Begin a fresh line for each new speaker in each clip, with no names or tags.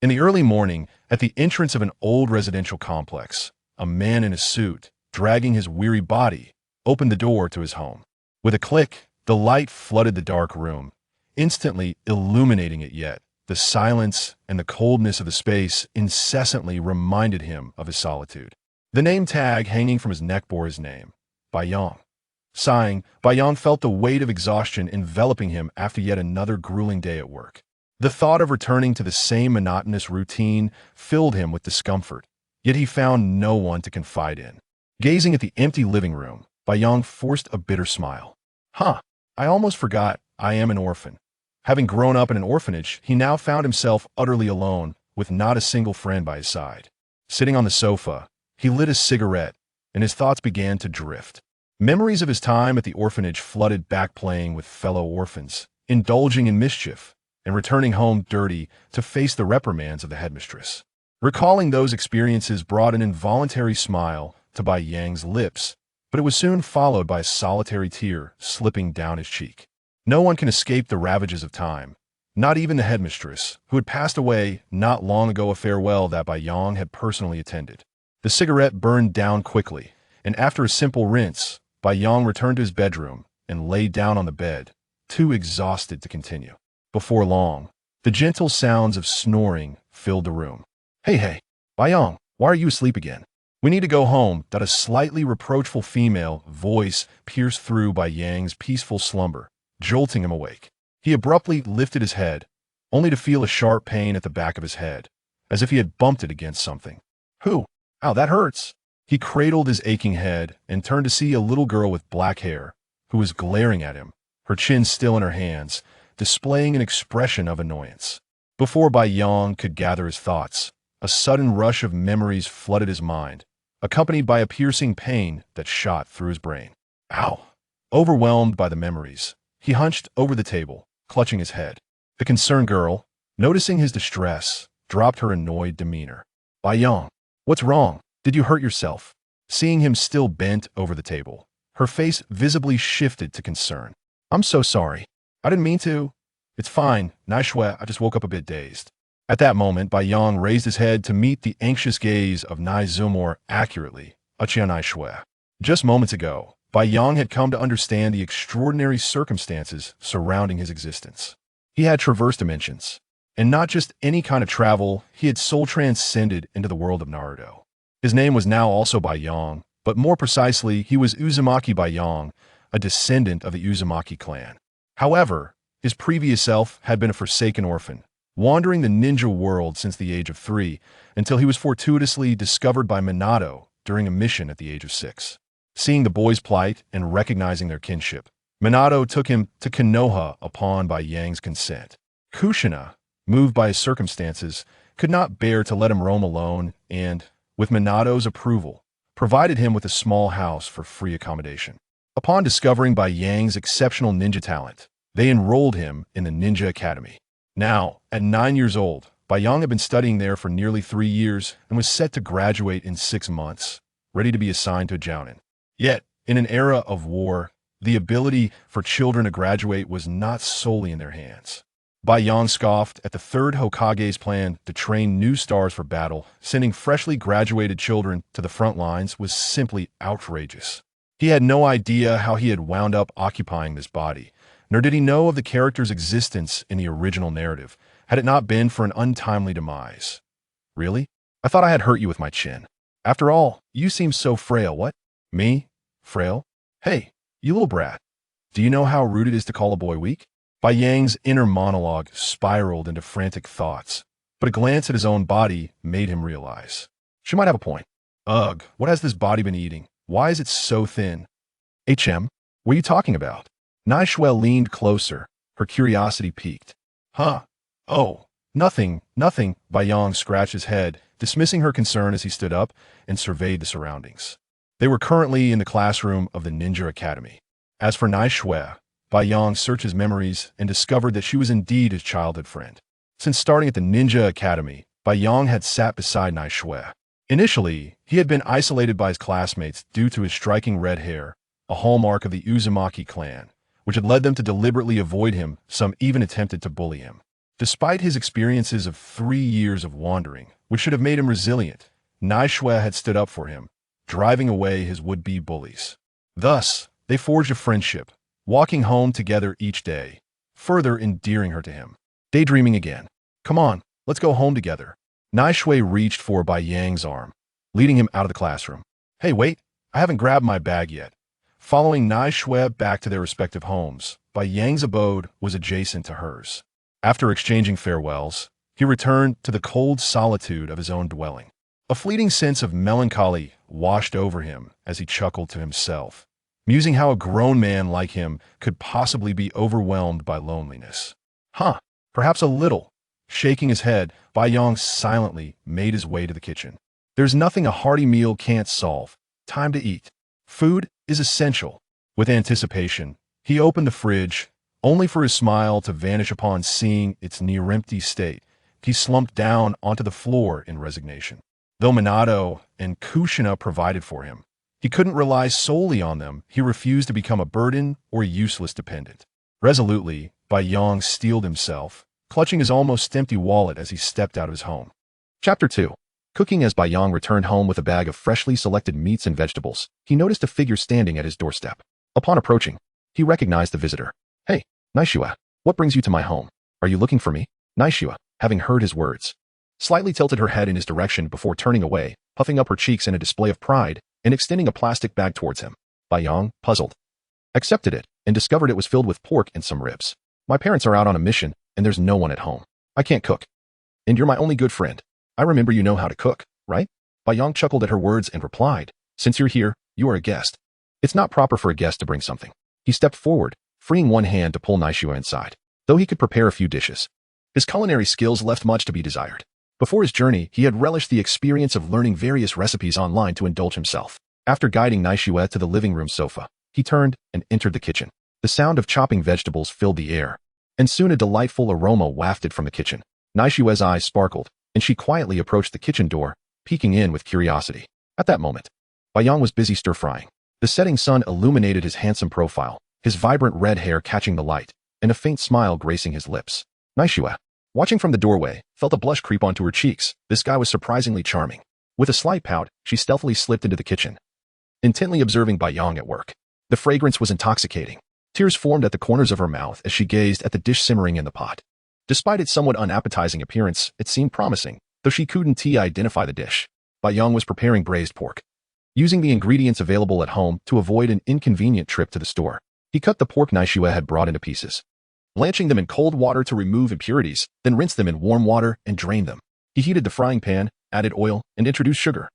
In the early morning, at the entrance of an old residential complex, a man in a suit, dragging his weary body, opened the door to his home. With a click, the light flooded the dark room, instantly illuminating it. Yet the silence and the coldness of the space incessantly reminded him of his solitude. The name tag hanging from his neck bore his name, Bayang. Sighing, Bayang felt the weight of exhaustion enveloping him after yet another grueling day at work. The thought of returning to the same monotonous routine filled him with discomfort, yet he found no one to confide in. Gazing at the empty living room, Bayang forced a bitter smile. I almost forgot I am an orphan. Having grown up in an orphanage, he now found himself utterly alone, with not a single friend by his side. Sitting on the sofa, he lit a cigarette, and his thoughts began to drift. Memories of his time at the orphanage flooded back, playing with fellow orphans, indulging in mischief, and returning home dirty to face the reprimands of the headmistress. Recalling those experiences brought an involuntary smile to Bai Yang's lips, but it was soon followed by a solitary tear slipping down his cheek. No one can escape the ravages of time, not even the headmistress, who had passed away not long ago, a farewell that Bai Yang had personally attended. The cigarette burned down quickly, and after a simple rinse, Bai Yang returned to his bedroom and lay down on the bed, too exhausted to continue. Before long, the gentle sounds of snoring filled the room. Hey, Bai Yang, why are you asleep again? We need to go home. That a slightly reproachful female voice pierced through Bai Yang's peaceful slumber, jolting him awake. He abruptly lifted his head, only to feel a sharp pain at the back of his head, as if he had bumped it against something. Ow, that hurts. He cradled his aching head and turned to see a little girl with black hair, who was glaring at him, her chin still in her hands, displaying an expression of annoyance. Before Bai Yang could gather his thoughts, a sudden rush of memories flooded his mind, accompanied by a piercing pain that shot through his brain. Ow! Overwhelmed by the memories, he hunched over the table, clutching his head. The concerned girl, noticing his distress, dropped her annoyed demeanor. Bai Yang, what's wrong? Did you hurt yourself? Seeing him still bent over the table, her face visibly shifted to concern. I'm so sorry. I didn't mean to. It's fine, Naishue, I just woke up a bit dazed. At that moment, Bai Yang raised his head to meet the anxious gaze of Nai Zumor accurately, Uchiha Naishue. Just moments ago, Bai Yang had come to understand the extraordinary circumstances surrounding his existence. He had traversed dimensions, and not just any kind of travel, he had soul transcended into the world of Naruto. His name was now also Bai Yang, but more precisely, he was Uzumaki Bai Yang, a descendant of the Uzumaki clan. However, his previous self had been a forsaken orphan, wandering the ninja world since the age of 3, until he was fortuitously discovered by Minato during a mission at the age of 6. Seeing the boy's plight and recognizing their kinship, Minato took him to Konoha upon Bai Yang's consent. Kushina, moved by his circumstances, could not bear to let him roam alone and, with Minato's approval, provided him with a small house for free accommodation. Upon discovering Bai Yang's exceptional ninja talent, they enrolled him in the Ninja Academy. Now, at 9 years old, Bai Yang had been studying there for nearly 3 years and was set to graduate in 6 months, ready to be assigned to a jounin. Yet, in an era of war, the ability for children to graduate was not solely in their hands. Bai Yang scoffed at the third Hokage's plan to train new stars for battle. Sending freshly graduated children to the front lines was simply outrageous. He had no idea how he had wound up occupying this body, nor did he know of the character's existence in the original narrative, had it not been for an untimely demise. Really? I thought I had hurt you with my chin. After all, you seem so frail. What? Me? Frail? Hey, you little brat. Do you know how rude it is to call a boy weak? Bai Yang's inner monologue spiraled into frantic thoughts, but a glance at his own body made him realize. She might have a point. Ugh, what has this body been eating? Why is it so thin? What are you talking about? Naishue leaned closer, her curiosity piqued. Oh, nothing. Bai Yang scratched his head, dismissing her concern as he stood up and surveyed the surroundings. They were currently in the classroom of the Ninja Academy. As for Naishue, Bai Yang searched his memories and discovered that she was indeed his childhood friend. Since starting at the Ninja Academy, Bai Yang had sat beside Naishue. Initially, he had been isolated by his classmates due to his striking red hair, a hallmark of the Uzumaki clan, which had led them to deliberately avoid him. Some even attempted to bully him. Despite his experiences of 3 years of wandering, which should have made him resilient, Naishue had stood up for him, driving away his would-be bullies. Thus, they forged a friendship, walking home together each day, further endearing her to him. Daydreaming again. Come on, let's go home together. Naishue reached for Bai Yang's arm, leading him out of the classroom. Hey, wait, I haven't grabbed my bag yet. Following Naishue back to their respective homes, Bai Yang's abode was adjacent to hers. After exchanging farewells, he returned to the cold solitude of his own dwelling. A fleeting sense of melancholy washed over him as he chuckled to himself, musing how a grown man like him could possibly be overwhelmed by loneliness. Perhaps a little. Shaking his head, Bai Yang silently made his way to the kitchen. There's nothing a hearty meal can't solve. Time to eat. Food is essential. With anticipation, he opened the fridge, only for his smile to vanish upon seeing its near-empty state. He slumped down onto the floor in resignation. Though Minato and Kushina provided for him, he couldn't rely solely on them. He refused to become a burden or useless dependent. Resolutely, Bai Yang steeled himself, clutching his almost empty wallet as he stepped out of his home. Chapter 2. Cooking. As Bai Yang returned home with a bag of freshly selected meats and vegetables, he noticed a figure standing at his doorstep. Upon approaching, he recognized the visitor. Hey, Naishue, what brings you to my home? Are you looking for me? Naishue, having heard his words, slightly tilted her head in his direction before turning away, puffing up her cheeks in a display of pride and extending a plastic bag towards him. Bai Yang, puzzled, accepted it and discovered it was filled with pork and some ribs. My parents are out on a mission and there's no one at home. I can't cook. And you're my only good friend. I remember you know how to cook, right? Bai Yang chuckled at her words and replied, since you're here, you are a guest. It's not proper for a guest to bring something. He stepped forward, freeing one hand to pull Naishue inside. Though he could prepare a few dishes, his culinary skills left much to be desired. Before his journey, he had relished the experience of learning various recipes online to indulge himself. After guiding Naishue to the living room sofa, he turned and entered the kitchen. The sound of chopping vegetables filled the air, and soon a delightful aroma wafted from the kitchen. Naishue's eyes sparkled, and she quietly approached the kitchen door, peeking in with curiosity. At that moment, Bai Yang was busy stir-frying. The setting sun illuminated his handsome profile, his vibrant red hair catching the light, and a faint smile gracing his lips. Naishue, watching from the doorway, felt a blush creep onto her cheeks. This guy was surprisingly charming. With a slight pout, she stealthily slipped into the kitchen, intently observing Bai Yang at work. The fragrance was intoxicating. Tears formed at the corners of her mouth as she gazed at the dish simmering in the pot. Despite its somewhat unappetizing appearance, it seemed promising, though she couldn't identify the dish. Bai Yang was preparing braised pork, using the ingredients available at home to avoid an inconvenient trip to the store. He cut the pork Naishue had brought into pieces, blanching them in cold water to remove impurities, then rinsed them in warm water and drained them. He heated the frying pan, added oil, and introduced sugar,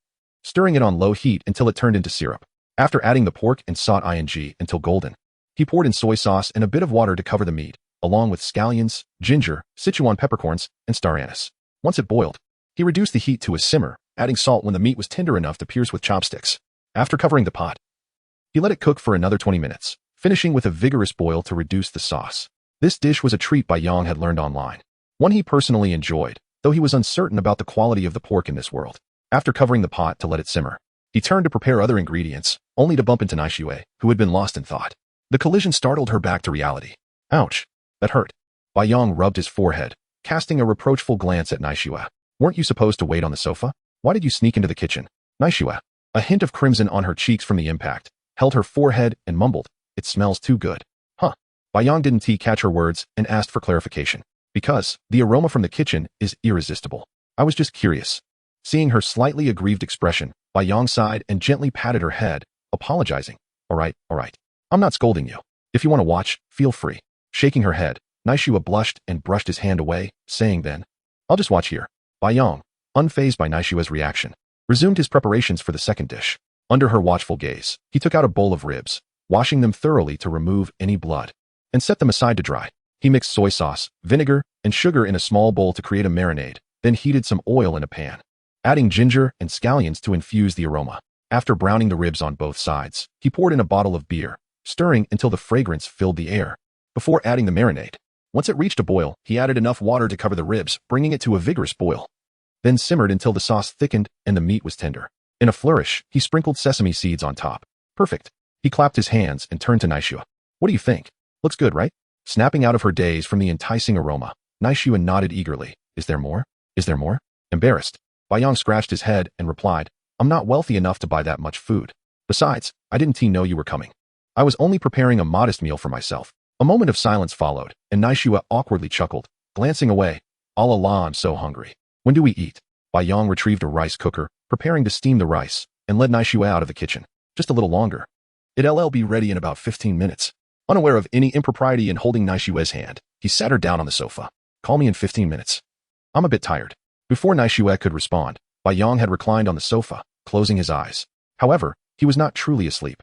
stirring it on low heat until it turned into syrup. After adding the pork and sauté until golden, he poured in soy sauce and a bit of water to cover the meat, along with scallions, ginger, Sichuan peppercorns, and star anise. Once it boiled, he reduced the heat to a simmer, adding salt when the meat was tender enough to pierce with chopsticks. After covering the pot, he let it cook for another 20 minutes, finishing with a vigorous boil to reduce the sauce. This dish was a treat Bai Yang had learned online, one he personally enjoyed, though he was uncertain about the quality of the pork in this world. After covering the pot to let it simmer, he turned to prepare other ingredients, only to bump into Naishue, who had been lost in thought. The collision startled her back to reality. Ouch, that hurt. Bai Yang rubbed his forehead, casting a reproachful glance at Naishue. Weren't you supposed to wait on the sofa? Why did you sneak into the kitchen? Naishue, a hint of crimson on her cheeks from the impact, held her forehead and mumbled, it smells too good. Bai Yang didn't catch her words and asked for clarification. Because the aroma from the kitchen is irresistible. I was just curious. Seeing her slightly aggrieved expression, Bai Yang sighed and gently patted her head, apologizing. All right. I'm not scolding you. If you want to watch, feel free. Shaking her head, Naishue blushed and brushed his hand away, saying then, I'll just watch here. Bai Yang, unfazed by Naishue's reaction, resumed his preparations for the second dish. Under her watchful gaze, he took out a bowl of ribs, washing them thoroughly to remove any blood, and set them aside to dry. He mixed soy sauce, vinegar, and sugar in a small bowl to create a marinade, then heated some oil in a pan, adding ginger and scallions to infuse the aroma. After browning the ribs on both sides, he poured in a bottle of beer, stirring until the fragrance filled the air, before adding the marinade. Once it reached a boil, he added enough water to cover the ribs, bringing it to a vigorous boil, then simmered until the sauce thickened and the meat was tender. In a flourish, he sprinkled sesame seeds on top. Perfect. He clapped his hands and turned to Naishue. What do you think? Looks good, right? Snapping out of her daze from the enticing aroma, Naishua nodded eagerly. Is there more? Is there more? Embarrassed, Baiyang scratched his head and replied, I'm not wealthy enough to buy that much food. Besides, I didn't know you were coming. I was only preparing a modest meal for myself. A moment of silence followed, and Naishua awkwardly chuckled, glancing away. Allah, I'm so hungry. When do we eat? Baiyang retrieved a rice cooker, preparing to steam the rice, and led Naishua out of the kitchen. Just a little longer. It'll be ready in about 15 minutes. Unaware of any impropriety in holding Naishua's hand, he sat her down on the sofa. Call me in 15 minutes. I'm a bit tired. Before Naishua could respond, Baiyang had reclined on the sofa, closing his eyes. However, he was not truly asleep.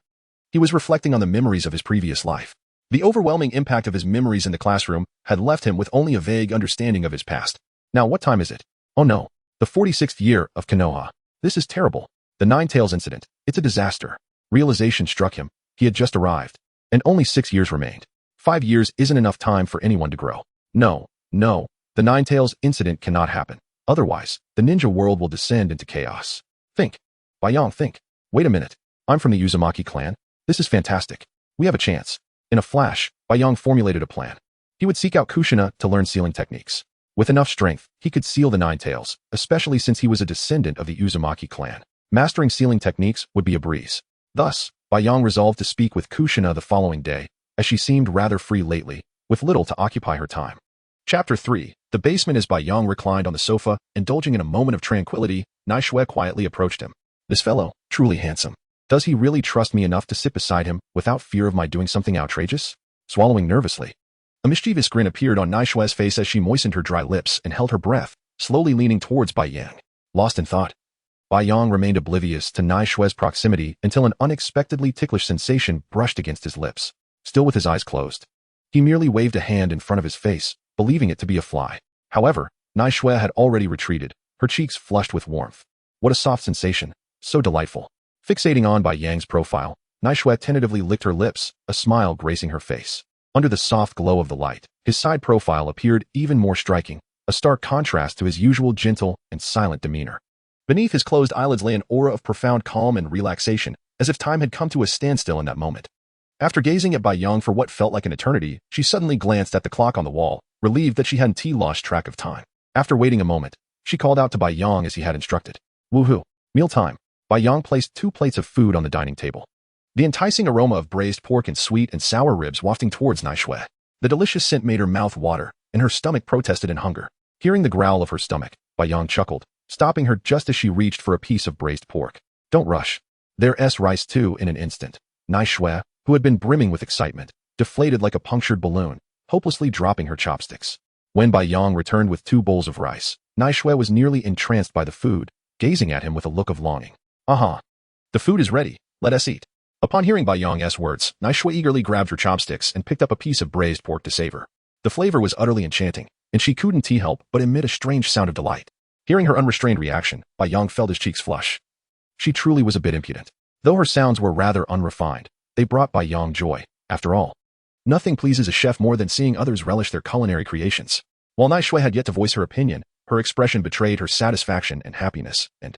He was reflecting on the memories of his previous life. The overwhelming impact of his memories in the classroom had left him with only a vague understanding of his past. Now what time is it? Oh no, the 46th year of Konoha. This is terrible. The Nine-Tails incident. It's a disaster. Realization struck him. He had just arrived. And only 6 years remained. 5 years isn't enough time for anyone to grow. No. The Nine-Tails incident cannot happen. Otherwise, the ninja world will descend into chaos. Think. Baiyang, think. Wait a minute. I'm from the Uzumaki clan. This is fantastic. We have a chance. In a flash, Baiyang formulated a plan. He would seek out Kushina to learn sealing techniques. With enough strength, he could seal the Nine-Tails, especially since he was a descendant of the Uzumaki clan. Mastering sealing techniques would be a breeze. Thus, Baiyang resolved to speak with Kushina the following day, as she seemed rather free lately, with little to occupy her time. Chapter 3. The basement. As Baiyang reclined on the sofa, indulging in a moment of tranquility, Naishua quietly approached him. This fellow, truly handsome. Does he really trust me enough to sit beside him without fear of my doing something outrageous? Swallowing nervously, a mischievous grin appeared on Naishua's face as she moistened her dry lips and held her breath, slowly leaning towards Baiyang. Lost in thought, Baiyang remained oblivious to Naishua's proximity until an unexpectedly ticklish sensation brushed against his lips. Still with his eyes closed, he merely waved a hand in front of his face, believing it to be a fly. However, Naishua had already retreated, her cheeks flushed with warmth. What a soft sensation, so delightful. Fixating on Baiyang's profile, Naishua tentatively licked her lips, a smile gracing her face. Under the soft glow of the light, his side profile appeared even more striking, a stark contrast to his usual gentle and silent demeanor. Beneath his closed eyelids lay an aura of profound calm and relaxation, as if time had come to a standstill in that moment. After gazing at Baiyang for what felt like an eternity, she suddenly glanced at the clock on the wall, relieved that she hadn't lost track of time. After waiting a moment, she called out to Baiyang as he had instructed. Woohoo! Mealtime! Baiyang placed 2 plates of food on the dining table. The enticing aroma of braised pork and sweet and sour ribs wafting towards Naishua. The delicious scent made her mouth water, and her stomach protested in hunger. Hearing the growl of her stomach, Baiyang chuckled, stopping her just as she reached for a piece of braised pork. Don't rush. There's rice too in an instant. Naishua, who had been brimming with excitement, deflated like a punctured balloon, hopelessly dropping her chopsticks. When Baiyang returned with 2 bowls of rice, Naishua was nearly entranced by the food, gazing at him with a look of longing. The food is ready. Let us eat. Upon hearing Baiyang's words, Naishua eagerly grabbed her chopsticks and picked up a piece of braised pork to savor. The flavor was utterly enchanting, and she couldn't help but emit a strange sound of delight. Hearing her unrestrained reaction, Baiyang felt his cheeks flush. She truly was a bit impudent. Though her sounds were rather unrefined, they brought Baiyang joy. After all, nothing pleases a chef more than seeing others relish their culinary creations. While Naishua had yet to voice her opinion, her expression betrayed her satisfaction and happiness, and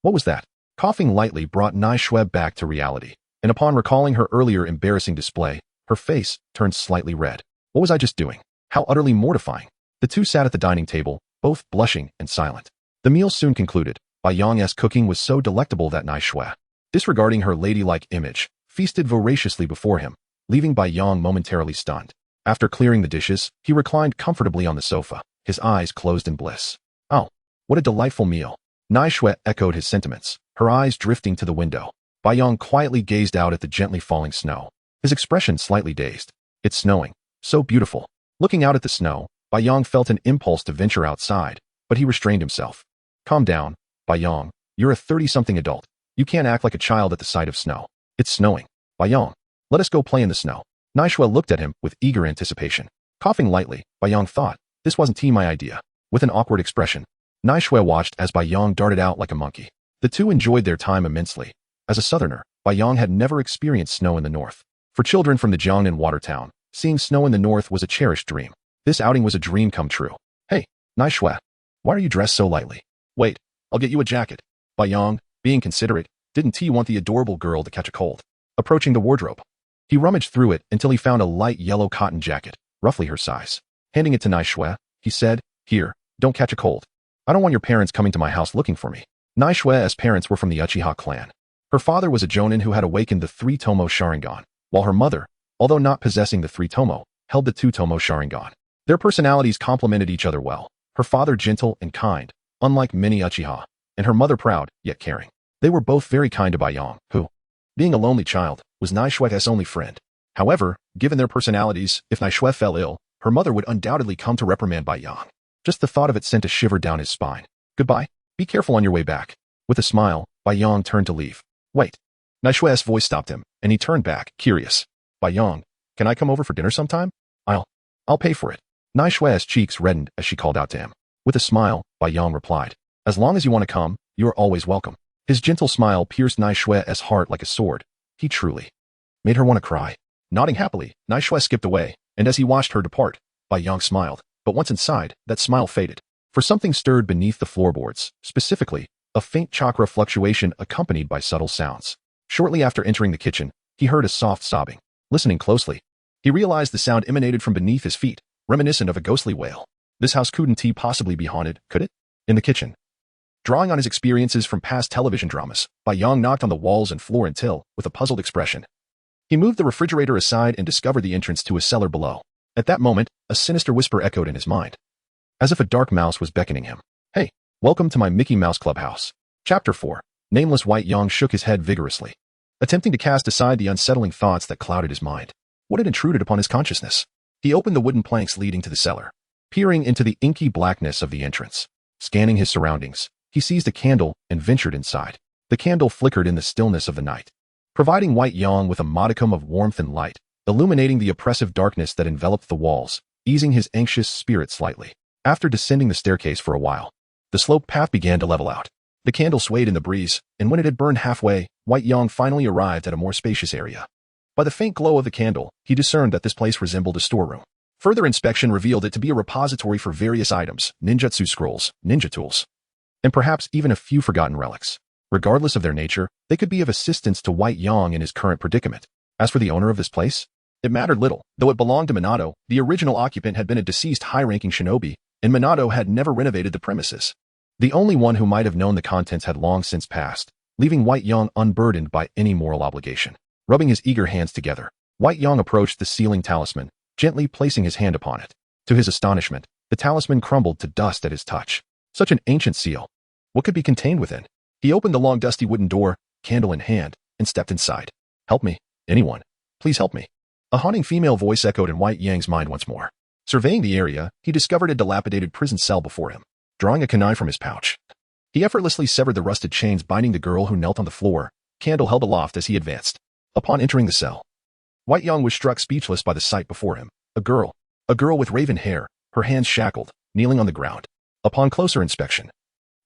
what was that? Coughing lightly brought Naishua back to reality, and upon recalling her earlier embarrassing display, her face turned slightly red. What was I just doing? How utterly mortifying. The two sat at the dining table, both blushing and silent. The meal soon concluded. Baiyang's cooking was so delectable that Naishua, disregarding her ladylike image, feasted voraciously before him, leaving Baiyang momentarily stunned. After clearing the dishes, he reclined comfortably on the sofa, his eyes closed in bliss. Oh, what a delightful meal. Naishua echoed his sentiments, her eyes drifting to the window. Baiyang quietly gazed out at the gently falling snow, his expression slightly dazed. It's snowing. So beautiful. Looking out at the snow, Baiyang felt an impulse to venture outside, but he restrained himself. Calm down, Baiyang. You're a 30-something adult. You can't act like a child at the sight of snow. It's snowing. Baiyang, let us go play in the snow. Naishua looked at him with eager anticipation. Coughing lightly, Baiyang thought, this wasn't my idea. With an awkward expression, Naishua watched as Baiyang darted out like a monkey. The two enjoyed their time immensely. As a southerner, Baiyang had never experienced snow in the north. For children from the Jiangnan water town, seeing snow in the north was a cherished dream. This outing was a dream come true. Hey, Naishua, why are you dressed so lightly? Wait, I'll get you a jacket. Baiyang, being considerate, didn't he want the adorable girl to catch a cold? Approaching the wardrobe, he rummaged through it until he found a light yellow cotton jacket, roughly her size. Handing it to Naishua, he said. Here, don't catch a cold. I don't want your parents coming to my house looking for me. Naishue's parents were from the Uchiha clan. Her father was a jonin who had awakened the 3-tomo Sharingan, while her mother, although not possessing the 3-tomo, held the 2-tomo Sharingan. Their personalities complemented each other well. Her father gentle and kind, unlike many Uchiha, and her mother proud, yet caring. They were both very kind to Baiyang, who, being a lonely child, was Naishue's only friend. However, given their personalities, if Naishue fell ill, her mother would undoubtedly come to reprimand Baiyang. Just the thought of it sent a shiver down his spine. Goodbye. Be careful on your way back. With a smile, Baiyang turned to leave. Wait. Naishue's voice stopped him, and he turned back, curious. Baiyang, can I come over for dinner sometime? I'll pay for it. Naishue's cheeks reddened as she called out to him. With a smile, Baiyang replied. As long as you want to come, you are always welcome. His gentle smile pierced Naishue's heart like a sword. He truly made her want to cry. Nodding happily, Naishue skipped away, and as he watched her depart, Baiyang smiled, but once inside, that smile faded. For something stirred beneath the floorboards, specifically, a faint chakra fluctuation accompanied by subtle sounds. Shortly after entering the kitchen, he heard a soft sobbing. Listening closely, he realized the sound emanated from beneath his feet, reminiscent of a ghostly wail. This house couldn't possibly be haunted, could it? In the kitchen, drawing on his experiences from past television dramas, Baiyang knocked on the walls and floor until, with a puzzled expression, he moved the refrigerator aside and discovered the entrance to a cellar below. At that moment, a sinister whisper echoed in his mind, as if a dark mouse was beckoning him. Hey, welcome to my Mickey Mouse Clubhouse. Chapter 4. Nameless White Yang shook his head vigorously, attempting to cast aside the unsettling thoughts that clouded his mind. What had intruded upon his consciousness? He opened the wooden planks leading to the cellar, peering into the inky blackness of the entrance. Scanning his surroundings, he seized a candle and ventured inside. The candle flickered in the stillness of the night, providing White Yang with a modicum of warmth and light, illuminating the oppressive darkness that enveloped the walls, easing his anxious spirit slightly. After descending the staircase for a while, the sloped path began to level out. The candle swayed in the breeze, and when it had burned halfway, White Yang finally arrived at a more spacious area. By the faint glow of the candle, he discerned that this place resembled a storeroom. Further inspection revealed it to be a repository for various items, ninjutsu scrolls, ninja tools, and perhaps even a few forgotten relics. Regardless of their nature, they could be of assistance to White Yang in his current predicament. As for the owner of this place, it mattered little. Though it belonged to Minato, the original occupant had been a deceased high-ranking shinobi, and Minato had never renovated the premises. The only one who might have known the contents had long since passed, leaving White Yang unburdened by any moral obligation. Rubbing his eager hands together, White Yang approached the sealing talisman, gently placing his hand upon it. To his astonishment, the talisman crumbled to dust at his touch. Such an ancient seal. What could be contained within? He opened the long dusty wooden door, candle in hand, and stepped inside. Help me. Anyone. Please help me. A haunting female voice echoed in White Yang's mind once more. Surveying the area, he discovered a dilapidated prison cell before him. Drawing a kunai from his pouch, he effortlessly severed the rusted chains binding the girl who knelt on the floor, candle held aloft as he advanced. Upon entering the cell, White Yang was struck speechless by the sight before him. A girl with raven hair, her hands shackled, kneeling on the ground. Upon closer inspection,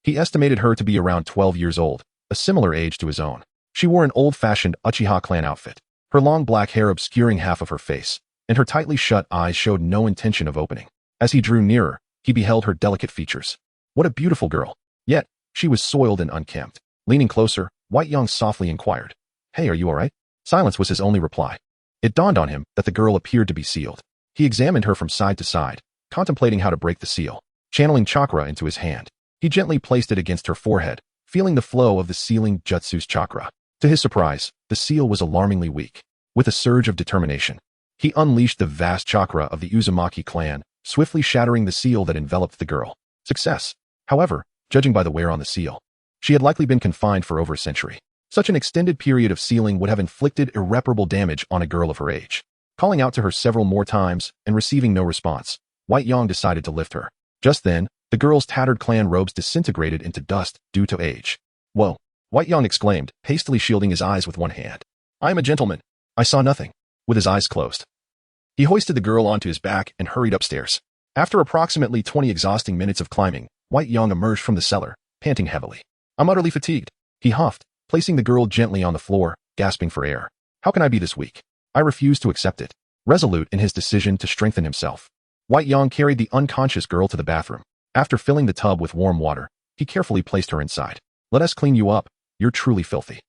he estimated her to be around 12 years old, a similar age to his own. She wore an old-fashioned Uchiha clan outfit, her long black hair obscuring half of her face, and her tightly shut eyes showed no intention of opening. As he drew nearer, he beheld her delicate features. What a beautiful girl! Yet, she was soiled and unkempt. Leaning closer, White Yang softly inquired, "Hey, are you alright?" Silence was his only reply. It dawned on him that the girl appeared to be sealed. He examined her from side to side, contemplating how to break the seal. Channeling chakra into his hand, he gently placed it against her forehead, feeling the flow of the sealing jutsu's chakra. To his surprise, the seal was alarmingly weak. With a surge of determination, he unleashed the vast chakra of the Uzumaki clan, swiftly shattering the seal that enveloped the girl. Success. However, judging by the wear on the seal, she had likely been confined for over a century. Such an extended period of sealing would have inflicted irreparable damage on a girl of her age. Calling out to her several more times and receiving no response, White Yang decided to lift her. Just then, the girl's tattered clan robes disintegrated into dust due to age. Whoa! White Yang exclaimed, hastily shielding his eyes with one hand. I am a gentleman. I saw nothing. With his eyes closed, he hoisted the girl onto his back and hurried upstairs. After approximately 20 exhausting minutes of climbing, White Yang emerged from the cellar, panting heavily. I'm utterly fatigued. He huffed, placing the girl gently on the floor, gasping for air. How can I be this weak? I refuse to accept it. Resolute in his decision to strengthen himself, White Yang carried the unconscious girl to the bathroom. After filling the tub with warm water, he carefully placed her inside. Let us clean you up. You're truly filthy,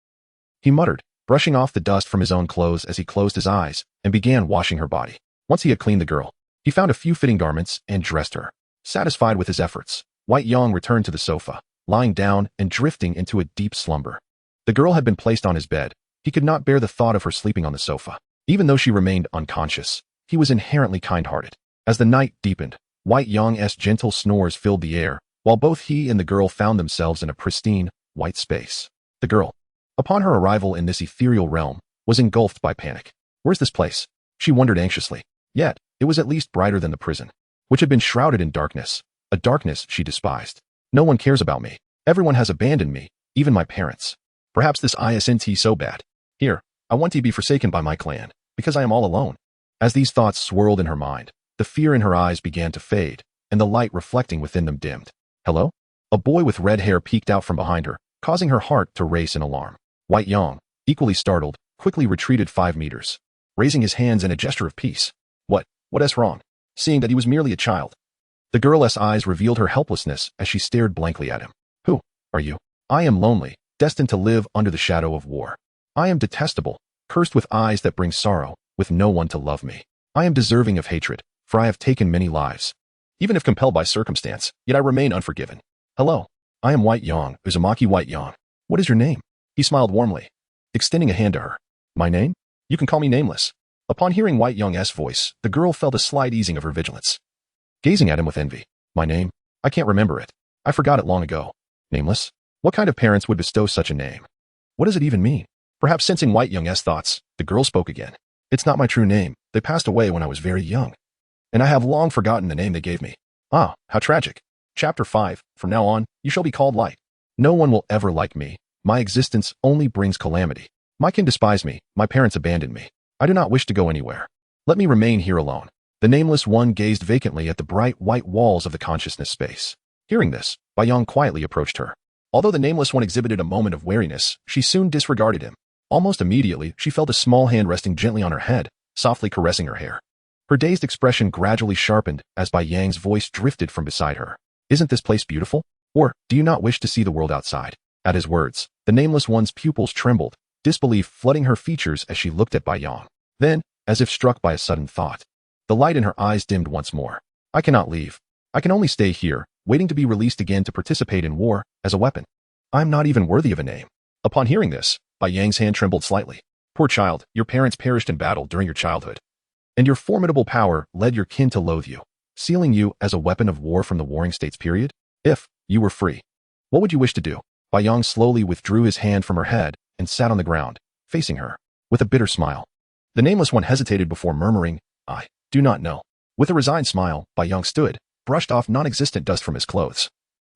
he muttered, brushing off the dust from his own clothes as he closed his eyes and began washing her body. Once he had cleaned the girl, he found a few fitting garments and dressed her. Satisfied with his efforts, White Yang returned to the sofa, lying down and drifting into a deep slumber. The girl had been placed on his bed. He could not bear the thought of her sleeping on the sofa. Even though she remained unconscious, he was inherently kind-hearted. As the night deepened, White Yang's gentle snores filled the air, while both he and the girl found themselves in a pristine, white space. The girl, upon her arrival in this ethereal realm, was engulfed by panic. Where's this place? She wondered anxiously. Yet, it was at least brighter than the prison, which had been shrouded in darkness, a darkness she despised. No one cares about me. Everyone has abandoned me, even my parents. Perhaps this isn't so bad. Here, I want to be forsaken by my clan, because I am all alone. As these thoughts swirled in her mind, the fear in her eyes began to fade, and the light reflecting within them dimmed. Hello? A boy with red hair peeked out from behind her, causing her heart to race in alarm. White Yang, equally startled, quickly retreated 5 meters, raising his hands in a gesture of peace. What's wrong? Seeing that he was merely a child. The girl's eyes revealed her helplessness as she stared blankly at him. Who are you? I am lonely, destined to live under the shadow of war. I am detestable, cursed with eyes that bring sorrow, with no one to love me. I am deserving of hatred, for I have taken many lives. Even if compelled by circumstance, yet I remain unforgiven. Hello, I am White Yang, Uzumaki White Yang. What is your name? He smiled warmly, extending a hand to her. My name? You can call me Nameless. Upon hearing White Yang's voice, the girl felt a slight easing of her vigilance. Gazing at him with envy. My name? I can't remember it. I forgot it long ago. Nameless? What kind of parents would bestow such a name? What does it even mean? Perhaps sensing White Yang's thoughts, the girl spoke again. It's not my true name. They passed away when I was very young. And I have long forgotten the name they gave me. Ah, how tragic. Chapter 5. From now on, you shall be called Light. No one will ever like me. My existence only brings calamity. My kin despise me. My parents abandoned me. I do not wish to go anywhere. Let me remain here alone. The Nameless One gazed vacantly at the bright white walls of the consciousness space. Hearing this, Bayang quietly approached her. Although the Nameless One exhibited a moment of wariness, she soon disregarded him. Almost immediately, she felt a small hand resting gently on her head, softly caressing her hair. Her dazed expression gradually sharpened as Bayang's voice drifted from beside her. Isn't this place beautiful? Or, do you not wish to see the world outside? At his words, the Nameless One's pupils trembled, disbelief flooding her features as she looked at Bayang. Then, as if struck by a sudden thought, the light in her eyes dimmed once more. I cannot leave. I can only stay here, waiting to be released again to participate in war, as a weapon. I am not even worthy of a name. Upon hearing this, Bayang's hand trembled slightly. Poor child, your parents perished in battle during your childhood. And your formidable power led your kin to loathe you, sealing you as a weapon of war from the Warring States period? If you were free, what would you wish to do? Bayang slowly withdrew his hand from her head and sat on the ground, facing her, with a bitter smile. The Nameless One hesitated before murmuring, I do not know. With a resigned smile, Bayang stood, brushed off non-existent dust from his clothes,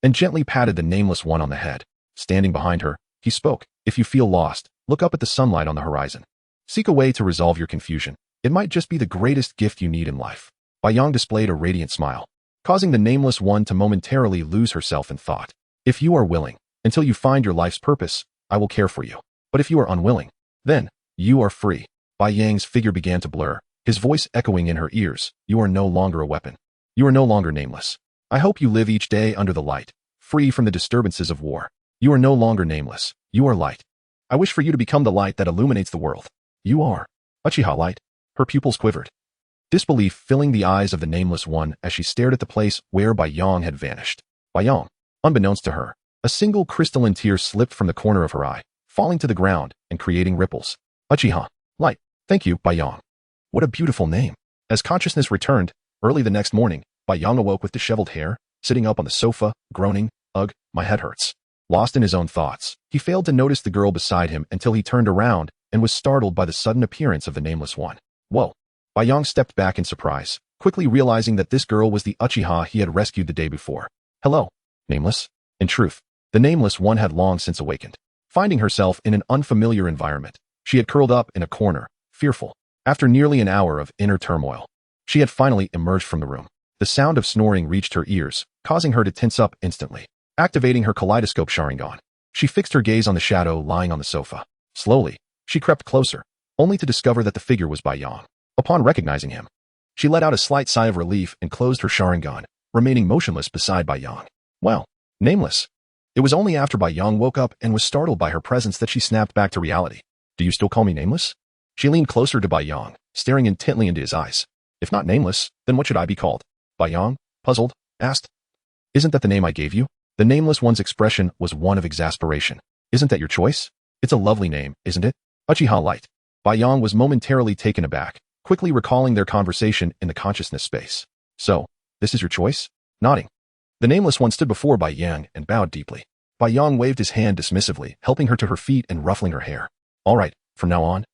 and gently patted the Nameless One on the head. Standing behind her, he spoke, if you feel lost, look up at the sunlight on the horizon. Seek a way to resolve your confusion. It might just be the greatest gift you need in life. Bayang displayed a radiant smile, causing the Nameless One to momentarily lose herself in thought. If you are willing, until you find your life's purpose, I will care for you. But if you are unwilling, then you are free. Bayang's figure began to blur, his voice echoing in her ears. You are no longer a weapon. You are no longer nameless. I hope you live each day under the light, free from the disturbances of war. You are no longer nameless. You are light. I wish for you to become the light that illuminates the world. You are Uchiha Light. Her pupils quivered, disbelief filling the eyes of the Nameless One as she stared at the place where Bayang had vanished. Bayang, unbeknownst to her, a single crystalline tear slipped from the corner of her eye, falling to the ground and creating ripples. Uchiha Light. Thank you, Bayang. What a beautiful name. As consciousness returned, early the next morning, Bayang awoke with disheveled hair, sitting up on the sofa, groaning, ugh, my head hurts. Lost in his own thoughts, he failed to notice the girl beside him until he turned around and was startled by the sudden appearance of the Nameless One. Whoa. Bayang stepped back in surprise, quickly realizing that this girl was the Uchiha he had rescued the day before. Hello, Nameless. In truth, the Nameless One had long since awakened. Finding herself in an unfamiliar environment, she had curled up in a corner, fearful. After nearly an hour of inner turmoil, she had finally emerged from the room. The sound of snoring reached her ears, causing her to tense up instantly. Activating her kaleidoscope Sharingan, she fixed her gaze on the shadow lying on the sofa. Slowly, she crept closer, only to discover that the figure was Bayang. Upon recognizing him, she let out a slight sigh of relief and closed her Sharingan, remaining motionless beside Bayang. Well, nameless. It was only after Bayang woke up and was startled by her presence that she snapped back to reality. Do you still call me nameless? She leaned closer to Bayang, staring intently into his eyes. If not nameless, then what should I be called? Bayang, puzzled, asked. Isn't that the name I gave you? The nameless one's expression was one of exasperation. Isn't that your choice? It's a lovely name, isn't it? Uchiha Light. Bai Yang was momentarily taken aback, quickly recalling their conversation in the consciousness space. So, this is your choice? Nodding. The nameless one stood before Bai Yang and bowed deeply. Bai Yang waved his hand dismissively, helping her to her feet and ruffling her hair. All right, from now on.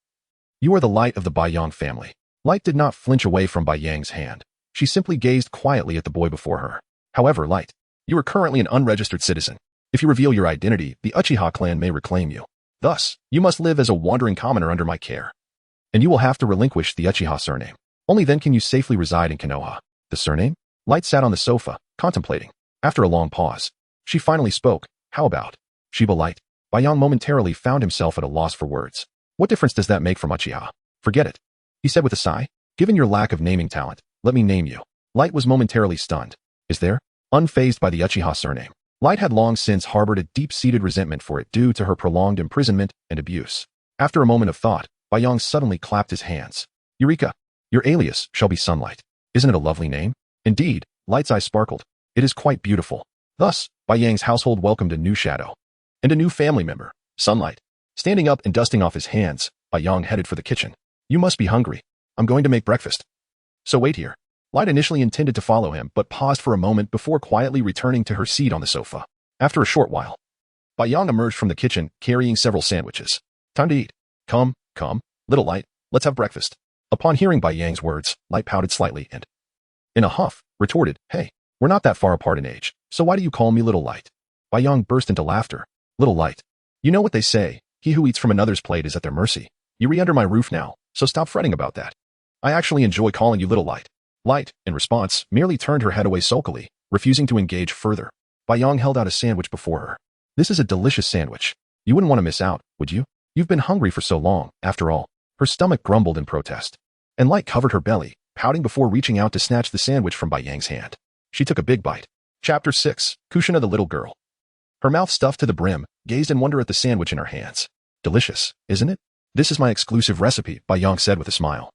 You are the Light of the Bai Yang family. Light did not flinch away from Bai Yang's hand. She simply gazed quietly at the boy before her. However, Light, you are currently an unregistered citizen. If you reveal your identity, the Uchiha clan may reclaim you. Thus, you must live as a wandering commoner under my care. And you will have to relinquish the Uchiha surname. Only then can you safely reside in Konoha. The surname? Light sat on the sofa, contemplating. After a long pause, she finally spoke. How about Shiba Light? Bai Yang momentarily found himself at a loss for words. What difference does that make from Uchiha? Forget it, he said with a sigh. Given your lack of naming talent, let me name you. Light was momentarily stunned. Is there? Unfazed by the Uchiha surname. Light had long since harbored a deep-seated resentment for it due to her prolonged imprisonment and abuse. After a moment of thought, Bai Yang suddenly clapped his hands. Eureka! Your alias shall be Sunlight. Isn't it a lovely name? Indeed, Light's eyes sparkled. It is quite beautiful. Thus, Bai Yang's household welcomed a new shadow. And a new family member, Sunlight. Standing up and dusting off his hands, Bai Yang headed for the kitchen. You must be hungry. I'm going to make breakfast. So wait here. Light initially intended to follow him, but paused for a moment before quietly returning to her seat on the sofa. After a short while, Bai Yang emerged from the kitchen, carrying several sandwiches. Time to eat. Come, little Light, let's have breakfast. Upon hearing Bai Yang's words, Light pouted slightly and, in a huff, retorted, Hey, we're not that far apart in age, so why do you call me Little Light? Bai Yang burst into laughter. Little Light. You know what they say, he who eats from another's plate is at their mercy. You're under my roof now, so stop fretting about that. I actually enjoy calling you Little Light. Light, in response, merely turned her head away sulkily, refusing to engage further. Bai Yang held out a sandwich before her. This is a delicious sandwich. You wouldn't want to miss out, would you? You've been hungry for so long, after all. Her stomach grumbled in protest. And Light covered her belly, pouting before reaching out to snatch the sandwich from Bai Yang's hand. She took a big bite. Chapter 6, Kushina the Little Girl. Her mouth stuffed to the brim, gazed in wonder at the sandwich in her hands. Delicious, isn't it? This is my exclusive recipe, Bai Yang said with a smile.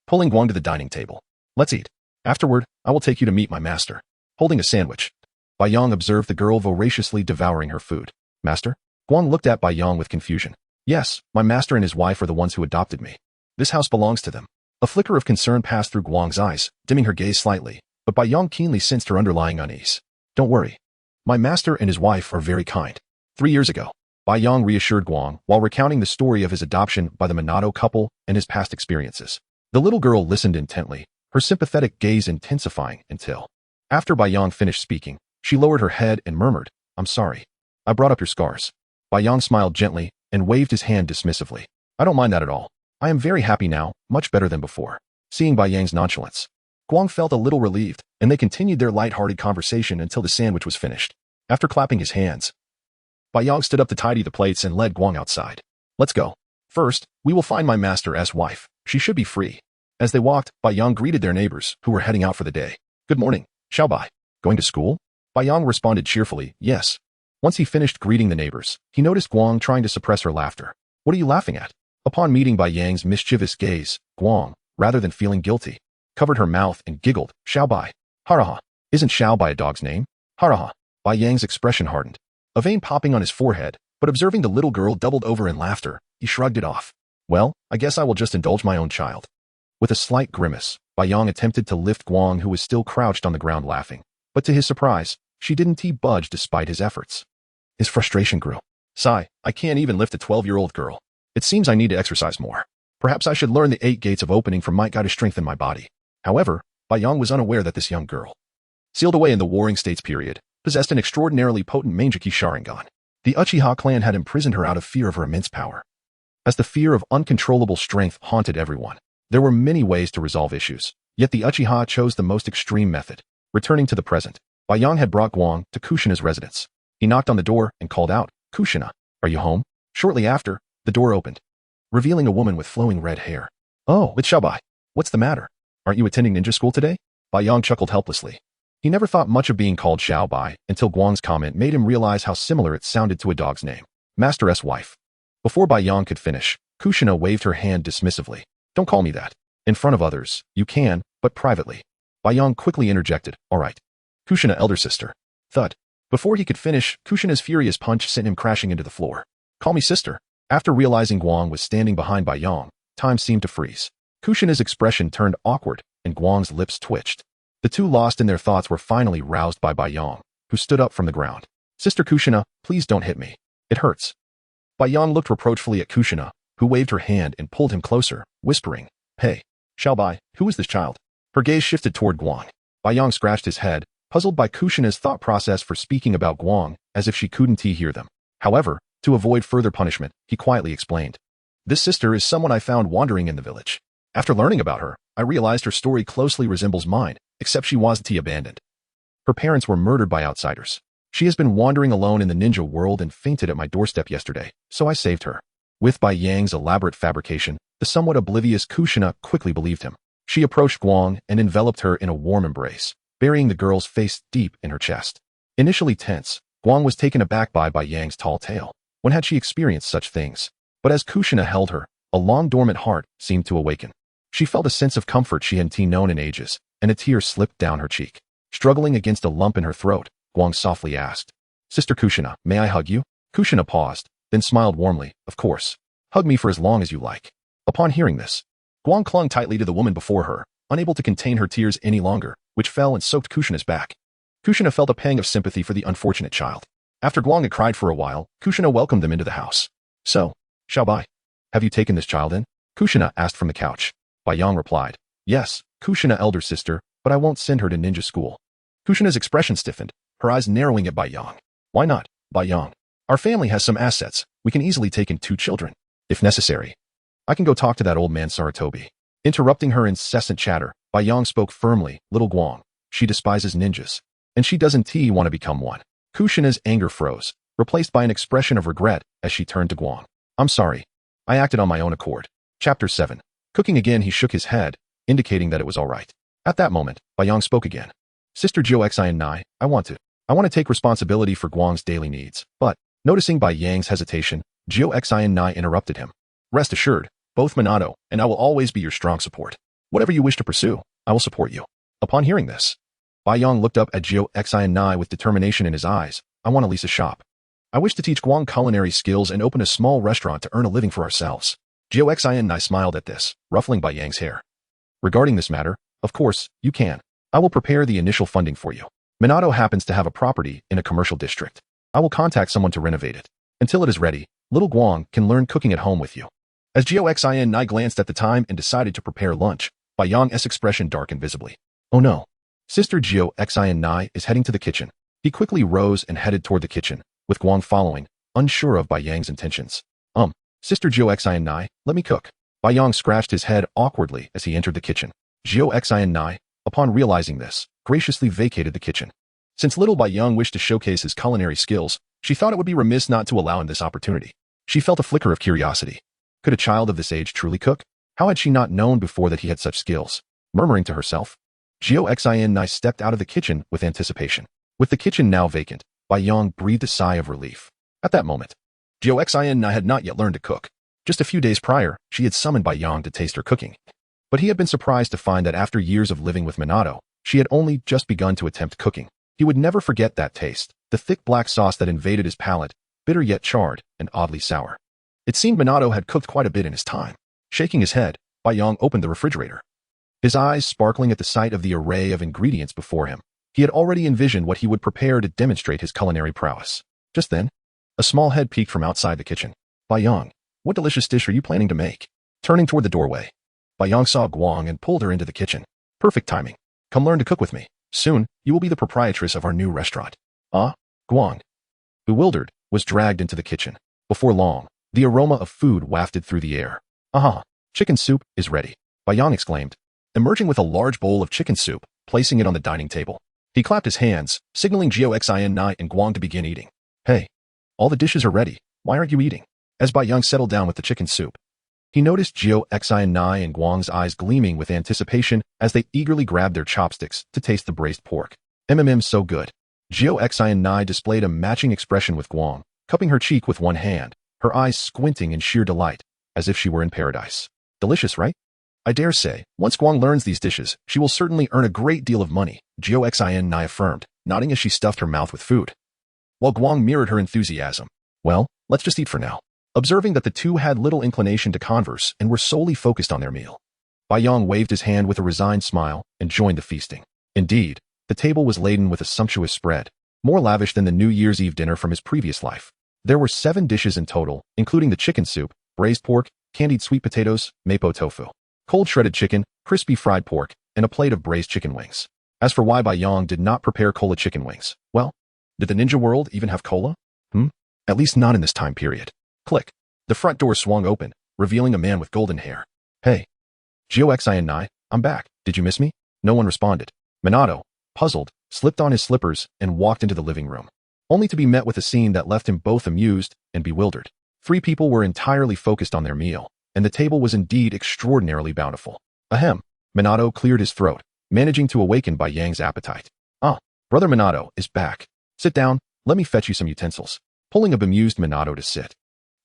Pulling Guang to the dining table. Let's eat. Afterward, I will take you to meet my master. Holding a sandwich, Bai Yang observed the girl voraciously devouring her food. Master? Guang looked at Bai Yang with confusion. Yes, my master and his wife are the ones who adopted me. This house belongs to them. A flicker of concern passed through Guang's eyes, dimming her gaze slightly, but Bai Yang keenly sensed her underlying unease. Don't worry. My master and his wife are very kind. 3 years ago, Bai Yang reassured Guang while recounting the story of his adoption by the Minato couple and his past experiences. The little girl listened intently, her sympathetic gaze intensifying until, after Bai Yang finished speaking, she lowered her head and murmured, I'm sorry. I brought up your scars. Bai Yang smiled gently and waved his hand dismissively. I don't mind that at all. I am very happy now, much better than before. Seeing Bai Yang's nonchalance, Guang felt a little relieved, and they continued their light-hearted conversation until the sandwich was finished. After clapping his hands, Bai Yang stood up to tidy the plates and led Guang outside. Let's go. First, we will find my master's wife. She should be free. As they walked, Bai Yang greeted their neighbors, who were heading out for the day. Good morning, Xiaobai. Going to school? Bai Yang responded cheerfully, yes. Once he finished greeting the neighbors, he noticed Guang trying to suppress her laughter. What are you laughing at? Upon meeting Bai Yang's mischievous gaze, Guang, rather than feeling guilty, covered her mouth and giggled, Xiaobai. Haraha. Isn't Xiaobai a dog's name? Haraha. Bai Yang's expression hardened, a vein popping on his forehead, but observing the little girl doubled over in laughter, he shrugged it off. Well, I guess I will just indulge my own child. With a slight grimace, Bai Yang attempted to lift Guang, who was still crouched on the ground laughing. But to his surprise, she didn't budge despite his efforts. His frustration grew. Sigh, I can't even lift a 12-year-old girl. It seems I need to exercise more. Perhaps I should learn the 8 gates of opening from Might Guy to strengthen my body. However, Bai Yang was unaware that this young girl, sealed away in the Warring States period, possessed an extraordinarily potent Mangeki Sharingan. The Uchiha clan had imprisoned her out of fear of her immense power. As the fear of uncontrollable strength haunted everyone, there were many ways to resolve issues, yet the Uchiha chose the most extreme method. Returning to the present, Bai Yang had brought Guang to Kushina's residence. He knocked on the door and called out, Kushina, are you home? Shortly after, the door opened, revealing a woman with flowing red hair. Oh, it's Xiaobai. What's the matter? Aren't you attending ninja school today? Bai Yang chuckled helplessly. He never thought much of being called Xiaobai until Guang's comment made him realize how similar it sounded to a dog's name. Master's wife. Before Bai Yang could finish, Kushina waved her hand dismissively. Don't call me that. In front of others, you can, but privately. Bai Yang quickly interjected, all right. Kushina, elder sister. Thud. Before he could finish, Kushina's furious punch sent him crashing into the floor. Call me sister. After realizing Guang was standing behind Bai Yong, time seemed to freeze. Kushina's expression turned awkward, and Guang's lips twitched. The two lost in their thoughts were finally roused by Bai Yong, who stood up from the ground. Sister Kushina, please don't hit me. It hurts. Bai Yong looked reproachfully at Kushina, who waved her hand and pulled him closer, whispering, Hey, Xiaobai, who is this child? Her gaze shifted toward Guang. Bai Yong scratched his head, puzzled by Kushina's thought process for speaking about Guang as if she couldn't hear them. However, to avoid further punishment, he quietly explained. This sister is someone I found wandering in the village. After learning about her, I realized her story closely resembles mine, except she wasn't abandoned. Her parents were murdered by outsiders. She has been wandering alone in the ninja world and fainted at my doorstep yesterday, so I saved her. With Bai Yang's elaborate fabrication, the somewhat oblivious Kushina quickly believed him. She approached Guang and enveloped her in a warm embrace, burying the girl's face deep in her chest. Initially tense, Guang was taken aback by Bai Yang's tall tale. When had she experienced such things? But as Kushina held her, a long-dormant heart seemed to awaken. She felt a sense of comfort she hadn't known in ages, and a tear slipped down her cheek. Struggling against a lump in her throat, Guang softly asked, Sister Kushina, may I hug you? Kushina paused, then smiled warmly, Of course. Hug me for as long as you like. Upon hearing this, Guang clung tightly to the woman before her, unable to contain her tears any longer, which fell and soaked Kushina's back. Kushina felt a pang of sympathy for the unfortunate child. After Guang had cried for a while, Kushina welcomed them into the house. So, Xiaobai, have you taken this child in? Kushina asked from the couch. Bai Yong replied, Yes, Kushina, elder sister, but I won't send her to ninja school. Kushina's expression stiffened, her eyes narrowing at Bai Yong. Why not, Bai Yong? Our family has some assets. We can easily take in 2 children, if necessary. I can go talk to that old man Saratobi. Interrupting her incessant chatter, Bai Yong spoke firmly, Little Guang, she despises ninjas, and she doesn't want to become one. Kushina's anger froze, replaced by an expression of regret as she turned to Guang. I'm sorry. I acted on my own accord. Chapter 7. Cooking again, he shook his head, indicating that it was all right. At that moment, Bai Yong spoke again. Sister Jiu Xi and I want to take responsibility for Guang's daily needs, but, noticing Bai Yang's hesitation, Jiu Xi and I interrupted him. Rest assured, both Minato and I will always be your strong support. Whatever you wish to pursue, I will support you. Upon hearing this, Bai Yong looked up at Jiu Xi and I with determination in his eyes. I want to lease a shop. I wish to teach Guang culinary skills and open a small restaurant to earn a living for ourselves. Jiu Xi and I smiled at this, ruffling Bai Yang's hair. Regarding this matter, of course, you can. I will prepare the initial funding for you. Minato happens to have a property in a commercial district. I will contact someone to renovate it. Until it is ready, little Guang can learn cooking at home with you. As Jiu Xi and I glanced at the time and decided to prepare lunch, Bai Yong's expression darkened visibly. Oh no. Sister Jiu Xi and I is heading to the kitchen. He quickly rose and headed toward the kitchen, with Guang following, unsure of Bai Yang's intentions. Sister Jiu Xi and I, let me cook. Bai Yong scratched his head awkwardly as he entered the kitchen. Jiu Xi and I, upon realizing this, graciously vacated the kitchen. Since little Bai Yong wished to showcase his culinary skills, she thought it would be remiss not to allow him this opportunity. She felt a flicker of curiosity. Could a child of this age truly cook? How had she not known before that he had such skills? Murmuring to herself, Jiu Xi and I stepped out of the kitchen with anticipation. With the kitchen now vacant, Bai Yong breathed a sigh of relief. At that moment, Jiu Xi and I had not yet learned to cook. Just a few days prior, she had summoned Bai Yong to taste her cooking. But he had been surprised to find that after years of living with Minato, she had only just begun to attempt cooking. He would never forget that taste, the thick black sauce that invaded his palate, bitter yet charred, and oddly sour. It seemed Minato had cooked quite a bit in his time. Shaking his head, Bai Yong opened the refrigerator. His eyes sparkling at the sight of the array of ingredients before him. He had already envisioned what he would prepare to demonstrate his culinary prowess. Just then, a small head peeked from outside the kitchen. Bai Yong, what delicious dish are you planning to make? Turning toward the doorway, Bai Yong saw Guang and pulled her into the kitchen. Perfect timing. Come learn to cook with me. Soon, you will be the proprietress of our new restaurant. Guang, bewildered, was dragged into the kitchen. Before long, the aroma of food wafted through the air. Chicken soup is ready, Bai Yong exclaimed, emerging with a large bowl of chicken soup, placing it on the dining table. He clapped his hands, signaling Jiu Xi and Guang to begin eating. Hey, all the dishes are ready. Why aren't you eating? As Bai Yong settled down with the chicken soup, he noticed Jiu Xi and Guang's eyes gleaming with anticipation as they eagerly grabbed their chopsticks to taste the braised pork. So good. Jiu Xi and displayed a matching expression with Guang, cupping her cheek with one hand, her eyes squinting in sheer delight, as if she were in paradise. Delicious, right? I dare say, once Guang learns these dishes, she will certainly earn a great deal of money, Jiu Xi and affirmed, nodding as she stuffed her mouth with food. While Guang mirrored her enthusiasm. Well, let's just eat for now. Observing that the two had little inclination to converse and were solely focused on their meal. Baiyang waved his hand with a resigned smile and joined the feasting. Indeed, the table was laden with a sumptuous spread, more lavish than the New Year's Eve dinner from his previous life. There were 7 dishes in total, including the chicken soup, braised pork, candied sweet potatoes, mapo tofu, cold shredded chicken, crispy fried pork, and a plate of braised chicken wings. As for why Baiyang did not prepare cola chicken wings, well, did the ninja world even have cola? At least not in this time period. Click. The front door swung open, revealing a man with golden hair. Hey. Goxin, I'm back. Did you miss me? No one responded. Minato, puzzled, slipped on his slippers and walked into the living room, only to be met with a scene that left him both amused and bewildered. 3 people were entirely focused on their meal, and the table was indeed extraordinarily bountiful. Ahem. Minato cleared his throat, managing to awaken Baiyang's appetite. Ah, Brother Minato is back. Sit down, let me fetch you some utensils. Pulling a bemused Minato to sit.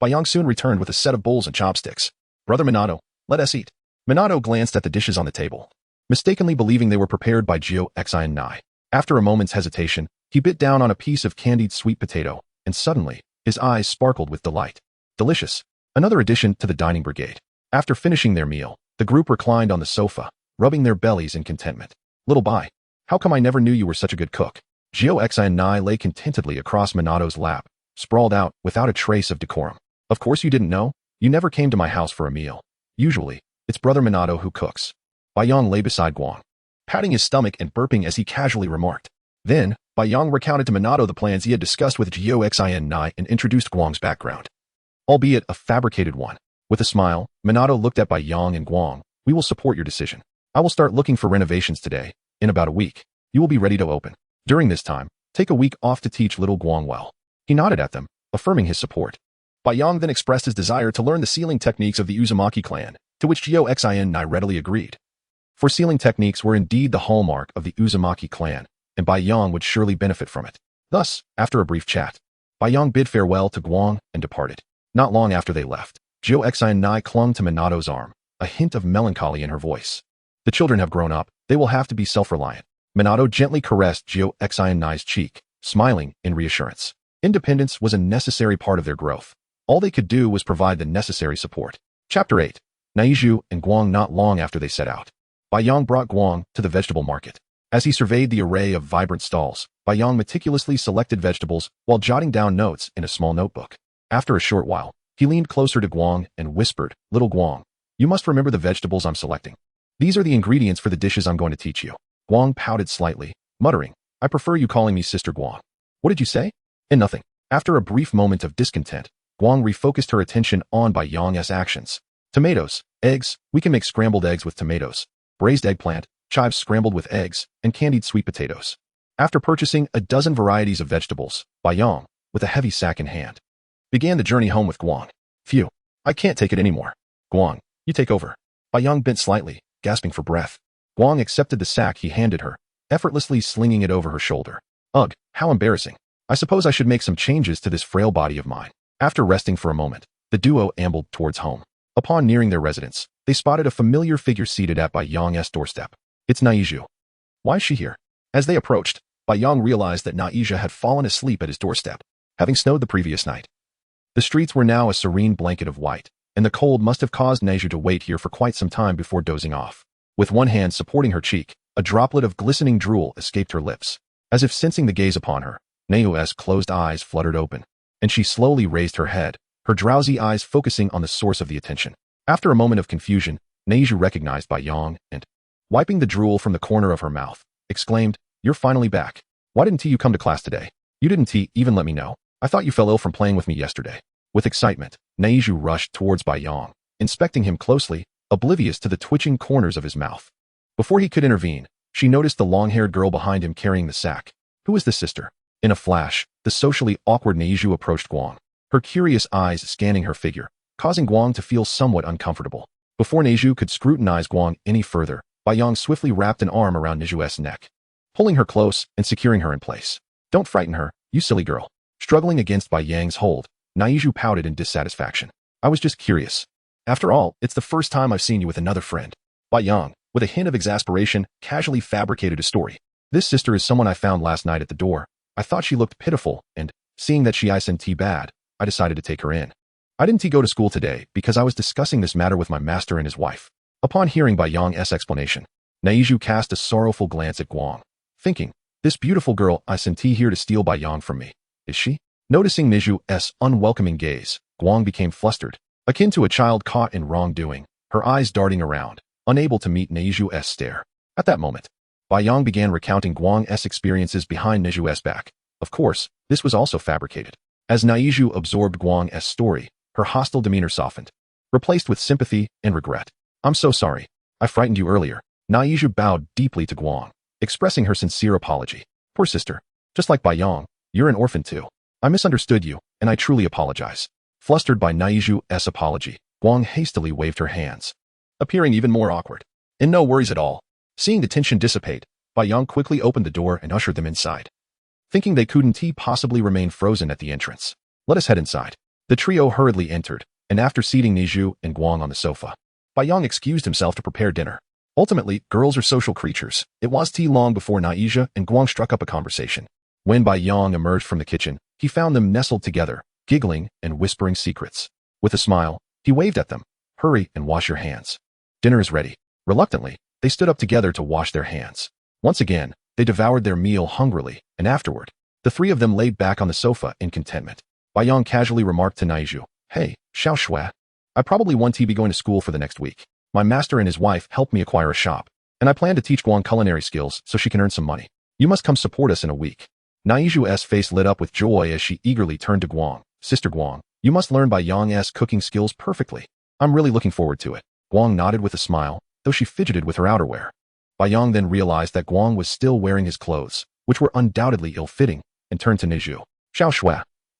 Baiyang soon returned with a set of bowls and chopsticks. Brother Minato, let us eat. Minato glanced at the dishes on the table, mistakenly believing they were prepared by Goxin. After a moment's hesitation, he bit down on a piece of candied sweet potato, and suddenly, his eyes sparkled with delight. Delicious. Another addition to the dining brigade. After finishing their meal, the group reclined on the sofa, rubbing their bellies in contentment. Little Bai, how come I never knew you were such a good cook? Goxin lay contentedly across Minato's lap, sprawled out without a trace of decorum. Of course you didn't know. You never came to my house for a meal. Usually, it's Brother Minato who cooks. Baiyang lay beside Guang, patting his stomach and burping as he casually remarked. Then, Baiyang recounted to Minato the plans he had discussed with Goxin and introduced Guang's background, albeit a fabricated one. With a smile, Minato looked at Baiyang and Guang. We will support your decision. I will start looking for renovations today. In about a week, you will be ready to open. During this time, take a week off to teach little Guang well. He nodded at them, affirming his support. Baiyang then expressed his desire to learn the sealing techniques of the Uzumaki clan, to which Goxin readily agreed. For sealing techniques were indeed the hallmark of the Uzumaki clan, and Baiyang would surely benefit from it. Thus, after a brief chat, Baiyang bid farewell to Guang and departed. Not long after they left, Goxin clung to Minato's arm, a hint of melancholy in her voice. The children have grown up, they will have to be self-reliant. Minato gently caressed Goxin's cheek, smiling in reassurance. Independence was a necessary part of their growth. All they could do was provide the necessary support. Chapter 8. Naiju and Guang. Not long after they set out, Baiyang brought Guang to the vegetable market. As he surveyed the array of vibrant stalls, Baiyang meticulously selected vegetables while jotting down notes in a small notebook. After a short while, he leaned closer to Guang and whispered, Little Guang, you must remember the vegetables I'm selecting. These are the ingredients for the dishes I'm going to teach you. Guang pouted slightly, muttering, I prefer you calling me Sister Guang. What did you say? And nothing. After a brief moment of discontent, Guang refocused her attention on Baiyang's actions. Tomatoes, eggs, we can make scrambled eggs with tomatoes, braised eggplant, chives scrambled with eggs, and candied sweet potatoes. After purchasing a dozen varieties of vegetables, Baiyang, with a heavy sack in hand, began the journey home with Guang. Phew, I can't take it anymore. Guang, you take over. Baiyang bent slightly, gasping for breath. Guang accepted the sack he handed her, effortlessly slinging it over her shoulder. Ugh, how embarrassing. I suppose I should make some changes to this frail body of mine. After resting for a moment, the duo ambled towards home. Upon nearing their residence, they spotted a familiar figure seated at Baiyang's doorstep. It's Naiju. Why is she here? As they approached, Baiyang realized that Naija had fallen asleep at his doorstep, having snowed the previous night. The streets were now a serene blanket of white, and the cold must have caused Naiju to wait here for quite some time before dozing off. With one hand supporting her cheek, a droplet of glistening drool escaped her lips. As if sensing the gaze upon her, Nayu's closed eyes fluttered open, and she slowly raised her head, her drowsy eyes focusing on the source of the attention. After a moment of confusion, Naiju recognized Baiyang and, wiping the drool from the corner of her mouth, exclaimed, You're finally back. Why didn't you come to class today? You didn't even let me know. I thought you fell ill from playing with me yesterday. With excitement, Naiju rushed towards Baiyang, inspecting him closely, oblivious to the twitching corners of his mouth. Before he could intervene, she noticed the long-haired girl behind him carrying the sack. Who is this sister? In a flash, the socially awkward Naiju approached Guang, her curious eyes scanning her figure, causing Guang to feel somewhat uncomfortable. Before Naiju could scrutinize Guang any further, Baiyang swiftly wrapped an arm around Naiju's neck, pulling her close and securing her in place. Don't frighten her, you silly girl. Struggling against Baiyang's hold, Naiju pouted in dissatisfaction. I was just curious. After all, it's the first time I've seen you with another friend. Baiyang, with a hint of exasperation, casually fabricated a story. This sister is someone I found last night at the door. I thought she looked pitiful, and, seeing that she isn't bad, I decided to take her in. I didn't go to school today because I was discussing this matter with my master and his wife. Upon hearing Bai Yang's explanation, Naiju cast a sorrowful glance at Guang, thinking, this beautiful girl isn't here to steal Bai Yang from me, is she? Noticing Niju's unwelcoming gaze, Guang became flustered, akin to a child caught in wrongdoing, her eyes darting around, unable to meet Niju's stare. At that moment, Bai Yang began recounting Guang's experiences behind Niju's back. Of course, this was also fabricated. As Naiju absorbed Guang's story, her hostile demeanor softened, replaced with sympathy and regret. I'm so sorry. I frightened you earlier. Naiju bowed deeply to Guang, expressing her sincere apology. Poor sister. Just like Bai Yang, you're an orphan too. I misunderstood you, and I truly apologize. Flustered by Naiju's apology, Guang hastily waved her hands, appearing even more awkward. And no worries at all. Seeing the tension dissipate, Bai Yang quickly opened the door and ushered them inside. Thinking they couldn't possibly remain frozen at the entrance. Let us head inside. The trio hurriedly entered, and after seating Naiju and Guang on the sofa, Bai Yang excused himself to prepare dinner. Ultimately, girls are social creatures. It was long before Naiju and Guang struck up a conversation. When Bai Yang emerged from the kitchen, he found them nestled together, giggling and whispering secrets. With a smile, he waved at them. Hurry and wash your hands. Dinner is ready. Reluctantly, they stood up together to wash their hands. Once again, they devoured their meal hungrily, and afterward, the three of them laid back on the sofa in contentment. Bai Yang casually remarked to Naiju, Hey, Xiao Shui. I probably won't be going to school for the next week. My master and his wife helped me acquire a shop, and I plan to teach Guang culinary skills so she can earn some money. You must come support us in a week. Naiju's face lit up with joy as she eagerly turned to Guang. Sister Guang, you must learn Bai Yang's cooking skills perfectly. I'm really looking forward to it. Guang nodded with a smile, though she fidgeted with her outerwear. Bai Yang then realized that Guang was still wearing his clothes, which were undoubtedly ill-fitting, and turned to Naiju. Xiao Shui,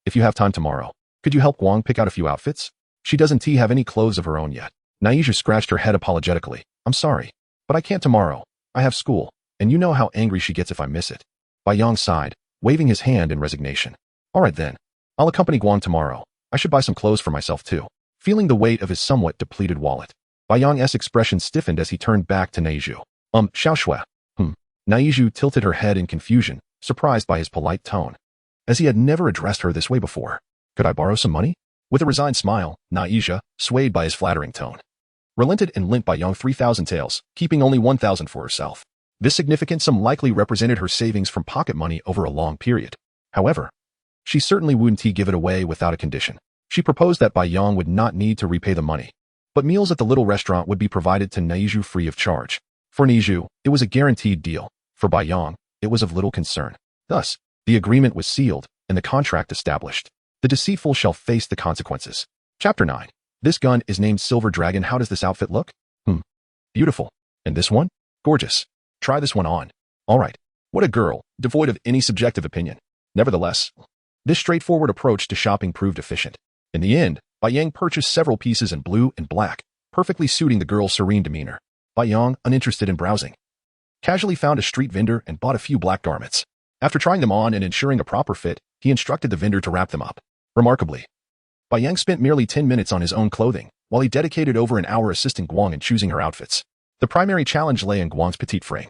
if you have time tomorrow, could you help Guang pick out a few outfits? She doesn't have any clothes of her own yet. Naiju scratched her head apologetically. I'm sorry, but I can't tomorrow. I have school, and you know how angry she gets if I miss it. Bai Yang sighed, waving his hand in resignation. All right then. I'll accompany Guang tomorrow. I should buy some clothes for myself too. Feeling the weight of his somewhat depleted wallet, Bai Yang's expression stiffened as he turned back to Naiju. Xiao Shui. Naiju tilted her head in confusion, surprised by his polite tone, as he had never addressed her this way before. Could I borrow some money? With a resigned smile, Naiju, swayed by his flattering tone, relented and lent Bai Yang 3,000 taels, keeping only 1,000 for herself. This significant sum likely represented her savings from pocket money over a long period. However, she certainly wouldn't give it away without a condition. She proposed that Bai Yang would not need to repay the money, but meals at the little restaurant would be provided to Naiju free of charge. For Naiju, it was a guaranteed deal. For Bai Yang, it was of little concern. Thus, the agreement was sealed and the contract established. The deceitful shall face the consequences. Chapter 9. This gun is named Silver Dragon. How does this outfit look? Beautiful. And this one? Gorgeous. Try this one on. All right. What a girl, devoid of any subjective opinion. Nevertheless, this straightforward approach to shopping proved efficient. In the end, Bai Yang purchased several pieces in blue and black, perfectly suiting the girl's serene demeanor. Bai Yang, uninterested in browsing, casually found a street vendor and bought a few black garments. After trying them on and ensuring a proper fit, he instructed the vendor to wrap them up. Remarkably, Bai Yang spent merely 10 minutes on his own clothing, while he dedicated over an hour assisting Guang in choosing her outfits. The primary challenge lay in Guang's petite frame.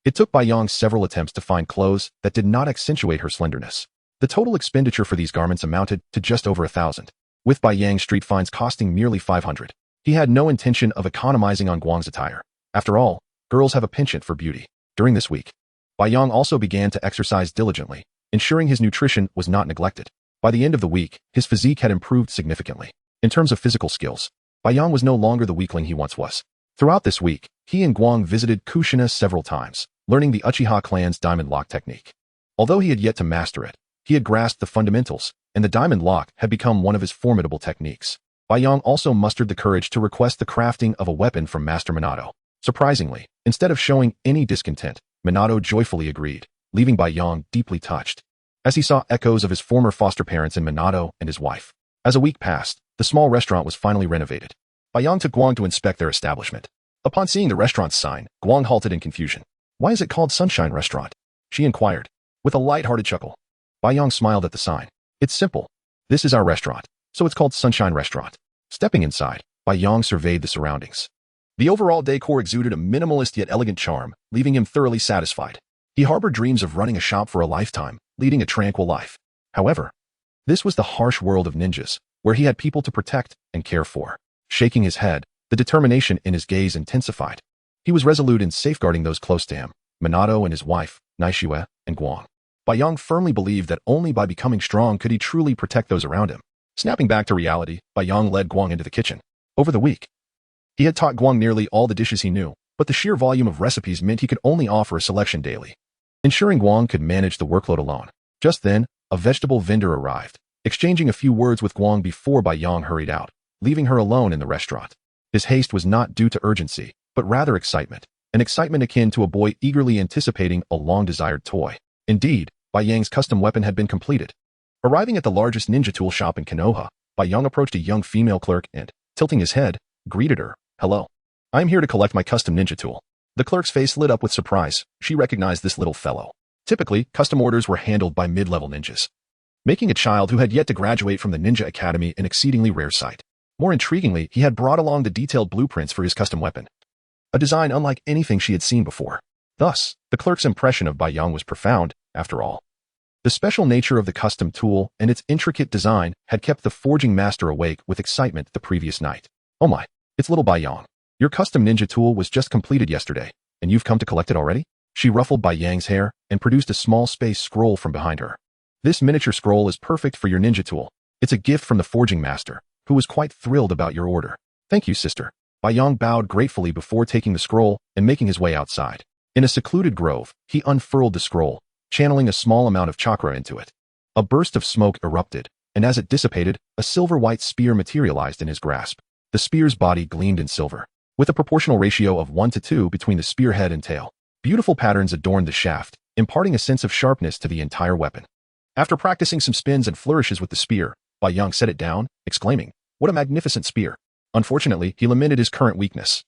It took Bai Yang several attempts to find clothes that did not accentuate her slenderness. The total expenditure for these garments amounted to just over 1,000, with Bai Yang's street finds costing merely 500. He had no intention of economizing on Guang's attire. After all, girls have a penchant for beauty. During this week, Bai Yang also began to exercise diligently, ensuring his nutrition was not neglected. By the end of the week, his physique had improved significantly. In terms of physical skills, Bai Yang was no longer the weakling he once was. Throughout this week, he and Guang visited Kushina several times, learning the Uchiha clan's diamond lock technique. Although he had yet to master it, he had grasped the fundamentals, and the diamond lock had become one of his formidable techniques. Bai Yang also mustered the courage to request the crafting of a weapon from Master Minato. Surprisingly, instead of showing any discontent, Minato joyfully agreed, leaving Bai Yang deeply touched, as he saw echoes of his former foster parents in Minato and his wife. As a week passed, the small restaurant was finally renovated. Bai Yang took Guang to inspect their establishment. Upon seeing the restaurant's sign, Guang halted in confusion. Why is it called Sunshine Restaurant? She inquired, with a light-hearted chuckle. Bai Yang smiled at the sign. It's simple. This is our restaurant, so it's called Sunshine Restaurant. Stepping inside, Bai Yang surveyed the surroundings. The overall decor exuded a minimalist yet elegant charm, leaving him thoroughly satisfied. He harbored dreams of running a shop for a lifetime, leading a tranquil life. However, this was the harsh world of ninjas, where he had people to protect and care for. Shaking his head, the determination in his gaze intensified. He was resolute in safeguarding those close to him, Minato and his wife, Naishue, and Guang. Yang firmly believed that only by becoming strong could he truly protect those around him. Snapping back to reality, Yang led Guang into the kitchen. Over the week, he had taught Guang nearly all the dishes he knew, but the sheer volume of recipes meant he could only offer a selection daily, ensuring Guang could manage the workload alone. Just then, a vegetable vendor arrived, exchanging a few words with Guang before Yang hurried out, leaving her alone in the restaurant. His haste was not due to urgency, but rather excitement, an excitement akin to a boy eagerly anticipating a long-desired toy. Indeed, Yang's custom weapon had been completed. Arriving at the largest ninja tool shop in Konoha, Yang approached a young female clerk and, tilting his head, greeted her. "Hello. I am here to collect my custom ninja tool." The clerk's face lit up with surprise. She recognized this little fellow. Typically, custom orders were handled by mid-level ninjas, making a child who had yet to graduate from the Ninja Academy an exceedingly rare sight. More intriguingly, he had brought along the detailed blueprints for his custom weapon, a design unlike anything she had seen before. Thus, the clerk's impression of Yang was profound, after all. The special nature of the custom tool and its intricate design had kept the forging master awake with excitement the previous night. "Oh my, it's little Yang. Your custom ninja tool was just completed yesterday, and you've come to collect it already?" She ruffled Yang's hair and produced a small space scroll from behind her. "This miniature scroll is perfect for your ninja tool. It's a gift from the forging master, who was quite thrilled about your order." "Thank you, sister." Yang bowed gratefully before taking the scroll and making his way outside. In a secluded grove, he unfurled the scroll, channeling a small amount of chakra into it. A burst of smoke erupted, and as it dissipated, a silver-white spear materialized in his grasp. The spear's body gleamed in silver, with a proportional ratio of 1:2 between the spear head and tail. Beautiful patterns adorned the shaft, imparting a sense of sharpness to the entire weapon. After practicing some spins and flourishes with the spear, Yang set it down, exclaiming, "What a magnificent spear!" Unfortunately, he lamented his current weakness.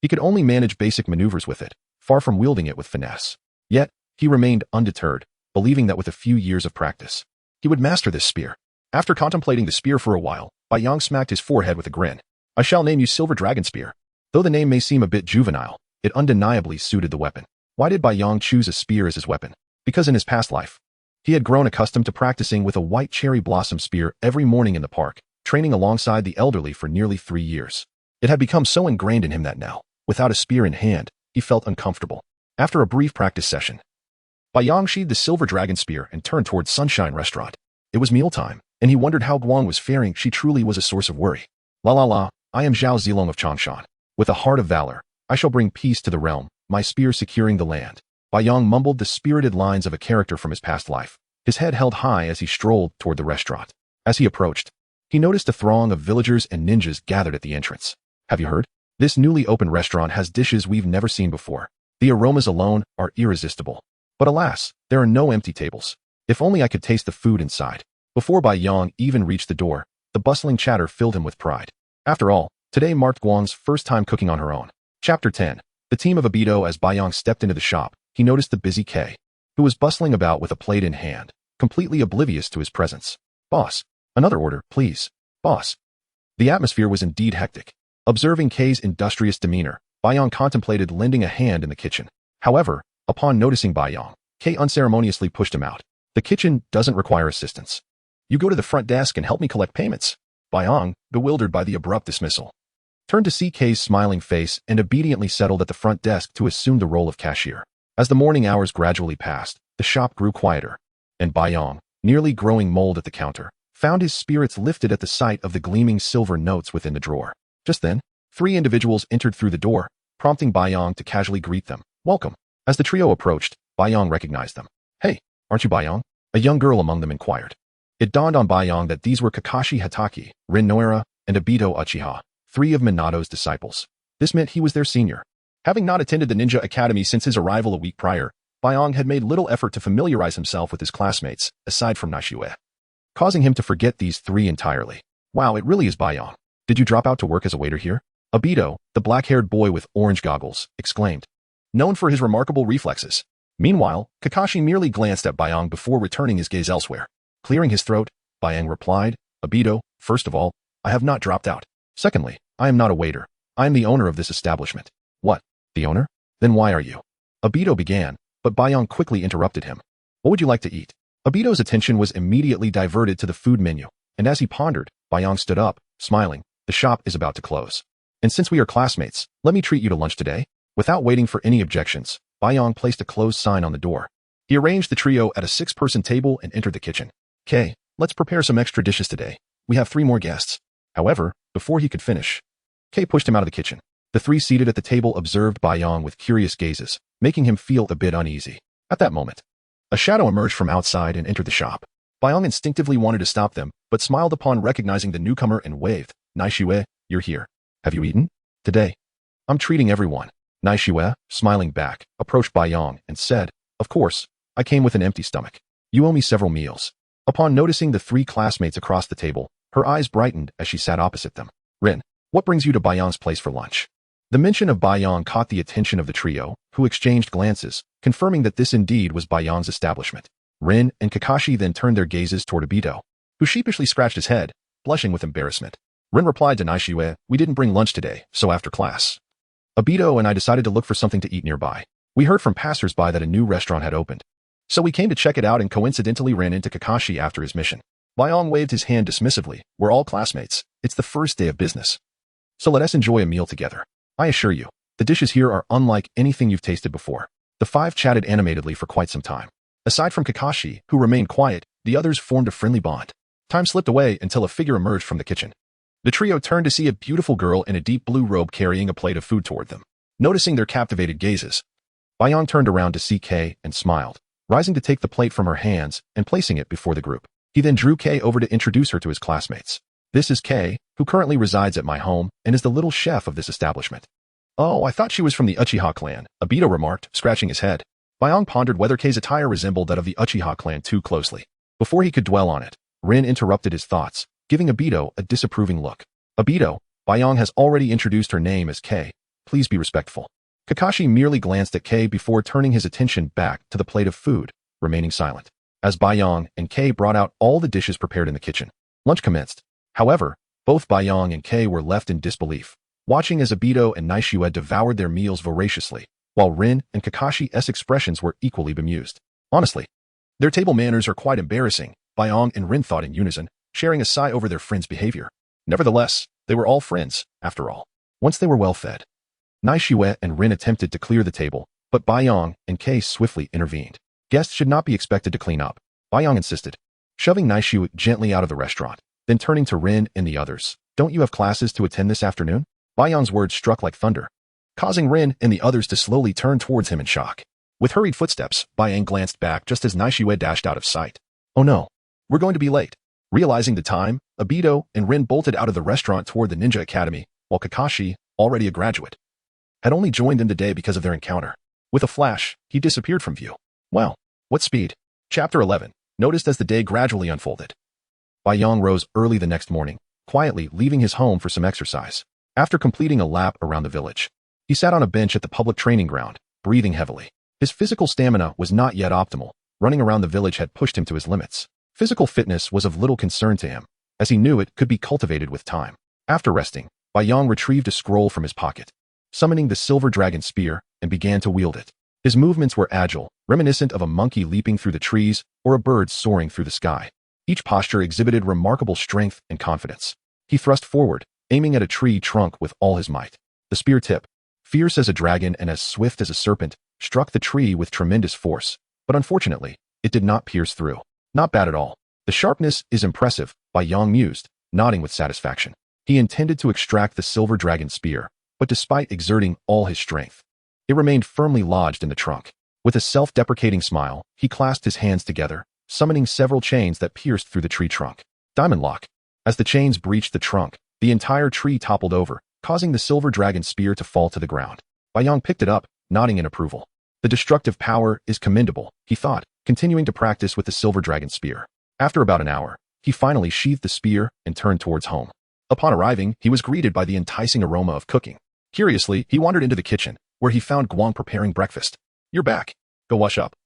He could only manage basic maneuvers with it, far from wielding it with finesse. Yet, he remained undeterred, believing that with a few years of practice, he would master this spear. After contemplating the spear for a while, Yang smacked his forehead with a grin. "I shall name you Silver Dragon Spear." Though the name may seem a bit juvenile, it undeniably suited the weapon. Why did Yang choose a spear as his weapon? Because in his past life, he had grown accustomed to practicing with a white cherry blossom spear every morning in the park, training alongside the elderly for nearly 3 years. It had become so ingrained in him that now, without a spear in hand, he felt uncomfortable. After a brief practice session, Yang sheathed the Silver Dragon Spear and turned towards Sunshine Restaurant. It was mealtime, and he wondered how Guang was faring. She truly was a source of worry. La, I am Zhao Zilong of Changshan. With a heart of valor, I shall bring peace to the realm, my spear securing the land. Yang mumbled the spirited lines of a character from his past life, his head held high as he strolled toward the restaurant. As he approached, he noticed a throng of villagers and ninjas gathered at the entrance. "Have you heard? This newly opened restaurant has dishes we've never seen before. The aromas alone are irresistible. But alas, there are no empty tables. If only I could taste the food inside." Before Yang even reached the door, the bustling chatter filled him with pride. After all, today marked Guang's first time cooking on her own. Chapter 10. The team of Obito. As Yang stepped into the shop, he noticed the busy K, who was bustling about with a plate in hand, completely oblivious to his presence. "Boss, another order, please." "Boss." The atmosphere was indeed hectic. Observing K's industrious demeanor, Yang contemplated lending a hand in the kitchen. However, upon noticing Yang, K unceremoniously pushed him out. "The kitchen doesn't require assistance. You go to the front desk and help me collect payments." Yang, bewildered by the abrupt dismissal, turned to see K's smiling face and obediently settled at the front desk to assume the role of cashier. As the morning hours gradually passed, the shop grew quieter, and Yang, nearly growing mold at the counter, found his spirits lifted at the sight of the gleaming silver notes within the drawer. Just then, 3 individuals entered through the door, prompting Yang to casually greet them. "Welcome." As the trio approached, Yang recognized them. "Hey, aren't you Yang?" a young girl among them inquired. It dawned on Yang that these were Kakashi Hatake, Rin Noira, and Obito Uchiha, 3 of Minato's disciples. This meant he was their senior. Having not attended the Ninja Academy since his arrival a week prior, Yang had made little effort to familiarize himself with his classmates, aside from Naishue, causing him to forget these 3 entirely. "Wow, it really is Yang. Did you drop out to work as a waiter here?" Obito, the black-haired boy with orange goggles, exclaimed, known for his remarkable reflexes. Meanwhile, Kakashi merely glanced at Yang before returning his gaze elsewhere. Clearing his throat, Yang replied, "Obito, first of all, I have not dropped out. Secondly, I am not a waiter. I am the owner of this establishment." "What? The owner? Then why are you?" Obito began, but Bayang quickly interrupted him. What would you like to eat? Obito's attention was immediately diverted to the food menu, and as he pondered, Bayang stood up, smiling. The shop is about to close. And since we are classmates, let me treat you to lunch today. Without waiting for any objections, Bayang placed a closed sign on the door. He arranged the trio at a 6-person table and entered the kitchen. "Kay, let's prepare some extra dishes today. We have 3 more guests." However, before he could finish, Kay pushed him out of the kitchen. The 3 seated at the table observed Bayang with curious gazes, making him feel a bit uneasy. At that moment, a shadow emerged from outside and entered the shop. Bayang instinctively wanted to stop them, but smiled upon recognizing the newcomer and waved. "Naishue, you're here. Have you eaten? Today, I'm treating everyone." Naishue, smiling back, approached Bayang and said, "Of course, I came with an empty stomach. You owe me several meals." Upon noticing the 3 classmates across the table, her eyes brightened as she sat opposite them. "Rin, what brings you to Bayang's place for lunch?" The mention of Bayang caught the attention of the trio, who exchanged glances, confirming that this indeed was Bayang's establishment. Rin and Kakashi then turned their gazes toward Obito, who sheepishly scratched his head, blushing with embarrassment. Rin replied to Naishue, "We didn't bring lunch today, so after class, Obito and I decided to look for something to eat nearby. We heard from passers-by that a new restaurant had opened, so we came to check it out and coincidentally ran into Kakashi after his mission." Bayang waved his hand dismissively. "We're all classmates. It's the first day of business, so let us enjoy a meal together. I assure you, the dishes here are unlike anything you've tasted before." The 5 chatted animatedly for quite some time. Aside from Kakashi, who remained quiet, the others formed a friendly bond. Time slipped away until a figure emerged from the kitchen. The trio turned to see a beautiful girl in a deep blue robe carrying a plate of food toward them. Noticing their captivated gazes, Bayang turned around to see Kay and smiled, rising to take the plate from her hands and placing it before the group. He then drew Kay over to introduce her to his classmates. "This is Kay, who currently resides at my home and is the little chef of this establishment." "Oh, I thought she was from the Uchiha clan," Obito remarked, scratching his head. Bayang pondered whether Kay's attire resembled that of the Uchiha clan too closely. Before he could dwell on it, Rin interrupted his thoughts, giving Obito a disapproving look. "Obito, Bayang has already introduced her name as Kay. Please be respectful." Kakashi merely glanced at Kay before turning his attention back to the plate of food, remaining silent. As Bayang and Kay brought out all the dishes prepared in the kitchen, lunch commenced. However, both Bayang and Kay were left in disbelief, watching as Obito and Naishue devoured their meals voraciously, while Rin and Kakashi's expressions were equally bemused. Honestly, their table manners are quite embarrassing, Bayang and Rin thought in unison, sharing a sigh over their friend's behavior. Nevertheless, they were all friends, after all. Once they were well fed, Naishue and Rin attempted to clear the table, but Bayang and Kay swiftly intervened. Guests should not be expected to clean up, Bayang insisted, shoving Naishue gently out of the restaurant, then turning to Rin and the others. "Don't you have classes to attend this afternoon?" Bayang's words struck like thunder, causing Rin and the others to slowly turn towards him in shock. With hurried footsteps, Bayang glanced back just as Naishue dashed out of sight. "Oh no, we're going to be late." Realizing the time, Obito and Rin bolted out of the restaurant toward the Ninja Academy, while Kakashi, already a graduate, had only joined them today because of their encounter. With a flash, he disappeared from view. Wow, what speed. Chapter 11, noticed as the day gradually unfolded. Bayang rose early the next morning, quietly leaving his home for some exercise. After completing a lap around the village, he sat on a bench at the public training ground, breathing heavily. His physical stamina was not yet optimal. Running around the village had pushed him to his limits. Physical fitness was of little concern to him, as he knew it could be cultivated with time. After resting, Bayang retrieved a scroll from his pocket, summoning the silver dragon spear, and began to wield it. His movements were agile, reminiscent of a monkey leaping through the trees or a bird soaring through the sky. Each posture exhibited remarkable strength and confidence. He thrust forward, aiming at a tree trunk with all his might. The spear tip, fierce as a dragon and as swift as a serpent, struck the tree with tremendous force, but unfortunately, it did not pierce through. Not bad at all. The sharpness is impressive, Bayang mused, nodding with satisfaction. He intended to extract the silver dragon spear, but despite exerting all his strength, it remained firmly lodged in the trunk. With a self-deprecating smile, he clasped his hands together, summoning several chains that pierced through the tree trunk. Diamond lock. As the chains breached the trunk, the entire tree toppled over, causing the silver dragon spear to fall to the ground. Bayang picked it up, nodding in approval. The destructive power is commendable, he thought, continuing to practice with the silver dragon spear. After about an hour, he finally sheathed the spear and turned towards home. Upon arriving, he was greeted by the enticing aroma of cooking. Curiously, he wandered into the kitchen, where he found Guang preparing breakfast. "You're back. Go wash up."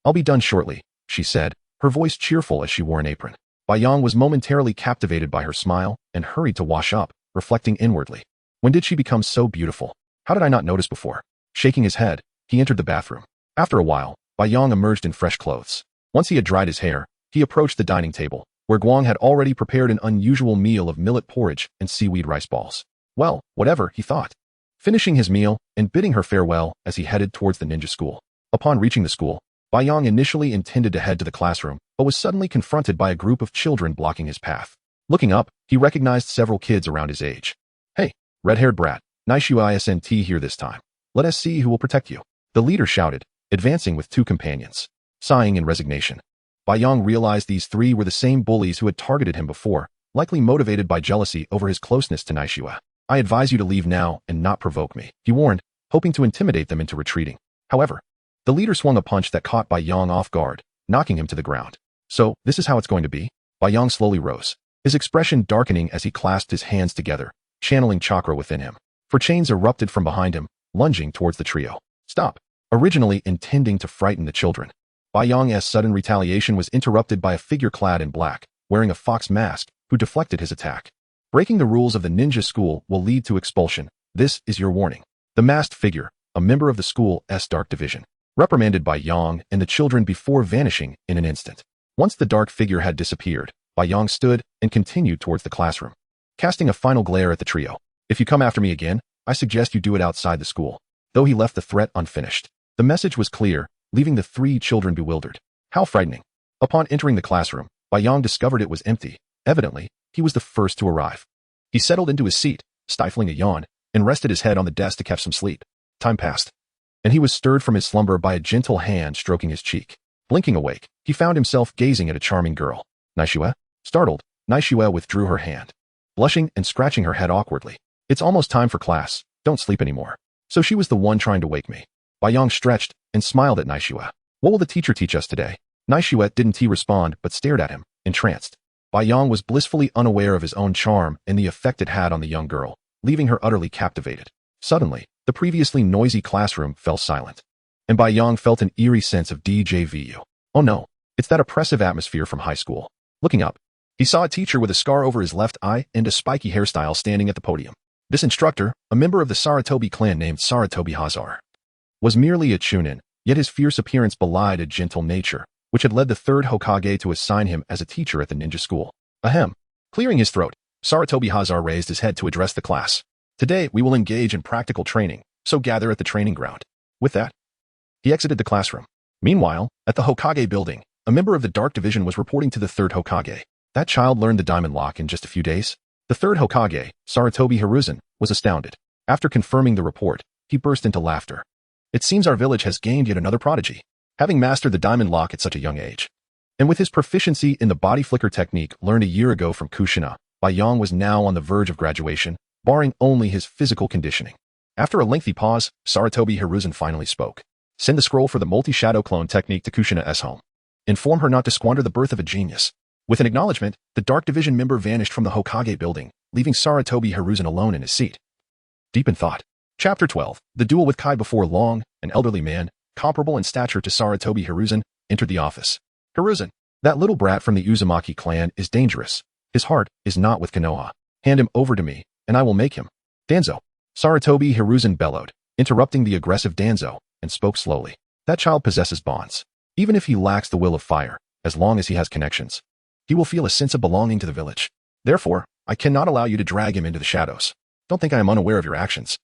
"I'll be done shortly," she said, her voice cheerful as she wore an apron. Bayang was momentarily captivated by her smile and hurried to wash up, reflecting inwardly. When did she become so beautiful? How did I not notice before? Shaking his head, he entered the bathroom. After a while, Yang emerged in fresh clothes. Once he had dried his hair, he approached the dining table, where Guang had already prepared an unusual meal of millet porridge and seaweed rice balls. Well, whatever, he thought. Finishing his meal and bidding her farewell as he headed towards the ninja school. Upon reaching the school, Yang initially intended to head to the classroom, but was suddenly confronted by a group of children blocking his path. Looking up, he recognized several kids around his age. Hey, red-haired brat, nice you isn't here this time. Let us see who will protect you. The leader shouted, advancing with two companions. Sighing in resignation, Yang realized these three were the same bullies who had targeted him before, likely motivated by jealousy over his closeness to Naishua. I advise you to leave now and not provoke me, he warned, hoping to intimidate them into retreating. However, the leader swung a punch that caught Yang off guard, knocking him to the ground. So, this is how it's going to be? Yang slowly rose, his expression darkening as he clasped his hands together, channeling chakra within him. For chains erupted from behind him, lunging towards the trio. Stop! Originally intending to frighten the children, Yang's sudden retaliation was interrupted by a figure clad in black, wearing a fox mask, who deflected his attack. Breaking the rules of the ninja school will lead to expulsion. This is your warning. The masked figure, a member of the school's dark division, reprimanded Yang and the children before vanishing in an instant. Once the dark figure had disappeared, Yang stood and continued towards the classroom, casting a final glare at the trio. If you come after me again, I suggest you do it outside the school. Though he left the threat unfinished, the message was clear, leaving the three children bewildered. How frightening. Upon entering the classroom, Yang discovered it was empty. Evidently, he was the first to arrive. He settled into his seat, stifling a yawn, and rested his head on the desk to catch some sleep. Time passed, and he was stirred from his slumber by a gentle hand stroking his cheek. Blinking awake, he found himself gazing at a charming girl. Naishua? Startled, Naishua withdrew her hand, blushing and scratching her head awkwardly. It's almost time for class. Don't sleep anymore. So she was the one trying to wake me. Yang stretched and smiled at Naishua. What will the teacher teach us today? Naishua didn't respond but stared at him, entranced. Yang was blissfully unaware of his own charm and the effect it had on the young girl, leaving her utterly captivated. Suddenly, the previously noisy classroom fell silent, and Yang felt an eerie sense of deja vu. Oh no, it's that oppressive atmosphere from high school. Looking up, he saw a teacher with a scar over his left eye and a spiky hairstyle standing at the podium. This instructor, a member of the Saratobi clan named Saratobi Hazar, was merely a chunin, yet his fierce appearance belied a gentle nature, which had led the third Hokage to assign him as a teacher at the ninja school. Ahem. Clearing his throat, Saratobi Hazar raised his head to address the class. Today, we will engage in practical training, so gather at the training ground. With that, he exited the classroom. Meanwhile, at the Hokage building, a member of the Dark Division was reporting to the third Hokage. That child learned the diamond lock in just a few days. The third Hokage, Saratobi Hiruzen, was astounded. After confirming the report, he burst into laughter. It seems our village has gained yet another prodigy, having mastered the diamond lock at such a young age. And with his proficiency in the body flicker technique learned a year ago from Kushina, Yang was now on the verge of graduation, barring only his physical conditioning. After a lengthy pause, Saratobi Hiruzen finally spoke. Send the scroll for the multi-shadow clone technique to Kushina's home. Inform her not to squander the birth of a genius. With an acknowledgement, the Dark Division member vanished from the Hokage building, leaving Saratobi Hiruzen alone in his seat. Deep in thought. Chapter 12. The duel with Kai. Before long, an elderly man, comparable in stature to Saratobi Hiruzen, entered the office. Hiruzen, that little brat from the Uzumaki clan is dangerous. His heart is not with Konoha. Hand him over to me, and I will make him. Danzo. Saratobi Hiruzen bellowed, interrupting the aggressive Danzo, and spoke slowly. That child possesses bonds. Even if he lacks the will of fire, as long as he has connections, he will feel a sense of belonging to the village. Therefore, I cannot allow you to drag him into the shadows. Don't think I am unaware of your actions.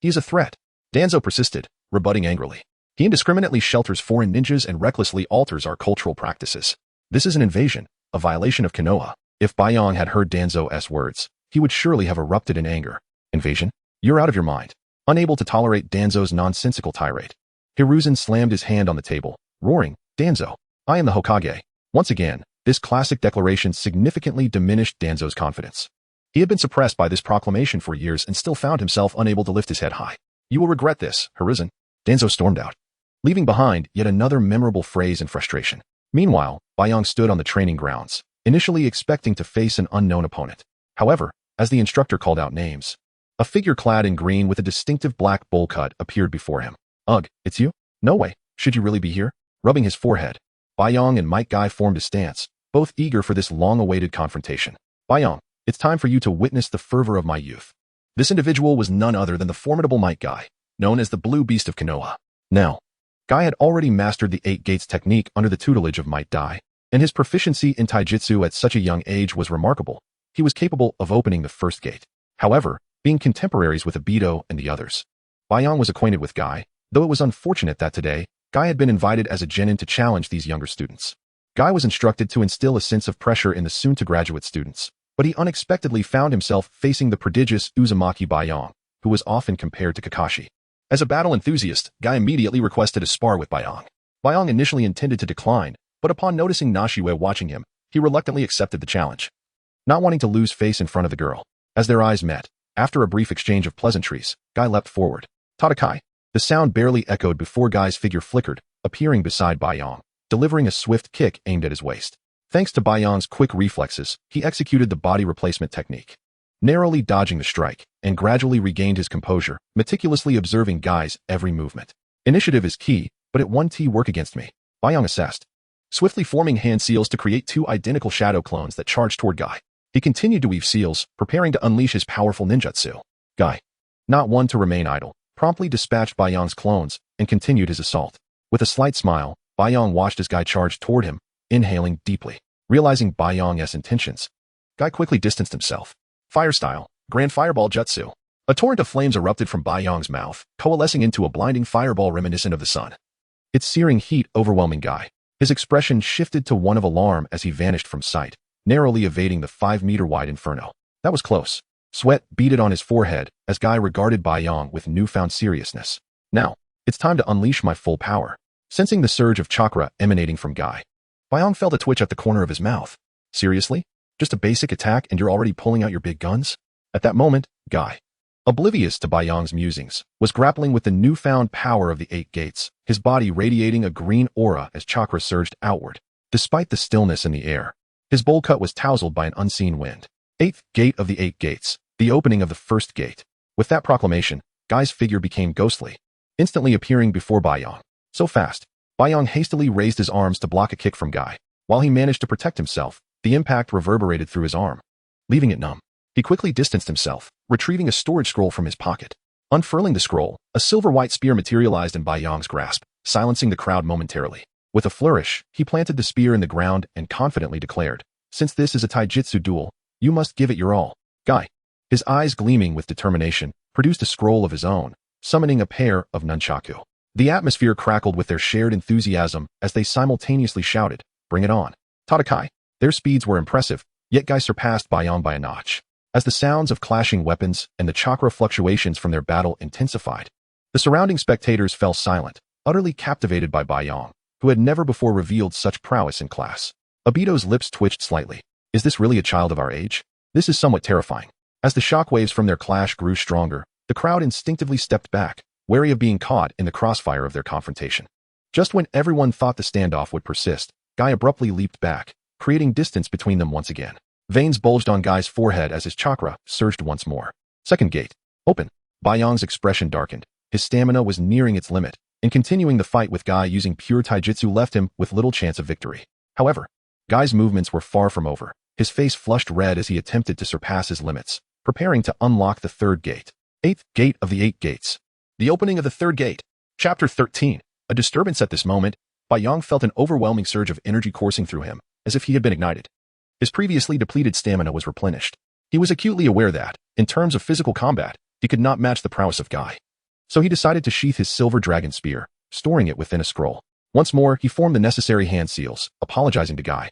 He is a threat. Danzo persisted, rebutting angrily. He indiscriminately shelters foreign ninjas and recklessly alters our cultural practices. This is an invasion, a violation of Konoha. If Yang had heard Danzo's words, he would surely have erupted in anger. Invasion? You're out of your mind. Unable to tolerate Danzo's nonsensical tirade, Hiruzen slammed his hand on the table, roaring, Danzo, I am the Hokage. Once again, this classic declaration significantly diminished Danzo's confidence. He had been suppressed by this proclamation for years and still found himself unable to lift his head high. You will regret this, Hiruzen. Danzo stormed out, leaving behind yet another memorable phrase in frustration. Meanwhile, Yang stood on the training grounds, initially expecting to face an unknown opponent. However, as the instructor called out names, a figure clad in green with a distinctive black bowl cut appeared before him. Ugh, it's you? No way. Should you really be here? Rubbing his forehead, Yang and Might Guy formed a stance, both eager for this long-awaited confrontation. Yang, it's time for you to witness the fervor of my youth. This individual was none other than the formidable Might Guy, known as the Blue Beast of Konoha. Now, Guy had already mastered the 8 gates technique under the tutelage of Might Dai, and his proficiency in taijutsu at such a young age was remarkable. He was capable of opening the first gate. However, being contemporaries with Obito and the others, Baiyang was acquainted with Guy, though it was unfortunate that today, Guy had been invited as a genin to challenge these younger students. Guy was instructed to instill a sense of pressure in the soon-to-graduate students, but he unexpectedly found himself facing the prodigious Uzumaki Baiyang, who was often compared to Kakashi. As a battle enthusiast, Guy immediately requested a spar with Baiyang. Baiyang initially intended to decline, but upon noticing Nashiwe watching him, he reluctantly accepted the challenge. Not wanting to lose face in front of the girl, as their eyes met, after a brief exchange of pleasantries, Guy leapt forward. Tatakai. The sound barely echoed before Guy's figure flickered, appearing beside Baiyang, delivering a swift kick aimed at his waist. Thanks to Baiyang's quick reflexes, he executed the body replacement technique, narrowly dodging the strike, and gradually regained his composure, meticulously observing Guy's every movement. Initiative is key, but it won't work against me, Baiyang assessed, swiftly forming hand seals to create 2 identical shadow clones that charged toward Guy. He continued to weave seals, preparing to unleash his powerful ninjutsu. Guy, not one to remain idle, promptly dispatched Baiyang's clones and continued his assault. With a slight smile, Baiyang watched as Guy charged toward him, inhaling deeply. Realizing Baiyang's intentions, Guy quickly distanced himself. Fire style, Grand Fireball Jutsu. A torrent of flames erupted from Baiyang's mouth, coalescing into a blinding fireball reminiscent of the sun. Its searing heat overwhelming Guy. His expression shifted to one of alarm as he vanished from sight, narrowly evading the 5-meter-wide inferno. That was close. Sweat beaded on his forehead as Guy regarded Baiyang with newfound seriousness. Now, it's time to unleash my full power. Sensing the surge of chakra emanating from Guy, Baiyang felt a twitch at the corner of his mouth. Seriously? Just a basic attack and you're already pulling out your big guns? At that moment, Guy, oblivious to Baiyang's musings, was grappling with the newfound power of the 8 gates, his body radiating a green aura as chakra surged outward. Despite the stillness in the air, his bowl cut was tousled by an unseen wind. 8th gate of the 8 gates, the opening of the first gate. With that proclamation, Guy's figure became ghostly, instantly appearing before Baiyang. So fast, Baiyang hastily raised his arms to block a kick from Guy. While he managed to protect himself, the impact reverberated through his arm, leaving it numb. He quickly distanced himself, retrieving a storage scroll from his pocket. Unfurling the scroll, a silver-white spear materialized in Baiyang's grasp, silencing the crowd momentarily. With a flourish, he planted the spear in the ground and confidently declared, "Since this is a taijutsu duel, you must give it your all." Guy, his eyes gleaming with determination, produced a scroll of his own, summoning a pair of nunchaku. The atmosphere crackled with their shared enthusiasm as they simultaneously shouted, "Bring it on." Tatakai. Their speeds were impressive, yet Guy surpassed Baiyang by a notch. As the sounds of clashing weapons and the chakra fluctuations from their battle intensified, the surrounding spectators fell silent, utterly captivated by Baiyang, who had never before revealed such prowess in class. Obito's lips twitched slightly. Is this really a child of our age? This is somewhat terrifying. As the shockwaves from their clash grew stronger, the crowd instinctively stepped back, wary of being caught in the crossfire of their confrontation. Just when everyone thought the standoff would persist, Guy abruptly leaped back, creating distance between them once again. Veins bulged on Guy's forehead as his chakra surged once more. Second gate. Open. Baiyang's expression darkened. His stamina was nearing its limit, and continuing the fight with Guy using pure taijutsu left him with little chance of victory. However, Guy's movements were far from over. His face flushed red as he attempted to surpass his limits, preparing to unlock the third gate. 8th gate of the 8 gates. The opening of the third gate. Chapter 13. A disturbance at this moment, Baiyang felt an overwhelming surge of energy coursing through him, as if he had been ignited. His previously depleted stamina was replenished. He was acutely aware that, in terms of physical combat, he could not match the prowess of Guy. So he decided to sheath his silver dragon spear, storing it within a scroll. Once more, he formed the necessary hand seals, apologizing to Guy.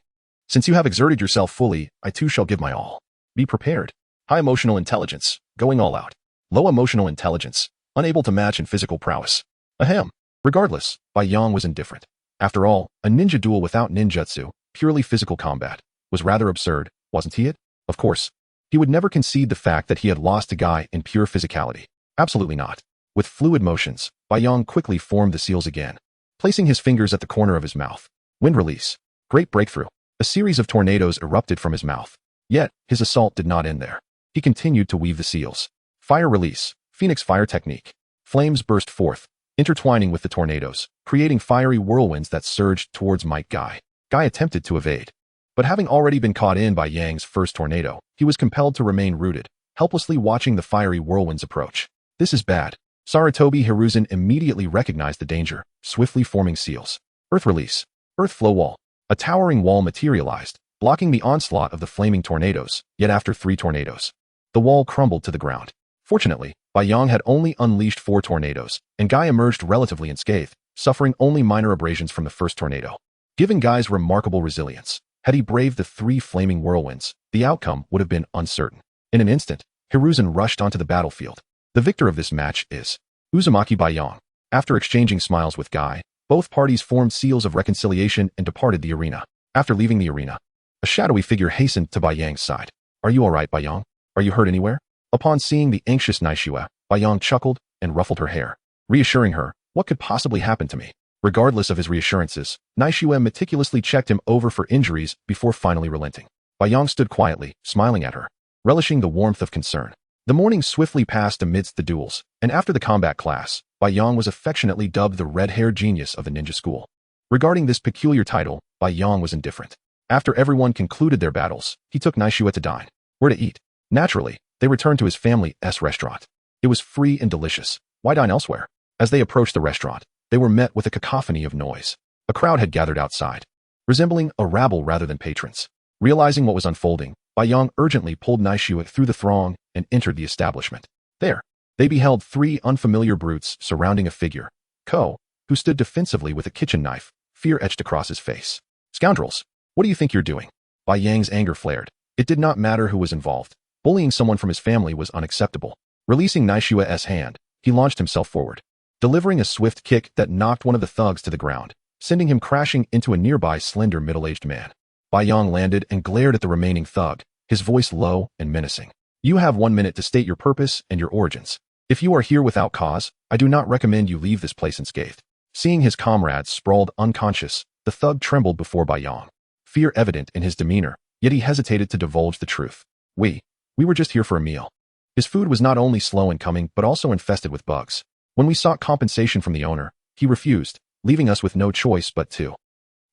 "Since you have exerted yourself fully, I too shall give my all. Be prepared." High emotional intelligence, going all out. Low emotional intelligence, unable to match in physical prowess. Ahem. Regardless, Baiyang was indifferent. After all, a ninja duel without ninjutsu, purely physical combat, was rather absurd, wasn't he it? Of course. He would never concede the fact that he had lost to Guy in pure physicality. Absolutely not. With fluid motions, Baiyang quickly formed the seals again, placing his fingers at the corner of his mouth. Wind release. Great breakthrough. A series of tornadoes erupted from his mouth. Yet, his assault did not end there. He continued to weave the seals. Fire release. Phoenix fire technique. Flames burst forth, intertwining with the tornadoes, creating fiery whirlwinds that surged towards Might Guy. Guy attempted to evade, but having already been caught in by Yang's first tornado, he was compelled to remain rooted, helplessly watching the fiery whirlwinds approach. This is bad. Sarutobi Hiruzen immediately recognized the danger, swiftly forming seals. Earth release. Earth flow wall. A towering wall materialized, blocking the onslaught of the flaming tornadoes, yet after 3 tornadoes. The wall crumbled to the ground. Fortunately, Bai Yang had only unleashed 4 tornadoes, and Guy emerged relatively unscathed, suffering only minor abrasions from the first tornado. Given Guy's remarkable resilience, had he braved the 3 flaming whirlwinds, the outcome would have been uncertain. In an instant, Hiruzen rushed onto the battlefield. The victor of this match is Uzumaki Bai Yang. After exchanging smiles with Guy, both parties formed seals of reconciliation and departed the arena. After leaving the arena, a shadowy figure hastened to Bai Yang's side. Are you all right, Bai Yang? Are you hurt anywhere? Upon seeing the anxious Naishue, Bai Yang chuckled and ruffled her hair, reassuring her, what could possibly happen to me? Regardless of his reassurances, Naishue meticulously checked him over for injuries before finally relenting. Bai Yang stood quietly, smiling at her, relishing the warmth of concern. The morning swiftly passed amidst the duels, and after the combat class, Bai Yang was affectionately dubbed the red-haired genius of the ninja school. Regarding this peculiar title, Bai Yang was indifferent. After everyone concluded their battles, he took Naishue to dine. Where to eat? Naturally, they returned to his family's restaurant. It was free and delicious. Why dine elsewhere? As they approached the restaurant, they were met with a cacophony of noise. A crowd had gathered outside, resembling a rabble rather than patrons. Realizing what was unfolding, Bai Yang urgently pulled Naishue through the throng and entered the establishment. There, they beheld 3 unfamiliar brutes surrounding a figure, Ko, who stood defensively with a kitchen knife, fear etched across his face. Scoundrels! What do you think you're doing? Bai Yang's anger flared. It did not matter who was involved. Bullying someone from his family was unacceptable. Releasing Naishue's hand, he launched himself forward, delivering a swift kick that knocked one of the thugs to the ground, sending him crashing into a nearby slender middle-aged man. Bai Yang landed and glared at the remaining thug, his voice low and menacing. You have 1 minute to state your purpose and your origins. If you are here without cause, I do not recommend you leave this place unscathed. Seeing his comrades sprawled unconscious, the thug trembled before Bai Yang, fear evident in his demeanor, yet he hesitated to divulge the truth. We were just here for a meal. His food was not only slow in coming but also infested with bugs. When we sought compensation from the owner, he refused, leaving us with no choice but to.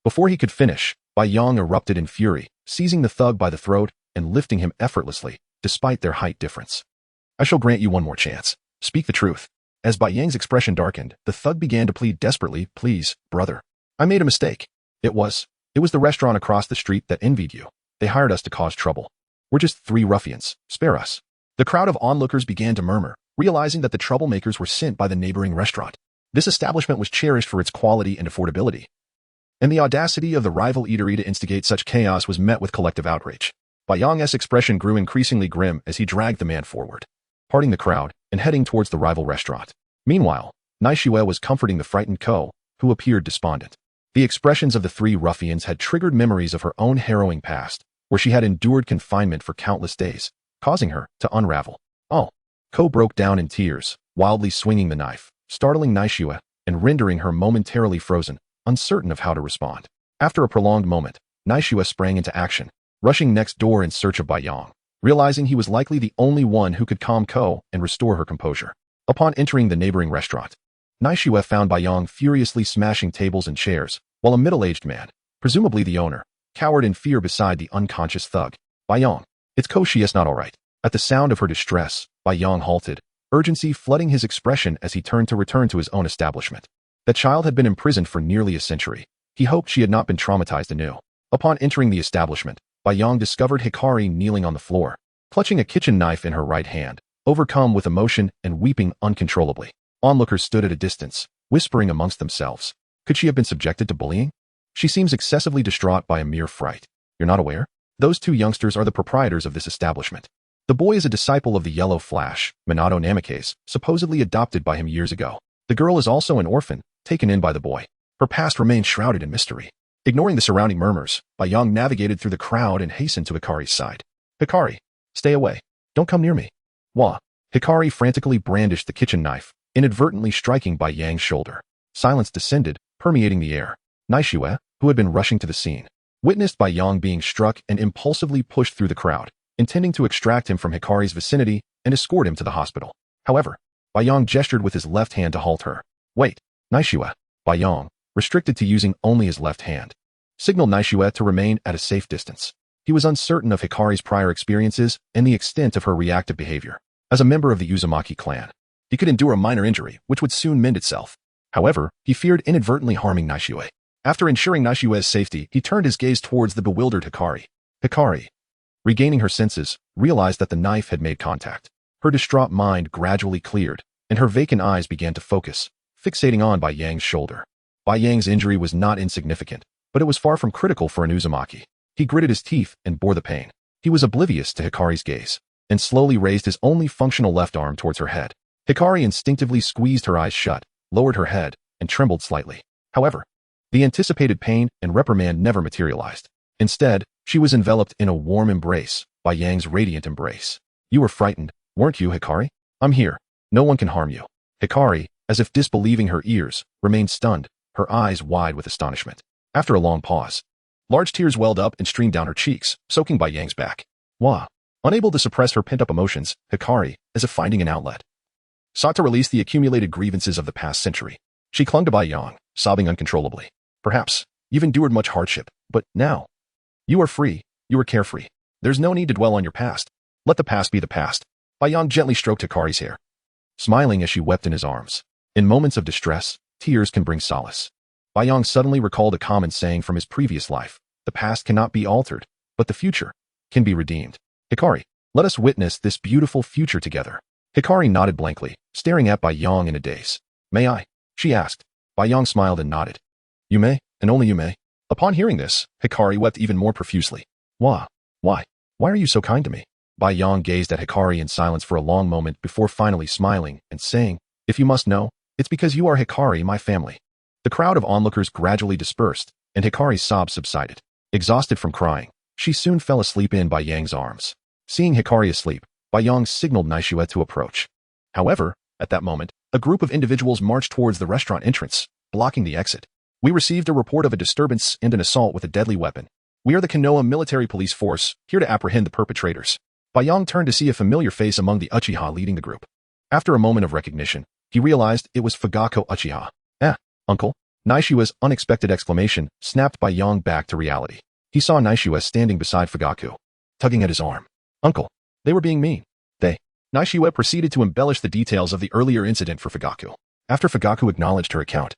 Before he could finish, Bai Yang erupted in fury, seizing the thug by the throat and lifting him effortlessly, despite their height difference. I shall grant you one more chance. Speak the truth. As Bai Yang's expression darkened, the thug began to plead desperately, please, brother. I made a mistake. It was the restaurant across the street that envied you. They hired us to cause trouble. We're just 3 ruffians. Spare us. The crowd of onlookers began to murmur, realizing that the troublemakers were sent by the neighboring restaurant. This establishment was cherished for its quality and affordability, and the audacity of the rival eatery to instigate such chaos was met with collective outrage. Bai Yang's expression grew increasingly grim as he dragged the man forward, parting the crowd and heading towards the rival restaurant. Meanwhile, Naishue was comforting the frightened Ko, who appeared despondent. The expressions of the 3 ruffians had triggered memories of her own harrowing past, where she had endured confinement for countless days, causing her to unravel. Oh! Ko broke down in tears, wildly swinging the knife, startling Naishue and rendering her momentarily frozen, uncertain of how to respond. After a prolonged moment, Naishue sprang into action, rushing next door in search of Bai Yang, realizing he was likely the only one who could calm Ko and restore her composure. Upon entering the neighboring restaurant, Naishue found Bai Yang furiously smashing tables and chairs, while a middle-aged man, presumably the owner, cowered in fear beside the unconscious thug. Bai Yang, it's Ko, she is not all right. At the sound of her distress, Bai Yang halted, urgency flooding his expression as he turned to return to his own establishment. The child had been imprisoned for nearly a century. He hoped she had not been traumatized anew. Upon entering the establishment, Bai Yang discovered Hikari kneeling on the floor, clutching a kitchen knife in her right hand, overcome with emotion and weeping uncontrollably. Onlookers stood at a distance, whispering amongst themselves. Could she have been subjected to bullying? She seems excessively distraught by a mere fright. You're not aware? Those 2 youngsters are the proprietors of this establishment. The boy is a disciple of the Yellow Flash, Minato Namikaze, supposedly adopted by him years ago. The girl is also an orphan, taken in by the boy. Her past remains shrouded in mystery. Ignoring the surrounding murmurs, Bai Yang navigated through the crowd and hastened to Hikari's side. Hikari, stay away. Don't come near me. Wah. Hikari frantically brandished the kitchen knife, inadvertently striking Bai Yang's shoulder. Silence descended, permeating the air. Naishue, who had been rushing to the scene, witnessed Bai Yang being struck and impulsively pushed through the crowd, intending to extract him from Hikari's vicinity and escort him to the hospital. However, Bai Yang gestured with his left hand to halt her. Wait, Naishue. Bai Yang, restricted to using only his left hand, signaled Naishue to remain at a safe distance. He was uncertain of Hikari's prior experiences and the extent of her reactive behavior. As a member of the Uzumaki clan, He could endure a minor injury, which would soon mend itself. However, he feared inadvertently harming Naishue. After ensuring Naishue's safety, he turned his gaze towards the bewildered Hikari. Hikari, regaining her senses, realized that the knife had made contact. Her distraught mind gradually cleared, and her vacant eyes began to focus, fixating on Bai Yang's shoulder. Bai Yang's injury was not insignificant, but it was far from critical for an Uzumaki. He gritted his teeth and bore the pain. He was oblivious to Hikari's gaze, and slowly raised his only functional left arm towards her head. Hikari instinctively squeezed her eyes shut, lowered her head, and trembled slightly. However, the anticipated pain and reprimand never materialized. Instead, she was enveloped in a warm embrace, Bai Yang's radiant embrace. You were frightened, weren't you, Hikari? I'm here. No one can harm you. Hikari, as if disbelieving her ears, remained stunned, her eyes wide with astonishment. After a long pause, large tears welled up and streamed down her cheeks, soaking Bai Yang's back. Wah! Unable to suppress her pent-up emotions, Hikari, as if finding an outlet, sought to release the accumulated grievances of the past century. She clung to Bai Yang, sobbing uncontrollably. Perhaps, you've endured much hardship, but now, you are free, you are carefree. There's no need to dwell on your past. Let the past be the past. Bai Yang gently stroked Hikari's hair, smiling as she wept in his arms. In moments of distress, tears can bring solace. Bai Yang suddenly recalled a common saying from his previous life. The past cannot be altered, but the future can be redeemed. Hikari, let us witness this beautiful future together. Hikari nodded blankly, staring at Bai Yang in a daze. May I? She asked. Bai Yang smiled and nodded. You may, and only you may. Upon hearing this, Hikari wept even more profusely. Why? Why are you so kind to me? Bai Yang gazed at Hikari in silence for a long moment before finally smiling and saying, If you must know, it's because you are Hikari, my family. The crowd of onlookers gradually dispersed, and Hikari's sobs subsided. Exhausted from crying, she soon fell asleep in Bai Yang's arms. Seeing Hikari asleep, Bai Yang signaled Naishue to approach. However, at that moment, a group of individuals marched towards the restaurant entrance, blocking the exit. We received a report of a disturbance and an assault with a deadly weapon. We are the Konoha military police force, here to apprehend the perpetrators. Bai Yang turned to see a familiar face among the Uchiha leading the group. After a moment of recognition, he realized it was Fugaku Uchiha. Uncle? Naishue's unexpected exclamation snapped Bai Yang back to reality. He saw Naishue standing beside Fugaku, tugging at his arm. Uncle, they were being mean. Naishue proceeded to embellish the details of the earlier incident for Fugaku. After Fugaku acknowledged her account,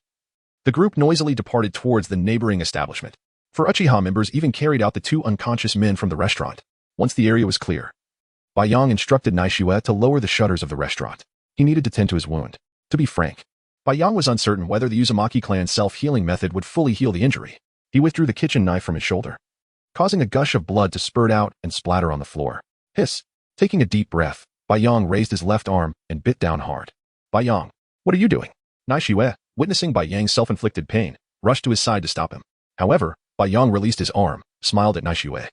the group noisily departed towards the neighboring establishment. For Uchiha members even carried out the two unconscious men from the restaurant. Once the area was clear, Bai Yang instructed Naishue to lower the shutters of the restaurant. He needed to tend to his wound. To be frank, Bai Yang was uncertain whether the Uzumaki clan's self-healing method would fully heal the injury. He withdrew the kitchen knife from his shoulder, causing a gush of blood to spurt out and splatter on the floor. Hiss! Taking a deep breath, Bai Yang raised his left arm and bit down hard. Bai Yang, what are you doing? Naishue, witnessing Bai Yang's self-inflicted pain, rushed to his side to stop him. However, Bai Yang released his arm, smiled at Naishue,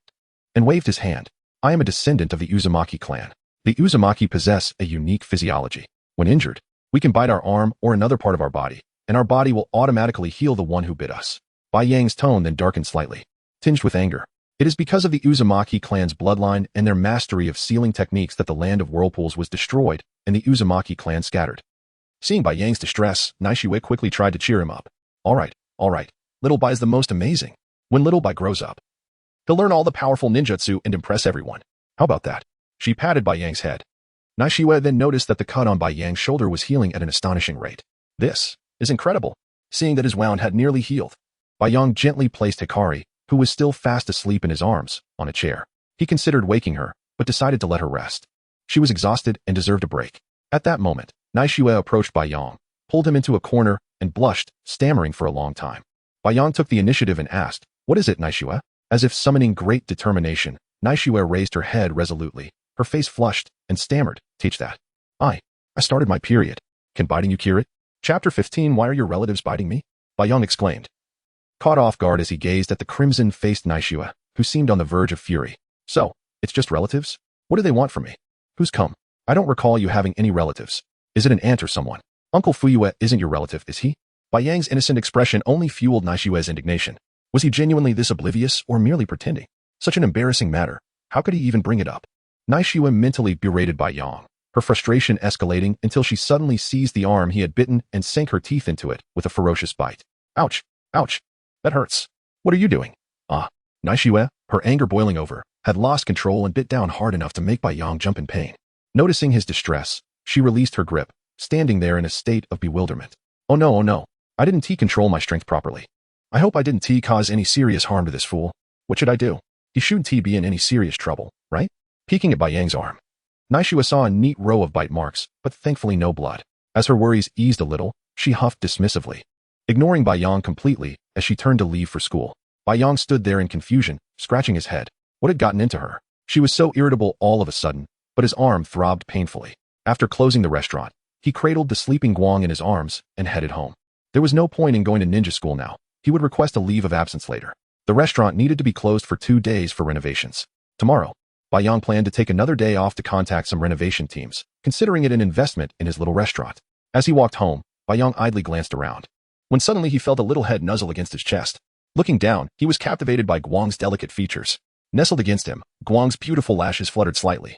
and waved his hand. I am a descendant of the Uzumaki clan. The Uzumaki possess a unique physiology. When injured, we can bite our arm or another part of our body, and our body will automatically heal the one who bit us. Bai Yang's tone then darkened slightly, tinged with anger. It is because of the Uzumaki clan's bloodline and their mastery of sealing techniques that the land of whirlpools was destroyed and the Uzumaki clan scattered. Seeing Bai Yang's distress, Naishue quickly tried to cheer him up. All right. Little Bai's the most amazing. When Little Bai grows up, he'll learn all the powerful ninjutsu and impress everyone. How about that? She patted Bai Yang's head. Naishue then noticed that the cut on Bai Yang's shoulder was healing at an astonishing rate. This is incredible. Seeing that his wound had nearly healed, Bai Yang gently placed Hikari, who was still fast asleep in his arms, on a chair. He considered waking her, but decided to let her rest. She was exhausted and deserved a break. At that moment, Naishue approached Bai Yang, pulled him into a corner, and blushed, stammering for a long time. Bai Yang took the initiative and asked, What is it, Naishue? As if summoning great determination, Naishue raised her head resolutely, her face flushed, and stammered, Teach that. I started my period. Can biting you cure it? Chapter 15 Why are your relatives biting me? Bai Yang exclaimed, caught off guard as he gazed at the crimson-faced Naishue, who seemed on the verge of fury. So, it's just relatives? What do they want from me? Who's come? I don't recall you having any relatives. Is it an aunt or someone? Uncle Fuyue isn't your relative, is he? Bai Yang's innocent expression only fueled Naishue's indignation. Was he genuinely this oblivious or merely pretending? Such an embarrassing matter. How could he even bring it up? Naishue mentally berated Bai Yang, her frustration escalating until she suddenly seized the arm he had bitten and sank her teeth into it with a ferocious bite. Ouch! Ouch! That hurts. What are you doing? Naishue, her anger boiling over, had lost control and bit down hard enough to make Bai Yang jump in pain. Noticing his distress, she released her grip, standing there in a state of bewilderment. Oh no, oh no. I didn't control my strength properly. I hope I didn't cause any serious harm to this fool. What should I do? He shouldn't be in any serious trouble, right? Peeking at Bai Yang's arm. Naishua saw a neat row of bite marks, but thankfully no blood. As her worries eased a little, she huffed dismissively, ignoring Bai Yang completely as she turned to leave for school. Bai Yang stood there in confusion, scratching his head. What had gotten into her? She was so irritable all of a sudden, but his arm throbbed painfully. After closing the restaurant, he cradled the sleeping Guang in his arms and headed home. There was no point in going to ninja school now. He would request a leave of absence later. The restaurant needed to be closed for 2 days for renovations. Tomorrow, Bai Yang planned to take another day off to contact some renovation teams, considering it an investment in his little restaurant. As he walked home, Bai Yang idly glanced around, when suddenly he felt a little head nuzzle against his chest. Looking down, he was captivated by Guang's delicate features. Nestled against him, Guang's beautiful lashes fluttered slightly.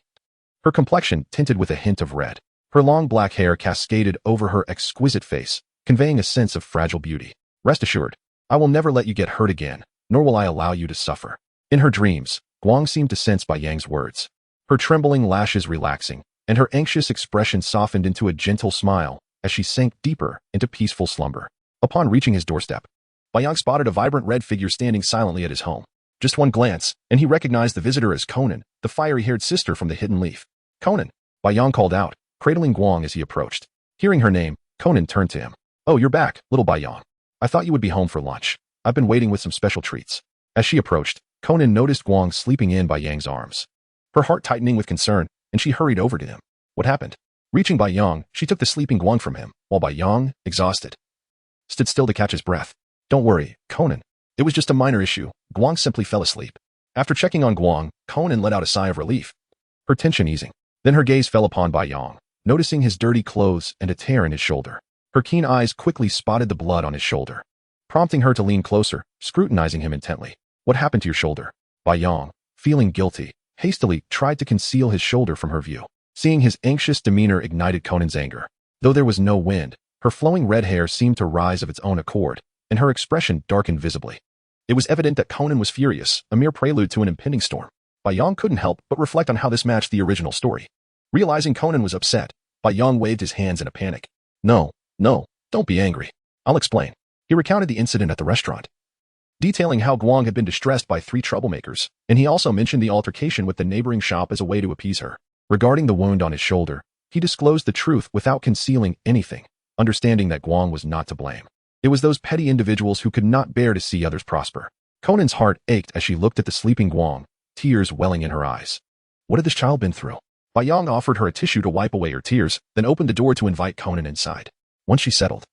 Her complexion tinted with a hint of red. Her long black hair cascaded over her exquisite face, conveying a sense of fragile beauty. Rest assured, I will never let you get hurt again, nor will I allow you to suffer. In her dreams, Guang seemed to sense Bai Yang's words. Her trembling lashes relaxing, and her anxious expression softened into a gentle smile as she sank deeper into peaceful slumber. Upon reaching his doorstep, Bai Yang spotted a vibrant red figure standing silently at his home. Just one glance, and he recognized the visitor as Conan, the fiery-haired sister from the Hidden Leaf. Conan, Bai Yang called out, cradling Guang as he approached. Hearing her name, Conan turned to him. Oh, you're back, little Bai Yang. I thought you would be home for lunch. I've been waiting with some special treats. As she approached, Conan noticed Guang sleeping in Bai Yang's arms. Her heart tightening with concern, and she hurried over to him. What happened? Reaching Bai Yang, she took the sleeping Guang from him, while Bai Yang, exhausted, stood still to catch his breath. Don't worry, Conan. It was just a minor issue. Guang simply fell asleep. After checking on Guang, Conan let out a sigh of relief, her tension easing. Then her gaze fell upon Bai Yang, noticing his dirty clothes and a tear in his shoulder. Her keen eyes quickly spotted the blood on his shoulder, prompting her to lean closer, scrutinizing him intently. What happened to your shoulder? Bai Yang, feeling guilty, hastily tried to conceal his shoulder from her view. Seeing his anxious demeanor ignited Conan's anger. Though there was no wind, her flowing red hair seemed to rise of its own accord, and her expression darkened visibly. It was evident that Conan was furious, a mere prelude to an impending storm. Bai Yang couldn't help but reflect on how this matched the original story. Realizing Conan was upset, Bai Yang waved his hands in a panic. No, don't be angry. I'll explain. He recounted the incident at the restaurant, detailing how Guang had been distressed by 3 troublemakers, and he also mentioned the altercation with the neighboring shop as a way to appease her. Regarding the wound on his shoulder, he disclosed the truth without concealing anything, understanding that Guang was not to blame. It was those petty individuals who could not bear to see others prosper. Conan's heart ached as she looked at the sleeping Guang, tears welling in her eyes. What had this child been through? Bai Yang offered her a tissue to wipe away her tears, then opened the door to invite Conan inside. Once she settled,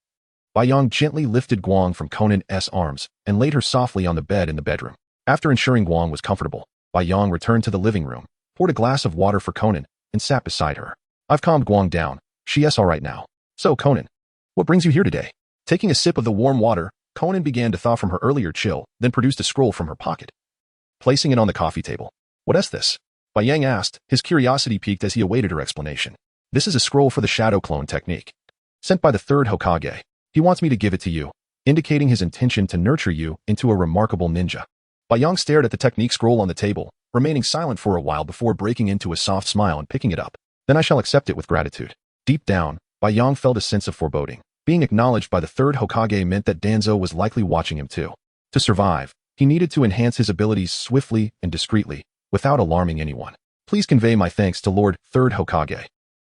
Bai Yang gently lifted Guang from Conan's arms and laid her softly on the bed in the bedroom. After ensuring Guang was comfortable, Bai Yang returned to the living room, poured a glass of water for Conan, and sat beside her. I've calmed Guang down. She's all right now. So, Conan, what brings you here today? Taking a sip of the warm water, Conan began to thaw from her earlier chill, then produced a scroll from her pocket, placing it on the coffee table. What is this? Bai Yang asked, his curiosity piqued as he awaited her explanation. This is a scroll for the shadow clone technique, sent by the 3rd Hokage. He wants me to give it to you, indicating his intention to nurture you into a remarkable ninja. Bai Yang stared at the technique scroll on the table, remaining silent for a while before breaking into a soft smile and picking it up. Then I shall accept it with gratitude. Deep down, Bai Yang felt a sense of foreboding. Being acknowledged by the 3rd Hokage meant that Danzo was likely watching him too. To survive, he needed to enhance his abilities swiftly and discreetly, without alarming anyone. Please convey my thanks to Lord 3rd Hokage.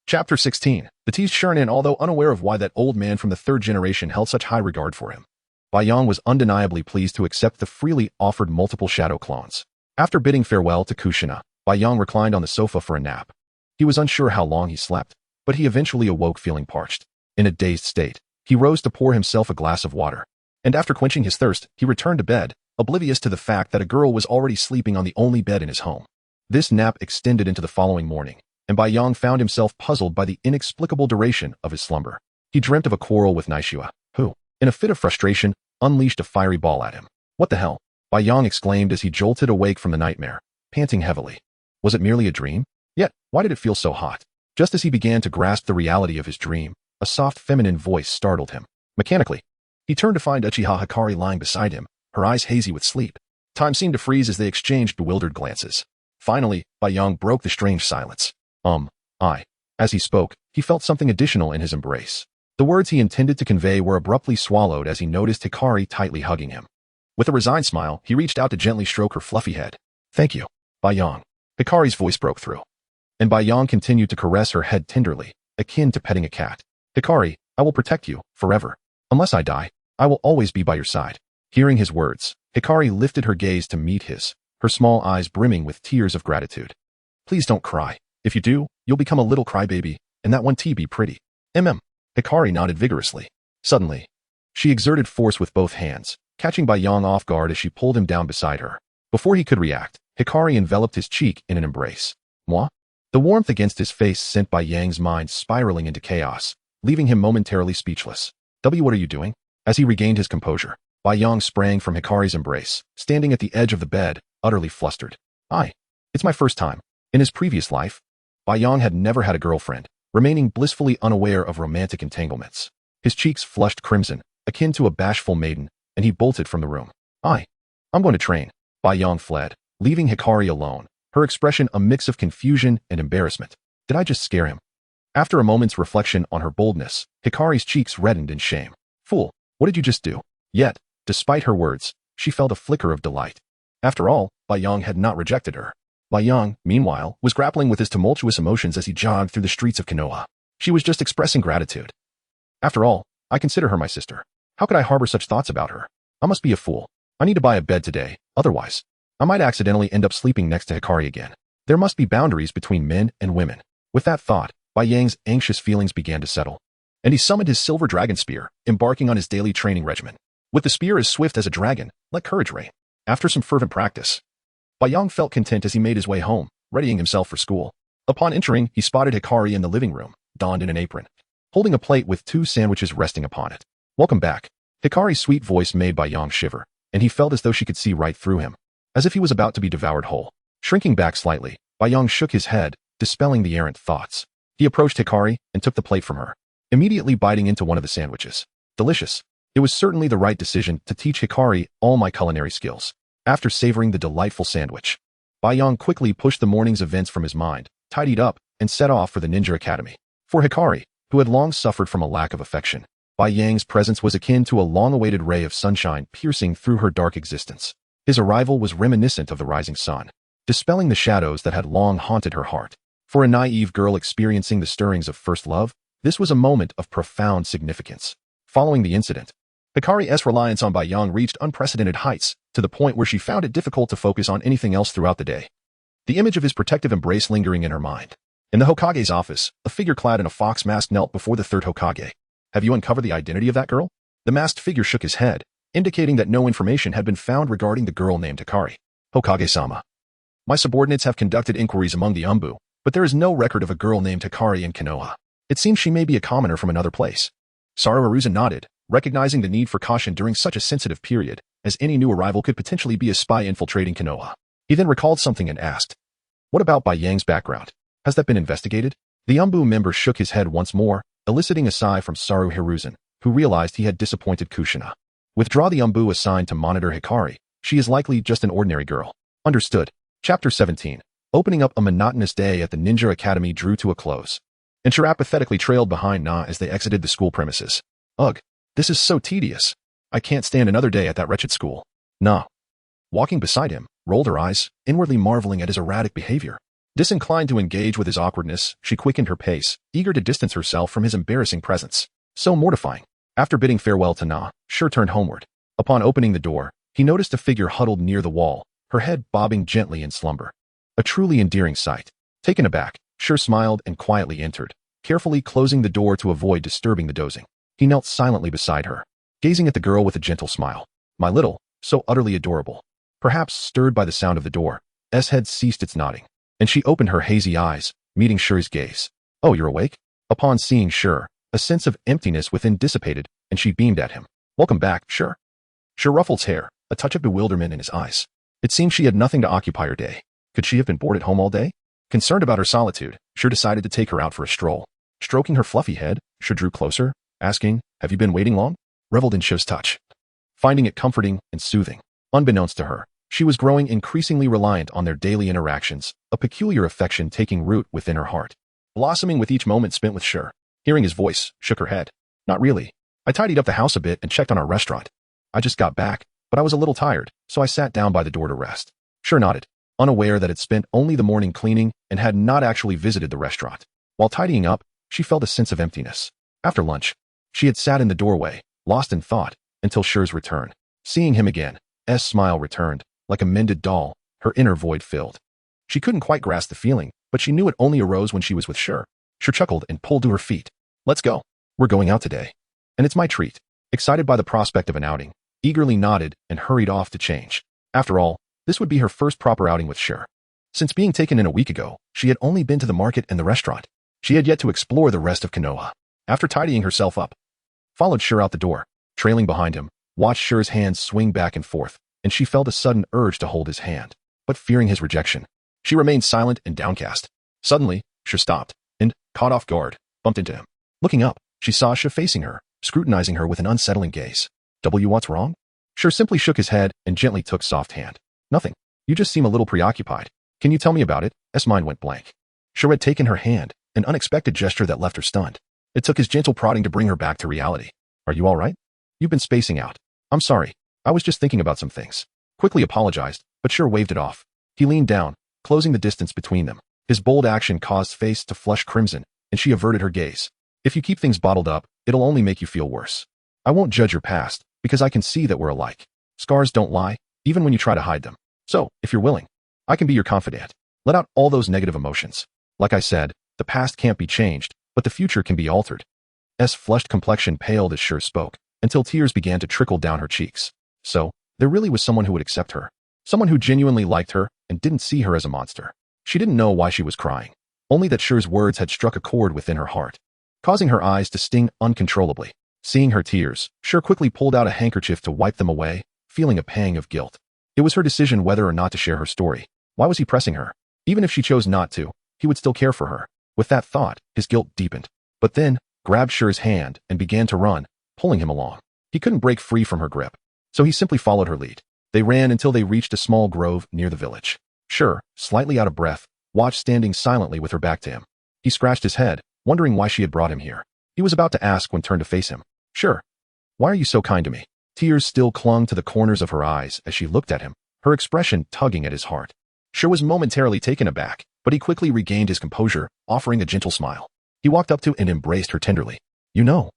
Chapter 16. The teased Shunin, although unaware of why that old man from the 3rd generation held such high regard for him, Bai Yang was undeniably pleased to accept the freely offered multiple shadow clones. After bidding farewell to Kushina, Bai Yang reclined on the sofa for a nap. He was unsure how long he slept, but he eventually awoke feeling parched. In a dazed state, he rose to pour himself a glass of water, and after quenching his thirst, he returned to bed, oblivious to the fact that a girl was already sleeping on the only bed in his home. This nap extended into the following morning, and Bai Yang found himself puzzled by the inexplicable duration of his slumber. He dreamt of a quarrel with Naishua, who, in a fit of frustration, unleashed a fiery ball at him. What the hell? Bai Yang exclaimed as he jolted awake from the nightmare, panting heavily. Was it merely a dream? Yet, why did it feel so hot? Just as he began to grasp the reality of his dream, a soft feminine voice startled him. Mechanically, he turned to find Uchiha Hikaru lying beside him, her eyes hazy with sleep. Time seemed to freeze as they exchanged bewildered glances. Finally, Bai Yang broke the strange silence. As he spoke, he felt something additional in his embrace. The words he intended to convey were abruptly swallowed as he noticed Hikari tightly hugging him. With a resigned smile, he reached out to gently stroke her fluffy head. "Thank you, Bayang." Hikari's voice broke through. And Bayang continued to caress her head tenderly, akin to petting a cat. "Hikari, I will protect you, forever. Unless I die, I will always be by your side." Hearing his words, Hikari lifted her gaze to meet his, her small eyes brimming with tears of gratitude. "Please don't cry. If you do, you'll become a little crybaby, and that won't be pretty." Hikari nodded vigorously. Suddenly, she exerted force with both hands, catching Bayang off guard as she pulled him down beside her. Before he could react, Hikari enveloped his cheek in an embrace. Moi? The warmth against his face sent Bayang's mind spiraling into chaos, leaving him momentarily speechless. What are you doing?" As he regained his composure, Bayang sprang from Hikari's embrace, standing at the edge of the bed, utterly flustered. It's my first time. In his previous life, Bayang had never had a girlfriend, remaining blissfully unaware of romantic entanglements. His cheeks flushed crimson, akin to a bashful maiden, and he bolted from the room. I'm going to train." Bayang fled, leaving Hikari alone, her expression a mix of confusion and embarrassment. Did I just scare him? After a moment's reflection on her boldness, Hikari's cheeks reddened in shame. "Fool, what did you just do?" Yet, despite her words, she felt a flicker of delight. After all, Bayang had not rejected her. Bayang, meanwhile, was grappling with his tumultuous emotions as he jogged through the streets of Konoha. She was just expressing gratitude. "After all, I consider her my sister. How could I harbor such thoughts about her? I must be a fool. I need to buy a bed today, otherwise, I might accidentally end up sleeping next to Hikari again. There must be boundaries between men and women." With that thought, Bayang's anxious feelings began to settle. And he summoned his silver dragon spear, embarking on his daily training regimen. With the spear as swift as a dragon, let courage reign. After some fervent practice, Bayang felt content as he made his way home, readying himself for school. Upon entering, he spotted Hikari in the living room, donned in an apron, holding a plate with 2 sandwiches resting upon it. "Welcome back." Hikari's sweet voice made Bayang shiver, and he felt as though she could see right through him, as if he was about to be devoured whole. Shrinking back slightly, Bayang shook his head, dispelling the errant thoughts. He approached Hikari and took the plate from her, immediately biting into one of the sandwiches. Delicious. It was certainly the right decision to teach Hikari all my culinary skills. After savoring the delightful sandwich, Bayang quickly pushed the morning's events from his mind, tidied up, and set off for the Ninja Academy. For Hikari, who had long suffered from a lack of affection, Bayang's presence was akin to a long-awaited ray of sunshine piercing through her dark existence. His arrival was reminiscent of the rising sun, dispelling the shadows that had long haunted her heart. For a naive girl experiencing the stirrings of first love, this was a moment of profound significance. Following the incident, Hikari's reliance on Bayang reached unprecedented heights, to the point where she found it difficult to focus on anything else throughout the day. The image of his protective embrace lingering in her mind. In the Hokage's office, a figure clad in a fox mask knelt before the 3rd Hokage. "Have you uncovered the identity of that girl?" The masked figure shook his head, indicating that no information had been found regarding the girl named Hikari. "Hokage-sama. My subordinates have conducted inquiries among the Umbu, but there is no record of a girl named Hikari in Konoha. It seems she may be a commoner from another place." Saru Arusa nodded, recognizing the need for caution during such a sensitive period, as any new arrival could potentially be a spy infiltrating Konoha. He then recalled something and asked, "What about Bayang's background? Has that been investigated?" The Umbu member shook his head once more, eliciting a sigh from Saru Hiruzen, who realized he had disappointed Kushina. "Withdraw the Umbu assigned to monitor Hikari. She is likely just an ordinary girl." Understood. Chapter 17. Opening up a monotonous day at the Ninja Academy drew to a close. And Shira apathetically trailed behind Na as they exited the school premises. "Ugh, this is so tedious. I can't stand another day at that wretched school." Na, walking beside him, rolled her eyes, inwardly marveling at his erratic behavior. Disinclined to engage with his awkwardness, she quickened her pace, eager to distance herself from his embarrassing presence. So mortifying. After bidding farewell to Na, Shir turned homeward. Upon opening the door, he noticed a figure huddled near the wall, her head bobbing gently in slumber. A truly endearing sight. Taken aback, Shir smiled and quietly entered, carefully closing the door to avoid disturbing the dozing. He knelt silently beside her, gazing at the girl with a gentle smile. "My little, so utterly adorable." Perhaps stirred by the sound of the door, S head ceased its nodding, and she opened her hazy eyes, meeting Shir's gaze. "Oh, you're awake?" Upon seeing Shir, a sense of emptiness within dissipated, and she beamed at him. "Welcome back, Shir." Shir ruffled his hair, a touch of bewilderment in his eyes. It seemed she had nothing to occupy her day. Could she have been bored at home all day? Concerned about her solitude, Shir decided to take her out for a stroll. Stroking her fluffy head, Shir drew closer, asking, "Have you been waiting long?" Reveled in Shir's touch, finding it comforting and soothing. Unbeknownst to her, she was growing increasingly reliant on their daily interactions, a peculiar affection taking root within her heart. blossoming with each moment spent with Sure. Hearing his voice, shook her head. Not really. I tidied up the house a bit and checked on our restaurant. I just got back, but I was a little tired, so I sat down by the door to rest. Sure nodded, unaware that it spent only the morning cleaning and had not actually visited the restaurant. While tidying up, she felt a sense of emptiness. After lunch, she had sat in the doorway, lost in thought, until Sure's return. Seeing him again, S' smile returned, like a mended doll, her inner void filled. She couldn't quite grasp the feeling, but she knew it only arose when she was with Sure. Sure chuckled and pulled to her feet. Let's go. We're going out today. And it's my treat. Excited by the prospect of an outing, eagerly nodded and hurried off to change. After all, this would be her first proper outing with Sure. Since being taken in a week ago, she had only been to the market and the restaurant. She had yet to explore the rest of Konoha. After tidying herself up, followed Sure out the door, trailing behind him, watched Sure's hands swing back and forth, and she felt a sudden urge to hold his hand. But fearing his rejection, she remained silent and downcast. Suddenly, Sure stopped, and, caught off guard, bumped into him. Looking up, she saw Sure facing her, scrutinizing her with an unsettling gaze. What's wrong? Sure simply shook his head and gently took soft hand. Nothing. You just seem a little preoccupied. Can you tell me about it? S' mind went blank. Sure had taken her hand, an unexpected gesture that left her stunned. It took his gentle prodding to bring her back to reality. Are you all right? You've been spacing out. I'm sorry. I was just thinking about some things. Quickly apologized, but Sure waved it off. He leaned down, closing the distance between them. His bold action caused face to flush crimson, and she averted her gaze. If you keep things bottled up, it'll only make you feel worse. I won't judge your past, because I can see that we're alike. Scars don't lie, even when you try to hide them. So, if you're willing, I can be your confidant. Let out all those negative emotions. Like I said, the past can't be changed, but the future can be altered. S' flushed complexion paled as Sure spoke, until tears began to trickle down her cheeks. So, there really was someone who would accept her. Someone who genuinely liked her and didn't see her as a monster. She didn't know why she was crying, only that Sure's words had struck a chord within her heart, causing her eyes to sting uncontrollably. Seeing her tears, Sure quickly pulled out a handkerchief to wipe them away, feeling a pang of guilt. It was her decision whether or not to share her story. Why was he pressing her? Even if she chose not to, he would still care for her. With that thought, his guilt deepened. But then, grabbed Sure's hand and began to run, pulling him along. He couldn't break free from her grip, so he simply followed her lead. They ran until they reached a small grove near the village. Sure, slightly out of breath, watched standing silently with her back to him. He scratched his head, wondering why she had brought him here. He was about to ask when turned to face him. Sure. Why are you so kind to me? Tears still clung to the corners of her eyes as she looked at him, her expression tugging at his heart. Sure was momentarily taken aback, but he quickly regained his composure, offering a gentle smile. He walked up to and embraced her tenderly. You know,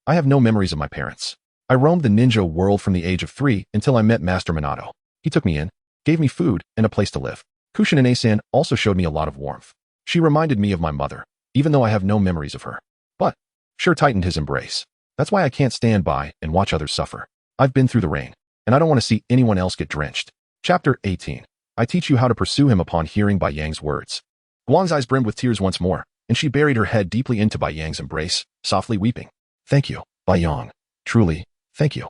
I have no memories of my parents. I roamed the ninja world from the age of 3 until I met Master Minato. He took me in, gave me food and a place to live. Kushina-san also showed me a lot of warmth. She reminded me of my mother, even though I have no memories of her. But, Sure tightened his embrace. That's why I can't stand by and watch others suffer. I've been through the rain, and I don't want to see anyone else get drenched. Chapter 18. I teach you how to pursue him. Upon hearing Bai Yang's words, Guang's eyes brimmed with tears once more, and she buried her head deeply into Bai Yang's embrace, softly weeping. Thank you, Bai Yang. Truly, thank you.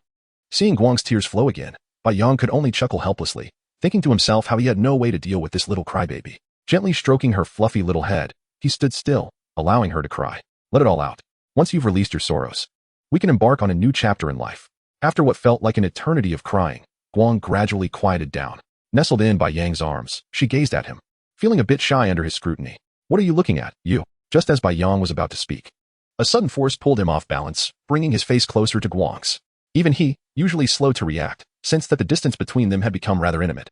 Seeing Guang's tears flow again, Bai Yang could only chuckle helplessly, thinking to himself how he had no way to deal with this little crybaby. Gently stroking her fluffy little head, he stood still, allowing her to cry. Let it all out. Once you've released your sorrows, we can embark on a new chapter in life. After what felt like an eternity of crying, Guang gradually quieted down. Nestled in by Yang's arms, she gazed at him, feeling a bit shy under his scrutiny. What are you looking at, you? Just as Bai Yang was about to speak, a sudden force pulled him off balance, bringing his face closer to Guang's. Even he, usually slow to react, sensed that the distance between them had become rather intimate,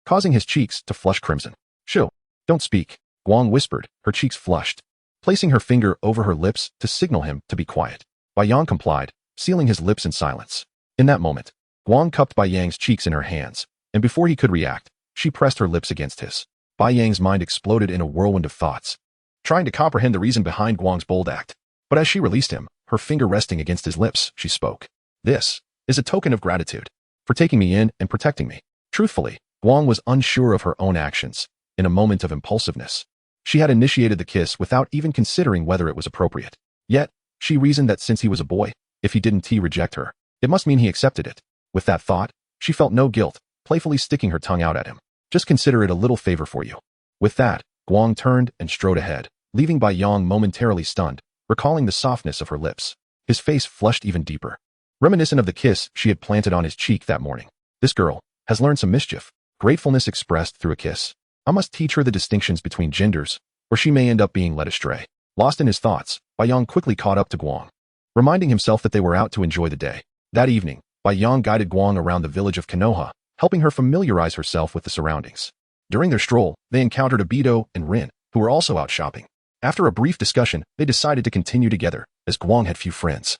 causing his cheeks to flush crimson. Shoo, don't speak, Guang whispered, her cheeks flushed, placing her finger over her lips to signal him to be quiet. Bai Yang complied, sealing his lips in silence. In that moment, Guang cupped Bai Yang's cheeks in her hands, and before he could react, she pressed her lips against his. Bai Yang's mind exploded in a whirlwind of thoughts, trying to comprehend the reason behind Guang's bold act. But as she released him, her finger resting against his lips, she spoke. This is a token of gratitude for taking me in and protecting me. Truthfully, Guang was unsure of her own actions. In a moment of impulsiveness, she had initiated the kiss without even considering whether it was appropriate. Yet, she reasoned that since he was a boy, if he didn't reject her, it must mean he accepted it. With that thought, she felt no guilt, playfully sticking her tongue out at him. Just consider it a little favor for you. With that, Guang turned and strode ahead, leaving Bai Yang momentarily stunned, recalling the softness of her lips. His face flushed even deeper, reminiscent of the kiss she had planted on his cheek that morning. This girl has learned some mischief. Gratefulness expressed through a kiss. I must teach her the distinctions between genders, or she may end up being led astray. Lost in his thoughts, Baiyang quickly caught up to Guang, reminding himself that they were out to enjoy the day. That evening, Baiyang guided Guang around the village of Konoha, helping her familiarize herself with the surroundings. During their stroll, they encountered Obito and Rin, who were also out shopping. After a brief discussion, they decided to continue together, as Guang had few friends,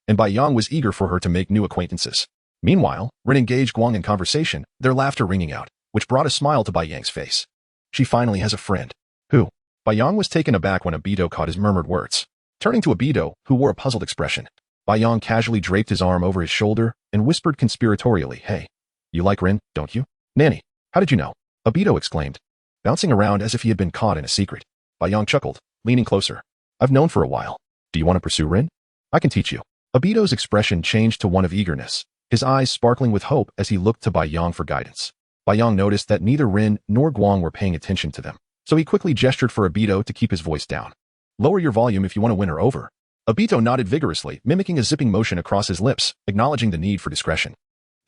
and Baiyang was eager for her to make new acquaintances. Meanwhile, Rin engaged Guang in conversation, their laughter ringing out, which brought a smile to Baiyang's face. She finally has a friend. Who? Baiyang was taken aback when Obito caught his murmured words. Turning to Obito, who wore a puzzled expression, Baiyang casually draped his arm over his shoulder and whispered conspiratorially, "Hey, you like Rin, don't you?" "Nanny, how did you know?" Obito exclaimed, bouncing around as if he had been caught in a secret. Baiyang chuckled, leaning closer. "I've known for a while. Do you want to pursue Rin? I can teach you." Obito's expression changed to one of eagerness, his eyes sparkling with hope as he looked to Baiyang for guidance. Baiyang noticed that neither Rin nor Guang were paying attention to them, so he quickly gestured for Obito to keep his voice down. "Lower your volume if you want to win her over." Obito nodded vigorously, mimicking a zipping motion across his lips, acknowledging the need for discretion.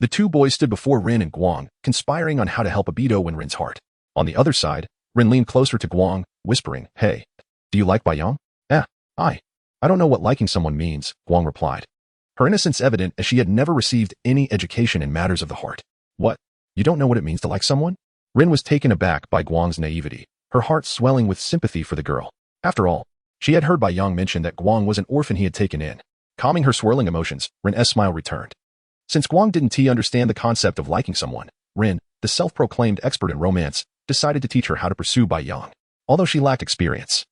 The two boys stood before Rin and Guang, conspiring on how to help Obito win Rin's heart. On the other side, Rin leaned closer to Guang, whispering, "Hey, do you like Baiyang?" I don't know what liking someone means," Guang replied, her innocence evident as she had never received any education in matters of the heart. "What? You don't know what it means to like someone?" Rin was taken aback by Guang's naivety, her heart swelling with sympathy for the girl. After all, she had heard Baiyang mention that Guang was an orphan he had taken in. Calming her swirling emotions, Rin's smile returned. Since Guang didn't understand the concept of liking someone, Rin, the self-proclaimed expert in romance, decided to teach her how to pursue Baiyang. Although she lacked experience,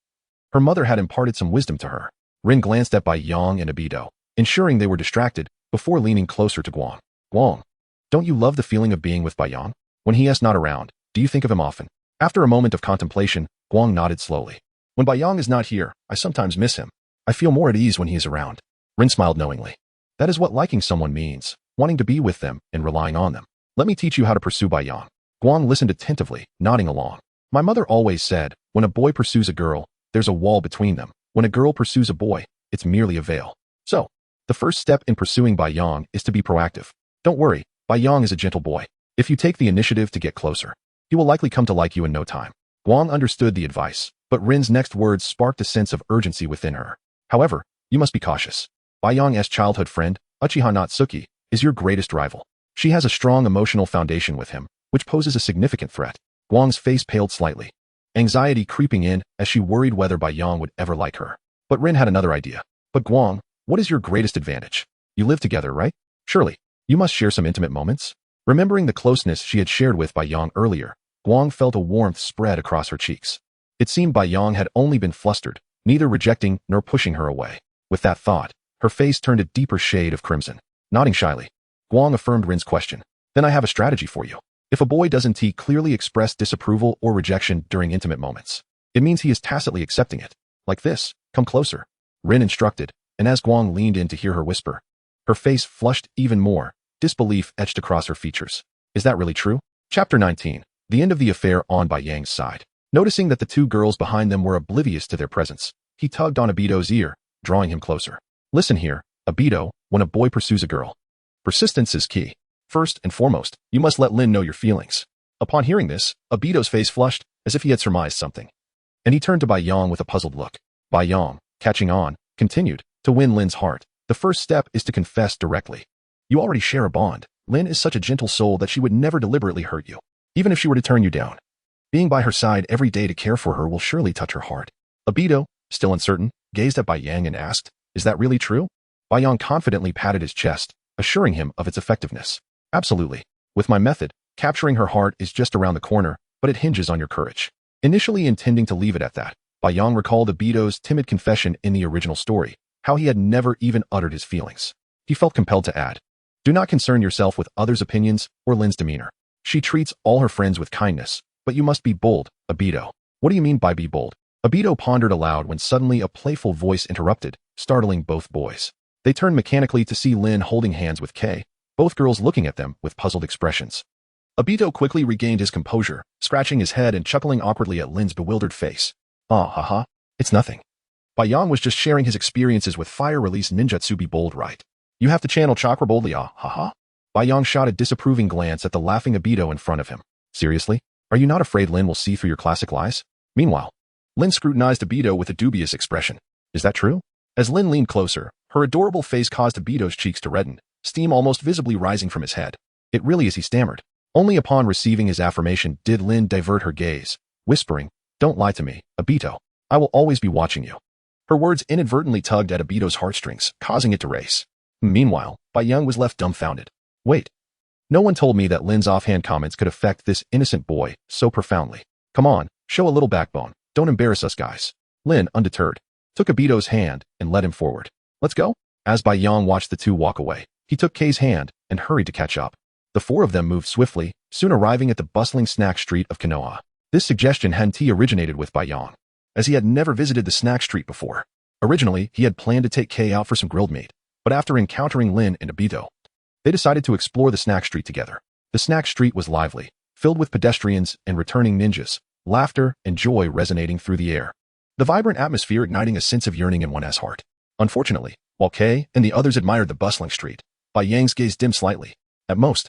her mother had imparted some wisdom to her. Rin glanced at Baiyang and Obito, ensuring they were distracted, before leaning closer to Guang. "Guang, don't you love the feeling of being with Baiyang? When he is not around, do you think of him often?" After a moment of contemplation, Guang nodded slowly. "When Baiyang is not here, I sometimes miss him. I feel more at ease when he is around." Rin smiled knowingly. "That is what liking someone means, wanting to be with them and relying on them. Let me teach you how to pursue Baiyang." Guang listened attentively, nodding along. "My mother always said, when a boy pursues a girl, there's a wall between them. When a girl pursues a boy, it's merely a veil. So, the first step in pursuing Baiyang is to be proactive. Don't worry, Baiyang is a gentle boy. If you take the initiative to get closer, he will likely come to like you in no time." Guang understood the advice, but Rin's next words sparked a sense of urgency within her. "However, you must be cautious. Baiyang's childhood friend, Uchiha Natsuki, is your greatest rival. She has a strong emotional foundation with him, which poses a significant threat." Guang's face paled slightly, anxiety creeping in as she worried whether Baiyang would ever like her. But Rin had another idea. "But Guang, what is your greatest advantage? You live together, right? Surely, you must share some intimate moments?" Remembering the closeness she had shared with Baiyang earlier, Guang felt a warmth spread across her cheeks. It seemed Baiyang had only been flustered, neither rejecting nor pushing her away. With that thought, her face turned a deeper shade of crimson. Nodding shyly, Guang affirmed Rin's question. "Then I have a strategy for you. If a boy doesn't clearly express disapproval or rejection during intimate moments, it means he is tacitly accepting it. Like this, come closer," Rin instructed, and as Guang leaned in to hear her whisper, her face flushed even more, disbelief etched across her features. "Is that really true?" Chapter 19. The end of the affair on Baiyang's side. Noticing that the two girls behind them were oblivious to their presence, he tugged on Obito's ear, drawing him closer. "Listen here, Obito, when a boy pursues a girl, persistence is key. First and foremost, you must let Lin know your feelings." Upon hearing this, Obito's face flushed, as if he had surmised something, and he turned to Baiyang with a puzzled look. Baiyang, catching on, continued, "To win Lin's heart, the first step is to confess directly. You already share a bond. Lin is such a gentle soul that she would never deliberately hurt you, even if she were to turn you down. Being by her side every day to care for her will surely touch her heart." Obito, still uncertain, gazed at Baiyang and asked, "Is that really true?" Baiyang confidently patted his chest, assuring him of its effectiveness. "Absolutely. With my method, capturing her heart is just around the corner, but it hinges on your courage." Initially intending to leave it at that, Baiyang recalled Obito's timid confession in the original story, how he had never even uttered his feelings. He felt compelled to add, "Do not concern yourself with others' opinions or Lin's demeanor. She treats all her friends with kindness, but you must be bold, Obito." "What do you mean by be bold?" Obito pondered aloud when suddenly a playful voice interrupted, startling both boys. They turned mechanically to see Lin holding hands with Kei, both girls looking at them with puzzled expressions. Obito quickly regained his composure, scratching his head and chuckling awkwardly at Lin's bewildered face. "Ah, haha, it's nothing. Baiyang was just sharing his experiences with fire-release ninjutsu. Be bold, right? You have to channel chakra boldly, ah, haha." Baiyang shot a disapproving glance at the laughing Obito in front of him. "Seriously? Are you not afraid Lin will see through your classic lies?" Meanwhile, Lin scrutinized Obito with a dubious expression. Is that true? As Lin leaned closer, her adorable face caused Obito's cheeks to redden, steam almost visibly rising from his head. It really is, he stammered. Only upon receiving his affirmation did Lin divert her gaze, whispering, Don't lie to me, Obito. I will always be watching you. Her words inadvertently tugged at Obito's heartstrings, causing it to race. Meanwhile, Bai Yang was left dumbfounded. Wait. No one told me that Lin's offhand comments could affect this innocent boy so profoundly. Come on, show a little backbone. Don't embarrass us guys. Lin, undeterred, took Obito's hand and led him forward. Let's go? As Bai Yang watched the two walk away, he took Kei's hand and hurried to catch up. The four of them moved swiftly, soon arriving at the bustling snack street of Konoha. This suggestion originated with Bai Yang, as he had never visited the snack street before. Originally, he had planned to take Kei out for some grilled meat, but after encountering Lin and Obito, they decided to explore the snack street together. The snack street was lively, filled with pedestrians and returning ninjas, laughter and joy resonating through the air. The vibrant atmosphere igniting a sense of yearning in one's heart. Unfortunately, while Kei and the others admired the bustling street, Bai Yang's gaze dimmed slightly. At most,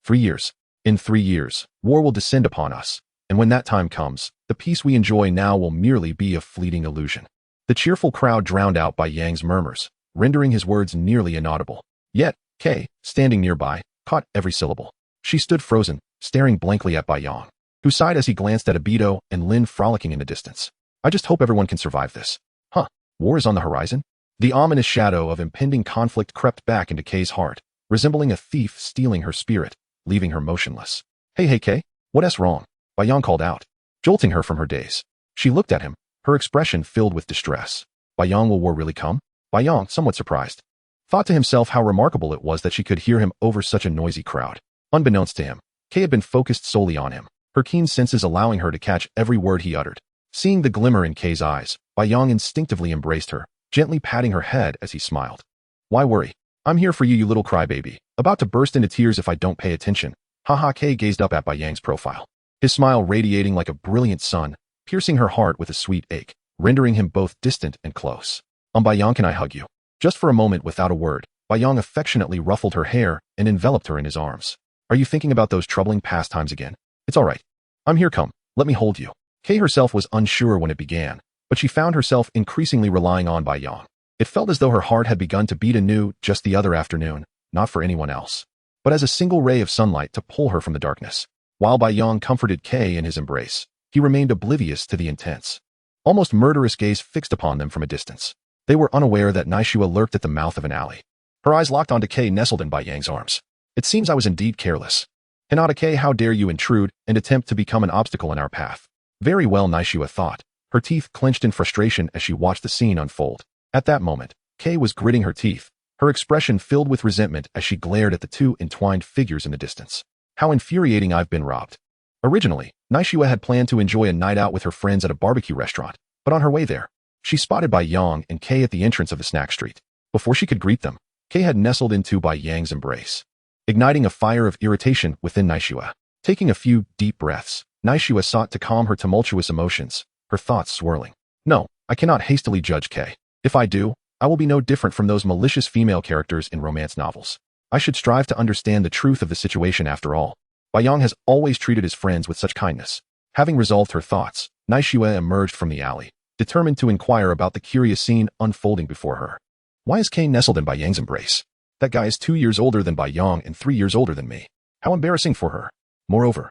3 years. In 3 years, war will descend upon us, and when that time comes, the peace we enjoy now will merely be a fleeting illusion. The cheerful crowd drowned out Bai Yang's murmurs, rendering his words nearly inaudible. Yet, Kei, standing nearby, caught every syllable. She stood frozen, staring blankly at Bai Yang, who sighed as he glanced at Obito and Lin frolicking in the distance. I just hope everyone can survive this. Huh, war is on the horizon? The ominous shadow of impending conflict crept back into Kei's heart, resembling a thief stealing her spirit, leaving her motionless. Hey Kei, what's wrong? Bai Yang called out, jolting her from her daze. She looked at him, her expression filled with distress. Bai Yang, will war really come? Bai Yang, somewhat surprised, thought to himself how remarkable it was that she could hear him over such a noisy crowd. Unbeknownst to him, Kei had been focused solely on him, her keen senses allowing her to catch every word he uttered. Seeing the glimmer in Kei's eyes, Bai Yang instinctively embraced her, gently patting her head as he smiled. Why worry? I'm here for you, you little crybaby, about to burst into tears if I don't pay attention. Haha. Kei gazed up at Bai Yang's profile, his smile radiating like a brilliant sun, piercing her heart with a sweet ache, rendering him both distant and close. Bai Yang, can I hug you? Just for a moment without a word, Bai Yang affectionately ruffled her hair and enveloped her in his arms. Are you thinking about those troubling past times again? It's all right. I'm here, come, let me hold you. Kei herself was unsure when it began, but she found herself increasingly relying on Bai Yang. It felt as though her heart had begun to beat anew just the other afternoon, not for anyone else, but as a single ray of sunlight to pull her from the darkness. While Bai Yang comforted Kei in his embrace, he remained oblivious to the intense, almost murderous gaze fixed upon them from a distance. They were unaware that Naishua lurked at the mouth of an alley. Her eyes locked onto Kei nestled in Bai Yang's arms. It seems I was indeed careless. Hinata Kei, how dare you intrude and attempt to become an obstacle in our path? Very well, Naishua thought, her teeth clenched in frustration as she watched the scene unfold. At that moment, Kei was gritting her teeth, her expression filled with resentment as she glared at the two entwined figures in the distance. How infuriating, I've been robbed. Originally, Naishua had planned to enjoy a night out with her friends at a barbecue restaurant, but on her way there, she spotted Bai Yang and Kei at the entrance of the snack street. Before she could greet them, Kei had nestled into Bai Yang's embrace, igniting a fire of irritation within Naishua. Taking a few deep breaths, Naishua sought to calm her tumultuous emotions, her thoughts swirling. No, I cannot hastily judge Kei. If I do, I will be no different from those malicious female characters in romance novels. I should strive to understand the truth of the situation after all. Bai Yang has always treated his friends with such kindness. Having resolved her thoughts, Naishua emerged from the alley, determined to inquire about the curious scene unfolding before her. Why is Kei nestled in Bai Yang's embrace? That guy is 2 years older than Bai Yang and 3 years older than me. How embarrassing for her. Moreover,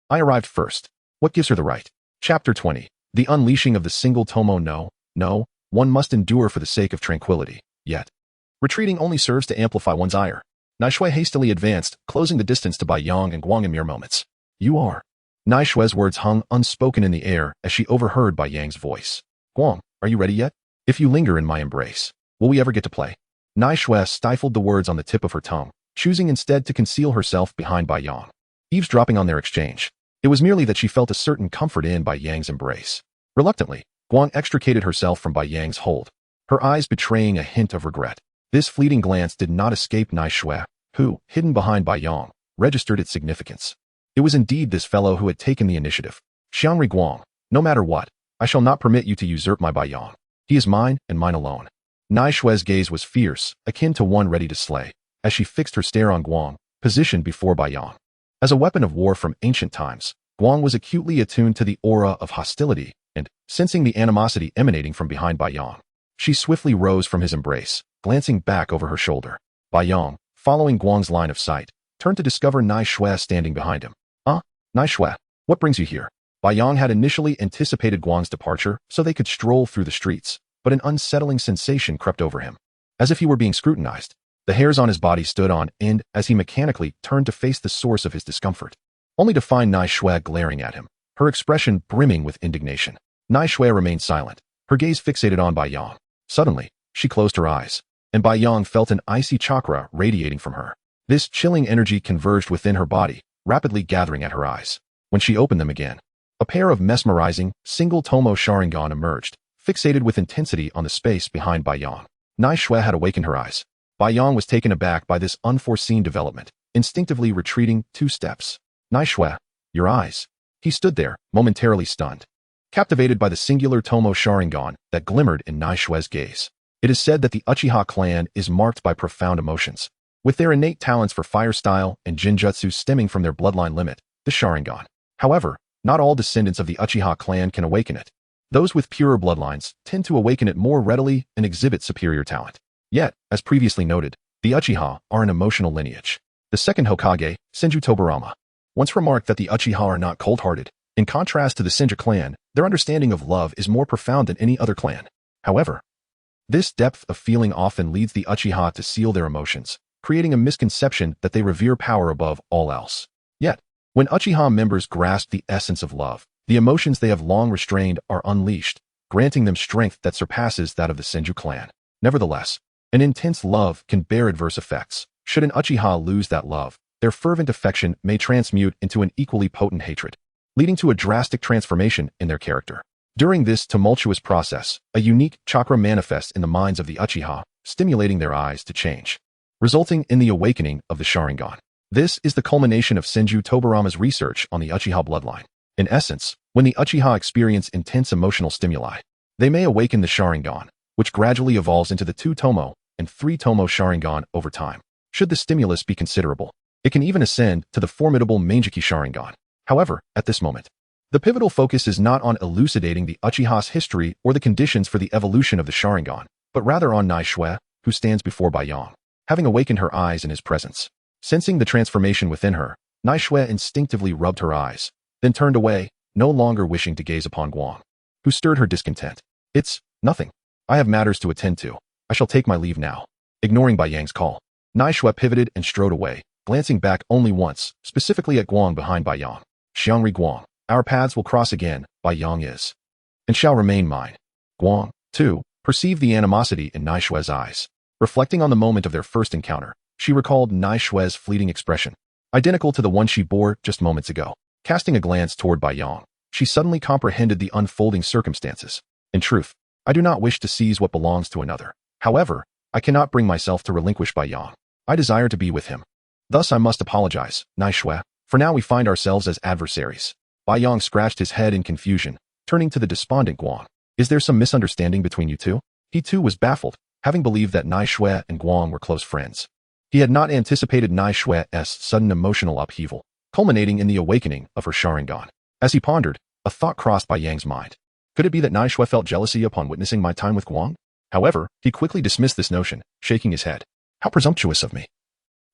I arrived first. What gives her the right? Chapter 20. The unleashing of the single Tomo no, one must endure for the sake of tranquility, yet retreating only serves to amplify one's ire. Naishua hastily advanced, closing the distance to Bai Yang and Guang in mere moments. You are. Naishua's words hung unspoken in the air as she overheard Bai Yang's voice. Guang, are you ready yet? If you linger in my embrace, will we ever get to play? Naishua stifled the words on the tip of her tongue, choosing instead to conceal herself behind Bai Yang. Eavesdropping on their exchange, it was merely that she felt a certain comfort in Bai Yang's embrace. Reluctantly, Guang extricated herself from Bai Yang's hold, her eyes betraying a hint of regret. This fleeting glance did not escape Naishua, who, hidden behind Bai Yang, registered its significance. It was indeed this fellow who had taken the initiative. Xiangri Guang, no matter what, I shall not permit you to usurp my Bai Yang. He is mine and mine alone. Naishua's gaze was fierce, akin to one ready to slay, as she fixed her stare on Guang, positioned before Bai Yang. As a weapon of war from ancient times, Guang was acutely attuned to the aura of hostility and, sensing the animosity emanating from behind Bai Yong, she swiftly rose from his embrace, glancing back over her shoulder. Bai Yong, following Guang's line of sight, turned to discover Nai Shui standing behind him. Nai Shui, what brings you here? Bai Yong had initially anticipated Guang's departure so they could stroll through the streets, but an unsettling sensation crept over him. As if he were being scrutinized, the hairs on his body stood on end as he mechanically turned to face the source of his discomfort, only to find Nai Shui glaring at him, her expression brimming with indignation. Nai Shui remained silent, her gaze fixated on Bai Yong. Suddenly, she closed her eyes, and Bai Yong felt an icy chakra radiating from her. This chilling energy converged within her body, rapidly gathering at her eyes. When she opened them again, a pair of mesmerizing, single Tomo Sharingan emerged, fixated with intensity on the space behind Bai Yong. Nai Shui had awakened her eyes. Bai Yong was taken aback by this unforeseen development, instinctively retreating 2 steps. Nai Shui, your eyes. He stood there, momentarily stunned, captivated by the singular Tomo Sharingan that glimmered in Nai Shui's gaze. It is said that the Uchiha clan is marked by profound emotions, with their innate talents for fire style and jinjutsu stemming from their bloodline limit, the Sharingan. However, not all descendants of the Uchiha clan can awaken it. Those with purer bloodlines tend to awaken it more readily and exhibit superior talent. Yet, as previously noted, the Uchiha are an emotional lineage. The second Hokage, Senju Tobarama, once remarked that the Uchiha are not cold-hearted. In contrast to the Senju clan, their understanding of love is more profound than any other clan. However, this depth of feeling often leads the Uchiha to seal their emotions, creating a misconception that they revere power above all else. Yet, when Uchiha members grasp the essence of love, the emotions they have long restrained are unleashed, granting them strength that surpasses that of the Senju clan. Nevertheless, an intense love can bear adverse effects. Should an Uchiha lose that love, their fervent affection may transmute into an equally potent hatred, leading to a drastic transformation in their character. During this tumultuous process, a unique chakra manifests in the minds of the Uchiha, stimulating their eyes to change, resulting in the awakening of the Sharingan. This is the culmination of Senju Tobarama's research on the Uchiha bloodline. In essence, when the Uchiha experience intense emotional stimuli, they may awaken the Sharingan, which gradually evolves into the 2 Tomo and 3 Tomo Sharingan over time. Should the stimulus be considerable, it can even ascend to the formidable Mangekyou Sharingan. However, at this moment, the pivotal focus is not on elucidating the Uchiha's history or the conditions for the evolution of the Sharingan, but rather on Nai Shui, who stands before Bai Yong, having awakened her eyes in his presence. Sensing the transformation within her, Nai Shui instinctively rubbed her eyes, then turned away, no longer wishing to gaze upon Guang, who stirred her discontent. It's nothing. I have matters to attend to. I shall take my leave now. Ignoring Bai Yang's call, Nai Shui pivoted and strode away, glancing back only once, specifically at Guang behind Bai Yong. Xiangri Guang, our paths will cross again, Bai Yong is, and shall remain mine. Guang, too, perceived the animosity in Nai Shui's eyes. Reflecting on the moment of their first encounter, she recalled Nai Shui's fleeting expression, identical to the one she bore just moments ago. Casting a glance toward Bai Yong, she suddenly comprehended the unfolding circumstances. In truth, I do not wish to seize what belongs to another. However, I cannot bring myself to relinquish Bai Yong. I desire to be with him. Thus I must apologize, Nai Shui. For now we find ourselves as adversaries. Bai Yong scratched his head in confusion, turning to the despondent Guang. Is there some misunderstanding between you two? He too was baffled, having believed that Nai Shui and Guang were close friends. He had not anticipated Nai Shui's sudden emotional upheaval, culminating in the awakening of her Sharingan. As he pondered, a thought crossed Bai Yang's mind. Could it be that Nai Shui felt jealousy upon witnessing my time with Guang? However, he quickly dismissed this notion, shaking his head. How presumptuous of me.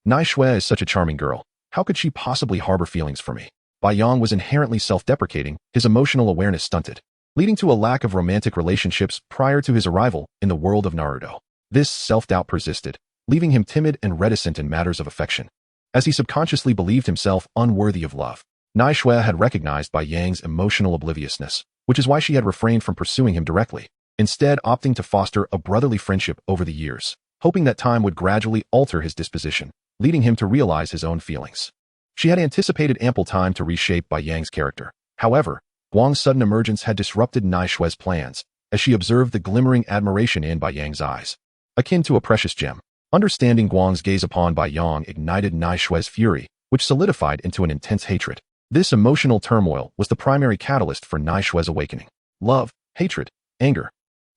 Nai Shui is such a charming girl. How could she possibly harbor feelings for me? Bai Yong was inherently self-deprecating, his emotional awareness stunted, leading to a lack of romantic relationships prior to his arrival in the world of Naruto. This self-doubt persisted, leaving him timid and reticent in matters of affection, as he subconsciously believed himself unworthy of love. Nai Shui had recognized Bai Yang's emotional obliviousness, which is why she had refrained from pursuing him directly, instead opting to foster a brotherly friendship over the years, hoping that time would gradually alter his disposition, leading him to realize his own feelings. She had anticipated ample time to reshape Bai Yang's character. However, Guang's sudden emergence had disrupted Nai Shui's plans, as she observed the glimmering admiration in Bai Yang's eyes, akin to a precious gem. Understanding Guang's gaze upon Bai Yong ignited Nai Shui's fury, which solidified into an intense hatred. This emotional turmoil was the primary catalyst for Nai Shui's awakening. Love, hatred, anger.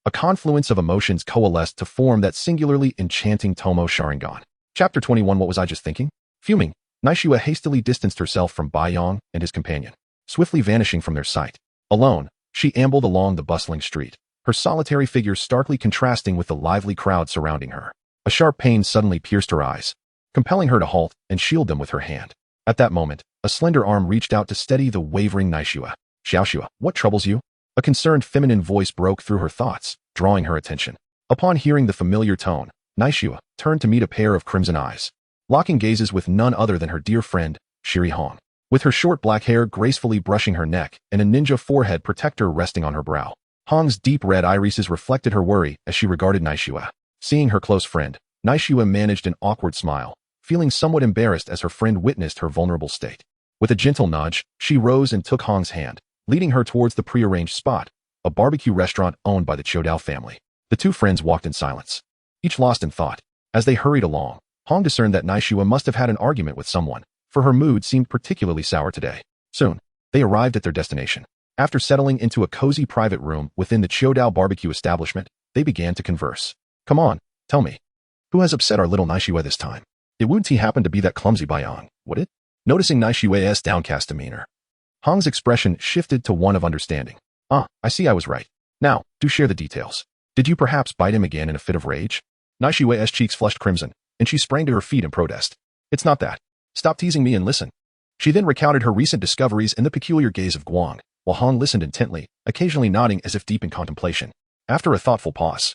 A confluence of emotions coalesced to form that singularly enchanting Tomo Sharingan. Chapter 21. What was I just thinking? Fuming, Nai Shui hastily distanced herself from Bai Yong and his companion, swiftly vanishing from their sight. Alone, She ambled along the bustling street, her solitary figure starkly contrasting with the lively crowd surrounding her. A sharp pain suddenly pierced her eyes, compelling her to halt and shield them with her hand. At that moment, a slender arm reached out to steady the wavering Naishua. Xiaoxua, what troubles you? A concerned feminine voice broke through her thoughts, drawing her attention. Upon hearing the familiar tone, Naishua turned to meet a pair of crimson eyes, locking gazes with none other than her dear friend, Shiri Hong. With her short black hair gracefully brushing her neck and a ninja forehead protector resting on her brow, Hong's deep red irises reflected her worry as she regarded Naishua. Seeing her close friend, Naishua managed an awkward smile, feeling somewhat embarrassed as her friend witnessed her vulnerable state. With a gentle nudge, she rose and took Hong's hand, leading her towards the prearranged spot, a barbecue restaurant owned by the Chodao family. The two friends walked in silence, each lost in thought. As they hurried along, Hong discerned that Naishua must have had an argument with someone, for her mood seemed particularly sour today. Soon, they arrived at their destination. After settling into a cozy private room within the Chodao barbecue establishment, they began to converse. Come on, tell me. Who has upset our little Naishua this time? It wouldn't he happen to be that clumsy Bayang, would it? Noticing Naishua's downcast demeanor, Hong's expression shifted to one of understanding. Ah, I see I was right. Now, do share the details. Did you perhaps bite him again in a fit of rage? Naishua's cheeks flushed crimson, and she sprang to her feet in protest. It's not that. Stop teasing me and listen. She then recounted her recent discoveries in the peculiar gaze of Guang, while Hong listened intently, occasionally nodding as if deep in contemplation. After a thoughtful pause,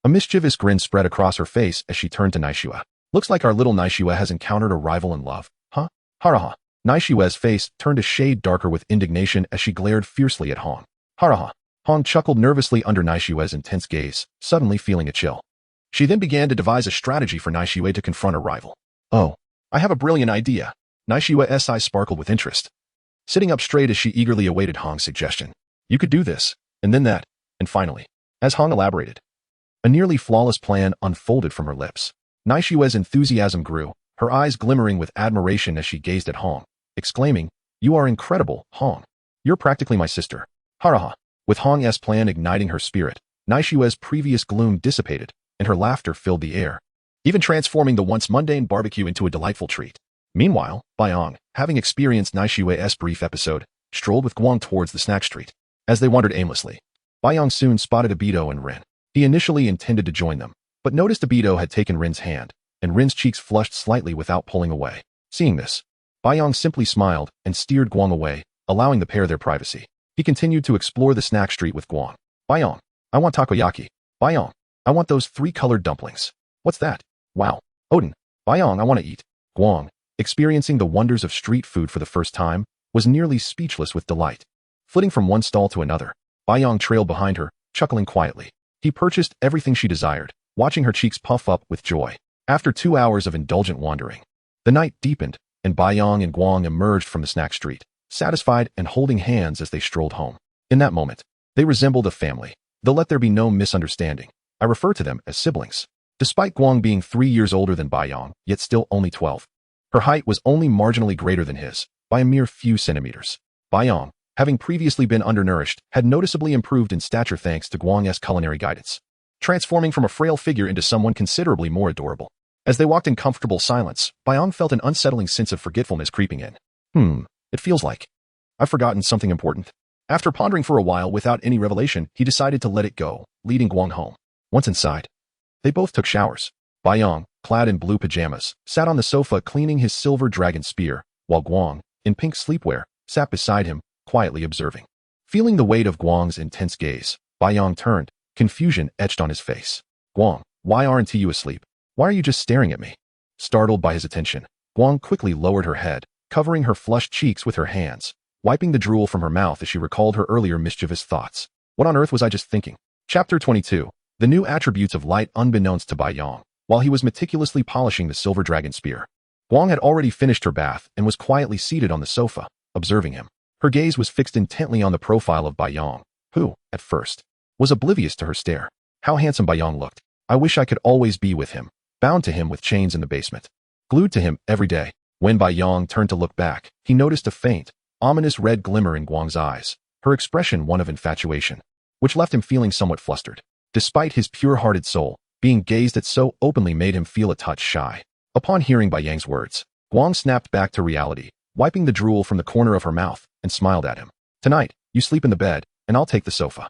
a mischievous grin spread across her face as she turned to Naishua. Looks like our little Naishua has encountered a rival in love, huh? Haraha. Naishua's face turned a shade darker with indignation as she glared fiercely at Hong. Haraha. Hong chuckled nervously under Naishua's intense gaze, suddenly feeling a chill. She then began to devise a strategy for Naishua to confront her rival. Oh, I have a brilliant idea. Naishua's eyes sparkled with interest, sitting up straight as she eagerly awaited Hong's suggestion. You could do this, and then that, and finally. As Hong elaborated, a nearly flawless plan unfolded from her lips. Naishua's enthusiasm grew, her eyes glimmering with admiration as she gazed at Hong, exclaiming, You are incredible, Hong. You're practically my sister. Haraha. With Hong's plan igniting her spirit, Naishua's previous gloom dissipated, and her laughter filled the air, even transforming the once mundane barbecue into a delightful treat. Meanwhile, Bayang, having experienced Naishua's brief episode, strolled with Guang towards the snack street. As they wandered aimlessly, Bayang soon spotted Abito and Rin. He initially intended to join them, but noticed Abito had taken Rin's hand, and Rin's cheeks flushed slightly without pulling away. Seeing this, Bayang simply smiled and steered Guang away, allowing the pair their privacy. He continued to explore the snack street with Guang. Bayang, I want takoyaki. Bayang, I want those 3 colored dumplings. What's that? Wow. Odin. Bayang, I want to eat. Guang, experiencing the wonders of street food for the first time, was nearly speechless with delight. Flitting from one stall to another, Bayang trailed behind her, chuckling quietly. He purchased everything she desired, watching her cheeks puff up with joy. After 2 hours of indulgent wandering, the night deepened, and Bayang and Guang emerged from the snack street, satisfied and holding hands as they strolled home. In that moment, they resembled a family. Though let there be no misunderstanding, I refer to them as siblings. Despite Guang being 3 years older than Bayang, yet still only 12, her height was only marginally greater than his, by a mere few centimeters. Bayang, having previously been undernourished, had noticeably improved in stature thanks to Guang's culinary guidance, transforming from a frail figure into someone considerably more adorable. As they walked in comfortable silence, Bayang felt an unsettling sense of forgetfulness creeping in. It feels like I've forgotten something important. After pondering for a while without any revelation, he decided to let it go, leading Guang home. Once inside, they both took showers. Bayang, clad in blue pajamas, sat on the sofa cleaning his silver dragon spear, while Guang, in pink sleepwear, sat beside him, quietly observing. Feeling the weight of Guang's intense gaze, Bayang turned, confusion etched on his face. Guang, why aren't you asleep? Why are you just staring at me? Startled by his attention, Guang quickly lowered her head, covering her flushed cheeks with her hands, wiping the drool from her mouth as she recalled her earlier mischievous thoughts. What on earth was I just thinking? Chapter 22. The new attributes of light unbeknownst to Bayang. While he was meticulously polishing the silver dragon spear, Guang had already finished her bath and was quietly seated on the sofa, observing him. Her gaze was fixed intently on the profile of Bayang, who, at first, was oblivious to her stare. How handsome Bayang looked. I wish I could always be with him, bound to him with chains in the basement, glued to him every day. When Bayang turned to look back, he noticed a faint, ominous red glimmer in Guang's eyes, her expression one of infatuation, which left him feeling somewhat flustered. Despite his pure-hearted soul, being gazed at so openly made him feel a touch shy. Upon hearing Bayang's words, Guang snapped back to reality, wiping the drool from the corner of her mouth, and smiled at him. Tonight, you sleep in the bed, and I'll take the sofa.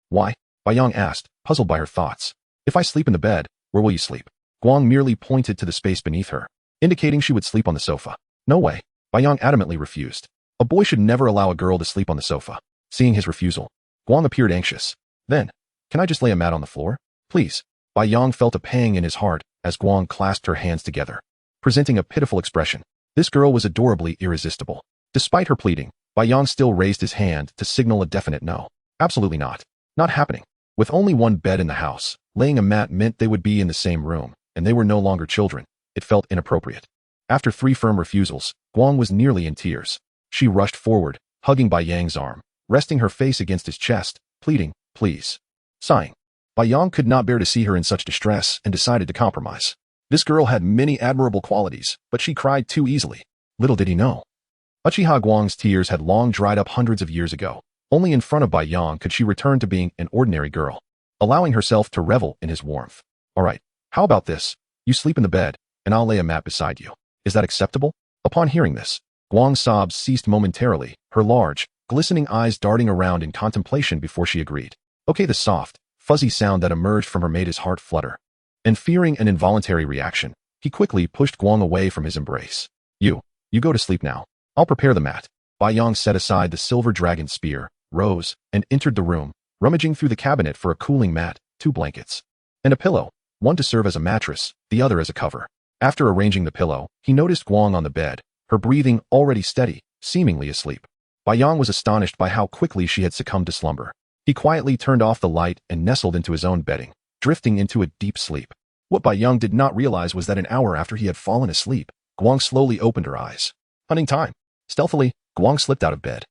Why? Baiyang asked, puzzled by her thoughts. If I sleep in the bed, where will you sleep? Guang merely pointed to the space beneath her, indicating she would sleep on the sofa. No way. Baiyang adamantly refused. A boy should never allow a girl to sleep on the sofa. Seeing his refusal, Guang appeared anxious. Then, can I just lay a mat on the floor? Please. Baiyang felt a pang in his heart as Guang clasped her hands together, presenting a pitiful expression. This girl was adorably irresistible. Despite her pleading, Baiyang still raised his hand to signal a definite no. Absolutely not. Not happening. With only one bed in the house, laying a mat meant they would be in the same room, and they were no longer children. It felt inappropriate. After 3 firm refusals, Guang was nearly in tears. She rushed forward, hugging Baiyang's arm, resting her face against his chest, pleading, please. Sighing. Baiyang could not bear to see her in such distress and decided to compromise. This girl had many admirable qualities, but she cried too easily. Little did he know. Uchiha Guang's tears had long dried up hundreds of years ago. Only in front of Baiyang could she return to being an ordinary girl, allowing herself to revel in his warmth. All right, how about this? You sleep in the bed, and I'll lay a mat beside you. Is that acceptable? Upon hearing this, Guang's sobs ceased momentarily, her large, glistening eyes darting around in contemplation before she agreed. Okay, the soft, fuzzy sound that emerged from her made his heart flutter. And fearing an involuntary reaction, he quickly pushed Guang away from his embrace. You go to sleep now. I'll prepare the mat. Baiyang set aside the silver dragon spear, rose, and entered the room, rummaging through the cabinet for a cooling mat, 2 blankets, and a pillow, one to serve as a mattress, the other as a cover. After arranging the pillow, he noticed Guang on the bed, her breathing already steady, seemingly asleep. Baiyang was astonished by how quickly she had succumbed to slumber. He quietly turned off the light and nestled into his own bedding, drifting into a deep sleep. What Baiyang did not realize was that an hour after he had fallen asleep, Guang slowly opened her eyes. Hunting time. Stealthily, Guang slipped out of bed.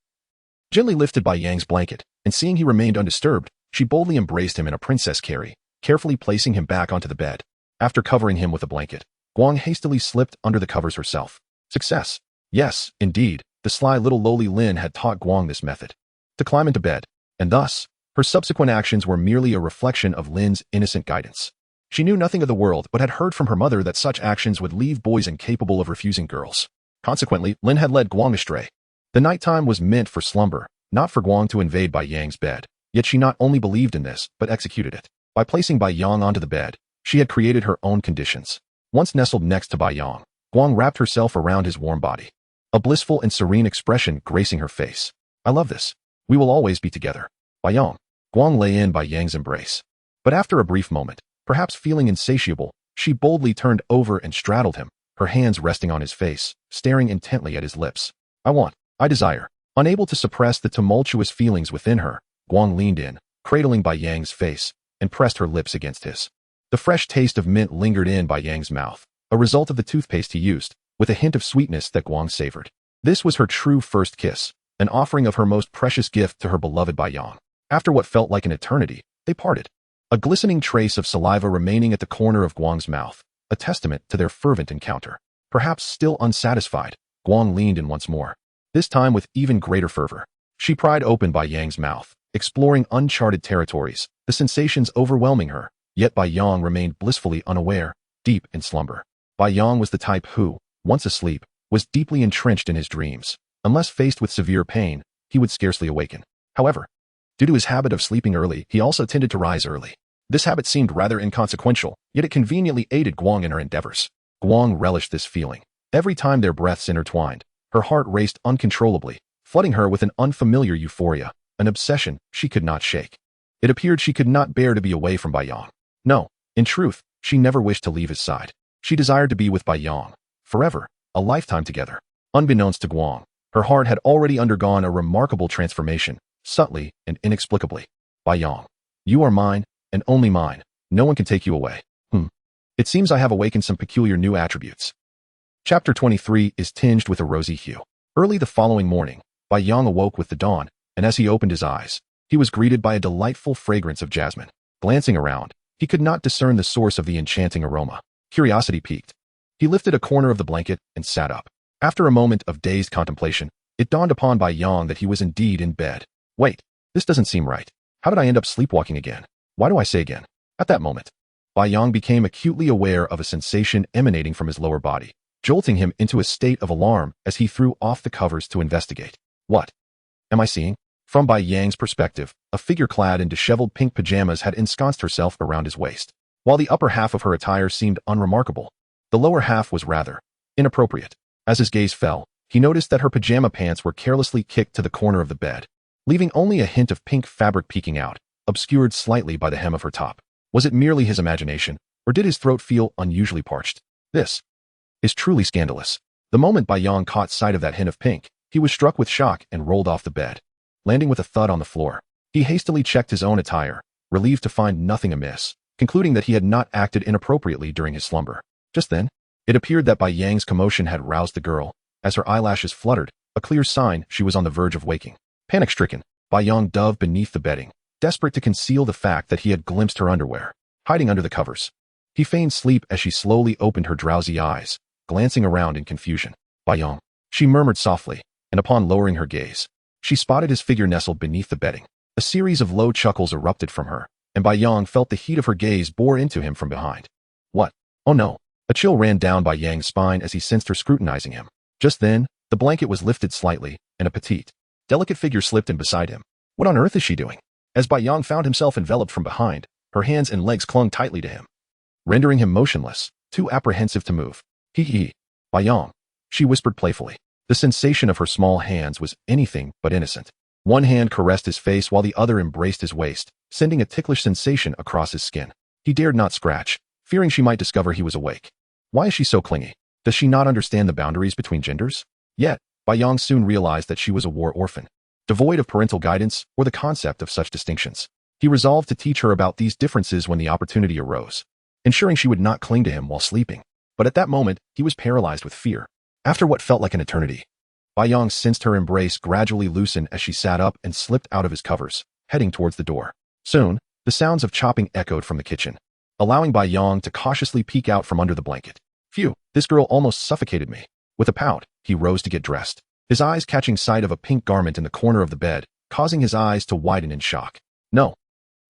Gently lifted Baiyang's blanket, and seeing he remained undisturbed, she boldly embraced him in a princess carry, carefully placing him back onto the bed. After covering him with a blanket, Guang hastily slipped under the covers herself. Success. Yes, indeed, the sly little lowly Lin had taught Guang this method. To climb into bed, and thus, her subsequent actions were merely a reflection of Lin's innocent guidance. She knew nothing of the world but had heard from her mother that such actions would leave boys incapable of refusing girls. Consequently, Lin had led Guang astray. The nighttime was meant for slumber, not for Guang to invade Baiyang's bed. Yet she not only believed in this, but executed it. By placing Baiyang onto the bed, she had created her own conditions. Once nestled next to Baiyang, Guang wrapped herself around his warm body, a blissful and serene expression gracing her face. I love this. We will always be together. Baiyang. Guang lay in Baiyang's embrace. But after a brief moment, perhaps feeling insatiable, she boldly turned over and straddled him, her hands resting on his face, staring intently at his lips. I desire. Unable to suppress the tumultuous feelings within her, Guang leaned in, cradling Baiyang's face, and pressed her lips against his. The fresh taste of mint lingered in Baiyang's mouth, a result of the toothpaste he used, with a hint of sweetness that Guang savored. This was her true first kiss, an offering of her most precious gift to her beloved Baiyang. After what felt like an eternity, they parted. A glistening trace of saliva remaining at the corner of Guang's mouth, a testament to their fervent encounter. Perhaps still unsatisfied, Guang leaned in once more, this time with even greater fervor. She pried open Baiyang's mouth, exploring uncharted territories, the sensations overwhelming her, yet Baiyang remained blissfully unaware, deep in slumber. Baiyang was the type who, once asleep, was deeply entrenched in his dreams. Unless faced with severe pain, he would scarcely awaken. However, due to his habit of sleeping early, he also tended to rise early. This habit seemed rather inconsequential, yet it conveniently aided Guang in her endeavors. Guang relished this feeling. Every time their breaths intertwined, her heart raced uncontrollably, flooding her with an unfamiliar euphoria, an obsession she could not shake. It appeared she could not bear to be away from Baiyang. No, in truth, she never wished to leave his side. She desired to be with Baiyang, forever, a lifetime together. Unbeknownst to Guang, her heart had already undergone a remarkable transformation, subtly and inexplicably. Baiyang, you are mine, and only mine. No one can take you away. It seems I have awakened some peculiar new attributes. Chapter 23 is tinged with a rosy hue. Early the following morning, Baiyang awoke with the dawn, and as he opened his eyes, he was greeted by a delightful fragrance of jasmine. Glancing around, he could not discern the source of the enchanting aroma. Curiosity piqued. He lifted a corner of the blanket and sat up. After a moment of dazed contemplation, it dawned upon Baiyang that he was indeed in bed. Wait, this doesn't seem right. How did I end up sleepwalking again? Why do I say again? At that moment, Baiyang became acutely aware of a sensation emanating from his lower body, jolting him into a state of alarm as he threw off the covers to investigate. What am I seeing? From Bai Yang's perspective, a figure clad in disheveled pink pajamas had ensconced herself around his waist. While the upper half of her attire seemed unremarkable, the lower half was rather inappropriate. As his gaze fell, he noticed that her pajama pants were carelessly kicked to the corner of the bed, leaving only a hint of pink fabric peeking out, obscured slightly by the hem of her top. Was it merely his imagination, or did his throat feel unusually parched? This is truly scandalous. The moment Bai Yang caught sight of that hint of pink, he was struck with shock and rolled off the bed, landing with a thud on the floor. He hastily checked his own attire, relieved to find nothing amiss, concluding that he had not acted inappropriately during his slumber. Just then, it appeared that Bai Yang's commotion had roused the girl. As her eyelashes fluttered, a clear sign she was on the verge of waking. Panic-stricken, Bai Yang dove beneath the bedding, desperate to conceal the fact that he had glimpsed her underwear, hiding under the covers. He feigned sleep as she slowly opened her drowsy eyes, glancing around in confusion. Bai Yang, she murmured softly, and upon lowering her gaze, she spotted his figure nestled beneath the bedding. A series of low chuckles erupted from her, and Bai Yang felt the heat of her gaze bore into him from behind. What? Oh no! A chill ran down Bai Yang's spine as he sensed her scrutinizing him. Just then, the blanket was lifted slightly, and a petite, delicate figure slipped in beside him. What on earth is she doing? As Bai Yang found himself enveloped from behind, her hands and legs clung tightly to him, rendering him motionless, too apprehensive to move. Hee. Bai Yang, she whispered playfully. The sensation of her small hands was anything but innocent. One hand caressed his face while the other embraced his waist, sending a ticklish sensation across his skin. He dared not scratch, fearing she might discover he was awake. Why is she so clingy? Does she not understand the boundaries between genders? Yet, Bai Yang soon realized that she was a war orphan, devoid of parental guidance or the concept of such distinctions. He resolved to teach her about these differences when the opportunity arose, ensuring she would not cling to him while sleeping. But at that moment, he was paralyzed with fear. After what felt like an eternity, Bai Yang sensed her embrace gradually loosen as she sat up and slipped out of his covers, heading towards the door. Soon, the sounds of chopping echoed from the kitchen, allowing Bai Yang to cautiously peek out from under the blanket. Phew, this girl almost suffocated me. With a pout, he rose to get dressed, his eyes catching sight of a pink garment in the corner of the bed, causing his eyes to widen in shock. No.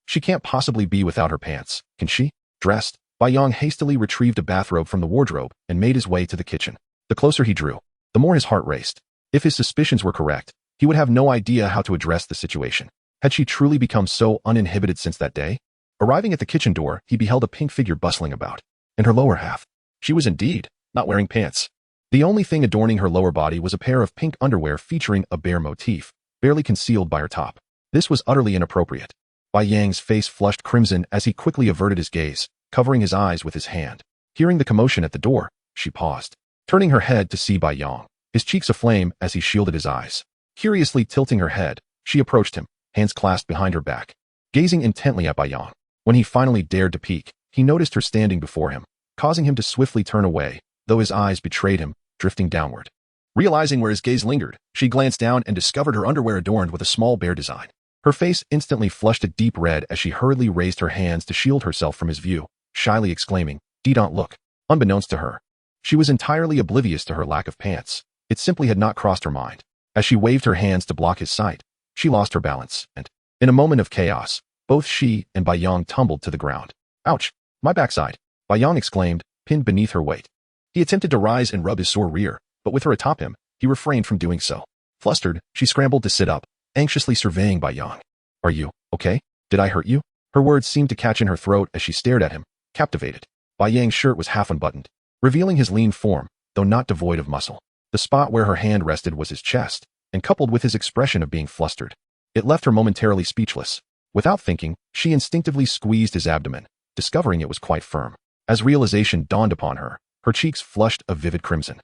She can't possibly be without her pants, can she? Dressed, Bai Yang hastily retrieved a bathrobe from the wardrobe and made his way to the kitchen. The closer he drew, the more his heart raced. If his suspicions were correct, he would have no idea how to address the situation. Had she truly become so uninhibited since that day? Arriving at the kitchen door, he beheld a pink figure bustling about. In her lower half, she was indeed not wearing pants. The only thing adorning her lower body was a pair of pink underwear featuring a bear motif, barely concealed by her top. This was utterly inappropriate. Bai Yang's face flushed crimson as he quickly averted his gaze, covering his eyes with his hand. Hearing the commotion at the door, she paused, turning her head to see Bai Yang, his cheeks aflame as he shielded his eyes. Curiously tilting her head, she approached him, hands clasped behind her back, gazing intently at Bai Yang. When he finally dared to peek, he noticed her standing before him, causing him to swiftly turn away, though his eyes betrayed him, drifting downward. Realizing where his gaze lingered, she glanced down and discovered her underwear adorned with a small bear design. Her face instantly flushed a deep red as she hurriedly raised her hands to shield herself from his view, shyly exclaiming, "Don't look." Unbeknownst to her, she was entirely oblivious to her lack of pants. It simply had not crossed her mind. As she waved her hands to block his sight, she lost her balance, and, in a moment of chaos, both she and Bai Yang tumbled to the ground. "Ouch! My backside!" Bai Yang exclaimed, pinned beneath her weight. He attempted to rise and rub his sore rear, but with her atop him, he refrained from doing so. Flustered, she scrambled to sit up, anxiously surveying Bai Yang. "Are you okay? Did I hurt you?" Her words seemed to catch in her throat as she stared at him, captivated. Bai Yang's shirt was half unbuttoned, revealing his lean form, though not devoid of muscle. The spot where her hand rested was his chest, and coupled with his expression of being flustered, it left her momentarily speechless. Without thinking, she instinctively squeezed his abdomen, discovering it was quite firm. As realization dawned upon her, her cheeks flushed a vivid crimson,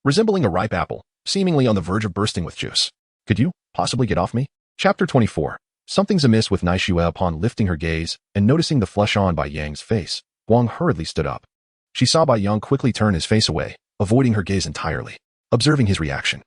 resembling a ripe apple, seemingly on the verge of bursting with juice. "Could you possibly get off me?" Chapter 24. Something's amiss with Naishue. Upon lifting her gaze and noticing the flush on Bai Yang's face, Guang hurriedly stood up. She saw Bai Yang quickly turn his face away, avoiding her gaze entirely. Observing his reaction,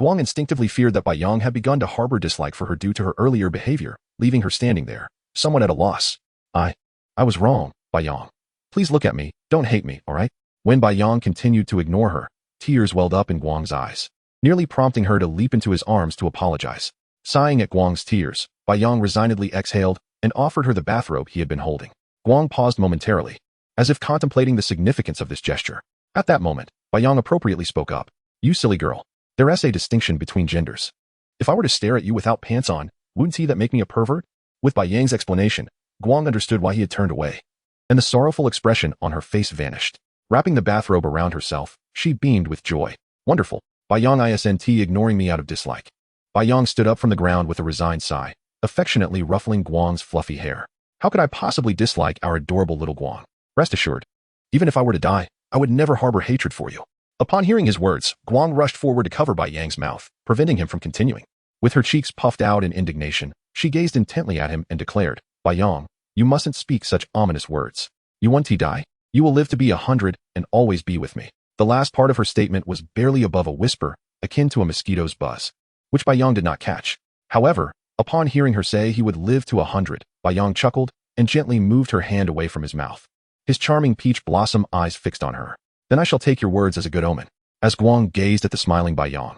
Guang instinctively feared that Bai Yang had begun to harbor dislike for her due to her earlier behavior, leaving her standing there, somewhat at a loss. I was wrong, Bai Yang. Please look at me, don't hate me, alright?" When Bai Yang continued to ignore her, tears welled up in Guang's eyes, nearly prompting her to leap into his arms to apologize. Sighing at Guang's tears, Bai Yang resignedly exhaled and offered her the bathrobe he had been holding. Guang paused momentarily, as if contemplating the significance of this gesture. At that moment, Bai Yang appropriately spoke up. "You silly girl. There is a distinction between genders. If I were to stare at you without pants on, Wouldn't he that make me a pervert? With Bai Yang's explanation, Guang understood why he had turned away, and the sorrowful expression on her face vanished. Wrapping the bathrobe around herself, she beamed with joy. Wonderful. Bai Yang isn't ignoring me out of dislike. Bai Yang stood up from the ground with a resigned sigh, affectionately ruffling Guang's fluffy hair. How could I possibly dislike our adorable little Guang? Rest assured, even if I were to die, I would never harbor hatred for you. Upon hearing his words, Guang rushed forward to cover Bai Yang's mouth, preventing him from continuing. With her cheeks puffed out in indignation, she gazed intently at him and declared, Bai Yang, you mustn't speak such ominous words. You want to die? You will live to be 100 and always be with me. The last part of her statement was barely above a whisper, akin to a mosquito's buzz, which Bai Yang did not catch. However, upon hearing her say he would live to 100, Bai Yang chuckled and gently moved her hand away from his mouth. His charming peach blossom eyes fixed on her. Then I shall take your words as a good omen. As Guang gazed at the smiling Bai Yang,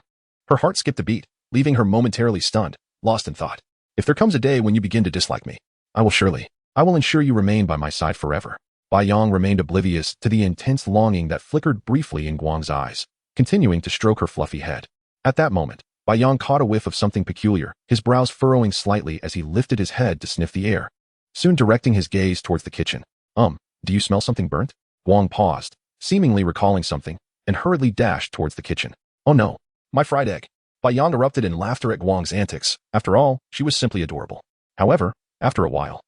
her heart skipped a beat, leaving her momentarily stunned, lost in thought. If there comes a day when you begin to dislike me, I will ensure you remain by my side forever. Bai Yang remained oblivious to the intense longing that flickered briefly in Guang's eyes, continuing to stroke her fluffy head. At that moment, Bai Yang caught a whiff of something peculiar, his brows furrowing slightly as he lifted his head to sniff the air, soon directing his gaze towards the kitchen. Do you smell something burnt? Guang paused, seemingly recalling something, and hurriedly dashed towards the kitchen. Oh no, my fried egg. Bai Yang erupted in laughter at Guang's antics. After all, she was simply adorable. However, after a while,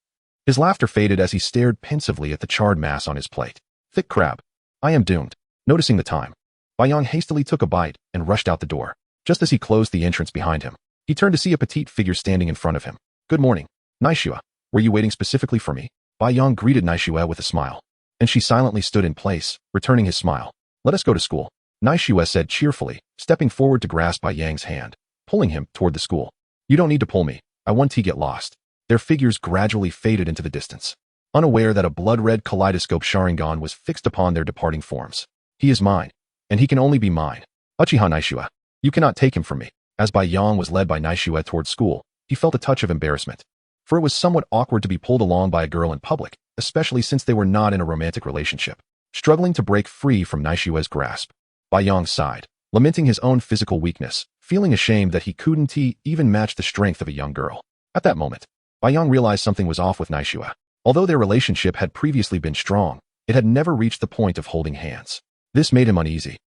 his laughter faded as he stared pensively at the charred mass on his plate. Thick crab. I am doomed. Noticing the time, Bai Yang hastily took a bite and rushed out the door. Just as he closed the entrance behind him, he turned to see a petite figure standing in front of him. Good morning, Naishua. Were you waiting specifically for me? Bai Yang greeted Naishua with a smile, and she silently stood in place, returning his smile. Let us go to school, Naishua said cheerfully, stepping forward to grasp Bai Yang's hand, pulling him toward the school. You don't need to pull me. I want to get lost. Their figures gradually faded into the distance, unaware that a blood-red kaleidoscope Sharingan was fixed upon their departing forms. He is mine, and he can only be mine. Uchiha Naishua, you cannot take him from me. As Bai Yang was led by Naishua toward school, he felt a touch of embarrassment, for it was somewhat awkward to be pulled along by a girl in public, especially since they were not in a romantic relationship. Struggling to break free from Naishua's grasp, Bai Yang sighed, lamenting his own physical weakness, feeling ashamed that he couldn't even match the strength of a young girl. At that moment, Bai Yang realized something was off with Naishua. Although their relationship had previously been strong, it had never reached the point of holding hands. This made him uneasy,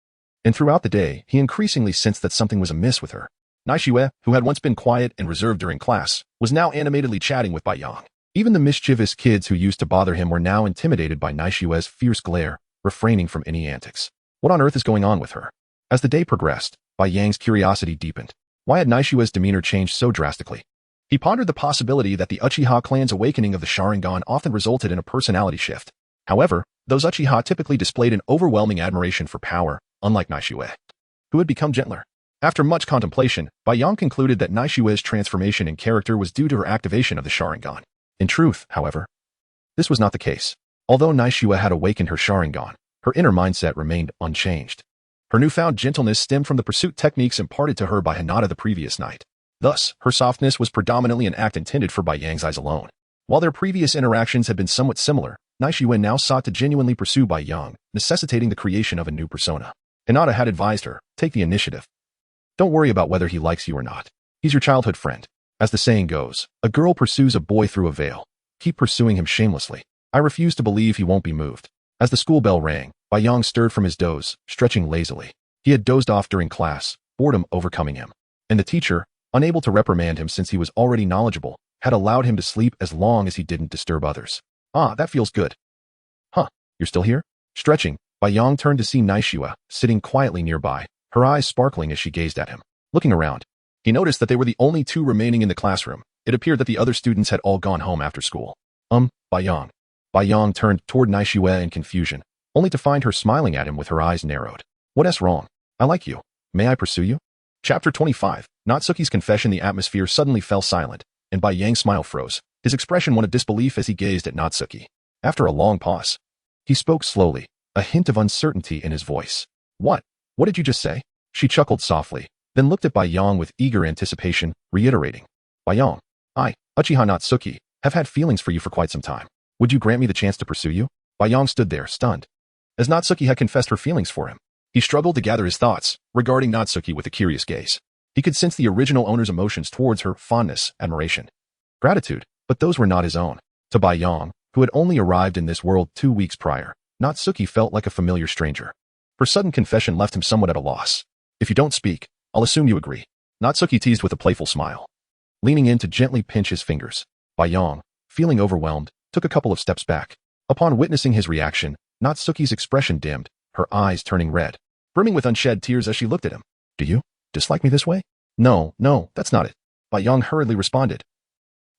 and throughout the day, he increasingly sensed that something was amiss with her. Naishua, who had once been quiet and reserved during class, was now animatedly chatting with Bai Yang. Even the mischievous kids who used to bother him were now intimidated by Naishua's fierce glare, refraining from any antics. What on earth is going on with her? As the day progressed, Bai Yang's curiosity deepened. Why had Naishua's demeanor changed so drastically? He pondered the possibility that the Uchiha clan's awakening of the Sharingan often resulted in a personality shift. However, those Uchiha typically displayed an overwhelming admiration for power, unlike Naishua, who had become gentler. After much contemplation, Bai Yang concluded that Naishua's transformation in character was due to her activation of the Sharingan. In truth, however, this was not the case. Although Naishua had awakened her Sharingan, her inner mindset remained unchanged. Her newfound gentleness stemmed from the pursuit techniques imparted to her by Hinata the previous night. Thus, her softness was predominantly an act intended for Bai Yang's eyes alone. While their previous interactions had been somewhat similar, Naishua now sought to genuinely pursue Bai Yang, necessitating the creation of a new persona. Hinata had advised her, take the initiative. Don't worry about whether he likes you or not. He's your childhood friend. As the saying goes, a girl pursues a boy through a veil. Keep pursuing him shamelessly. I refuse to believe he won't be moved. As the school bell rang, Bai Yang stirred from his doze, stretching lazily. He had dozed off during class, boredom overcoming him. And the teacher, unable to reprimand him since he was already knowledgeable, had allowed him to sleep as long as he didn't disturb others. Ah, that feels good. Huh, you're still here? Stretching, Bai Yang turned to see Naishua, sitting quietly nearby, her eyes sparkling as she gazed at him. Looking around, he noticed that they were the only two remaining in the classroom. It appeared that the other students had all gone home after school. Bai Yang. Bai Yang turned toward Naishua in confusion, only to find her smiling at him with her eyes narrowed. What's wrong? I like you. May I pursue you? Chapter 25. Natsuki's confession. The atmosphere suddenly fell silent, and Bai Yang's smile froze, his expression one of disbelief as he gazed at Natsuki. After a long pause, he spoke slowly, a hint of uncertainty in his voice. What did you just say? She chuckled softly, then looked at Bai Yang with eager anticipation, reiterating. Bai Yang, I, Uchiha Natsuki, have had feelings for you for quite some time. Would you grant me the chance to pursue you? Bai Yang stood there, stunned, as Natsuki had confessed her feelings for him. He struggled to gather his thoughts, regarding Natsuki with a curious gaze. He could sense the original owner's emotions towards her: fondness, admiration, gratitude, but those were not his own. To Bai Yong, who had only arrived in this world 2 weeks prior, Natsuki felt like a familiar stranger. Her sudden confession left him somewhat at a loss. If you don't speak, I'll assume you agree, Natsuki teased with a playful smile. Leaning in to gently pinch his fingers, Bai Yong, feeling overwhelmed, took a couple of steps back. Upon witnessing his reaction, Natsuki's expression dimmed, her eyes turning red, brimming with unshed tears as she looked at him. Do you dislike me this way? No, that's not it, Bai Yong hurriedly responded.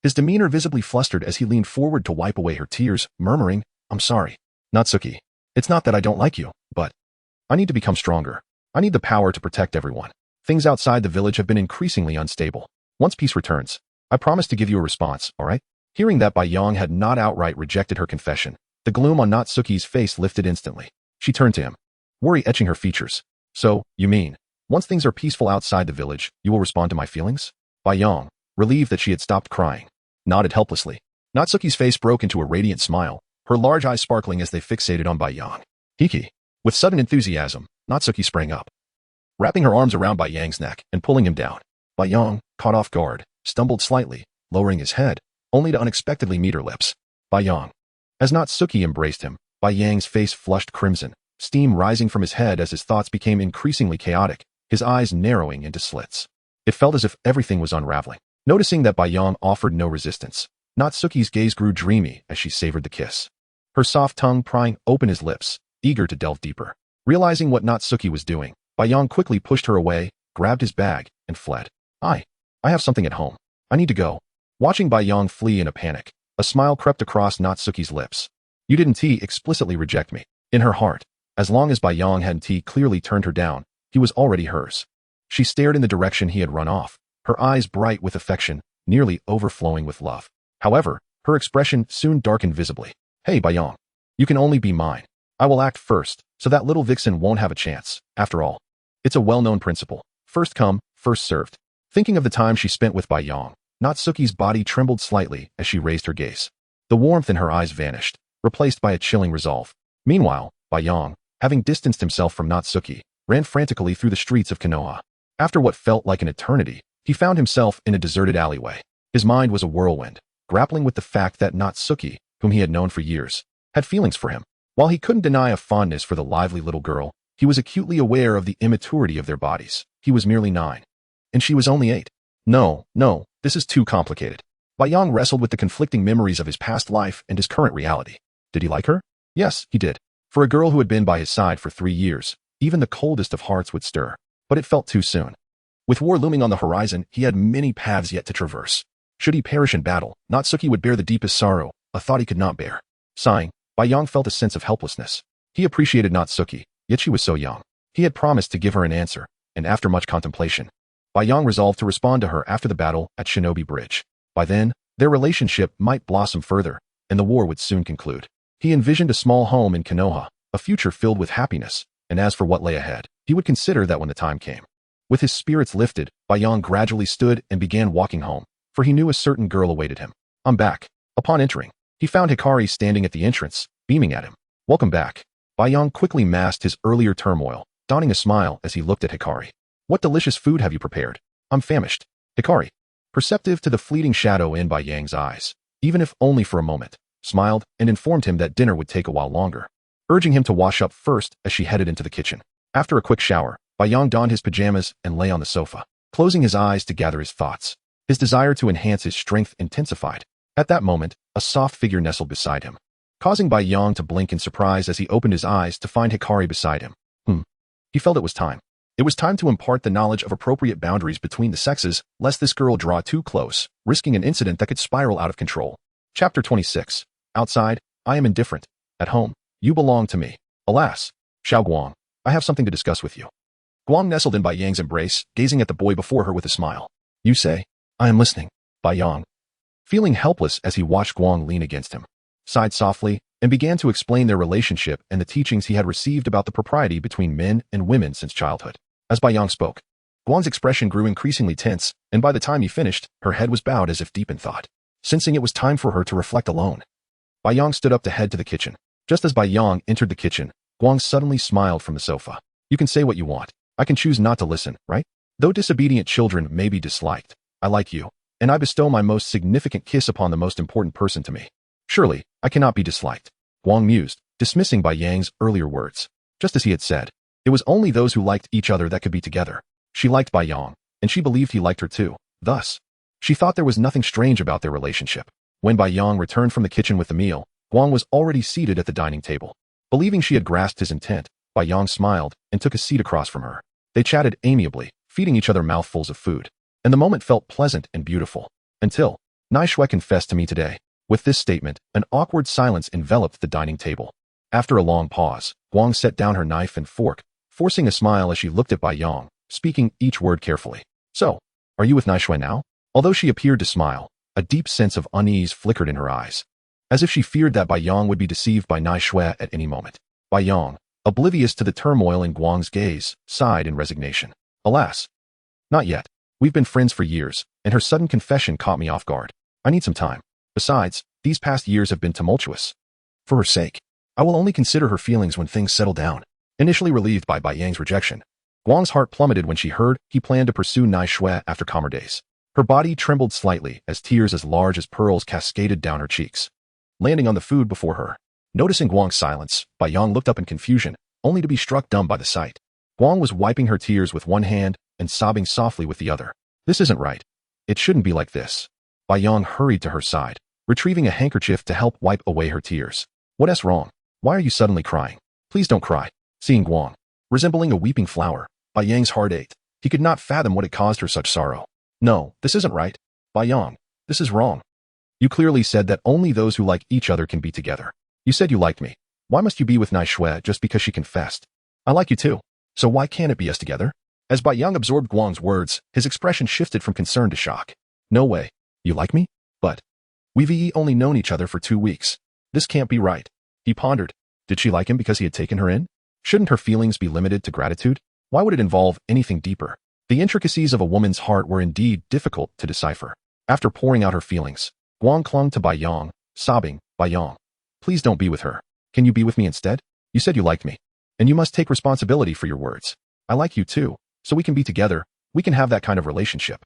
His demeanor visibly flustered as he leaned forward to wipe away her tears, murmuring, I'm sorry, Natsuki. It's not that I don't like you, but I need to become stronger. I need the power to protect everyone. Things outside the village have been increasingly unstable. Once peace returns, I promise to give you a response, all right? Hearing that Bai Yong had not outright rejected her confession, the gloom on Natsuki's face lifted instantly. She turned to him, worry etching her features. So, you mean, once things are peaceful outside the village, you will respond to my feelings? Bai Yong, relieved that she had stopped crying, nodded helplessly. Natsuki's face broke into a radiant smile, her large eyes sparkling as they fixated on Bai Yong. Hiki. With sudden enthusiasm, Natsuki sprang up, wrapping her arms around Bai Yang's neck and pulling him down. Bai Yong, caught off guard, stumbled slightly, lowering his head, only to unexpectedly meet her lips. Bai Yong. As Natsuki embraced him, Bai Yang's face flushed crimson, steam rising from his head as his thoughts became increasingly chaotic, his eyes narrowing into slits. It felt as if everything was unraveling. Noticing that Bai Yong offered no resistance, Natsuki's gaze grew dreamy as she savored the kiss. Her soft tongue prying open his lips, eager to delve deeper. Realizing what Natsuki was doing, Bai Yong quickly pushed her away, grabbed his bag, and fled. I have something at home. I need to go. Watching Bai Yong flee in a panic, a smile crept across Natsuki's lips. You didn't explicitly reject me. In her heart, as long as Bai Yong hadn't clearly turned her down, he was already hers. She stared in the direction he had run off, her eyes bright with affection, nearly overflowing with love. However, her expression soon darkened visibly. Hey, Bai Yong. You can only be mine. I will act first, so that little vixen won't have a chance. After all, it's a well-known principle. First come, first served. Thinking of the time she spent with Bai Yong, Natsuki's body trembled slightly as she raised her gaze. The warmth in her eyes vanished, replaced by a chilling resolve. Meanwhile, Bai Yong, having distanced himself from Natsuki, ran frantically through the streets of Konoha. After what felt like an eternity, he found himself in a deserted alleyway. His mind was a whirlwind, grappling with the fact that Natsuki, whom he had known for years, had feelings for him. While he couldn't deny a fondness for the lively little girl, he was acutely aware of the immaturity of their bodies. He was merely 9. And she was only 8. No, this is too complicated. Bai Yong wrestled with the conflicting memories of his past life and his current reality. Did he like her? Yes, he did. For a girl who had been by his side for 3 years, even the coldest of hearts would stir. But it felt too soon. With war looming on the horizon, he had many paths yet to traverse. Should he perish in battle, Natsuki would bear the deepest sorrow, a thought he could not bear. Sighing, Bai Yong felt a sense of helplessness. He appreciated Natsuki, yet she was so young. He had promised to give her an answer, and after much contemplation, Bai Yong resolved to respond to her after the battle at Shinobi Bridge. By then, their relationship might blossom further, and the war would soon conclude. He envisioned a small home in Konoha, a future filled with happiness, and as for what lay ahead, he would consider that when the time came. With his spirits lifted, Bai Yong gradually stood and began walking home, for he knew a certain girl awaited him. I'm back. Upon entering, he found Hikari standing at the entrance, beaming at him. Welcome back. Bai Yong quickly masked his earlier turmoil, donning a smile as he looked at Hikari. What delicious food have you prepared? I'm famished. Hikari, perceptive to the fleeting shadow in Bai Yang's eyes, even if only for a moment, smiled and informed him that dinner would take a while longer, urging him to wash up first as she headed into the kitchen. After a quick shower, Bai Yong donned his pajamas and lay on the sofa, closing his eyes to gather his thoughts. His desire to enhance his strength intensified. At that moment, a soft figure nestled beside him, causing Bai Yong to blink in surprise as he opened his eyes to find Hikari beside him. He felt it was time. It was time to impart the knowledge of appropriate boundaries between the sexes, lest this girl draw too close, risking an incident that could spiral out of control. Chapter 26. Outside, I am indifferent. At home, you belong to me. Alas, Xiao Guang, I have something to discuss with you. Guang nestled in Bai Yang's embrace, gazing at the boy before her with a smile. You say? I am listening. Bai Yong, feeling helpless as he watched Guang lean against him, sighed softly and began to explain their relationship and the teachings he had received about the propriety between men and women since childhood. As Bai Yong spoke, Guang's expression grew increasingly tense, and by the time he finished, her head was bowed as if deep in thought, sensing it was time for her to reflect alone. Bai Yong stood up to head to the kitchen. Just as Bai Yong entered the kitchen, Guang suddenly smiled from the sofa. You can say what you want. I can choose not to listen, right? Though disobedient children may be disliked, I like you, and I bestow my most significant kiss upon the most important person to me. Surely, I cannot be disliked. Guang mused, dismissing Bai Yang's earlier words. Just as he had said, it was only those who liked each other that could be together. She liked Bai Yang, and she believed he liked her too. Thus, she thought there was nothing strange about their relationship. When Bai Yang returned from the kitchen with the meal, Guang was already seated at the dining table. Believing she had grasped his intent, Bai Yang smiled and took a seat across from her. They chatted amiably, feeding each other mouthfuls of food. And the moment felt pleasant and beautiful. Until, Nai Shui confessed to me today. With this statement, an awkward silence enveloped the dining table. After a long pause, Guang set down her knife and fork, forcing a smile as she looked at Bai Yang, speaking each word carefully. So, are you with Nai Shui now? Although she appeared to smile, a deep sense of unease flickered in her eyes, as if she feared that Bai Yang would be deceived by Nai Shui at any moment. Bai Yang, oblivious to the turmoil in Guang's gaze, sighed in resignation. Alas, not yet. We've been friends for years, and her sudden confession caught me off guard. I need some time. Besides, these past years have been tumultuous. For her sake, I will only consider her feelings when things settle down. Initially relieved by Bai Yang's rejection, Guang's heart plummeted when she heard he planned to pursue Nai Shui after calmer days. Her body trembled slightly as tears as large as pearls cascaded down her cheeks, landing on the food before her. Noticing Guang's silence, Bai Yang looked up in confusion, only to be struck dumb by the sight. Guang was wiping her tears with one hand and sobbing softly with the other. This isn't right. It shouldn't be like this. Bai Yang hurried to her side, retrieving a handkerchief to help wipe away her tears. What's wrong? Why are you suddenly crying? Please don't cry. Seeing Guang, resembling a weeping flower, Bai Yang's heart ached. He could not fathom what had caused her such sorrow. No, this isn't right. Bai Yang, this is wrong. You clearly said that only those who like each other can be together. You said you liked me. Why must you be with Nai Shui just because she confessed? I like you too. So why can't it be us together? As Bai Yang absorbed Guang's words, his expression shifted from concern to shock. No way. You like me? But we've only known each other for 2 weeks. This can't be right. He pondered. Did she like him because he had taken her in? Shouldn't her feelings be limited to gratitude? Why would it involve anything deeper? The intricacies of a woman's heart were indeed difficult to decipher. After pouring out her feelings, Guang clung to Bai Yang, sobbing, Bai Yang, please don't be with her. Can you be with me instead? You said you liked me. And you must take responsibility for your words. I like you too, so we can be together, we can have that kind of relationship.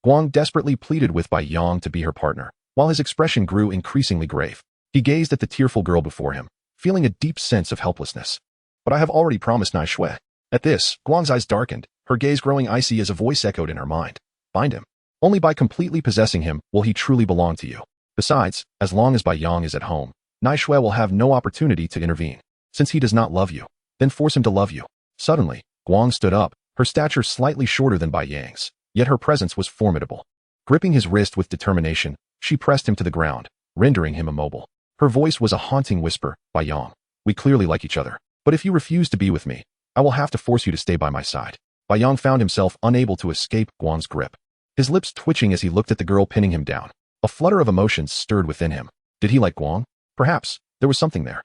Guang desperately pleaded with Bai Yang to be her partner, while his expression grew increasingly grave. He gazed at the tearful girl before him, feeling a deep sense of helplessness. But I have already promised Nai Shui. At this, Guang's eyes darkened, her gaze growing icy as a voice echoed in her mind. Bind him. Only by completely possessing him will he truly belong to you. Besides, as long as Bai Yang is at home, Nai Shui will have no opportunity to intervene. Since he does not love you, then force him to love you. Suddenly, Guang stood up, her stature slightly shorter than Bai Yang's, yet her presence was formidable. Gripping his wrist with determination, she pressed him to the ground, rendering him immobile. Her voice was a haunting whisper. Bai Yang, we clearly like each other, but if you refuse to be with me, I will have to force you to stay by my side. Bai Yang found himself unable to escape Guang's grip, his lips twitching as he looked at the girl pinning him down. A flutter of emotions stirred within him. Did he like Guang? Perhaps, there was something there.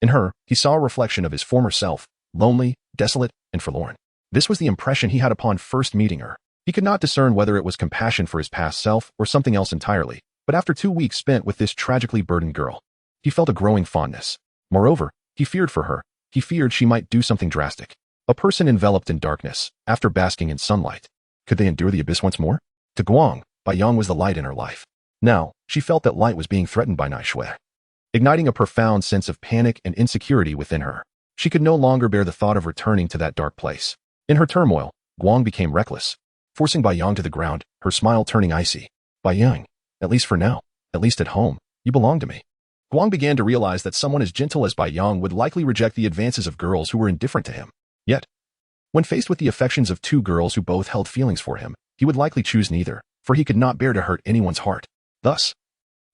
In her, he saw a reflection of his former self, lonely, desolate, and forlorn. This was the impression he had upon first meeting her. He could not discern whether it was compassion for his past self or something else entirely, but after 2 weeks spent with this tragically burdened girl, he felt a growing fondness. Moreover, he feared for her. He feared she might do something drastic. A person enveloped in darkness, after basking in sunlight. Could they endure the abyss once more? To Guang, Bai Yang was the light in her life. Now, she felt that light was being threatened by Nai Shui, igniting a profound sense of panic and insecurity within her. She could no longer bear the thought of returning to that dark place. In her turmoil, Guang became reckless, forcing Bai Yang to the ground, her smile turning icy. Bai Yang, at least for now, at least at home, you belong to me. Guang began to realize that someone as gentle as Bai Yang would likely reject the advances of girls who were indifferent to him. Yet, when faced with the affections of 2 girls who both held feelings for him, he would likely choose neither, for he could not bear to hurt anyone's heart. Thus,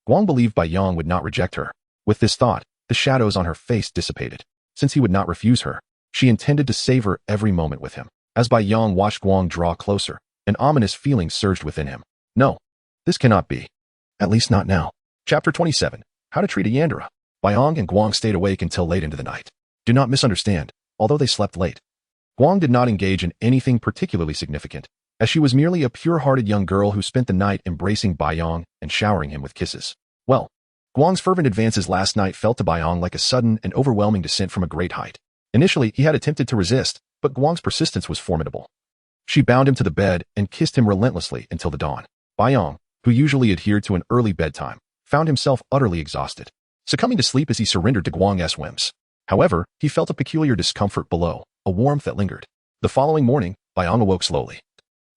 Guang believed Bai Yang would not reject her. With this thought, the shadows on her face dissipated. Since he would not refuse her, she intended to savor every moment with him. As Bai Yang watched Guang draw closer, an ominous feeling surged within him. No, this cannot be. At least not now. Chapter 27. How to treat a Yandere. Bai Yang and Guang stayed awake until late into the night. Do not misunderstand, although they slept late, Guang did not engage in anything particularly significant, as she was merely a pure-hearted young girl who spent the night embracing Bai Yang and showering him with kisses. Well, Guang's fervent advances last night felt to Bai Yang like a sudden and overwhelming descent from a great height. Initially, he had attempted to resist, but Guang's persistence was formidable. She bound him to the bed and kissed him relentlessly until the dawn. Baiyang, who usually adhered to an early bedtime, found himself utterly exhausted, succumbing to sleep as he surrendered to Guang's whims. However, he felt a peculiar discomfort below, a warmth that lingered. The following morning, Baiyang awoke slowly,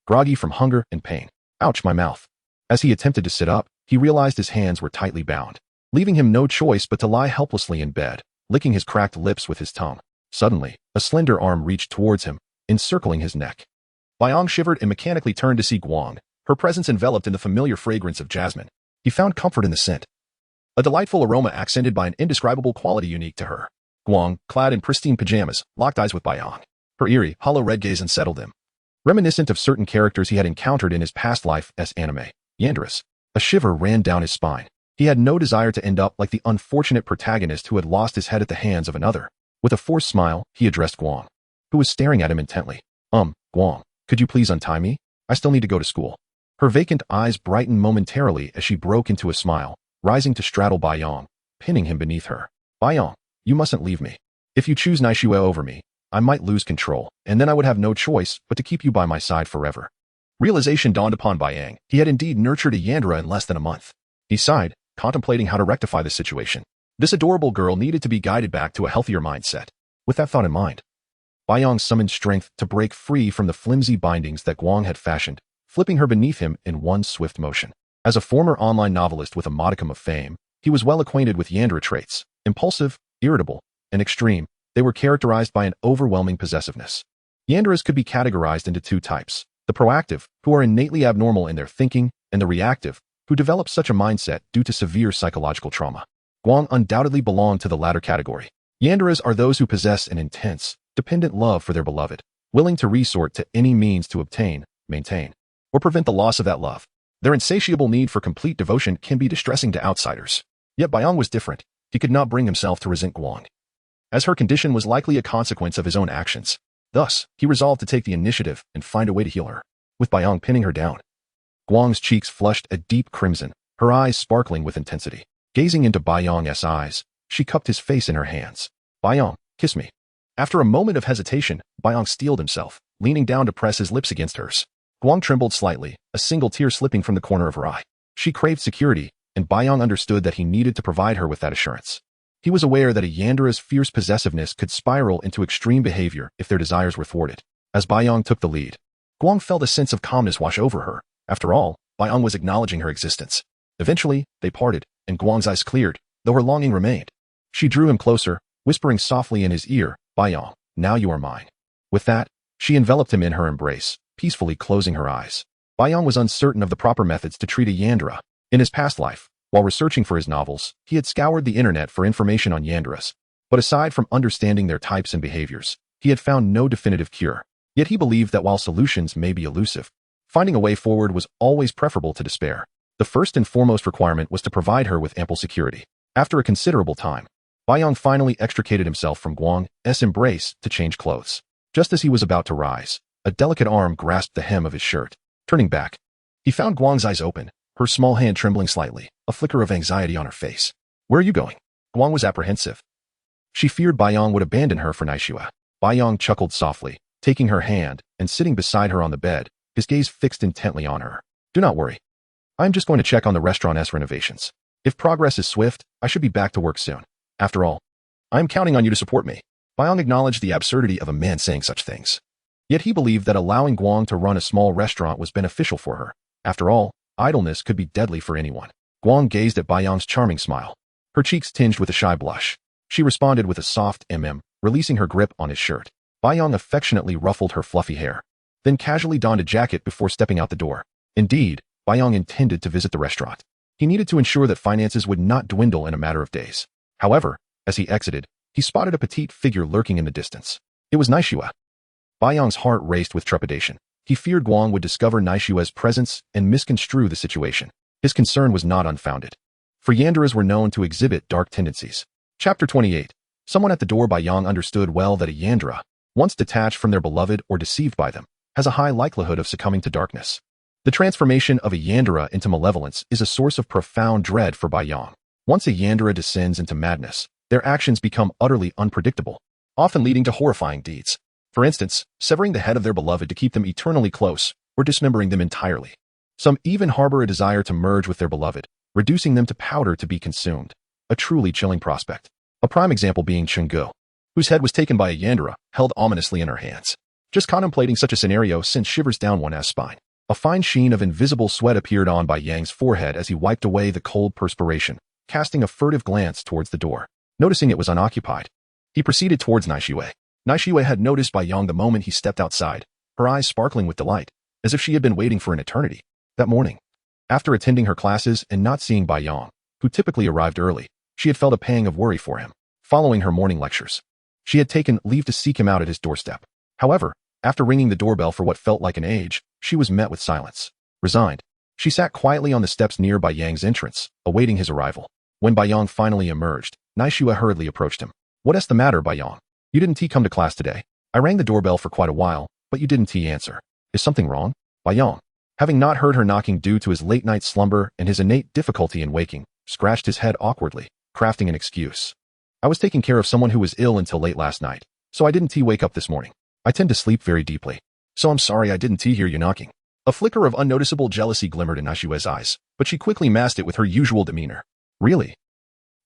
groggy from hunger and pain. Ouch, my mouth. As he attempted to sit up, he realized his hands were tightly bound, leaving him no choice but to lie helplessly in bed, licking his cracked lips with his tongue. Suddenly, a slender arm reached towards him, encircling his neck. Baiyang shivered and mechanically turned to see Guang, her presence enveloped in the familiar fragrance of jasmine. He found comfort in the scent, a delightful aroma accented by an indescribable quality unique to her. Guang, clad in pristine pajamas, locked eyes with Baiyang. Her eerie, hollow red gaze unsettled him, reminiscent of certain characters he had encountered in his past life as anime. Yandere's. A shiver ran down his spine. He had no desire to end up like the unfortunate protagonist who had lost his head at the hands of another. With a forced smile, he addressed Guang, who was staring at him intently. Guang, could you please untie me? I still need to go to school. Her vacant eyes brightened momentarily as she broke into a smile, rising to straddle Baiyang, pinning him beneath her. Baiyang, you mustn't leave me. If you choose Naishue over me, I might lose control, and then I would have no choice but to keep you by my side forever. Realization dawned upon Baiyang. He had indeed nurtured a Yandere in less than a month. He sighed, contemplating how to rectify the situation. This adorable girl needed to be guided back to a healthier mindset. With that thought in mind, Baiyang summoned strength to break free from the flimsy bindings that Guang had fashioned, flipping her beneath him in one swift motion. As a former online novelist with a modicum of fame, he was well acquainted with Yandere traits: impulsive, irritable, and extreme. They were characterized by an overwhelming possessiveness. Yanderes could be categorized into two types: the proactive, who are innately abnormal in their thinking, and the reactive, who develop such a mindset due to severe psychological trauma. Guang undoubtedly belonged to the latter category. Yanderes are those who possess an intense, dependent love for their beloved, willing to resort to any means to obtain, maintain, or prevent the loss of that love. Their insatiable need for complete devotion can be distressing to outsiders. Yet Baiyang was different. He could not bring himself to resent Guang, as her condition was likely a consequence of his own actions. Thus, he resolved to take the initiative and find a way to heal her. With Baiyang pinning her down, Guang's cheeks flushed a deep crimson, her eyes sparkling with intensity. Gazing into Baiyang's eyes, she cupped his face in her hands. Baiyang, kiss me. After a moment of hesitation, Baiyang steeled himself, leaning down to press his lips against hers. Guang trembled slightly, a single tear slipping from the corner of her eye. She craved security, and Baiyang understood that he needed to provide her with that assurance. He was aware that a Yandere's fierce possessiveness could spiral into extreme behavior if their desires were thwarted. As Baiyang took the lead, Guang felt a sense of calmness wash over her. After all, Baiyang was acknowledging her existence. Eventually, they parted, and Guang's eyes cleared, though her longing remained. She drew him closer, whispering softly in his ear, Baiyang, now you are mine. With that, she enveloped him in her embrace, peacefully closing her eyes. Baiyang was uncertain of the proper methods to treat a Yandere. In his past life, while researching for his novels, he had scoured the internet for information on Yanderes. But aside from understanding their types and behaviors, he had found no definitive cure. Yet he believed that while solutions may be elusive, finding a way forward was always preferable to despair. The first and foremost requirement was to provide her with ample security. After a considerable time, Baiyang finally extricated himself from Guang's embrace to change clothes. Just as he was about to rise, a delicate arm grasped the hem of his shirt. Turning back, he found Guang's eyes open, her small hand trembling slightly, a flicker of anxiety on her face. Where are you going? Guang was apprehensive. She feared Baiyang would abandon her for Naishue. Baiyang chuckled softly, taking her hand and sitting beside her on the bed, his gaze fixed intently on her. Do not worry. I am just going to check on the restaurant's renovations. If progress is swift, I should be back to work soon. After all, I am counting on you to support me. Baiyang acknowledged the absurdity of a man saying such things. Yet he believed that allowing Guang to run a small restaurant was beneficial for her. After all, idleness could be deadly for anyone. Guang gazed at Baiyang's charming smile, her cheeks tinged with a shy blush. She responded with a soft releasing her grip on his shirt. Baiyang affectionately ruffled her fluffy hair, then casually donned a jacket before stepping out the door. Indeed, Baiyang intended to visit the restaurant. He needed to ensure that finances would not dwindle in a matter of days. However, as he exited, he spotted a petite figure lurking in the distance. It was Naishue. Baiyang's heart raced with trepidation. He feared Guang would discover Naishue's presence and misconstrue the situation. His concern was not unfounded, for Yanderes were known to exhibit dark tendencies. Chapter 28. Someone at the door. Baiyang understood well that a Yandere, once detached from their beloved or deceived by them, has a high likelihood of succumbing to darkness. The transformation of a Yandere into malevolence is a source of profound dread for Baiyang. Once a Yandere descends into madness, their actions become utterly unpredictable, often leading to horrifying deeds. For instance, severing the head of their beloved to keep them eternally close, or dismembering them entirely. Some even harbor a desire to merge with their beloved, reducing them to powder to be consumed. A truly chilling prospect. A prime example being Chungu, whose head was taken by a Yandere, held ominously in her hands. Just contemplating such a scenario sent shivers down one's spine. A fine sheen of invisible sweat appeared on Bai Yang's forehead as he wiped away the cold perspiration, casting a furtive glance towards the door. Noticing it was unoccupied, he proceeded towards Naishue. Naishue had noticed Bai Yang the moment he stepped outside, her eyes sparkling with delight, as if she had been waiting for an eternity. That morning, after attending her classes and not seeing Bai Yang, who typically arrived early, she had felt a pang of worry for him. Following her morning lectures, she had taken leave to seek him out at his doorstep. However, after ringing the doorbell for what felt like an age, she was met with silence. Resigned, she sat quietly on the steps near Bai Yang's entrance, awaiting his arrival. When Bai Yang finally emerged, Naishue hurriedly approached him. "What's the matter, Bai Yang? You didn't come to class today? I rang the doorbell for quite a while, but you didn't answer. Is something wrong?" Bai Yang, having not heard her knocking due to his late-night slumber and his innate difficulty in waking, scratched his head awkwardly, crafting an excuse. "I was taking care of someone who was ill until late last night, so I didn't wake up this morning. I tend to sleep very deeply, so I'm sorry I didn't hear you knocking." A flicker of unnoticeable jealousy glimmered in Naishue's eyes, but she quickly masked it with her usual demeanor. "Really?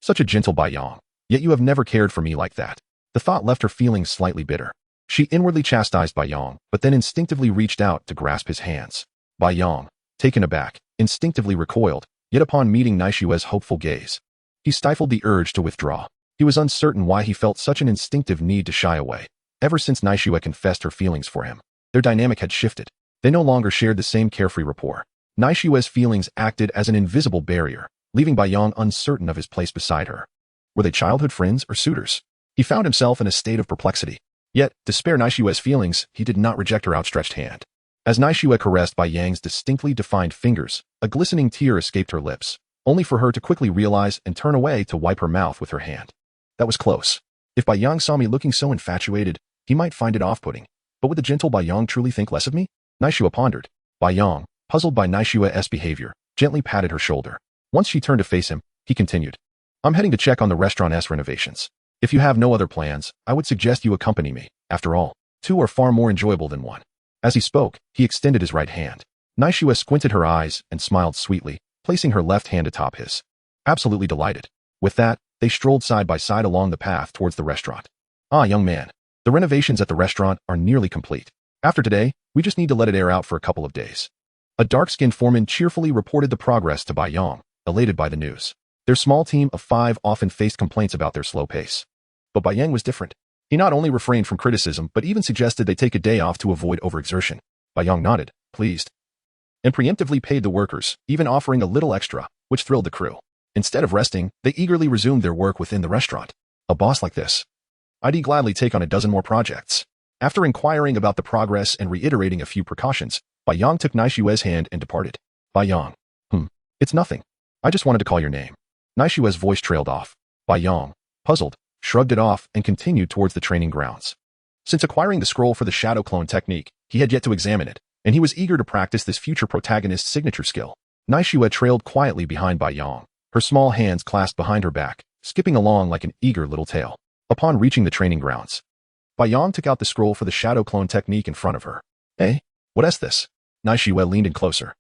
Such a gentle Bai Yang, yet you have never cared for me like that." The thought left her feeling slightly bitter. She inwardly chastised Bai Yang, but then instinctively reached out to grasp his hands. Bai Yang, taken aback, instinctively recoiled, yet upon meeting Naishue's hopeful gaze, he stifled the urge to withdraw. He was uncertain why he felt such an instinctive need to shy away. Ever since Naishue confessed her feelings for him, their dynamic had shifted. They no longer shared the same carefree rapport. Naishue's feelings acted as an invisible barrier, leaving Bai Yang uncertain of his place beside her. Were they childhood friends or suitors? He found himself in a state of perplexity. Yet, to spare Naishue's feelings, he did not reject her outstretched hand. As Naishue caressed Bai Yang's distinctly defined fingers, a glistening tear escaped her lips, only for her to quickly realize and turn away to wipe her mouth with her hand. That was close. If Bai Yang saw me looking so infatuated, he might find it off-putting. But would the gentle Bai Yang truly think less of me? Naishue pondered. Bai Yang, puzzled by Naishue's behavior, gently patted her shoulder. Once she turned to face him, he continued. "I'm heading to check on the restaurant's renovations. If you have no other plans, I would suggest you accompany me. After all, two are far more enjoyable than one." As he spoke, he extended his right hand. Naishue squinted her eyes and smiled sweetly, placing her left hand atop his. Absolutely delighted. With that, they strolled side by side along the path towards the restaurant. "Ah, young man, the renovations at the restaurant are nearly complete. After today, we just need to let it air out for a couple of days." A dark-skinned foreman cheerfully reported the progress to Bai Yang, elated by the news. Their small team of 5 often faced complaints about their slow pace. But Bai Yang was different. He not only refrained from criticism, but even suggested they take a day off to avoid overexertion. Bai Yang nodded, pleased, and preemptively paid the workers, even offering a little extra, which thrilled the crew. Instead of resting, they eagerly resumed their work within the restaurant. A boss like this, I'd gladly take on a dozen more projects. After inquiring about the progress and reiterating a few precautions, Bai Yang took Naishue's hand and departed. Bai Yang. It's nothing. I just wanted to call your name. Naishue's voice trailed off. Bai Yang, puzzled, shrugged it off and continued towards the training grounds. Since acquiring the scroll for the shadow clone technique, he had yet to examine it, and he was eager to practice this future protagonist's signature skill. Naishue trailed quietly behind Bai Yang, her small hands clasped behind her back, skipping along like an eager little tail. Upon reaching the training grounds, Bai Yang took out the scroll for the shadow clone technique in front of her. "Hey, what's this?" Naishue leaned in closer,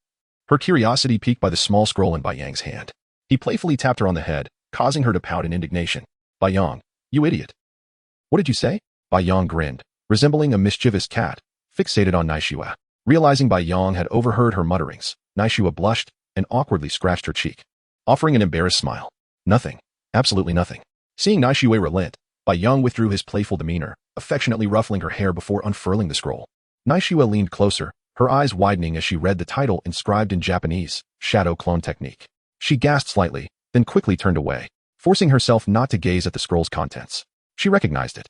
her curiosity piqued by the small scroll in Bai Yang's hand. He playfully tapped her on the head, causing her to pout in indignation. "Bai Yang, you idiot. What did you say?" Bai Yang grinned, resembling a mischievous cat, fixated on Naishue. Realizing Bai Yang had overheard her mutterings, Naishue blushed and awkwardly scratched her cheek, offering an embarrassed smile. "Nothing. Absolutely nothing." Seeing Naishue relent, Bai Yang withdrew his playful demeanor, affectionately ruffling her hair before unfurling the scroll. Naishue leaned closer, her eyes widening as she read the title inscribed in Japanese, Shadow Clone Technique. She gasped slightly, then quickly turned away, forcing herself not to gaze at the scroll's contents. She recognized it.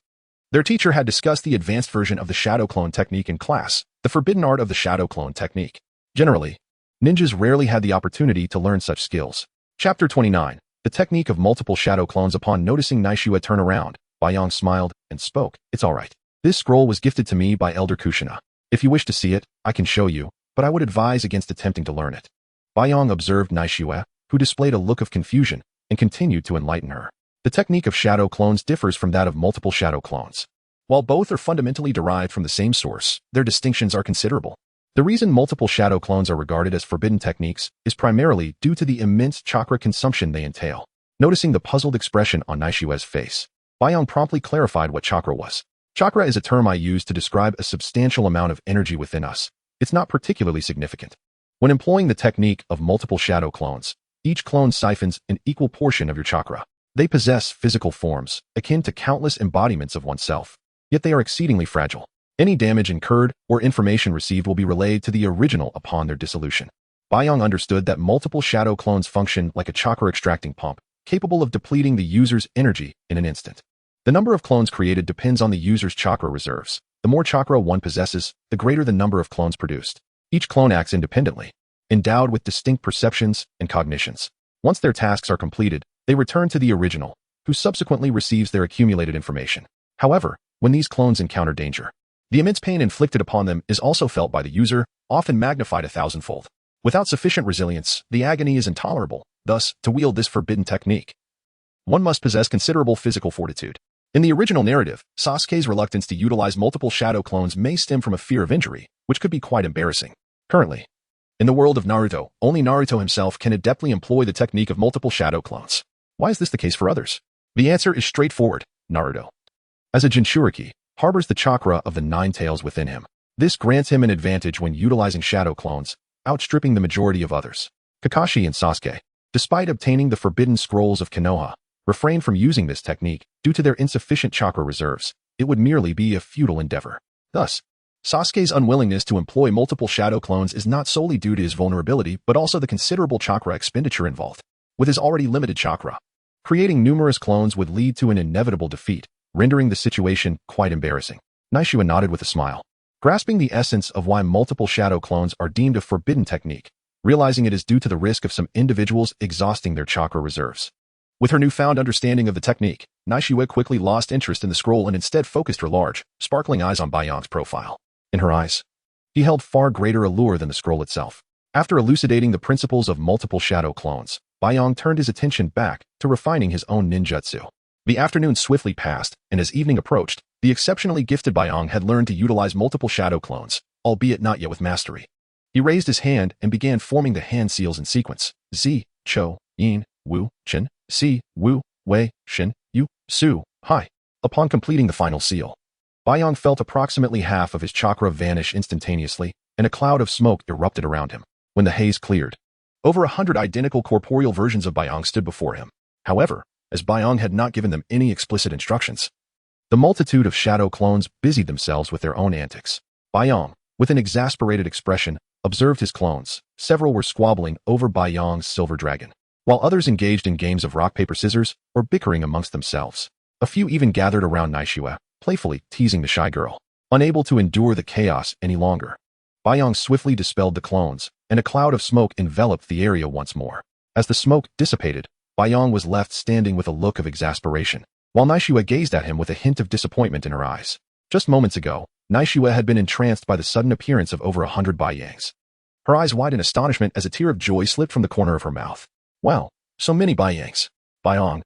Their teacher had discussed the advanced version of the Shadow Clone Technique in class, the forbidden art of the Shadow Clone Technique. Generally, ninjas rarely had the opportunity to learn such skills. Chapter 29. The Technique of Multiple Shadow Clones. Upon noticing Naishue turn around, Bai Yang smiled and spoke. "It's all right. This scroll was gifted to me by Elder Kushina. If you wish to see it, I can show you, but I would advise against attempting to learn it." Bai Yang observed Naishue, who displayed a look of confusion, and continued to enlighten her. The technique of shadow clones differs from that of multiple shadow clones. While both are fundamentally derived from the same source, their distinctions are considerable. The reason multiple shadow clones are regarded as forbidden techniques is primarily due to the immense chakra consumption they entail. Noticing the puzzled expression on Naishiwa's face, Baiyang promptly clarified what chakra was. Chakra is a term I use to describe a substantial amount of energy within us. It's not particularly significant. When employing the technique of multiple shadow clones, each clone siphons an equal portion of your chakra. They possess physical forms, akin to countless embodiments of oneself, yet they are exceedingly fragile. Any damage incurred or information received will be relayed to the original upon their dissolution. Baiyang understood that multiple shadow clones function like a chakra-extracting pump, capable of depleting the user's energy in an instant. The number of clones created depends on the user's chakra reserves. The more chakra one possesses, the greater the number of clones produced. Each clone acts independently, endowed with distinct perceptions and cognitions. Once their tasks are completed, they return to the original, who subsequently receives their accumulated information. However, when these clones encounter danger, the immense pain inflicted upon them is also felt by the user, often magnified 1,000-fold. Without sufficient resilience, the agony is intolerable. Thus, to wield this forbidden technique, one must possess considerable physical fortitude. In the original narrative, Sasuke's reluctance to utilize multiple shadow clones may stem from a fear of injury, which could be quite embarrassing. Currently, in the world of Naruto, only Naruto himself can adeptly employ the technique of multiple shadow clones. Why is this the case for others? The answer is straightforward. Naruto, as a Jinchuriki, harbors the chakra of the nine tails within him. This grants him an advantage when utilizing shadow clones, outstripping the majority of others. Kakashi and Sasuke, despite obtaining the forbidden scrolls of Konoha, refrain from using this technique due to their insufficient chakra reserves. It would merely be a futile endeavor. Thus, Sasuke's unwillingness to employ multiple shadow clones is not solely due to his vulnerability, but also the considerable chakra expenditure involved. With his already limited chakra, creating numerous clones would lead to an inevitable defeat, rendering the situation quite embarrassing. Naishiwa nodded with a smile, grasping the essence of why multiple shadow clones are deemed a forbidden technique, realizing it is due to the risk of some individuals exhausting their chakra reserves. With her newfound understanding of the technique, Naishiwa quickly lost interest in the scroll and instead focused her large, sparkling eyes on Baiyang's profile. In her eyes, he held far greater allure than the scroll itself. After elucidating the principles of multiple shadow clones, Baiyang turned his attention back to refining his own ninjutsu. The afternoon swiftly passed, and as evening approached, the exceptionally gifted Baiyang had learned to utilize multiple shadow clones, albeit not yet with mastery. He raised his hand and began forming the hand seals in sequence. Z, Cho, Yin, Wu, Chen, Si, Wu, Wei, Shin, Yu, Su, Hai. Upon completing the final seal, Baiyang felt approximately half of his chakra vanish instantaneously, and a cloud of smoke erupted around him. When the haze cleared, over 100 identical corporeal versions of Baiyang stood before him. However, as Baiyang had not given them any explicit instructions, the multitude of shadow clones busied themselves with their own antics. Baiyang, with an exasperated expression, observed his clones. Several were squabbling over Baiyang's silver dragon, while others engaged in games of rock, paper, scissors, or bickering amongst themselves. A few even gathered around Naishiwa, playfully teasing the shy girl. Unable to endure the chaos any longer, Baiyang swiftly dispelled the clones, and a cloud of smoke enveloped the area once more. As the smoke dissipated, Baiyang was left standing with a look of exasperation, while Naishiwa gazed at him with a hint of disappointment in her eyes. Just moments ago, Naishiwa had been entranced by the sudden appearance of over 100 Baiyangs. Her eyes wide in astonishment as a tear of joy slipped from the corner of her mouth. Wow, so many Baiyangs. Baiyang,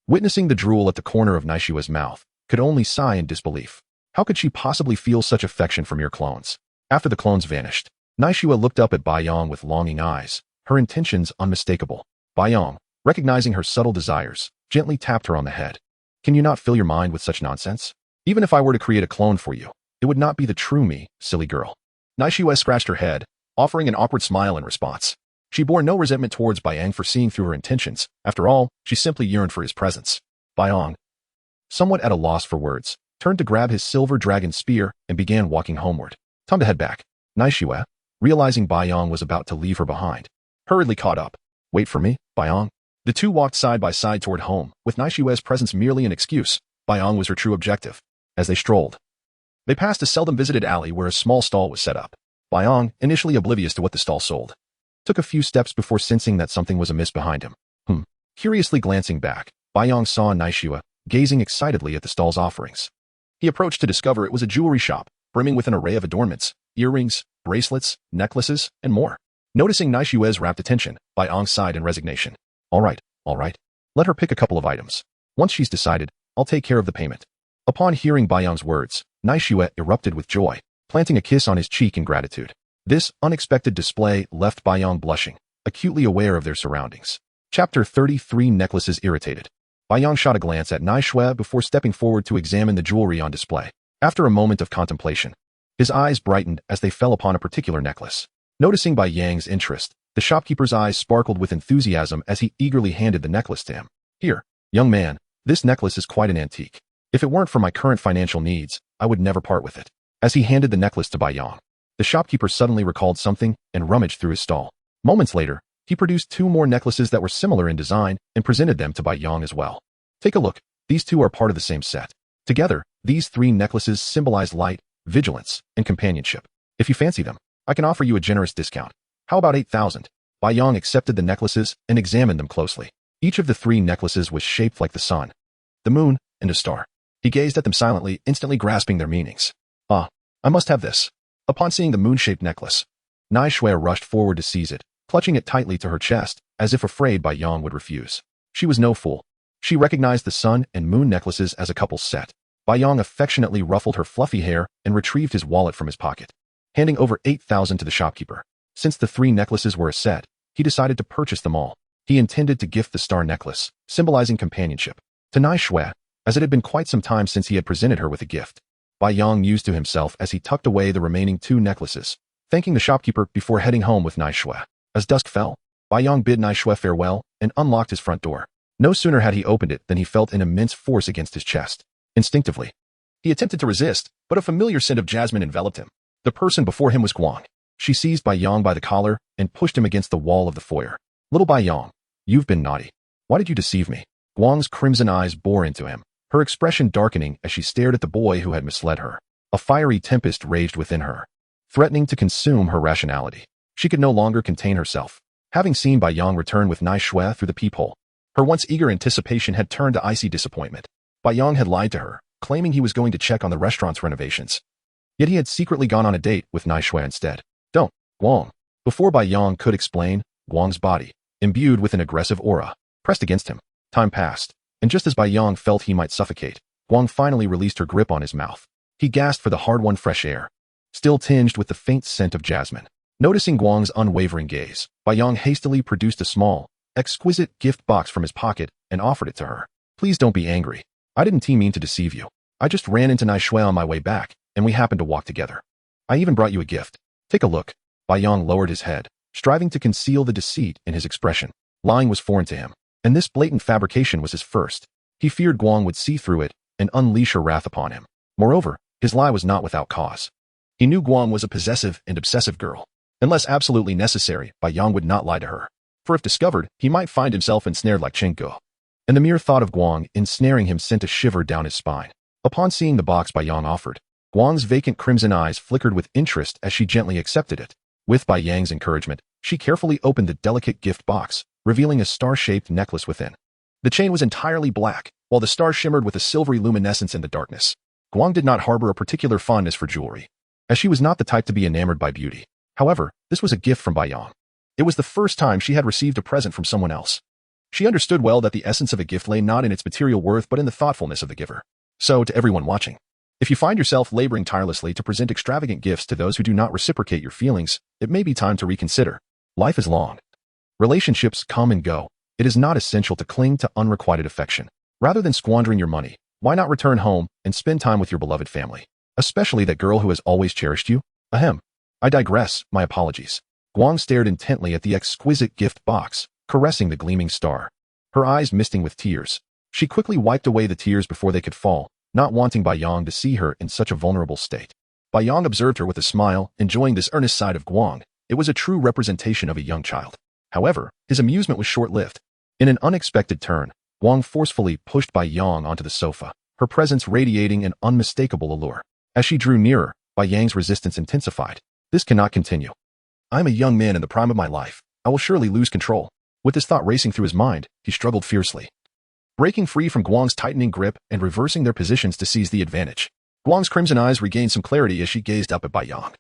witnessing the drool at the corner of Naishiwa's mouth, could only sigh in disbelief. How could she possibly feel such affection for mere clones? After the clones vanished, Naishiwa looked up at Baiyang with longing eyes, her intentions unmistakable. Baiyang, recognizing her subtle desires, gently tapped her on the head. Can you not fill your mind with such nonsense? Even if I were to create a clone for you, it would not be the true me, silly girl. Naishiwa scratched her head, offering an awkward smile in response. She bore no resentment towards Baiyang for seeing through her intentions. After all, she simply yearned for his presence. Baiyang, somewhat at a loss for words, turned to grab his silver dragon spear and began walking homeward. Time to head back. Naishiwa, realizing Baiyang was about to leave her behind, hurriedly caught up. Wait for me, Baiyang. The two walked side by side toward home, with Naishiwa's presence merely an excuse. Baiyang was her true objective. As they strolled, they passed a seldom visited alley where a small stall was set up. Baiyang, initially oblivious to what the stall sold, took a few steps before sensing that something was amiss behind him. Curiously glancing back, Baiyang saw Naishiwa, gazing excitedly at the stall's offerings. He approached to discover it was a jewelry shop, brimming with an array of adornments, earrings, bracelets, necklaces, and more. Noticing Naishiwa's rapt attention, Baiyang sighed in resignation. All right. Let her pick a couple of items. Once she's decided, I'll take care of the payment. Upon hearing Bayang's words, Naishue erupted with joy, planting a kiss on his cheek in gratitude. This unexpected display left Bayang blushing, acutely aware of their surroundings. Chapter 33 Necklaces Irritated. Bayang shot a glance at Naishue before stepping forward to examine the jewelry on display. After a moment of contemplation, his eyes brightened as they fell upon a particular necklace. Noticing Bayang's interest, the shopkeeper's eyes sparkled with enthusiasm as he eagerly handed the necklace to him. Here, young man, this necklace is quite an antique. If it weren't for my current financial needs, I would never part with it. As he handed the necklace to Bayang, the shopkeeper suddenly recalled something and rummaged through his stall. Moments later, he produced 2 more necklaces that were similar in design and presented them to Bayang as well. Take a look, these 2 are part of the same set. Together, these 3 necklaces symbolize light, vigilance, and companionship. If you fancy them, I can offer you a generous discount. How about 8,000? Bayang accepted the necklaces and examined them closely. Each of the 3 necklaces was shaped like the sun, the moon, and a star. He gazed at them silently, instantly grasping their meanings. Ah, I must have this. Upon seeing the moon-shaped necklace, Naishue rushed forward to seize it, clutching it tightly to her chest, as if afraid Bayang would refuse. She was no fool. She recognized the sun and moon necklaces as a couple's set. Bayang affectionately ruffled her fluffy hair and retrieved his wallet from his pocket, handing over 8,000 to the shopkeeper. Since the 3 necklaces were a set, he decided to purchase them all. He intended to gift the star necklace, symbolizing companionship, to Naishue, as it had been quite some time since he had presented her with a gift. Bayang mused to himself as he tucked away the remaining 2 necklaces, thanking the shopkeeper before heading home with Naishue. As dusk fell, Bayang bid Naishue farewell and unlocked his front door. No sooner had he opened it than he felt an immense force against his chest. Instinctively, he attempted to resist, but a familiar scent of jasmine enveloped him. The person before him was Guang. She seized Bayang by the collar and pushed him against the wall of the foyer. Little Bayang, you've been naughty. Why did you deceive me? Guang's crimson eyes bore into him, her expression darkening as she stared at the boy who had misled her. A fiery tempest raged within her, threatening to consume her rationality. She could no longer contain herself. Having seen Bayang return with Naishue through the peephole, her once eager anticipation had turned to icy disappointment. Bayang had lied to her, claiming he was going to check on the restaurant's renovations. Yet he had secretly gone on a date with Naishue instead. Don't, Guang. Before Bayang could explain, Guang's body, imbued with an aggressive aura, pressed against him. Time passed, and just as Bayang felt he might suffocate, Guang finally released her grip on his mouth. He gasped for the hard-won fresh air, still tinged with the faint scent of jasmine. Noticing Guang's unwavering gaze, Bayang hastily produced a small, exquisite gift box from his pocket and offered it to her. Please don't be angry. I didn't mean to deceive you. I just ran into Naishue on my way back, and we happened to walk together. I even brought you a gift. Take a look. Bayang lowered his head, striving to conceal the deceit in his expression. Lying was foreign to him, and this blatant fabrication was his first. He feared Guang would see through it and unleash her wrath upon him. Moreover, his lie was not without cause. He knew Guang was a possessive and obsessive girl. Unless absolutely necessary, Bayang would not lie to her. For if discovered, he might find himself ensnared like Chenko. And the mere thought of Guang ensnaring him sent a shiver down his spine. Upon seeing the box Bayang offered, Guang's vacant crimson eyes flickered with interest as she gently accepted it. With Bayang's encouragement, she carefully opened the delicate gift box, revealing a star-shaped necklace within. The chain was entirely black, while the star shimmered with a silvery luminescence in the darkness. Guang did not harbor a particular fondness for jewelry, as she was not the type to be enamored by beauty. However, this was a gift from Bayang. It was the first time she had received a present from someone else. She understood well that the essence of a gift lay not in its material worth but in the thoughtfulness of the giver. So, to everyone watching, if you find yourself laboring tirelessly to present extravagant gifts to those who do not reciprocate your feelings, it may be time to reconsider. Life is long. Relationships come and go. It is not essential to cling to unrequited affection. Rather than squandering your money, why not return home and spend time with your beloved family? Especially that girl who has always cherished you? Ahem. I digress, my apologies. Guang stared intently at the exquisite gift box, caressing the gleaming star. Her eyes misting with tears. She quickly wiped away the tears before they could fall, not wanting Bayang to see her in such a vulnerable state. Bayang observed her with a smile, enjoying this earnest side of Guang. It was a true representation of a young child. However, his amusement was short-lived. In an unexpected turn, Guang forcefully pushed Bayang onto the sofa, her presence radiating an unmistakable allure. As she drew nearer, Bayang's resistance intensified. This cannot continue. I am a young man in the prime of my life. I will surely lose control. With this thought racing through his mind, he struggled fiercely, breaking free from Guang's tightening grip and reversing their positions to seize the advantage. Guang's crimson eyes regained some clarity as she gazed up at Bayang,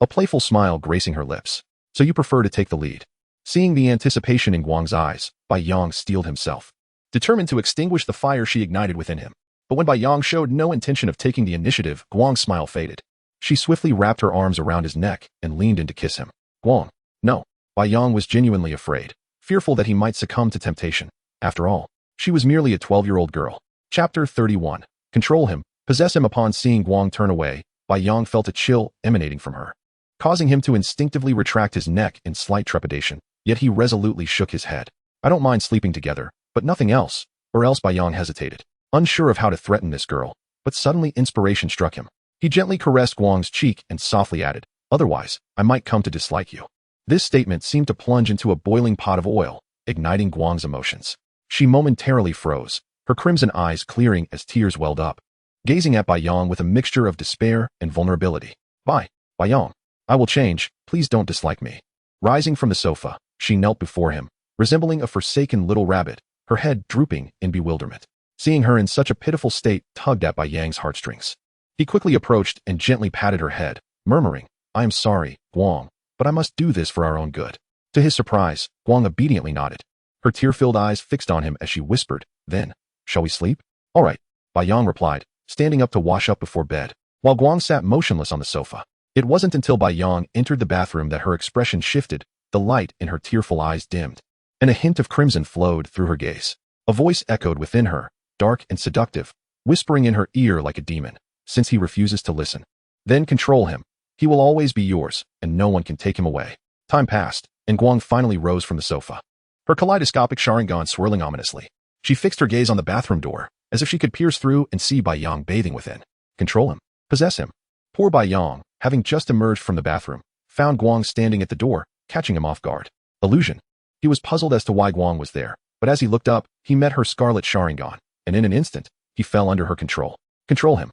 a playful smile gracing her lips. So you prefer to take the lead? Seeing the anticipation in Guang's eyes, Bayang steeled himself, determined to extinguish the fire she ignited within him. But when Bai Yang showed no intention of taking the initiative, Guang's smile faded. She swiftly wrapped her arms around his neck and leaned in to kiss him. Guang. No. Bai Yang was genuinely afraid, fearful that he might succumb to temptation. After all, she was merely a 12-year-old girl. Chapter 31. Control him. Possess him. Upon seeing Guang turn away, Bai Yang felt a chill emanating from her, causing him to instinctively retract his neck in slight trepidation, yet he resolutely shook his head. I don't mind sleeping together, but nothing else, or else. Bai Yang hesitated, unsure of how to threaten this girl, but suddenly inspiration struck him. He gently caressed Guang's cheek and softly added, otherwise, I might come to dislike you. This statement seemed to plunge into a boiling pot of oil, igniting Guang's emotions. She momentarily froze, her crimson eyes clearing as tears welled up, gazing at Bai Yang with a mixture of despair and vulnerability. Bai Yang, I will change, please don't dislike me. Rising from the sofa, she knelt before him, resembling a forsaken little rabbit, her head drooping in bewilderment. Seeing her in such a pitiful state tugged at Bai Yang's heartstrings. He quickly approached and gently patted her head, murmuring, I am sorry, Guang, but I must do this for our own good. To his surprise, Guang obediently nodded, her tear-filled eyes fixed on him as she whispered, then, shall we sleep? All right, Bai Yang replied, standing up to wash up before bed, while Guang sat motionless on the sofa. It wasn't until Bai Yang entered the bathroom that her expression shifted, the light in her tearful eyes dimmed, and a hint of crimson flowed through her gaze. A voice echoed within her, dark and seductive, whispering in her ear like a demon, since he refuses to listen, then control him. He will always be yours, and no one can take him away. Time passed, and Guang finally rose from the sofa, her kaleidoscopic Sharingan swirling ominously. She fixed her gaze on the bathroom door, as if she could pierce through and see Bai Yang bathing within. Control him. Possess him. Poor Bai Yang, having just emerged from the bathroom, found Guang standing at the door, catching him off guard. Illusion. He was puzzled as to why Guang was there, but as he looked up, he met her scarlet Sharingan, and in an instant, he fell under her control. Control him.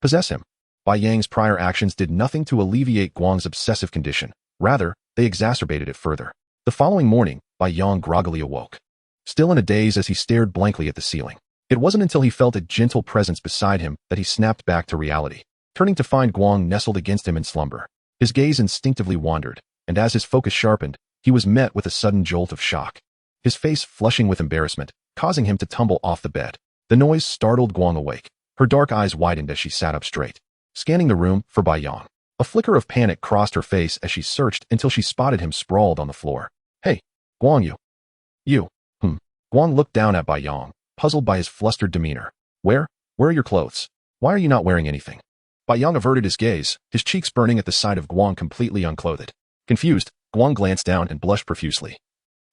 Possess him. Bai Yang's prior actions did nothing to alleviate Guang's obsessive condition. Rather, they exacerbated it further. The following morning, Bai Yang groggily awoke, still in a daze as he stared blankly at the ceiling. It wasn't until he felt a gentle presence beside him that he snapped back to reality, turning to find Guang nestled against him in slumber. His gaze instinctively wandered, and as his focus sharpened, he was met with a sudden jolt of shock, his face flushing with embarrassment, causing him to tumble off the bed. The noise startled Guang awake. Her dark eyes widened as she sat up straight, scanning the room for Bai Yang. A flicker of panic crossed her face as she searched until she spotted him sprawled on the floor. Hey, Guang, you. Guang looked down at Bai Yang, puzzled by his flustered demeanor. Where are your clothes? Why are you not wearing anything? Bai Yang averted his gaze, his cheeks burning at the sight of Guang completely unclothed. Confused, Guang glanced down and blushed profusely,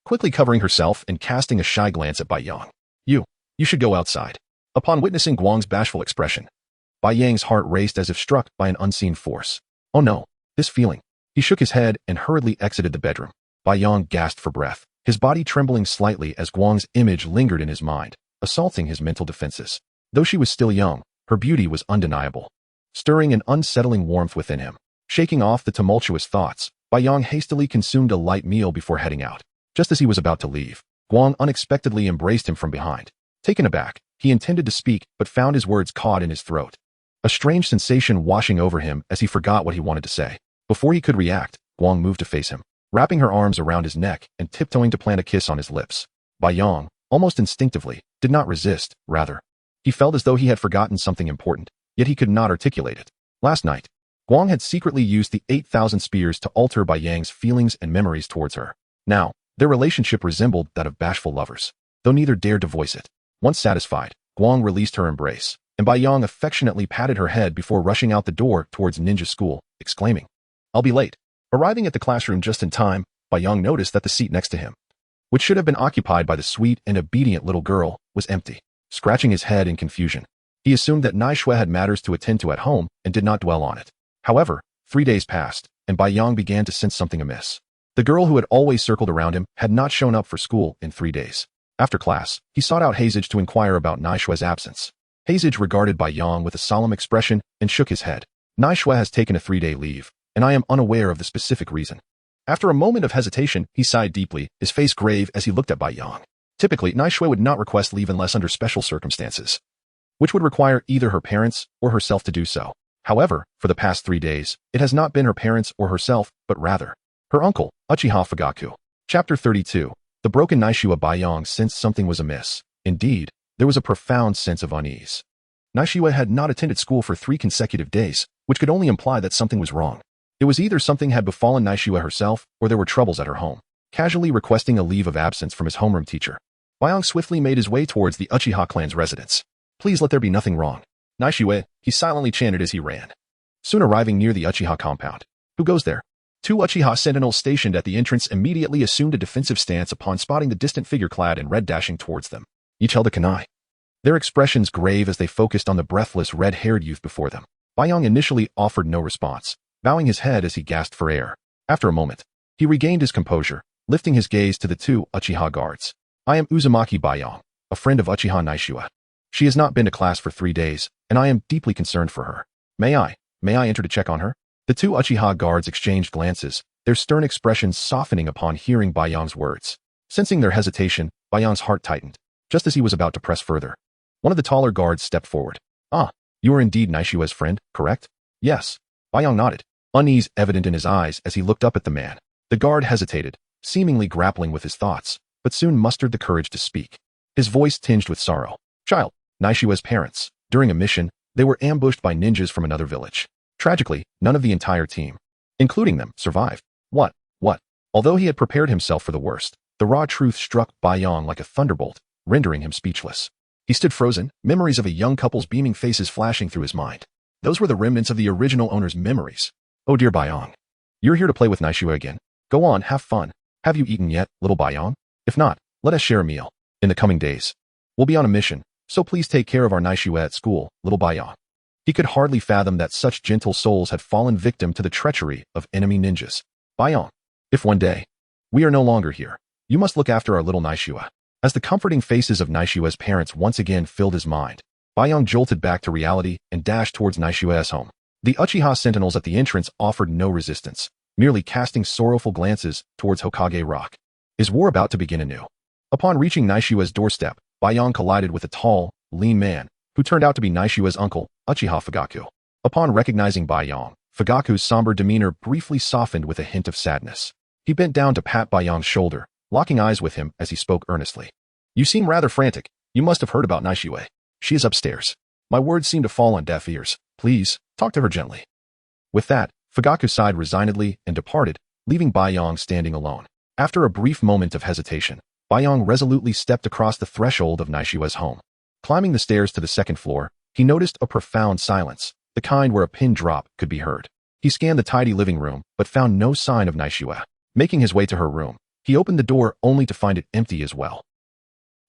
quickly covering herself and casting a shy glance at Bai Yang. You should go outside. Upon witnessing Guang's bashful expression, Bai Yang's heart raced as if struck by an unseen force. Oh no, this feeling. He shook his head and hurriedly exited the bedroom. Bai Yang gasped for breath, his body trembling slightly as Guang's image lingered in his mind, assaulting his mental defenses. Though she was still young, her beauty was undeniable, stirring an unsettling warmth within him. Shaking off the tumultuous thoughts, Bai Yang hastily consumed a light meal before heading out. Just as he was about to leave, Guang unexpectedly embraced him from behind. Taken aback, he intended to speak but found his words caught in his throat, a strange sensation washing over him as he forgot what he wanted to say. Before he could react, Guang moved to face him, wrapping her arms around his neck and tiptoeing to plant a kiss on his lips. Bai Yang, almost instinctively, did not resist, rather. He felt as though he had forgotten something important, yet he could not articulate it. Last night, Guang had secretly used the 8,000 spears to alter Bai Yang's feelings and memories towards her. Now, their relationship resembled that of bashful lovers, though neither dared to voice it. Once satisfied, Guang released her embrace, and Bai Yang affectionately patted her head before rushing out the door towards ninja school, exclaiming, I'll be late. Arriving at the classroom just in time, Bai Yang noticed that the seat next to him, which should have been occupied by the sweet and obedient little girl, was empty. Scratching his head in confusion, he assumed that Naishue had matters to attend to at home and did not dwell on it. However, 3 days passed, and Bai Yang began to sense something amiss. The girl who had always circled around him had not shown up for school in 3 days. After class, he sought out Hazage to inquire about Naishue's absence. Hazage regarded Bai Yang with a solemn expression and shook his head. Naishue has taken a 3-day leave, and I am unaware of the specific reason. After a moment of hesitation, he sighed deeply, his face grave as he looked at Bai Yang. Typically, Naishue would not request leave unless under special circumstances, which would require either her parents or herself to do so. However, for the past 3 days, it has not been her parents or herself, but rather her uncle, Uchiha Fugaku. Chapter 32. The broken Naishua. Bai Yang sensed something was amiss. Indeed, there was a profound sense of unease. Naishue had not attended school for 3 consecutive days, which could only imply that something was wrong. It was either something had befallen Naishue herself, or there were troubles at her home. Casually requesting a leave of absence from his homeroom teacher, Byong swiftly made his way towards the Uchiha clan's residence. Please let there be nothing wrong. Naishue, he silently chanted as he ran. Soon arriving near the Uchiha compound. Who goes there? 2 Uchiha sentinels stationed at the entrance immediately assumed a defensive stance upon spotting the distant figure clad in red dashing towards them. Each held a kunai, their expressions grave as they focused on the breathless red-haired youth before them. Byong initially offered no response, bowing his head as he gasped for air. After a moment, he regained his composure, lifting his gaze to the 2 Uchiha guards. I am Uzumaki Byong, a friend of Uchiha Naishue. She has not been to class for 3 days, and I am deeply concerned for her. May I enter to check on her? The 2 Uchiha guards exchanged glances, their stern expressions softening upon hearing Byong's words. Sensing their hesitation, Byong's heart tightened. Just as he was about to press further, one of the taller guards stepped forward. Ah, you are indeed Naishue's friend, correct? Yes. Byong nodded, unease evident in his eyes as he looked up at the man. The guard hesitated, seemingly grappling with his thoughts, but soon mustered the courage to speak. His voice tinged with sorrow. Child, Naishue's parents. During a mission, they were ambushed by ninjas from another village. Tragically, none of the entire team, including them, survived. What? Although he had prepared himself for the worst, the raw truth struck Byong like a thunderbolt, rendering him speechless. He stood frozen, memories of a young couple's beaming faces flashing through his mind. Those were the remnants of the original owner's memories. Oh dear Byong. You're here to play with Naishue again. Go on, have fun. Have you eaten yet, little Byong? If not, let us share a meal. In the coming days, we'll be on a mission, so please take care of our Naishue at school, little Byong. He could hardly fathom that such gentle souls had fallen victim to the treachery of enemy ninjas. Byong, if one day we are no longer here, you must look after our little Naishue. As the comforting faces of Naishue's parents once again filled his mind, Byong jolted back to reality and dashed towards Naishue's home. The Uchiha sentinels at the entrance offered no resistance, merely casting sorrowful glances towards Hokage Rock. Is war about to begin anew? Upon reaching Naishue's doorstep, Byong collided with a tall, lean man, who turned out to be Naishue's uncle, Uchiha Fugaku. Upon recognizing Byong, Fugaku's somber demeanor briefly softened with a hint of sadness. He bent down to pat Byong's shoulder, locking eyes with him as he spoke earnestly. You seem rather frantic. You must have heard about Naishue. She is upstairs. My words seem to fall on deaf ears. Please, talk to her gently. With that, Fugaku sighed resignedly and departed, leaving Byong standing alone. After a brief moment of hesitation, Byong resolutely stepped across the threshold of Naishue's home. Climbing the stairs to the 2nd floor, he noticed a profound silence, the kind where a pin drop could be heard. He scanned the tidy living room, but found no sign of Naishue. Making his way to her room, he opened the door only to find it empty as well.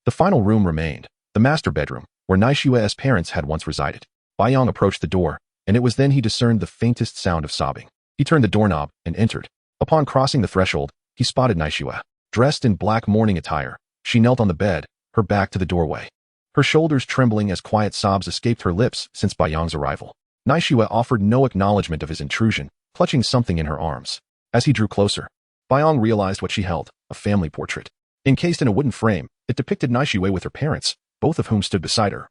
The final room remained, the master bedroom, where Naishue's parents had once resided. Byong approached the door, and it was then he discerned the faintest sound of sobbing. He turned the doorknob and entered. Upon crossing the threshold, he spotted Naishue. Dressed in black mourning attire, she knelt on the bed, her back to the doorway. Her shoulders trembling as quiet sobs escaped her lips since Byong's arrival. Naishue offered no acknowledgement of his intrusion, clutching something in her arms. As he drew closer, Byong realized what she held, a family portrait. Encased in a wooden frame, it depicted Naishue with her parents, both of whom stood beside her.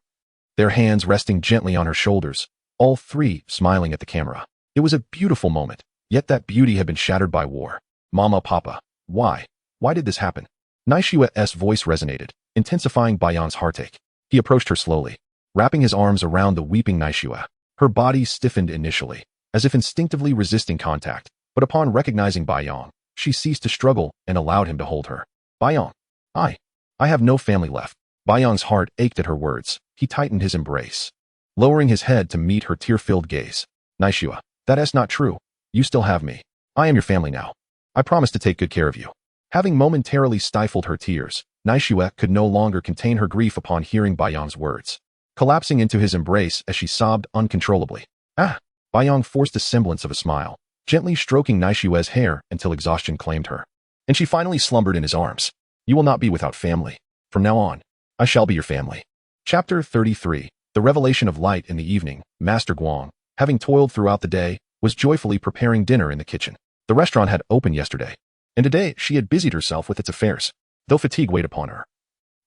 Their hands resting gently on her shoulders, all 3 smiling at the camera. It was a beautiful moment, yet that beauty had been shattered by war. Mama, Papa, why? Why did this happen? Naishue's voice resonated, intensifying Byong's heartache. He approached her slowly, wrapping his arms around the weeping Naishue. Her body stiffened initially, as if instinctively resisting contact, but upon recognizing Byong, she ceased to struggle and allowed him to hold her. Byong, I have no family left. Byong's heart ached at her words. He tightened his embrace, lowering his head to meet her tear-filled gaze. Naishue, that is not true. You still have me. I am your family now. I promise to take good care of you. Having momentarily stifled her tears, Naishue could no longer contain her grief upon hearing Byong's words, collapsing into his embrace as she sobbed uncontrollably. Ah! Byong forced a semblance of a smile, gently stroking Naishue's hair until exhaustion claimed her. And she finally slumbered in his arms. You will not be without family. From now on, I shall be your family. Chapter 33. The Revelation of Light. In the evening, Master Guang, having toiled throughout the day, was joyfully preparing dinner in the kitchen. The restaurant had opened yesterday, and today she had busied herself with its affairs, though fatigue weighed upon her.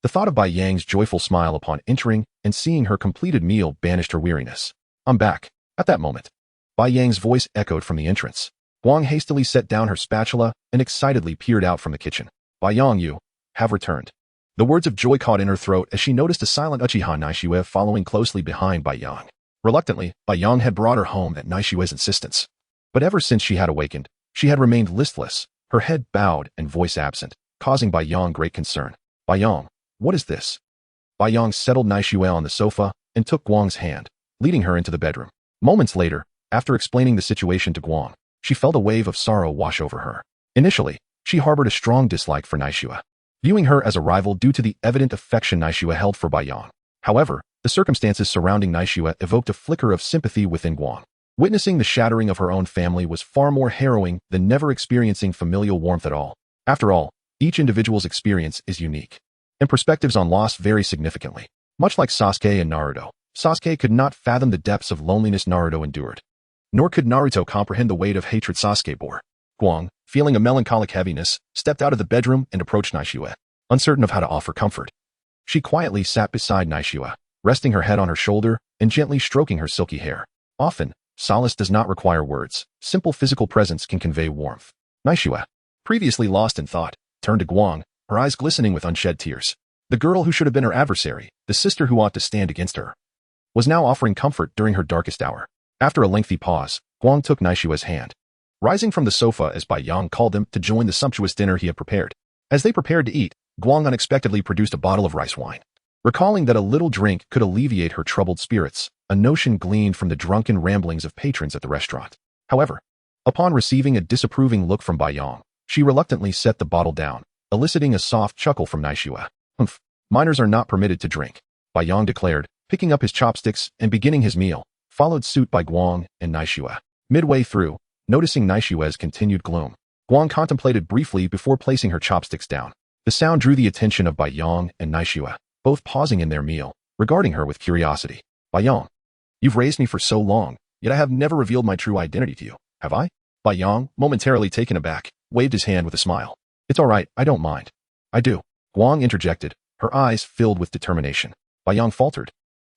The thought of Bai Yang's joyful smile upon entering and seeing her completed meal banished her weariness. I'm back. At that moment, Bai Yang's voice echoed from the entrance. Guang hastily set down her spatula and excitedly peered out from the kitchen. Bai Yang, you have returned. The words of joy caught in her throat as she noticed a silent Uchiha Naishiwa following closely behind Bai Yang. Reluctantly, Bai Yang had brought her home at Naishiwa's insistence. But ever since she had awakened, she had remained listless, her head bowed and voice absent, causing Bai Yang great concern. Bai Yang, what is this? Bai Yang settled Naishiwa on the sofa and took Guang's hand, leading her into the bedroom. Moments later, after explaining the situation to Guang, she felt a wave of sorrow wash over her. Initially, she harbored a strong dislike for Naishiwa, viewing her as a rival due to the evident affection Naishiwa held for Bai Yang. However, the circumstances surrounding Naishiwa evoked a flicker of sympathy within Guang. Witnessing the shattering of her own family was far more harrowing than never experiencing familial warmth at all. After all, each individual's experience is unique, and perspectives on loss vary significantly. Much like Sasuke and Naruto, Sasuke could not fathom the depths of loneliness Naruto endured. Nor could Naruto comprehend the weight of hatred Sasuke bore. Guang, feeling a melancholic heaviness, stepped out of the bedroom and approached Naishiwa, uncertain of how to offer comfort. She quietly sat beside Naishiwa, resting her head on her shoulder and gently stroking her silky hair. Often, solace does not require words. Simple physical presence can convey warmth. Naishiwa, previously lost in thought, turned to Guang, her eyes glistening with unshed tears. The girl who should have been her adversary, the sister who ought to stand against her, was now offering comfort during her darkest hour. After a lengthy pause, Guang took Naishiwa's hand, rising from the sofa as Bai Yang called them to join the sumptuous dinner he had prepared. As they prepared to eat, Guang unexpectedly produced a bottle of rice wine. Recalling that a little drink could alleviate her troubled spirits, a notion gleaned from the drunken ramblings of patrons at the restaurant. However, upon receiving a disapproving look from Bai Yang, she reluctantly set the bottle down, eliciting a soft chuckle from Naishiwa. Humph, minors are not permitted to drink, Bai Yang declared, picking up his chopsticks and beginning his meal, followed suit by Guang and Naishiwa. Midway through, noticing Naishiwa's continued gloom, Guang contemplated briefly before placing her chopsticks down. The sound drew the attention of Bai Yang and Naishiwa, both pausing in their meal, regarding her with curiosity. Bai Yang, you've raised me for so long, yet I have never revealed my true identity to you, have I? Bai Yang, momentarily taken aback, waved his hand with a smile. It's all right, I don't mind. I do. Guang interjected, her eyes filled with determination. Bai Yang faltered,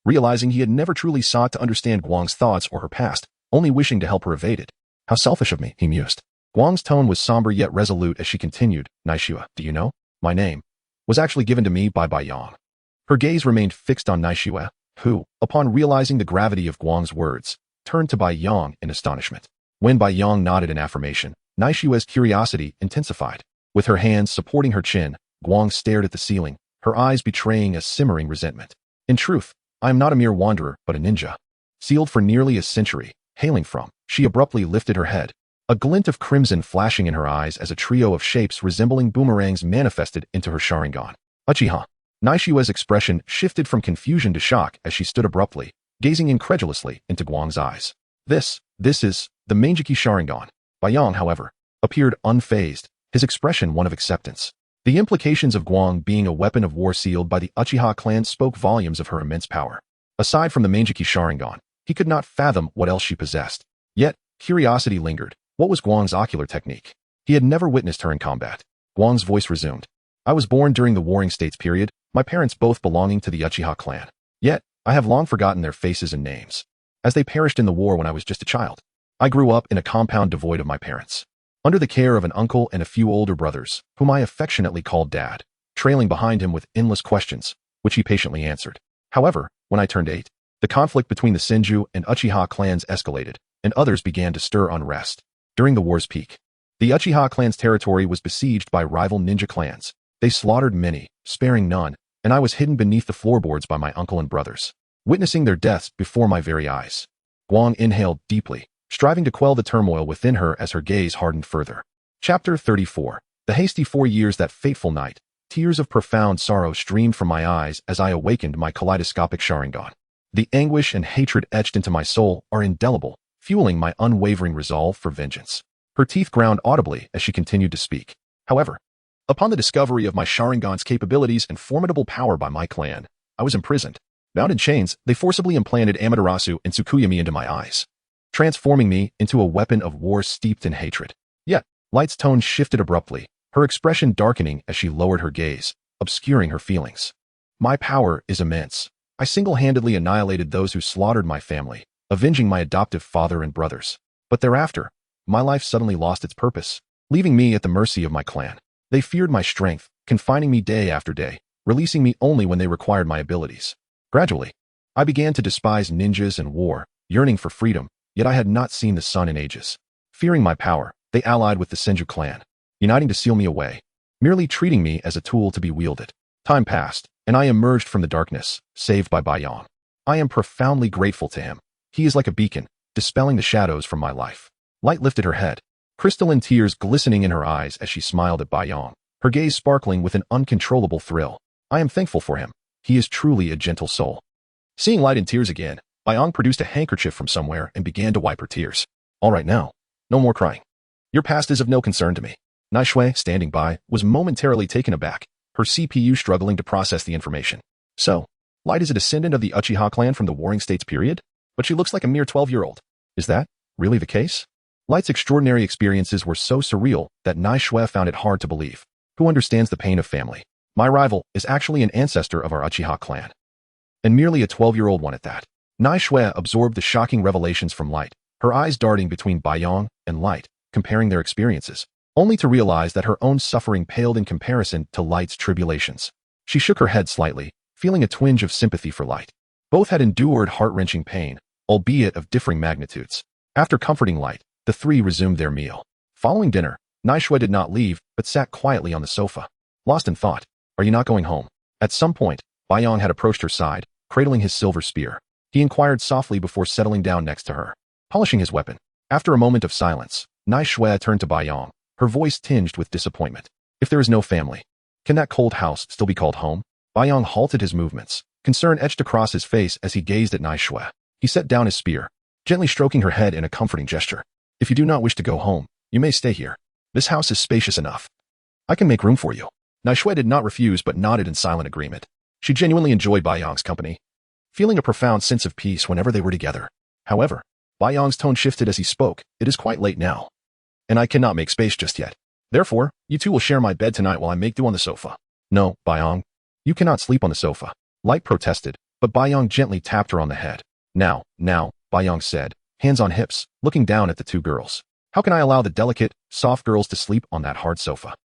realizing he had never truly sought to understand Guang's thoughts or her past, only wishing to help her evade it. How selfish of me, he mused. Guang's tone was somber yet resolute as she continued, Naishiwa, do you know? My name was actually given to me by Bai Yang. Her gaze remained fixed on Naishiwa, who, upon realizing the gravity of Guang's words, turned to Bai Yang in astonishment. When Bai Yang nodded in affirmation, Naishiwa's curiosity intensified. With her hands supporting her chin, Guang stared at the ceiling, her eyes betraying a simmering resentment. In truth, I am not a mere wanderer, but a ninja. Sealed for nearly a century, hailing from, she abruptly lifted her head, a glint of crimson flashing in her eyes as a trio of shapes resembling boomerangs manifested into her Sharingan. Uchiha. Naishiwa's expression shifted from confusion to shock as she stood abruptly, gazing incredulously into Guang's eyes. This is the Manjiki Sharingan. Bai Yang, however, appeared unfazed, his expression one of acceptance. The implications of Guang being a weapon of war sealed by the Uchiha clan spoke volumes of her immense power. Aside from the Manjiki Sharingan, he could not fathom what else she possessed. Yet, curiosity lingered. What was Guang's ocular technique? He had never witnessed her in combat. Guang's voice resumed. I was born during the Warring States period, my parents both belonging to the Uchiha clan. Yet, I have long forgotten their faces and names, as they perished in the war when I was just a child. I grew up in a compound devoid of my parents, under the care of an uncle and a few older brothers, whom I affectionately called Dad, trailing behind him with endless questions, which he patiently answered. However, when I turned 8, the conflict between the Senju and Uchiha clans escalated, and others began to stir unrest. During the war's peak, the Uchiha clan's territory was besieged by rival ninja clans. They slaughtered many, sparing none, and I was hidden beneath the floorboards by my uncle and brothers, witnessing their deaths before my very eyes. Guang inhaled deeply, striving to quell the turmoil within her as her gaze hardened further. Chapter 34. The hasty 4 years that fateful night. Tears of profound sorrow streamed from my eyes as I awakened my kaleidoscopic Sharingan. The anguish and hatred etched into my soul are indelible, fueling my unwavering resolve for vengeance. Her teeth ground audibly as she continued to speak. However, upon the discovery of my Sharingan's capabilities and formidable power by my clan, I was imprisoned. Bound in chains, they forcibly implanted Amaterasu and Tsukuyomi into my eyes, transforming me into a weapon of war steeped in hatred. Yet, Light's tone shifted abruptly, her expression darkening as she lowered her gaze, obscuring her feelings. My power is immense. I single-handedly annihilated those who slaughtered my family, avenging my adoptive father and brothers. But thereafter, my life suddenly lost its purpose, leaving me at the mercy of my clan. They feared my strength, confining me day after day, releasing me only when they required my abilities. Gradually, I began to despise ninjas and war, yearning for freedom, yet I had not seen the sun in ages. Fearing my power, they allied with the Senju clan, uniting to seal me away, merely treating me as a tool to be wielded. Time passed, and I emerged from the darkness, saved by Baiyang. I am profoundly grateful to him. He is like a beacon, dispelling the shadows from my life. Light lifted her head, crystalline tears glistening in her eyes as she smiled at Baiyang, her gaze sparkling with an uncontrollable thrill. I am thankful for him. He is truly a gentle soul. Seeing Light in tears again, Baiyang produced a handkerchief from somewhere and began to wipe her tears. All right now. No more crying. Your past is of no concern to me. Naishui, standing by, was momentarily taken aback, her CPU struggling to process the information. So, Light is a descendant of the Uchiha clan from the Warring States period? But she looks like a mere 12-year-old. Is that really the case? Light's extraordinary experiences were so surreal that Naishui found it hard to believe. Who understands the pain of family? My rival is actually an ancestor of our Uchiha clan. And merely a 12-year-old one at that. Naishui absorbed the shocking revelations from Light, her eyes darting between Baiyang and Light, comparing their experiences, only to realize that her own suffering paled in comparison to Light's tribulations. She shook her head slightly, feeling a twinge of sympathy for Light. Both had endured heart-wrenching pain, albeit of differing magnitudes. After comforting Light, the three resumed their meal. Following dinner, Naishui did not leave, but sat quietly on the sofa. Lost in thought. Are you not going home? At some point, Baiyang had approached her side, cradling his silver spear. He inquired softly before settling down next to her, polishing his weapon. After a moment of silence, Naishui turned to Baiyang, her voice tinged with disappointment. If there is no family, can that cold house still be called home? Baiyang halted his movements, concern etched across his face as he gazed at Naishui. He set down his spear, gently stroking her head in a comforting gesture. If you do not wish to go home, you may stay here. This house is spacious enough. I can make room for you. Naishui did not refuse but nodded in silent agreement. She genuinely enjoyed Baiyang's company, feeling a profound sense of peace whenever they were together. However, Baiyang's tone shifted as he spoke. It is quite late now, and I cannot make space just yet. Therefore, you two will share my bed tonight while I make do on the sofa. No, Baiyang. You cannot sleep on the sofa. Light protested, but Baiyang gently tapped her on the head. Now, Baiyang said, hands on hips, looking down at the two girls. How can I allow the delicate, soft girls to sleep on that hard sofa?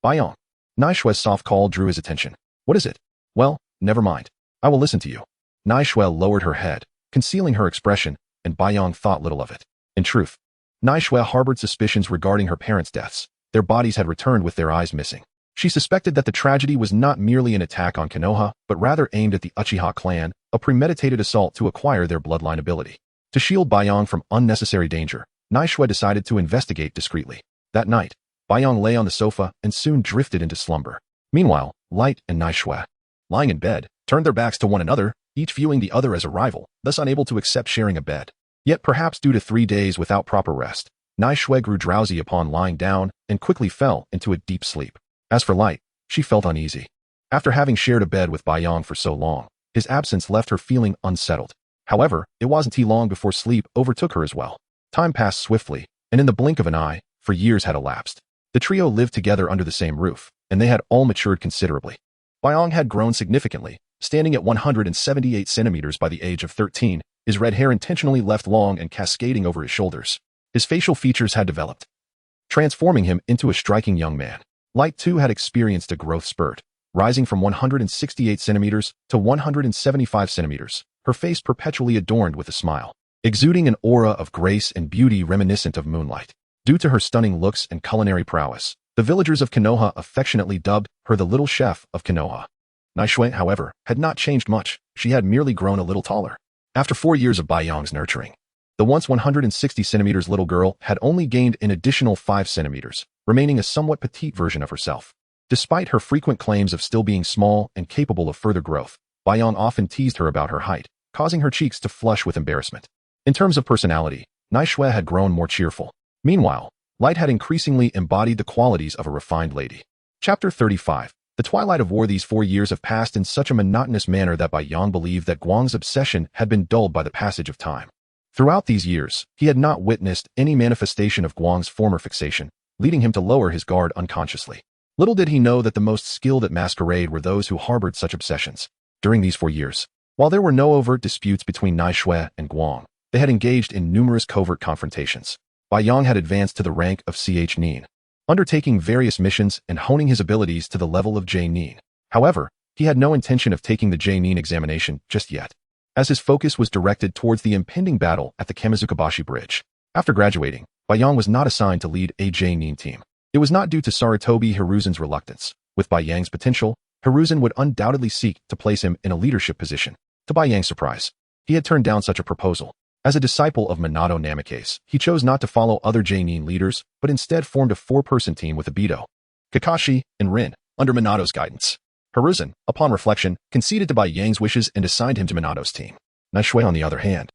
Baiyang. Naishui's soft call drew his attention. What is it? Well, never mind. I will listen to you. Naishui lowered her head, concealing her expression, and Baiyang thought little of it. In truth, Naishui harbored suspicions regarding her parents' deaths. Their bodies had returned with their eyes missing. She suspected that the tragedy was not merely an attack on Konoha, but rather aimed at the Uchiha clan, a premeditated assault to acquire their bloodline ability. To shield Baiyang from unnecessary danger, Naishui decided to investigate discreetly. That night, Baiyang lay on the sofa and soon drifted into slumber. Meanwhile, Light and Naishui, lying in bed, turned their backs to one another, each viewing the other as a rival, thus unable to accept sharing a bed. Yet perhaps due to 3 days without proper rest, Naishui grew drowsy upon lying down and quickly fell into a deep sleep. As for Light, she felt uneasy. After having shared a bed with Baiyang for so long, his absence left her feeling unsettled. However, it wasn't too long before sleep overtook her as well. Time passed swiftly, and in the blink of an eye, for years had elapsed. The trio lived together under the same roof, and they had all matured considerably. Baiyang had grown significantly, standing at 178 centimeters by the age of 13, his red hair intentionally left long and cascading over his shoulders. His facial features had developed, transforming him into a striking young man. Light too had experienced a growth spurt, rising from 168 centimeters to 175 centimeters, her face perpetually adorned with a smile, exuding an aura of grace and beauty reminiscent of moonlight. Due to her stunning looks and culinary prowess, the villagers of Konoha affectionately dubbed her the little chef of Konoha. Naishui, however, had not changed much. She had merely grown a little taller. After 4 years of Baiyang's nurturing, the once 160 centimeters little girl had only gained an additional 5 centimeters, remaining a somewhat petite version of herself. Despite her frequent claims of still being small and capable of further growth, Baiyang often teased her about her height, causing her cheeks to flush with embarrassment. In terms of personality, Naishui had grown more cheerful. Meanwhile, Light had increasingly embodied the qualities of a refined lady. Chapter 35. The twilight of war. These 4 years have passed in such a monotonous manner that Baiyang believed that Guang's obsession had been dulled by the passage of time. Throughout these years, he had not witnessed any manifestation of Guang's former fixation, leading him to lower his guard unconsciously. Little did he know that the most skilled at masquerade were those who harbored such obsessions. During these 4 years, while there were no overt disputes between Naishui and Guang, they had engaged in numerous covert confrontations. Baiyang had advanced to the rank of CH Nin, undertaking various missions and honing his abilities to the level of J Nin. However, He had no intention of taking the J-nin examination just yet, as his focus was directed towards the impending battle at the Kamizukabashi Bridge. After graduating, Baiyang was not assigned to lead a J-nin team. It was not due to Sarutobi Hiruzen's reluctance. With Baiyang's potential, Hiruzen would undoubtedly seek to place him in a leadership position. To Baiyang's surprise, he had turned down such a proposal. As a disciple of Minato Namikaze, he chose not to follow other J-nin leaders, but instead formed a 4-person team with Obito, Kakashi, and Rin, under Minato's guidance. Hiruzen, upon reflection, conceded to Baiyang's wishes and assigned him to Minato's team. Naishue, on the other hand,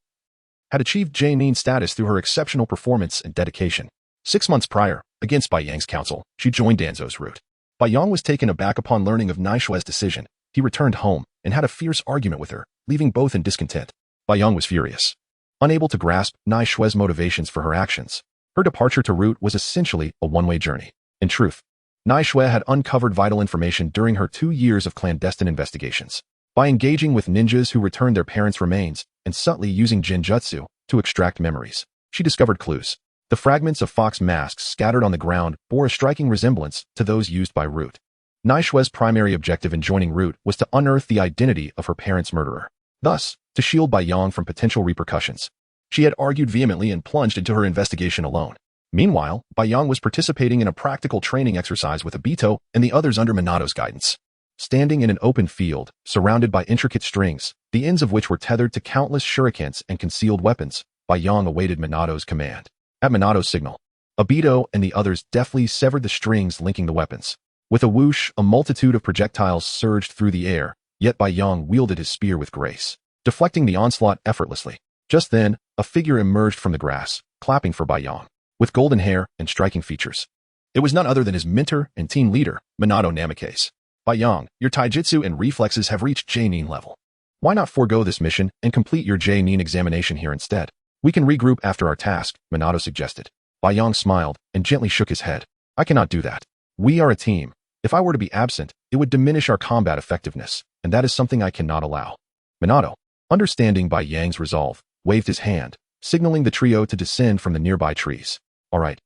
had achieved J-nin status through her exceptional performance and dedication. 6 months prior, against Baiyang's counsel, she joined Danzo's route. Baiyang was taken aback upon learning of Naishue's decision. He returned home and had a fierce argument with her, leaving both in discontent. Baiyang was furious, unable to grasp Naishue's motivations for her actions. Her departure to route was essentially a one-way journey. In truth, Naishue had uncovered vital information during her 2 years of clandestine investigations. By engaging with ninjas who returned their parents' remains and subtly using genjutsu to extract memories, she discovered clues. The fragments of fox masks scattered on the ground bore a striking resemblance to those used by Root. Naishue's primary objective in joining Root was to unearth the identity of her parents' murderer, thus, to shield Baiyang from potential repercussions. She had argued vehemently and plunged into her investigation alone. Meanwhile, Baiyang was participating in a practical training exercise with Obito and the others under Minato's guidance. Standing in an open field, surrounded by intricate strings, the ends of which were tethered to countless shurikens and concealed weapons, Baiyang awaited Minato's command. At Minato's signal, Obito and the others deftly severed the strings linking the weapons. With a whoosh, a multitude of projectiles surged through the air, yet Baiyang wielded his spear with grace, deflecting the onslaught effortlessly. Just then, a figure emerged from the grass, clapping for Baiyang, with golden hair and striking features. It was none other than his mentor and team leader, Minato Namikaze. Baiyang, your taijutsu and reflexes have reached J-nin level. Why not forego this mission and complete your J-nin examination here instead? We can regroup after our task, Minato suggested. Baiyang smiled and gently shook his head. I cannot do that. We are a team. If I were to be absent, it would diminish our combat effectiveness, and that is something I cannot allow. Minato, understanding Baiyang's resolve, waved his hand, signaling the trio to descend from the nearby trees. All right.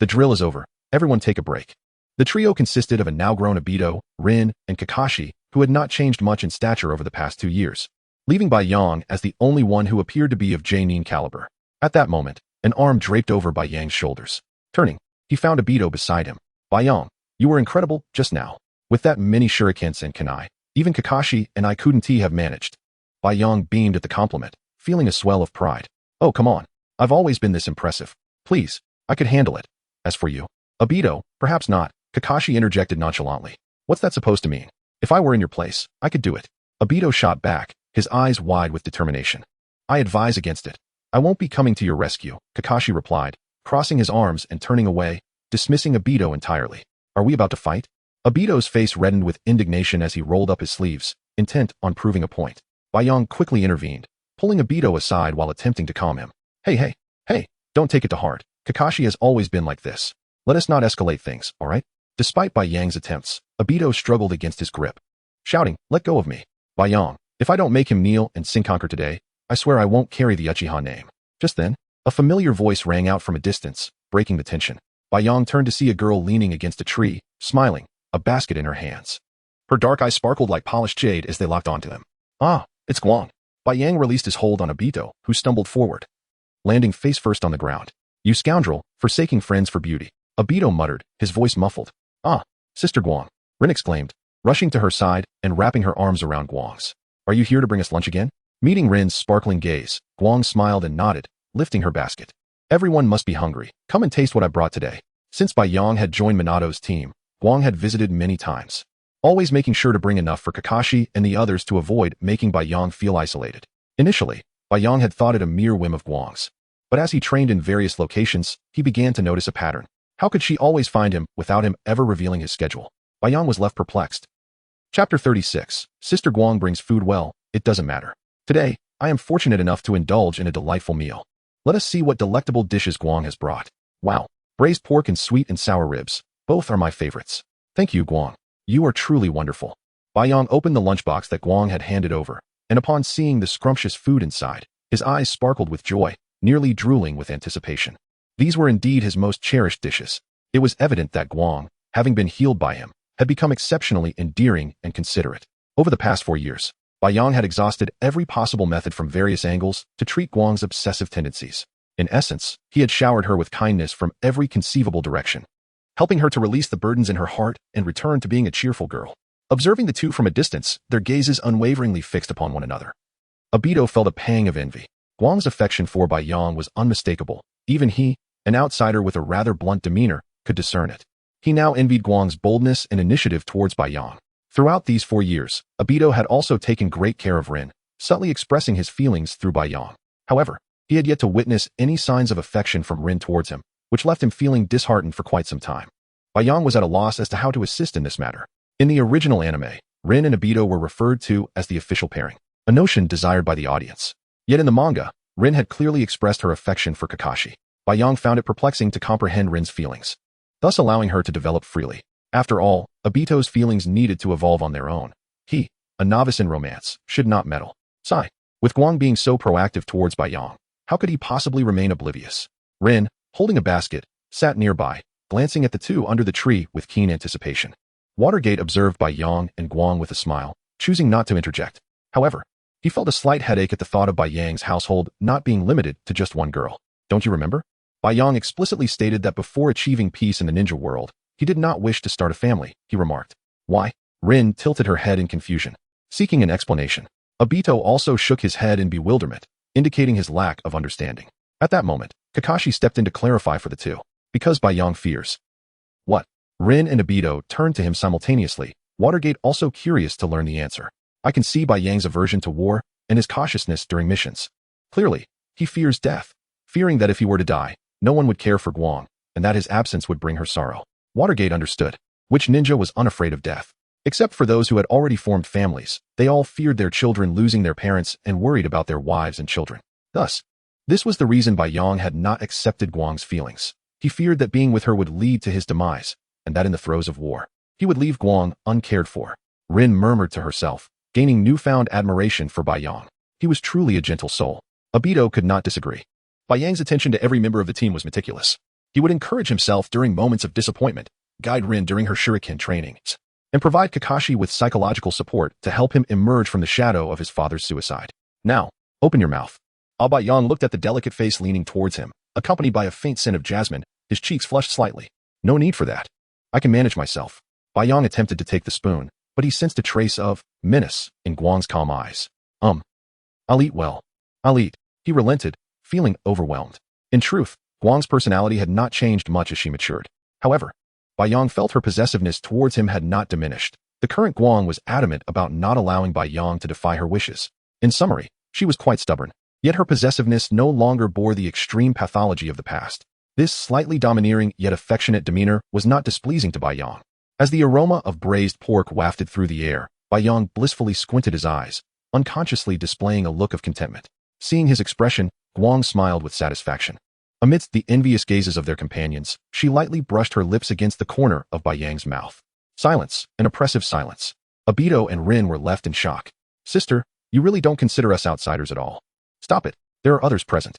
The drill is over. Everyone take a break. The trio consisted of a now-grown Obito, Rin, and Kakashi, who had not changed much in stature over the past 2 years, leaving Baiyang as the only one who appeared to be of J-nin caliber. At that moment, an arm draped over Baiyang's shoulders. Turning, he found Obito beside him. Baiyang, you were incredible just now. With that many shurikens and kunai, even Kakashi and I couldn't have managed. Baiyang beamed at the compliment, feeling a swell of pride. Oh, come on. I've always been this impressive. Please, I could handle it. As for you, Obito, perhaps not, Kakashi interjected nonchalantly. What's that supposed to mean? If I were in your place, I could do it. Obito shot back, his eyes wide with determination. I advise against it. I won't be coming to your rescue, Kakashi replied, crossing his arms and turning away, dismissing Obito entirely. Are we about to fight? Obito's face reddened with indignation as he rolled up his sleeves, intent on proving a point. Baiyang quickly intervened, pulling Obito aside while attempting to calm him. Hey, don't take it to heart. Kakashi has always been like this. Let us not escalate things, all right? Despite Baiyang's attempts, Obito struggled against his grip, shouting, let go of me. Baiyang, if I don't make him kneel and sing conquer today, I swear I won't carry the Uchiha name. Just then, a familiar voice rang out from a distance, breaking the tension. Baiyang turned to see a girl leaning against a tree, smiling, a basket in her hands. Her dark eyes sparkled like polished jade as they locked onto them. Ah, it's Guang. Baiyang released his hold on Obito, who stumbled forward, landing face first on the ground. You scoundrel, forsaking friends for beauty. Obito muttered, his voice muffled. Ah, Sister Guang, Rin exclaimed, rushing to her side and wrapping her arms around Guang's. Are you here to bring us lunch again? Meeting Rin's sparkling gaze, Guang smiled and nodded, lifting her basket. Everyone must be hungry. Come and taste what I brought today. Since Baiyang had joined Minato's team, Guang had visited many times, always making sure to bring enough for Kakashi and the others to avoid making Baiyang feel isolated. Initially, Baiyang had thought it a mere whim of Guang's, but as he trained in various locations, he began to notice a pattern. How could she always find him without him ever revealing his schedule? Baiyang was left perplexed. Chapter 36. Sister Guang brings food well, it doesn't matter. Today, I am fortunate enough to indulge in a delightful meal. Let us see what delectable dishes Guang has brought. Wow, braised pork and sweet and sour ribs. Both are my favorites. Thank you, Guang. You are truly wonderful. Baiyang opened the lunchbox that Guang had handed over, and upon seeing the scrumptious food inside, his eyes sparkled with joy, nearly drooling with anticipation. These were indeed his most cherished dishes. It was evident that Guang, having been healed by him, had become exceptionally endearing and considerate. Over the past 4 years, Bai Yang had exhausted every possible method from various angles to treat Guang's obsessive tendencies. In essence, he had showered her with kindness from every conceivable direction, helping her to release the burdens in her heart and return to being a cheerful girl. Observing the two from a distance, their gazes unwaveringly fixed upon one another. Abito felt a pang of envy. Guang's affection for Bai Yang was unmistakable. Even he, an outsider with a rather blunt demeanor, could discern it. He now envied Guang's boldness and initiative towards Bai Yang. Throughout these 4 years, Abito had also taken great care of Rin, subtly expressing his feelings through Bai Yang. However, he had yet to witness any signs of affection from Rin towards him, which left him feeling disheartened for quite some time. Bai Yang was at a loss as to how to assist in this matter. In the original anime, Rin and Abito were referred to as the official pairing, a notion desired by the audience. Yet in the manga, Rin had clearly expressed her affection for Kakashi. Bai Yang found it perplexing to comprehend Rin's feelings, thus allowing her to develop freely. After all, Abito's feelings needed to evolve on their own. He, a novice in romance, should not meddle. Sigh. With Guang being so proactive towards Bai Yang, how could he possibly remain oblivious? Rin, holding a basket, sat nearby, glancing at the two under the tree with keen anticipation. Watergate observed Bai Yang and Guang with a smile, choosing not to interject. However, he felt a slight headache at the thought of Bai Yang's household not being limited to just one girl. Don't you remember? Bai Yang explicitly stated that before achieving peace in the ninja world, he did not wish to start a family, he remarked. Why? Rin tilted her head in confusion, seeking an explanation. Abito also shook his head in bewilderment, indicating his lack of understanding. At that moment, Kakashi stepped in to clarify for the two. Because Bai Yang fears. What? Rin and Abito turned to him simultaneously, Watergate also curious to learn the answer. I can see Bai Yang's aversion to war and his cautiousness during missions. Clearly, he fears death, fearing that if he were to die, no one would care for Guang, and that his absence would bring her sorrow. Watergate understood. Which ninja was unafraid of death? Except for those who had already formed families, they all feared their children losing their parents and worried about their wives and children. Thus, this was the reason Bai Yang had not accepted Guang's feelings. He feared that being with her would lead to his demise, and that in the throes of war, he would leave Guang uncared for. Rin murmured to herself, gaining newfound admiration for Bai Yang. He was truly a gentle soul. Abito could not disagree. Bai Yang's attention to every member of the team was meticulous. He would encourage himself during moments of disappointment, guide Rin during her shuriken trainings, and provide Kakashi with psychological support to help him emerge from the shadow of his father's suicide. Now, open your mouth. Bai Yang looked at the delicate face leaning towards him, accompanied by a faint scent of jasmine. His cheeks flushed slightly. No need for that. I can manage myself. Bai Yang attempted to take the spoon, but he sensed a trace of menace in Guang's calm eyes. I'll eat well. I'll eat. He relented, feeling overwhelmed. In truth, Guang's personality had not changed much as she matured. However, Bai Yang felt her possessiveness towards him had not diminished. The current Guang was adamant about not allowing Bai Yang to defy her wishes. In summary, she was quite stubborn, yet her possessiveness no longer bore the extreme pathology of the past. This slightly domineering yet affectionate demeanor was not displeasing to Bai Yang. As the aroma of braised pork wafted through the air, Bai Yang blissfully squinted his eyes, unconsciously displaying a look of contentment. Seeing his expression, Guang smiled with satisfaction. Amidst the envious gazes of their companions, she lightly brushed her lips against the corner of Bai Yang's mouth. Silence, an oppressive silence. Abito and Rin were left in shock. Sister, you really don't consider us outsiders at all. Stop it, there are others present.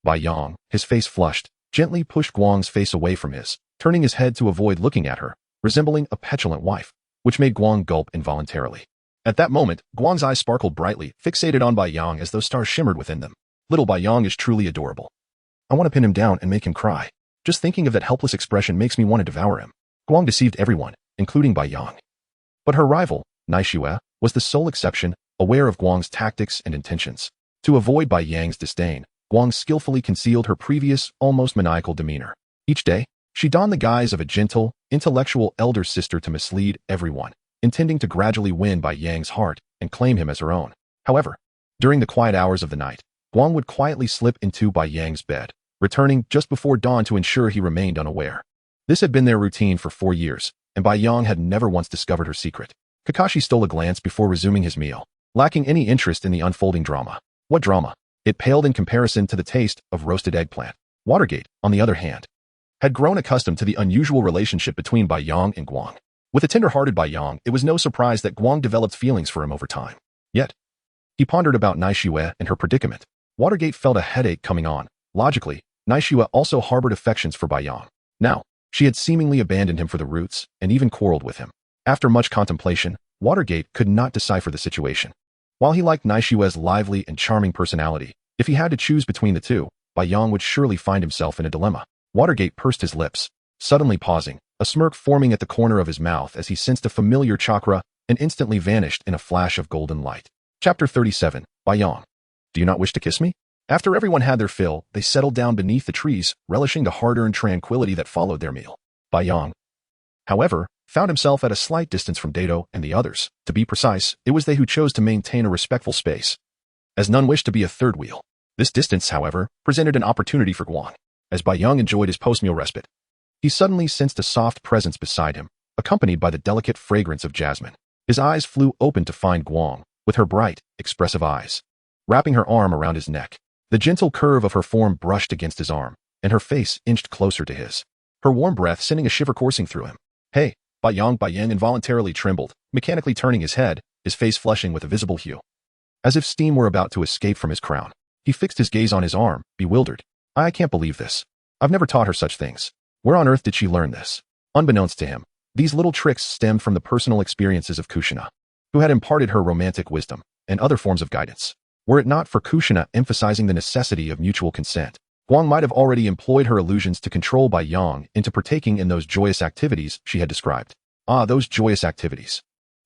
Bai Yang, his face flushed, gently pushed Guang's face away from his, turning his head to avoid looking at her, resembling a petulant wife, which made Guang gulp involuntarily. At that moment, Guang's eyes sparkled brightly, fixated on Bai Yang as though stars shimmered within them. Little Bai Yang is truly adorable. I want to pin him down and make him cry. Just thinking of that helpless expression makes me want to devour him. Guang deceived everyone, including Bai Yang. But her rival, Naishue, was the sole exception, aware of Guang's tactics and intentions. To avoid Bai Yang's disdain, Guang skillfully concealed her previous, almost maniacal demeanor. Each day, she donned the guise of a gentle, intellectual elder sister to mislead everyone, intending to gradually win Bai Yang's heart and claim him as her own. However, during the quiet hours of the night, Guang would quietly slip into Bai Yang's bed, returning just before dawn to ensure he remained unaware. This had been their routine for 4 years, and Bai Yang had never once discovered her secret. Kakashi stole a glance before resuming his meal, lacking any interest in the unfolding drama. What drama? It paled in comparison to the taste of roasted eggplant. Watergate, on the other hand, had grown accustomed to the unusual relationship between Bai Yang and Guang. With a tender-hearted Bai Yang, it was no surprise that Guang developed feelings for him over time. Yet, he pondered about Naishue and her predicament. Watergate felt a headache coming on. Logically, Naishue also harbored affections for Bai Yang. Now, She had seemingly abandoned him for the roots and even quarreled with him. After much contemplation, Watergate could not decipher the situation. While he liked Naishue's lively and charming personality, if he had to choose between the two, Baiyang would surely find himself in a dilemma. Watergate pursed his lips, suddenly pausing, a smirk forming at the corner of his mouth as he sensed a familiar chakra and instantly vanished in a flash of golden light. Chapter 37, Baiyang. Do you not wish to kiss me? After everyone had their fill, they settled down beneath the trees, relishing the hard-earned tranquility that followed their meal. Baiyang, however, found himself at a slight distance from Dato and the others. To be precise, it was they who chose to maintain a respectful space, as none wished to be a third wheel. This distance, however, presented an opportunity for Guang. As Baiyang enjoyed his post-meal respite, he suddenly sensed a soft presence beside him, accompanied by the delicate fragrance of jasmine. His eyes flew open to find Guang, with her bright, expressive eyes, wrapping her arm around his neck. The gentle curve of her form brushed against his arm, and her face inched closer to his, her warm breath sending a shiver coursing through him. Hey, Baiyang involuntarily trembled, mechanically turning his head, his face flushing with a visible hue, as if steam were about to escape from his crown. He fixed his gaze on his arm, bewildered. I can't believe this. I've never taught her such things. Where on earth did she learn this? Unbeknownst to him, these little tricks stemmed from the personal experiences of Kushina, who had imparted her romantic wisdom and other forms of guidance. Were it not for Kushina emphasizing the necessity of mutual consent, Guang might have already employed her illusions to control Baiyang into partaking in those joyous activities she had described. Ah, those joyous activities.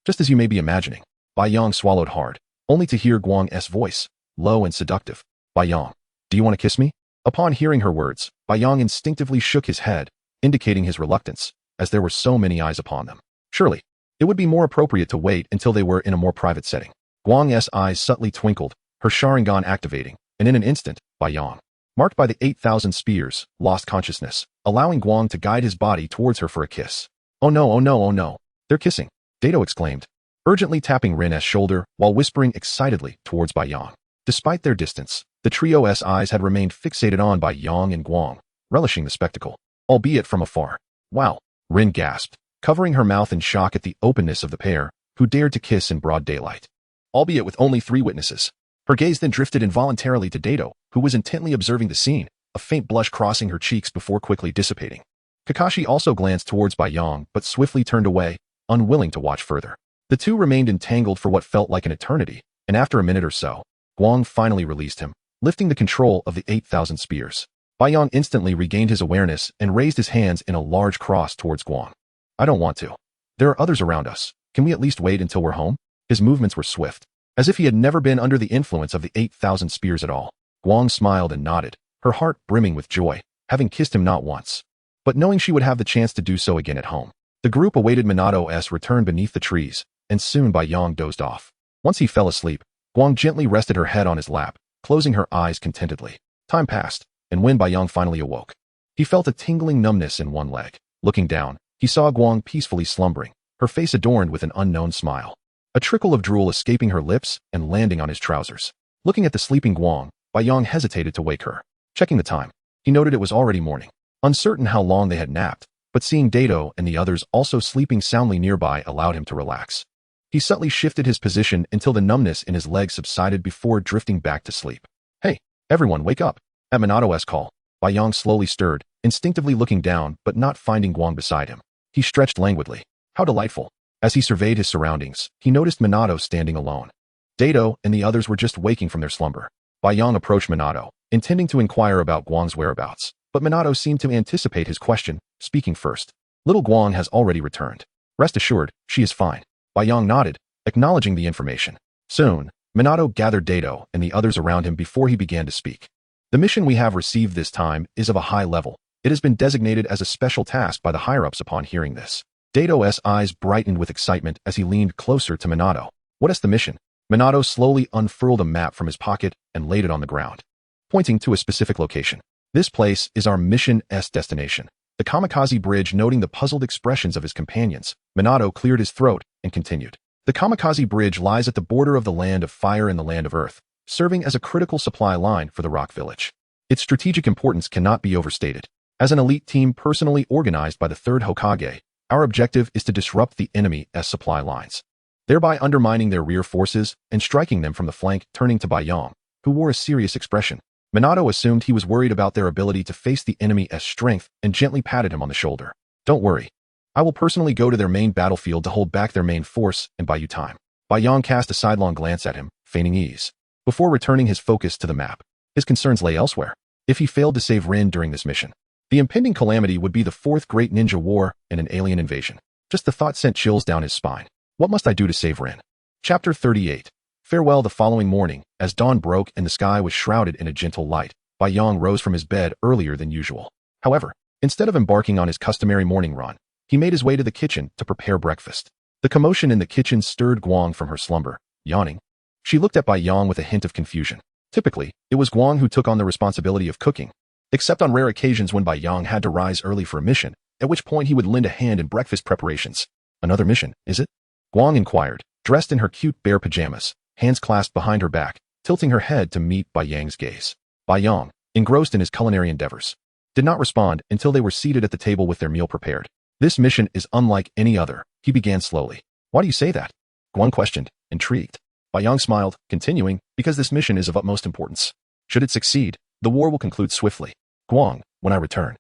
Just as you may be imagining. Baiyang swallowed hard, only to hear Guang's voice, low and seductive. Baiyang, do you want to kiss me? Upon hearing her words, Baiyang instinctively shook his head, indicating his reluctance, as there were so many eyes upon them. Surely, it would be more appropriate to wait until they were in a more private setting. Guang's eyes subtly twinkled, her Sharingan activating, and in an instant, Baiyang, marked by the 8,000 spears, lost consciousness, allowing Guang to guide his body towards her for a kiss. Oh no, oh no, oh no. They're kissing, Dato exclaimed, urgently tapping Rin's shoulder while whispering excitedly towards Baiyang. Despite their distance, the trio's eyes had remained fixated on Baiyang and Guang, relishing the spectacle, albeit from afar. Wow, Rin gasped, covering her mouth in shock at the openness of the pair, who dared to kiss in broad daylight, albeit with only 3 witnesses. Her gaze then drifted involuntarily to Dato, who was intently observing the scene, a faint blush crossing her cheeks before quickly dissipating. Kakashi also glanced towards Baiyang but swiftly turned away, unwilling to watch further. The two remained entangled for what felt like an eternity, and after a minute or so, Guang finally released him, lifting the control of the 8,000 spears. Baiyang instantly regained his awareness and raised his hands in a large cross towards Guang. I don't want to. There are others around us. Can we at least wait until we're home? His movements were swift, as if he had never been under the influence of the 8,000 spears at all. Guang smiled and nodded, her heart brimming with joy, having kissed him not once, but knowing she would have the chance to do so again at home. The group awaited Minato's return beneath the trees, and soon Baiyang dozed off. Once he fell asleep, Guang gently rested her head on his lap, closing her eyes contentedly. Time passed, and when Baiyang finally awoke, he felt a tingling numbness in one leg. Looking down, he saw Guang peacefully slumbering, her face adorned with an unknown smile, a trickle of drool escaping her lips and landing on his trousers. Looking at the sleeping Guang, Baiyang hesitated to wake her. Checking the time, he noted it was already morning. Uncertain how long they had napped, but seeing Dato and the others also sleeping soundly nearby allowed him to relax. He subtly shifted his position until the numbness in his leg subsided before drifting back to sleep. Hey, everyone wake up. At Minato's call, Baiyang slowly stirred, instinctively looking down but not finding Guang beside him. He stretched languidly. How delightful. As he surveyed his surroundings, he noticed Minato standing alone. Dato and the others were just waking from their slumber. Baiyang approached Minato, intending to inquire about Guang's whereabouts, but Minato seemed to anticipate his question, speaking first. Little Guang has already returned. Rest assured, she is fine. Baiyang nodded, acknowledging the information. Soon, Minato gathered Dato and the others around him before he began to speak. The mission we have received this time is of a high level. It has been designated as a special task by the higher-ups upon hearing this. Dato's eyes brightened with excitement as he leaned closer to Minato. What is the mission? Minato slowly unfurled a map from his pocket and laid it on the ground, pointing to a specific location. This place is our mission's destination. The kamikaze bridge. Noting the puzzled expressions of his companions, Minato cleared his throat and continued. The kamikaze bridge lies at the border of the land of fire and the land of earth, serving as a critical supply line for the rock village. Its strategic importance cannot be overstated. As an elite team personally organized by the third Hokage, our objective is to disrupt the enemy's supply lines, thereby undermining their rear forces and striking them from the flank. Turning to Baiyang, who wore a serious expression. Minato assumed he was worried about their ability to face the enemy as strength and gently patted him on the shoulder. Don't worry. I will personally go to their main battlefield to hold back their main force and buy you time. Bai Yang cast a sidelong glance at him, feigning ease. Before returning his focus to the map, his concerns lay elsewhere. If he failed to save Rin during this mission, the impending calamity would be the fourth great ninja war and an alien invasion. Just the thought sent chills down his spine. What must I do to save Rin? Chapter 38. Farewell. The following morning, as dawn broke and the sky was shrouded in a gentle light, Bai Yang rose from his bed earlier than usual. However, instead of embarking on his customary morning run, he made his way to the kitchen to prepare breakfast. The commotion in the kitchen stirred Guang from her slumber. Yawning, she looked at Bai Yang with a hint of confusion. Typically, it was Guang who took on the responsibility of cooking, except on rare occasions when Bai Yang had to rise early for a mission, at which point he would lend a hand in breakfast preparations. Another mission, is it? Guang inquired, dressed in her cute bear pajamas, hands clasped behind her back, tilting her head to meet Bai Yang's gaze. Bai Yang, engrossed in his culinary endeavors, did not respond until they were seated at the table with their meal prepared. This mission is unlike any other, he began slowly. Why do you say that? Guang questioned, intrigued. Bai Yang smiled, continuing, because this mission is of utmost importance. Should it succeed, the war will conclude swiftly. Guang, when I return,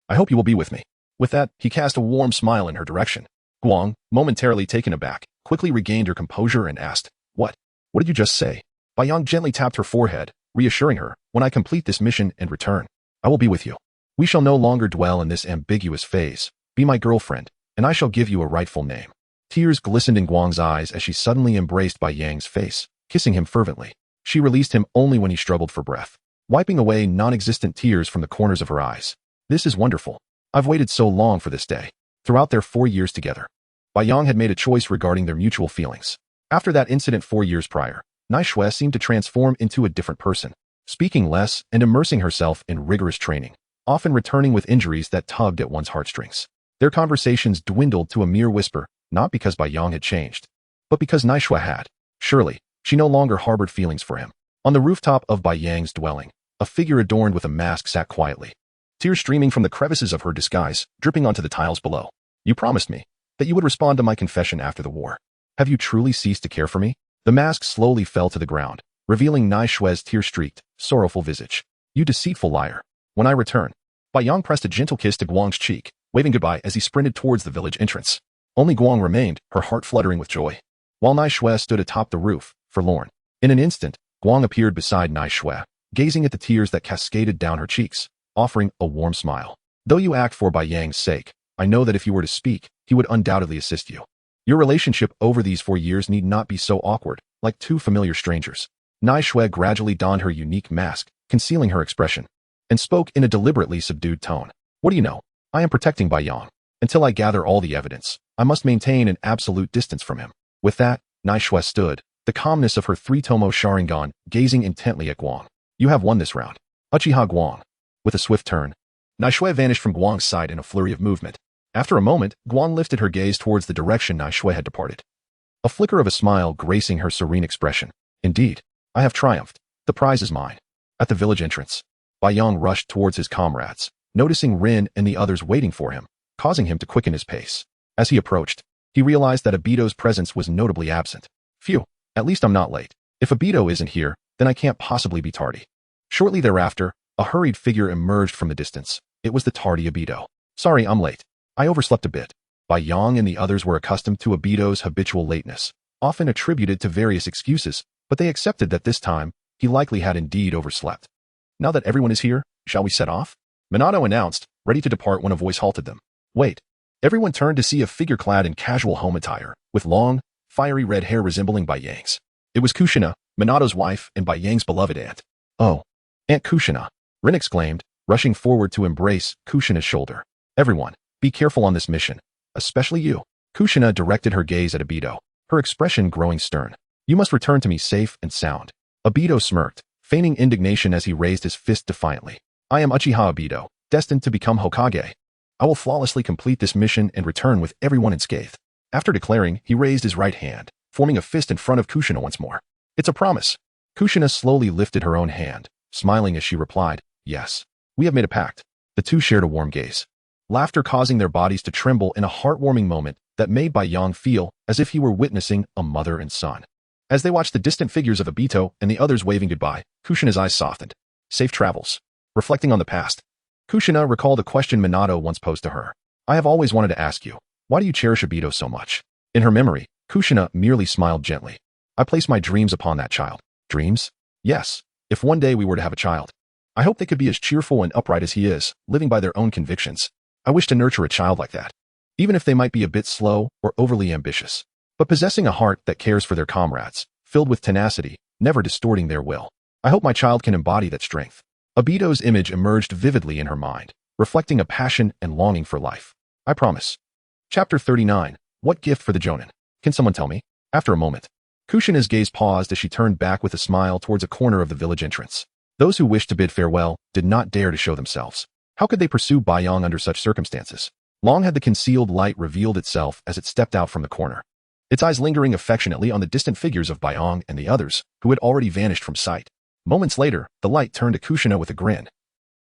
I hope you will be with me. With that, he cast a warm smile in her direction. Guang, momentarily taken aback, quickly regained her composure and asked, What? What did you just say? Bai Yang gently tapped her forehead, reassuring her, when I complete this mission and return, I will be with you. We shall no longer dwell in this ambiguous phase. Be my girlfriend, and I shall give you a rightful name. Tears glistened in Guang's eyes as she suddenly embraced Bai Yang's face, kissing him fervently. She released him only when he struggled for breath, wiping away non-existent tears from the corners of her eyes. This is wonderful. I've waited so long for this day. Throughout their 4 years together, Bai Yang had made a choice regarding their mutual feelings. After that incident 4 years prior, Naishue seemed to transform into a different person, speaking less and immersing herself in rigorous training, often returning with injuries that tugged at one's heartstrings. Their conversations dwindled to a mere whisper, not because Bai Yang had changed, but because Naishue had. Surely, she no longer harbored feelings for him. On the rooftop of Bai Yang's dwelling, a figure adorned with a mask sat quietly, tears streaming from the crevices of her disguise, dripping onto the tiles below. You promised me that you would respond to my confession after the war. Have you truly ceased to care for me? The mask slowly fell to the ground, revealing Naishue's tear-streaked, sorrowful visage. You deceitful liar. When I return, Bai Yang pressed a gentle kiss to Guang's cheek, waving goodbye as he sprinted towards the village entrance. Only Guang remained, her heart fluttering with joy, while Naishue stood atop the roof, forlorn. In an instant, Guang appeared beside Naishue, gazing at the tears that cascaded down her cheeks, offering a warm smile. Though you act for Bai Yang's sake, I know that if you were to speak, he would undoubtedly assist you. Your relationship over these 4 years need not be so awkward, like two familiar strangers. Naishue gradually donned her unique mask, concealing her expression, and spoke in a deliberately subdued tone. What do you know? I am protecting Bai Yang. Until I gather all the evidence, I must maintain an absolute distance from him. With that, Naishue stood, the calmness of her three-tomo Sharingan, gazing intently at Guang. You have won this round. Uchiha Guang. With a swift turn, Naishue vanished from Guang's side in a flurry of movement. After a moment, Guang lifted her gaze towards the direction Naishue had departed, a flicker of a smile gracing her serene expression. Indeed, I have triumphed. The prize is mine. At the village entrance, Bai Yang rushed towards his comrades, noticing Rin and the others waiting for him, causing him to quicken his pace. As he approached, he realized that Obito's presence was notably absent. Phew, at least I'm not late. If Obito isn't here, then I can't possibly be tardy. Shortly thereafter, a hurried figure emerged from the distance. It was the tardy Obito. Sorry, I'm late. I overslept a bit. Bai Yang and the others were accustomed to Obito's habitual lateness, often attributed to various excuses, but they accepted that this time, he likely had indeed overslept. Now that everyone is here, shall we set off? Minato announced, ready to depart when a voice halted them. Wait. Everyone turned to see a figure clad in casual home attire, with long, fiery red hair resembling Bai Yang's. It was Kushina, Minato's wife and Bai Yang's beloved aunt. Oh, Aunt Kushina, Rin exclaimed, rushing forward to embrace Kushina's shoulder. Everyone, be careful on this mission, especially you. Kushina directed her gaze at Obito, her expression growing stern. You must return to me safe and sound. Obito smirked, feigning indignation as he raised his fist defiantly. I am Uchiha Obito, destined to become Hokage. I will flawlessly complete this mission and return with everyone unscathed. After declaring, he raised his right hand, forming a fist in front of Kushina once more. It's a promise. Kushina slowly lifted her own hand, smiling as she replied, Yes, we have made a pact. The two shared a warm gaze, laughter causing their bodies to tremble in a heartwarming moment that made Bai Yang feel as if he were witnessing a mother and son. As they watched the distant figures of Obito and the others waving goodbye, Kushina's eyes softened. Safe travels. Reflecting on the past, Kushina recalled a question Minato once posed to her. I have always wanted to ask you, why do you cherish Obito so much? In her memory, Kushina merely smiled gently. I place my dreams upon that child. Dreams? Yes. If one day we were to have a child, I hope they could be as cheerful and upright as he is, living by their own convictions. I wish to nurture a child like that, even if they might be a bit slow or overly ambitious, but possessing a heart that cares for their comrades, filled with tenacity, never distorting their will. I hope my child can embody that strength. Obito's image emerged vividly in her mind, reflecting a passion and longing for life. I promise. Chapter 39. What gift for the Jonin? Can someone tell me? After a moment, Kushina's gaze paused as she turned back with a smile towards a corner of the village entrance. Those who wished to bid farewell did not dare to show themselves. How could they pursue Baiyang under such circumstances? Long had the concealed light revealed itself as it stepped out from the corner, its eyes lingering affectionately on the distant figures of Baiyang and the others, who had already vanished from sight. Moments later, the light turned to Kushina with a grin,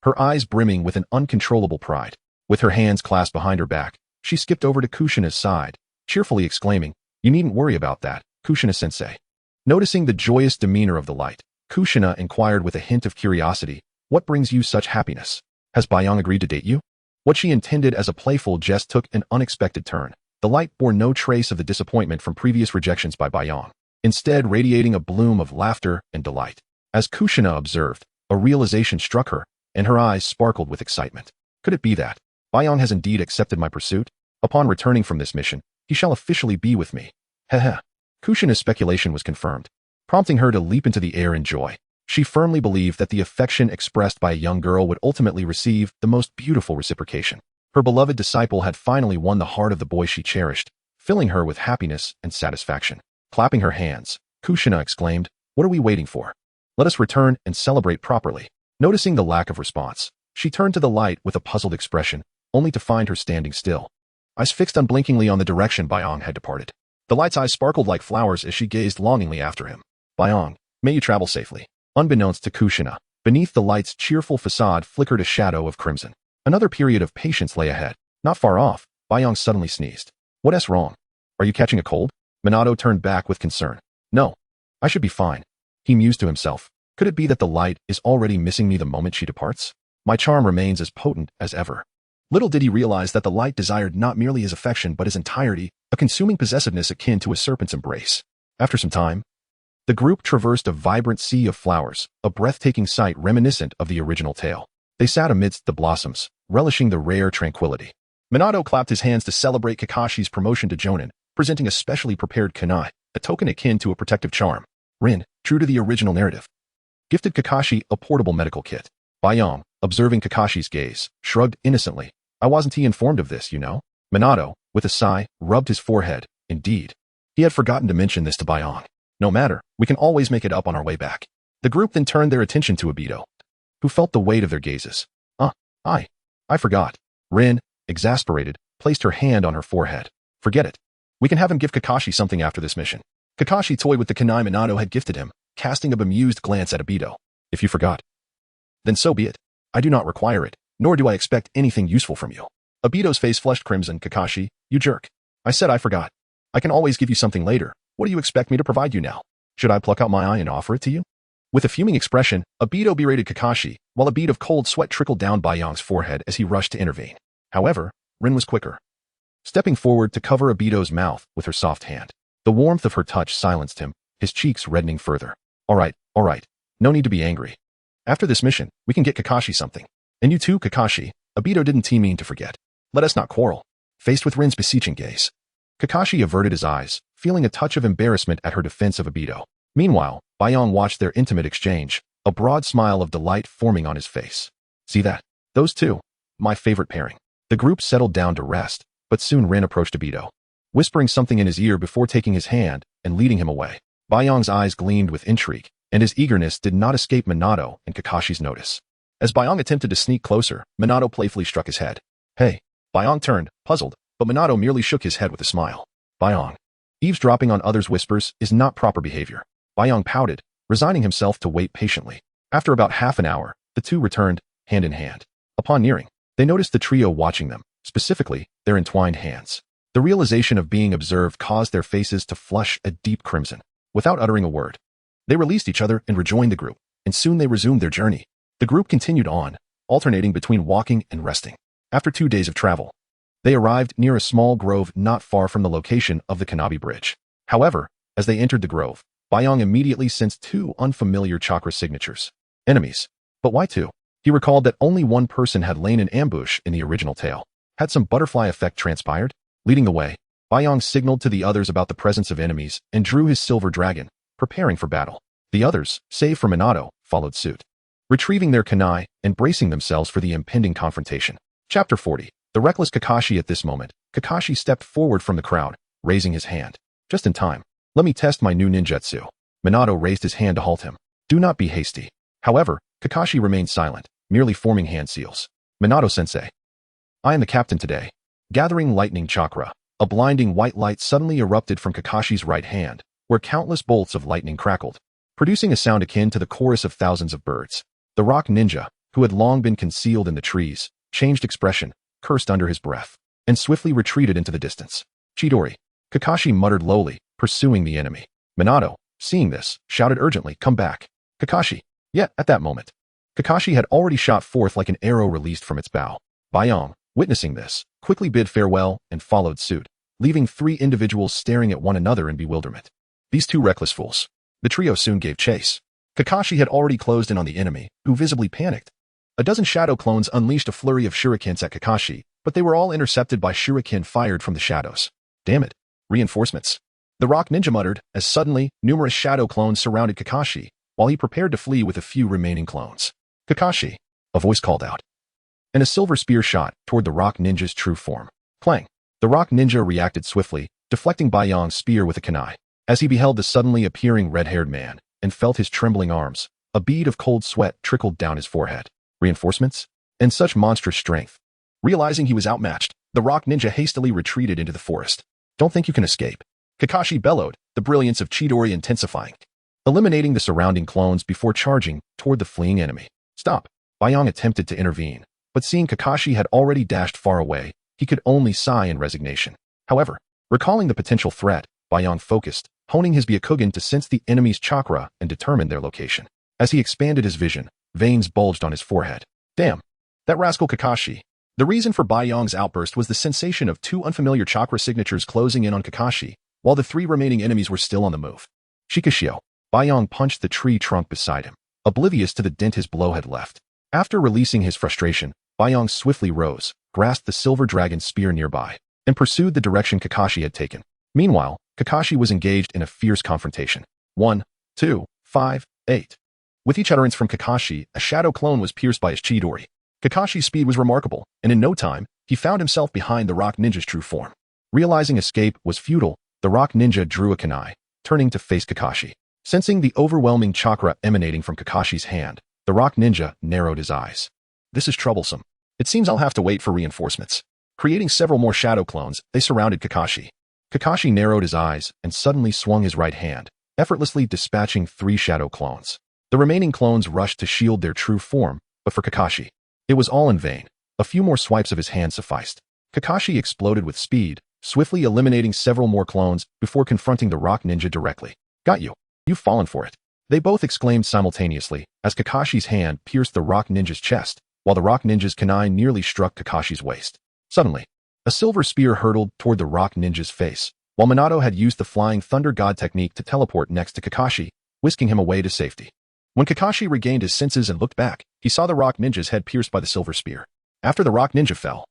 her eyes brimming with an uncontrollable pride. With her hands clasped behind her back, she skipped over to Kushina's side, cheerfully exclaiming, "You needn't worry about that, Kushina-sensei." Noticing the joyous demeanor of the light, Kushina inquired with a hint of curiosity, "What brings you such happiness? Has Baiyang agreed to date you?" What she intended as a playful jest took an unexpected turn. The light bore no trace of the disappointment from previous rejections by Baiyang, instead radiating a bloom of laughter and delight. As Kushina observed, a realization struck her, and her eyes sparkled with excitement. Could it be that Baiyang has indeed accepted my pursuit? Upon returning from this mission, he shall officially be with me. Heh. Kushina's speculation was confirmed, prompting her to leap into the air in joy. She firmly believed that the affection expressed by a young girl would ultimately receive the most beautiful reciprocation. Her beloved disciple had finally won the heart of the boy she cherished, filling her with happiness and satisfaction. Clapping her hands, Kushina exclaimed, "What are we waiting for? Let us return and celebrate properly." Noticing the lack of response, she turned to the light with a puzzled expression, only to find her standing still, eyes fixed unblinkingly on the direction Baiyang had departed. The light's eyes sparkled like flowers as she gazed longingly after him. "Baiyang, may you travel safely." Unbeknownst to Kushina, beneath the light's cheerful facade flickered a shadow of crimson. Another period of patience lay ahead. Not far off, Baiyang suddenly sneezed. "What's wrong? Are you catching a cold?" Minato turned back with concern. "No, I should be fine," he mused to himself. Could it be that the light is already missing me the moment she departs? My charm remains as potent as ever. Little did he realize that the light desired not merely his affection but his entirety, a consuming possessiveness akin to a serpent's embrace. After some time, the group traversed a vibrant sea of flowers, a breathtaking sight reminiscent of the original tale. They sat amidst the blossoms, relishing the rare tranquility. Minato clapped his hands to celebrate Kakashi's promotion to Jonin, presenting a specially prepared kunai, a token akin to a protective charm. Rin, true to the original narrative, gifted Kakashi a portable medical kit. Baiyang, observing Kakashi's gaze, shrugged innocently. "I wasn't informed of this, you know." Minato, with a sigh, rubbed his forehead. Indeed, he had forgotten to mention this to Baiyang. "No matter, we can always make it up on our way back." The group then turned their attention to Obito, who felt the weight of their gazes. I forgot." Rin, exasperated, placed her hand on her forehead. "Forget it. We can have him give Kakashi something after this mission." Kakashi toyed with the kunai Minato had gifted him, casting a bemused glance at Obito. "If you forgot, then so be it. I do not require it, nor do I expect anything useful from you." Obito's face flushed crimson. "Kakashi, you jerk. I said I forgot. I can always give you something later. What do you expect me to provide you now? Should I pluck out my eye and offer it to you?" With a fuming expression, Obito berated Kakashi, while a bead of cold sweat trickled down Baiyang's forehead as he rushed to intervene. However, Rin was quicker, stepping forward to cover Obito's mouth with her soft hand. The warmth of her touch silenced him, his cheeks reddening further. All right. No need to be angry. After this mission, we can get Kakashi something. And you too, Kakashi." Obito didn't mean to forget. "Let us not quarrel." Faced with Rin's beseeching gaze, Kakashi averted his eyes, feeling a touch of embarrassment at her defense of Obito. Meanwhile, Baiyang watched their intimate exchange, a broad smile of delight forming on his face. "See that? Those two. My favorite pairing." The group settled down to rest, but soon Rin approached Obito, whispering something in his ear before taking his hand and leading him away. Baiyang's eyes gleamed with intrigue, and his eagerness did not escape Minato and Kakashi's notice. As Baiyang attempted to sneak closer, Minato playfully struck his head. "Hey." Baiyang turned, puzzled, but Minato merely shook his head with a smile. "Baiyang, eavesdropping on others' whispers is not proper behavior." Baiyang pouted, resigning himself to wait patiently. After about half an hour, the two returned, hand in hand. Upon nearing, they noticed the trio watching them, specifically, their entwined hands. The realization of being observed caused their faces to flush a deep crimson. Without uttering a word, they released each other and rejoined the group, and soon they resumed their journey. The group continued on, alternating between walking and resting. After 2 days of travel, they arrived near a small grove not far from the location of the Kanabi Bridge. However, as they entered the grove, Baiyang immediately sensed 2 unfamiliar chakra signatures. Enemies. But why 2? He recalled that only one person had lain in ambush in the original tale. Had some butterfly effect transpired? Leading the way, Baiyang signaled to the others about the presence of enemies and drew his silver dragon, preparing for battle. The others, save for Minato, followed suit, retrieving their kunai and bracing themselves for the impending confrontation. Chapter 40. The reckless Kakashi. At this moment, Kakashi stepped forward from the crowd, raising his hand. Just in time. Let me test my new ninjutsu. Minato raised his hand to halt him. Do not be hasty. However, Kakashi remained silent, merely forming hand seals. Minato-sensei. I am the captain today. Gathering lightning chakra. A blinding white light suddenly erupted from Kakashi's right hand, where countless bolts of lightning crackled, producing a sound akin to the chorus of thousands of birds. The rock ninja, who had long been concealed in the trees, changed expression, cursed under his breath, and swiftly retreated into the distance. Chidori. Kakashi muttered lowly, pursuing the enemy. Minato, seeing this, shouted urgently, come back. Kakashi. Yet, at that moment, Kakashi had already shot forth like an arrow released from its bow. Baiyang, witnessing this, quickly bid farewell and followed suit, leaving 3 individuals staring at one another in bewilderment. These 2 reckless fools. The trio soon gave chase. Kakashi had already closed in on the enemy, who visibly panicked. A dozen shadow clones unleashed a flurry of shurikens at Kakashi, but they were all intercepted by shuriken fired from the shadows. Damn it. Reinforcements. The rock ninja muttered, as suddenly, numerous shadow clones surrounded Kakashi, while he prepared to flee with a few remaining clones. Kakashi. A voice called out. And a silver spear shot toward the rock ninja's true form. Clang. The rock ninja reacted swiftly, deflecting Baiyang's spear with a kunai. As he beheld the suddenly appearing red-haired man, and felt his trembling arms, a bead of cold sweat trickled down his forehead. Reinforcements? And such monstrous strength. Realizing he was outmatched, the rock ninja hastily retreated into the forest. Don't think you can escape. Kakashi bellowed, the brilliance of Chidori intensifying, eliminating the surrounding clones before charging toward the fleeing enemy. Stop. Baiyang attempted to intervene, but seeing Kakashi had already dashed far away, he could only sigh in resignation. However, recalling the potential threat, Baiyang focused, honing his Byakugan to sense the enemy's chakra and determine their location. As he expanded his vision, veins bulged on his forehead. Damn. That rascal Kakashi. The reason for Baiyang's outburst was the sensation of 2 unfamiliar chakra signatures closing in on Kakashi, while the 3 remaining enemies were still on the move. Shikashio. Baiyang punched the tree trunk beside him, oblivious to the dent his blow had left. After releasing his frustration, Baiyang swiftly rose, grasped the silver dragon spear nearby, and pursued the direction Kakashi had taken. Meanwhile, Kakashi was engaged in a fierce confrontation. 1, 2, 5, 8. With each utterance from Kakashi, a shadow clone was pierced by his Chidori. Kakashi's speed was remarkable, and in no time, he found himself behind the rock ninja's true form. Realizing escape was futile, the rock ninja drew a kunai, turning to face Kakashi. Sensing the overwhelming chakra emanating from Kakashi's hand, the rock ninja narrowed his eyes. This is troublesome. It seems I'll have to wait for reinforcements. Creating several more shadow clones, they surrounded Kakashi. Kakashi narrowed his eyes and suddenly swung his right hand, effortlessly dispatching 3 shadow clones. The remaining clones rushed to shield their true form, but for Kakashi, it was all in vain. A few more swipes of his hand sufficed. Kakashi exploded with speed, swiftly eliminating several more clones before confronting the rock ninja directly. Got you. You've fallen for it. They both exclaimed simultaneously as Kakashi's hand pierced the rock ninja's chest, while the rock ninja's kunai nearly struck Kakashi's waist. Suddenly, a silver spear hurtled toward the rock ninja's face, while Minato had used the flying thunder god technique to teleport next to Kakashi, whisking him away to safety. When Kakashi regained his senses and looked back, he saw the rock ninja's head pierced by the silver spear. After the rock ninja fell,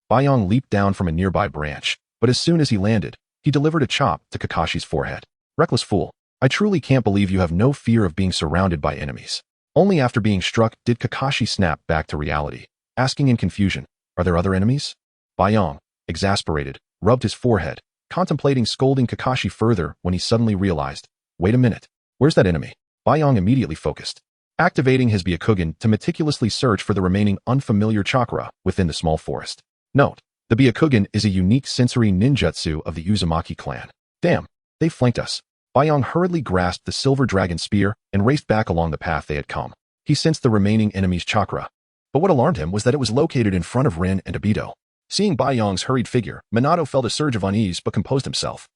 Baiyang leaped down from a nearby branch, but as soon as he landed, he delivered a chop to Kakashi's forehead. Reckless fool, I truly can't believe you have no fear of being surrounded by enemies. Only after being struck did Kakashi snap back to reality, asking in confusion, are there other enemies? Baiyang, exasperated, rubbed his forehead, contemplating scolding Kakashi further when he suddenly realized, wait a minute, where's that enemy? Baiyang immediately focused, activating his Byakugan to meticulously search for the remaining unfamiliar chakra within the small forest. Note, the Byakugan is a unique sensory ninjutsu of the Uzumaki clan. Damn, they flanked us. Baiyang hurriedly grasped the silver dragon spear and raced back along the path they had come. He sensed the remaining enemy's chakra, but what alarmed him was that it was located in front of Rin and Obito. Seeing Baiyang's hurried figure, Minato felt a surge of unease but composed himself.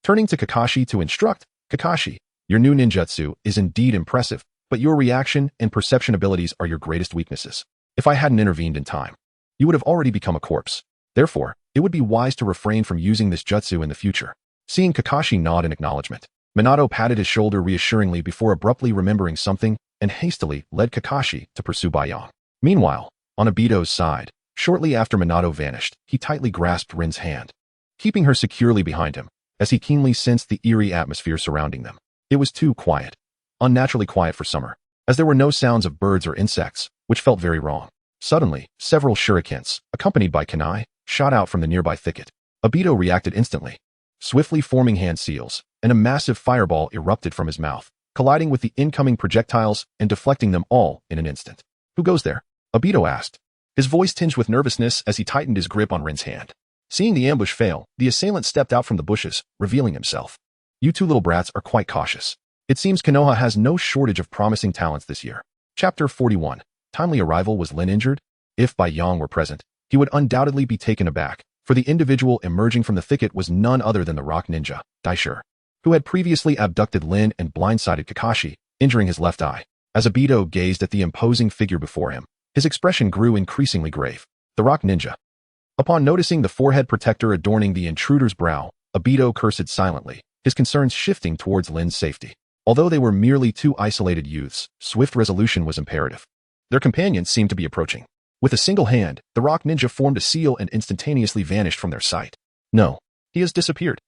Turning to Kakashi to instruct, Kakashi, your new ninjutsu is indeed impressive, But your reaction and perception abilities are your greatest weaknesses. If I hadn't intervened in time, you would have already become a corpse. Therefore, it would be wise to refrain from using this jutsu in the future. Seeing Kakashi nod in acknowledgement, Minato patted his shoulder reassuringly before abruptly remembering something and hastily led Kakashi to pursue Baiyang. Meanwhile, on Obito's side, shortly after Minato vanished, he tightly grasped Rin's hand, keeping her securely behind him, as he keenly sensed the eerie atmosphere surrounding them. It was too quiet, unnaturally quiet for summer, as there were no sounds of birds or insects, which felt very wrong. Suddenly, several shurikens, accompanied by kunai, shot out from the nearby thicket. Obito reacted instantly, swiftly forming hand seals, and a massive fireball erupted from his mouth, colliding with the incoming projectiles and deflecting them all in an instant. Who goes there? Obito asked, his voice tinged with nervousness as he tightened his grip on Rin's hand. Seeing the ambush fail, the assailant stepped out from the bushes, revealing himself. You two little brats are quite cautious. It seems Konoha has no shortage of promising talents this year. Chapter 41. Timely arrival. Was Lin injured? If Baiyang were present, he would undoubtedly be taken aback, for the individual emerging from the thicket was none other than the rock ninja, Daisher, who had previously abducted Lin and blindsided Kakashi, injuring his left eye. As Obito gazed at the imposing figure before him, his expression grew increasingly grave. The rock ninja. Upon noticing the forehead protector adorning the intruder's brow, Obito cursed silently, his concerns shifting towards Lin's safety. Although they were merely two isolated youths, swift resolution was imperative. Their companions seemed to be approaching. With a single hand, the rock ninja formed a seal and instantaneously vanished from their sight. No, he has disappeared.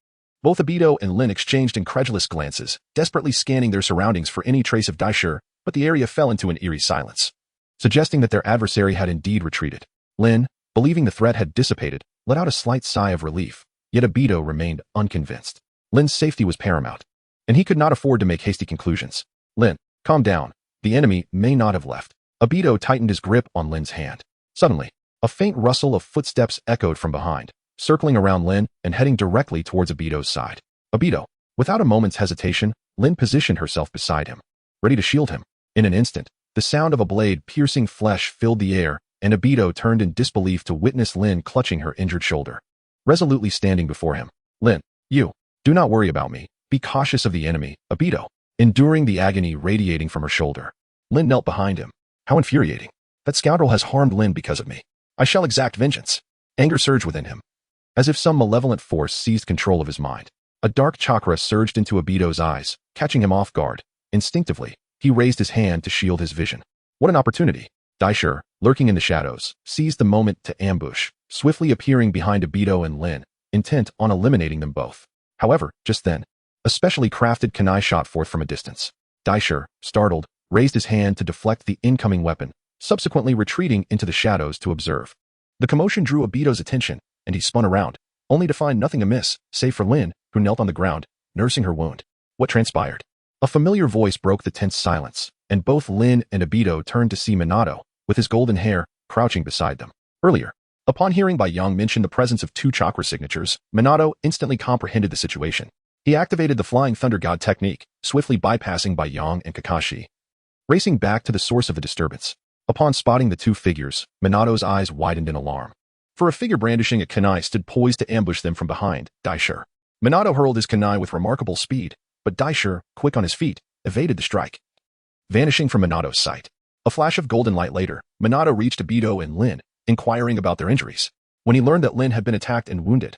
Both Obito and Lin exchanged incredulous glances, desperately scanning their surroundings for any trace of Daisher, but the area fell into an eerie silence, suggesting that their adversary had indeed retreated. Lin, believing the threat had dissipated, let out a slight sigh of relief, yet Obito remained unconvinced. Lin's safety was paramount, and he could not afford to make hasty conclusions. Lin, calm down. The enemy may not have left. Obito tightened his grip on Lin's hand. Suddenly, a faint rustle of footsteps echoed from behind, circling around Lin and heading directly towards Obito's side. Obito, without a moment's hesitation, Lin positioned herself beside him, ready to shield him. In an instant, the sound of a blade piercing flesh filled the air, and Obito turned in disbelief to witness Lin clutching her injured shoulder, resolutely standing before him. Lin, you, do not worry about me. Be cautious of the enemy, Obito. Enduring the agony radiating from her shoulder, Lin knelt behind him. How infuriating. That scoundrel has harmed Lin because of me. I shall exact vengeance. Anger surged within him. As if some malevolent force seized control of his mind, a dark chakra surged into Obito's eyes, catching him off guard. Instinctively, he raised his hand to shield his vision. What an opportunity. Daisher, lurking in the shadows, seized the moment to ambush, swiftly appearing behind Obito and Lin, intent on eliminating them both. However, just then, a specially crafted kunai shot forth from a distance. Daisher, startled, raised his hand to deflect the incoming weapon, subsequently retreating into the shadows to observe. The commotion drew Obito's attention, and he spun around, only to find nothing amiss, save for Lin, who knelt on the ground, nursing her wound. What transpired? A familiar voice broke the tense silence, and both Lin and Obito turned to see Minato, with his golden hair, crouching beside them. Earlier, upon hearing Baiyang mention the presence of two chakra signatures, Minato instantly comprehended the situation. He activated the Flying Thunder God technique, swiftly bypassing Baiyang and Kakashi, racing back to the source of the disturbance. Upon spotting the two figures, Minato's eyes widened in alarm. For a figure brandishing a kunai stood poised to ambush them from behind, Daisher. Minato hurled his kunai with remarkable speed, but Daisher, quick on his feet, evaded the strike, vanishing from Minato's sight. A flash of golden light later, Minato reached Obito and Lin, inquiring about their injuries. When he learned that Lin had been attacked and wounded,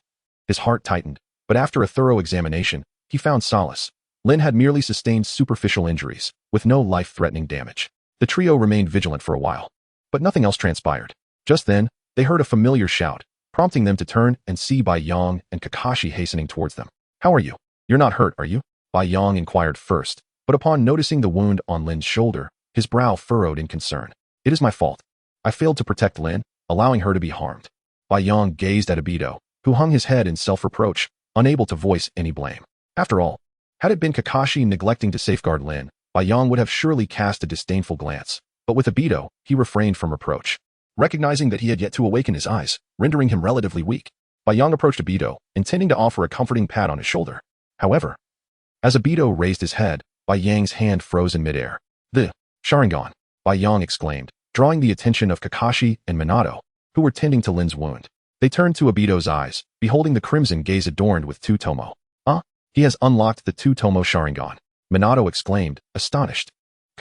his heart tightened, but after a thorough examination, he found solace. Lin had merely sustained superficial injuries, with no life-threatening damage. The trio remained vigilant for a while, but nothing else transpired. Just then, they heard a familiar shout, prompting them to turn and see Baiyang and Kakashi hastening towards them. How are you? You're not hurt, are you? Baiyang inquired first, but upon noticing the wound on Lin's shoulder, his brow furrowed in concern. It is my fault. I failed to protect Lin, allowing her to be harmed. Baiyang gazed at Obito, who hung his head in self-reproach, unable to voice any blame. After all, had it been Kakashi neglecting to safeguard Lin, Baiyang would have surely cast a disdainful glance, but with Obito, he refrained from reproach, recognizing that he had yet to awaken his eyes, rendering him relatively weak. Baiyang approached Obito, intending to offer a comforting pat on his shoulder. However, as Obito raised his head, Baiyang's hand froze in midair. The Sharingan, Baiyang exclaimed, drawing the attention of Kakashi and Minato, who were tending to Lin's wound. They turned to Obito's eyes, beholding the crimson gaze adorned with two tomo. He has unlocked the two tomo Sharingan, Minato exclaimed, astonished.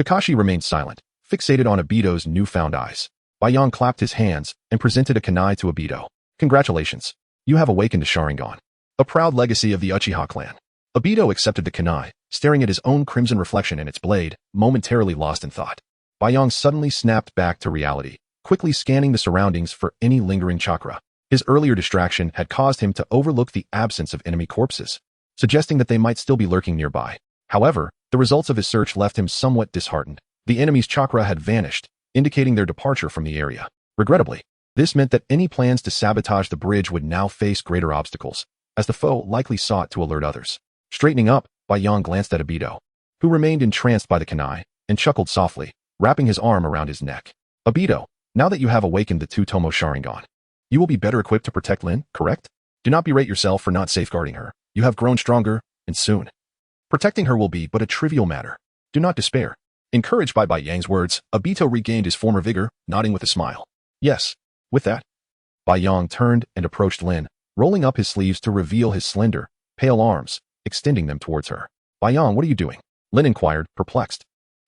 Kakashi remained silent, fixated on Obito's newfound eyes. Bai Yang clapped his hands and presented a kunai to Obito. Congratulations. You have awakened a Sharingan. A proud legacy of the Uchiha clan. Obito accepted the kunai, staring at his own crimson reflection in its blade, momentarily lost in thought. Bai Yang suddenly snapped back to reality, quickly scanning the surroundings for any lingering chakra. His earlier distraction had caused him to overlook the absence of enemy corpses, suggesting that they might still be lurking nearby. However, the results of his search left him somewhat disheartened. The enemy's chakra had vanished, indicating their departure from the area. Regrettably, this meant that any plans to sabotage the bridge would now face greater obstacles, as the foe likely sought to alert others. Straightening up, Bai Yang glanced at Obito, who remained entranced by the kunai, and chuckled softly, wrapping his arm around his neck. Obito, now that you have awakened the Two-Tomo Sharingan, you will be better equipped to protect Lin, correct? Do not berate yourself for not safeguarding her. You have grown stronger, and soon. Protecting her will be but a trivial matter. Do not despair. Encouraged by Bai Yang's words, Obito regained his former vigor, nodding with a smile. Yes, with that. Bai Yang turned and approached Lin, rolling up his sleeves to reveal his slender, pale arms, extending them towards her. Bai Yang, what are you doing? Lin inquired, perplexed.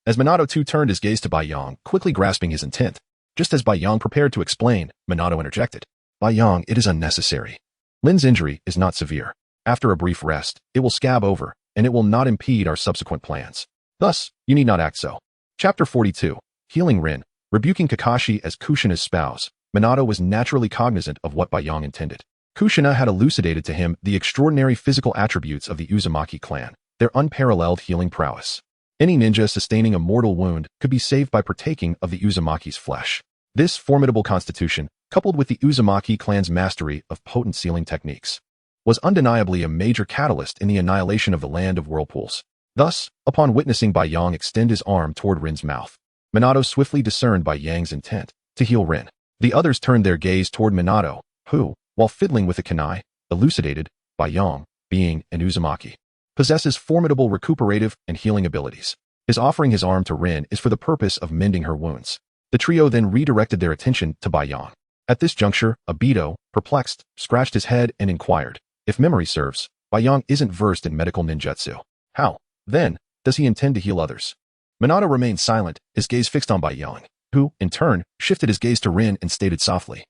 As Minato too turned his gaze to Bai Yang, quickly grasping his intent. Just as Bai Yang prepared to explain, Minato interjected. Bai Yang, it is unnecessary. Lin's injury is not severe. After a brief rest, it will scab over, and it will not impede our subsequent plans. Thus, you need not act so. Chapter 42. Healing Rin. Rebuking Kakashi as Kushina's spouse, Minato was naturally cognizant of what Bai Yang intended. Kushina had elucidated to him the extraordinary physical attributes of the Uzumaki clan, their unparalleled healing prowess. Any ninja sustaining a mortal wound could be saved by partaking of the Uzumaki's flesh. This formidable constitution, coupled with the Uzumaki clan's mastery of potent sealing techniques, was undeniably a major catalyst in the annihilation of the land of whirlpools. Thus, upon witnessing Bai Yang extend his arm toward Rin's mouth, Minato swiftly discerned Bai Yang's intent to heal Rin. The others turned their gaze toward Minato, who, while fiddling with the kunai, elucidated, Bai Yang, being an Uzumaki, possesses formidable recuperative and healing abilities. His offering his arm to Rin is for the purpose of mending her wounds. The trio then redirected their attention to Bai Yang. At this juncture, Obito, perplexed, scratched his head and inquired, if memory serves, Bai Yang isn't versed in medical ninjutsu. How, then, does he intend to heal others? Minato remained silent, his gaze fixed on Bai Yang, who, in turn, shifted his gaze to Rin and stated softly,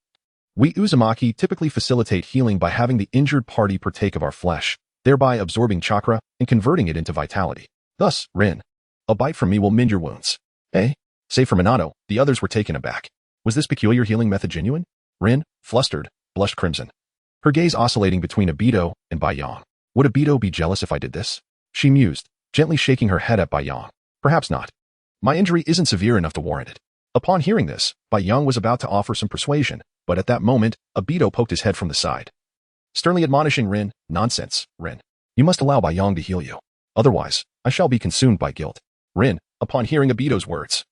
we Uzumaki typically facilitate healing by having the injured party partake of our flesh, thereby absorbing chakra and converting it into vitality. Thus, Rin, a bite from me will mend your wounds. Eh? Save for Minato, the others were taken aback. Was this peculiar healing method genuine? Rin, flustered, blushed crimson, her gaze oscillating between Obito and Bai Yang. Would Obito be jealous if I did this? She mused, gently shaking her head at Bai Yang. Perhaps not. My injury isn't severe enough to warrant it. Upon hearing this, Bai Yang was about to offer some persuasion, but at that moment, Obito poked his head from the side, sternly admonishing Rin, nonsense, Rin. You must allow Bai Yang to heal you. Otherwise, I shall be consumed by guilt. Rin, upon hearing Obito's words,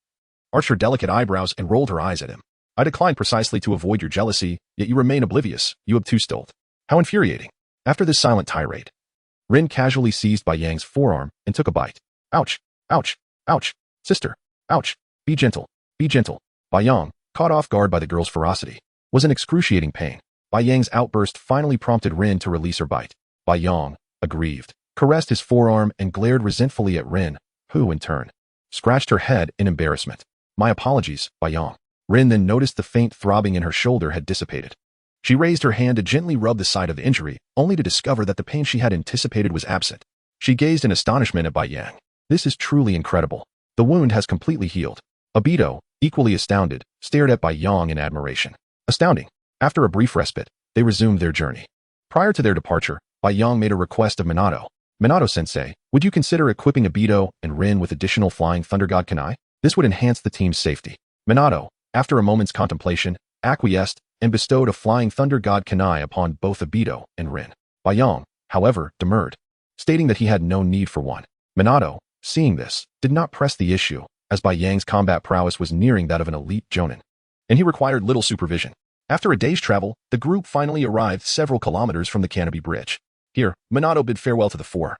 arched her delicate eyebrows and rolled her eyes at him. I declined precisely to avoid your jealousy, yet you remain oblivious, you obtuse dolt. How infuriating. After this silent tirade, Rin casually seized Bai Yang's forearm and took a bite. Ouch, ouch, ouch, sister, ouch, be gentle, be gentle. Bai Yang, caught off guard by the girl's ferocity, was in excruciating pain. Bai Yang's outburst finally prompted Rin to release her bite. Bai Yang, aggrieved, caressed his forearm and glared resentfully at Rin, who, in turn, scratched her head in embarrassment. My apologies, Bai Yang. Rin then noticed the faint throbbing in her shoulder had dissipated. She raised her hand to gently rub the site of the injury, only to discover that the pain she had anticipated was absent. She gazed in astonishment at Bai Yang. This is truly incredible. The wound has completely healed. Obito, equally astounded, stared at Bai Yang in admiration. Astounding. After a brief respite, they resumed their journey. Prior to their departure, Bai Yang made a request of Minato. Minato-sensei, would you consider equipping Obito and Rin with additional Flying Thunder God kunai? This would enhance the team's safety. Minato, after a moment's contemplation, acquiesced and bestowed a Flying Thunder God kunai upon both Obito and Rin. Bai Yang, however, demurred, stating that he had no need for one. Minato, seeing this, did not press the issue, as Bai Yang's combat prowess was nearing that of an elite jonin, and he required little supervision. After a day's travel, the group finally arrived several kilometers from the Canopy Bridge. Here, Minato bid farewell to the four,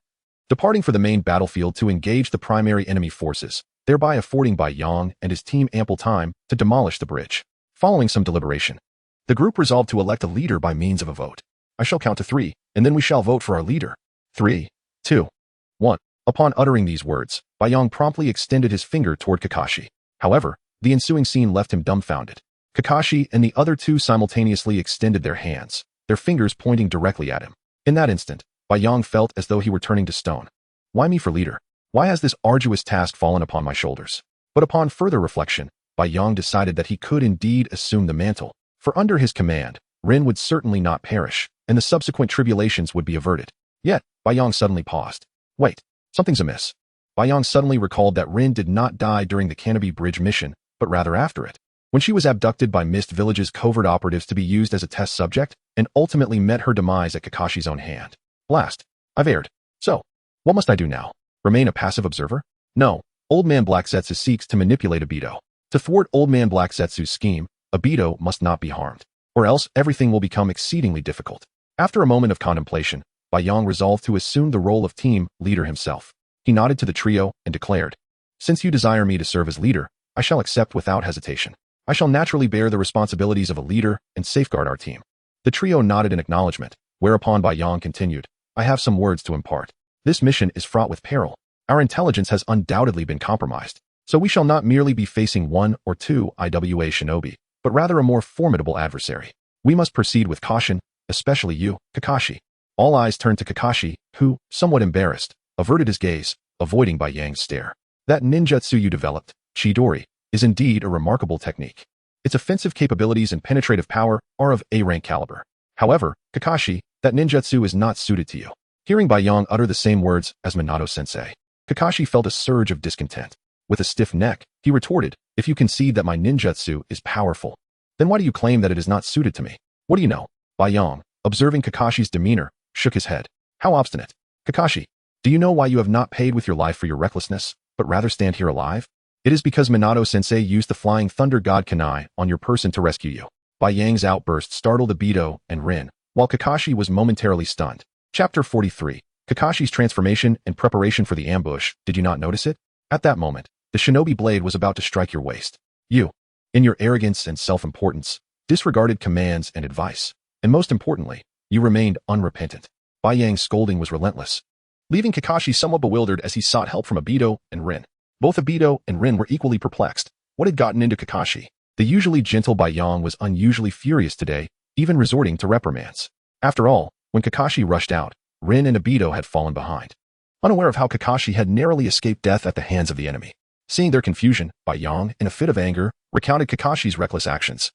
departing for the main battlefield to engage the primary enemy forces, thereby affording Bai Yang and his team ample time to demolish the bridge. Following some deliberation, the group resolved to elect a leader by means of a vote. I shall count to 3, and then we shall vote for our leader. 3, 2, 1. Upon uttering these words, Yang promptly extended his finger toward Kakashi. However, the ensuing scene left him dumbfounded. Kakashi and the other two simultaneously extended their hands, their fingers pointing directly at him. In that instant, Yang felt as though he were turning to stone. Why me for leader? Why has this arduous task fallen upon my shoulders? But upon further reflection, Yang decided that he could indeed assume the mantle, for under his command, Rin would certainly not perish, and the subsequent tribulations would be averted. Yet, Yang suddenly paused. Wait, something's amiss. Yang suddenly recalled that Rin did not die during the Canopy Bridge mission, but rather after it, when she was abducted by Mist Village's covert operatives to be used as a test subject, and ultimately met her demise at Kakashi's own hand. Blast. I've erred. So, what must I do now? Remain a passive observer? No, Old Man Black Zetsu seeks to manipulate Obito. To thwart Old Man Black Zetsu's scheme, Obito must not be harmed, or else everything will become exceedingly difficult. After a moment of contemplation, Yang resolved to assume the role of team leader himself. He nodded to the trio and declared, "Since you desire me to serve as leader, I shall accept without hesitation. I shall naturally bear the responsibilities of a leader and safeguard our team." The trio nodded in acknowledgement, whereupon Yang continued, "I have some words to impart. This mission is fraught with peril. Our intelligence has undoubtedly been compromised, so we shall not merely be facing one or two IWA shinobi, but rather a more formidable adversary. We must proceed with caution, especially you, Kakashi." All eyes turned to Kakashi, who, somewhat embarrassed, averted his gaze, avoiding Yang's stare. "That ninjutsu you developed, Chidori, is indeed a remarkable technique. Its offensive capabilities and penetrative power are of A-rank caliber. However, Kakashi, that ninjutsu is not suited to you." Hearing Yang utter the same words as Minato-sensei, Kakashi felt a surge of discontent. With a stiff neck, he retorted, "If you concede that my ninjutsu is powerful, then why do you claim that it is not suited to me? What do you know?" Yang, observing Kakashi's demeanor, shook his head. "How obstinate. Kakashi, do you know why you have not paid with your life for your recklessness, but rather stand here alive? It is because Minato-sensei used the Flying Thunder God Kunai on your person to rescue you." Yang's outburst startled Obito and Rin, while Kakashi was momentarily stunned. Chapter 43. Kakashi's transformation and preparation for the ambush. Did you not notice it? At that moment, the shinobi blade was about to strike your waist. You, in your arrogance and self-importance, disregarded commands and advice. And most importantly, you remained unrepentant. Yang's scolding was relentless, leaving Kakashi somewhat bewildered as he sought help from Obito and Rin. Both Obito and Rin were equally perplexed. What had gotten into Kakashi? The usually gentle Yang was unusually furious today, even resorting to reprimands. After all, when Kakashi rushed out, Rin and Obito had fallen behind, unaware of how Kakashi had narrowly escaped death at the hands of the enemy. Seeing their confusion, Yang, in a fit of anger, recounted Kakashi's reckless actions,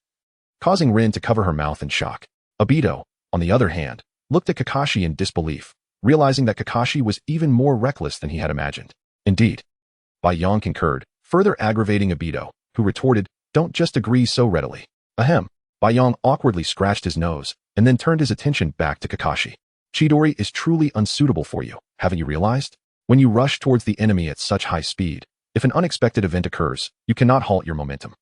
causing Rin to cover her mouth in shock. Obito, on the other hand, looked at Kakashi in disbelief, realizing that Kakashi was even more reckless than he had imagined. Indeed, Yang concurred, further aggravating Obito, who retorted, "Don't just agree so readily." Ahem. Yang awkwardly scratched his nose, and then turned his attention back to Kakashi. "Chidori is truly unsuitable for you, haven't you realized? When you rush towards the enemy at such high speed, if an unexpected event occurs, you cannot halt your momentum."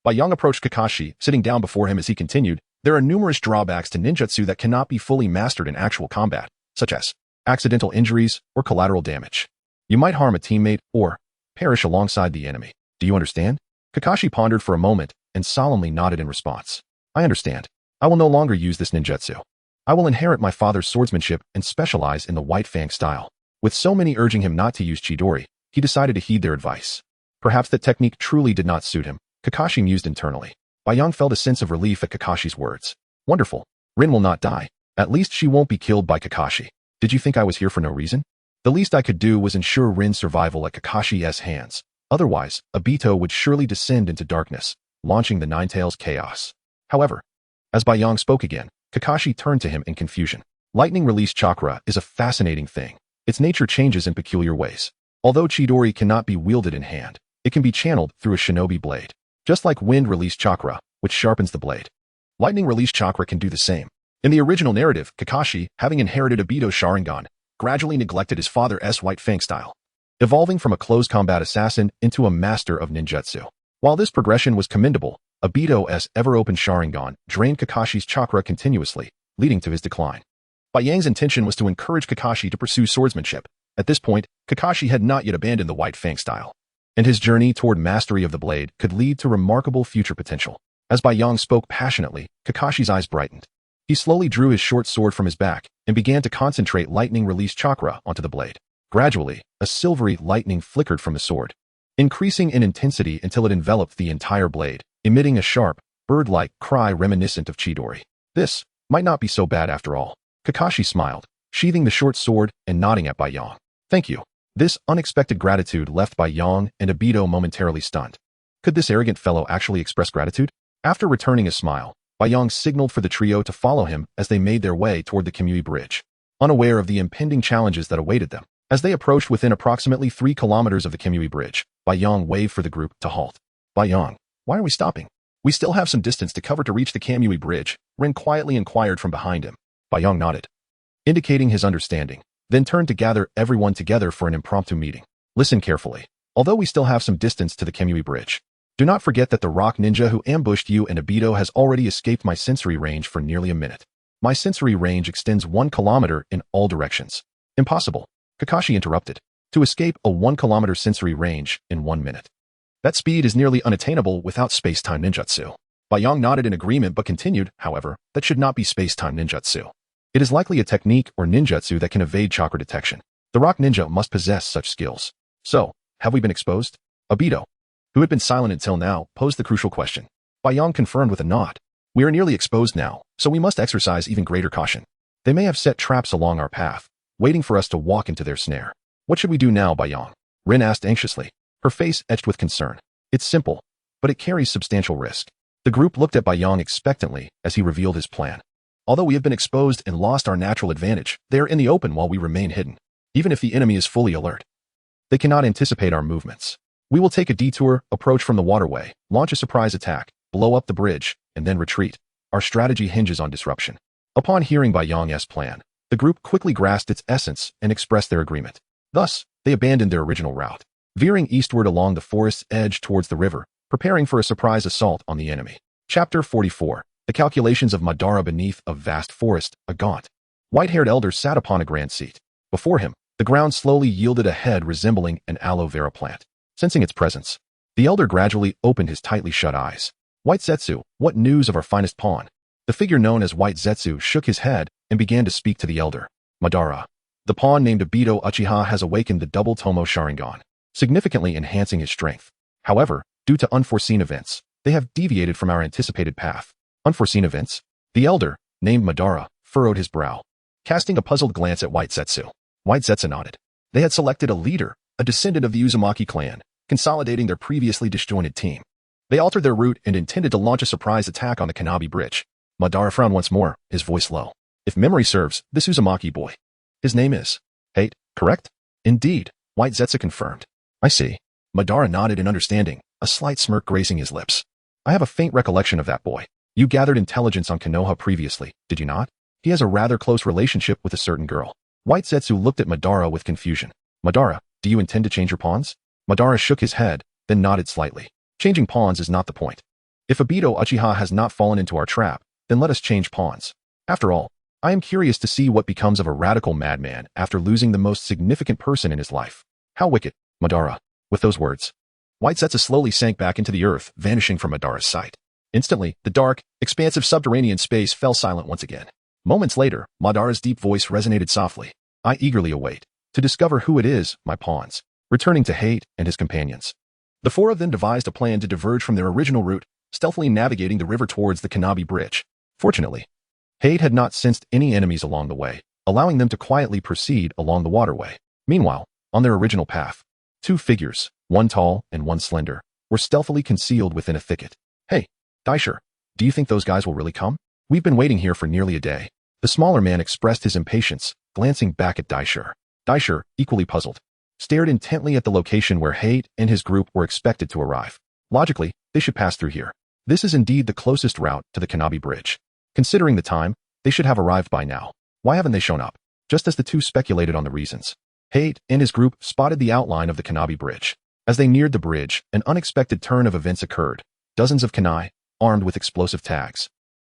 Yang approached Kakashi, sitting down before him as he continued, "There are numerous drawbacks to ninjutsu that cannot be fully mastered in actual combat, such as accidental injuries or collateral damage. You might harm a teammate or perish alongside the enemy. Do you understand?" Kakashi pondered for a moment and solemnly nodded in response. "I understand. I will no longer use this ninjutsu. I will inherit my father's swordsmanship and specialize in the White Fang style." With so many urging him not to use Chidori, he decided to heed their advice. Perhaps that technique truly did not suit him, Kakashi mused internally. Yang felt a sense of relief at Kakashi's words. "Wonderful. Rin will not die. At least she won't be killed by Kakashi. Did you think I was here for no reason? The least I could do was ensure Rin's survival at Kakashi's hands. Otherwise, Obito would surely descend into darkness, launching the Ninetales chaos." However, as Yang spoke again, Kakashi turned to him in confusion. Lightning release chakra is a fascinating thing. Its nature changes in peculiar ways. Although Chidori cannot be wielded in hand, it can be channeled through a shinobi blade. Just like wind release chakra, which sharpens the blade, lightning release chakra can do the same. In the original narrative, Kakashi, having inherited Obito's Sharingan, gradually neglected his father's White Fang style, evolving from a close combat assassin into a master of ninjutsu. While this progression was commendable, Obito's ever-open Sharingan drained Kakashi's chakra continuously, leading to his decline. Yang's intention was to encourage Kakashi to pursue swordsmanship. At this point, Kakashi had not yet abandoned the White Fang style, and his journey toward mastery of the blade could lead to remarkable future potential. As Yang spoke passionately, Kakashi's eyes brightened. He slowly drew his short sword from his back and began to concentrate lightning release chakra onto the blade. Gradually, a silvery lightning flickered from the sword, increasing in intensity until it enveloped the entire blade, emitting a sharp, bird-like cry reminiscent of Chidori. This might not be so bad after all. Kakashi smiled, sheathing the short sword and nodding at Baiyang. Thank you. This unexpected gratitude left Baiyang and Obito momentarily stunned. Could this arrogant fellow actually express gratitude? After returning a smile, Baiyang signaled for the trio to follow him as they made their way toward the Kamui Bridge, unaware of the impending challenges that awaited them. As they approached within approximately 3 kilometers of the Kamui Bridge, Baiyang waved for the group to halt. Baiyang, why are we stopping? We still have some distance to cover to reach the Kamui Bridge, Rin quietly inquired from behind him. Baiyang nodded, indicating his understanding, then turned to gather everyone together for an impromptu meeting. Listen carefully. Although we still have some distance to the Kamui Bridge, do not forget that the rock ninja who ambushed you and Obito has already escaped my sensory range for nearly a minute. My sensory range extends 1 kilometer in all directions. Impossible, Kakashi interrupted. To escape a 1 kilometer sensory range in 1 minute. That speed is nearly unattainable without space-time ninjutsu. Baiyang nodded in agreement but continued, however, that should not be space-time ninjutsu. It is likely a technique or ninjutsu that can evade chakra detection. The rock ninja must possess such skills. So, have we been exposed? Obito, who had been silent until now, posed the crucial question. Baiyang confirmed with a nod. We are nearly exposed now, so we must exercise even greater caution. They may have set traps along our path, waiting for us to walk into their snare. What should we do now, Baiyang? Rin asked anxiously, her face etched with concern. It's simple, but it carries substantial risk. The group looked at Baiyang expectantly as he revealed his plan. Although we have been exposed and lost our natural advantage, they are in the open while we remain hidden. Even if the enemy is fully alert, they cannot anticipate our movements. We will take a detour, approach from the waterway, launch a surprise attack, blow up the bridge, and then retreat. Our strategy hinges on disruption. Upon hearing Baiyang's plan, the group quickly grasped its essence and expressed their agreement. Thus, they abandoned their original route, veering eastward along the forest's edge towards the river, preparing for a surprise assault on the enemy. Chapter 44. The Calculations of Madara. Beneath a vast forest, a gaunt, white-haired elder sat upon a grand seat. Before him, the ground slowly yielded a head resembling an aloe vera plant. Sensing its presence, the elder gradually opened his tightly shut eyes. White Zetsu, what news of our finest pawn? The figure known as White Zetsu shook his head and began to speak to the elder. Madara. The pawn named Yandere Uchiha has awakened the double Tomo Sharingan, significantly enhancing his strength. However, due to unforeseen events, they have deviated from our anticipated path. Unforeseen events? The elder, named Madara, furrowed his brow, casting a puzzled glance at White Zetsu. White Zetsu nodded. They had selected a leader, a descendant of the Uzumaki clan, consolidating their previously disjointed team. They altered their route and intended to launch a surprise attack on the Kamui Bridge. Madara frowned once more, his voice low. If memory serves, this Uzumaki boy, his name is Hate, correct? Indeed, White Zetsu confirmed. I see. Madara nodded in understanding, a slight smirk gracing his lips. I have a faint recollection of that boy. You gathered intelligence on Konoha previously, did you not? He has a rather close relationship with a certain girl. White Zetsu looked at Madara with confusion. Madara, do you intend to change your pawns? Madara shook his head, then nodded slightly. Changing pawns is not the point. If Yandere Uchiha has not fallen into our trap, then let us change pawns. After all, I am curious to see what becomes of a radical madman after losing the most significant person in his life. How wicked, Madara. With those words, White Zetsu slowly sank back into the earth, vanishing from Madara's sight. Instantly, the dark, expansive subterranean space fell silent once again. Moments later, Madara's deep voice resonated softly. I eagerly await to discover who it is, my pawns, returning to Hate and his companions. The four of them devised a plan to diverge from their original route, stealthily navigating the river towards the Kamui Bridge. Fortunately, Hate had not sensed any enemies along the way, allowing them to quietly proceed along the waterway. Meanwhile, on their original path, two figures, one tall and one slender, were stealthily concealed within a thicket. Hey, Daisher, do you think those guys will really come? We've been waiting here for nearly a day. The smaller man expressed his impatience, glancing back at Daisher. Daisher, equally puzzled, stared intently at the location where Hate and his group were expected to arrive. Logically, they should pass through here. This is indeed the closest route to the Kamui Bridge. Considering the time, they should have arrived by now. Why haven't they shown up? Just as the two speculated on the reasons, Hate and his group spotted the outline of the Kamui Bridge. As they neared the bridge, an unexpected turn of events occurred. Dozens of kunai, armed with explosive tags,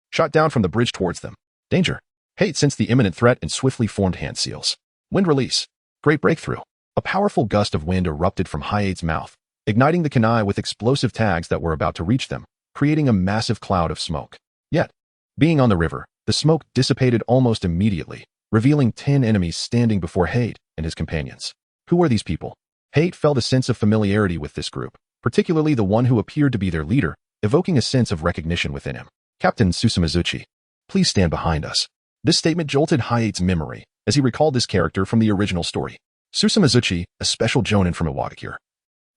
shot down from the bridge towards them. Danger. Hate sensed the imminent threat and swiftly formed hand seals. Wind release. Great breakthrough. A powerful gust of wind erupted from Hate's mouth, igniting the kunai with explosive tags that were about to reach them, creating a massive cloud of smoke. Yet, being on the river, the smoke dissipated almost immediately, revealing 10 enemies standing before Hate and his companions. Who are these people? Hate felt a sense of familiarity with this group, particularly the one who appeared to be their leader, evoking a sense of recognition within him. Captain Susumizuchi, please stand behind us. This statement jolted Hayate's memory as he recalled this character from the original story. Susumizuchi, a special jonin from Iwagakure,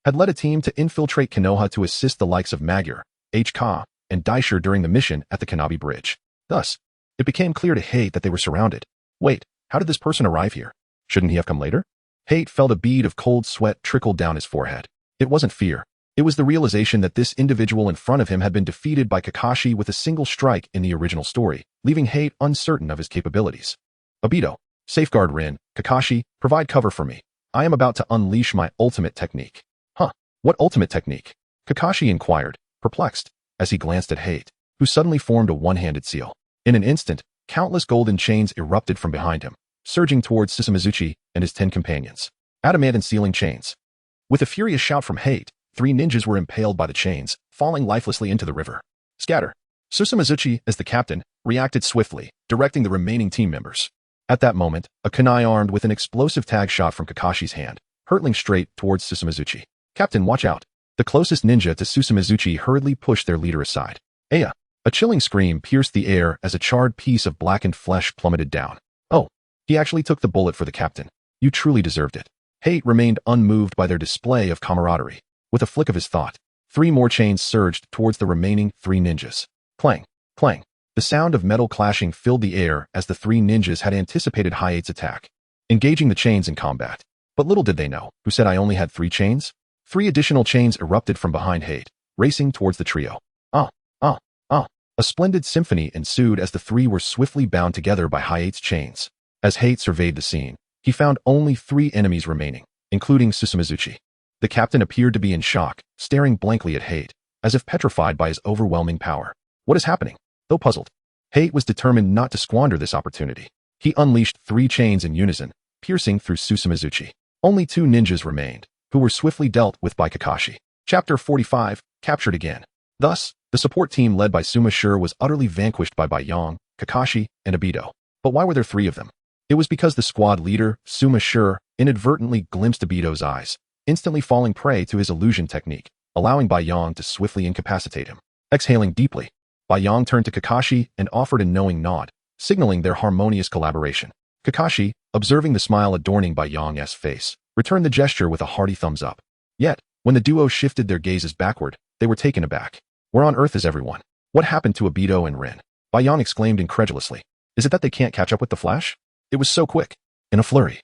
had led a team to infiltrate Konoha to assist the likes of Magyar, H-Ka, and Daisher during the mission at the Kanabi Bridge. Thus, it became clear to Hate that they were surrounded. Wait, how did this person arrive here? Shouldn't he have come later? Hate felt a bead of cold sweat trickle down his forehead. It wasn't fear. It was the realization that this individual in front of him had been defeated by Kakashi with a single strike in the original story, leaving Hate uncertain of his capabilities. Obito, safeguard Rin. Kakashi, provide cover for me. I am about to unleash my ultimate technique. Huh, what ultimate technique? Kakashi inquired, perplexed, as he glanced at Hate, who suddenly formed a one-handed seal. In an instant, countless golden chains erupted from behind him, surging towards Susumizuchi and his 10 companions. Adamant and sealing chains. With a furious shout from Hate, 3 ninjas were impaled by the chains, falling lifelessly into the river. Scatter. Susumizuchi, as the captain, reacted swiftly, directing the remaining team members. At that moment, a kunai armed with an explosive tag shot from Kakashi's hand, hurtling straight towards Susumizuchi. Captain, watch out. The closest ninja to Susumizuchi hurriedly pushed their leader aside. Aya! A chilling scream pierced the air as a charred piece of blackened flesh plummeted down. Oh, he actually took the bullet for the captain. You truly deserved it. Hate remained unmoved by their display of camaraderie. With a flick of his thought, 3 more chains surged towards the remaining 3 ninjas. Clang, clang. The sound of metal clashing filled the air as the 3 ninjas had anticipated Hayate's attack, engaging the chains in combat. But little did they know, who said I only had 3 chains? 3 additional chains erupted from behind Hate, racing towards the trio. A splendid symphony ensued as the 3 were swiftly bound together by Hayate's chains. As Hate surveyed the scene, he found only 3 enemies remaining, including Susumizuchi. The captain appeared to be in shock, staring blankly at Hate, as if petrified by his overwhelming power. What is happening? Though puzzled, Hate was determined not to squander this opportunity. He unleashed 3 chains in unison, piercing through Susumizuchi. Only 2 ninjas remained, who were swiftly dealt with by Kakashi. Chapter 45, Captured Again. Thus, the support team led by Suma Sure was utterly vanquished by Yang, Kakashi, and Obito. But why were there 3 of them? It was because the squad leader, Suma Sure, inadvertently glimpsed Obito's eyes, instantly falling prey to his illusion technique, allowing Yang to swiftly incapacitate him. Exhaling deeply, Yang turned to Kakashi and offered a knowing nod, signaling their harmonious collaboration. Kakashi, observing the smile adorning Yang's face, returned the gesture with a hearty thumbs up. Yet, when the duo shifted their gazes backward, they were taken aback. Where on earth is everyone? What happened to Obito and Rin? Yang exclaimed incredulously. Is it that they can't catch up with the Flash? It was so quick. In a flurry,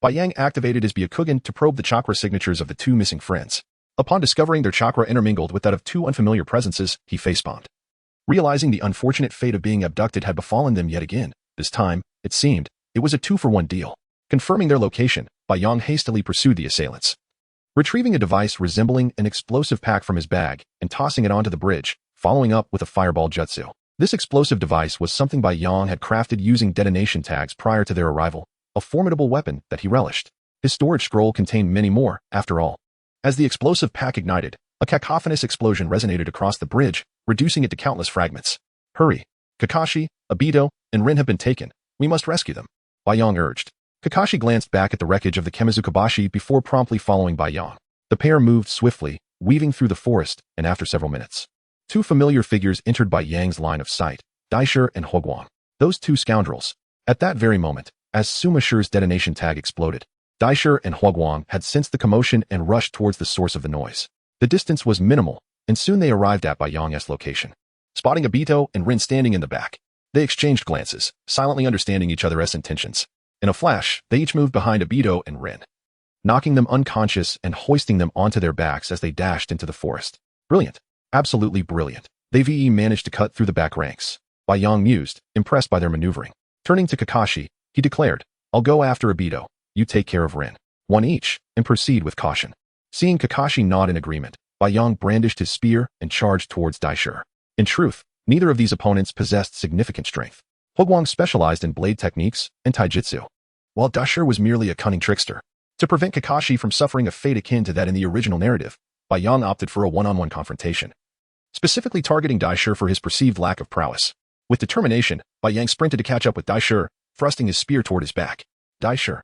Yang activated his Byakugan to probe the chakra signatures of the 2 missing friends. Upon discovering their chakra intermingled with that of 2 unfamiliar presences, he facepalmed. Realizing the unfortunate fate of being abducted had befallen them yet again, this time, it seemed, it was a 2-for-1 deal. Confirming their location, Yang hastily pursued the assailants. Retrieving a device resembling an explosive pack from his bag and tossing it onto the bridge, following up with a fireball jutsu. This explosive device was something Yang had crafted using detonation tags prior to their arrival, a formidable weapon that he relished. His storage scroll contained many more, after all. As the explosive pack ignited, a cacophonous explosion resonated across the bridge, reducing it to countless fragments. Hurry! Kakashi, Obito, and Rin have been taken. We must rescue them. Yang urged. Kakashi glanced back at the wreckage of the Kemizukabashi before promptly following Yang. The pair moved swiftly, weaving through the forest, and after several minutes, 2 familiar figures entered Yang's line of sight, Daisher and Hogwang. Those 2 scoundrels. At that very moment, as Suma Sure's detonation tag exploded, Daisher and Hogwang had sensed the commotion and rushed towards the source of the noise. The distance was minimal, and soon they arrived at Yang's location. Spotting Obito and Rin standing in the back, they exchanged glances, silently understanding each other's intentions. In a flash, they each moved behind Obito and Rin, knocking them unconscious and hoisting them onto their backs as they dashed into the forest. Brilliant. Absolutely brilliant. They managed to cut through the back ranks. Yang mused, impressed by their maneuvering. Turning to Kakashi, he declared, I'll go after Obito. You take care of Rin. 1 each, and proceed with caution. Seeing Kakashi nod in agreement, Yang brandished his spear and charged towards Daisher. In truth, neither of these opponents possessed significant strength. Hogwang specialized in blade techniques and taijutsu, while Daisher was merely a cunning trickster. To prevent Kakashi from suffering a fate akin to that in the original narrative, Yang opted for a one-on-one confrontation, specifically targeting Daisher for his perceived lack of prowess. With determination, Yang sprinted to catch up with Daisher, thrusting his spear toward his back. Daisher,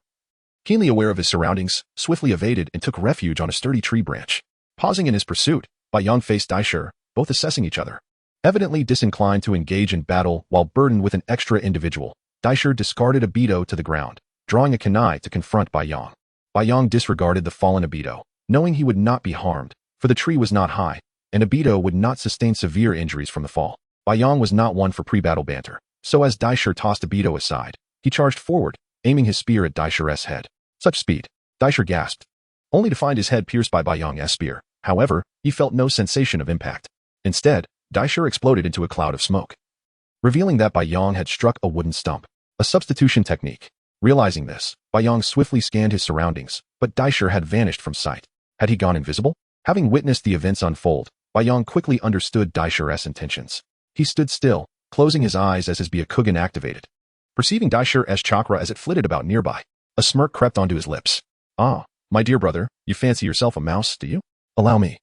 Keenly aware of his surroundings, swiftly evaded and took refuge on a sturdy tree branch. Pausing in his pursuit, Baiyang faced Daisher, both assessing each other. Evidently disinclined to engage in battle while burdened with an extra individual, Daisher discarded Obito to the ground, drawing a kunai to confront Baiyang. Baiyang disregarded the fallen Obito, knowing he would not be harmed, for the tree was not high, and Obito would not sustain severe injuries from the fall. Baiyang was not one for pre-battle banter, so as Daisher tossed Obito aside, he charged forward, aiming his spear at Daisher's head. Such speed! Daisher gasped, only to find his head pierced by Baiyang's spear. However, he felt no sensation of impact. Instead, Daisher exploded into a cloud of smoke, revealing that Baiyang had struck a wooden stump. A substitution technique. Realizing this, Baiyang swiftly scanned his surroundings, but Daisher had vanished from sight. Had he gone invisible? Having witnessed the events unfold, Baiyang quickly understood Daisher's intentions. He stood still, closing his eyes as his Byakugan activated. Perceiving Daisher's chakra as it flitted about nearby, a smirk crept onto his lips. Ah, my dear brother, you fancy yourself a mouse, do you? Allow me,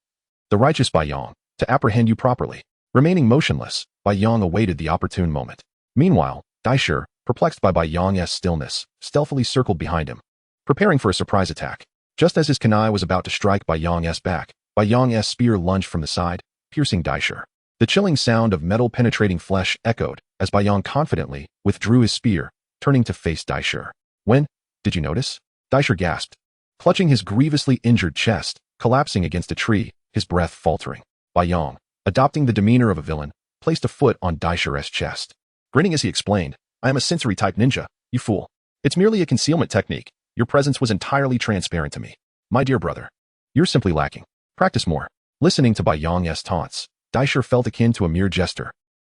the righteous Baiyang, to apprehend you properly. Remaining motionless, Baiyang awaited the opportune moment. Meanwhile, Daisher, perplexed by Baiyang's stillness, stealthily circled behind him, preparing for a surprise attack. Just as his kunai was about to strike Baiyang's back, Baiyang's spear lunged from the side, piercing Daisher. The chilling sound of metal penetrating flesh echoed as Baiyang confidently withdrew his spear, turning to face Daisher. When? Did you notice? Daisher gasped, clutching his grievously injured chest, collapsing against a tree, his breath faltering. Baiyang, adopting the demeanor of a villain, placed a foot on Daisher's chest. Grinning as he explained, I am a sensory-type ninja, you fool. It's merely a concealment technique. Your presence was entirely transparent to me. My dear brother, you're simply lacking. Practice more. Listening to Baiyang's taunts, Daisher felt akin to a mere jester.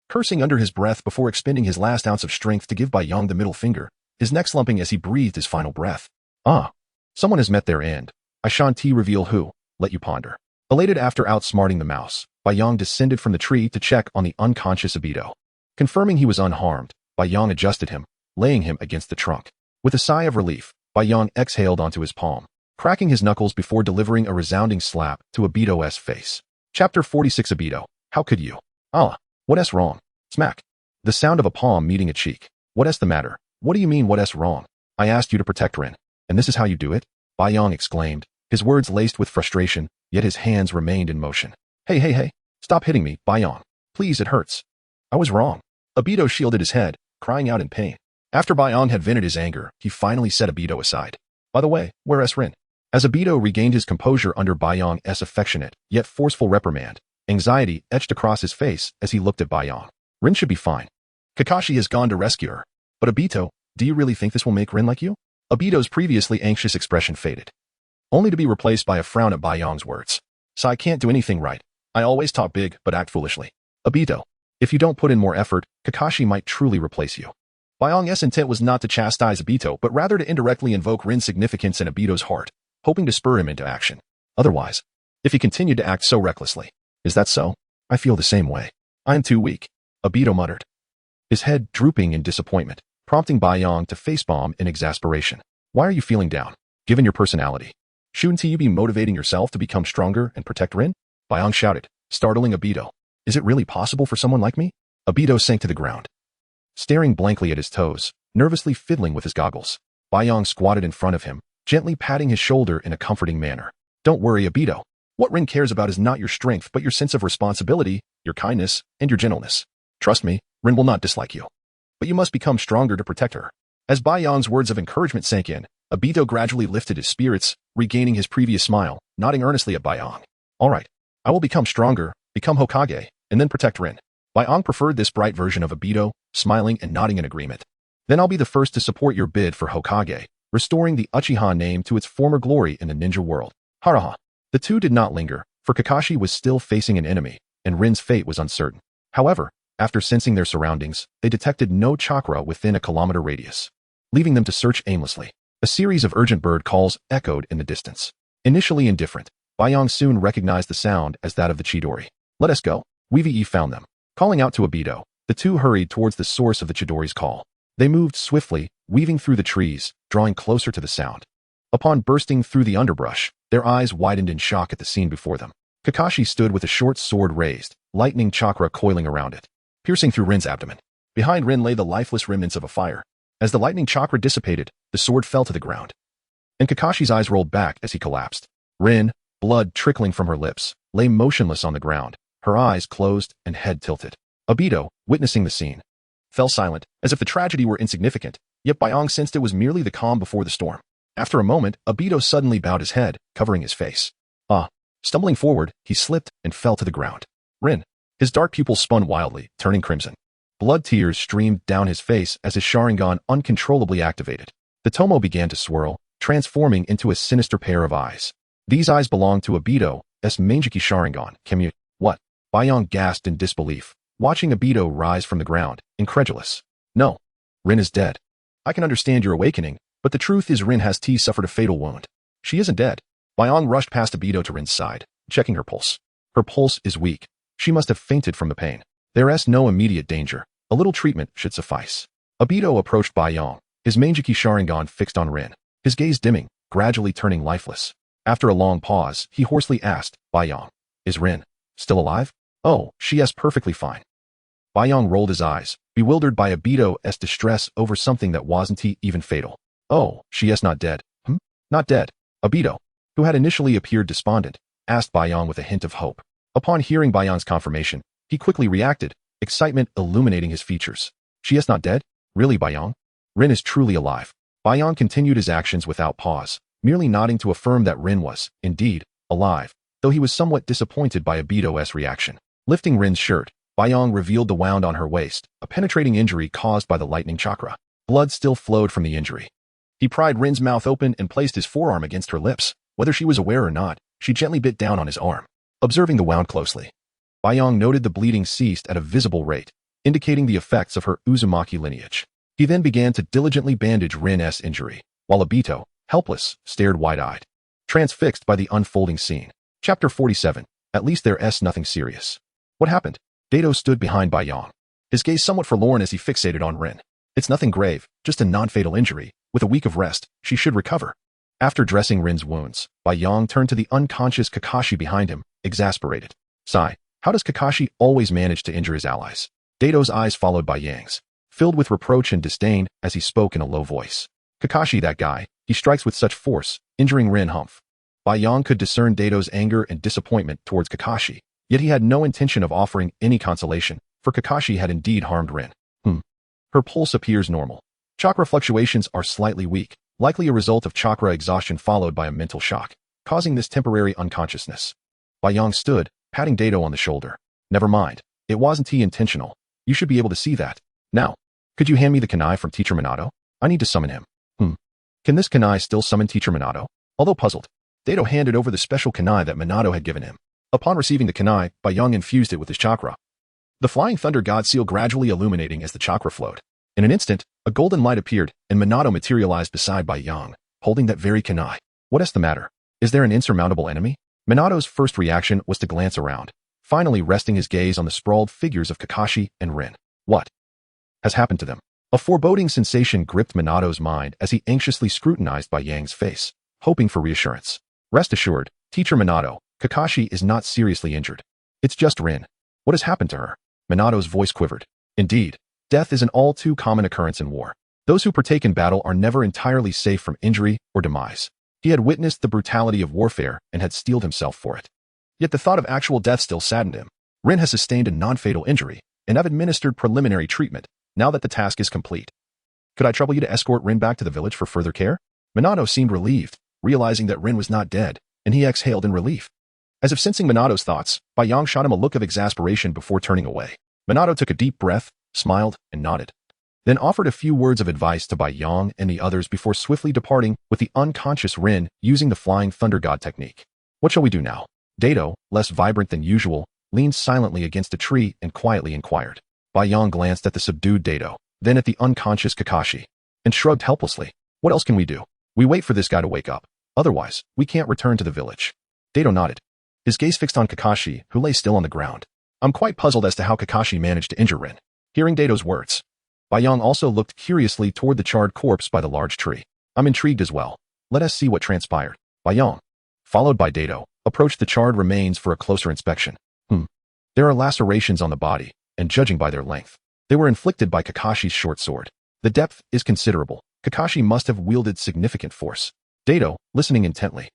Cursing under his breath before expending his last ounce of strength to give Baiyang the middle finger, his neck slumping as he breathed his final breath. Ah, someone has met their end. I shan't reveal who, let you ponder. Elated after outsmarting the mouse, Baiyang descended from the tree to check on the unconscious Obito. Confirming he was unharmed, Baiyang adjusted him, laying him against the trunk. With a sigh of relief, Baiyang exhaled onto his palm, cracking his knuckles before delivering a resounding slap to Obito's face. Chapter 46 Obito, how could you? Ah, what's wrong? Smack. The sound of a palm meeting a cheek. What's the matter? What do you mean what's wrong? I asked you to protect Rin, and this is how you do it? Baiyang exclaimed, his words laced with frustration, yet his hands remained in motion. Hey, stop hitting me, Baiyang. Please, it hurts. I was wrong. Obito shielded his head, crying out in pain. After Baiyang had vented his anger, he finally set Obito aside. By the way, where's Rin? As Obito regained his composure under Baiyang's affectionate, yet forceful reprimand, anxiety etched across his face as he looked at Baiyang. Rin should be fine. Kakashi has gone to rescue her. But Obito, do you really think this will make Rin like you? Obito's previously anxious expression faded, only to be replaced by a frown at Baiyang's words. So I can't do anything right. I always talk big, but act foolishly. Obito, if you don't put in more effort, Kakashi might truly replace you. Baiyang's intent was not to chastise Obito, but rather to indirectly invoke Rin's significance in Obito's heart, hoping to spur him into action. Otherwise, if he continued to act so recklessly. Is that so? I feel the same way. I am too weak, Obito muttered, his head drooping in disappointment, prompting Baiyang to facepalm in exasperation. Why are you feeling down, given your personality? Shouldn't you be motivating yourself to become stronger and protect Rin? Baiyang shouted, startling Obito. Is it really possible for someone like me? Obito sank to the ground, staring blankly at his toes, nervously fiddling with his goggles. Baiyang squatted in front of him, gently patting his shoulder in a comforting manner. Don't worry, Obito. What Rin cares about is not your strength but your sense of responsibility, your kindness, and your gentleness. Trust me, Rin will not dislike you. But you must become stronger to protect her. As Baiyang's words of encouragement sank in, Obito gradually lifted his spirits, regaining his previous smile, nodding earnestly at Baiyang. All right, I will become stronger, become Hokage, and then protect Rin. Baiyang preferred this bright version of Obito, smiling and nodding in agreement. Then I'll be the first to support your bid for Hokage, restoring the Uchiha name to its former glory in the ninja world. Haraha. The two did not linger, for Kakashi was still facing an enemy, and Rin's fate was uncertain. However, after sensing their surroundings, they detected no chakra within a kilometer radius, leaving them to search aimlessly. A series of urgent bird calls echoed in the distance. Initially indifferent, Baiyang soon recognized the sound as that of the Chidori. Let us go. Weave found them. Calling out to Obito, the two hurried towards the source of the Chidori's call. They moved swiftly, weaving through the trees, drawing closer to the sound. Upon bursting through the underbrush, their eyes widened in shock at the scene before them. Kakashi stood with a short sword raised, lightning chakra coiling around it, piercing through Rin's abdomen. Behind Rin lay the lifeless remnants of a fire. As the lightning chakra dissipated, the sword fell to the ground, and Kakashi's eyes rolled back as he collapsed. Rin, blood trickling from her lips, lay motionless on the ground, her eyes closed and head tilted. Obito, witnessing the scene, fell silent, as if the tragedy were insignificant, yet Byong sensed it was merely the calm before the storm. After a moment, Obito suddenly bowed his head, covering his face. Stumbling forward, he slipped and fell to the ground. Rin. His dark pupils spun wildly, turning crimson. Blood tears streamed down his face as his Sharingan uncontrollably activated. The Tomo began to swirl, transforming into a sinister pair of eyes. These eyes belonged to Obito's Mangeki Sharingan. What? Byong gasped in disbelief, watching Obito rise from the ground, incredulous. No. Rin is dead. I can understand your awakening, but the truth is Rin has suffered a fatal wound. She isn't dead. Byong rushed past Obito to Rin's side, checking her pulse. Her pulse is weak. She must have fainted from the pain. There's no immediate danger. A little treatment should suffice. Obito approached Byong, his Mangeki Sharingan fixed on Rin, his gaze dimming, gradually turning lifeless. After a long pause, he hoarsely asked, Byong, is Rin still alive? Oh, she is perfectly fine. Byong rolled his eyes, bewildered by Obito's distress over something that wasn't even fatal. Oh, she is not dead. Not dead. Obito, who had initially appeared despondent, asked Byong with a hint of hope. Upon hearing Byong's confirmation, he quickly reacted, excitement illuminating his features. She is not dead? Really, Byong? Rin is truly alive. Byong continued his actions without pause, merely nodding to affirm that Rin was, indeed, alive, though he was somewhat disappointed by Obito's reaction. Lifting Rin's shirt, Byong revealed the wound on her waist, a penetrating injury caused by the lightning chakra. Blood still flowed from the injury. He pried Rin's mouth open and placed his forearm against her lips. Whether she was aware or not, she gently bit down on his arm. Observing the wound closely, Byong noted the bleeding ceased at a visible rate, indicating the effects of her Uzumaki lineage. He then began to diligently bandage Rin's injury, while Obito, helpless, stared wide-eyed, transfixed by the unfolding scene. Chapter 47. At least there's nothing serious. What happened? Dato stood behind Byong, his gaze somewhat forlorn as he fixated on Rin. It's nothing grave, just a non-fatal injury. With a week of rest, she should recover. After dressing Rin's wounds, Byong turned to the unconscious Kakashi behind him, exasperated. Sigh, how does Kakashi always manage to injure his allies? Dato's eyes followed Byong's, filled with reproach and disdain as he spoke in a low voice. Kakashi, that guy, he strikes with such force, injuring Rin. Byong could discern Dato's anger and disappointment towards Kakashi, yet he had no intention of offering any consolation, for Kakashi had indeed harmed Rin. Her pulse appears normal. Chakra fluctuations are slightly weak, likely a result of chakra exhaustion followed by a mental shock, causing this temporary unconsciousness. Byong stood, patting Dato on the shoulder. Never mind, it wasn't intentional. You should be able to see that. Now, could you hand me the kunai from Teacher Minato? I need to summon him. Can this kunai still summon Teacher Minato? Although puzzled, Dato handed over the special kunai that Minato had given him. Upon receiving the kunai, Byong infused it with his chakra. The flying thunder god seal gradually illuminating as the chakra flowed. In an instant, a golden light appeared, and Minato materialized beside Byong, holding that very kunai. What is the matter? Is there an insurmountable enemy? Minato's first reaction was to glance around, finally resting his gaze on the sprawled figures of Kakashi and Rin. What has happened to them? A foreboding sensation gripped Minato's mind as he anxiously scrutinized Byong's face, hoping for reassurance. Rest assured, Teacher Minato, Kakashi is not seriously injured. It's just Rin. What has happened to her? Minato's voice quivered. Indeed, death is an all too common occurrence in war. Those who partake in battle are never entirely safe from injury or demise. He had witnessed the brutality of warfare and had steeled himself for it. Yet the thought of actual death still saddened him. Rin has sustained a non-fatal injury, and I've administered preliminary treatment, now that the task is complete. Could I trouble you to escort Rin back to the village for further care? Minato seemed relieved, realizing that Rin was not dead, and he exhaled in relief. As if sensing Minato's thoughts, Byong shot him a look of exasperation before turning away. Minato took a deep breath, smiled, and nodded, then offered a few words of advice to Byong and the others before swiftly departing with the unconscious Rin using the flying thunder god technique. What shall we do now? Dato, less vibrant than usual, leaned silently against a tree and quietly inquired. Byong glanced at the subdued Dato, then at the unconscious Kakashi, and shrugged helplessly. What else can we do? We wait for this guy to wake up. Otherwise, we can't return to the village. Dato nodded, his gaze fixed on Kakashi, who lay still on the ground. I'm quite puzzled as to how Kakashi managed to injure Rin. Hearing Dato's words, Byong also looked curiously toward the charred corpse by the large tree. I'm intrigued as well. Let us see what transpired. Byong, followed by Dato, approached the charred remains for a closer inspection. There are lacerations on the body, and judging by their length, they were inflicted by Kakashi's short sword. The depth is considerable. Kakashi must have wielded significant force. Dato, listening intently,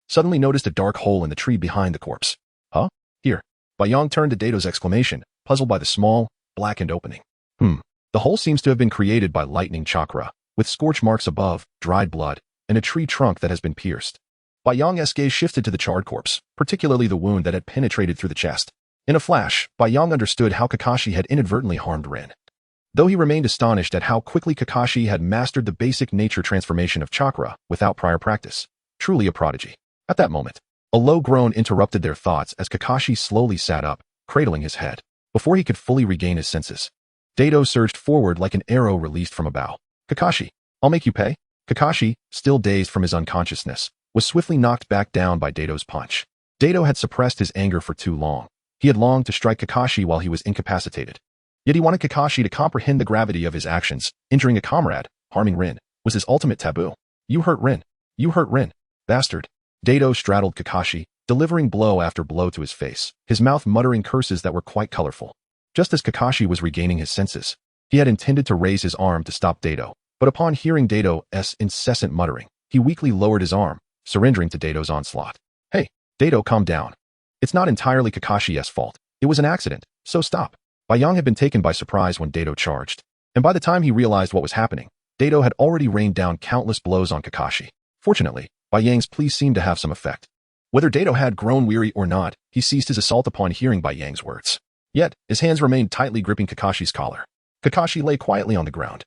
suddenly noticed a dark hole in the tree behind the corpse. Huh? Here. Bayang turned to Dato's exclamation, puzzled by the small, blackened opening. The hole seems to have been created by lightning chakra, with scorch marks above, dried blood, and a tree trunk that has been pierced. Bayang's gaze shifted to the charred corpse, particularly the wound that had penetrated through the chest. In a flash, Bayang understood how Kakashi had inadvertently harmed Rin. Though he remained astonished at how quickly Kakashi had mastered the basic nature transformation of chakra without prior practice. Truly a prodigy. At that moment, a low groan interrupted their thoughts as Kakashi slowly sat up, cradling his head. Before he could fully regain his senses, Dato surged forward like an arrow released from a bow. Kakashi, I'll make you pay. Kakashi, still dazed from his unconsciousness, was swiftly knocked back down by Dato's punch. Dato had suppressed his anger for too long. He had longed to strike Kakashi while he was incapacitated. Yet he wanted Kakashi to comprehend the gravity of his actions. Injuring a comrade, harming Rin, was his ultimate taboo. You hurt Rin. You hurt Rin. Bastard. Dato straddled Kakashi, delivering blow after blow to his face, his mouth muttering curses that were quite colorful. Just as Kakashi was regaining his senses, he had intended to raise his arm to stop Dato, but upon hearing Dato's incessant muttering, he weakly lowered his arm, surrendering to Dato's onslaught. Hey, Dato, calm down. It's not entirely Kakashi's fault. It was an accident, so stop. Bayang had been taken by surprise when Dato charged, and by the time he realized what was happening, Dato had already rained down countless blows on Kakashi. Fortunately, Bayang's pleas seemed to have some effect. Whether Dato had grown weary or not, he ceased his assault upon hearing Bayang's words. Yet, his hands remained tightly gripping Kakashi's collar. Kakashi lay quietly on the ground,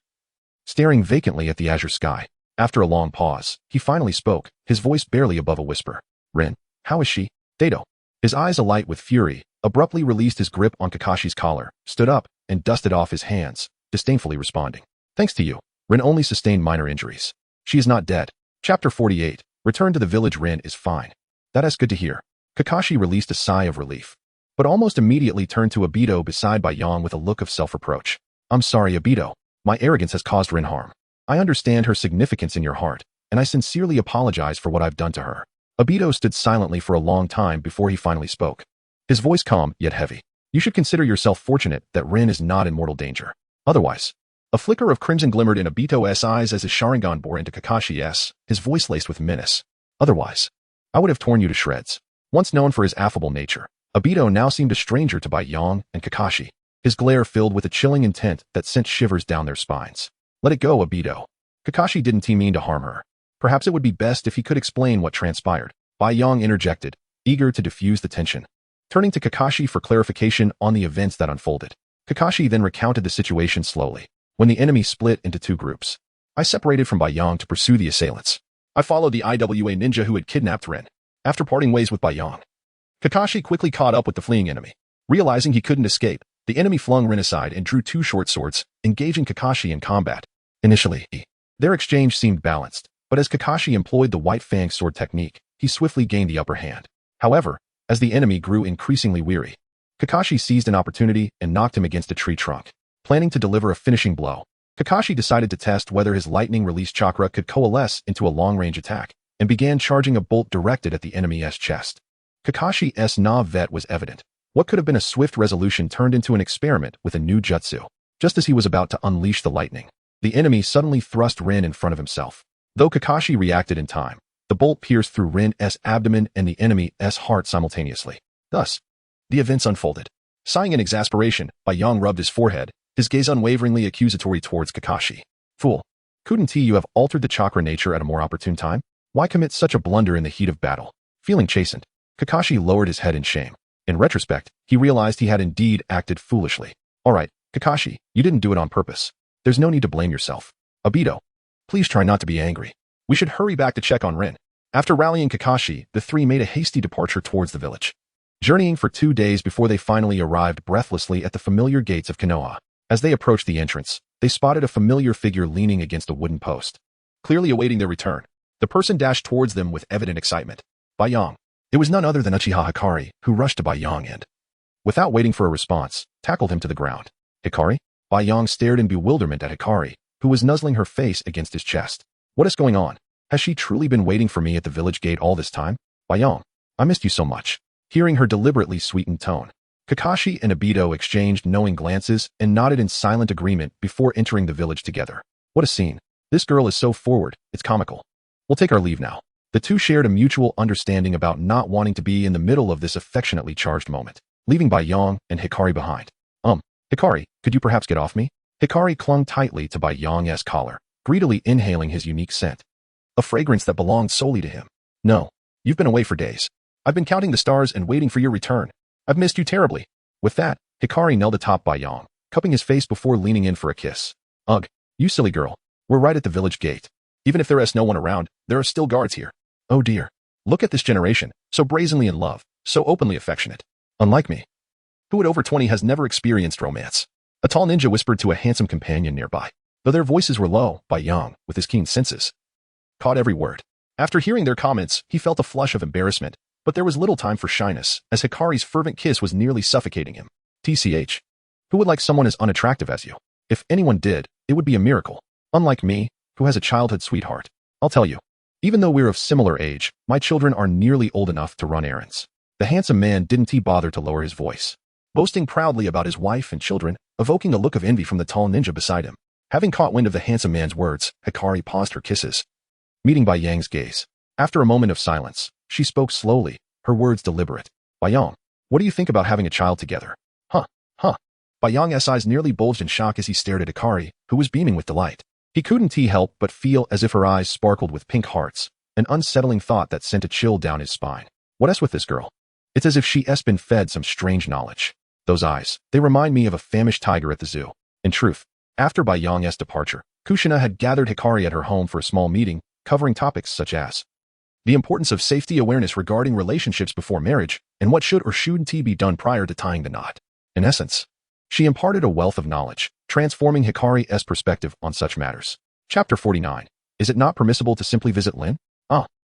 staring vacantly at the azure sky. After a long pause, he finally spoke, his voice barely above a whisper. Rin, how is she? Dato, his eyes alight with fury, abruptly released his grip on Kakashi's collar, stood up, and dusted off his hands, disdainfully responding. Thanks to you, Rin only sustained minor injuries. She is not dead. Chapter 48. Return to the village. Rin is fine. That is good to hear. Kakashi released a sigh of relief, but almost immediately turned to Obito beside Bayang with a look of self-reproach. I'm sorry, Obito. My arrogance has caused Rin harm. I understand her significance in your heart, and I sincerely apologize for what I've done to her. Obito stood silently for a long time before he finally spoke. His voice calm, yet heavy. You should consider yourself fortunate that Rin is not in mortal danger. Otherwise, a flicker of crimson glimmered in Obito's eyes as his Sharingan bore into Kakashi's, his voice laced with menace. Otherwise, I would have torn you to shreds. Once known for his affable nature, Obito now seemed a stranger to Bayang and Kakashi, his glare filled with a chilling intent that sent shivers down their spines. Let it go, Obito. Kakashi didn't mean to harm her. Perhaps it would be best if he could explain what transpired. Bayang interjected, eager to diffuse the tension. Turning to Kakashi for clarification on the events that unfolded, Kakashi then recounted the situation slowly. When the enemy split into two groups, I separated from Bayang to pursue the assailants. I followed the IWA ninja who had kidnapped Rin. After parting ways with Bayang, Kakashi quickly caught up with the fleeing enemy. Realizing he couldn't escape, the enemy flung Rin aside and drew two short swords, engaging Kakashi in combat. Initially, their exchange seemed balanced, but as Kakashi employed the White Fang sword technique, he swiftly gained the upper hand. However, as the enemy grew increasingly weary, Kakashi seized an opportunity and knocked him against a tree trunk. Planning to deliver a finishing blow, Kakashi decided to test whether his lightning-released chakra could coalesce into a long-range attack, and began charging a bolt directed at the enemy's chest. Kakashi's vet was evident. What could have been a swift resolution turned into an experiment with a new jutsu. Just as he was about to unleash the lightning, the enemy suddenly thrust Rin in front of himself. Though Kakashi reacted in time, the bolt pierced through Rin's abdomen and the enemy's heart simultaneously. Thus, the events unfolded. Sighing in exasperation, Bayang rubbed his forehead, his gaze unwaveringly accusatory towards Kakashi. Fool! Couldn't you have altered the chakra nature at a more opportune time? Why commit such a blunder in the heat of battle? Feeling chastened, Kakashi lowered his head in shame. In retrospect, he realized he had indeed acted foolishly. Alright, Kakashi, you didn't do it on purpose. There's no need to blame yourself. Obito, please try not to be angry. We should hurry back to check on Rin. After rallying Kakashi, the three made a hasty departure towards the village, journeying for 2 days before they finally arrived breathlessly at the familiar gates of Konoha. As they approached the entrance, they spotted a familiar figure leaning against a wooden post. Clearly awaiting their return, the person dashed towards them with evident excitement. Bayang. It was none other than Uchiha Hikaru, who rushed to Bayang and, without waiting for a response, tackled him to the ground. Hikaru? Bayang stared in bewilderment at Hikaru, who was nuzzling her face against his chest. What is going on? Has she truly been waiting for me at the village gate all this time? Bayang, I missed you so much. Hearing her deliberately sweetened tone, Kakashi and Obito exchanged knowing glances and nodded in silent agreement before entering the village together. What a scene. This girl is so forward, it's comical. We'll take our leave now. The two shared a mutual understanding about not wanting to be in the middle of this affectionately charged moment, leaving Bai Yong and Hikari behind. Hikari, could you perhaps get off me? Hikari clung tightly to Bai Yong's collar, greedily inhaling his unique scent, a fragrance that belonged solely to him. No, you've been away for days. I've been counting the stars and waiting for your return. I've missed you terribly. With that, Hikari knelt atop Bai Yong, cupping his face before leaning in for a kiss. Ugh, you silly girl. We're right at the village gate. Even if there is no one around, there are still guards here. Oh dear. Look at this generation, so brazenly in love, so openly affectionate. Unlike me, who at over 20 has never experienced romance. A tall ninja whispered to a handsome companion nearby. Though their voices were low, Bai Yong, with his keen senses, caught every word. After hearing their comments, he felt a flush of embarrassment, but there was little time for shyness, as Hikari's fervent kiss was nearly suffocating him. TCH. Who would like someone as unattractive as you? If anyone did, it would be a miracle. Unlike me, who has a childhood sweetheart. I'll tell you. Even though we're of similar age, my children are nearly old enough to run errands. The handsome man didn't bother to lower his voice, boasting proudly about his wife and children, evoking a look of envy from the tall ninja beside him. Having caught wind of the handsome man's words, Hikari paused her kisses, meeting Bai Yang's gaze. After a moment of silence, she spoke slowly, her words deliberate. Bai Yong, what do you think about having a child together? Huh. Bai Yong's eyes nearly bulged in shock as he stared at Hikari, who was beaming with delight. He couldn't help but feel as if her eyes sparkled with pink hearts, an unsettling thought that sent a chill down his spine. What's with this girl? It's as if she's been fed some strange knowledge. Those eyes, they remind me of a famished tiger at the zoo. In truth, after Bai Yong's departure, Kushina had gathered Hikari at her home for a small meeting, covering topics such as the importance of safety awareness regarding relationships before marriage, and what should or shouldn't be done prior to tying the knot. In essence, she imparted a wealth of knowledge, transforming Hikari's perspective on such matters. Chapter 49. Is it not permissible to simply visit Lin?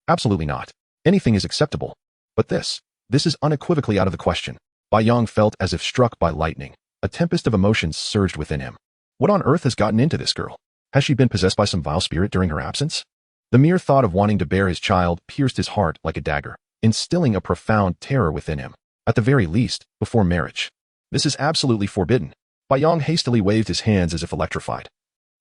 Absolutely not. Anything is acceptable. But this is unequivocally out of the question. Bai Yong felt as if struck by lightning. A tempest of emotions surged within him. What on earth has gotten into this girl? Has she been possessed by some vile spirit during her absence? The mere thought of wanting to bear his child pierced his heart like a dagger, instilling a profound terror within him. At the very least, before marriage. This is absolutely forbidden. Bai Yong hastily waved his hands as if electrified,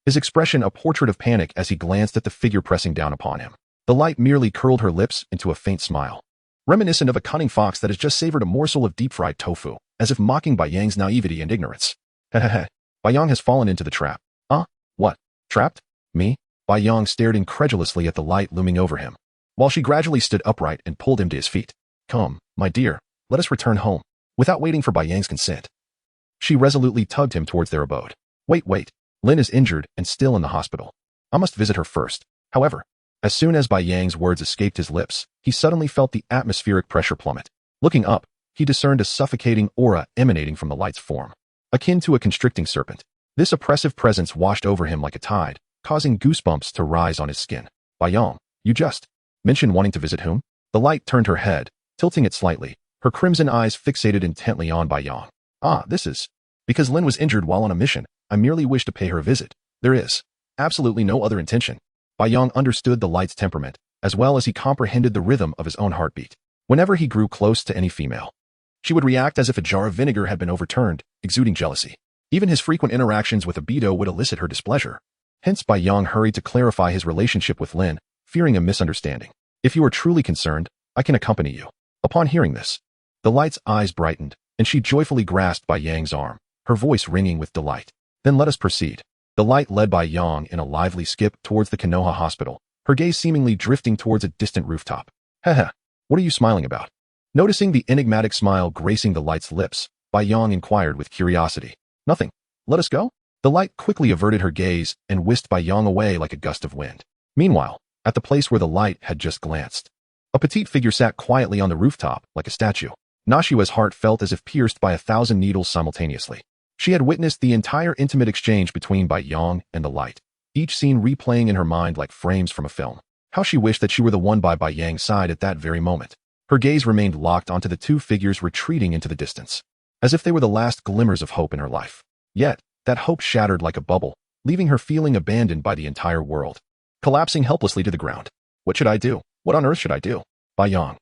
his expression a portrait of panic as he glanced at the figure pressing down upon him. The light merely curled her lips into a faint smile, reminiscent of a cunning fox that has just savored a morsel of deep-fried tofu, as if mocking Bai Yang's naivety and ignorance. Hehehe. Bai Yong has fallen into the trap. What? Trapped? Me? Bai Yong stared incredulously at the light looming over him, while she gradually stood upright and pulled him to his feet. Come, my dear, let us return home. Without waiting for Bai Yang's consent, she resolutely tugged him towards their abode. Wait. Lin is injured and still in the hospital. I must visit her first. However, as soon as Bai Yang's words escaped his lips, he suddenly felt the atmospheric pressure plummet. Looking up, he discerned a suffocating aura emanating from the light's form, akin to a constricting serpent. This oppressive presence washed over him like a tide, causing goosebumps to rise on his skin. Bai Yong, you just mentioned wanting to visit whom? The light turned her head, tilting it slightly, her crimson eyes fixated intently on Bai Yong. This is because Lin was injured while on a mission. I merely wish to pay her a visit. There is absolutely no other intention. Bai Yong understood the light's temperament, as well as he comprehended the rhythm of his own heartbeat. Whenever he grew close to any female, she would react as if a jar of vinegar had been overturned, exuding jealousy. Even his frequent interactions with Abito would elicit her displeasure. Hence Bai Yong hurried to clarify his relationship with Lin, fearing a misunderstanding. If you are truly concerned, I can accompany you. Upon hearing this, the light's eyes brightened, and she joyfully grasped Bai Yang's arm, her voice ringing with delight. Then let us proceed. The light led Bai Yong in a lively skip towards the Konoha hospital, her gaze seemingly drifting towards a distant rooftop. Haha, what are you smiling about? Noticing the enigmatic smile gracing the light's lips, Bai Yong inquired with curiosity. Nothing. Let us go? The light quickly averted her gaze and whisked Bai Yong away like a gust of wind. Meanwhile, at the place where the light had just glanced, a petite figure sat quietly on the rooftop like a statue. Nashiwa's heart felt as if pierced by 1,000 needles simultaneously. She had witnessed the entire intimate exchange between Bai Yong and the light, each scene replaying in her mind like frames from a film. How she wished that she were the one by Bai Yang's side at that very moment. Her gaze remained locked onto the two figures retreating into the distance, as if they were the last glimmers of hope in her life. Yet, that hope shattered like a bubble, leaving her feeling abandoned by the entire world, collapsing helplessly to the ground. What should I do? What on earth should I do? Bai Yong.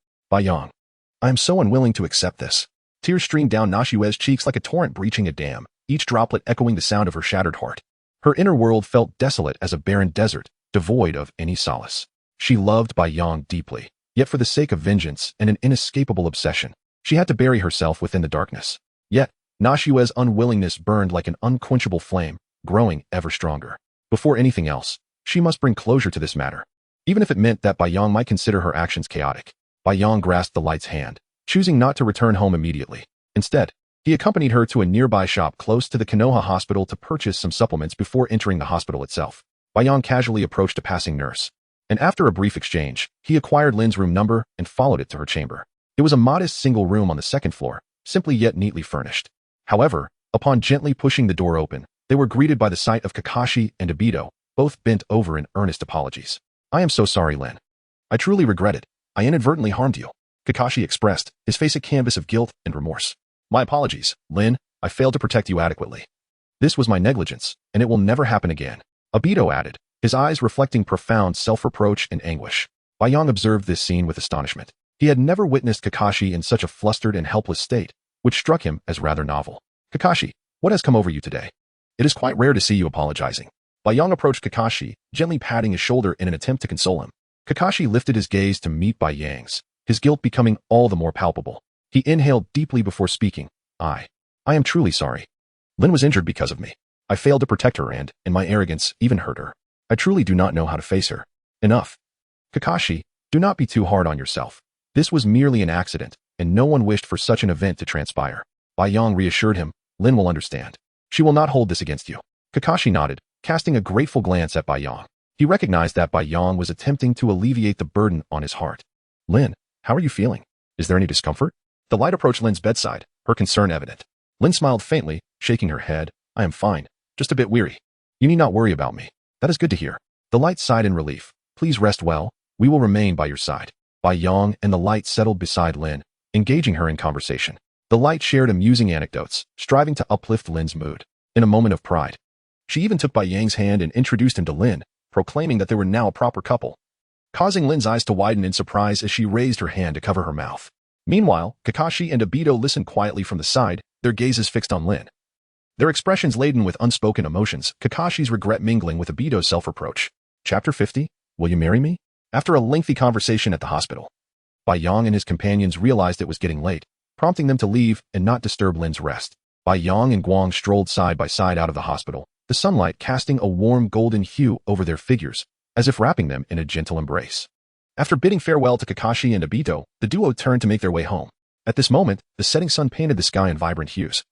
I am so unwilling to accept this. Tears streamed down Nashiwa's cheeks like a torrent breaching a dam, each droplet echoing the sound of her shattered heart. Her inner world felt desolate as a barren desert, devoid of any solace. She loved Bai Yang deeply, yet for the sake of vengeance and an inescapable obsession, she had to bury herself within the darkness. Yet, Na Xue's unwillingness burned like an unquenchable flame, growing ever stronger. Before anything else, she must bring closure to this matter, even if it meant that Bai Yang might consider her actions chaotic. Bai Yang grasped the light's hand, choosing not to return home immediately. Instead, he accompanied her to a nearby shop close to the Konoha hospital to purchase some supplements before entering the hospital itself. Bai Yang casually approached a passing nurse, and after a brief exchange, he acquired Lin's room number and followed it to her chamber. It was a modest single room on the second floor, simply yet neatly furnished. However, upon gently pushing the door open, they were greeted by the sight of Kakashi and Obito, both bent over in earnest apologies. "I am so sorry, Lin. I truly regret it. I inadvertently harmed you," Kakashi expressed, his face a canvas of guilt and remorse. "My apologies, Lin. I failed to protect you adequately. This was my negligence, and it will never happen again," Obito added, his eyes reflecting profound self-reproach and anguish. Bai Yang observed this scene with astonishment. He had never witnessed Kakashi in such a flustered and helpless state, which struck him as rather novel. "Kakashi, what has come over you today? It is quite rare to see you apologizing." Bai Yang approached Kakashi, gently patting his shoulder in an attempt to console him. Kakashi lifted his gaze to meet Bai Yang's, his guilt becoming all the more palpable. He inhaled deeply before speaking. I am truly sorry. Lin was injured because of me. I failed to protect her and, in my arrogance, even hurt her. I truly do not know how to face her. Enough. Kakashi, do not be too hard on yourself. This was merely an accident, and no one wished for such an event to transpire. Bai Yang reassured him, Lin will understand. She will not hold this against you. Kakashi nodded, casting a grateful glance at Bai Yang. He recognized that Bai Yang was attempting to alleviate the burden on his heart. Lin, how are you feeling? Is there any discomfort? The light approached Lin's bedside, her concern evident. Lin smiled faintly, shaking her head. I am fine, just a bit weary. You need not worry about me. That is good to hear. The light sighed in relief. Please rest well. We will remain by your side. Bai Yang and the light settled beside Lin, engaging her in conversation. The light shared amusing anecdotes, striving to uplift Lin's mood. In a moment of pride, she even took Bai Yang's hand and introduced him to Lin, proclaiming that they were now a proper couple, causing Lin's eyes to widen in surprise as she raised her hand to cover her mouth. Meanwhile, Kakashi and Obito listened quietly from the side, their gazes fixed on Lin. Their expressions laden with unspoken emotions, Kakashi's regret mingling with Obito's self-reproach. Chapter 50, Will you marry me? After a lengthy conversation at the hospital, Bai Yang and his companions realized it was getting late, prompting them to leave and not disturb Lin's rest. Bai Yang and Guang strolled side by side out of the hospital, the sunlight casting a warm golden hue over their figures, as if wrapping them in a gentle embrace. After bidding farewell to Kakashi and Obito, the duo turned to make their way home. At this moment, the setting sun painted the sky in vibrant hues,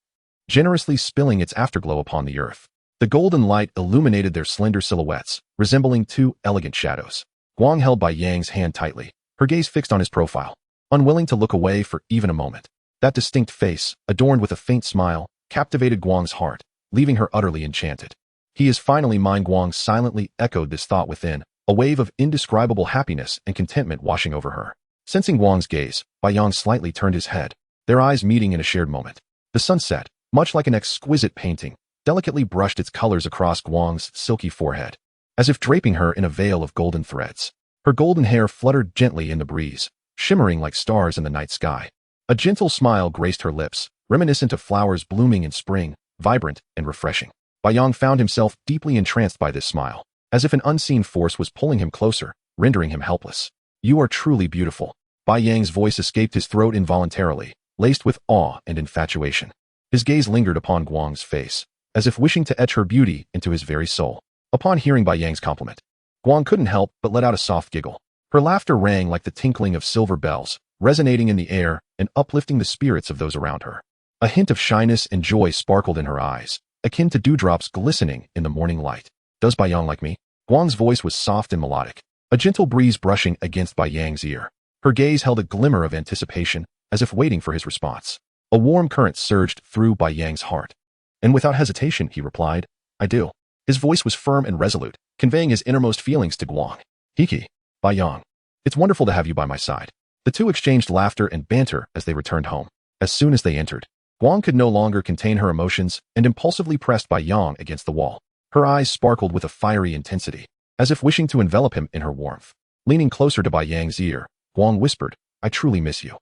generously spilling its afterglow upon the earth. The golden light illuminated their slender silhouettes, resembling two elegant shadows. Guang held Bai Yang's hand tightly, her gaze fixed on his profile, unwilling to look away for even a moment. That distinct face, adorned with a faint smile, captivated Guang's heart, leaving her utterly enchanted. He is finally mine. Guang silently echoed this thought within, a wave of indescribable happiness and contentment washing over her. Sensing Guang's gaze, Bai Yang slightly turned his head, their eyes meeting in a shared moment. The sunset, much like an exquisite painting, delicately brushed its colors across Guang's silky forehead, as if draping her in a veil of golden threads. Her golden hair fluttered gently in the breeze, shimmering like stars in the night sky. A gentle smile graced her lips, reminiscent of flowers blooming in spring, vibrant and refreshing. Bai Yang found himself deeply entranced by this smile, as if an unseen force was pulling him closer, rendering him helpless. You are truly beautiful. Bai Yang's voice escaped his throat involuntarily, laced with awe and infatuation. His gaze lingered upon Guang's face, as if wishing to etch her beauty into his very soul. Upon hearing Bai Yang's compliment, Guang couldn't help but let out a soft giggle. Her laughter rang like the tinkling of silver bells, resonating in the air and uplifting the spirits of those around her. A hint of shyness and joy sparkled in her eyes, akin to dewdrops glistening in the morning light. Does Bai Yang like me? Guang's voice was soft and melodic, a gentle breeze brushing against Bai Yang's ear. Her gaze held a glimmer of anticipation, as if waiting for his response. A warm current surged through Bai Yang's heart, and without hesitation he replied, I do. His voice was firm and resolute, conveying his innermost feelings to Guang. Hiki, Bai Yang, it's wonderful to have you by my side. The two exchanged laughter and banter as they returned home. As soon as they entered, Guang could no longer contain her emotions and impulsively pressed Bai Yang against the wall. Her eyes sparkled with a fiery intensity, as if wishing to envelop him in her warmth. Leaning closer to Bai Yang's ear, Guang whispered, I truly miss you.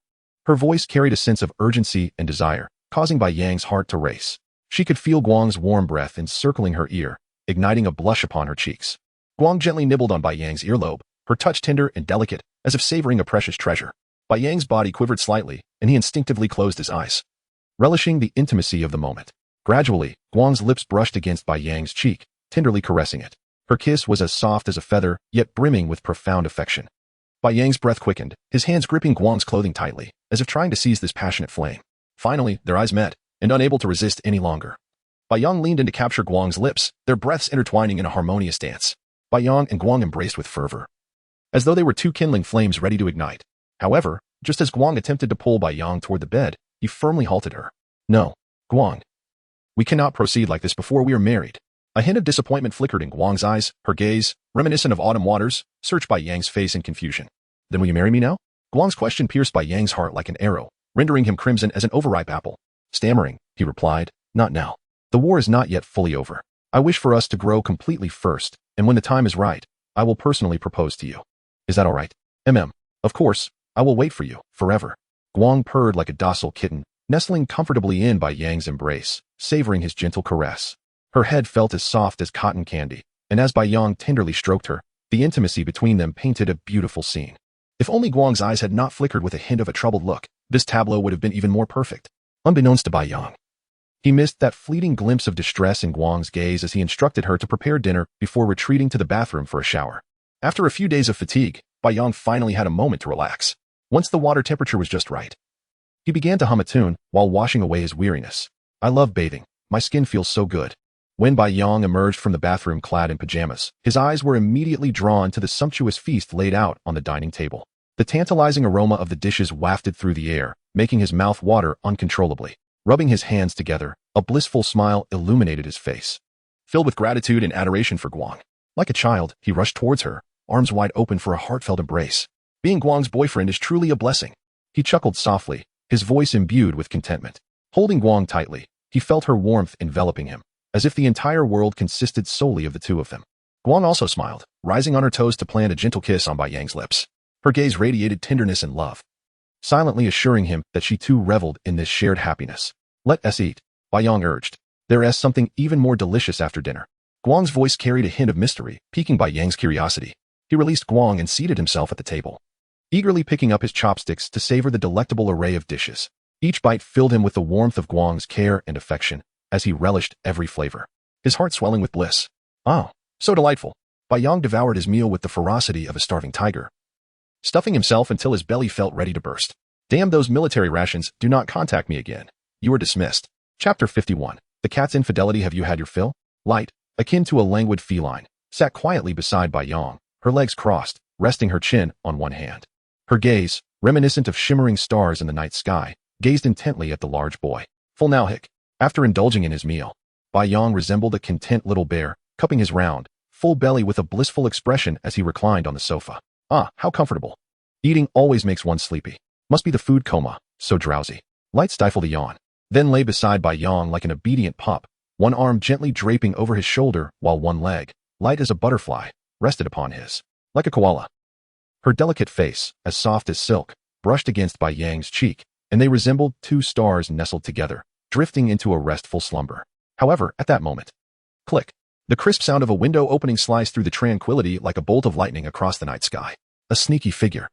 Her voice carried a sense of urgency and desire, causing Bai Yang's heart to race. She could feel Guang's warm breath encircling her ear, igniting a blush upon her cheeks. Guang gently nibbled on Bai Yang's earlobe, her touch tender and delicate, as if savoring a precious treasure. Bai Yang's body quivered slightly, and he instinctively closed his eyes, relishing the intimacy of the moment. Gradually, Guang's lips brushed against Bai Yang's cheek, tenderly caressing it. Her kiss was as soft as a feather, yet brimming with profound affection. Bai Yang's breath quickened, his hands gripping Guang's clothing tightly, as if trying to seize this passionate flame. Finally, their eyes met, and unable to resist any longer, Bai Yang leaned in to capture Guang's lips, their breaths intertwining in a harmonious dance. Bai Yang and Guang embraced with fervor, as though they were two kindling flames ready to ignite. However, just as Guang attempted to pull Bai Yang toward the bed, he firmly halted her. No, Guang. We cannot proceed like this before we are married. A hint of disappointment flickered in Guang's eyes, her gaze, reminiscent of autumn waters, searched Bai Yang's face in confusion. Then will you marry me now? Guang's question pierced Bai Yang's heart like an arrow, rendering him crimson as an overripe apple. Stammering, he replied, not now. The war is not yet fully over. I wish for us to grow completely first, and when the time is right, I will personally propose to you. Is that all right? Of course, I will wait for you, forever. Guang purred like a docile kitten, nestling comfortably in Bai Yang's embrace, savoring his gentle caress. Her head felt as soft as cotton candy, and as Bai Yang tenderly stroked her, the intimacy between them painted a beautiful scene. If only Guang's eyes had not flickered with a hint of a troubled look, this tableau would have been even more perfect. Unbeknownst to Bai Yang, he missed that fleeting glimpse of distress in Guang's gaze as he instructed her to prepare dinner before retreating to the bathroom for a shower. After a few days of fatigue, Bai Yang finally had a moment to relax. Once the water temperature was just right, he began to hum a tune while washing away his weariness. I love bathing. My skin feels so good. When Bai Yang emerged from the bathroom clad in pajamas, his eyes were immediately drawn to the sumptuous feast laid out on the dining table. The tantalizing aroma of the dishes wafted through the air, making his mouth water uncontrollably. Rubbing his hands together, a blissful smile illuminated his face. Filled with gratitude and adoration for Guang, like a child, he rushed towards her, arms wide open for a heartfelt embrace. Being Guang's boyfriend is truly a blessing. He chuckled softly, his voice imbued with contentment. Holding Guang tightly, he felt her warmth enveloping him, as if the entire world consisted solely of the two of them. Guang also smiled, rising on her toes to plant a gentle kiss on Bai Yang's lips. Her gaze radiated tenderness and love, silently assuring him that she too reveled in this shared happiness. Let us eat, Bai Yang urged. There is something even more delicious after dinner. Guang's voice carried a hint of mystery, piquing Bai Yang's curiosity. He released Guang and seated himself at the table, eagerly picking up his chopsticks to savor the delectable array of dishes. Each bite filled him with the warmth of Guang's care and affection, as he relished every flavor, his heart swelling with bliss. Oh, so delightful. Bai Yang devoured his meal with the ferocity of a starving tiger, stuffing himself until his belly felt ready to burst. Damn those military rations, do not contact me again. You are dismissed. Chapter 51. The cat's infidelity. Have you had your fill? Light, akin to a languid feline, sat quietly beside Bai Yang, her legs crossed, resting her chin on one hand. Her gaze, reminiscent of shimmering stars in the night sky, gazed intently at the large boy. Full now, Hick. After indulging in his meal, Bai Yang resembled a content little bear, cupping his round, full belly with a blissful expression as he reclined on the sofa. Ah, how comfortable. Eating always makes one sleepy. Must be the food coma, so drowsy. Light stifled a yawn, then lay beside Bai Yang like an obedient pup, one arm gently draping over his shoulder while one leg, light as a butterfly, rested upon his, like a koala. Her delicate face, as soft as silk, brushed against Bai Yang's cheek, and they resembled two stars nestled together, drifting into a restful slumber. However, at that moment, click, the crisp sound of a window opening sliced through the tranquility like a bolt of lightning across the night sky. A sneaky figure,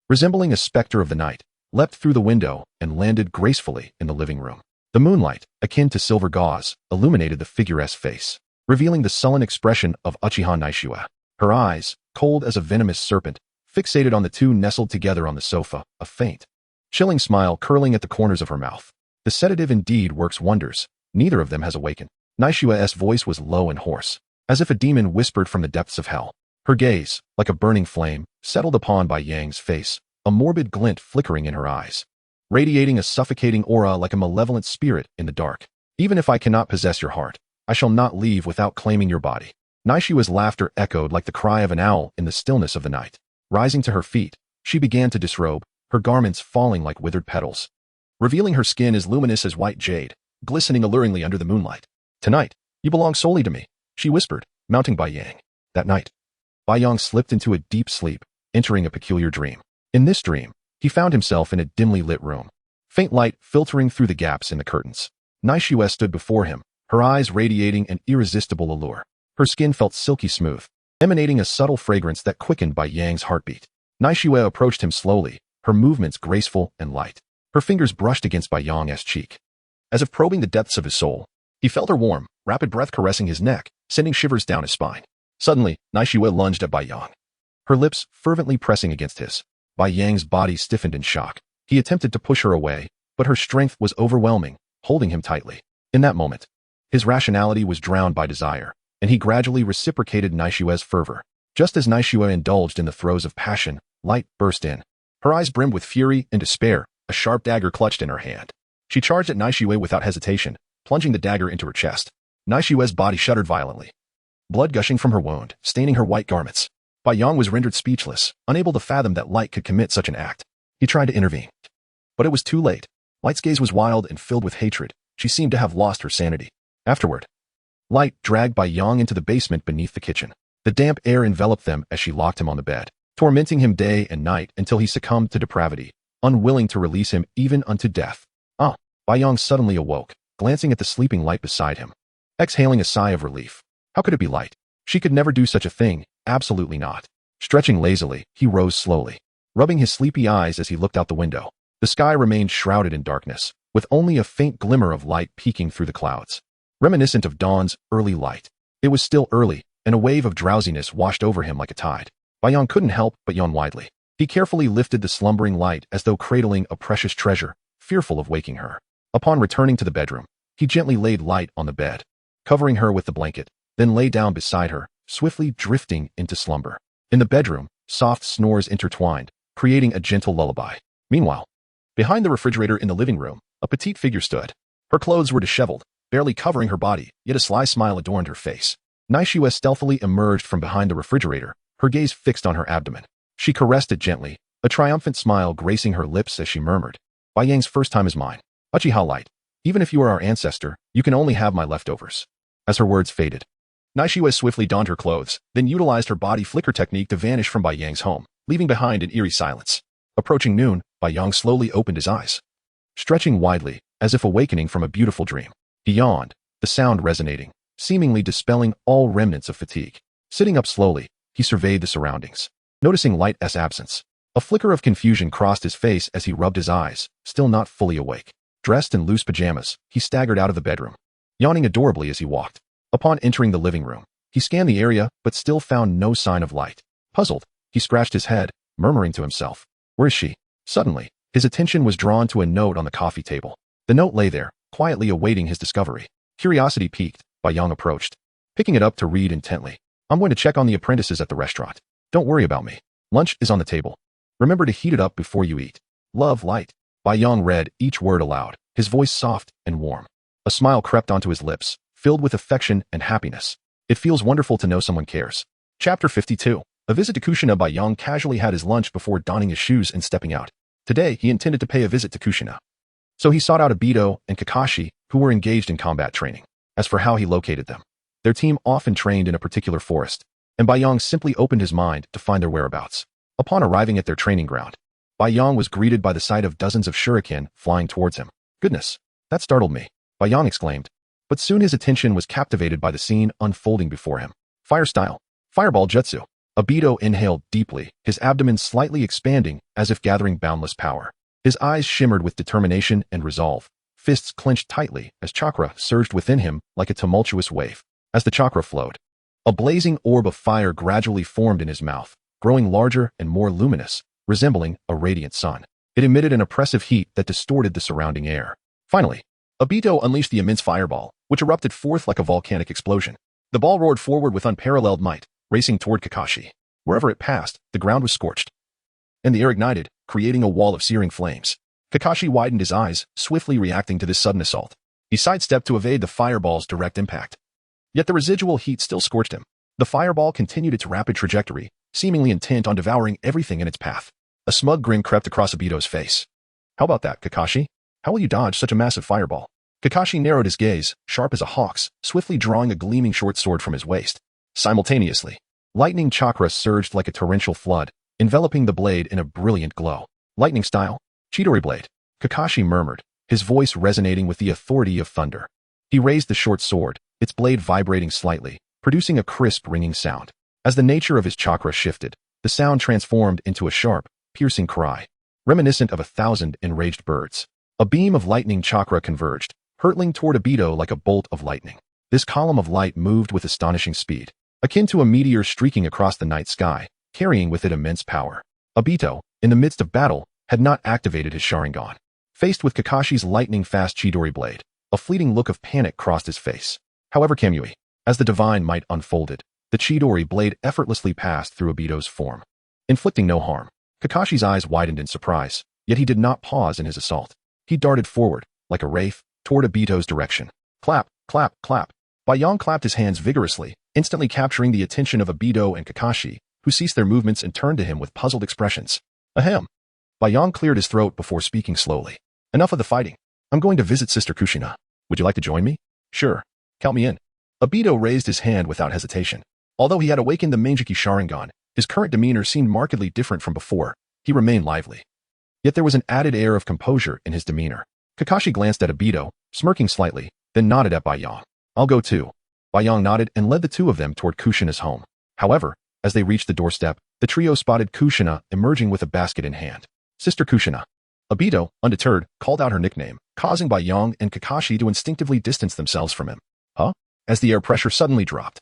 resembling a specter of the night, leapt through the window and landed gracefully in the living room. The moonlight, akin to silver gauze, illuminated the figure's face, revealing the sullen expression of Uchiha Hikaru. Her eyes, cold as a venomous serpent, fixated on the two nestled together on the sofa, a faint, chilling smile curling at the corners of her mouth. The sedative indeed works wonders. Neither of them has awakened. Nishua's voice was low and hoarse, as if a demon whispered from the depths of hell. Her gaze, like a burning flame, settled upon Bai Yang's face, a morbid glint flickering in her eyes, radiating a suffocating aura like a malevolent spirit in the dark. Even if I cannot possess your heart, I shall not leave without claiming your body. Nishua's laughter echoed like the cry of an owl in the stillness of the night. Rising to her feet, she began to disrobe, her garments falling like withered petals, revealing her skin as luminous as white jade, glistening alluringly under the moonlight. Tonight, you belong solely to me, she whispered, mounting Bai Yang. That night, Bai Yang slipped into a deep sleep, entering a peculiar dream. In this dream, he found himself in a dimly lit room, faint light filtering through the gaps in the curtains. Nishua stood before him, her eyes radiating an irresistible allure. Her skin felt silky smooth, emanating a subtle fragrance that quickened Bai Yang's heartbeat. Naishue approached him slowly, her movements graceful and light. Her fingers brushed against Bai Yang's cheek, as if probing the depths of his soul. He felt her warm, rapid breath caressing his neck, sending shivers down his spine. Suddenly, Naishue lunged at Bai Yang, her lips fervently pressing against his. Bai Yang's body stiffened in shock. He attempted to push her away, but her strength was overwhelming, holding him tightly. In that moment, his rationality was drowned by desire, and he gradually reciprocated Naishue's fervor. Just as Naishue indulged in the throes of passion, light burst in. Her eyes brimmed with fury and despair, a sharp dagger clutched in her hand. She charged at Naishue without hesitation, plunging the dagger into her chest. Naishue's body shuddered violently, blood gushing from her wound, staining her white garments. Bai Yang was rendered speechless, unable to fathom that Light could commit such an act. He tried to intervene, but it was too late. Light's gaze was wild and filled with hatred. She seemed to have lost her sanity. Afterward, Light dragged Bai Yang into the basement beneath the kitchen. The damp air enveloped them as she locked him on the bed, tormenting him day and night until he succumbed to depravity, unwilling to release him even unto death. Bai Yang suddenly awoke, glancing at the sleeping Light beside him, exhaling a sigh of relief. How could it be Light? She could never do such a thing, absolutely not. Stretching lazily, he rose slowly, rubbing his sleepy eyes as he looked out the window. The sky remained shrouded in darkness, with only a faint glimmer of light peeking through the clouds, reminiscent of dawn's early light. It was still early, and a wave of drowsiness washed over him like a tide. Bai Yang couldn't help but yawn widely. He carefully lifted the slumbering Light as though cradling a precious treasure, fearful of waking her. Upon returning to the bedroom, he gently laid Light on the bed, covering her with the blanket, then lay down beside her, swiftly drifting into slumber. In the bedroom, soft snores intertwined, creating a gentle lullaby. Meanwhile, behind the refrigerator in the living room, a petite figure stood. Her clothes were disheveled, barely covering her body, yet a sly smile adorned her face. Naishue stealthily emerged from behind the refrigerator, her gaze fixed on her abdomen. She caressed it gently, a triumphant smile gracing her lips as she murmured, "Bai Yang's first time is mine. Uchiha Light. Even if you are our ancestor, you can only have my leftovers." As her words faded, Naishue swiftly donned her clothes, then utilized her body flicker technique to vanish from Bai Yang's home, leaving behind an eerie silence. Approaching noon, Bai Yang slowly opened his eyes, stretching widely, as if awakening from a beautiful dream. He yawned, the sound resonating, seemingly dispelling all remnants of fatigue. Sitting up slowly, he surveyed the surroundings, noticing Light's absence. A flicker of confusion crossed his face as he rubbed his eyes, still not fully awake. Dressed in loose pajamas, he staggered out of the bedroom, yawning adorably as he walked. Upon entering the living room, he scanned the area but still found no sign of Light. Puzzled, he scratched his head, murmuring to himself, "Where is she?" Suddenly, his attention was drawn to a note on the coffee table. The note lay there, quietly awaiting his discovery. Curiosity piqued, Bai Yang approached, picking it up to read intently. "I'm going to check on the apprentices at the restaurant. Don't worry about me. Lunch is on the table. Remember to heat it up before you eat. Love, Light." Bai Yang read each word aloud, his voice soft and warm. A smile crept onto his lips, filled with affection and happiness. It feels wonderful to know someone cares. Chapter 52. A visit to Kushina. Bai Yang casually had his lunch before donning his shoes and stepping out. Today, he intended to pay a visit to Kushina. So he sought out Obito and Kakashi, who were engaged in combat training. As for how he located them, their team often trained in a particular forest, and Bai Yang simply opened his mind to find their whereabouts. Upon arriving at their training ground, Bai Yang was greeted by the sight of dozens of shuriken flying towards him. "Goodness, that startled me," Bai Yang exclaimed. But soon his attention was captivated by the scene unfolding before him. Fire style. Fireball jutsu. Obito inhaled deeply, his abdomen slightly expanding as if gathering boundless power. His eyes shimmered with determination and resolve, fists clenched tightly as chakra surged within him like a tumultuous wave. As the chakra flowed, a blazing orb of fire gradually formed in his mouth, growing larger and more luminous, resembling a radiant sun. It emitted an oppressive heat that distorted the surrounding air. Finally, Obito unleashed the immense fireball, which erupted forth like a volcanic explosion. The ball roared forward with unparalleled might, racing toward Kakashi. Wherever it passed, the ground was scorched, and the air ignited, creating a wall of searing flames. Kakashi widened his eyes, swiftly reacting to this sudden assault. He sidestepped to evade the fireball's direct impact. Yet the residual heat still scorched him. The fireball continued its rapid trajectory, seemingly intent on devouring everything in its path. A smug grin crept across Obito's face. "How about that, Kakashi? How will you dodge such a massive fireball?" Kakashi narrowed his gaze, sharp as a hawk's, swiftly drawing a gleaming short sword from his waist. Simultaneously, lightning chakra surged like a torrential flood, enveloping the blade in a brilliant glow. "Lightning style? Chidori blade," Kakashi murmured, his voice resonating with the authority of thunder. He raised the short sword, its blade vibrating slightly, producing a crisp ringing sound. As the nature of his chakra shifted, the sound transformed into a sharp, piercing cry, reminiscent of 1,000 enraged birds. A beam of lightning chakra converged, hurtling toward Obito like a bolt of lightning. This column of light moved with astonishing speed, akin to a meteor streaking across the night sky, carrying with it immense power. Obito, in the midst of battle, had not activated his Sharingan. Faced with Kakashi's lightning-fast Chidori blade, a fleeting look of panic crossed his face. However, Kamui, as the divine might unfolded, the Chidori blade effortlessly passed through Obito's form, inflicting no harm. Kakashi's eyes widened in surprise, yet he did not pause in his assault. He darted forward, like a wraith, toward Obito's direction. Clap, clap, clap. Yang clapped his hands vigorously, instantly capturing the attention of Obito and Kakashi, who ceased their movements and turned to him with puzzled expressions. Ahem. Yang cleared his throat before speaking slowly. Enough of the fighting. I'm going to visit Sister Kushina. Would you like to join me? Sure. Count me in. Obito raised his hand without hesitation. Although he had awakened the Manjiki Sharingan, his current demeanor seemed markedly different from before. He remained lively. Yet there was an added air of composure in his demeanor. Kakashi glanced at Obito, smirking slightly, then nodded at Yang. I'll go too. Yang nodded and led the two of them toward Kushina's home. However, as they reached the doorstep, the trio spotted Kushina emerging with a basket in hand. Sister Kushina. Obito, undeterred, called out her nickname, causing Yang and Kakashi to instinctively distance themselves from him. Huh? As the air pressure suddenly dropped,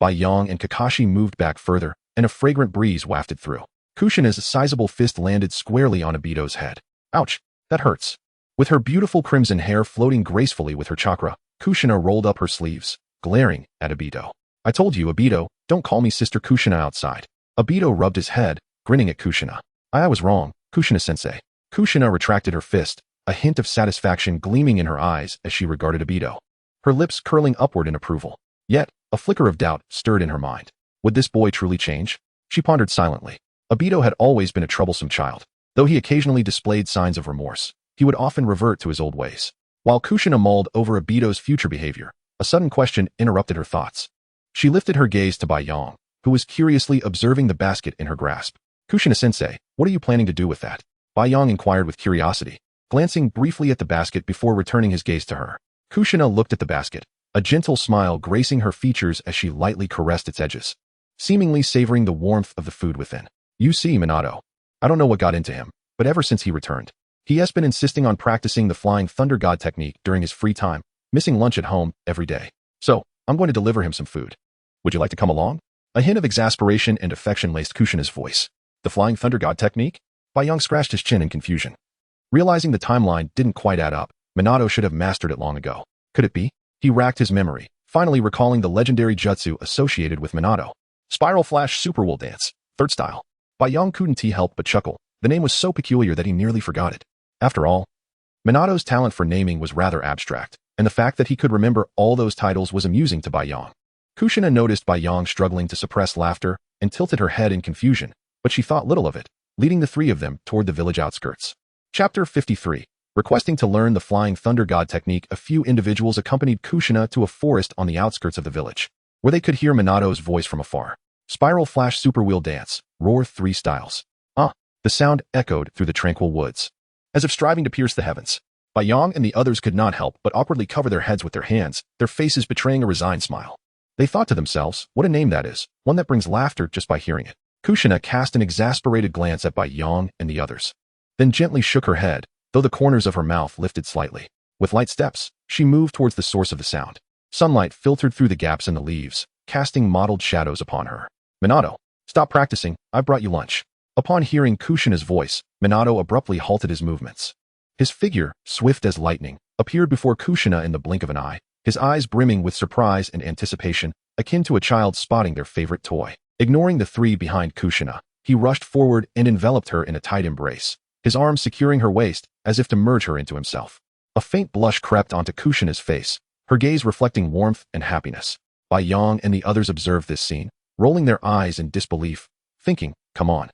Yang and Kakashi moved back further, and a fragrant breeze wafted through. Kushina's sizable fist landed squarely on Obito's head. Ouch, that hurts. With her beautiful crimson hair floating gracefully with her chakra, Kushina rolled up her sleeves, glaring at Obito. I told you, Obito, don't call me Sister Kushina outside. Obito rubbed his head, grinning at Kushina. I was wrong, Kushina-sensei. Kushina retracted her fist, a hint of satisfaction gleaming in her eyes as she regarded Obito, her lips curling upward in approval. Yet, a flicker of doubt stirred in her mind. Would this boy truly change? She pondered silently. Obito had always been a troublesome child. Though he occasionally displayed signs of remorse, he would often revert to his old ways. While Kushina mulled over Obito's future behavior, a sudden question interrupted her thoughts. She lifted her gaze to Yang, who was curiously observing the basket in her grasp. Kushina-sensei, what are you planning to do with that? Yang inquired with curiosity, glancing briefly at the basket before returning his gaze to her. Kushina looked at the basket, a gentle smile gracing her features as she lightly caressed its edges, seemingly savoring the warmth of the food within. You see, Minato. I don't know what got into him, but ever since he returned, he has been insisting on practicing the Flying Thunder God technique during his free time, missing lunch at home every day. So, I'm going to deliver him some food. Would you like to come along? A hint of exasperation and affection laced Kushina's voice. The Flying Thunder God technique? Yang scratched his chin in confusion. Realizing the timeline didn't quite add up, Minato should have mastered it long ago. Could it be? He racked his memory, finally recalling the legendary jutsu associated with Minato. Spiral Flash Super Wool Dance, third style. Yang couldn't help but chuckle. The name was so peculiar that he nearly forgot it. After all, Minato's talent for naming was rather abstract, and the fact that he could remember all those titles was amusing to Yang. Kushina noticed Yang struggling to suppress laughter and tilted her head in confusion, but she thought little of it, leading the three of them toward the village outskirts. Chapter 53. Requesting to learn the Flying Thunder God technique, a few individuals accompanied Kushina to a forest on the outskirts of the village, where they could hear Minato's voice from afar. Spiral Flash Super Wheel Dance, Roar 3 styles. The sound echoed through the tranquil woods, as if striving to pierce the heavens. Yang and the others could not help but awkwardly cover their heads with their hands, their faces betraying a resigned smile. They thought to themselves, what a name that is, one that brings laughter just by hearing it. Kushina cast an exasperated glance at Yang and the others, then gently shook her head, though the corners of her mouth lifted slightly. With light steps, she moved towards the source of the sound. Sunlight filtered through the gaps in the leaves, casting mottled shadows upon her. Minato, stop practicing, I brought you lunch. Upon hearing Kushina's voice, Minato abruptly halted his movements. His figure, swift as lightning, appeared before Kushina in the blink of an eye, his eyes brimming with surprise and anticipation, akin to a child spotting their favorite toy. Ignoring the three behind Kushina, he rushed forward and enveloped her in a tight embrace, his arms securing her waist as if to merge her into himself. A faint blush crept onto Kushina's face, her gaze reflecting warmth and happiness. Yang and the others observed this scene, rolling their eyes in disbelief, thinking, come on.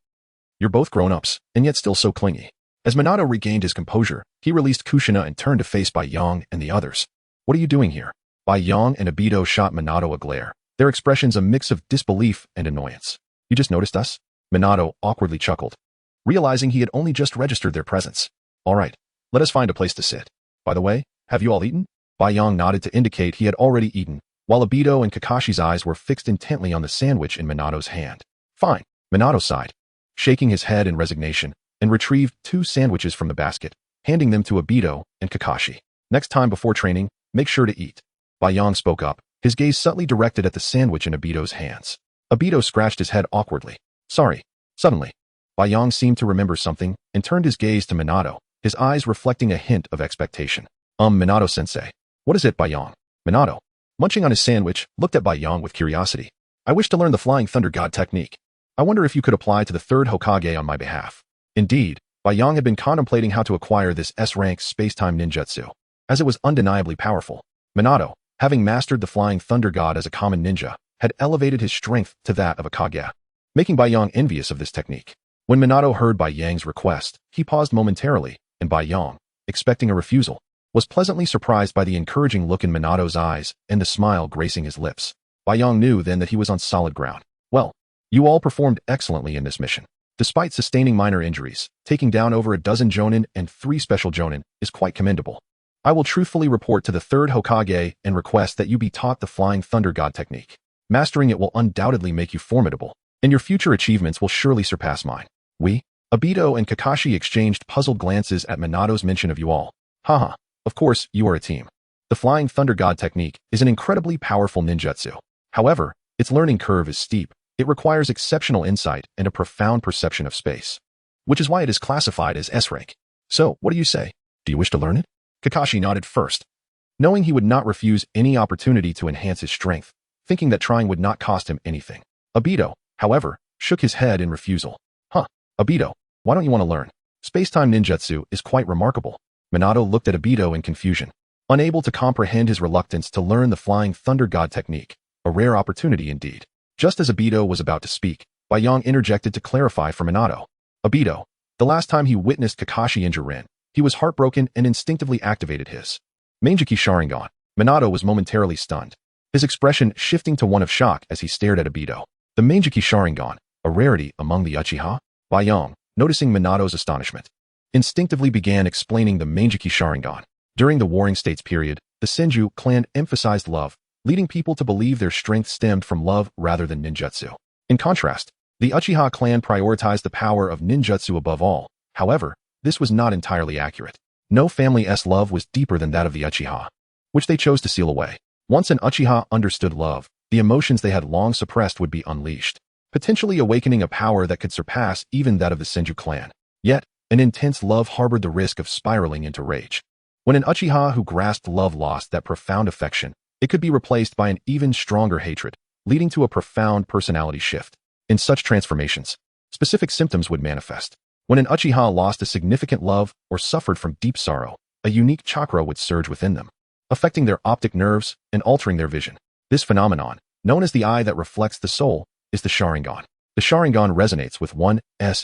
You're both grown-ups, and yet still so clingy. As Minato regained his composure, he released Kushina and turned to face Yang and the others. What are you doing here? Yang and Obito shot Minato a glare, their expressions a mix of disbelief and annoyance. You just noticed us? Minato awkwardly chuckled, realizing he had only just registered their presence. All right, let us find a place to sit. By the way, have you all eaten? Yang nodded to indicate he had already eaten, while Obito and Kakashi's eyes were fixed intently on the sandwich in Minato's hand. Fine, Minato sighed, shaking his head in resignation, and retrieved 2 sandwiches from the basket, handing them to Obito and Kakashi. Next time before training, make sure to eat. Bai Yang spoke up, his gaze subtly directed at the sandwich in Obito's hands. Obito scratched his head awkwardly. Sorry. Suddenly, Bai Yang seemed to remember something and turned his gaze to Minato, his eyes reflecting a hint of expectation. Minato-sensei. What is it, Bai Yang? Minato, munching on his sandwich, looked at Bai Yang with curiosity. I wish to learn the Flying Thunder God technique. I wonder if you could apply to the 3rd Hokage on my behalf. Indeed, Bai Yang had been contemplating how to acquire this S-rank space-time ninjutsu, as it was undeniably powerful. Minato, having mastered the Flying Thunder God as a common ninja, had elevated his strength to that of a Kage, making Bai Yang envious of this technique. When Minato heard Bai Yang's request, he paused momentarily, and Bai Yang, expecting a refusal, was pleasantly surprised by the encouraging look in Minato's eyes and the smile gracing his lips. Bai Yang knew then that he was on solid ground. Well, you all performed excellently in this mission. Despite sustaining minor injuries, taking down over a dozen Jonin and 3 special Jonin is quite commendable. I will truthfully report to the 3rd Hokage and request that you be taught the Flying Thunder God technique. Mastering it will undoubtedly make you formidable, and your future achievements will surely surpass mine. Obito and Kakashi exchanged puzzled glances at Minato's mention of you all. Haha, of course, you are a team. The Flying Thunder God technique is an incredibly powerful ninjutsu. However, its learning curve is steep. It requires exceptional insight and a profound perception of space, which is why it is classified as S-rank. So, what do you say? Do you wish to learn it? Kakashi nodded first, knowing he would not refuse any opportunity to enhance his strength, thinking that trying would not cost him anything. Obito, however, shook his head in refusal. Obito, why don't you want to learn? Space-time ninjutsu is quite remarkable. Minato looked at Obito in confusion, unable to comprehend his reluctance to learn the Flying Thunder God technique, a rare opportunity indeed. Just as Obito was about to speak, Bai Yang interjected to clarify for Minato. Obito, the last time he witnessed Kakashi injure Rin, he was heartbroken and instinctively activated his Manjiki Sharingan. Minato was momentarily stunned, his expression shifting to one of shock as he stared at Obito. The Manjiki Sharingan, a rarity among the Uchiha? Bai Yang, noticing Minato's astonishment, instinctively began explaining the Manjiki Sharingan. During the Warring States period, the Senju clan emphasized love, leading people to believe their strength stemmed from love rather than ninjutsu. In contrast, the Uchiha clan prioritized the power of ninjutsu above all. However, this was not entirely accurate. No family's love was deeper than that of the Uchiha, which they chose to seal away. Once an Uchiha understood love, the emotions they had long suppressed would be unleashed, potentially awakening a power that could surpass even that of the Senju clan. Yet, an intense love harbored the risk of spiraling into rage. When an Uchiha who grasped love lost that profound affection, it could be replaced by an even stronger hatred, leading to a profound personality shift. In such transformations, specific symptoms would manifest. When an Uchiha lost a significant love or suffered from deep sorrow, a unique chakra would surge within them, affecting their optic nerves and altering their vision. This phenomenon, known as the eye that reflects the soul, is the Sharingan. The Sharingan resonates with one's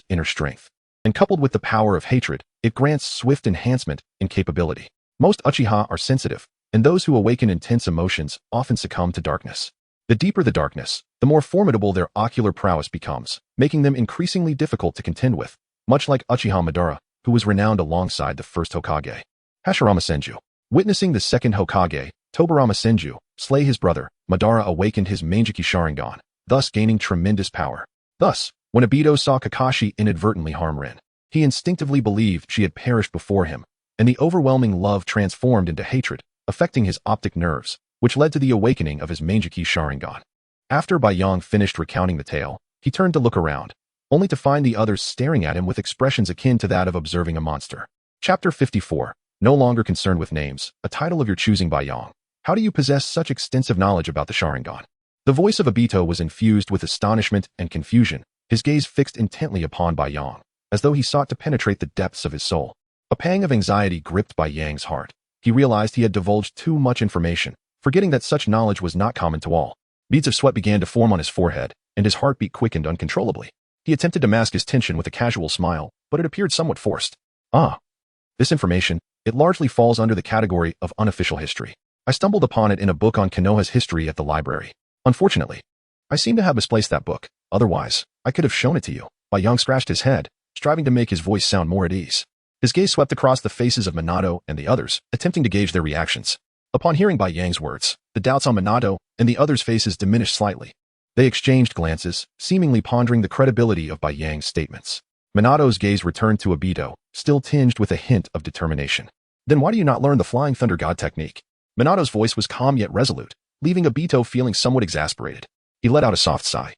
inner strength, and coupled with the power of hatred, it grants swift enhancement in capability. Most Uchiha are sensitive, and those who awaken intense emotions often succumb to darkness. The deeper the darkness, the more formidable their ocular prowess becomes, making them increasingly difficult to contend with, much like Uchiha Madara, who was renowned alongside the first Hokage, Hashirama Senju. Witnessing the second Hokage, Tobirama Senju, slay his brother, Madara awakened his Manjiki Sharingan, thus gaining tremendous power. Thus, when Obito saw Kakashi inadvertently harm Rin, he instinctively believed she had perished before him, and the overwhelming love transformed into hatred, affecting his optic nerves, which led to the awakening of his Manjiki Sharingan. After Bai Yang finished recounting the tale, he turned to look around, only to find the others staring at him with expressions akin to that of observing a monster. Chapter 54. No longer concerned with names, a title of your choosing, Bai Yang. How do you possess such extensive knowledge about the Sharingan? The voice of Obito was infused with astonishment and confusion, his gaze fixed intently upon Bai Yang, as though he sought to penetrate the depths of his soul. A pang of anxiety gripped Bai Yang's heart. He realized he had divulged too much information, forgetting that such knowledge was not common to all. Beads of sweat began to form on his forehead, and his heartbeat quickened uncontrollably. He attempted to mask his tension with a casual smile, but it appeared somewhat forced. This information, it largely falls under the category of unofficial history. I stumbled upon it in a book on Konoha's history at the library. Unfortunately, I seem to have misplaced that book. Otherwise, I could have shown it to you. Bai Yang scratched his head, striving to make his voice sound more at ease. His gaze swept across the faces of Minato and the others, attempting to gauge their reactions. Upon hearing Bai Yang's words, the doubts on Minato and the others' faces diminished slightly. They exchanged glances, seemingly pondering the credibility of Bai Yang's statements. Minato's gaze returned to Obito, still tinged with a hint of determination. Then why do you not learn the Flying Thunder God technique? Minato's voice was calm yet resolute, leaving Obito feeling somewhat exasperated. He let out a soft sigh.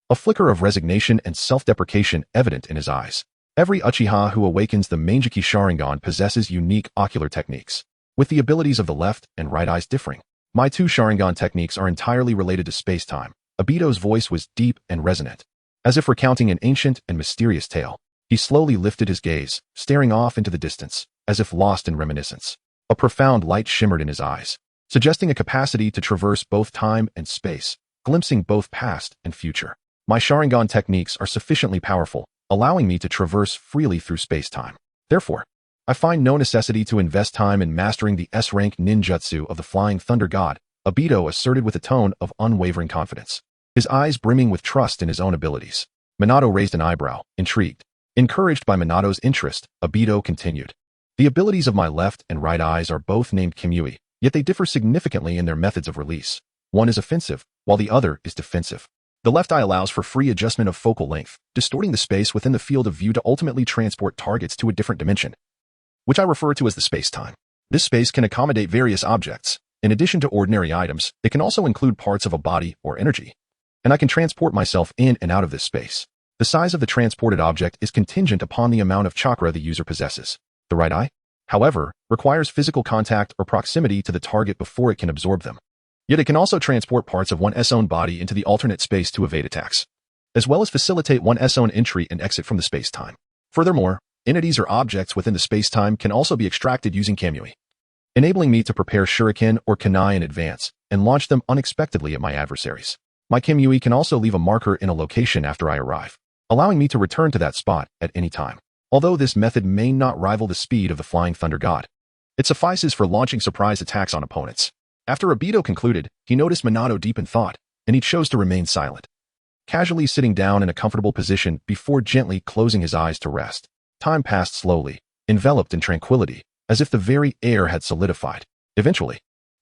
A flicker of resignation and self-deprecation evident in his eyes. Every Uchiha who awakens the Mangekyou Sharingan possesses unique ocular techniques, with the abilities of the left and right eyes differing. My two Sharingan techniques are entirely related to space-time. Obito's voice was deep and resonant. As if recounting an ancient and mysterious tale, he slowly lifted his gaze, staring off into the distance, as if lost in reminiscence. A profound light shimmered in his eyes, suggesting a capacity to traverse both time and space, glimpsing both past and future. My Sharingan techniques are sufficiently powerful, allowing me to traverse freely through space-time. Therefore, I find no necessity to invest time in mastering the S-rank ninjutsu of the Flying Thunder God, Obito asserted with a tone of unwavering confidence, his eyes brimming with trust in his own abilities. Minato raised an eyebrow, intrigued. Encouraged by Minato's interest, Obito continued. The abilities of my left and right eyes are both named Kimui, yet they differ significantly in their methods of release. One is offensive, while the other is defensive. The left eye allows for free adjustment of focal length, distorting the space within the field of view to ultimately transport targets to a different dimension, which I refer to as the space-time. This space can accommodate various objects. In addition to ordinary items, it can also include parts of a body or energy, and I can transport myself in and out of this space. The size of the transported object is contingent upon the amount of chakra the user possesses. The right eye, however, requires physical contact or proximity to the target before it can absorb them. Yet it can also transport parts of one's own body into the alternate space to evade attacks, as well as facilitate one's own entry and exit from the space-time. Furthermore, entities or objects within the space-time can also be extracted using Kamui, enabling me to prepare shuriken or kunai in advance and launch them unexpectedly at my adversaries. My Kamui can also leave a marker in a location after I arrive, allowing me to return to that spot at any time. Although this method may not rival the speed of the Flying Thunder God, it suffices for launching surprise attacks on opponents. After Obito concluded, he noticed Minato deep in thought, and he chose to remain silent, casually sitting down in a comfortable position before gently closing his eyes to rest. Time passed slowly, enveloped in tranquility, as if the very air had solidified. Eventually,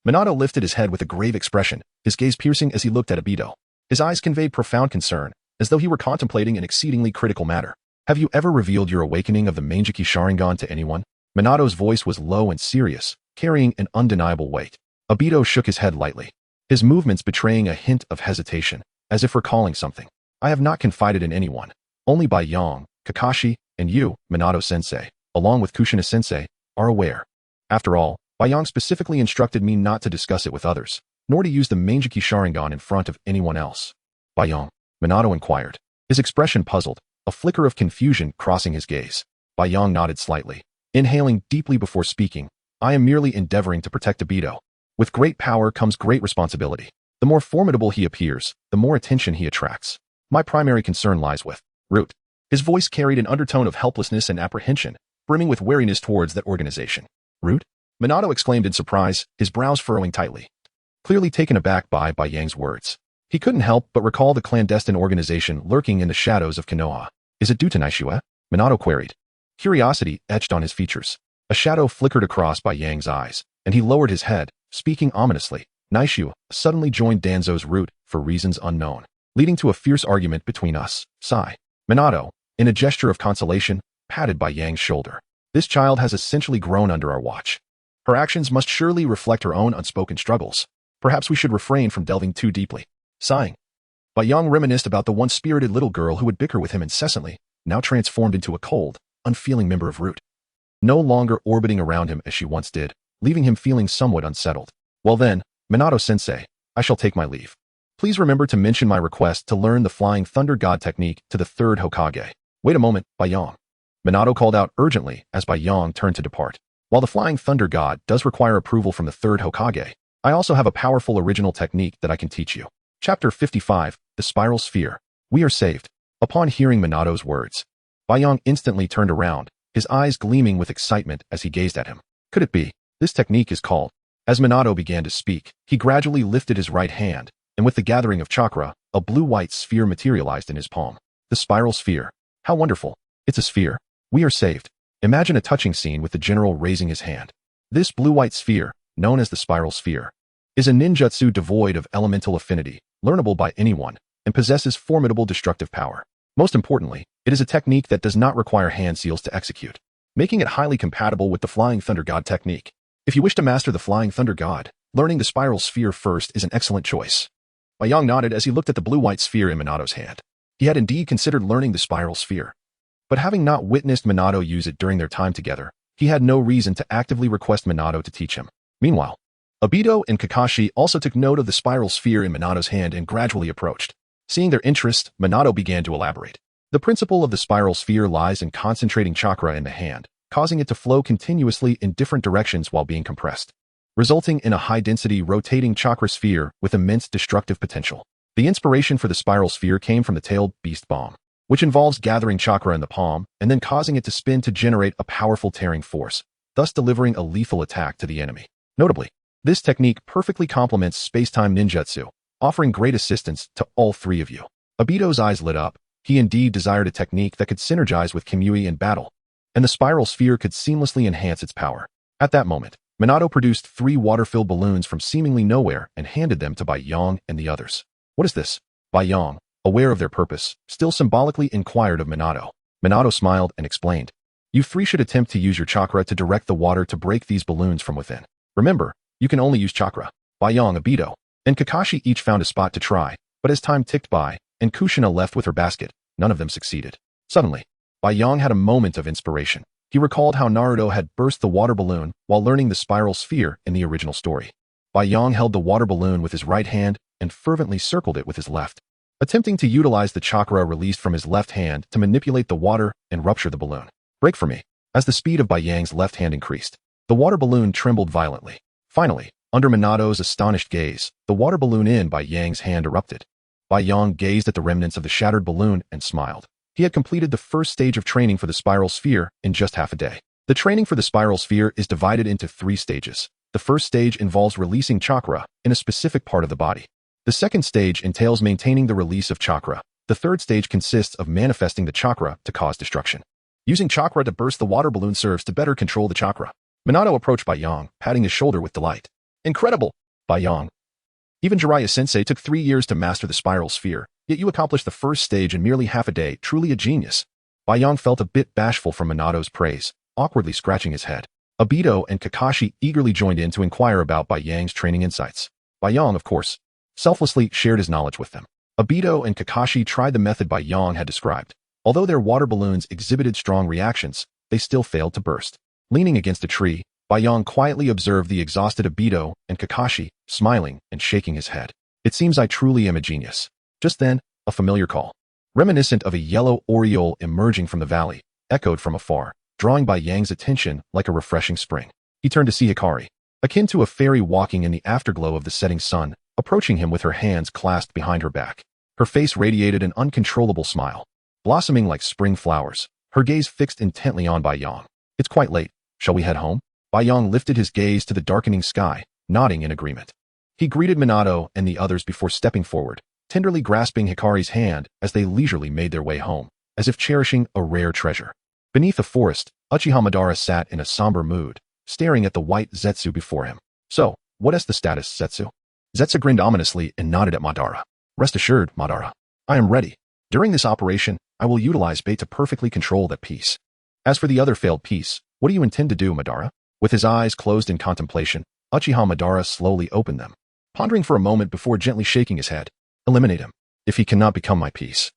Minato lifted his head with a grave expression, his gaze piercing as he looked at Obito. His eyes conveyed profound concern, as though he were contemplating an exceedingly critical matter. Have you ever revealed your awakening of the Mangekyou Sharingan to anyone? Minato's voice was low and serious, carrying an undeniable weight. Obito shook his head lightly, his movements betraying a hint of hesitation, as if recalling something. I have not confided in anyone. Only Bai Yang, Kakashi, and you, Minato-sensei, along with Kushina-sensei, are aware. After all, Bai Yang specifically instructed me not to discuss it with others, nor to use the Mangekyou Sharingan in front of anyone else. Bai Yang? Minato inquired, his expression puzzled, a flicker of confusion crossing his gaze. Bai Yang nodded slightly, inhaling deeply before speaking. I am merely endeavoring to protect Obito. With great power comes great responsibility. The more formidable he appears, the more attention he attracts. My primary concern lies with Root. His voice carried an undertone of helplessness and apprehension, brimming with wariness towards that organization. Root? Minato exclaimed in surprise, his brows furrowing tightly, clearly taken aback by Yang's words. He couldn't help but recall the clandestine organization lurking in the shadows of Konoha. Is it due to Naishua? Minato queried. Curiosity etched on his features. A shadow flickered across Yang's eyes, and he lowered his head, speaking ominously. Naishua suddenly joined Danzo's Root for reasons unknown, leading to a fierce argument between us. Sigh. Minato, in a gesture of consolation, patted Yang's shoulder. This child has essentially grown under our watch. Her actions must surely reflect her own unspoken struggles. Perhaps we should refrain from delving too deeply. Sighing, Yang reminisced about the once spirited little girl who would bicker with him incessantly, now transformed into a cold, unfeeling member of Root, no longer orbiting around him as she once did, leaving him feeling somewhat unsettled. Well then, Minato-sensei, I shall take my leave. Please remember to mention my request to learn the Flying Thunder God technique to the third Hokage. Wait a moment, Yang. Minato called out urgently as Yang turned to depart. While the Flying Thunder God does require approval from the third Hokage, I also have a powerful original technique that I can teach you. Chapter 55, The Spiral Sphere. We are saved. Upon hearing Minato's words, Yang instantly turned around, his eyes gleaming with excitement as he gazed at him. Could it be? This technique is called. As Minato began to speak, he gradually lifted his right hand, and with the gathering of chakra, a blue-white sphere materialized in his palm. The spiral sphere. How wonderful. It's a sphere. We are saved. Imagine a touching scene with the general raising his hand. This blue-white sphere, known as the spiral sphere, is a ninjutsu devoid of elemental affinity, learnable by anyone, and possesses formidable destructive power. Most importantly, it is a technique that does not require hand seals to execute, making it highly compatible with the Flying Thunder God technique. If you wish to master the Flying Thunder God, learning the Spiral Sphere first is an excellent choice. Bayang nodded as he looked at the blue-white sphere in Minato's hand. He had indeed considered learning the Spiral Sphere. But having not witnessed Minato use it during their time together, he had no reason to actively request Minato to teach him. Meanwhile, Obito and Kakashi also took note of the Spiral Sphere in Minato's hand and gradually approached. Seeing their interest, Minato began to elaborate. The principle of the Spiral Sphere lies in concentrating chakra in the hand, causing it to flow continuously in different directions while being compressed, resulting in a high-density rotating chakra sphere with immense destructive potential. The inspiration for the Spiral Sphere came from the tailed beast bomb, which involves gathering chakra in the palm and then causing it to spin to generate a powerful tearing force, thus delivering a lethal attack to the enemy. Notably, this technique perfectly complements space-time ninjutsu, offering great assistance to all three of you. Obito's eyes lit up. He indeed desired a technique that could synergize with Kimui in battle, and the Spiral Sphere could seamlessly enhance its power. At that moment, Minato produced 3 water-filled balloons from seemingly nowhere and handed them to Bai Yong and the others. What is this? Bai Yong, aware of their purpose, still symbolically inquired of Minato. Minato smiled and explained, "You 3 should attempt to use your chakra to direct the water to break these balloons from within. Remember, you can only use chakra." Bai Yong, Obito, and Kakashi each found a spot to try, but as time ticked by, and Kushina left with her basket, none of them succeeded. Suddenly, Bai Yong had a moment of inspiration. He recalled how Naruto had burst the water balloon while learning the Spiral Sphere in the original story. Bai Yong held the water balloon with his right hand and fervently circled it with his left, attempting to utilize the chakra released from his left hand to manipulate the water and rupture the balloon. "Break for me." As the speed of Bai Yang's left hand increased, the water balloon trembled violently. Finally, under Minato's astonished gaze, the water balloon in Bai Yang's hand erupted. Bai Yong gazed at the remnants of the shattered balloon and smiled. He had completed the first stage of training for the Spiral Sphere in just half a day. The training for the Spiral Sphere is divided into 3 stages. The first stage involves releasing chakra in a specific part of the body. The second stage entails maintaining the release of chakra. The third stage consists of manifesting the chakra to cause destruction. Using chakra to burst the water balloon serves to better control the chakra. Minato approached Bai Yong, patting his shoulder with delight. "Incredible, Bai Yong. Even Jiraiya-sensei took 3 years to master the Spiral Sphere, yet you accomplished the first stage in merely half a day, truly a genius." Bai Yong felt a bit bashful from Minato's praise, awkwardly scratching his head. Obito and Kakashi eagerly joined in to inquire about Bai Yang's training insights. Bai Yong, of course, selflessly shared his knowledge with them. Obito and Kakashi tried the method Bai Yong had described. Although their water balloons exhibited strong reactions, they still failed to burst. Leaning against a tree, Bai Yong quietly observed the exhausted Obito and Kakashi, smiling and shaking his head. "It seems I truly am a genius." Just then, a familiar call, reminiscent of a yellow oriole emerging from the valley, echoed from afar, drawing Bai Yang's attention like a refreshing spring. He turned to see Hikari, akin to a fairy walking in the afterglow of the setting sun, approaching him with her hands clasped behind her back. Her face radiated an uncontrollable smile, blossoming like spring flowers, her gaze fixed intently on Bai Yong. "It's quite late. Shall we head home?" Bai Yong lifted his gaze to the darkening sky, nodding in agreement. He greeted Minato and the others before stepping forward, tenderly grasping Hikari's hand as they leisurely made their way home, as if cherishing a rare treasure. Beneath a forest, Uchiha Madara sat in a somber mood, staring at the white Zetsu before him. "So, what is the status, Zetsu?" Zetsu grinned ominously and nodded at Madara. "Rest assured, Madara. I am ready. During this operation, I will utilize bait to perfectly control that piece. As for the other failed piece, what do you intend to do, Madara?" With his eyes closed in contemplation, Uchiha Madara slowly opened them, pondering for a moment before gently shaking his head. "Eliminate him. If he cannot become my piece,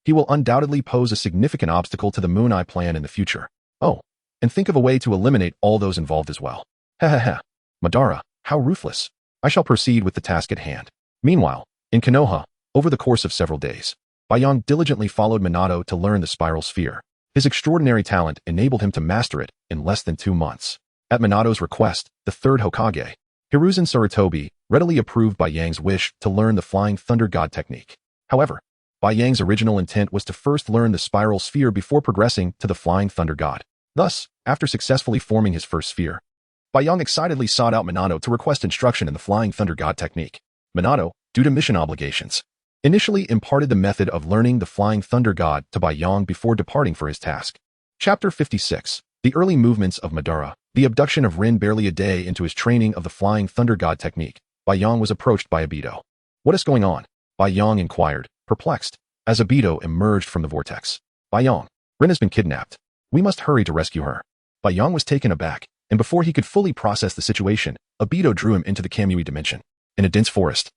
he will undoubtedly pose a significant obstacle to the Moon Eye plan in the future. Oh, and think of a way to eliminate all those involved as well." "Heh. Madara, how ruthless. I shall proceed with the task at hand." Meanwhile, in Konoha, over the course of several days, Bai Yong diligently followed Minato to learn the Spiral Sphere. His extraordinary talent enabled him to master it in less than 2 months. At Minato's request, the third Hokage, Hiruzen Sarutobi, readily approved Bai Yang's wish to learn the Flying Thunder God technique. However, Bai Yang's original intent was to first learn the Spiral Sphere before progressing to the Flying Thunder God. Thus, after successfully forming his first sphere, Bai Yong excitedly sought out Minato to request instruction in the Flying Thunder God technique. Minato, due to mission obligations, initially imparted the method of learning the Flying Thunder God to Bai Yong before departing for his task. Chapter 56. The early movements of Madara. The abduction of Rin barely a day into his training of the Flying Thunder God technique, Bai Yang was approached by Obito. What is going on? Bai Yang inquired, perplexed, as Obito emerged from the vortex. Bai Yang, Rin has been kidnapped. We must hurry to rescue her. Bai Yang was taken aback, and before he could fully process the situation, Obito drew him into the Kamui dimension. In a dense forest,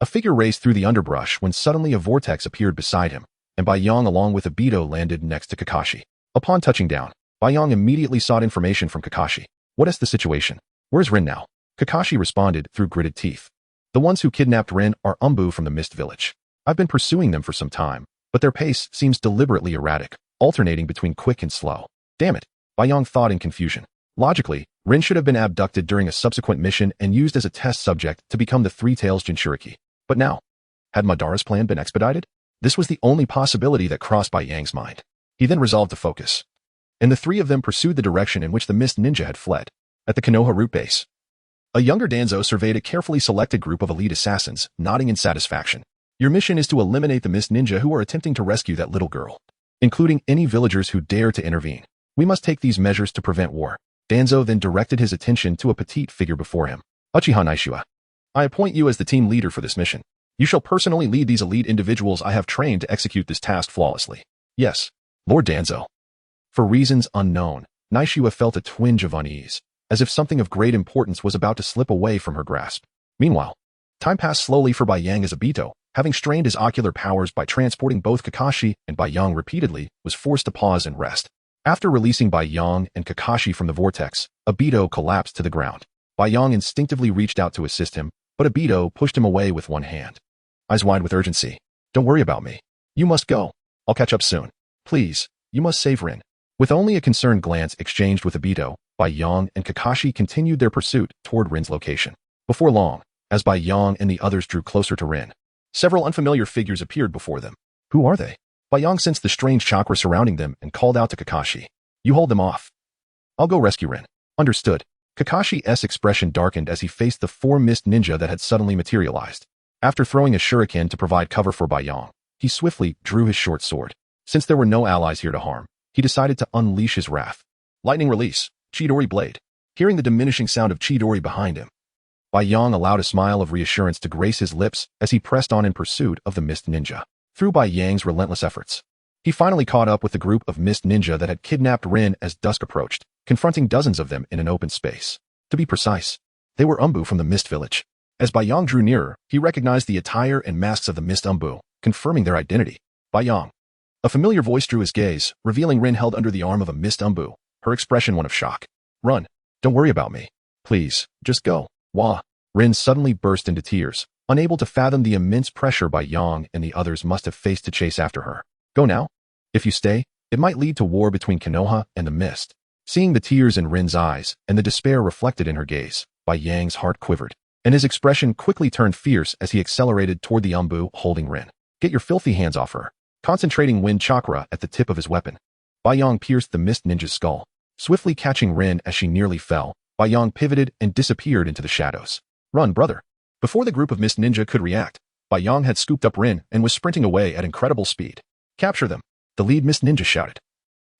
a figure raced through the underbrush when suddenly a vortex appeared beside him, and Bai Yang along with Obito landed next to Kakashi. Upon touching down, Bai Yang immediately sought information from Kakashi. What is the situation? Where's Rin now? Kakashi responded through gritted teeth. The ones who kidnapped Rin are Umbu from the Mist Village. I've been pursuing them for some time, but their pace seems deliberately erratic, alternating between quick and slow. Damn it, Bai Yang thought in confusion. Logically, Rin should have been abducted during a subsequent mission and used as a test subject to become the Three Tails Jinchuriki. But now, had Madara's plan been expedited? This was the only possibility that crossed Bai Yang's mind. He then resolved to focus. And the three of them pursued the direction in which the Mist Ninja had fled. At the Konoha route base, a younger Danzo surveyed a carefully selected group of elite assassins, nodding in satisfaction. Your mission is to eliminate the Mist Ninja who are attempting to rescue that little girl, including any villagers who dare to intervene. We must take these measures to prevent war. Danzo then directed his attention to a petite figure before him. Uchiha Naishua, I appoint you as the team leader for this mission. You shall personally lead these elite individuals I have trained to execute this task flawlessly. Yes, Lord Danzo. For reasons unknown, Naishua felt a twinge of unease, as if something of great importance was about to slip away from her grasp. Meanwhile, time passed slowly for Bai Yang as Obito, having strained his ocular powers by transporting both Kakashi and Bai Yang repeatedly, was forced to pause and rest. After releasing Bai Yang and Kakashi from the vortex, Obito collapsed to the ground. Bai Yang instinctively reached out to assist him, but Obito pushed him away with one hand. Eyes wide with urgency. Don't worry about me. You must go. I'll catch up soon. Please, you must save Rin. With only a concerned glance exchanged with Obito, Bai Yang and Kakashi continued their pursuit toward Rin's location. Before long, as Bai Yang and the others drew closer to Rin, several unfamiliar figures appeared before them. Who are they? Bai Yang sensed the strange chakra surrounding them and called out to Kakashi. You hold them off. I'll go rescue Rin. Understood. Kakashi's expression darkened as he faced the four Mist Ninja that had suddenly materialized. After throwing a shuriken to provide cover for Bai Yang, he swiftly drew his short sword. Since there were no allies here to harm, he decided to unleash his wrath. Lightning release, Chidori blade. Hearing the diminishing sound of Chidori behind him, Bai Yang allowed a smile of reassurance to grace his lips as he pressed on in pursuit of the Mist Ninja. Through Bai Yang's relentless efforts, he finally caught up with the group of Mist Ninja that had kidnapped Rin as dusk approached, confronting dozens of them in an open space. To be precise, they were Umbu from the Mist Village. As Bai Yang drew nearer, he recognized the attire and masks of the Mist Umbu, confirming their identity. Bai Yang. A familiar voice drew his gaze, revealing Rin held under the arm of a Mist Umbu, her expression one of shock. Run. Don't worry about me. Please, just go. Wah. Rin suddenly burst into tears, unable to fathom the immense pressure Bai Yang and the others must have faced to chase after her. Go now. If you stay, it might lead to war between Konoha and the Mist. Seeing the tears in Rin's eyes and the despair reflected in her gaze, Bai Yang's heart quivered, and his expression quickly turned fierce as he accelerated toward the Umbu holding Rin. Get your filthy hands off her. Concentrating wind chakra at the tip of his weapon, Bai Yang pierced the Mist Ninja's skull. Swiftly catching Rin as she nearly fell, Bai Yang pivoted and disappeared into the shadows. Run, brother. Before the group of Mist Ninja could react, Bai Yang had scooped up Rin and was sprinting away at incredible speed. Capture them, the lead Mist Ninja shouted,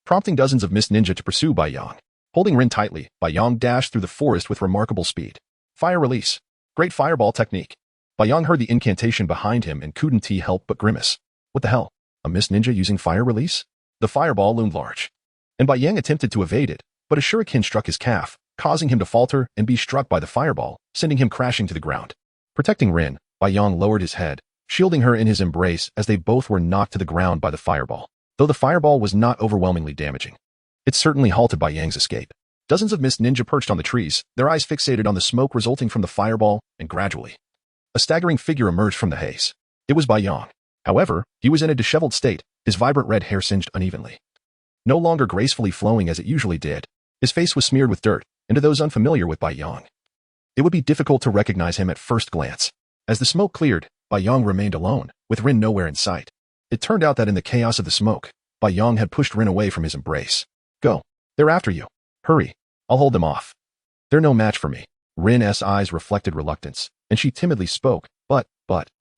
prompting dozens of Mist Ninja to pursue Bai Yang. Holding Rin tightly, Bai Yang dashed through the forest with remarkable speed. Fire release. Great fireball technique. Bai Yang heard the incantation behind him and couldn't help but grimace. What the hell? A Mist Ninja using fire release? The fireball loomed large, and Bai Yang attempted to evade it, but a shuriken struck his calf, causing him to falter and be struck by the fireball, sending him crashing to the ground. Protecting Rin, Bai Yang lowered his head, shielding her in his embrace as they both were knocked to the ground by the fireball. Though the fireball was not overwhelmingly damaging, it certainly halted Bai Yang's escape. Dozens of Mist Ninja perched on the trees, their eyes fixated on the smoke resulting from the fireball, and gradually, a staggering figure emerged from the haze. It was Bai Yang. However, he was in a disheveled state, his vibrant red hair singed unevenly, no longer gracefully flowing as it usually did. His face was smeared with dirt, and to those unfamiliar with Bai Yang, it would be difficult to recognize him at first glance. As the smoke cleared, Bai Yang remained alone, with Rin nowhere in sight. It turned out that in the chaos of the smoke, Bai Yang had pushed Rin away from his embrace. Go. They're after you. Hurry. I'll hold them off. They're no match for me. Rin's eyes reflected reluctance, and she timidly spoke, but,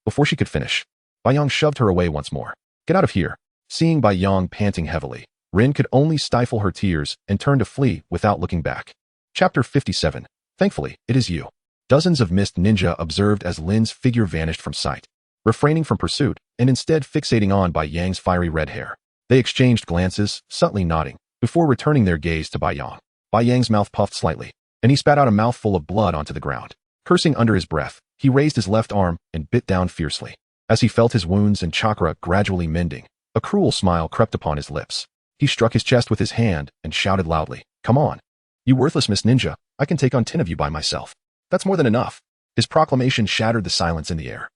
before she could finish, Bai Yang shoved her away once more. Get out of here. Seeing Bai Yang panting heavily, Rin could only stifle her tears and turn to flee without looking back. Chapter 57. Thankfully, it is you. Dozens of mist ninja observed as Lin's figure vanished from sight, refraining from pursuit and instead fixating on Bai Yang's fiery red hair. They exchanged glances, subtly nodding, before returning their gaze to Bai Yang. Bai Yang's mouth puffed slightly, and he spat out a mouthful of blood onto the ground. Cursing under his breath, he raised his left arm and bit down fiercely. As he felt his wounds and chakra gradually mending, a cruel smile crept upon his lips. He struck his chest with his hand and shouted loudly, "Come on! You worthless Miss Ninja, I can take on 10 of you by myself. That's more than enough." His proclamation shattered the silence in the air,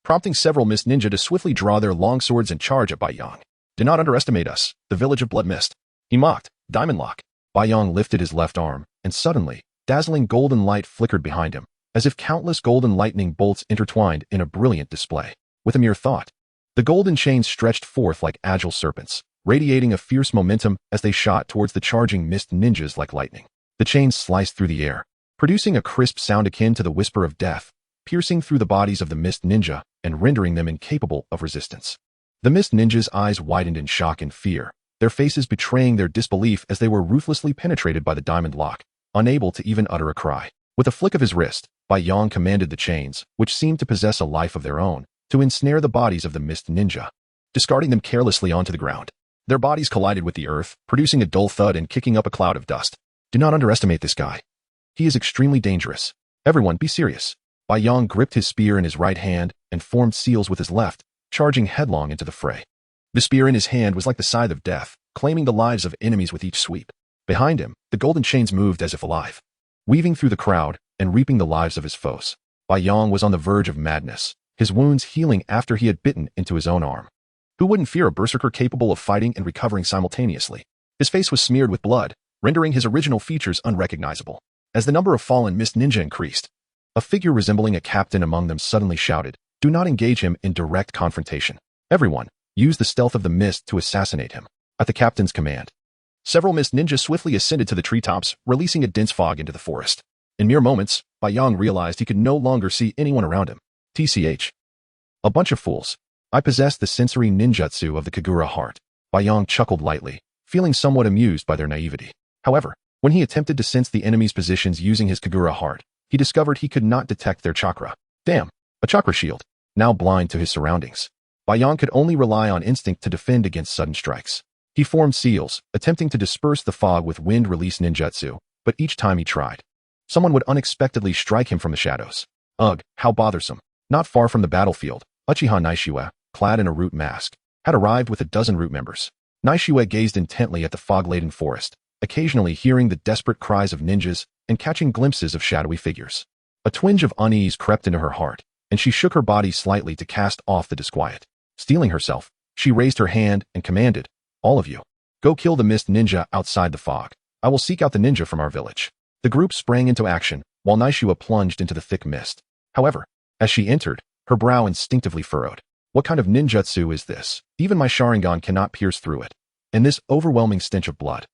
prompting several Miss Ninja to swiftly draw their long swords and charge at Bai Yang. "Do not underestimate us, the village of Blood Mist," he mocked. "Diamond Lock." Bai Yang lifted his left arm, and suddenly, dazzling golden light flickered behind him, as if countless golden lightning bolts intertwined in a brilliant display. With a mere thought, the golden chains stretched forth like agile serpents, radiating a fierce momentum as they shot towards the charging mist ninjas like lightning. The chains sliced through the air, producing a crisp sound akin to the whisper of death, piercing through the bodies of the mist ninja and rendering them incapable of resistance. The mist ninjas' eyes widened in shock and fear, their faces betraying their disbelief as they were ruthlessly penetrated by the diamond lock, unable to even utter a cry. With a flick of his wrist, Bai Yang commanded the chains, which seemed to possess a life of their own, to ensnare the bodies of the mist ninja, discarding them carelessly onto the ground. Their bodies collided with the earth, producing a dull thud and kicking up a cloud of dust. "Do not underestimate this guy. He is extremely dangerous. Everyone, be serious." Bai Yang gripped his spear in his right hand and formed seals with his left, charging headlong into the fray. The spear in his hand was like the scythe of death, claiming the lives of enemies with each sweep. Behind him, the golden chains moved as if alive, weaving through the crowd and reaping the lives of his foes. Bai Yang was on the verge of madness, his wounds healing after he had bitten into his own arm. Who wouldn't fear a berserker capable of fighting and recovering simultaneously? His face was smeared with blood, rendering his original features unrecognizable. As the number of fallen mist ninja increased, a figure resembling a captain among them suddenly shouted, "Do not engage him in direct confrontation. Everyone, use the stealth of the mist to assassinate him." At the captain's command, several mist ninjas swiftly ascended to the treetops, releasing a dense fog into the forest. In mere moments, Bai Yang realized he could no longer see anyone around him. TCH. A bunch of fools. I possess the sensory ninjutsu of the Kagura heart. Bai Yang chuckled lightly, feeling somewhat amused by their naivety. However, when he attempted to sense the enemy's positions using his Kagura heart, he discovered he could not detect their chakra. Damn, a chakra shield. Now blind to his surroundings, Bai Yang could only rely on instinct to defend against sudden strikes. He formed seals, attempting to disperse the fog with wind-release ninjutsu, but each time he tried, someone would unexpectedly strike him from the shadows. Ugh, how bothersome. Not far from the battlefield, Uchiha Naishiwa, clad in a root mask, had arrived with a dozen root members. Naishiwa gazed intently at the fog-laden forest, occasionally hearing the desperate cries of ninjas and catching glimpses of shadowy figures. A twinge of unease crept into her heart, and she shook her body slightly to cast off the disquiet. Steeling herself, she raised her hand and commanded, "All of you, go kill the mist ninja outside the fog. I will seek out the ninja from our village." The group sprang into action, while Naishiwa plunged into the thick mist. However, as she entered, her brow instinctively furrowed. What kind of ninjutsu is this? Even my Sharingan cannot pierce through it. And this overwhelming stench of blood.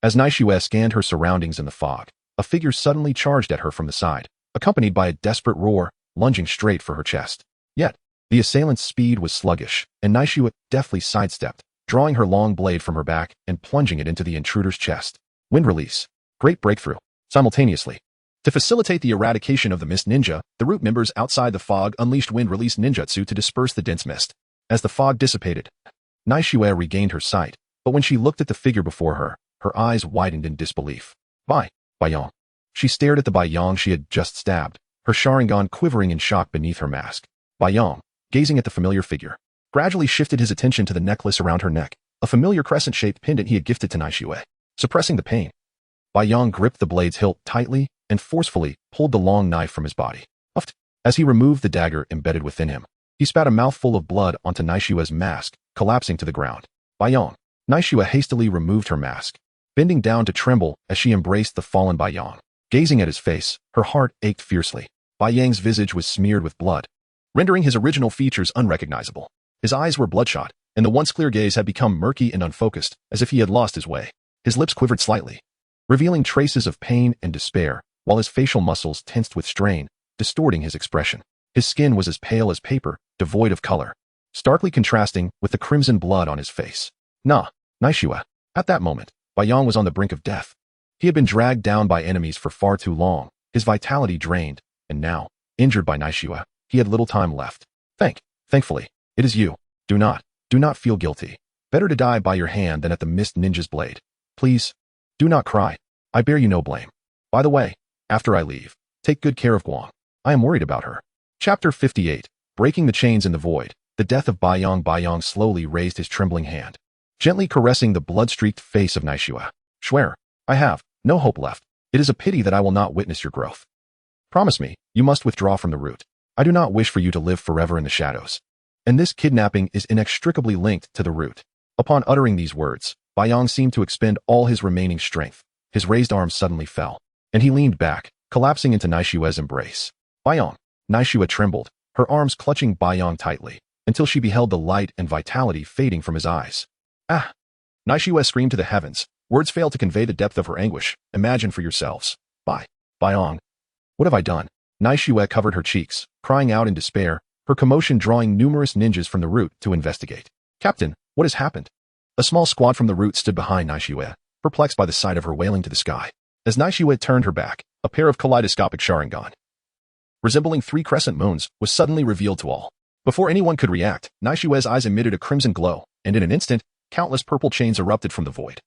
As Naishiwa scanned her surroundings in the fog, a figure suddenly charged at her from the side, accompanied by a desperate roar, lunging straight for her chest. Yet, the assailant's speed was sluggish, and Naishiwa deftly sidestepped, drawing her long blade from her back and plunging it into the intruder's chest. Wind release. Great breakthrough. Simultaneously, to facilitate the eradication of the mist ninja, the root members outside the fog unleashed wind-release ninjutsu to disperse the dense mist. As the fog dissipated, Naishiwa regained her sight, but when she looked at the figure before her, her eyes widened in disbelief. Bai Yang. She stared at the Bai Yang she had just stabbed, her Sharingan quivering in shock beneath her mask. Bai Yang, gazing at the familiar figure, gradually shifted his attention to the necklace around her neck, a familiar crescent-shaped pendant he had gifted to Naishiwa. Suppressing the pain, Bai Yang gripped the blade's hilt tightly and forcefully pulled the long knife from his body. Puffed. As he removed the dagger embedded within him, he spat a mouthful of blood onto Naishiwa's mask, collapsing to the ground. Bai Yang. Naishiwa hastily removed her mask, bending down to tremble as she embraced the fallen Bai Yang. Gazing at his face, her heart ached fiercely. Bai Yang's visage was smeared with blood, rendering his original features unrecognizable. His eyes were bloodshot, and the once clear gaze had become murky and unfocused, as if he had lost his way. His lips quivered slightly, revealing traces of pain and despair, while his facial muscles tensed with strain, distorting his expression. His skin was as pale as paper, devoid of color, starkly contrasting with the crimson blood on his face. Naishiwa. At that moment, Bai Yang was on the brink of death. He had been dragged down by enemies for far too long, his vitality drained, and now, injured by Naishua, he had little time left. Thankfully, it is you. Do not feel guilty. Better to die by your hand than at the mist ninja's blade. Please, do not cry. I bear you no blame. By the way, after I leave, take good care of Guang. I am worried about her. Chapter 58. Breaking the chains in the void. The death of Baiyang. Baiyang slowly raised his trembling hand, gently caressing the blood-streaked face of Naishua. Swear, I have no hope left. It is a pity that I will not witness your growth. Promise me, you must withdraw from the root. I do not wish for you to live forever in the shadows. And this kidnapping is inextricably linked to the root. Upon uttering these words, Baiyang seemed to expend all his remaining strength. His raised arm suddenly fell, and he leaned back, collapsing into Naishua's embrace. Baiyang. Naishua trembled, her arms clutching Baiyang tightly, until she beheld the light and vitality fading from his eyes. Ah! Naishua screamed to the heavens. Words fail to convey the depth of her anguish. Imagine for yourselves. Baiyang. What have I done? Naishua covered her cheeks, crying out in despair, her commotion drawing numerous ninjas from the root to investigate. Captain, what has happened? A small squad from the root stood behind Naishua, perplexed by the sight of her wailing to the sky. As Naishua turned her back, a pair of kaleidoscopic Sharingan, resembling 3 crescent moons, was suddenly revealed to all. Before anyone could react, Naishua's eyes emitted a crimson glow, and in an instant, countless purple chains erupted from the void,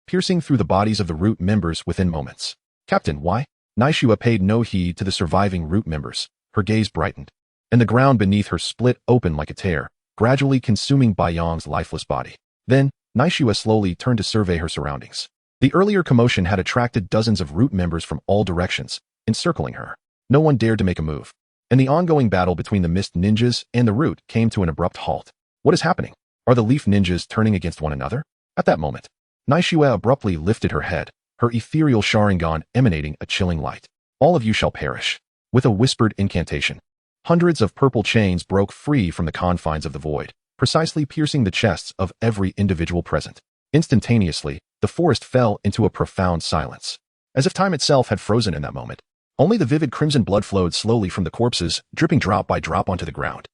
piercing through the bodies of the root members within moments. Captain, why? Naishua paid no heed to the surviving root members. Her gaze brightened, and the ground beneath her split open like a tear, gradually consuming Baiyang's lifeless body. Then, Naishua slowly turned to survey her surroundings. The earlier commotion had attracted dozens of root members from all directions, encircling her. No one dared to make a move, and the ongoing battle between the mist ninjas and the root came to an abrupt halt. What is happening? Are the leaf ninjas turning against one another? At that moment, Naishua abruptly lifted her head, her ethereal Sharingan emanating a chilling light. All of you shall perish. With a whispered incantation, hundreds of purple chains broke free from the confines of the void, precisely piercing the chests of every individual present. Instantaneously, the forest fell into a profound silence, as if time itself had frozen in that moment. Only the vivid crimson blood flowed slowly from the corpses, dripping drop by drop onto the ground,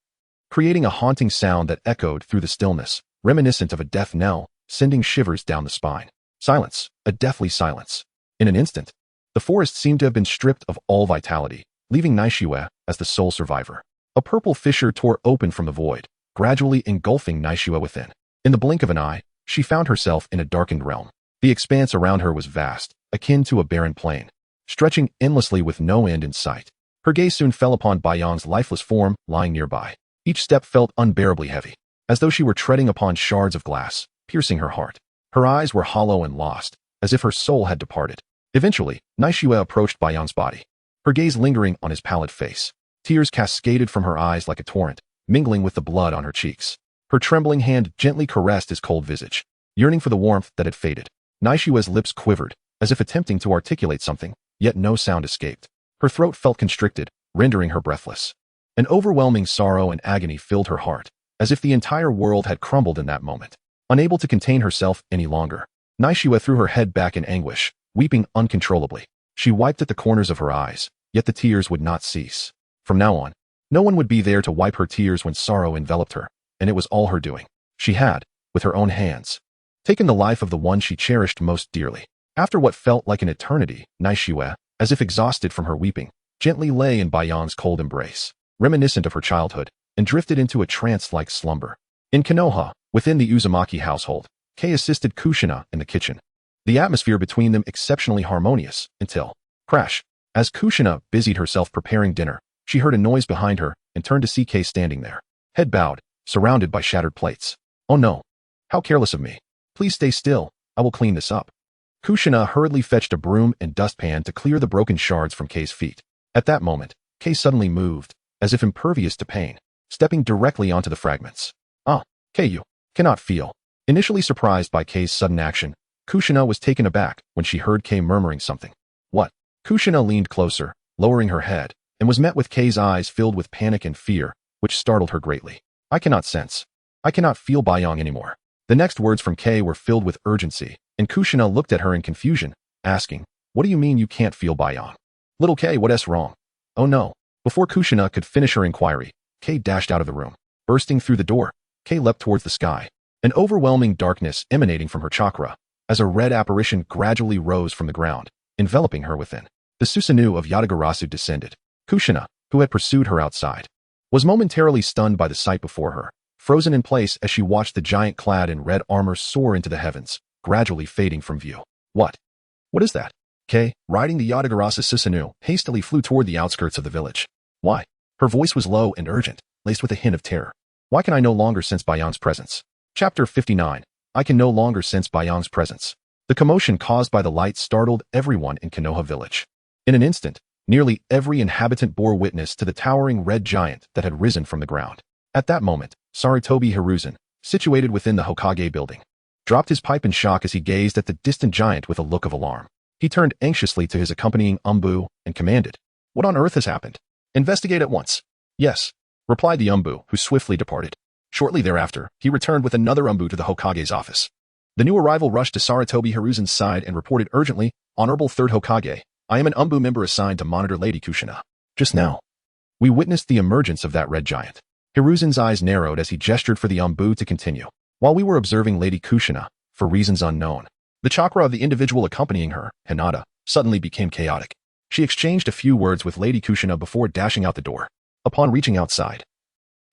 creating a haunting sound that echoed through the stillness, reminiscent of a death knell, sending shivers down the spine. Silence, a deathly silence. In an instant, the forest seemed to have been stripped of all vitality, leaving Naishua as the sole survivor. A purple fissure tore open from the void, gradually engulfing Naishua within. In the blink of an eye, she found herself in a darkened realm. The expanse around her was vast, akin to a barren plain, stretching endlessly with no end in sight. Her gaze soon fell upon Baiyang's lifeless form lying nearby. Each step felt unbearably heavy, as though she were treading upon shards of glass, piercing her heart. Her eyes were hollow and lost, as if her soul had departed. Eventually, Naishua approached Baiyang's body, her gaze lingering on his pallid face. Tears cascaded from her eyes like a torrent, mingling with the blood on her cheeks. Her trembling hand gently caressed his cold visage, yearning for the warmth that had faded. Naishua's lips quivered, as if attempting to articulate something, yet no sound escaped. Her throat felt constricted, rendering her breathless. An overwhelming sorrow and agony filled her heart, as if the entire world had crumbled in that moment. Unable to contain herself any longer, Naishua threw her head back in anguish, weeping uncontrollably. She wiped at the corners of her eyes, yet the tears would not cease. From now on, no one would be there to wipe her tears when sorrow enveloped her, and it was all her doing. She had, with her own hands, taken the life of the one she cherished most dearly. After what felt like an eternity, Naishua, as if exhausted from her weeping, gently lay in Baiyang's cold embrace, reminiscent of her childhood, and drifted into a trance-like slumber. In Konoha, within the Uzumaki household, Kei assisted Kushina in the kitchen, the atmosphere between them exceptionally harmonious, until, crash. As Kushina busied herself preparing dinner, she heard a noise behind her and turned to see Kei standing there, head bowed, surrounded by shattered plates. Oh no! How careless of me. Please stay still, I will clean this up. Kushina hurriedly fetched a broom and dustpan to clear the broken shards from Kei's feet. At that moment, Kei suddenly moved, as if impervious to pain, stepping directly onto the fragments. Ah, Kei, you cannot feel. Initially surprised by Kei's sudden action, Kushina was taken aback when she heard Kei murmuring something. What? Kushina leaned closer, lowering her head, and was met with Kei's eyes filled with panic and fear, which startled her greatly. I cannot feel Baiyang anymore. The next words from Kei were filled with urgency, and Kushina looked at her in confusion, asking, what do you mean you can't feel Baiyang? Little Kei, what's wrong? Oh no. Before Kushina could finish her inquiry, Kei dashed out of the room. Bursting through the door, Kei leapt towards the sky, an overwhelming darkness emanating from her chakra, as a red apparition gradually rose from the ground, enveloping her within. The Susanoo of Yatagarasu descended, Kushina, who had pursued her outside, was momentarily stunned by the sight before her, frozen in place as she watched the giant clad in red armor soar into the heavens, gradually fading from view. What? What is that? Kei, riding the Yadagarasa Susanoo, hastily flew toward the outskirts of the village. Why? Her voice was low and urgent, laced with a hint of terror. Why can I no longer sense Bayang's presence? Chapter 59. I can no longer sense Bayang's presence. The commotion caused by the light startled everyone in Konoha village. In an instant, nearly every inhabitant bore witness to the towering red giant that had risen from the ground. At that moment, Sarutobi Hiruzen, situated within the Hokage building, dropped his pipe in shock as he gazed at the distant giant with a look of alarm. He turned anxiously to his accompanying Umbu and commanded, "What on earth has happened? Investigate at once." "Yes," replied the Umbu, who swiftly departed. Shortly thereafter, he returned with another Umbu to the Hokage's office. The new arrival rushed to Sarutobi Hiruzen's side and reported urgently, "Honorable Third Hokage, I am an Umbu member assigned to monitor Lady Kushina. Just now, we witnessed the emergence of that red giant." Hiruzen's eyes narrowed as he gestured for the Umbu to continue. "While we were observing Lady Kushina, for reasons unknown, the chakra of the individual accompanying her, Hinata, suddenly became chaotic. She exchanged a few words with Lady Kushina before dashing out the door. Upon reaching outside,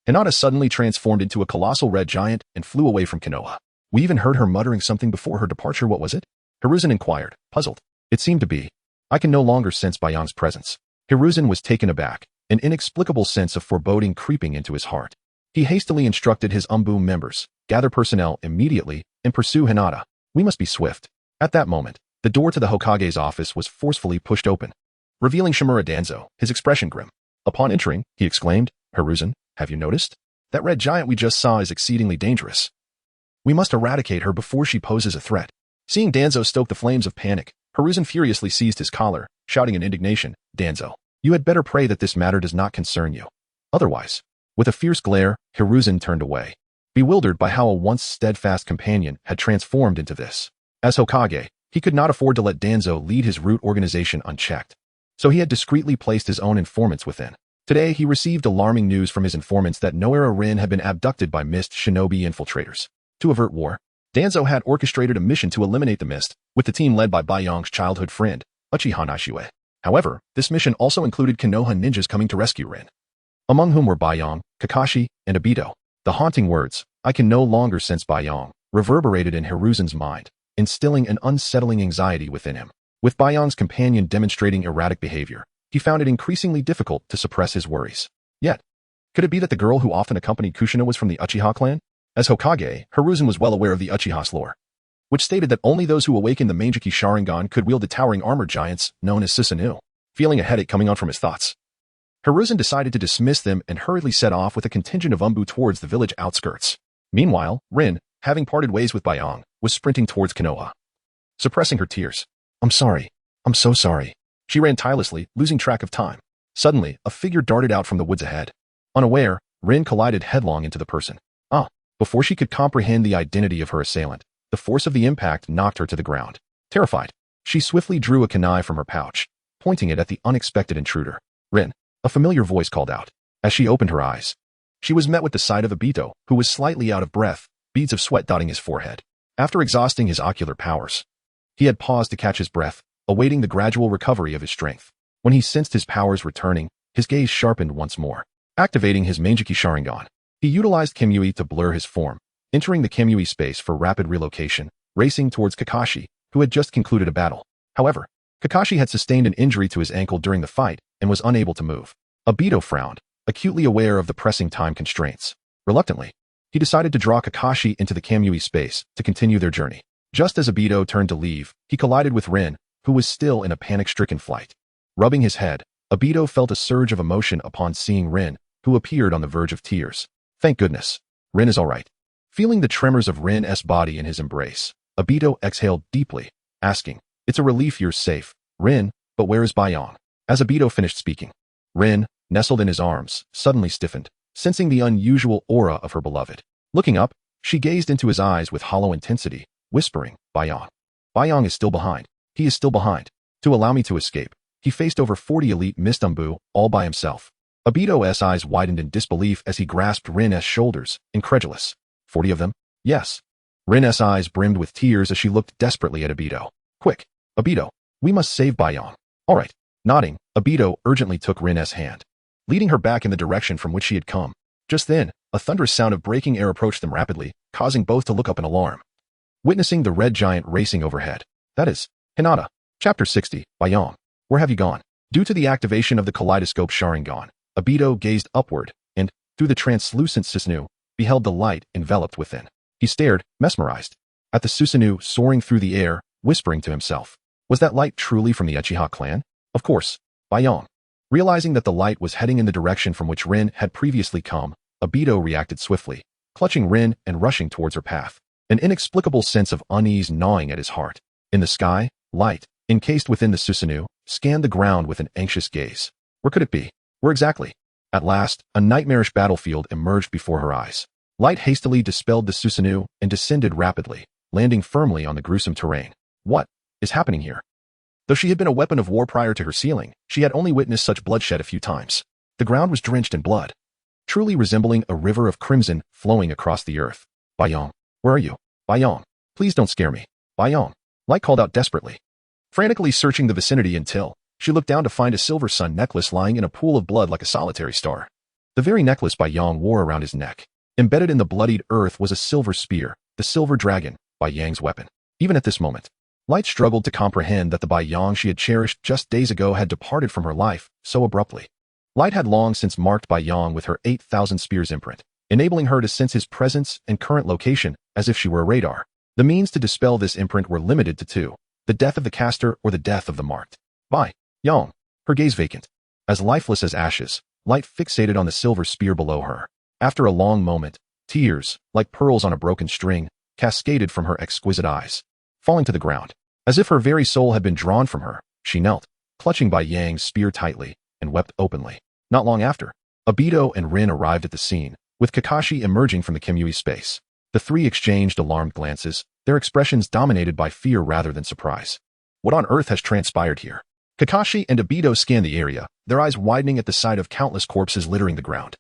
Hinata suddenly transformed into a colossal red giant and flew away from Konoha. We even heard her muttering something before her departure. What was it?" Hiruzen inquired, puzzled. "It seemed to be, I can no longer sense Bayang's presence." Hiruzen was taken aback, an inexplicable sense of foreboding creeping into his heart. He hastily instructed his Umbu members, "Gather personnel immediately and pursue Hinata. We must be swift." At that moment, the door to the Hokage's office was forcefully pushed open, revealing Shimura Danzo, his expression grim. Upon entering, he exclaimed, "Hiruzen, have you noticed? That red giant we just saw is exceedingly dangerous. We must eradicate her before she poses a threat." Seeing Danzo stoke the flames of panic, Hiruzen furiously seized his collar, shouting in indignation, "Danzo, you had better pray that this matter does not concern you. Otherwise." With a fierce glare, Hiruzen turned away, bewildered by how a once steadfast companion had transformed into this. As Hokage, he could not afford to let Danzo lead his root organization unchecked, so he had discreetly placed his own informants within. Today, he received alarming news from his informants that Noara Rin had been abducted by Mist shinobi infiltrators. To avert war, Danzo had orchestrated a mission to eliminate the Mist, with the team led by Bayang's childhood friend, Uchiha Hikaru. However, this mission also included Konoha ninjas coming to rescue Rin, among whom were Bayang, Kakashi, and Obito. The haunting words, "I can no longer sense Bayang," reverberated in Hiruzen's mind, instilling an unsettling anxiety within him. With Bayang's companion demonstrating erratic behavior, he found it increasingly difficult to suppress his worries. Yet, could it be that the girl who often accompanied Kushina was from the Uchiha clan? As Hokage, Hiruzen was well aware of the Uchiha's lore, which stated that only those who awakened the Manjiki Sharingan could wield the towering armored giants known as Susanoo. Feeling a headache coming on from his thoughts, Hiruzen decided to dismiss them and hurriedly set off with a contingent of Umbu towards the village outskirts. Meanwhile, Rin, having parted ways with Bayang, was sprinting towards Konoha, suppressing her tears. "I'm sorry. I'm so sorry." She ran tirelessly, losing track of time. Suddenly, a figure darted out from the woods ahead. Unaware, Rin collided headlong into the person. Before she could comprehend the identity of her assailant, the force of the impact knocked her to the ground. Terrified, she swiftly drew a kunai from her pouch, pointing it at the unexpected intruder. "Rin," a familiar voice called out. As she opened her eyes, she was met with the sight of Obito, who was slightly out of breath, beads of sweat dotting his forehead. After exhausting his ocular powers, he had paused to catch his breath, awaiting the gradual recovery of his strength. When he sensed his powers returning, his gaze sharpened once more. Activating his Manjiki Sharingan, he utilized Kimui to blur his form, entering the Kimui space for rapid relocation, racing towards Kakashi, who had just concluded a battle. However, Kakashi had sustained an injury to his ankle during the fight and was unable to move. Obito frowned, acutely aware of the pressing time constraints. Reluctantly, he decided to draw Kakashi into the Kamui space to continue their journey. Just as Obito turned to leave, he collided with Rin, who was still in a panic-stricken flight. Rubbing his head, Obito felt a surge of emotion upon seeing Rin, who appeared on the verge of tears. Thank goodness, Rin is all right. Feeling the tremors of Rin's body in his embrace, Obito exhaled deeply, asking, "It's a relief you're safe, Rin, but where is Bayang?" As Obito finished speaking, Rin, nestled in his arms, suddenly stiffened, sensing the unusual aura of her beloved. Looking up, she gazed into his eyes with hollow intensity, whispering, "Bayang. Bayang is still behind. He is still behind. To allow me to escape, he faced over 40 elite Mist Umbu, all by himself." Obito's eyes widened in disbelief as he grasped Rin's shoulders, incredulous. 40 of them? Yes. Rin's eyes brimmed with tears as she looked desperately at Obito. "Quick, Obito, we must save Bayang." "All right." Nodding, Obito urgently took Rin's hand, leading her back in the direction from which she had come. Just then, a thunderous sound of breaking air approached them rapidly, causing both to look up in alarm, witnessing the red giant racing overhead. That is Hinata. Chapter 60, Bayong. Where have you gone? Due to the activation of the kaleidoscope Sharingan, Obito gazed upward, and, through the translucent Susanoo, beheld the light enveloped within. He stared, mesmerized, at the Susanoo soaring through the air, whispering to himself. Was that light truly from the Uchiha clan? Of course. Bayong. Realizing that the light was heading in the direction from which Rin had previously come, Obito reacted swiftly, clutching Rin and rushing towards her path. An inexplicable sense of unease gnawing at his heart. In the sky, light, encased within the Susanoo, scanned the ground with an anxious gaze. Where could it be? Where exactly? At last, a nightmarish battlefield emerged before her eyes. Light hastily dispelled the Susanoo and descended rapidly, landing firmly on the gruesome terrain. What is happening here? Though she had been a weapon of war prior to her sealing, she had only witnessed such bloodshed a few times. The ground was drenched in blood, truly resembling a river of crimson flowing across the earth. Bayong, where are you? Bayong, please don't scare me. Bayong, Light called out desperately, frantically searching the vicinity until she looked down to find a silver sun necklace lying in a pool of blood like a solitary star. The very necklace Bayong wore around his neck. Embedded in the bloodied earth was a silver spear, the silver dragon, Bayang's weapon. Even at this moment, Light struggled to comprehend that the Bayong she had cherished just days ago had departed from her life so abruptly. Light had long since marked Bayong with her 8,000 spears imprint, enabling her to sense his presence and current location as if she were a radar. The means to dispel this imprint were limited to two: the death of the caster or the death of the marked. Bayong, her gaze vacant, as lifeless as ashes, Light fixated on the silver spear below her. After a long moment, tears, like pearls on a broken string, cascaded from her exquisite eyes. Falling to the ground, as if her very soul had been drawn from her, she knelt, clutching Bayang's spear tightly, and wept openly. Not long after, Obito and Rin arrived at the scene, with Kakashi emerging from the Kimui space. The three exchanged alarmed glances, their expressions dominated by fear rather than surprise. What on earth has transpired here? Kakashi and Obito scanned the area, their eyes widening at the sight of countless corpses littering the ground,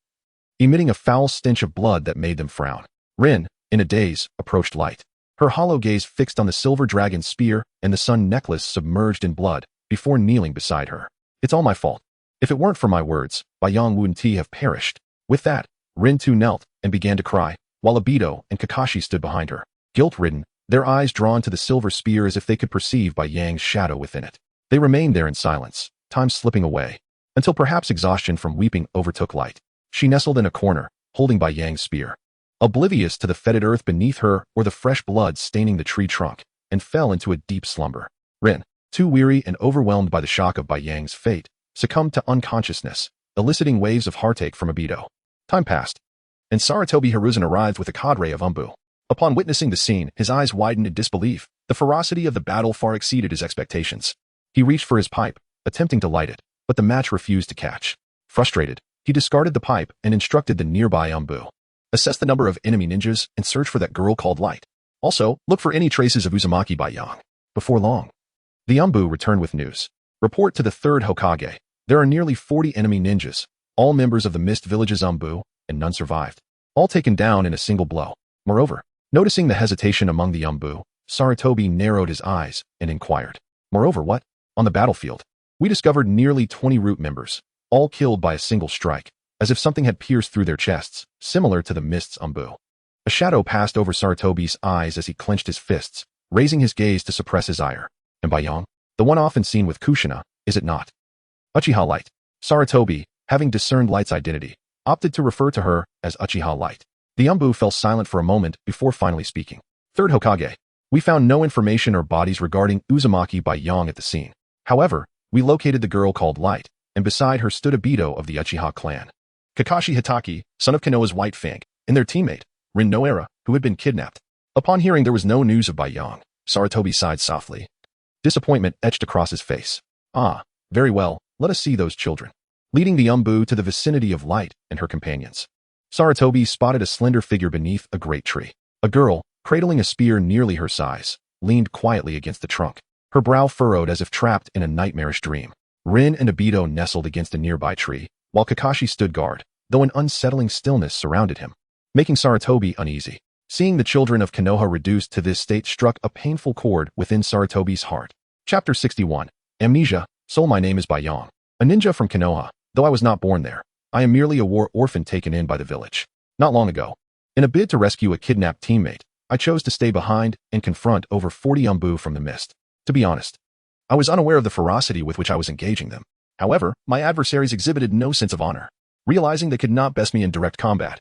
emitting a foul stench of blood that made them frown. Rin, in a daze, approached Light, her hollow gaze fixed on the silver dragon spear and the sun necklace submerged in blood, before kneeling beside her. It's all my fault. If it weren't for my words, Bayong wouldn't have perished. With that, Rin too knelt and began to cry, while Obito and Kakashi stood behind her, guilt-ridden, their eyes drawn to the silver spear as if they could perceive Bayang's shadow within it. They remained there in silence, time slipping away, until perhaps exhaustion from weeping overtook Light. She nestled in a corner, holding Bayang's spear, oblivious to the fetid earth beneath her or the fresh blood staining the tree trunk, and fell into a deep slumber. Rin, too weary and overwhelmed by the shock of Bayang's fate, succumbed to unconsciousness, eliciting waves of heartache from Obito. Time passed, and Sarutobi Hiruzen arrived with a cadre of Umbu. Upon witnessing the scene, his eyes widened in disbelief. The ferocity of the battle far exceeded his expectations. He reached for his pipe, attempting to light it, but the match refused to catch. Frustrated, he discarded the pipe and instructed the nearby Umbu. Assess the number of enemy ninjas and search for that girl called Light. Also, look for any traces of Uzumaki Bayong. Before long, the Umbu returned with news. Report to the third Hokage. There are nearly 40 enemy ninjas, all members of the Mist Village's Umbu, and none survived. All taken down in a single blow. Moreover, noticing the hesitation among the Umbu, Sarutobi narrowed his eyes and inquired. Moreover what? On the battlefield, we discovered nearly 20 root members, all killed by a single strike, as if something had pierced through their chests, similar to the Mist's Umbu. A shadow passed over Sarutobi's eyes as he clenched his fists, raising his gaze to suppress his ire. And Bayong, the one often seen with Kushina, is it not? Uchiha Light. Sarutobi, having discerned Light's identity, opted to refer to her as Uchiha Light. The Umbu fell silent for a moment before finally speaking. Third Hokage. We found no information or bodies regarding Uzumaki Bayong at the scene. However, we located the girl called Light, and beside her stood Obito of the Uchiha clan, Kakashi Hitaki, son of Konoha's White Fang, and their teammate, Rin Noera, who had been kidnapped. Upon hearing there was no news of Bayong, Sarutobi sighed softly. Disappointment etched across his face. Ah, very well, let us see those children. Leading the Umbu to the vicinity of Light and her companions, Sarutobi spotted a slender figure beneath a great tree. A girl, cradling a spear nearly her size, leaned quietly against the trunk, her brow furrowed as if trapped in a nightmarish dream. Rin and Obito nestled against a nearby tree, while Kakashi stood guard, though an unsettling stillness surrounded him, making Sarutobi uneasy. Seeing the children of Konoha reduced to this state struck a painful chord within Sarutobi's heart. Chapter 61. Amnesia. Soul. My name is Bayong. A ninja from Konoha, though I was not born there. I am merely a war orphan taken in by the village. Not long ago, in a bid to rescue a kidnapped teammate, I chose to stay behind and confront over 40 Umbu from the mist. To be honest, I was unaware of the ferocity with which I was engaging them. However, my adversaries exhibited no sense of honor. Realizing they could not best me in direct combat,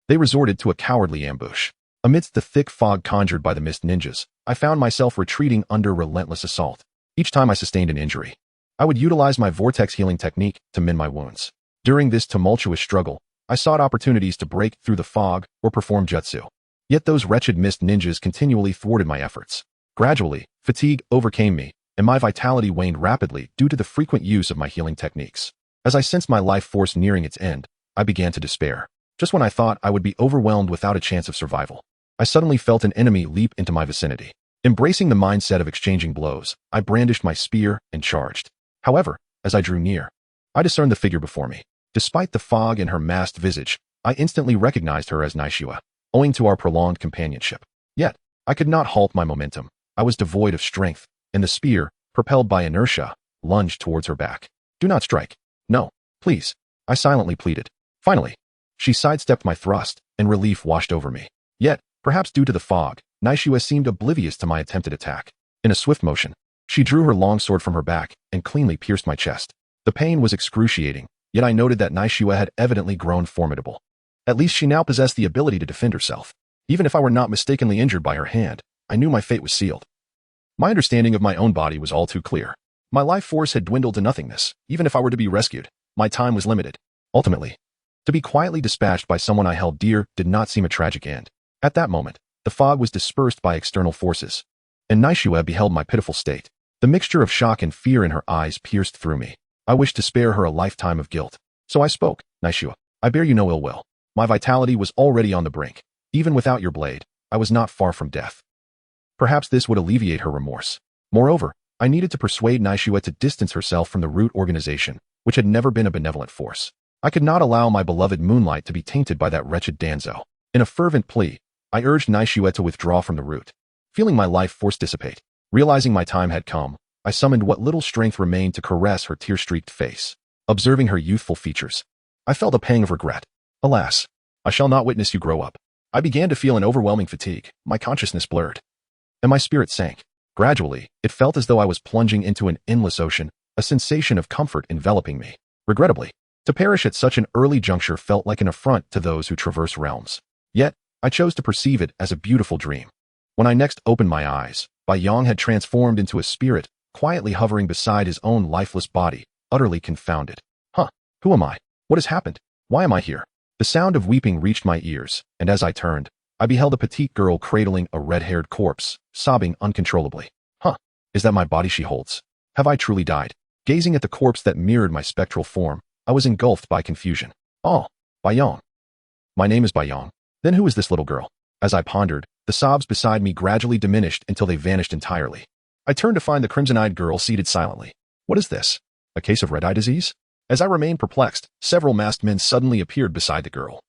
they resorted to a cowardly ambush. Amidst the thick fog conjured by the mist ninjas, I found myself retreating under relentless assault. Each time I sustained an injury, I would utilize my vortex healing technique to mend my wounds. During this tumultuous struggle, I sought opportunities to break through the fog or perform jutsu. Yet those wretched mist ninjas continually thwarted my efforts. Gradually, fatigue overcame me, and my vitality waned rapidly due to the frequent use of my healing techniques. As I sensed my life force nearing its end, I began to despair. Just when I thought I would be overwhelmed without a chance of survival, I suddenly felt an enemy leap into my vicinity. Embracing the mindset of exchanging blows, I brandished my spear and charged. However, as I drew near, I discerned the figure before me. Despite the fog and her masked visage, I instantly recognized her as Naishua, owing to our prolonged companionship. Yet, I could not halt my momentum. I was devoid of strength, and the spear, propelled by inertia, lunged towards her back. Do not strike. No, please, I silently pleaded. Finally, she sidestepped my thrust, and relief washed over me. Yet, perhaps due to the fog, Naishua seemed oblivious to my attempted attack. In a swift motion, she drew her long sword from her back and cleanly pierced my chest. The pain was excruciating, yet I noted that Naishua had evidently grown formidable. At least she now possessed the ability to defend herself. Even if I were not mistakenly injured by her hand, I knew my fate was sealed. My understanding of my own body was all too clear. My life force had dwindled to nothingness. Even if I were to be rescued, my time was limited. Ultimately, to be quietly dispatched by someone I held dear did not seem a tragic end. At that moment, the fog was dispersed by external forces, and Naishua beheld my pitiful state. The mixture of shock and fear in her eyes pierced through me. I wished to spare her a lifetime of guilt. So I spoke. Naishua, I bear you no ill will. My vitality was already on the brink. Even without your blade, I was not far from death. Perhaps this would alleviate her remorse. Moreover, I needed to persuade Naishua to distance herself from the Root organization, which had never been a benevolent force. I could not allow my beloved Moonlight to be tainted by that wretched Danzo. In a fervent plea, I urged Naishua to withdraw from the Root. Feeling my life force dissipate, realizing my time had come, I summoned what little strength remained to caress her tear-streaked face. Observing her youthful features, I felt a pang of regret. Alas, I shall not witness you grow up. I began to feel an overwhelming fatigue. My consciousness blurred, and my spirit sank. Gradually, it felt as though I was plunging into an endless ocean, a sensation of comfort enveloping me. Regrettably, to perish at such an early juncture felt like an affront to those who traverse realms. Yet, I chose to perceive it as a beautiful dream. When I next opened my eyes, Bai Yang had transformed into a spirit, quietly hovering beside his own lifeless body, utterly confounded. Who am I? What has happened? Why am I here? The sound of weeping reached my ears, and as I turned, I beheld a petite girl cradling a red-haired corpse, sobbing uncontrollably. Is that my body she holds? Have I truly died? Gazing at the corpse that mirrored my spectral form, I was engulfed by confusion. Oh, Bai Yang. My name is Bai Yang. Then who is this little girl? As I pondered, the sobs beside me gradually diminished until they vanished entirely. I turned to find the crimson-eyed girl seated silently. What is this? A case of red-eye disease? As I remained perplexed, several masked men suddenly appeared beside the girl,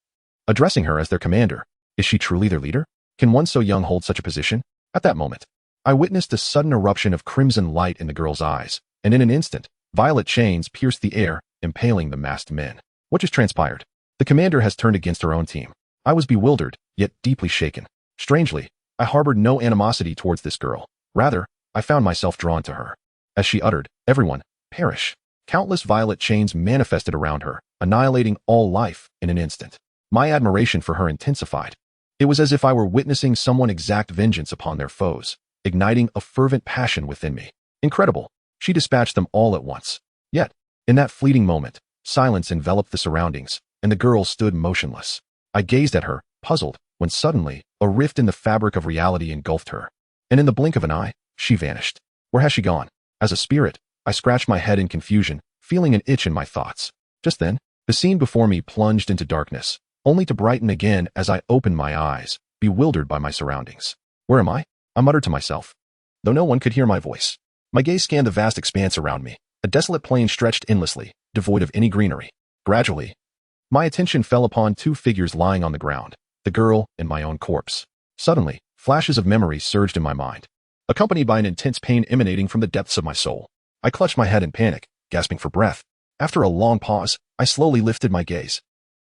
addressing her as their commander. Is she truly their leader? Can one so young hold such a position? At that moment, I witnessed a sudden eruption of crimson light in the girl's eyes, and in an instant, violet chains pierced the air, impaling the masked men. What just transpired? The commander has turned against her own team. I was bewildered, yet deeply shaken. Strangely, I harbored no animosity towards this girl. Rather, I found myself drawn to her. As she uttered, "Everyone, perish." Countless violet chains manifested around her, annihilating all life in an instant. My admiration for her intensified. It was as if I were witnessing someone exact vengeance upon their foes, igniting a fervent passion within me. Incredible. She dispatched them all at once. Yet, in that fleeting moment, silence enveloped the surroundings, and the girl stood motionless. I gazed at her, puzzled, when suddenly, a rift in the fabric of reality engulfed her. And in the blink of an eye, she vanished. Where has she gone? As a spirit, I scratched my head in confusion, feeling an itch in my thoughts. Just then, the scene before me plunged into darkness, only to brighten again as I opened my eyes, bewildered by my surroundings. Where am I? I muttered to myself, though no one could hear my voice. My gaze scanned the vast expanse around me. A desolate plain stretched endlessly, devoid of any greenery. Gradually, my attention fell upon two figures lying on the ground, the girl and my own corpse. Suddenly, flashes of memory surged in my mind, accompanied by an intense pain emanating from the depths of my soul. I clutched my head in panic, gasping for breath. After a long pause, I slowly lifted my gaze.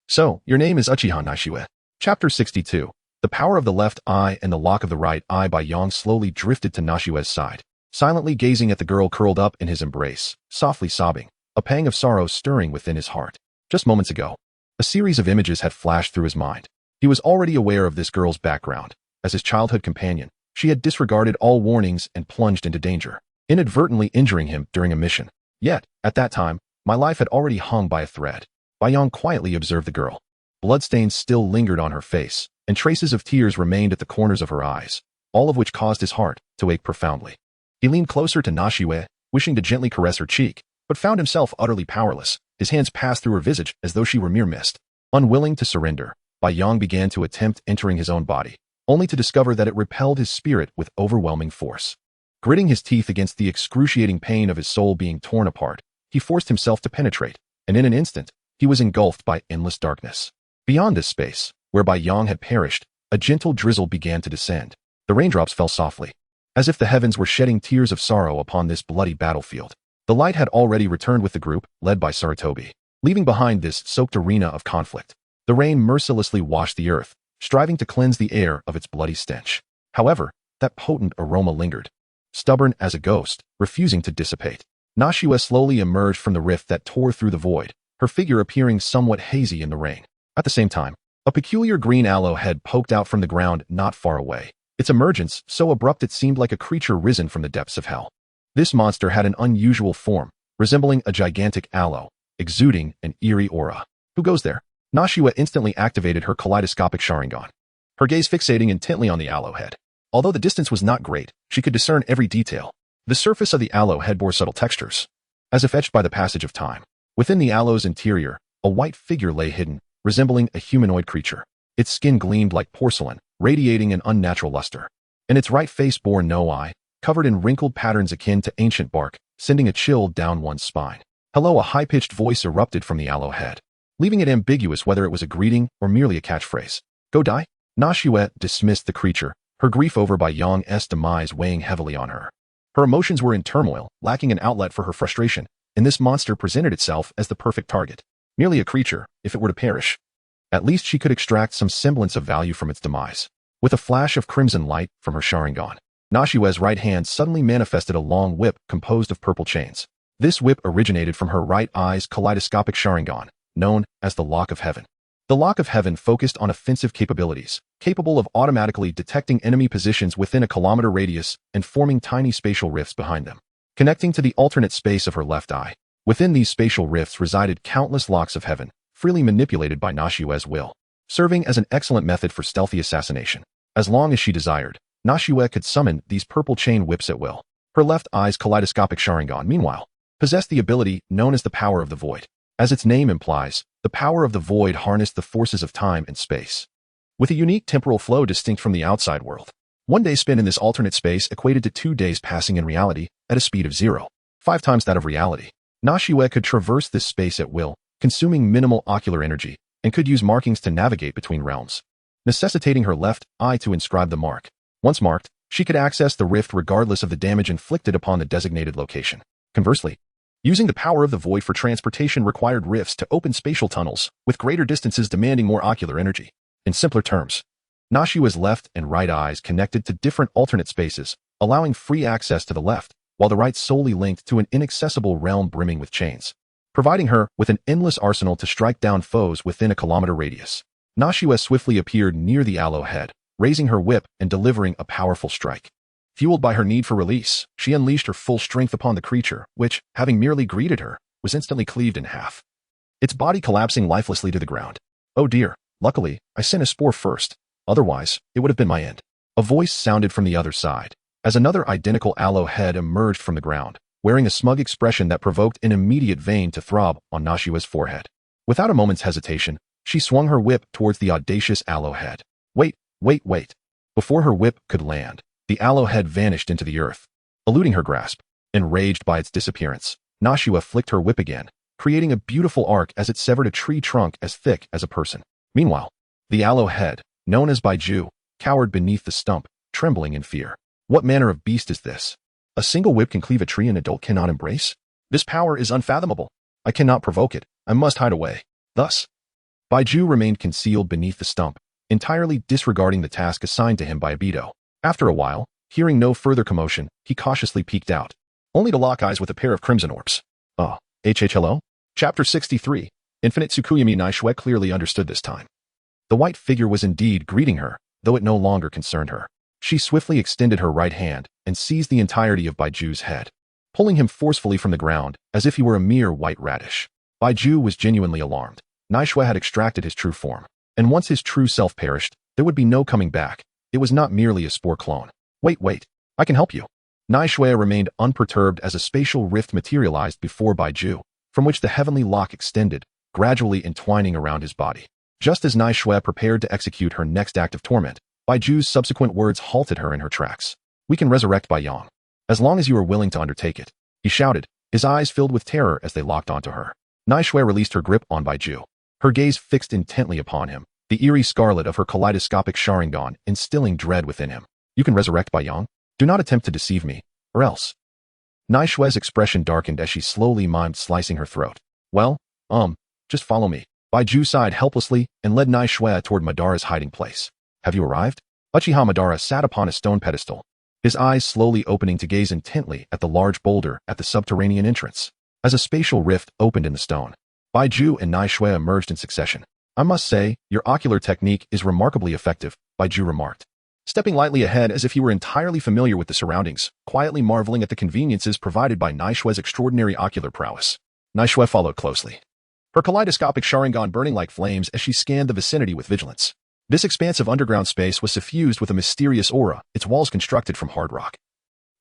So, your name is Uchiha Naishue. Chapter 62. The power of the left eye and the lock of the right eye by Yang slowly drifted to Nashue's side, silently gazing at the girl curled up in his embrace, softly sobbing, a pang of sorrow stirring within his heart. Just moments ago, a series of images had flashed through his mind. He was already aware of this girl's background. As his childhood companion, she had disregarded all warnings and plunged into danger, inadvertently injuring him during a mission. Yet, at that time, my life had already hung by a thread. Yang quietly observed the girl. Bloodstains still lingered on her face, and traces of tears remained at the corners of her eyes, all of which caused his heart to ache profoundly. He leaned closer to Naishue, wishing to gently caress her cheek, but found himself utterly powerless. His hands passed through her visage as though she were mere mist. Unwilling to surrender, Yang began to attempt entering his own body, only to discover that it repelled his spirit with overwhelming force. Gritting his teeth against the excruciating pain of his soul being torn apart, he forced himself to penetrate, and in an instant, he was engulfed by endless darkness. Beyond this space, whereby Yang had perished, a gentle drizzle began to descend. The raindrops fell softly, as if the heavens were shedding tears of sorrow upon this bloody battlefield. The light had already returned with the group, led by Sarutobi, leaving behind this soaked arena of conflict. The rain mercilessly washed the earth, striving to cleanse the air of its bloody stench. However, that potent aroma lingered, stubborn as a ghost, refusing to dissipate. Naishue slowly emerged from the rift that tore through the void, her figure appearing somewhat hazy in the rain. At the same time, a peculiar green aloe head poked out from the ground not far away. Its emergence, so abrupt it seemed like a creature risen from the depths of hell. This monster had an unusual form, resembling a gigantic aloe, exuding an eerie aura. Who goes there? Naishue instantly activated her kaleidoscopic Sharingan, her gaze fixating intently on the aloe head. Although the distance was not great, she could discern every detail. The surface of the aloe head bore subtle textures, as if etched by the passage of time. Within the aloe's interior, a white figure lay hidden, resembling a humanoid creature. Its skin gleamed like porcelain, radiating an unnatural luster. And its right face bore no eye, covered in wrinkled patterns akin to ancient bark, sending a chill down one's spine. Hello, a high-pitched voice erupted from the aloe head, leaving it ambiguous whether it was a greeting or merely a catchphrase. Go die? Naishue dismissed the creature, her grief over by Yang's demise weighing heavily on her. Her emotions were in turmoil, lacking an outlet for her frustration, and this monster presented itself as the perfect target. Merely a creature, if it were to perish. At least she could extract some semblance of value from its demise. With a flash of crimson light from her Sharingan, Naishue's right hand suddenly manifested a long whip composed of purple chains. This whip originated from her right eye's kaleidoscopic Sharingan, known as the Lock of Heaven. The Lock of Heaven focused on offensive capabilities, capable of automatically detecting enemy positions within a kilometer radius and forming tiny spatial rifts behind them, connecting to the alternate space of her left eye. Within these spatial rifts resided countless locks of heaven, freely manipulated by Naishue's will, serving as an excellent method for stealthy assassination. As long as she desired, Naishue could summon these purple chain whips at will. Her left eye's kaleidoscopic Sharingan, meanwhile, possessed the ability known as the power of the void. As its name implies, the power of the void harnessed the forces of time and space, with a unique temporal flow distinct from the outside world. One day spent in this alternate space equated to 2 days passing in reality at a speed of 0.5 times that of reality. Naishue could traverse this space at will, consuming minimal ocular energy, and could use markings to navigate between realms, necessitating her left eye to inscribe the mark. Once marked, she could access the rift regardless of the damage inflicted upon the designated location. Conversely, using the power of the void for transportation required rifts to open spatial tunnels, with greater distances demanding more ocular energy. In simpler terms, Naishue's left and right eyes connected to different alternate spaces, allowing free access to the left, while the right solely linked to an inaccessible realm brimming with chains, providing her with an endless arsenal to strike down foes within a kilometer radius. Naishue swiftly appeared near the aloe head, raising her whip and delivering a powerful strike. Fueled by her need for release, she unleashed her full strength upon the creature, which, having merely greeted her, was instantly cleaved in half, its body collapsing lifelessly to the ground. Oh dear, luckily, I sent a spore first, otherwise, it would have been my end. A voice sounded from the other side, as another identical aloe head emerged from the ground, wearing a smug expression that provoked an immediate vein to throb on Naishue's forehead. Without a moment's hesitation, she swung her whip towards the audacious aloe head. Wait. Before her whip could land, the aloe head vanished into the earth, eluding her grasp. Enraged by its disappearance, Naishue flicked her whip again, creating a beautiful arc as it severed a tree trunk as thick as a person. Meanwhile, the aloe head, known as Baiju, cowered beneath the stump, trembling in fear. What manner of beast is this? A single whip can cleave a tree an adult cannot embrace? This power is unfathomable. I cannot provoke it. I must hide away. Thus, Baiju remained concealed beneath the stump, entirely disregarding the task assigned to him by Obito. After a while, hearing no further commotion, he cautiously peeked out, only to lock eyes with a pair of crimson orbs. HHLO? Chapter 63. Infinite Tsukuyami Naishue clearly understood this time. The white figure was indeed greeting her, though it no longer concerned her. She swiftly extended her right hand and seized the entirety of Baiju's head, pulling him forcefully from the ground as if he were a mere white radish. Baiju was genuinely alarmed. Naishue had extracted his true form, and once his true self perished, there would be no coming back. It was not merely a spore clone. Wait, I can help you. Naishue remained unperturbed as a spatial rift materialized before Baiju, from which the heavenly lock extended, gradually entwining around his body. Just as Naishue prepared to execute her next act of torment, Baiju's subsequent words halted her in her tracks. We can resurrect Bai Yang, as long as you are willing to undertake it, he shouted, his eyes filled with terror as they locked onto her. Naishue released her grip on Baiju, her gaze fixed intently upon him, the eerie scarlet of her kaleidoscopic Sharingan instilling dread within him. You can resurrect Bai Yang? Do not attempt to deceive me, or else. Naishue's expression darkened as she slowly mimed slicing her throat. Well, just follow me. Baiju sighed helplessly and led Naishue toward Madara's hiding place. Have you arrived? Uchiha Madara sat upon a stone pedestal, his eyes slowly opening to gaze intently at the large boulder at the subterranean entrance. As a spatial rift opened in the stone, Baiju and Naishue emerged in succession. I must say, your ocular technique is remarkably effective, Baiju remarked, stepping lightly ahead as if he were entirely familiar with the surroundings, quietly marveling at the conveniences provided by Naishue's extraordinary ocular prowess. Naishue followed closely, her kaleidoscopic Sharingan burning like flames as she scanned the vicinity with vigilance. This expansive underground space was suffused with a mysterious aura, its walls constructed from hard rock,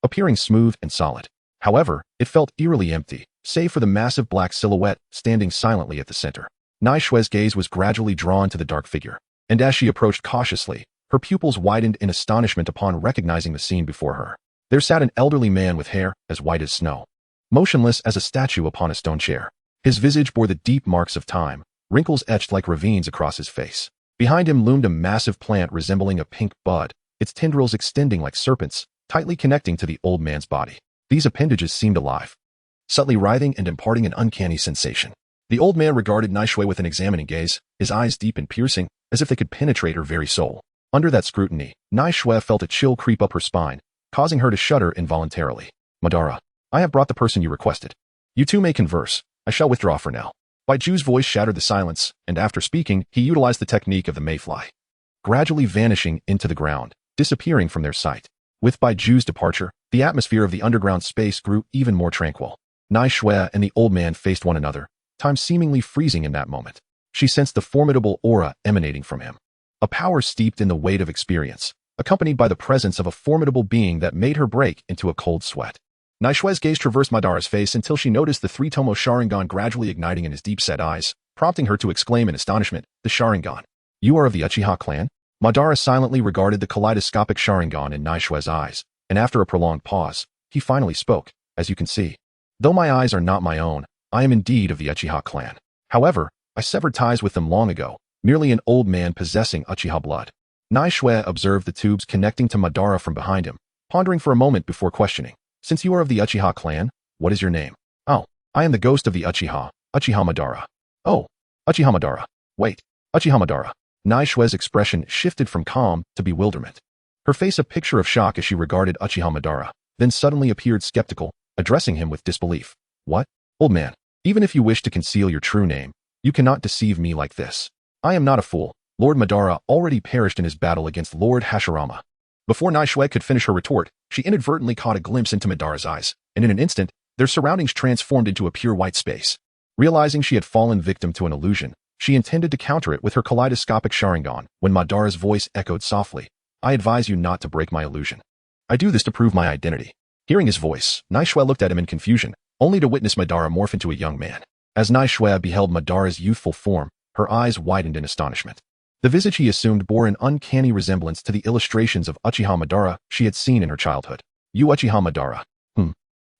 appearing smooth and solid. However, it felt eerily empty, save for the massive black silhouette standing silently at the center. Naishue's gaze was gradually drawn to the dark figure, and as she approached cautiously, her pupils widened in astonishment upon recognizing the scene before her. There sat an elderly man with hair as white as snow, motionless as a statue upon a stone chair. His visage bore the deep marks of time, wrinkles etched like ravines across his face. Behind him loomed a massive plant resembling a pink bud, its tendrils extending like serpents, tightly connecting to the old man's body. These appendages seemed alive, subtly writhing and imparting an uncanny sensation. The old man regarded Naishue with an examining gaze, his eyes deep and piercing, as if they could penetrate her very soul. Under that scrutiny, Naishue felt a chill creep up her spine, causing her to shudder involuntarily. Madara, I have brought the person you requested. You two may converse. I shall withdraw for now. Baiju's voice shattered the silence, and after speaking, he utilized the technique of the mayfly, gradually vanishing into the ground, disappearing from their sight. With Baiju's departure, the atmosphere of the underground space grew even more tranquil. Naishue and the old man faced one another, time seemingly freezing in that moment. She sensed the formidable aura emanating from him, a power steeped in the weight of experience, accompanied by the presence of a formidable being that made her break into a cold sweat. Naishue's gaze traversed Madara's face until she noticed the three-tomo Sharingan gradually igniting in his deep-set eyes, prompting her to exclaim in astonishment, the Sharingan. You are of the Uchiha clan? Madara silently regarded the kaleidoscopic Sharingan in Naishue's eyes, and after a prolonged pause, he finally spoke. As you can see, though my eyes are not my own, I am indeed of the Uchiha clan. However, I severed ties with them long ago, merely an old man possessing Uchiha blood. Naishue observed the tubes connecting to Madara from behind him, pondering for a moment before questioning. Since you are of the Uchiha clan, what is your name? Oh, I am the ghost of the Uchiha, Uchiha Madara. Oh, Uchiha Madara. Wait, Uchiha Madara. Naishue's expression shifted from calm to bewilderment, her face a picture of shock as she regarded Uchiha Madara, then suddenly appeared skeptical, addressing him with disbelief. What? Old man, even if you wish to conceal your true name, you cannot deceive me like this. I am not a fool. Lord Madara already perished in his battle against Lord Hashirama. Before Naishue could finish her retort, she inadvertently caught a glimpse into Madara's eyes, and in an instant, their surroundings transformed into a pure white space. Realizing she had fallen victim to an illusion, she intended to counter it with her kaleidoscopic Sharingan when Madara's voice echoed softly. I advise you not to break my illusion. I do this to prove my identity. Hearing his voice, Naishue looked at him in confusion, only to witness Madara morph into a young man. As Naishue beheld Madara's youthful form, her eyes widened in astonishment. The visage he assumed bore an uncanny resemblance to the illustrations of Uchiha Madara she had seen in her childhood. You Uchiha Madara.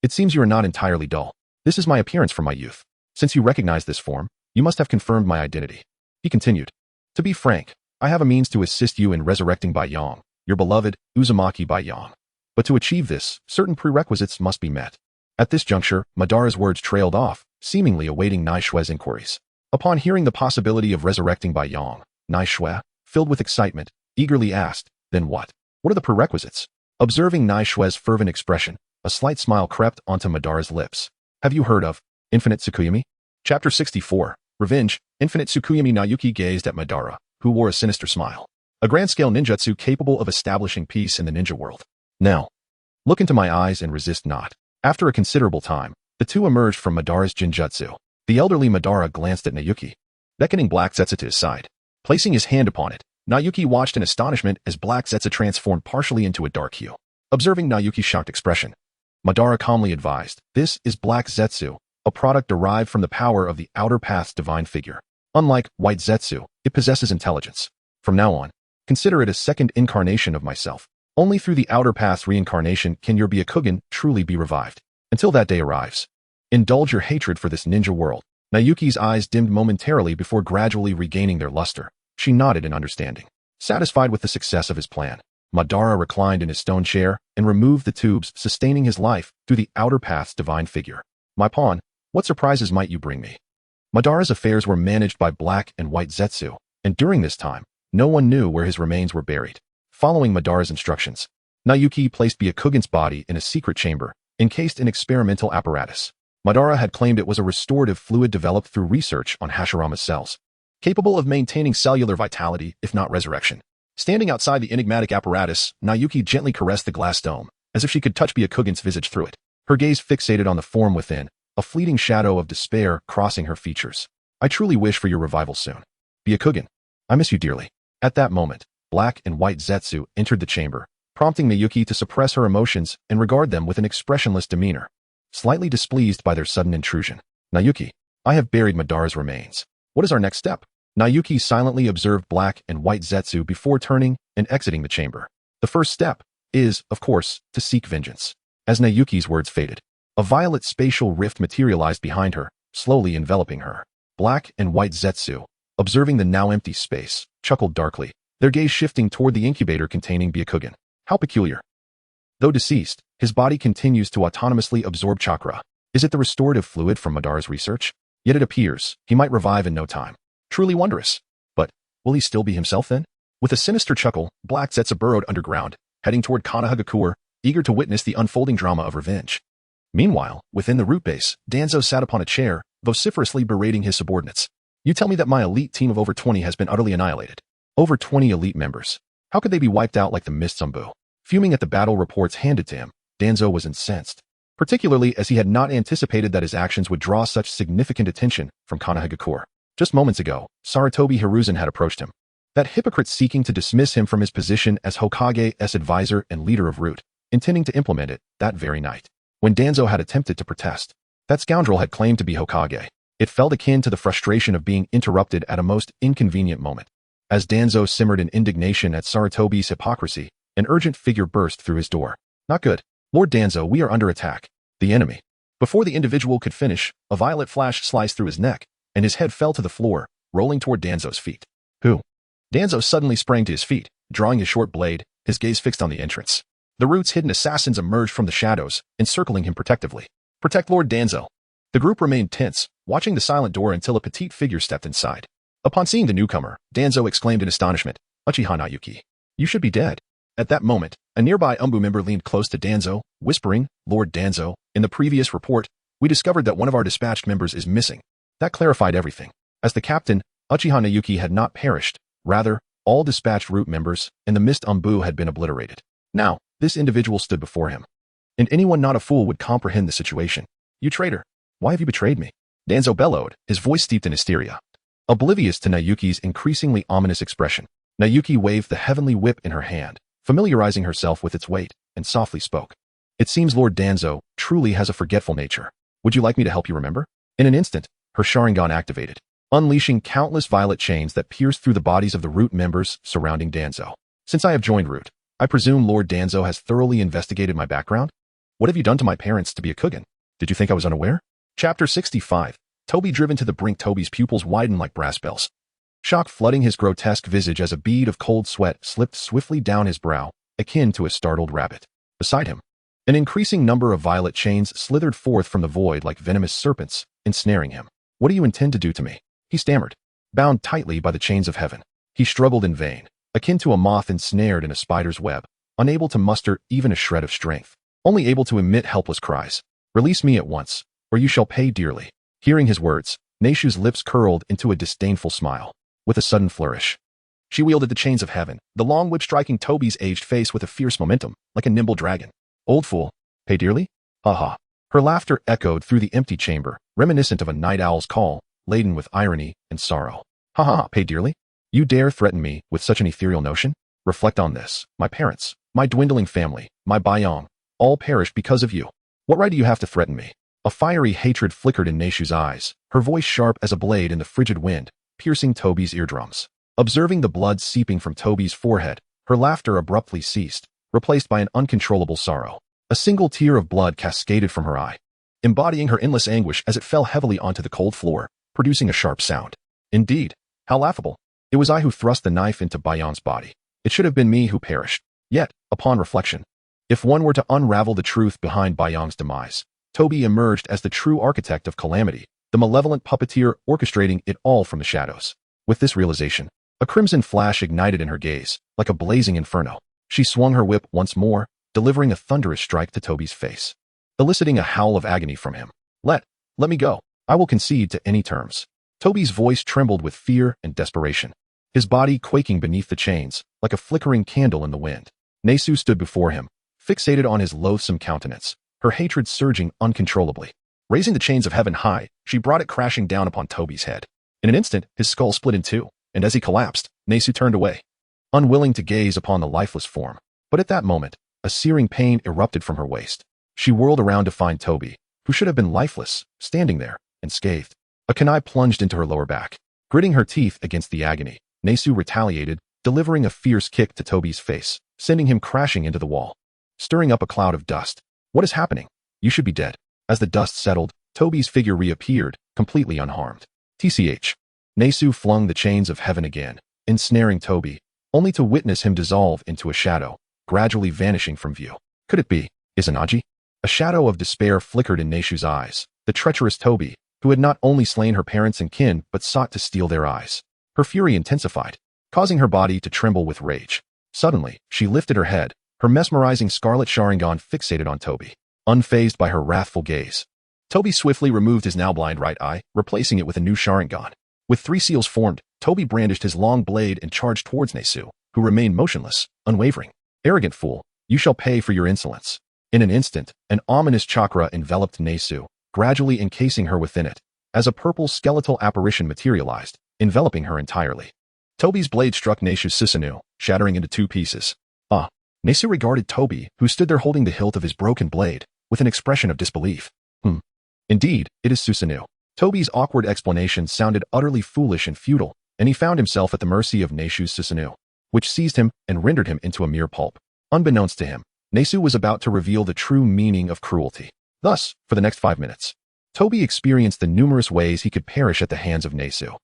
It seems you are not entirely dull. This is my appearance from my youth. Since you recognize this form, you must have confirmed my identity. He continued. To be frank, I have a means to assist you in resurrecting Bai Yang, your beloved Uzumaki Bai Yang. But to achieve this, certain prerequisites must be met. At this juncture, Madara's words trailed off, seemingly awaiting Naishue's inquiries. Upon hearing the possibility of resurrecting Bai Yong, Naishue, filled with excitement, eagerly asked, "Then what? What are the prerequisites?" Observing Naishue's fervent expression, a slight smile crept onto Madara's lips. "Have you heard of Infinite Tsukuyomi?" Chapter 64, Revenge. Infinite Tsukuyomi. Naoki gazed at Madara, who wore a sinister smile. "A grand-scale ninjutsu capable of establishing peace in the ninja world. Now, look into my eyes and resist not." After a considerable time, the two emerged from Madara's jinjutsu. The elderly Madara glanced at Naoki, beckoning Black Zetsu to his side. Placing his hand upon it, Naoki watched in astonishment as Black Zetsu transformed partially into a dark hue. Observing Naoki's shocked expression, Madara calmly advised, "This is Black Zetsu, a product derived from the power of the Outer Path's divine figure. Unlike White Zetsu, it possesses intelligence. From now on, consider it a second incarnation of myself. Only through the Outer Path's reincarnation can your Byakugan truly be revived. Until that day arrives, indulge your hatred for this ninja world." Naoki's eyes dimmed momentarily before gradually regaining their luster. She nodded in understanding. Satisfied with the success of his plan, Madara reclined in his stone chair and removed the tubes sustaining his life through the Outer Path's divine figure. "My pawn, what surprises might you bring me?" Madara's affairs were managed by Black and White Zetsu, and during this time, no one knew where his remains were buried. Following Madara's instructions, Naoki placed Byakugan's body in a secret chamber, encased in experimental apparatus. Madara had claimed it was a restorative fluid developed through research on Hashirama's cells, capable of maintaining cellular vitality, if not resurrection. Standing outside the enigmatic apparatus, Naoki gently caressed the glass dome, as if she could touch Byakugan's visage through it. Her gaze fixated on the form within, a fleeting shadow of despair crossing her features. "I truly wish for your revival soon. Byakugan, I miss you dearly." At that moment, Black and White Zetsu entered the chamber, prompting Naoki to suppress her emotions and regard them with an expressionless demeanor. Slightly displeased by their sudden intrusion, "Naoki, I have buried Madara's remains. What is our next step?" Naoki silently observed Black and White Zetsu before turning and exiting the chamber. "The first step is, of course, to seek vengeance." As Naoki's words faded, a violet spatial rift materialized behind her, slowly enveloping her. Black and White Zetsu, observing the now empty space, chuckled darkly, their gaze shifting toward the incubator containing Byakugan. "How peculiar. Though deceased, his body continues to autonomously absorb chakra. Is it the restorative fluid from Madara's research? Yet it appears he might revive in no time. Truly wondrous. But will he still be himself then?" With a sinister chuckle, Black Zetsu burrowed underground, heading toward Konohagakure, eager to witness the unfolding drama of revenge. Meanwhile, within the root base, Danzo sat upon a chair, vociferously berating his subordinates. "You tell me that my elite team of over 20 has been utterly annihilated. Over 20 elite members. How could they be wiped out like the mist on Buu?" Fuming at the battle reports handed to him, Danzo was incensed, particularly as he had not anticipated that his actions would draw such significant attention from Konohagakure. Just moments ago, Sarutobi Hiruzen had approached him. That hypocrite seeking to dismiss him from his position as Hokage's advisor and leader of Root, intending to implement it that very night. When Danzo had attempted to protest, that scoundrel had claimed to be Hokage. It felt akin to the frustration of being interrupted at a most inconvenient moment. As Danzo simmered in indignation at Sarutobi's hypocrisy, an urgent figure burst through his door. "Not good. Lord Danzo, we are under attack. The enemy." Before the individual could finish, a violet flash sliced through his neck, and his head fell to the floor, rolling toward Danzo's feet. "Who?" Danzo suddenly sprang to his feet, drawing his short blade, his gaze fixed on the entrance. The Root's hidden assassins emerged from the shadows, encircling him protectively. "Protect Lord Danzo." The group remained tense, watching the silent door until a petite figure stepped inside. Upon seeing the newcomer, Danzo exclaimed in astonishment, "Uchiha Naoki, you should be dead." At that moment, a nearby Umbu member leaned close to Danzo, whispering, "Lord Danzo, in the previous report, we discovered that one of our dispatched members is missing." That clarified everything. As the captain, Uchiha Naoki had not perished. Rather, all dispatched Root members and the Mist Umbu had been obliterated. Now, this individual stood before him. And anyone not a fool would comprehend the situation. "You traitor! Why have you betrayed me?" Danzo bellowed, his voice steeped in hysteria. Oblivious to Naoki's increasingly ominous expression, Naoki waved the heavenly whip in her hand, familiarizing herself with its weight, and softly spoke. "It seems Lord Danzo truly has a forgetful nature. Would you like me to help you remember?" In an instant, her Sharingan activated, unleashing countless violet chains that pierced through the bodies of the Root members surrounding Danzo. "Since I have joined Root, I presume Lord Danzo has thoroughly investigated my background? What have you done to my parents to be a Kugan? Did you think I was unaware?" Chapter 65. Toby driven to the brink. Toby's pupils widened like brass bells, shock flooding his grotesque visage as a bead of cold sweat slipped swiftly down his brow, akin to a startled rabbit. Beside him, An increasing number of violet chains slithered forth from the void like venomous serpents, ensnaring him. What do you intend to do to me? He stammered. Bound tightly by the chains of heaven, he struggled in vain, akin to a moth ensnared in a spider's web, unable to muster even a shred of strength, only able to emit helpless cries. Release me at once, or you shall pay dearly. Hearing his words, Neishu's lips curled into a disdainful smile. With a sudden flourish, she wielded the chains of heaven, the long whip striking Toby's aged face with a fierce momentum, like a nimble dragon. Old fool, pay dearly? Ha ha. Her laughter echoed through the empty chamber, reminiscent of a night owl's call, laden with irony and sorrow. Ha ha ha, pay dearly? You dare threaten me with such an ethereal notion? Reflect on this. My parents, my dwindling family, my Bayong, all perished because of you. What right do you have to threaten me? A fiery hatred flickered in Neishu's eyes, her voice sharp as a blade in the frigid wind, piercing Toby's eardrums. Observing the blood seeping from Toby's forehead, her laughter abruptly ceased, replaced by an uncontrollable sorrow. A single tear of blood cascaded from her eye, embodying her endless anguish as it fell heavily onto the cold floor, producing a sharp sound. Indeed, how laughable. It was I who thrust the knife into Bayon's body. It should have been me who perished. Yet, upon reflection, if one were to unravel the truth behind Bayong's demise, Toby emerged as the true architect of calamity, the malevolent puppeteer orchestrating it all from the shadows. With this realization, a crimson flash ignited in her gaze, like a blazing inferno. She swung her whip once more, delivering a thunderous strike to Toby's face, eliciting a howl of agony from him. Let me go. I will concede to any terms. Toby's voice trembled with fear and desperation, his body quaking beneath the chains, like a flickering candle in the wind. Neishu stood before him, fixated on his loathsome countenance, her hatred surging uncontrollably. Raising the chains of heaven high, she brought it crashing down upon Toby's head. In an instant, his skull split in two, and as he collapsed, Neishu turned away, unwilling to gaze upon the lifeless form. But at that moment, a searing pain erupted from her waist. She whirled around to find Toby, who should have been lifeless, standing there, unscathed. A kunai plunged into her lower back. Gritting her teeth against the agony, Neishu retaliated, delivering a fierce kick to Toby's face, sending him crashing into the wall, stirring up a cloud of dust. What is happening? You should be dead. As the dust settled, Toby's figure reappeared, completely unharmed. TCH. Neishu flung the chains of heaven again, ensnaring Toby, only to witness him dissolve into a shadow, gradually vanishing from view. Could it be Izanagi? A shadow of despair flickered in Neishu's eyes, the treacherous Toby, who had not only slain her parents and kin but sought to steal their eyes. Her fury intensified, causing her body to tremble with rage. Suddenly, she lifted her head, her mesmerizing scarlet Sharingan fixated on Toby, unfazed by her wrathful gaze. Toby swiftly removed his now blind right eye, replacing it with a new Sharingan. With 3 seals formed, Toby brandished his long blade and charged towards Neishu, who remained motionless, unwavering. Arrogant fool, you shall pay for your insolence. In an instant, an ominous chakra enveloped Neishu, gradually encasing her within it, as a purple skeletal apparition materialized, enveloping her entirely. Toby's blade struck Neishu's Susanoo, shattering into 2 pieces. Neishu regarded Toby, who stood there holding the hilt of his broken blade, with an expression of disbelief. Indeed, it is Susanoo. Toby's awkward explanation sounded utterly foolish and futile, and he found himself at the mercy of Neishu's Susanoo, which seized him and rendered him into a mere pulp. Unbeknownst to him, Neishu was about to reveal the true meaning of cruelty. Thus, for the next 5 minutes, Toby experienced the numerous ways he could perish at the hands of Neishu.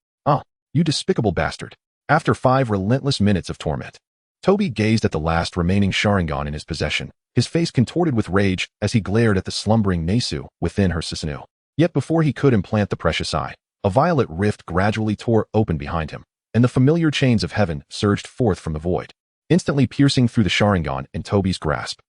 You despicable bastard. After 5 relentless minutes of torment, Toby gazed at the last remaining Sharingan in his possession, his face contorted with rage as he glared at the slumbering Neishu within her Susanoo. Yet before he could implant the precious eye, a violet rift gradually tore open behind him, and the familiar chains of heaven surged forth from the void, instantly piercing through the Sharingan in Toby's grasp.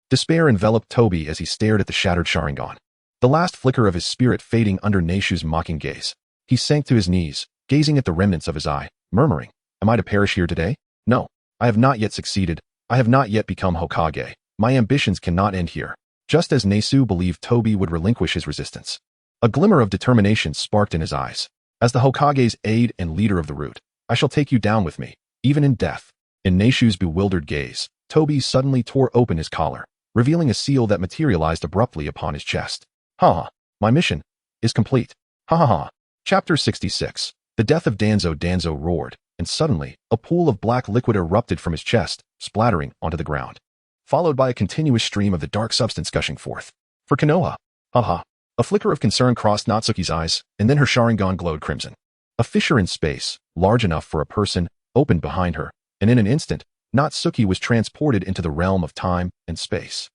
Despair enveloped Toby as he stared at the shattered Sharingan, the last flicker of his spirit fading under Neishu's mocking gaze. He sank to his knees, gazing at the remnants of his eye, murmuring, Am I to perish here today? No, I have not yet succeeded. I have not yet become Hokage. My ambitions cannot end here. Just as Neishu believed Toby would relinquish his resistance, a glimmer of determination sparked in his eyes. As the Hokage's aide and leader of the root, I shall take you down with me, even in death. In Neishu's bewildered gaze, Toby suddenly tore open his collar, revealing a seal that materialized abruptly upon his chest. My mission is complete. Chapter 66. The death of Danzo. Danzo roared, and suddenly, a pool of black liquid erupted from his chest, splattering onto the ground, followed by a continuous stream of the dark substance gushing forth. For Konoha. A flicker of concern crossed Natsuki's eyes, and then her Sharingan glowed crimson. A fissure in space, large enough for a person, opened behind her, and in an instant, Natsuki was transported into the realm of time and space.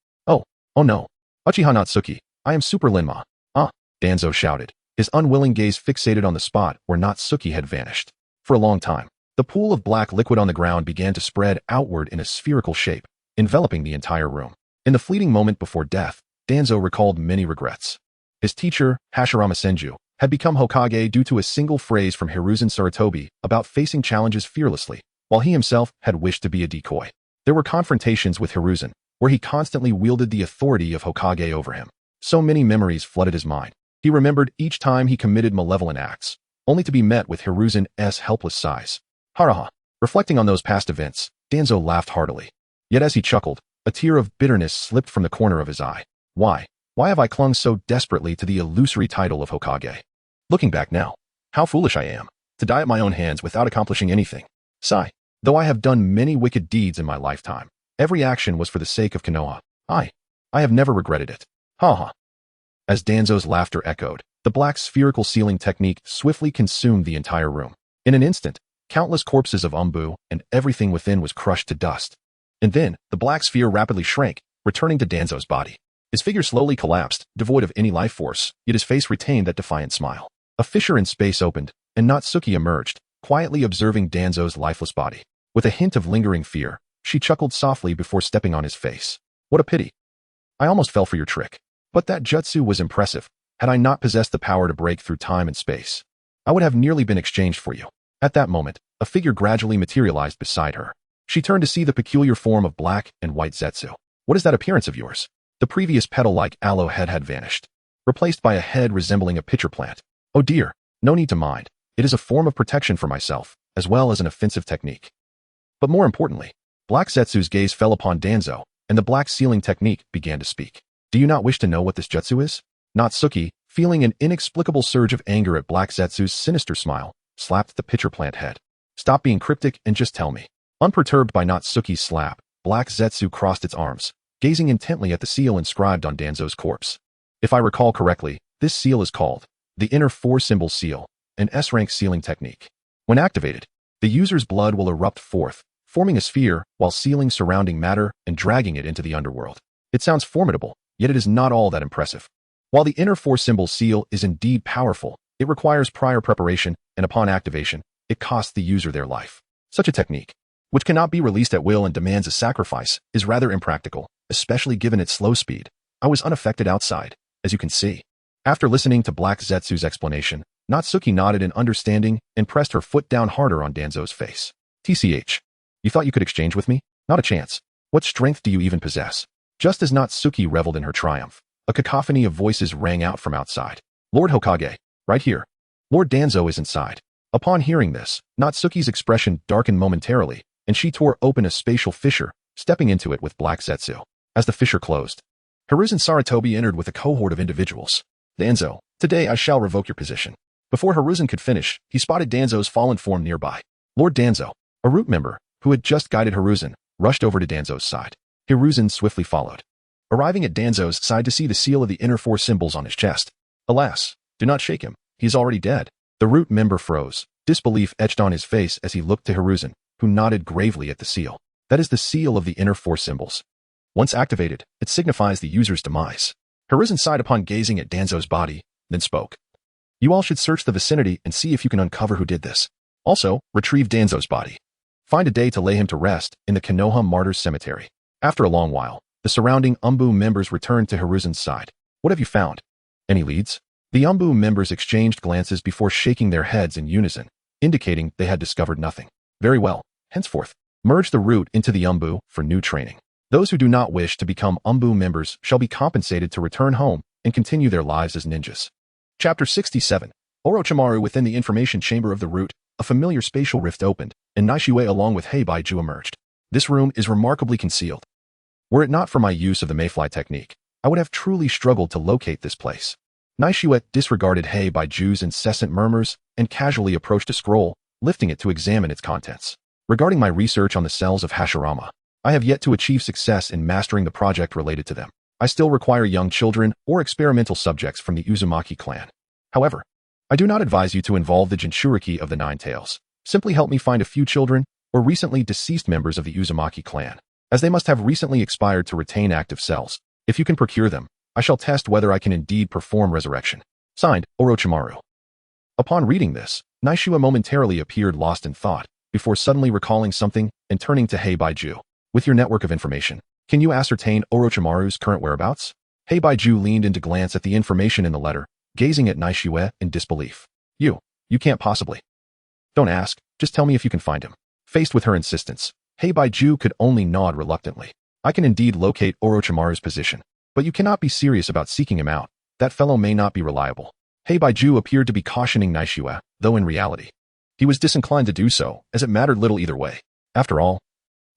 Oh no. Uchiha Natsuki, I am Super Linma. Ah, Danzo shouted, his unwilling gaze fixated on the spot where Natsuki had vanished. For a long time, the pool of black liquid on the ground began to spread outward in a spherical shape, enveloping the entire room. In the fleeting moment before death, Danzo recalled many regrets. His teacher, Hashirama Senju, had become Hokage due to a single phrase from Hiruzen Sarutobi about facing challenges fearlessly, while he himself had wished to be a decoy. There were confrontations with Hiruzen, where he constantly wielded the authority of Hokage over him. So many memories flooded his mind. He remembered each time he committed malevolent acts, only to be met with Hiruzen's helpless sighs. Haraha. Reflecting on those past events, Danzo laughed heartily. Yet as he chuckled, a tear of bitterness slipped from the corner of his eye. Why? Why have I clung so desperately to the illusory title of Hokage? Looking back now, how foolish I am, to die at my own hands without accomplishing anything. Sigh. Though I have done many wicked deeds in my lifetime, every action was for the sake of Konoha. I have never regretted it. Ha ha. As Danzo's laughter echoed, the black spherical sealing technique swiftly consumed the entire room. In an instant, countless corpses of Umbu and everything within was crushed to dust. And then, the black sphere rapidly shrank, returning to Danzo's body. His figure slowly collapsed, devoid of any life force, yet his face retained that defiant smile. A fissure in space opened, and Natsuki emerged, quietly observing Danzo's lifeless body. With a hint of lingering fear, she chuckled softly before stepping on his face. What a pity. I almost fell for your trick. But that jutsu was impressive. Had I not possessed the power to break through time and space, I would have nearly been exchanged for you. At that moment, a figure gradually materialized beside her. She turned to see the peculiar form of black and white Zetsu. What is that appearance of yours? The previous petal-like aloe head had vanished, replaced by a head resembling a pitcher plant. Oh dear, no need to mind. It is a form of protection for myself, as well as an offensive technique. But more importantly, Black Zetsu's gaze fell upon Danzo, and the black sealing technique began to speak. Do you not wish to know what this jutsu is? Natsuki, feeling an inexplicable surge of anger at Black Zetsu's sinister smile, slapped the pitcher plant head. Stop being cryptic and just tell me. Unperturbed by Natsuki's slap, Black Zetsu crossed its arms, gazing intently at the seal inscribed on Danzo's corpse. If I recall correctly, this seal is called the Inner Four-Symbol Seal, an S-rank sealing technique. When activated, the user's blood will erupt forth, forming a sphere while sealing surrounding matter and dragging it into the underworld. It sounds formidable, yet it is not all that impressive. While the Inner Four-Symbol Seal is indeed powerful, it requires prior preparation, and upon activation, it costs the user their life. Such a technique, which cannot be released at will and demands a sacrifice, is rather impractical, especially given its slow speed. I was unaffected outside, as you can see. After listening to Black Zetsu's explanation, Natsuki nodded in understanding and pressed her foot down harder on Danzo's face. TCH. You thought you could exchange with me? Not a chance. What strength do you even possess? Just as Natsuki reveled in her triumph, a cacophony of voices rang out from outside. Lord Hokage, right here. Lord Danzo is inside. Upon hearing this, Natsuki's expression darkened momentarily, and she tore open a spatial fissure, stepping into it with Black Zetsu. As the fissure closed, Hiruzen Sarutobi entered with a cohort of individuals. Danzo, today I shall revoke your position. Before Hiruzen could finish, he spotted Danzo's fallen form nearby. Lord Danzo, a root member, who had just guided Hiruzen, rushed over to Danzo's side. Hiruzen swiftly followed, arriving at Danzo's side to see the seal of the inner four symbols on his chest. Alas, do not shake him, he is already dead. The root member froze, disbelief etched on his face as he looked to Hiruzen, who nodded gravely at the seal. That is the seal of the inner four symbols. Once activated, it signifies the user's demise. Hiruzen sighed upon gazing at Danzo's body, then spoke. You all should search the vicinity and see if you can uncover who did this. Also, retrieve Danzo's body. Find a day to lay him to rest in the Konoha Martyrs Cemetery. After a long while, the surrounding Umbu members returned to Hiruzen's side. What have you found? Any leads? The Umbu members exchanged glances before shaking their heads in unison, indicating they had discovered nothing. Very well. Henceforth, merge the root into the Umbu for new training. Those who do not wish to become Umbu members shall be compensated to return home and continue their lives as ninjas. Chapter 67. Orochimaru. Within the information chamber of the root, a familiar spatial rift opened, and Naishiue along with Heibaiju emerged. This room is remarkably concealed. Were it not for my use of the mayfly technique, I would have truly struggled to locate this place. Naishiue disregarded Heibaiju's incessant murmurs and casually approached a scroll, lifting it to examine its contents. Regarding my research on the cells of Hashirama, I have yet to achieve success in mastering the project related to them. I still require young children or experimental subjects from the Uzumaki clan. However, I do not advise you to involve the Jinchuriki of the Nine Tails. Simply help me find a few children or recently deceased members of the Uzumaki clan, as they must have recently expired to retain active cells. If you can procure them, I shall test whether I can indeed perform resurrection. Signed, Orochimaru. Upon reading this, Naishua momentarily appeared lost in thought, before suddenly recalling something and turning to Heibaiju. With your network of information, can you ascertain Orochimaru's current whereabouts? Heibaiju leaned in to glance at the information in the letter, gazing at Naishua in disbelief. You can't possibly. Don't ask, just tell me if you can find him. Faced with her insistence, Heibaiju could only nod reluctantly. I can indeed locate Orochimaru's position, but you cannot be serious about seeking him out. That fellow may not be reliable. Heibaiju appeared to be cautioning Naishua, though in reality, he was disinclined to do so, as it mattered little either way. After all,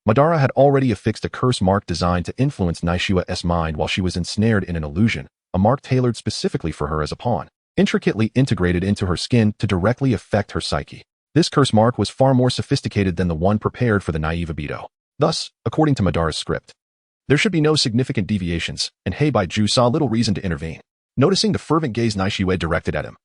Madara had already affixed a curse mark designed to influence Naishua's mind while she was ensnared in an illusion, a mark tailored specifically for her as a pawn, intricately integrated into her skin to directly affect her psyche. This curse mark was far more sophisticated than the one prepared for the naive Obito. Thus, according to Madara's script, there should be no significant deviations, and Heibaiju saw little reason to intervene. Noticing the fervent gaze Naishua directed at him,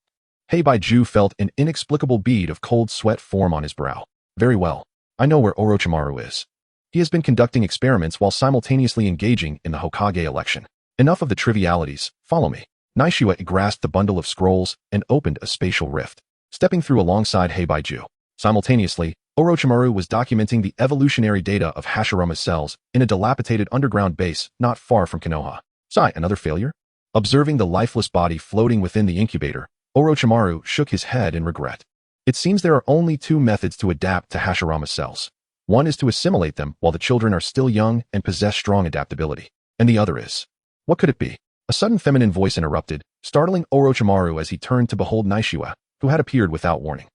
Heibaiju felt an inexplicable bead of cold sweat form on his brow. Very well. I know where Orochimaru is. He has been conducting experiments while simultaneously engaging in the Hokage election. Enough of the trivialities. Follow me. Naishua grasped the bundle of scrolls and opened a spatial rift, stepping through alongside Heibaiju. Simultaneously, Orochimaru was documenting the evolutionary data of Hashirama's cells in a dilapidated underground base not far from Konoha. Sigh, another failure? Observing the lifeless body floating within the incubator, Orochimaru shook his head in regret. It seems there are only two methods to adapt to Hashirama's cells. One is to assimilate them while the children are still young and possess strong adaptability. And the other is... What could it be? A sudden feminine voice interrupted, startling Orochimaru as he turned to behold Naishua, who had appeared without warning.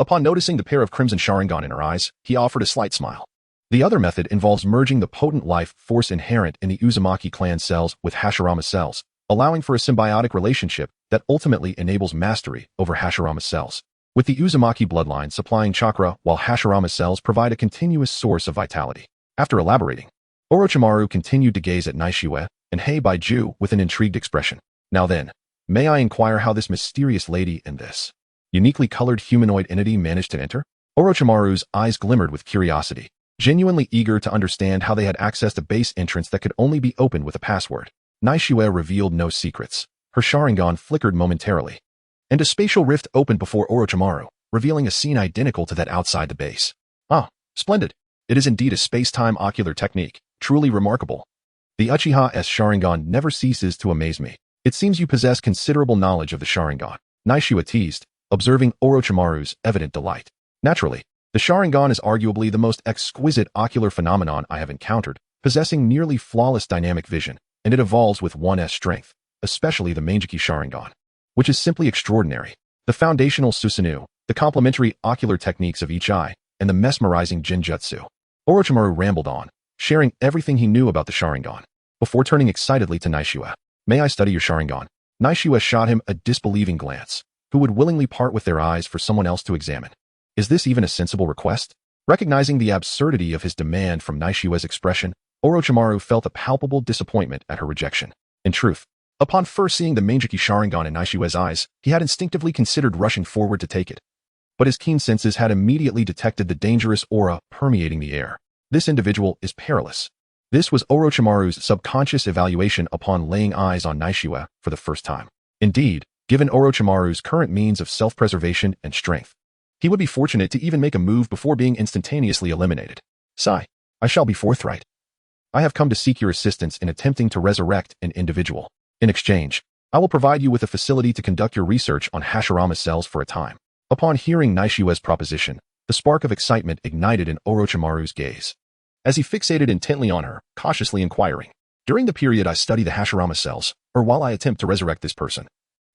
Upon noticing the pair of crimson Sharingan in her eyes, he offered a slight smile. The other method involves merging the potent life force inherent in the Uzumaki clan cells with Hashirama's cells, allowing for a symbiotic relationship that ultimately enables mastery over Hashirama's cells. With the Uzumaki bloodline supplying chakra while Hashirama's cells provide a continuous source of vitality. After elaborating, Orochimaru continued to gaze at Naishua and Heibaiju with an intrigued expression. Now then, may I inquire how this mysterious lady and this uniquely colored humanoid entity managed to enter? Orochimaru's eyes glimmered with curiosity, genuinely eager to understand how they had accessed a base entrance that could only be opened with a password. Naishua revealed no secrets. Her Sharingan flickered momentarily, and a spatial rift opened before Orochimaru, revealing a scene identical to that outside the base. Ah, splendid. It is indeed a space-time ocular technique, truly remarkable. The Uchiha's Sharingan never ceases to amaze me. It seems you possess considerable knowledge of the Sharingan. Naishua teased, observing Orochimaru's evident delight. Naturally, the Sharingan is arguably the most exquisite ocular phenomenon I have encountered, possessing nearly flawless dynamic vision, and it evolves with one's strength, especially the Mangekyou Sharingan, which is simply extraordinary. The foundational Susanoo, the complementary ocular techniques of each eye, and the mesmerizing Genjutsu. Orochimaru rambled on, sharing everything he knew about the Sharingan, before turning excitedly to Naishua. May I study your Sharingan? Naishua shot him a disbelieving glance. Who would willingly part with their eyes for someone else to examine? Is this even a sensible request? Recognizing the absurdity of his demand from Naishua's expression, Orochimaru felt a palpable disappointment at her rejection. In truth, upon first seeing the Mangekyou Sharingan in Naishua's eyes, he had instinctively considered rushing forward to take it. But his keen senses had immediately detected the dangerous aura permeating the air. This individual is perilous. This was Orochimaru's subconscious evaluation upon laying eyes on Naishua for the first time. Indeed, given Orochimaru's current means of self-preservation and strength, he would be fortunate to even make a move before being instantaneously eliminated. Sigh, I shall be forthright. I have come to seek your assistance in attempting to resurrect an individual. In exchange, I will provide you with a facility to conduct your research on Hashirama's cells for a time. Upon hearing Naishua's proposition, the spark of excitement ignited in Orochimaru's gaze, as he fixated intently on her, cautiously inquiring, during the period I study the Hashirama cells, or while I attempt to resurrect this person,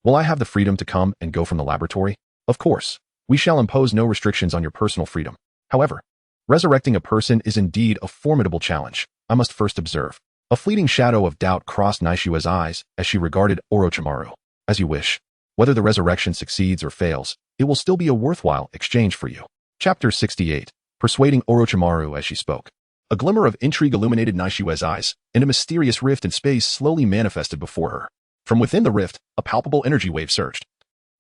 will I have the freedom to come and go from the laboratory? Of course, we shall impose no restrictions on your personal freedom. However, resurrecting a person is indeed a formidable challenge. I must first observe. A fleeting shadow of doubt crossed Naishua's eyes as she regarded Orochimaru. As you wish. Whether the resurrection succeeds or fails, it will still be a worthwhile exchange for you. Chapter 68. Persuading Orochimaru as she spoke. A glimmer of intrigue illuminated Naishua's eyes, and a mysterious rift in space slowly manifested before her. From within the rift, a palpable energy wave surged,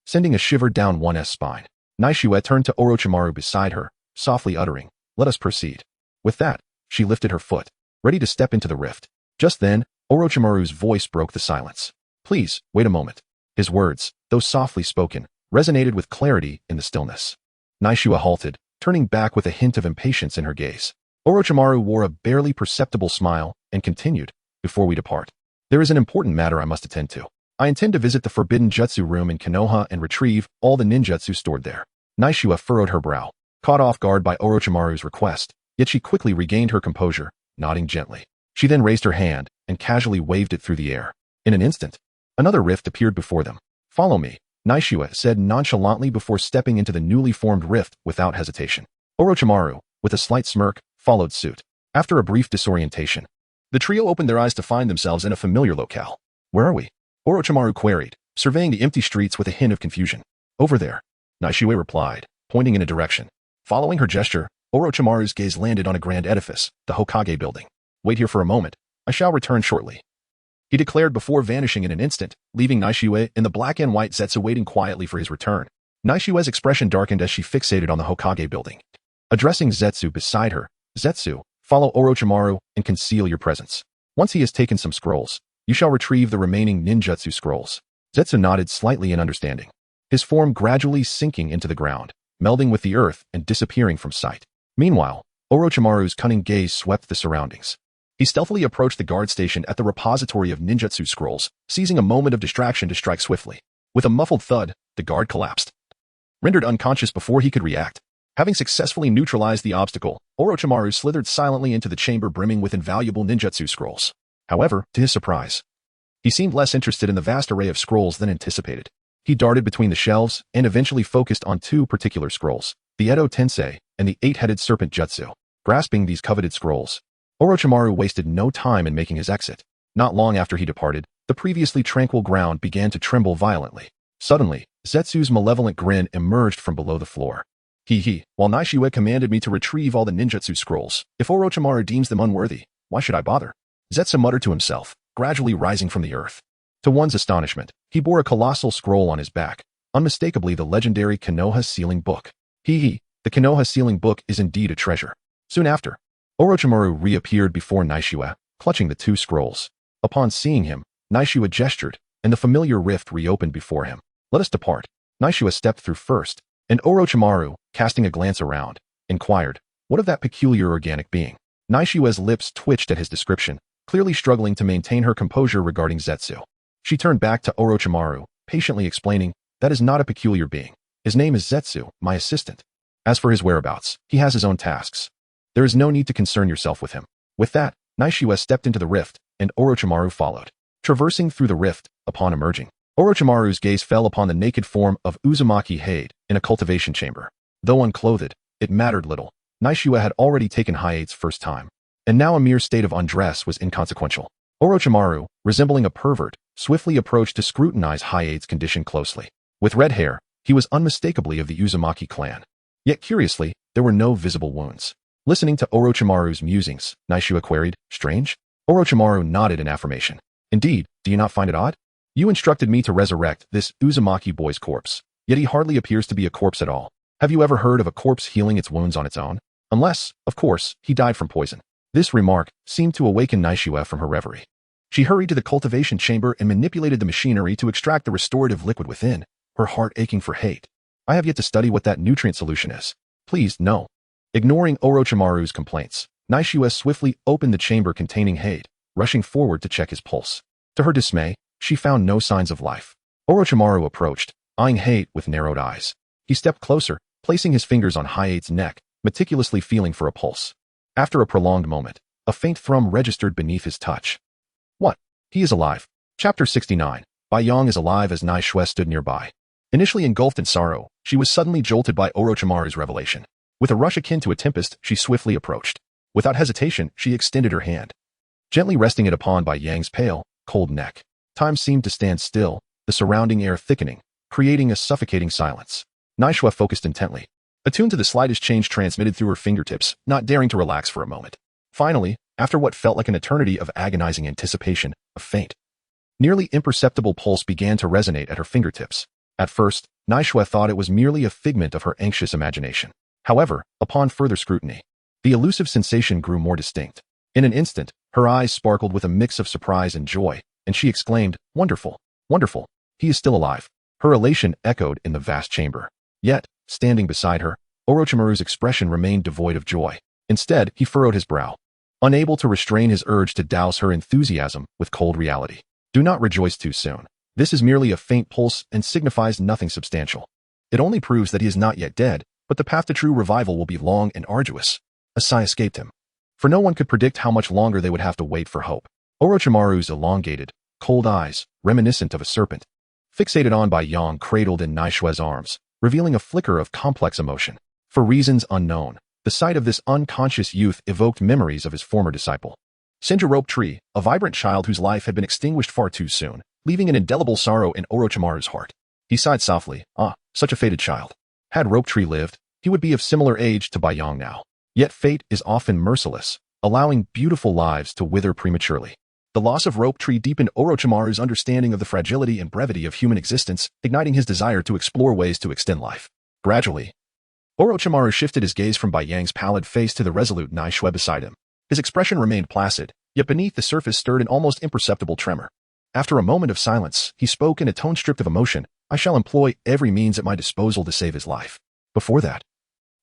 sending a shiver down one's spine. Naishua turned to Orochimaru beside her, softly uttering, "Let us proceed." With that, she lifted her foot, ready to step into the rift. Just then, Orochimaru's voice broke the silence. Please, wait a moment. His words, though softly spoken, resonated with clarity in the stillness. Naishua halted, turning back with a hint of impatience in her gaze. Orochimaru wore a barely perceptible smile and continued, before we depart. There is an important matter I must attend to. I intend to visit the forbidden jutsu room in Konoha and retrieve all the ninjutsu stored there. Naishua furrowed her brow, caught off guard by Orochimaru's request, yet she quickly regained her composure, nodding gently. She then raised her hand and casually waved it through the air. In an instant, another rift appeared before them. Follow me, Naishua said nonchalantly before stepping into the newly formed rift without hesitation. Orochimaru, with a slight smirk, followed suit. After a brief disorientation, the trio opened their eyes to find themselves in a familiar locale. Where are we? Orochimaru queried, surveying the empty streets with a hint of confusion. Over there, Naishua replied, pointing in a direction. Following her gesture, Orochimaru's gaze landed on a grand edifice, the Hokage building. Wait here for a moment. I shall return shortly, he declared before vanishing in an instant, leaving Naishua and the black and white Zetsu waiting quietly for his return. Naishua's expression darkened as she fixated on the Hokage building. Addressing Zetsu beside her, Zetsu, follow Orochimaru and conceal your presence. Once he has taken some scrolls, you shall retrieve the remaining ninjutsu scrolls. Zetsu nodded slightly in understanding, his form gradually sinking into the ground, melding with the earth and disappearing from sight. Meanwhile, Orochimaru's cunning gaze swept the surroundings. He stealthily approached the guard station at the repository of ninjutsu scrolls, seizing a moment of distraction to strike swiftly. With a muffled thud, the guard collapsed, rendered unconscious before he could react. Having successfully neutralized the obstacle, Orochimaru slithered silently into the chamber brimming with invaluable ninjutsu scrolls. However, to his surprise, he seemed less interested in the vast array of scrolls than anticipated. He darted between the shelves and eventually focused on two particular scrolls, the Edo Tensei and the Eight-Headed Serpent Jutsu. Grasping these coveted scrolls, Orochimaru wasted no time in making his exit. Not long after he departed, the previously tranquil ground began to tremble violently. Suddenly, Zetsu's malevolent grin emerged from below the floor. While Naishua commanded me to retrieve all the ninjutsu scrolls, if Orochimaru deems them unworthy, why should I bother? Zetsu muttered to himself, gradually rising from the earth. To one's astonishment, he bore a colossal scroll on his back, unmistakably the legendary Konoha Sealing Book. The Konoha Sealing Book is indeed a treasure. Soon after, Orochimaru reappeared before Naishua, clutching the two scrolls. Upon seeing him, Naishua gestured, and the familiar rift reopened before him. Let us depart. Naishua stepped through first, and Orochimaru, casting a glance around, inquired, what of that peculiar organic being? Naishua's lips twitched at his description, clearly struggling to maintain her composure regarding Zetsu. She turned back to Orochimaru, patiently explaining, that is not a peculiar being. His name is Zetsu, my assistant. As for his whereabouts, he has his own tasks. There is no need to concern yourself with him. With that, Naishua stepped into the rift, and Orochimaru followed. Traversing through the rift, upon emerging, Orochimaru's gaze fell upon the naked form of Uzumaki Hade in a cultivation chamber. Though unclothed, it mattered little. Naishua had already taken Hayate's first time, and now a mere state of undress was inconsequential. Orochimaru, resembling a pervert, swiftly approached to scrutinize Hayate's condition closely. With red hair, he was unmistakably of the Uzumaki clan. Yet curiously, there were no visible wounds. Listening to Orochimaru's musings, Naishua queried, strange? Orochimaru nodded in affirmation. Indeed, do you not find it odd? You instructed me to resurrect this Uzumaki boy's corpse, yet he hardly appears to be a corpse at all. Have you ever heard of a corpse healing its wounds on its own? Unless, of course, he died from poison. This remark seemed to awaken Naishua from her reverie. She hurried to the cultivation chamber and manipulated the machinery to extract the restorative liquid within, her heart aching for hate. I have yet to study what that nutrient solution is. Please, no. Ignoring Orochimaru's complaints, Naishua swiftly opened the chamber containing Hade, rushing forward to check his pulse. To her dismay, she found no signs of life. Orochimaru approached, eyeing Hade with narrowed eyes. He stepped closer, placing his fingers on Hayate's neck, meticulously feeling for a pulse. After a prolonged moment, a faint thrum registered beneath his touch. What? He is alive. Chapter 69. Baiyang is alive. As Naishua stood nearby, initially engulfed in sorrow, she was suddenly jolted by Orochimaru's revelation. With a rush akin to a tempest, she swiftly approached. Without hesitation, she extended her hand, gently resting it upon Baiyang's pale, cold neck. Time seemed to stand still, the surrounding air thickening, creating a suffocating silence. Naishua focused intently, attuned to the slightest change transmitted through her fingertips, not daring to relax for a moment. Finally, after what felt like an eternity of agonizing anticipation, a faint, nearly imperceptible pulse began to resonate at her fingertips. At first, Naishua thought it was merely a figment of her anxious imagination. However, upon further scrutiny, the elusive sensation grew more distinct. In an instant, Her eyes sparkled with a mix of surprise and joy, and she exclaimed, "Wonderful, wonderful, he is still alive." Her elation echoed in the vast chamber. Yet, standing beside her, Orochimaru's expression remained devoid of joy. Instead, he furrowed his brow, unable to restrain his urge to douse her enthusiasm with cold reality. Do not rejoice too soon. This is merely a faint pulse and signifies nothing substantial. It only proves that he is not yet dead, but the path to true revival will be long and arduous. A sigh escaped him, for no one could predict how much longer they would have to wait for hope. Orochimaru's elongated, cold eyes, reminiscent of a serpent, fixated on by Yang, cradled in Naishue's arms, revealing a flicker of complex emotion. For reasons unknown, the sight of this unconscious youth evoked memories of his former disciple, Shinja Tree, a vibrant child whose life had been extinguished far too soon, leaving an indelible sorrow in Orochimaru's heart. He sighed softly. Such a fated child. Had Rope Tree lived, he would be of similar age to Baiyang now. Yet fate is often merciless, allowing beautiful lives to wither prematurely. The loss of Rope Tree deepened Orochimaru's understanding of the fragility and brevity of human existence, igniting his desire to explore ways to extend life. Gradually, Orochimaru shifted his gaze from Baiyang's pallid face to the resolute Naishue beside him. His expression remained placid, yet beneath the surface stirred an almost imperceptible tremor. After a moment of silence, he spoke in a tone stripped of emotion. "I shall employ every means at my disposal to save his life. Before that,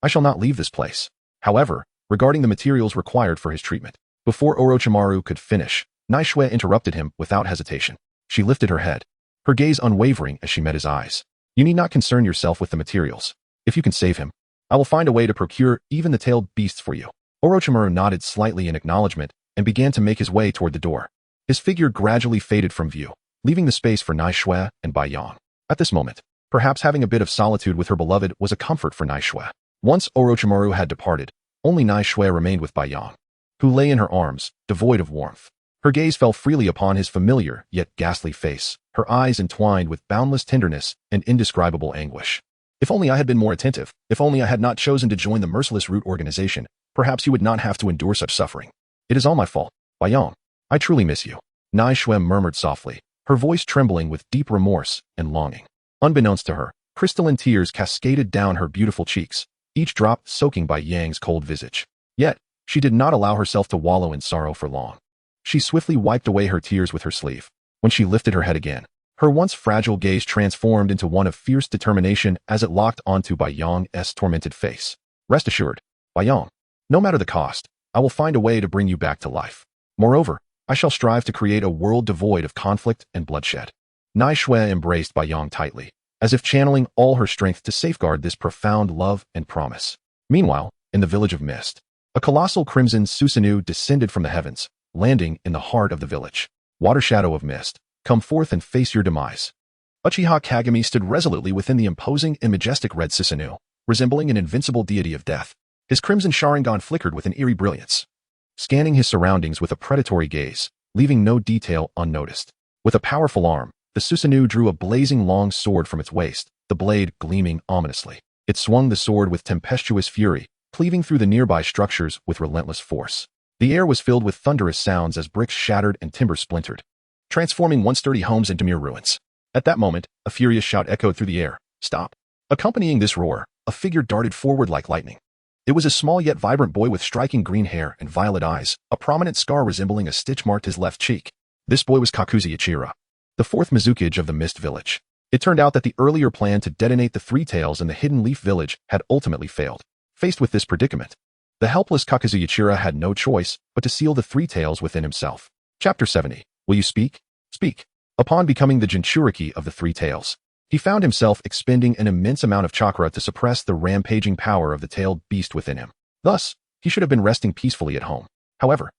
I shall not leave this place." However, regarding the materials required for his treatment, before Orochimaru could finish, Naishue interrupted him without hesitation. She lifted her head, her gaze unwavering as she met his eyes. "You need not concern yourself with the materials. If you can save him, I will find a way to procure even the tailed beasts for you." Orochimaru nodded slightly in acknowledgement and began to make his way toward the door. His figure gradually faded from view, leaving the space for Naishue and Baiyang. At this moment, perhaps having a bit of solitude with her beloved was a comfort for Naishue. Once Orochimaru had departed, only Naishue remained with Baiyang, who lay in her arms, devoid of warmth. Her gaze fell freely upon his familiar yet ghastly face, her eyes entwined with boundless tenderness and indescribable anguish. "If only I had been more attentive, if only I had not chosen to join the merciless root organization, perhaps you would not have to endure such suffering. It is all my fault. Baiyang, I truly miss you." Naishue murmured softly, her voice trembling with deep remorse and longing. Unbeknownst to her, crystalline tears cascaded down her beautiful cheeks, each drop soaking Baiyang's cold visage. Yet, she did not allow herself to wallow in sorrow for long. She swiftly wiped away her tears with her sleeve. When she lifted her head again, her once fragile gaze transformed into one of fierce determination as it locked onto Baiyang's tormented face. "Rest assured, Baiyang, no matter the cost, I will find a way to bring you back to life. Moreover, I shall strive to create a world devoid of conflict and bloodshed." Naishue embraced Baiyang tightly, as if channeling all her strength to safeguard this profound love and promise. Meanwhile, in the village of Mist, a colossal crimson Susanoo descended from the heavens, landing in the heart of the village. "Water Shadow of Mist, come forth and face your demise." Uchiha Kagami stood resolutely within the imposing and majestic red Susanoo, resembling an invincible deity of death. His crimson Sharingan flickered with an eerie brilliance, scanning his surroundings with a predatory gaze, leaving no detail unnoticed. With a powerful arm, the Susanoo drew a blazing long sword from its waist, the blade gleaming ominously. It swung the sword with tempestuous fury, cleaving through the nearby structures with relentless force. The air was filled with thunderous sounds as bricks shattered and timber splintered, transforming once sturdy homes into mere ruins. At that moment, a furious shout echoed through the air. "Stop!" Accompanying this roar, a figure darted forward like lightning. It was a small yet vibrant boy with striking green hair and violet eyes, a prominent scar resembling a stitch marked his left cheek. This boy was Kakuzu Ichira, the fourth Mizukage of the Mist Village. It turned out that the earlier plan to detonate the Three Tails in the Hidden Leaf Village had ultimately failed. Faced with this predicament, the helpless Kakuzu Ichira had no choice but to seal the Three Tails within himself. Chapter 70. Will you speak? Speak. Upon becoming the Jinchuriki of the Three Tails, he found himself expending an immense amount of chakra to suppress the rampaging power of the tailed beast within him. Thus, he should have been resting peacefully at home. However,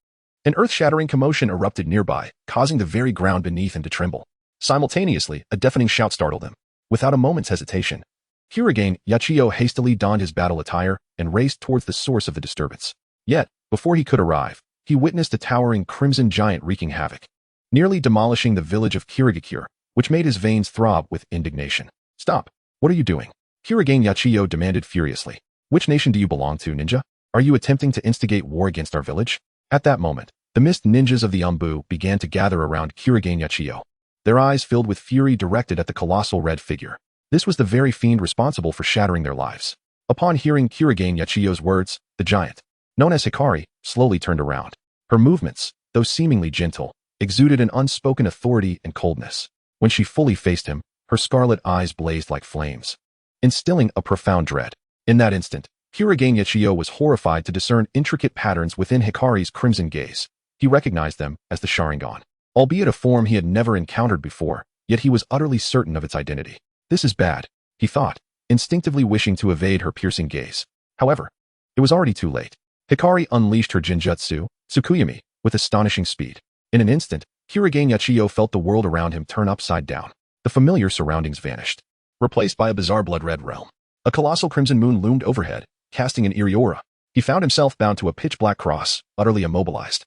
an earth-shattering commotion erupted nearby, causing the very ground beneath him to tremble. Simultaneously, a deafening shout startled him. Without a moment's hesitation, Kurigane Yachiyo hastily donned his battle attire and raced towards the source of the disturbance. Yet, before he could arrive, he witnessed a towering crimson giant wreaking havoc, nearly demolishing the village of Kirigakure, which made his veins throb with indignation. "Stop! What are you doing?" Kurigane Yachiyo demanded furiously. "Which nation do you belong to, ninja? Are you attempting to instigate war against our village?" At that moment, the mist ninjas of the Umbu began to gather around Kurigane Yachiyo, their eyes filled with fury directed at the colossal red figure. This was the very fiend responsible for shattering their lives. Upon hearing Kurigane Yachiyo's words, the giant, known as Hikari, slowly turned around. Her movements, though seemingly gentle, exuded an unspoken authority and coldness. When she fully faced him, her scarlet eyes blazed like flames, instilling a profound dread. In that instant, Kurogane Uchiha was horrified to discern intricate patterns within Hikari's crimson gaze. He recognized them as the Sharingan. Albeit a form he had never encountered before, yet he was utterly certain of its identity. This is bad, he thought, instinctively wishing to evade her piercing gaze. However, it was already too late. Hikari unleashed her Jinjutsu, Tsukuyami, with astonishing speed. In an instant, Kurogane Uchiha felt the world around him turn upside down. The familiar surroundings vanished, replaced by a bizarre blood-red realm. A colossal crimson moon loomed overhead, casting an eerie aura. He found himself bound to a pitch-black cross, utterly immobilized.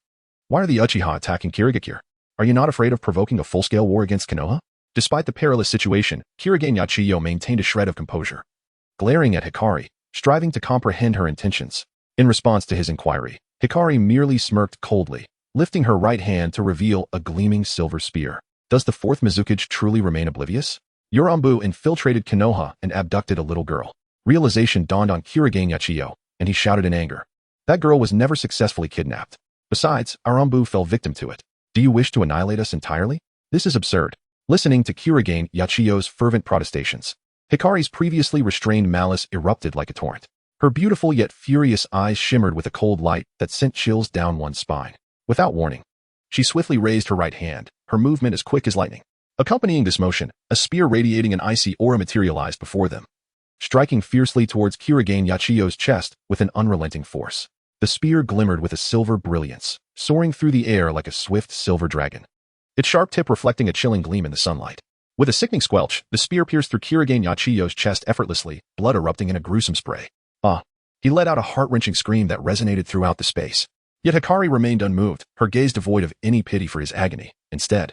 Why are the Uchiha attacking Kirigakure? Are you not afraid of provoking a full-scale war against Konoha? Despite the perilous situation, Kurogane Uchiha maintained a shred of composure, glaring at Hikari, striving to comprehend her intentions. In response to his inquiry, Hikari merely smirked coldly, lifting her right hand to reveal a gleaming silver spear. Does the fourth Mizukage truly remain oblivious? Yorambu infiltrated Konoha and abducted a little girl. Realization dawned on Kurogane Uchiha, and he shouted in anger. That girl was never successfully kidnapped. Besides, Arambu fell victim to it. Do you wish to annihilate us entirely? This is absurd. Listening to Kurogane Uchiha's fervent protestations, Hikari's previously restrained malice erupted like a torrent. Her beautiful yet furious eyes shimmered with a cold light that sent chills down one's spine. Without warning, she swiftly raised her right hand, her movement as quick as lightning. Accompanying this motion, a spear radiating an icy aura materialized before them, striking fiercely towards Kurogane Uchiha's chest with an unrelenting force. The spear glimmered with a silver brilliance, soaring through the air like a swift silver dragon, its sharp tip reflecting a chilling gleam in the sunlight. With a sickening squelch, the spear pierced through Kurogane Uchiha's chest effortlessly, blood erupting in a gruesome spray. He let out a heart-wrenching scream that resonated throughout the space. Yet Hikari remained unmoved, her gaze devoid of any pity for his agony. Instead,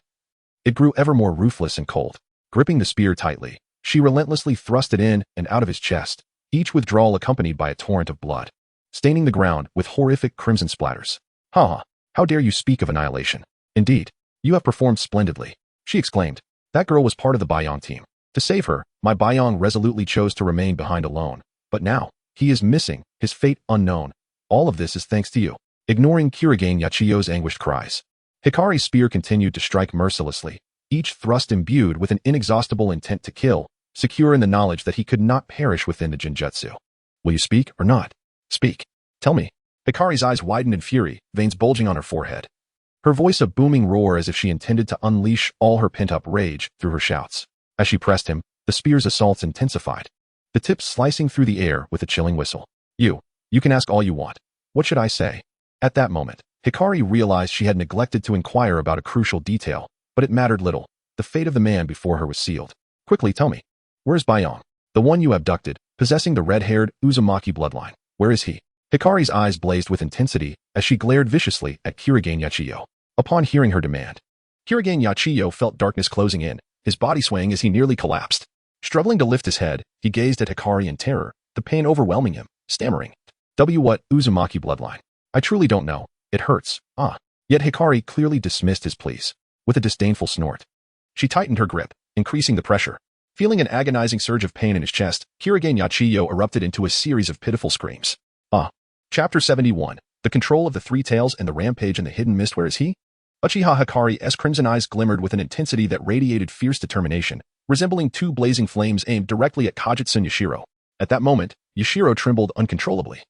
it grew ever more ruthless and cold. Gripping the spear tightly, she relentlessly thrust it in and out of his chest, each withdrawal accompanied by a torrent of blood, staining the ground with horrific crimson splatters. How dare you speak of annihilation? Indeed, you have performed splendidly, she exclaimed. That girl was part of the Baiyang team. To save her, my Baiyang resolutely chose to remain behind alone. But now, he is missing, his fate unknown. All of this is thanks to you. Ignoring Kurogane Uchiha's anguished cries, Hikari's spear continued to strike mercilessly, each thrust imbued with an inexhaustible intent to kill, secure in the knowledge that he could not perish within the Jinjutsu. Will you speak or not? Speak. Tell me. Hikari's eyes widened in fury, veins bulging on her forehead. Her voice a booming roar as if she intended to unleash all her pent-up rage through her shouts. As she pressed him, the spear's assaults intensified, the tips slicing through the air with a chilling whistle. You can ask all you want. What should I say? At that moment, Hikari realized she had neglected to inquire about a crucial detail, but it mattered little. The fate of the man before her was sealed. Quickly tell me, where's Baiyang? The one you abducted, possessing the red-haired Uzumaki bloodline. Where is he? Hikari's eyes blazed with intensity as she glared viciously at Kurogane Uchiha. Upon hearing her demand, Kurogane Uchiha felt darkness closing in, his body swaying as he nearly collapsed. Struggling to lift his head, he gazed at Hikari in terror, the pain overwhelming him, stammering. What Uzumaki bloodline? I truly don't know. It hurts. Yet Hikari clearly dismissed his pleas. With a disdainful snort, she tightened her grip, increasing the pressure. Feeling an agonizing surge of pain in his chest, Kurogane Uchiha erupted into a series of pitiful screams. Chapter 71. The Control of the Three Tails and the Rampage in the Hidden Mist. Where is he? Uchiha Hikari's crimson eyes glimmered with an intensity that radiated fierce determination, resembling two blazing flames aimed directly at Kajutsu Yashiro. At that moment, Yashiro trembled uncontrollably,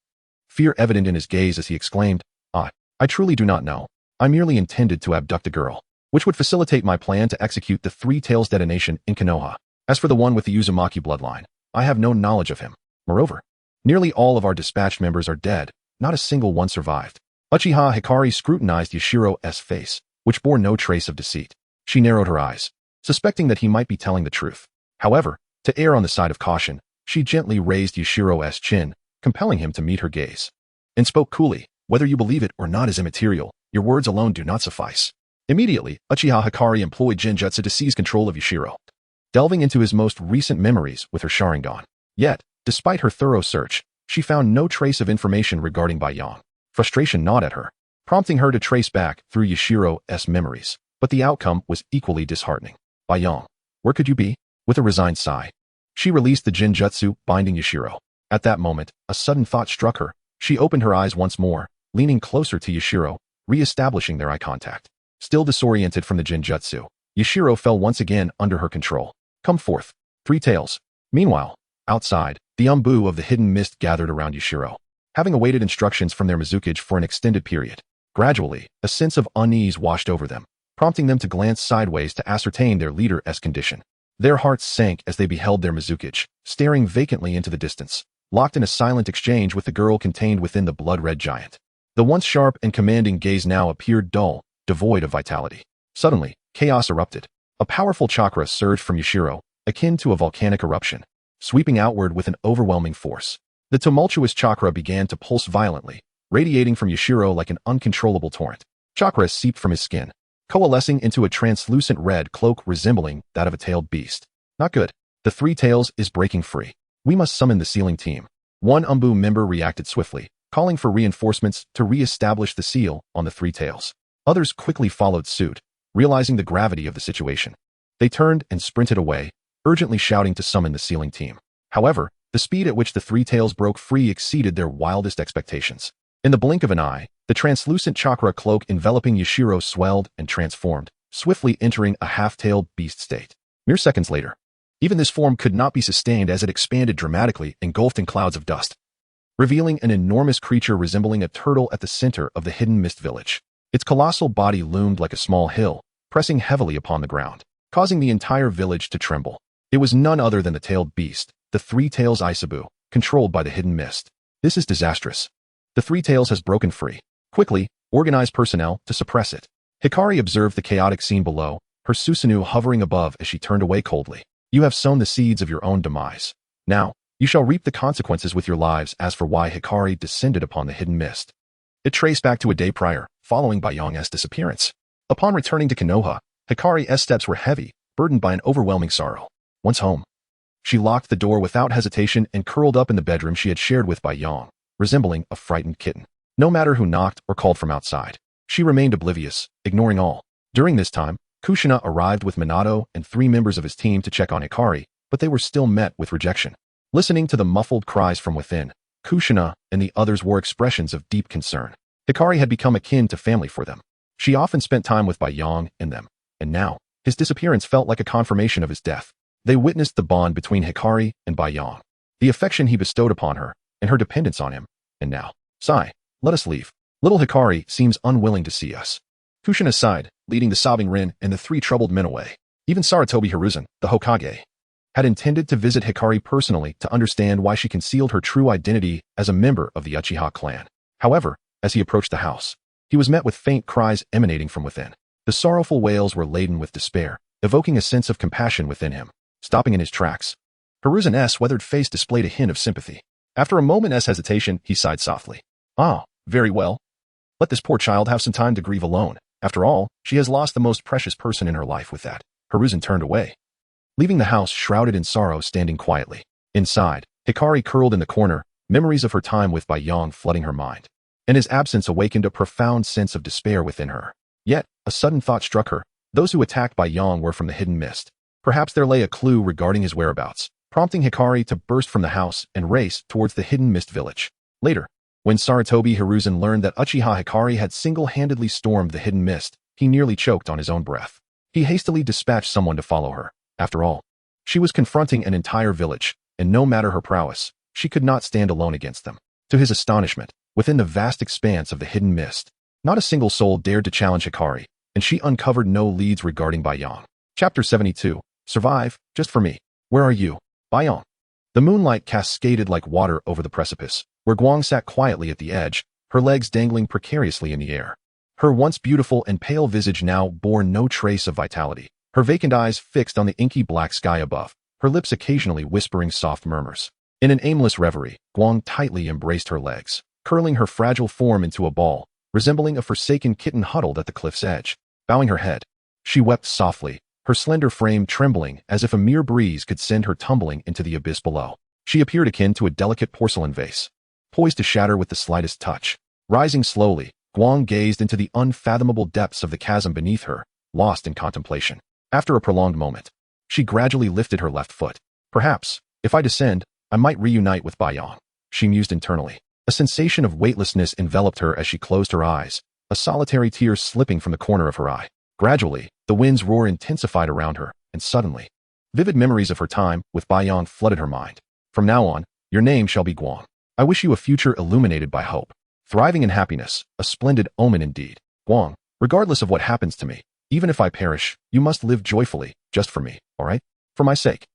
fear evident in his gaze as he exclaimed, I truly do not know. I merely intended to abduct a girl, which would facilitate my plan to execute the Three Tails detonation in Konoha. As for the one with the Uzumaki bloodline, I have no knowledge of him. Moreover, nearly all of our dispatched members are dead, not a single one survived. Uchiha Hikari scrutinized Yashiro's face, which bore no trace of deceit. She narrowed her eyes, suspecting that he might be telling the truth. However, to err on the side of caution, she gently raised Yashiro's chin, compelling him to meet her gaze, and spoke coolly. Whether you believe it or not is immaterial, your words alone do not suffice. Immediately, Uchiha Hikari employed Jinjutsu to seize control of Yashiro, delving into his most recent memories with her Sharingan. Yet, despite her thorough search, she found no trace of information regarding Baiyang. Frustration gnawed at her, prompting her to trace back through Yashiro's memories. But the outcome was equally disheartening. Baiyang, where could you be? With a resigned sigh, she released the Jinjutsu binding Yashiro. At that moment, a sudden thought struck her. She opened her eyes once more, leaning closer to Yashiro, re-establishing their eye contact. Still disoriented from the Jinjutsu, Yashiro fell once again under her control. Come forth. Three Tails. Meanwhile, outside, the Umbu of the hidden mist gathered around Yashiro, having awaited instructions from their Mizukage for an extended period. Gradually, a sense of unease washed over them, prompting them to glance sideways to ascertain their leader's condition. Their hearts sank as they beheld their Mizukage, staring vacantly into the distance, locked in a silent exchange with the girl contained within the blood-red giant. The once sharp and commanding gaze now appeared dull, devoid of vitality. Suddenly, chaos erupted. A powerful chakra surged from Yashiro, akin to a volcanic eruption, sweeping outward with an overwhelming force. The tumultuous chakra began to pulse violently, radiating from Yashiro like an uncontrollable torrent. Chakra seeped from his skin, coalescing into a translucent red cloak resembling that of a tailed beast. Not good. The Three Tails is breaking free. We must summon the sealing team. One Umbu member reacted swiftly, calling for reinforcements to re-establish the seal on the Three Tails. Others quickly followed suit, realizing the gravity of the situation. They turned and sprinted away, urgently shouting to summon the sealing team. However, the speed at which the Three Tails broke free exceeded their wildest expectations. In the blink of an eye, the translucent chakra cloak enveloping Yashiro swelled and transformed, swiftly entering a half-tailed beast state. Mere seconds later, even this form could not be sustained as it expanded dramatically, engulfed in clouds of dust, revealing an enormous creature resembling a turtle at the center of the hidden mist village. Its colossal body loomed like a small hill, pressing heavily upon the ground, causing the entire village to tremble. It was none other than the tailed beast, the Three Tails Isabu, controlled by the hidden mist. This is disastrous. The Three Tails has broken free. Quickly, organize personnel to suppress it. Hikari observed the chaotic scene below, her Susanoo hovering above as she turned away coldly. You have sown the seeds of your own demise. Now, you shall reap the consequences with your lives. As for why Hikari descended upon the hidden mist, it traced back to a day prior, following Baiyong's disappearance. Upon returning to Konoha, Hikari's steps were heavy, burdened by an overwhelming sorrow. Once home, she locked the door without hesitation and curled up in the bedroom she had shared with Baiyong, resembling a frightened kitten. No matter who knocked or called from outside, she remained oblivious, ignoring all. During this time, Kushina arrived with Minato and 3 members of his team to check on Hikari, but they were still met with rejection. Listening to the muffled cries from within, Kushina and the others wore expressions of deep concern. Hikari had become akin to family for them. She often spent time with Baiyong and them, and now, his disappearance felt like a confirmation of his death. They witnessed the bond between Hikari and Baiyong, the affection he bestowed upon her, and her dependence on him, and now, sigh, let us leave. Little Hikari seems unwilling to see us. Kushina sighed, leading the sobbing Rin and the 3 troubled men away. Even Sarutobi Hiruzen, the Hokage, had intended to visit Hikari personally to understand why she concealed her true identity as a member of the Uchiha clan. However, as he approached the house, he was met with faint cries emanating from within. The sorrowful wails were laden with despair, evoking a sense of compassion within him. Stopping in his tracks, Hiruzen's weathered face displayed a hint of sympathy. After a moment's hesitation, he sighed softly. Ah, very well. Let this poor child have some time to grieve alone. After all, she has lost the most precious person in her life. With that, Hiruzen turned away, leaving the house shrouded in sorrow, standing quietly. Inside, Hikari curled in the corner, memories of her time with Baiyong flooding her mind, and his absence awakened a profound sense of despair within her. Yet, a sudden thought struck her. Those who attacked Baiyong were from the hidden mist. Perhaps there lay a clue regarding his whereabouts, prompting Hikari to burst from the house and race towards the hidden mist village. Later, when Sarutobi Hiruzen learned that Uchiha Hikari had single-handedly stormed the hidden mist, he nearly choked on his own breath. He hastily dispatched someone to follow her. After all, she was confronting an entire village, and no matter her prowess, she could not stand alone against them. To his astonishment, within the vast expanse of the hidden mist, not a single soul dared to challenge Hikari, and she uncovered no leads regarding Baiyong. Chapter 72. Survive, just for me. Where are you, Baiyong? The moonlight cascaded like water over the precipice, where Guang sat quietly at the edge, her legs dangling precariously in the air. Her once beautiful and pale visage now bore no trace of vitality, her vacant eyes fixed on the inky black sky above, her lips occasionally whispering soft murmurs. In an aimless reverie, Guang tightly embraced her legs, curling her fragile form into a ball, resembling a forsaken kitten huddled at the cliff's edge. Bowing her head, she wept softly, her slender frame trembling as if a mere breeze could send her tumbling into the abyss below. She appeared akin to a delicate porcelain vase, poised to shatter with the slightest touch. Rising slowly, Guang gazed into the unfathomable depths of the chasm beneath her, lost in contemplation. After a prolonged moment, she gradually lifted her left foot. Perhaps, if I descend, I might reunite with Baiyong, she mused internally. A sensation of weightlessness enveloped her as she closed her eyes, a solitary tear slipping from the corner of her eye. Gradually, the wind's roar intensified around her, and suddenly, vivid memories of her time with Baiyang flooded her mind. From now on, your name shall be Guang. I wish you a future illuminated by hope, thriving in happiness, a splendid omen indeed. Guang, regardless of what happens to me, even if I perish, you must live joyfully, just for me, all right? For my sake.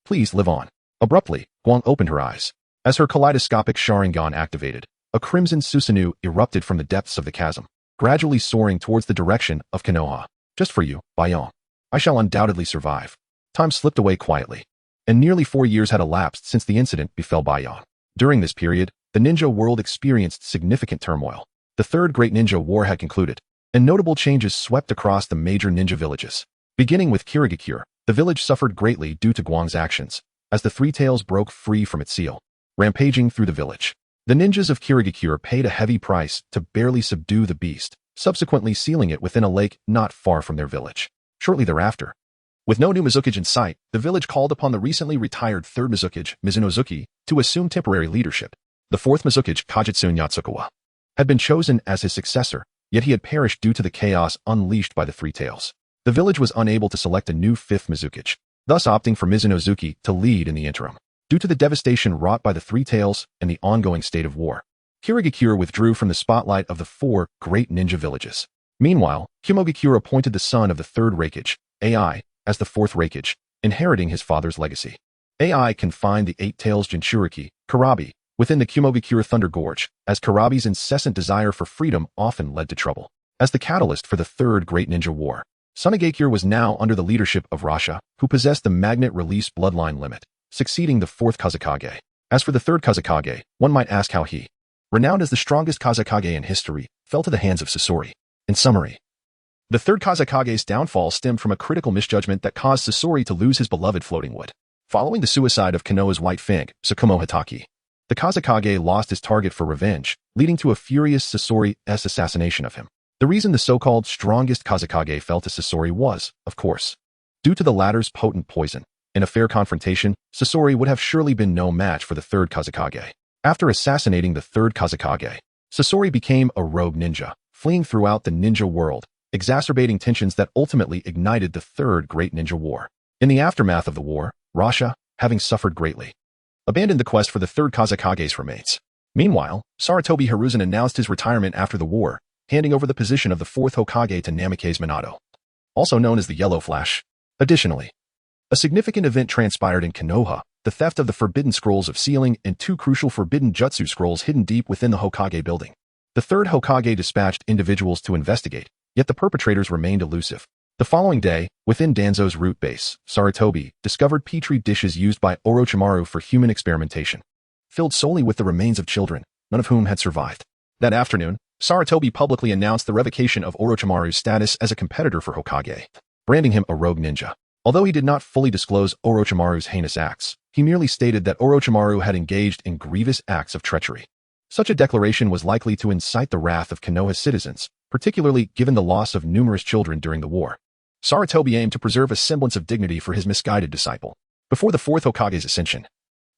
Please live on. Abruptly, Guang opened her eyes. As her kaleidoscopic Sharingan activated, a crimson Susanoo erupted from the depths of the chasm, gradually soaring towards the direction of Konoha. Just for you, Baiyang. I shall undoubtedly survive. Time slipped away quietly, and nearly 4 years had elapsed since the incident befell Baiyang. During this period, the ninja world experienced significant turmoil. The Third Great Ninja War had concluded, and notable changes swept across the major ninja villages. Beginning with Kirigakure, the village suffered greatly due to Guang's actions, as the Three Tails broke free from its seal, rampaging through the village. The ninjas of Kirigakure paid a heavy price to barely subdue the beast, subsequently sealing it within a lake not far from their village. Shortly thereafter, with no new Mizukage in sight, the village called upon the recently retired third Mizukage, Mizunozuki, to assume temporary leadership. The fourth Mizukage, Kajitsu Nyatsukawa, had been chosen as his successor, yet he had perished due to the chaos unleashed by the Three Tails. The village was unable to select a new fifth Mizukage, thus opting for Mizunozuki to lead in the interim. Due to the devastation wrought by the Three Tails and the ongoing state of war, Kirigakure withdrew from the spotlight of the 4 great ninja villages. Meanwhile, Kumogakure appointed the son of the third Raikage, Ai, as the fourth Raikage, inheriting his father's legacy. Ai confined the 8 Tails Jinchuriki, Karabi, within the Kumogakure Thunder Gorge, as Karabi's incessant desire for freedom often led to trouble. As the catalyst for the Third Great Ninja War, Sunagakure was now under the leadership of Rasha, who possessed the magnet release bloodline limit, succeeding the fourth Kazekage. As for the third Kazekage, one might ask how he, renowned as the strongest Kazekage in history, fell to the hands of Sasori. In summary, the third Kazekage's downfall stemmed from a critical misjudgment that caused Sasori to lose his beloved floating wood. Following the suicide of Konoha's White Fang, Tsukumo Hitaki, the Kazekage lost his target for revenge, leading to a furious Sasori's assassination of him. The reason the so-called strongest Kazekage fell to Sasori was, of course, due to the latter's potent poison. In a fair confrontation, Sasori would have surely been no match for the third Kazekage. After assassinating the third Kazekage, Sasori became a rogue ninja, fleeing throughout the ninja world, exacerbating tensions that ultimately ignited the Third Great Ninja War. In the aftermath of the war, Rasha, having suffered greatly, abandoned the quest for the third Kazekage's remains. Meanwhile, Sarutobi Hiruzen announced his retirement after the war, handing over the position of the fourth Hokage to Namikaze Minato, also known as the Yellow Flash. Additionally, a significant event transpired in Konoha, the theft of the Forbidden Scrolls of Sealing and 2 crucial Forbidden Jutsu Scrolls hidden deep within the Hokage building. The third Hokage dispatched individuals to investigate, yet the perpetrators remained elusive. The following day, within Danzo's root base, Sarutobi discovered petri dishes used by Orochimaru for human experimentation, filled solely with the remains of children, none of whom had survived. That afternoon, Sarutobi publicly announced the revocation of Orochimaru's status as a competitor for Hokage, branding him a rogue ninja. Although he did not fully disclose Orochimaru's heinous acts, he merely stated that Orochimaru had engaged in grievous acts of treachery. Such a declaration was likely to incite the wrath of Konoha's citizens, particularly given the loss of numerous children during the war. Sarutobi aimed to preserve a semblance of dignity for his misguided disciple. Before the fourth Hokage's ascension,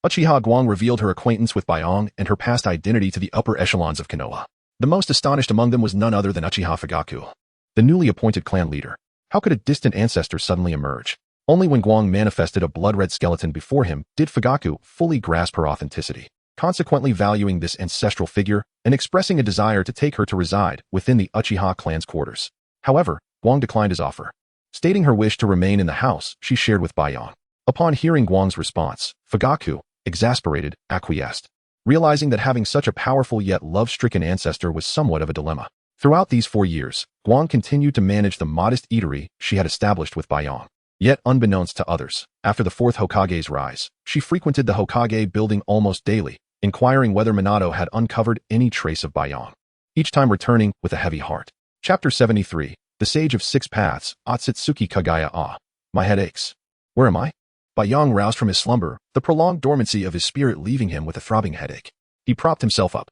Uchiha Guang revealed her acquaintance with Baiyang and her past identity to the upper echelons of Konoha. The most astonished among them was none other than Uchiha Fugaku, the newly appointed clan leader. How could a distant ancestor suddenly emerge? Only when Guang manifested a blood-red skeleton before him did Fugaku fully grasp her authenticity, consequently valuing this ancestral figure and expressing a desire to take her to reside within the Uchiha clan's quarters. However, Guang declined his offer, stating her wish to remain in the house she shared with Baiyang. Upon hearing Guang's response, Fugaku, exasperated, acquiesced, realizing that having such a powerful yet love-stricken ancestor was somewhat of a dilemma. Throughout these 4 years, Guang continued to manage the modest eatery she had established with Baiyang. Yet unbeknownst to others, after the fourth Hokage's rise, she frequented the Hokage building almost daily, inquiring whether Minato had uncovered any trace of Baiyang, each time returning with a heavy heart. Chapter 73, The Sage of Six Paths, Otsutsuki Kagaya Ah. My head aches. Where am I? Baiyang roused from his slumber, the prolonged dormancy of his spirit leaving him with a throbbing headache. He propped himself up,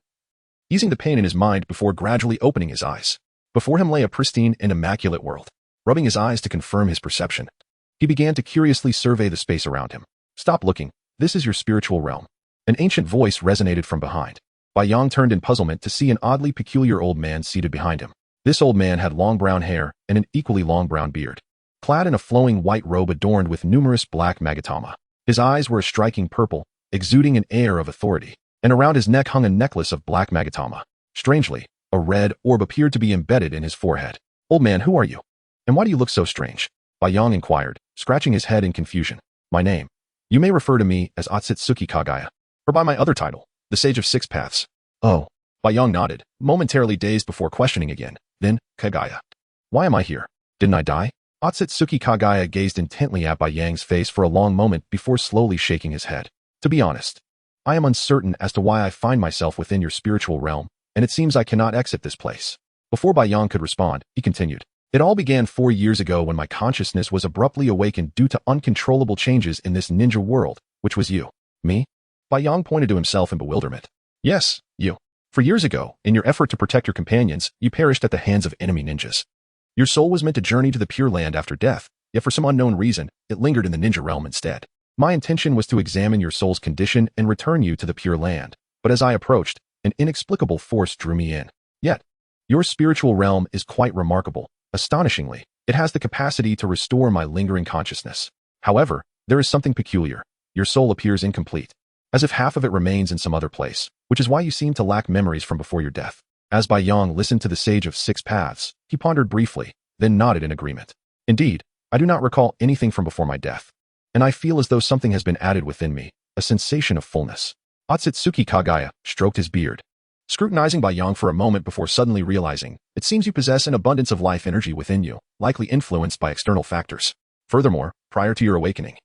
easing the pain in his mind before gradually opening his eyes. Before him lay a pristine and immaculate world. Rubbing his eyes to confirm his perception, he began to curiously survey the space around him. Stop looking. This is your spiritual realm. An ancient voice resonated from behind. Baiyang turned in puzzlement to see an oddly peculiar old man seated behind him. This old man had long brown hair and an equally long brown beard. Clad in a flowing white robe adorned with numerous black magatama. His eyes were a striking purple, exuding an air of authority, and around his neck hung a necklace of black magatama. Strangely, a red orb appeared to be embedded in his forehead. "Old man, who are you? And why do you look so strange?" Baiyang inquired, scratching his head in confusion. "My name. You may refer to me as Otsutsuki Kagaya, or by my other title, the Sage of Six Paths." "Oh." Baiyang nodded, momentarily dazed before questioning again. Then, "Kagaya. Why am I here? Didn't I die?" Otsutsuki Kagaya gazed intently at Baiyang's face for a long moment before slowly shaking his head. "To be honest, I am uncertain as to why I find myself within your spiritual realm, and it seems I cannot exit this place." Before Baiyang could respond, he continued. "It all began 4 years ago when my consciousness was abruptly awakened due to uncontrollable changes in this ninja world, which was you." "Me?" Baiyang pointed to himself in bewilderment. "Yes, you. For years ago, in your effort to protect your companions, you perished at the hands of enemy ninjas. Your soul was meant to journey to the Pure Land after death, yet for some unknown reason, it lingered in the ninja realm instead. My intention was to examine your soul's condition and return you to the Pure Land, but as I approached, an inexplicable force drew me in. Yet, your spiritual realm is quite remarkable. Astonishingly, it has the capacity to restore my lingering consciousness. However, there is something peculiar. Your soul appears incomplete, as if half of it remains in some other place, which is why you seem to lack memories from before your death." As Baiyang listened to the Sage of Six Paths, he pondered briefly, then nodded in agreement. "Indeed, I do not recall anything from before my death, and I feel as though something has been added within me, a sensation of fullness." Otsutsuki Kagaya stroked his beard, scrutinizing Baiyang for a moment before suddenly realizing, "It seems you possess an abundance of life energy within you, likely influenced by external factors. Furthermore, prior to your awakening,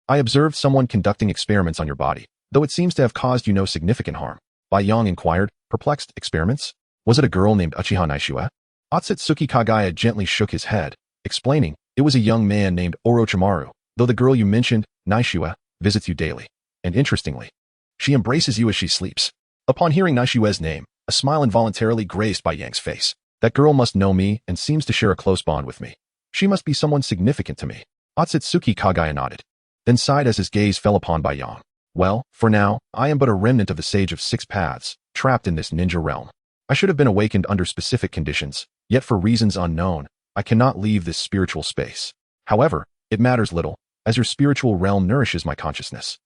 I observed someone conducting experiments on your body, though it seems to have caused you no significant harm." Baiyang inquired, perplexed. "Experiments? Was it a girl named Uchiha Naishua?" Otsutsuki Kagaya gently shook his head, explaining, "It was a young man named Orochimaru, though the girl you mentioned, Naishua, visits you daily. And interestingly, she embraces you as she sleeps." Upon hearing Naishua's name, a smile involuntarily graced Baiyang's face. "That girl must know me and seems to share a close bond with me. She must be someone significant to me." Otsutsuki Kagaya nodded, then sighed as his gaze fell upon Baiyang. "Well, for now, I am but a remnant of the Sage of Six Paths, trapped in this ninja realm. I should have been awakened under specific conditions, yet for reasons unknown, I cannot leave this spiritual space. However, it matters little, as your spiritual realm nourishes my consciousness."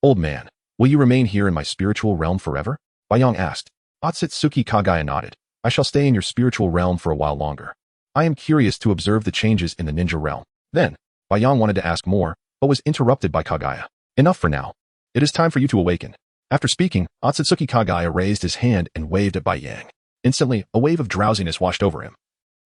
"Old man, will you remain here in my spiritual realm forever?" Baiyang asked. Otsutsuki Kagaya nodded. "I shall stay in your spiritual realm for a while longer. I am curious to observe the changes in the ninja realm." Then, Baiyang wanted to ask more, but was interrupted by Kagaya. "Enough for now. It is time for you to awaken." After speaking, Otsutsuki Kagaya raised his hand and waved at Baiyang. Instantly, a wave of drowsiness washed over him,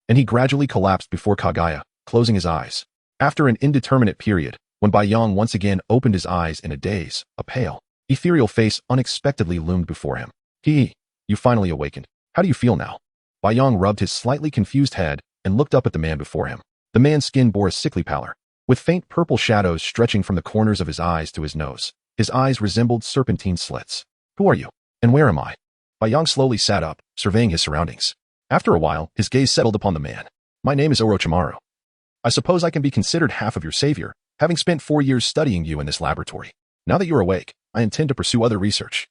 and he gradually collapsed before Kagaya, closing his eyes. After an indeterminate period, when Baiyang once again opened his eyes in a daze, a pale, ethereal face unexpectedly loomed before him. You finally awakened. How do you feel now?" Baiyang rubbed his slightly confused head and looked up at the man before him. The man's skin bore a sickly pallor, with faint purple shadows stretching from the corners of his eyes to his nose. His eyes resembled serpentine slits. "Who are you? And where am I?" Baiyang slowly sat up, surveying his surroundings. After a while, his gaze settled upon the man. "My name is Orochimaru. I suppose I can be considered half of your savior, having spent 4 years studying you in this laboratory. Now that you're awake, I intend to pursue other research."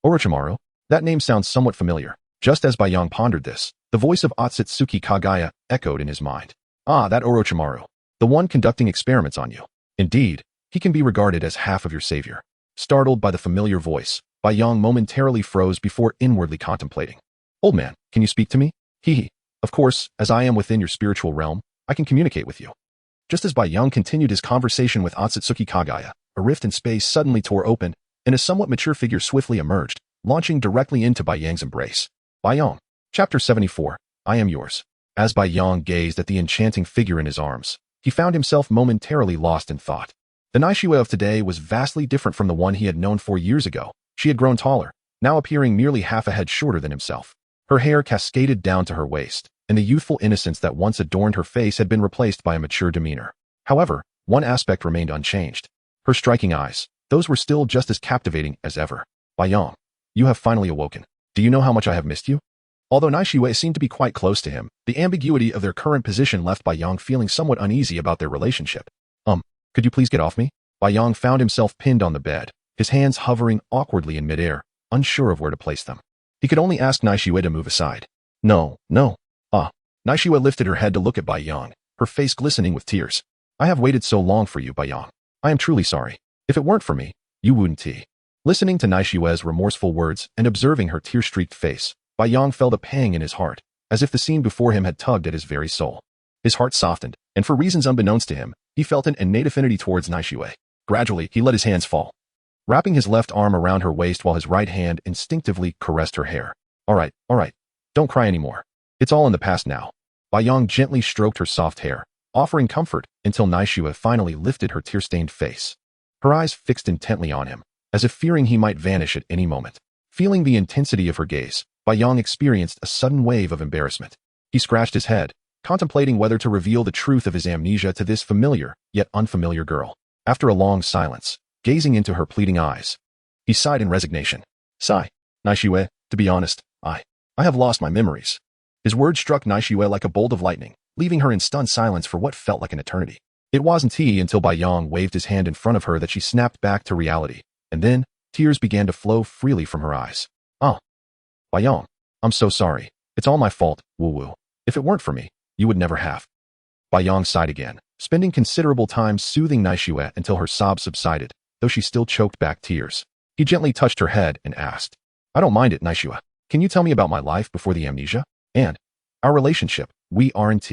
Orochimaru? That name sounds somewhat familiar. Just as Baiyang pondered this, the voice of Otsutsuki Kagaya echoed in his mind. "Ah, that Orochimaru. The one conducting experiments on you. Indeed, he can be regarded as half of your savior." Startled by the familiar voice, Baiyang momentarily froze before inwardly contemplating. "Old man, can you speak to me?" Of course, as I am within your spiritual realm, I can communicate with you." Just as Baiyang continued his conversation with Otsutsuki Kagaya, a rift in space suddenly tore open, and a somewhat mature figure swiftly emerged, launching directly into Baiyang's embrace. Baiyang. Chapter 74. I am yours. As Baiyang gazed at the enchanting figure in his arms, he found himself momentarily lost in thought. The Naishua of today was vastly different from the one he had known 4 years ago. She had grown taller, now appearing merely half a head shorter than himself. Her hair cascaded down to her waist, and the youthful innocence that once adorned her face had been replaced by a mature demeanor. However, one aspect remained unchanged. Her striking eyes, those were still just as captivating as ever. "Baiyang, you have finally awoken. Do you know how much I have missed you?" Although Naishua seemed to be quite close to him, the ambiguity of their current position left Baiyang feeling somewhat uneasy about their relationship. Could you please get off me?" Baiyang found himself pinned on the bed, his hands hovering awkwardly in midair, unsure of where to place them. He could only ask Naishua to move aside. No. Naishua lifted her head to look at Bai Yang, her face glistening with tears. I have waited so long for you, Bai Yang. I am truly sorry. If it weren't for me, you wouldn't tea. Listening to Naishua's remorseful words and observing her tear-streaked face, Bai Yang felt a pang in his heart, as if the scene before him had tugged at his very soul. His heart softened, and for reasons unbeknownst to him, he felt an innate affinity towards Naishua. Gradually, he let his hands fall, wrapping his left arm around her waist while his right hand instinctively caressed her hair. All right, don't cry anymore. It's all in the past now. Bai Yang gently stroked her soft hair, offering comfort until Naishua finally lifted her tear-stained face. Her eyes fixed intently on him, as if fearing he might vanish at any moment. Feeling the intensity of her gaze, Bai Yang experienced a sudden wave of embarrassment. He scratched his head, contemplating whether to reveal the truth of his amnesia to this familiar, yet unfamiliar girl. After a long silence, gazing into her pleading eyes, he sighed in resignation. Sigh. Naishua, to be honest, I have lost my memories. His words struck Naishua like a bolt of lightning, leaving her in stunned silence for what felt like an eternity. It wasn't he until Bai Yang waved his hand in front of her that she snapped back to reality, and then, tears began to flow freely from her eyes. Bai Yang, I'm so sorry. It's all my fault, woo-woo. If it weren't for me, you would never have. Bai Yang sighed again, spending considerable time soothing Naishua until her sobs subsided, though she still choked back tears. He gently touched her head and asked, I don't mind it, Naishua. Can you tell me about my life before the amnesia? And our relationship, we aren't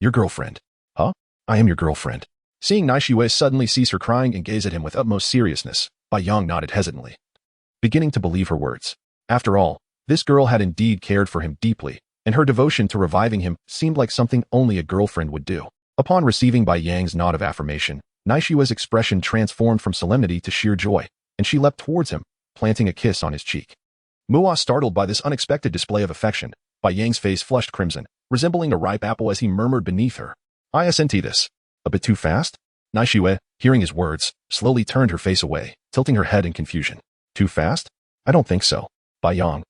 your girlfriend. Huh? I am your girlfriend. Seeing Naishua suddenly cease her crying and gaze at him with utmost seriousness, Bai Yang nodded hesitantly, beginning to believe her words. After all, this girl had indeed cared for him deeply, and her devotion to reviving him seemed like something only a girlfriend would do. Upon receiving Bai Yang's nod of affirmation, Naishua's expression transformed from solemnity to sheer joy, and she leapt towards him, planting a kiss on his cheek. Startled by this unexpected display of affection, Bai Yang's face flushed crimson, resembling a ripe apple as he murmured beneath her. Isn't this a bit too fast? Naishua, hearing his words, slowly turned her face away, tilting her head in confusion. Too fast? I don't think so. Bai Yang,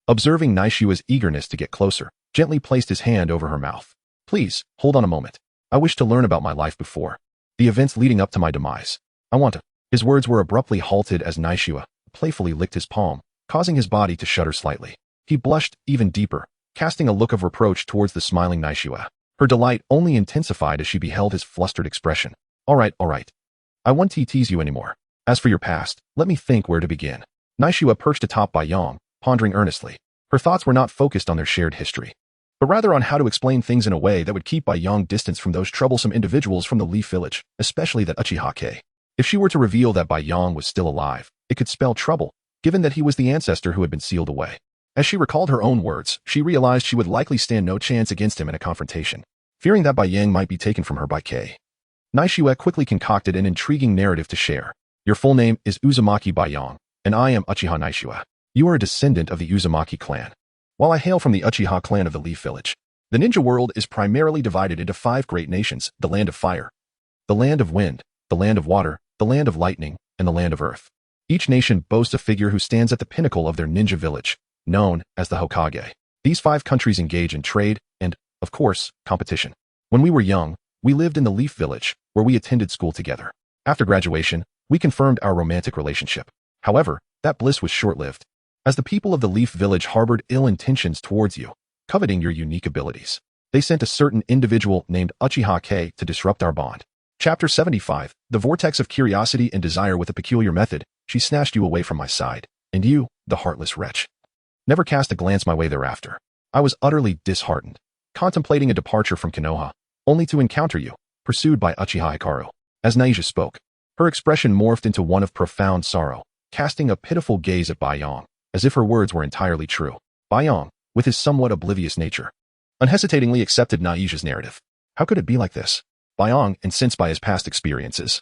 observing Naishua's eagerness to get closer, gently placed his hand over her mouth. Please, hold on a moment. I wish to learn about my life before the events leading up to my demise. I want to. His words were abruptly halted as Naishua playfully licked his palm, causing his body to shudder slightly. He blushed even deeper, casting a look of reproach towards the smiling Naishua. Her delight only intensified as she beheld his flustered expression. All right. I won't tease you anymore. As for your past, let me think where to begin. Naishua perched atop Bai Yang, pondering earnestly. Her thoughts were not focused on their shared history, but rather on how to explain things in a way that would keep Bai Yang distanced from those troublesome individuals from the Leaf Village, especially that Uchiha Hikaru. If she were to reveal that Bai Yang was still alive, it could spell trouble, given that he was the ancestor who had been sealed away. As she recalled her own words, she realized she would likely stand no chance against him in a confrontation. Fearing that Bai Yang might be taken from her by K, Naishua quickly concocted an intriguing narrative to share. Your full name is Uzumaki Bai Yang, and I am Uchiha Naishua. You are a descendant of the Uzumaki clan. While I hail from the Uchiha clan of the Leaf Village, the ninja world is primarily divided into 5 great nations: the Land of Fire, the Land of Wind, the Land of Water, the Land of Lightning, and the Land of Earth. Each nation boasts a figure who stands at the pinnacle of their ninja village, known as the Hokage. These 5 countries engage in trade and, of course, competition. When we were young, we lived in the Leaf Village, where we attended school together. After graduation, we confirmed our romantic relationship. However, that bliss was short-lived, as the people of the Leaf Village harbored ill intentions towards you, coveting your unique abilities. They sent a certain individual named Uchiha Hikaru to disrupt our bond. Chapter 75, The Vortex of Curiosity and Desire. With a peculiar method, she snatched you away from my side, and you, the heartless wretch, never cast a glance my way thereafter. I was utterly disheartened, contemplating a departure from Konoha, only to encounter you, pursued by Uchiha Hikaru. As Naija spoke, her expression morphed into one of profound sorrow, casting a pitiful gaze at Bai Yang, as if her words were entirely true. Bai Yang, with his somewhat oblivious nature, unhesitatingly accepted Naija's narrative. How could it be like this? Bai Yang, incensed by his past experiences,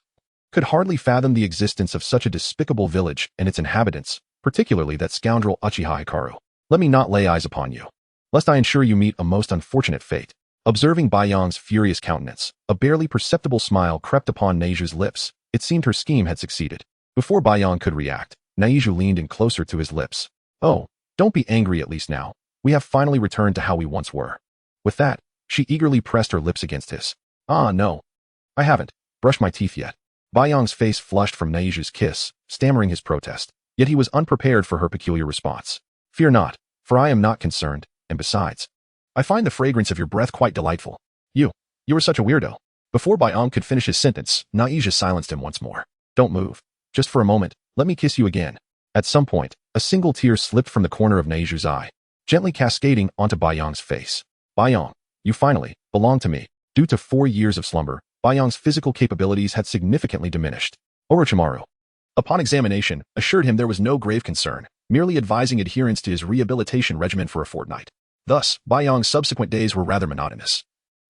could hardly fathom the existence of such a despicable village and its inhabitants, particularly that scoundrel Uchiha Hikaru. Let me not lay eyes upon you, lest I ensure you meet a most unfortunate fate. Observing Bai Yang's furious countenance, a barely perceptible smile crept upon Naija's lips. It seemed her scheme had succeeded. Before Bai Yang could react, Naija leaned in closer to his lips. Oh, don't be angry at least now. We have finally returned to how we once were. With that, she eagerly pressed her lips against his. No. I haven't brushed my teeth yet. Bai Yang's face flushed from Naija's kiss, stammering his protest. Yet he was unprepared for her peculiar response. Fear not, for I am not concerned, and besides, I find the fragrance of your breath quite delightful. You are such a weirdo. Before Bayang could finish his sentence, Naija silenced him once more. Don't move. Just for a moment, let me kiss you again. At some point, a single tear slipped from the corner of Naiju's eye, gently cascading onto Bayang's face. Bayang, you finally belong to me. Due to 4 years of slumber, Bayang's physical capabilities had significantly diminished. Orochimaru, upon examination, assured him there was no grave concern, merely advising adherence to his rehabilitation regimen for a fortnight. Thus, Bayang's subsequent days were rather monotonous,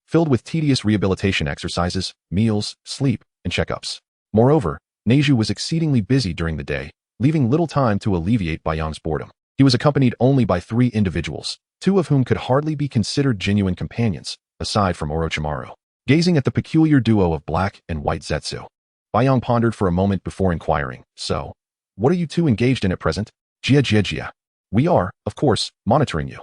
filled with tedious rehabilitation exercises, meals, sleep, and checkups. Moreover, Neiju was exceedingly busy during the day, leaving little time to alleviate Bayang's boredom. He was accompanied only by 3 individuals, 2 of whom could hardly be considered genuine companions, aside from Orochimaru. Gazing at the peculiar duo of black and white Zetsu, Bayang pondered for a moment before inquiring, so, what are you 2 engaged in at present? Jia. We are, of course, monitoring you.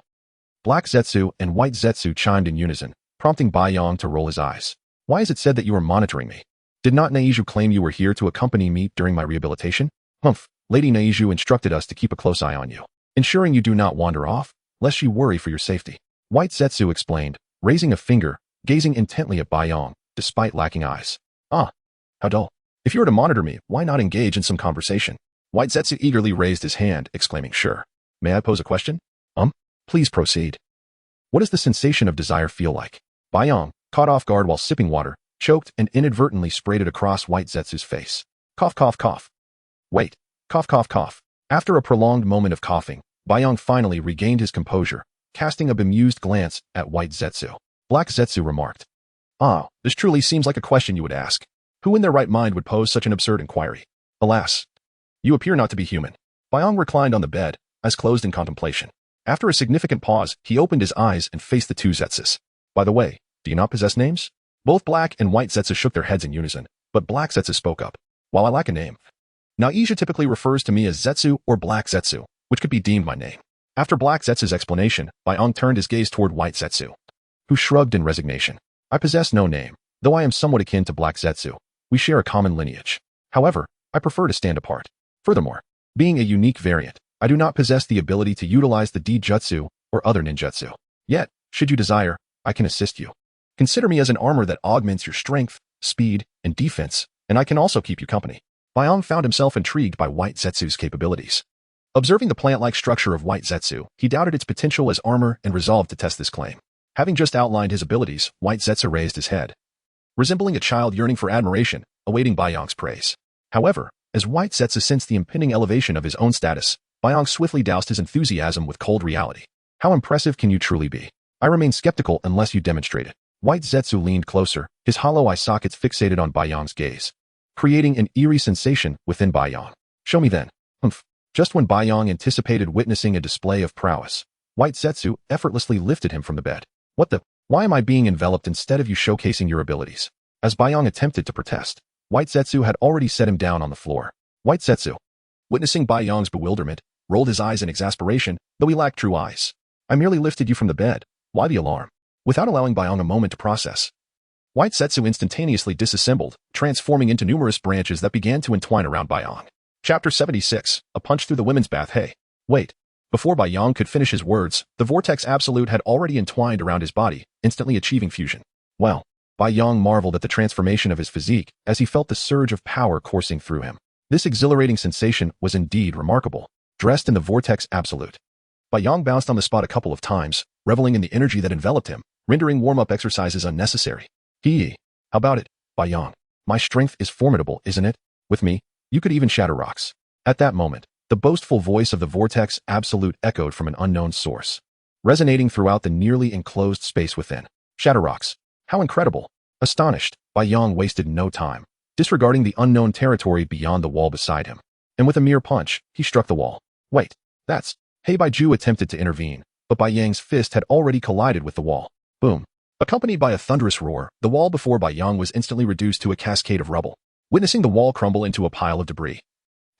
Black Zetsu and white Zetsu chimed in unison, prompting Bayang to roll his eyes. Why is it said that you are monitoring me? Did not Neiju claim you were here to accompany me during my rehabilitation? Humph, Lady Neiju instructed us to keep a close eye on you, ensuring you do not wander off, lest you worry for your safety. White Zetsu explained, raising a finger, gazing intently at Bayang, despite lacking eyes. Ah, how dull. If you were to monitor me, why not engage in some conversation? White Zetsu eagerly raised his hand, exclaiming, sure. May I pose a question? Please proceed. What does the sensation of desire feel like? Bayang, caught off guard while sipping water, choked and inadvertently sprayed it across White Zetsu's face. Cough, cough, cough. Wait. Cough, cough, cough. After a prolonged moment of coughing, Bayang finally regained his composure, casting a bemused glance at White Zetsu. Black Zetsu remarked, ah, this truly seems like a question you would ask. Who in their right mind would pose such an absurd inquiry? Alas, you appear not to be human. Bayang reclined on the bed, eyes closed in contemplation. After a significant pause, he opened his eyes and faced the 2 Zetsus. By the way, do you not possess names? Both Black and White Zetsu shook their heads in unison, but Black Zetsu spoke up. While I lack a name, Naija typically refers to me as Zetsu or Black Zetsu, which could be deemed my name. After Black Zetsu's explanation, Bayang turned his gaze toward White Zetsu, who shrugged in resignation. I possess no name, though I am somewhat akin to Black Zetsu. We share a common lineage. However, I prefer to stand apart. Furthermore, being a unique variant, I do not possess the ability to utilize the D-Jutsu or other ninjutsu. Yet, should you desire, I can assist you. Consider me as an armor that augments your strength, speed, and defense, and I can also keep you company. Bayang found himself intrigued by White Zetsu's capabilities. Observing the plant-like structure of White Zetsu, he doubted its potential as armor and resolved to test this claim. Having just outlined his abilities, White Zetsu raised his head, resembling a child yearning for admiration, awaiting Bayang's praise. However, as White Zetsu sensed the impending elevation of his own status, Bayang swiftly doused his enthusiasm with cold reality. How impressive can you truly be? I remain skeptical unless you demonstrate it. White Zetsu leaned closer, his hollow eye sockets fixated on Bayang's gaze, creating an eerie sensation within Bayang. Show me then. Humph. Just when Bayang anticipated witnessing a display of prowess, White Zetsu effortlessly lifted him from the bed. What the? Why am I being enveloped instead of you showcasing your abilities? As Bayang attempted to protest, White Zetsu had already set him down on the floor. White Zetsu, witnessing Bayang's bewilderment, rolled his eyes in exasperation, though he lacked true eyes. I merely lifted you from the bed. Why the alarm? Without allowing Bayang a moment to process, White Zetsu instantaneously disassembled, transforming into numerous branches that began to entwine around Bayang. Chapter 76, A Punch Through the Women's Bath. Hey, wait. Before Bayang could finish his words, the Vortex Absolute had already entwined around his body, instantly achieving fusion. Well, Bayang marveled at the transformation of his physique as he felt the surge of power coursing through him. This exhilarating sensation was indeed remarkable. Dressed in the Vortex Absolute, Bayang bounced on the spot a couple of times, reveling in the energy that enveloped him, rendering warm-up exercises unnecessary. How about it, Bayang? My strength is formidable, isn't it? With me, you could even shatter rocks. At that moment, the boastful voice of the Vortex Absolute echoed from an unknown source, resonating throughout the nearly enclosed space within. Shatter rocks. How incredible. Astonished, Bayang wasted no time, disregarding the unknown territory beyond the wall beside him. And with a mere punch, he struck the wall. Wait, that's... Baiju attempted to intervene, but Bayang's fist had already collided with the wall. Boom. Accompanied by a thunderous roar, the wall before Bayang was instantly reduced to a cascade of rubble, witnessing the wall crumble into a pile of debris.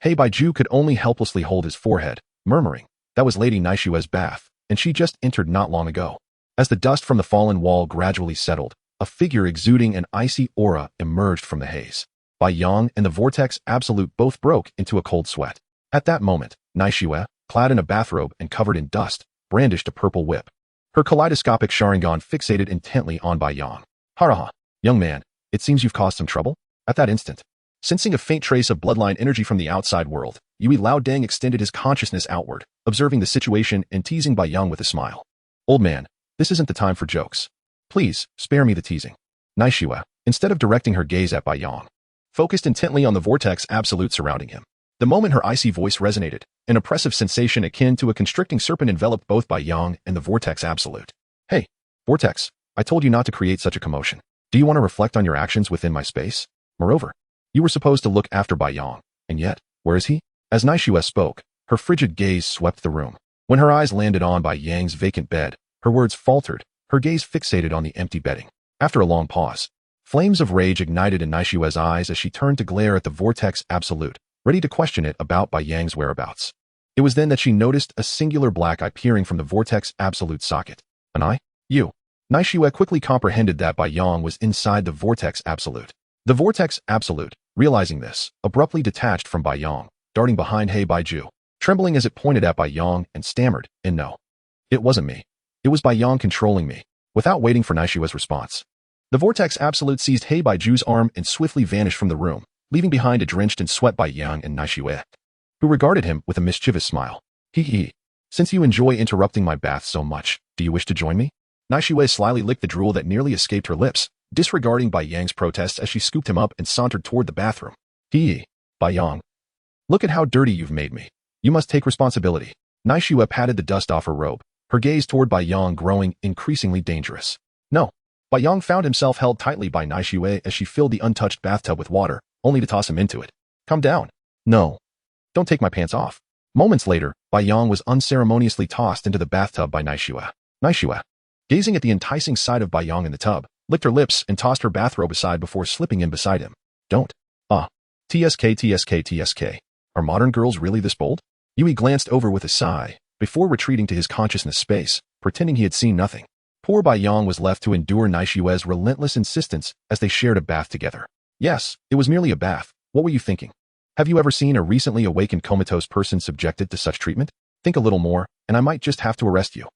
Baiju could only helplessly hold his forehead, murmuring, that was Lady Naishua's bath, and she just entered not long ago. As the dust from the fallen wall gradually settled, a figure exuding an icy aura emerged from the haze. Bayang and the Vortex Absolute both broke into a cold sweat. At that moment, Naishua, clad in a bathrobe and covered in dust, brandished a purple whip. her kaleidoscopic Sharingan fixated intently on Bai Yang. Haraha, young man, it seems you've caused some trouble? At that instant, sensing a faint trace of bloodline energy from the outside world, Yui Laodang extended his consciousness outward, observing the situation and teasing Bai Yang with a smile. Old man, this isn't the time for jokes. Please, spare me the teasing. Naishua, instead of directing her gaze at Bai Yang, focused intently on the vortex absolute surrounding him. The moment her icy voice resonated, an oppressive sensation akin to a constricting serpent enveloped both Bai Yang and the vortex absolute. Hey, vortex, I told you not to create such a commotion. Do you want to reflect on your actions within my space? Moreover, you were supposed to look after Bai Yang, and yet, where is he? As Naishua spoke, her frigid gaze swept the room. When her eyes landed on Bai Yang's vacant bed, her words faltered, her gaze fixated on the empty bedding. After a long pause, flames of rage ignited in Naishua's eyes as she turned to glare at the vortex absolute, ready to question it about Bai Yang's whereabouts. It was then that she noticed a singular black eye peering from the vortex absolute socket. An eye? You. Naishua quickly comprehended that Bai Yang was inside the vortex absolute. The vortex absolute, realizing this, abruptly detached from Bai Yang, darting behind Hei Baiju, trembling as it pointed at Bai Yang and stammered, no. It wasn't me. It was Bai Yang controlling me. Without waiting for Naishua's response, the vortex absolute seized Hei Baiju's arm and swiftly vanished from the room, leaving behind a drenched in sweat Bai Yang and Naishua, who regarded him with a mischievous smile. Hee hee. Since you enjoy interrupting my bath so much, do you wish to join me? Naishua slyly licked the drool that nearly escaped her lips, disregarding Bai Yang's protests as she scooped him up and sauntered toward the bathroom. Hee, Bai Yang. Look at how dirty you've made me. You must take responsibility. Naishua patted the dust off her robe, her gaze toward Bai Yang growing increasingly dangerous. No. Bai Yang found himself held tightly by Naishua as she filled the untouched bathtub with water, only to toss him into it. Calm down. No. Don't take my pants off. Moments later, Bai Yang was unceremoniously tossed into the bathtub by Naishua. Naishua, gazing at the enticing sight of Bai Yang in the tub, licked her lips and tossed her bathrobe aside before slipping in beside him. Don't. TSK. Are modern girls really this bold? Yui glanced over with a sigh, before retreating to his consciousness space, pretending he had seen nothing. Poor Bai Yang was left to endure Naishua's relentless insistence as they shared a bath together. Yes, it was merely a bath. What were you thinking? Have you ever seen a recently awakened comatose person subjected to such treatment? Think a little more, and I might just have to arrest you.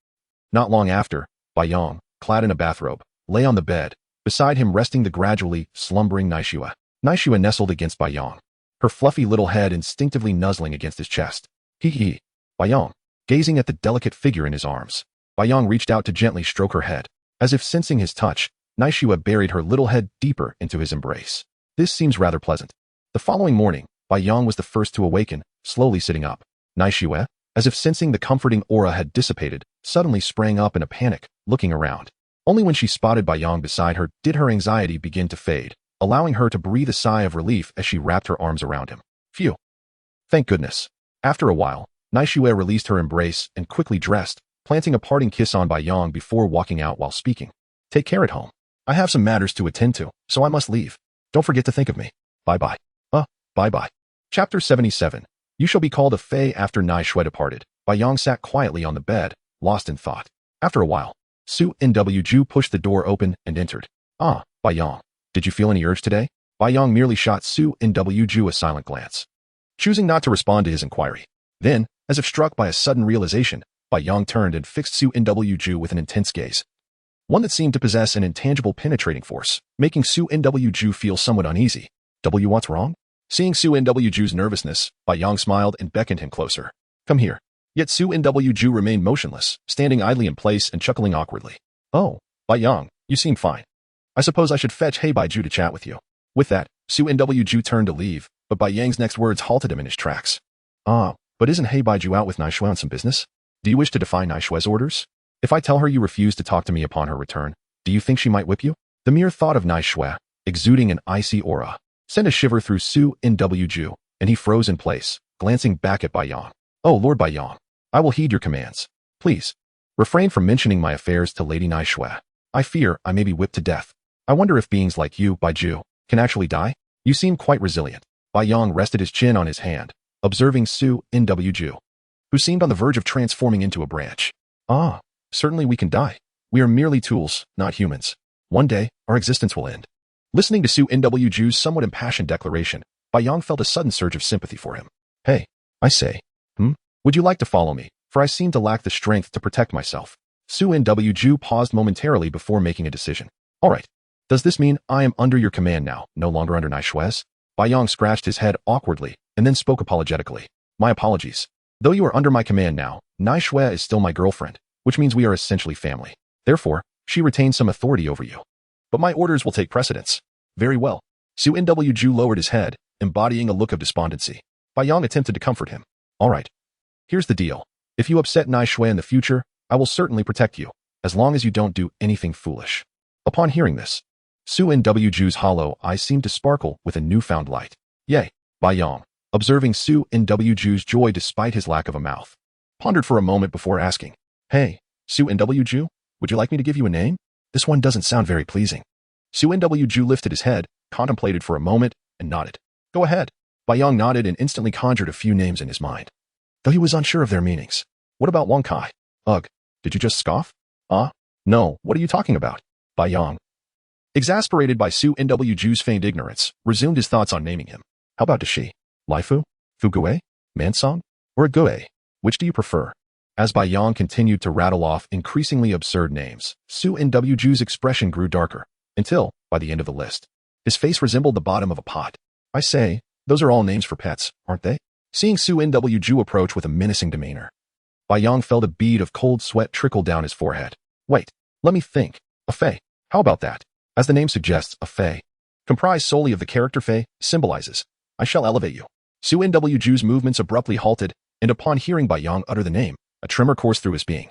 Not long after, Bai Yang, clad in a bathrobe, lay on the bed, beside him resting the gradually slumbering Naishua. Naishua nestled against Bai Yang, her fluffy little head instinctively nuzzling against his chest. Hee hee. Bai Yang, gazing at the delicate figure in his arms. Bai Yang reached out to gently stroke her head. As if sensing his touch, Naishua buried her little head deeper into his embrace. This seems rather pleasant. The following morning, Bai Yang was the first to awaken, slowly sitting up. Naishua, as if sensing the comforting aura had dissipated, suddenly sprang up in a panic, looking around. Only when she spotted Bai Yang beside her did her anxiety begin to fade, allowing her to breathe a sigh of relief as she wrapped her arms around him. Phew. Thank goodness. After a while, Naishua released her embrace and quickly dressed, planting a parting kiss on Bai Yang before walking out while speaking. Take care at home. I have some matters to attend to, so I must leave. Don't forget to think of me. Bye-bye. Bye-bye. Chapter 77. You shall be called a Fae. After Naishua departed, Bai Yang sat quietly on the bed, lost in thought. After a while, Su Nw pushed the door open and entered. Bai Yang, did you feel any urge today? Bai Yang merely shot Su Nw a silent glance, choosing not to respond to his inquiry. Then, as if struck by a sudden realization, Bai Yang turned and fixed Su Nw with an intense gaze, one that seemed to possess an intangible penetrating force, making Su Nw feel somewhat uneasy. What's wrong? Seeing Su Nw's nervousness, Bai Yang smiled and beckoned him closer. Come here. Yet Su Nw remained motionless, standing idly in place and chuckling awkwardly. Oh, Bai Yang, you seem fine. I suppose I should fetch Hei Baiju to chat with you. With that, Su Nw turned to leave, but Bai Yang's next words halted him in his tracks. But isn't Hei Baiju out with Naishua on some business? Do you wish to defy Naishua's orders? If I tell her you refuse to talk to me upon her return, do you think she might whip you? The mere thought of Naishua, exuding an icy aura, sent a shiver through Su Nw, and he froze in place, glancing back at Bai Yang. Oh, Lord Bai Yang, I will heed your commands. Please, refrain from mentioning my affairs to Lady Naishua. I fear I may be whipped to death. I wonder if beings like you, Baiju, can actually die? You seem quite resilient. Bai Yang rested his chin on his hand, observing Su Nw, who seemed on the verge of transforming into a branch. Certainly we can die. We are merely tools, not humans. One day, our existence will end. Listening to Su Nw's somewhat impassioned declaration, Bai Yang felt a sudden surge of sympathy for him. Hey, I say. Would you like to follow me? For I seem to lack the strength to protect myself. Su N.W. paused momentarily before making a decision. All right. Does this mean I am under your command now, no longer under Nai Shue's? Bai Yong scratched his head awkwardly and then spoke apologetically. My apologies. Though you are under my command now, Nai Shue is still my girlfriend, which means we are essentially family. Therefore, she retains some authority over you. But my orders will take precedence. Very well. Su N.W. lowered his head, embodying a look of despondency. Bai Yong attempted to comfort him. All right. Here's the deal. If you upset Nai Shue in the future, I will certainly protect you, as long as you don't do anything foolish. Upon hearing this, Su N.W.'s hollow eyes seemed to sparkle with a newfound light. Yay, Bai Yong, observing Su N.W.'s joy despite his lack of a mouth, pondered for a moment before asking, Hey, Su N.W., would you like me to give you a name? This one doesn't sound very pleasing. Su N.W. lifted his head, contemplated for a moment, and nodded. Go ahead. Bai Yong nodded and instantly conjured a few names in his mind, though he was unsure of their meanings. What about Wang Kai? Ugh, did you just scoff? No, what are you talking about? Bai Yong, exasperated by Su N.W.'s feigned ignorance, resumed his thoughts on naming him. How about Dashi? Laifu? Fugue? Mansong? Or Ague? Which do you prefer? As Bai Yong continued to rattle off increasingly absurd names, Su N.W.'s expression grew darker, until, by the end of the list, his face resembled the bottom of a pot. I say, those are all names for pets, aren't they? Seeing Su N.W. approach with a menacing demeanor, Bai Yong felt a bead of cold sweat trickle down his forehead. Wait, let me think. A Fei. How about that? As the name suggests, a Fei, comprised solely of the character Fei, symbolizes, I shall elevate you. Su N.W.'s movements abruptly halted, and upon hearing Bai Yong utter the name, a tremor coursed through his being,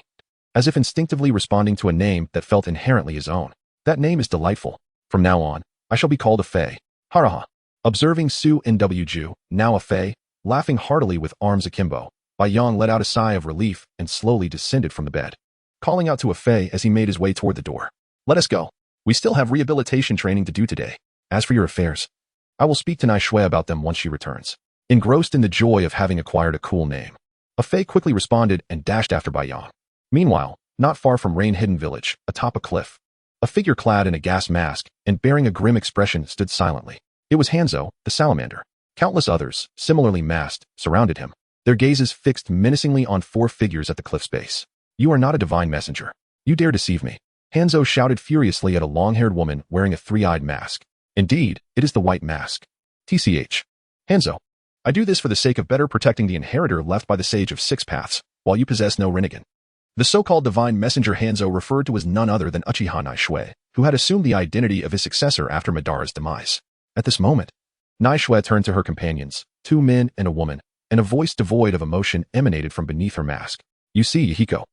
as if instinctively responding to a name that felt inherently his own. That name is delightful. From now on, I shall be called a Fei. Haraha. Observing Su N.W., now a Fei, laughing heartily with arms akimbo, Bai Yong let out a sigh of relief and slowly descended from the bed, calling out to a Fei as he made his way toward the door. Let us go. We still have rehabilitation training to do today. As for your affairs, I will speak to Nai Shue about them once she returns. Engrossed in the joy of having acquired a cool name, a Fei quickly responded and dashed after Bai Yong. Meanwhile, not far from Rain-Hidden Village, atop a cliff, a figure clad in a gas mask and bearing a grim expression stood silently. It was Hanzo, the salamander. Countless others, similarly masked, surrounded him, their gazes fixed menacingly on four figures at the cliff's base. You are not a divine messenger. You dare deceive me. Hanzo shouted furiously at a long-haired woman wearing a three-eyed mask. Indeed, it is the white mask. TCH. Hanzo, I do this for the sake of better protecting the inheritor left by the Sage of Six Paths, while you possess no Rinnegan. The so-called divine messenger Hanzo referred to was none other than Uchiha Nai Shue, who had assumed the identity of his successor after Madara's demise. At this moment, Nai Shue turned to her companions, two men and a woman, and a voice devoid of emotion emanated from beneath her mask. You see, Yahiko,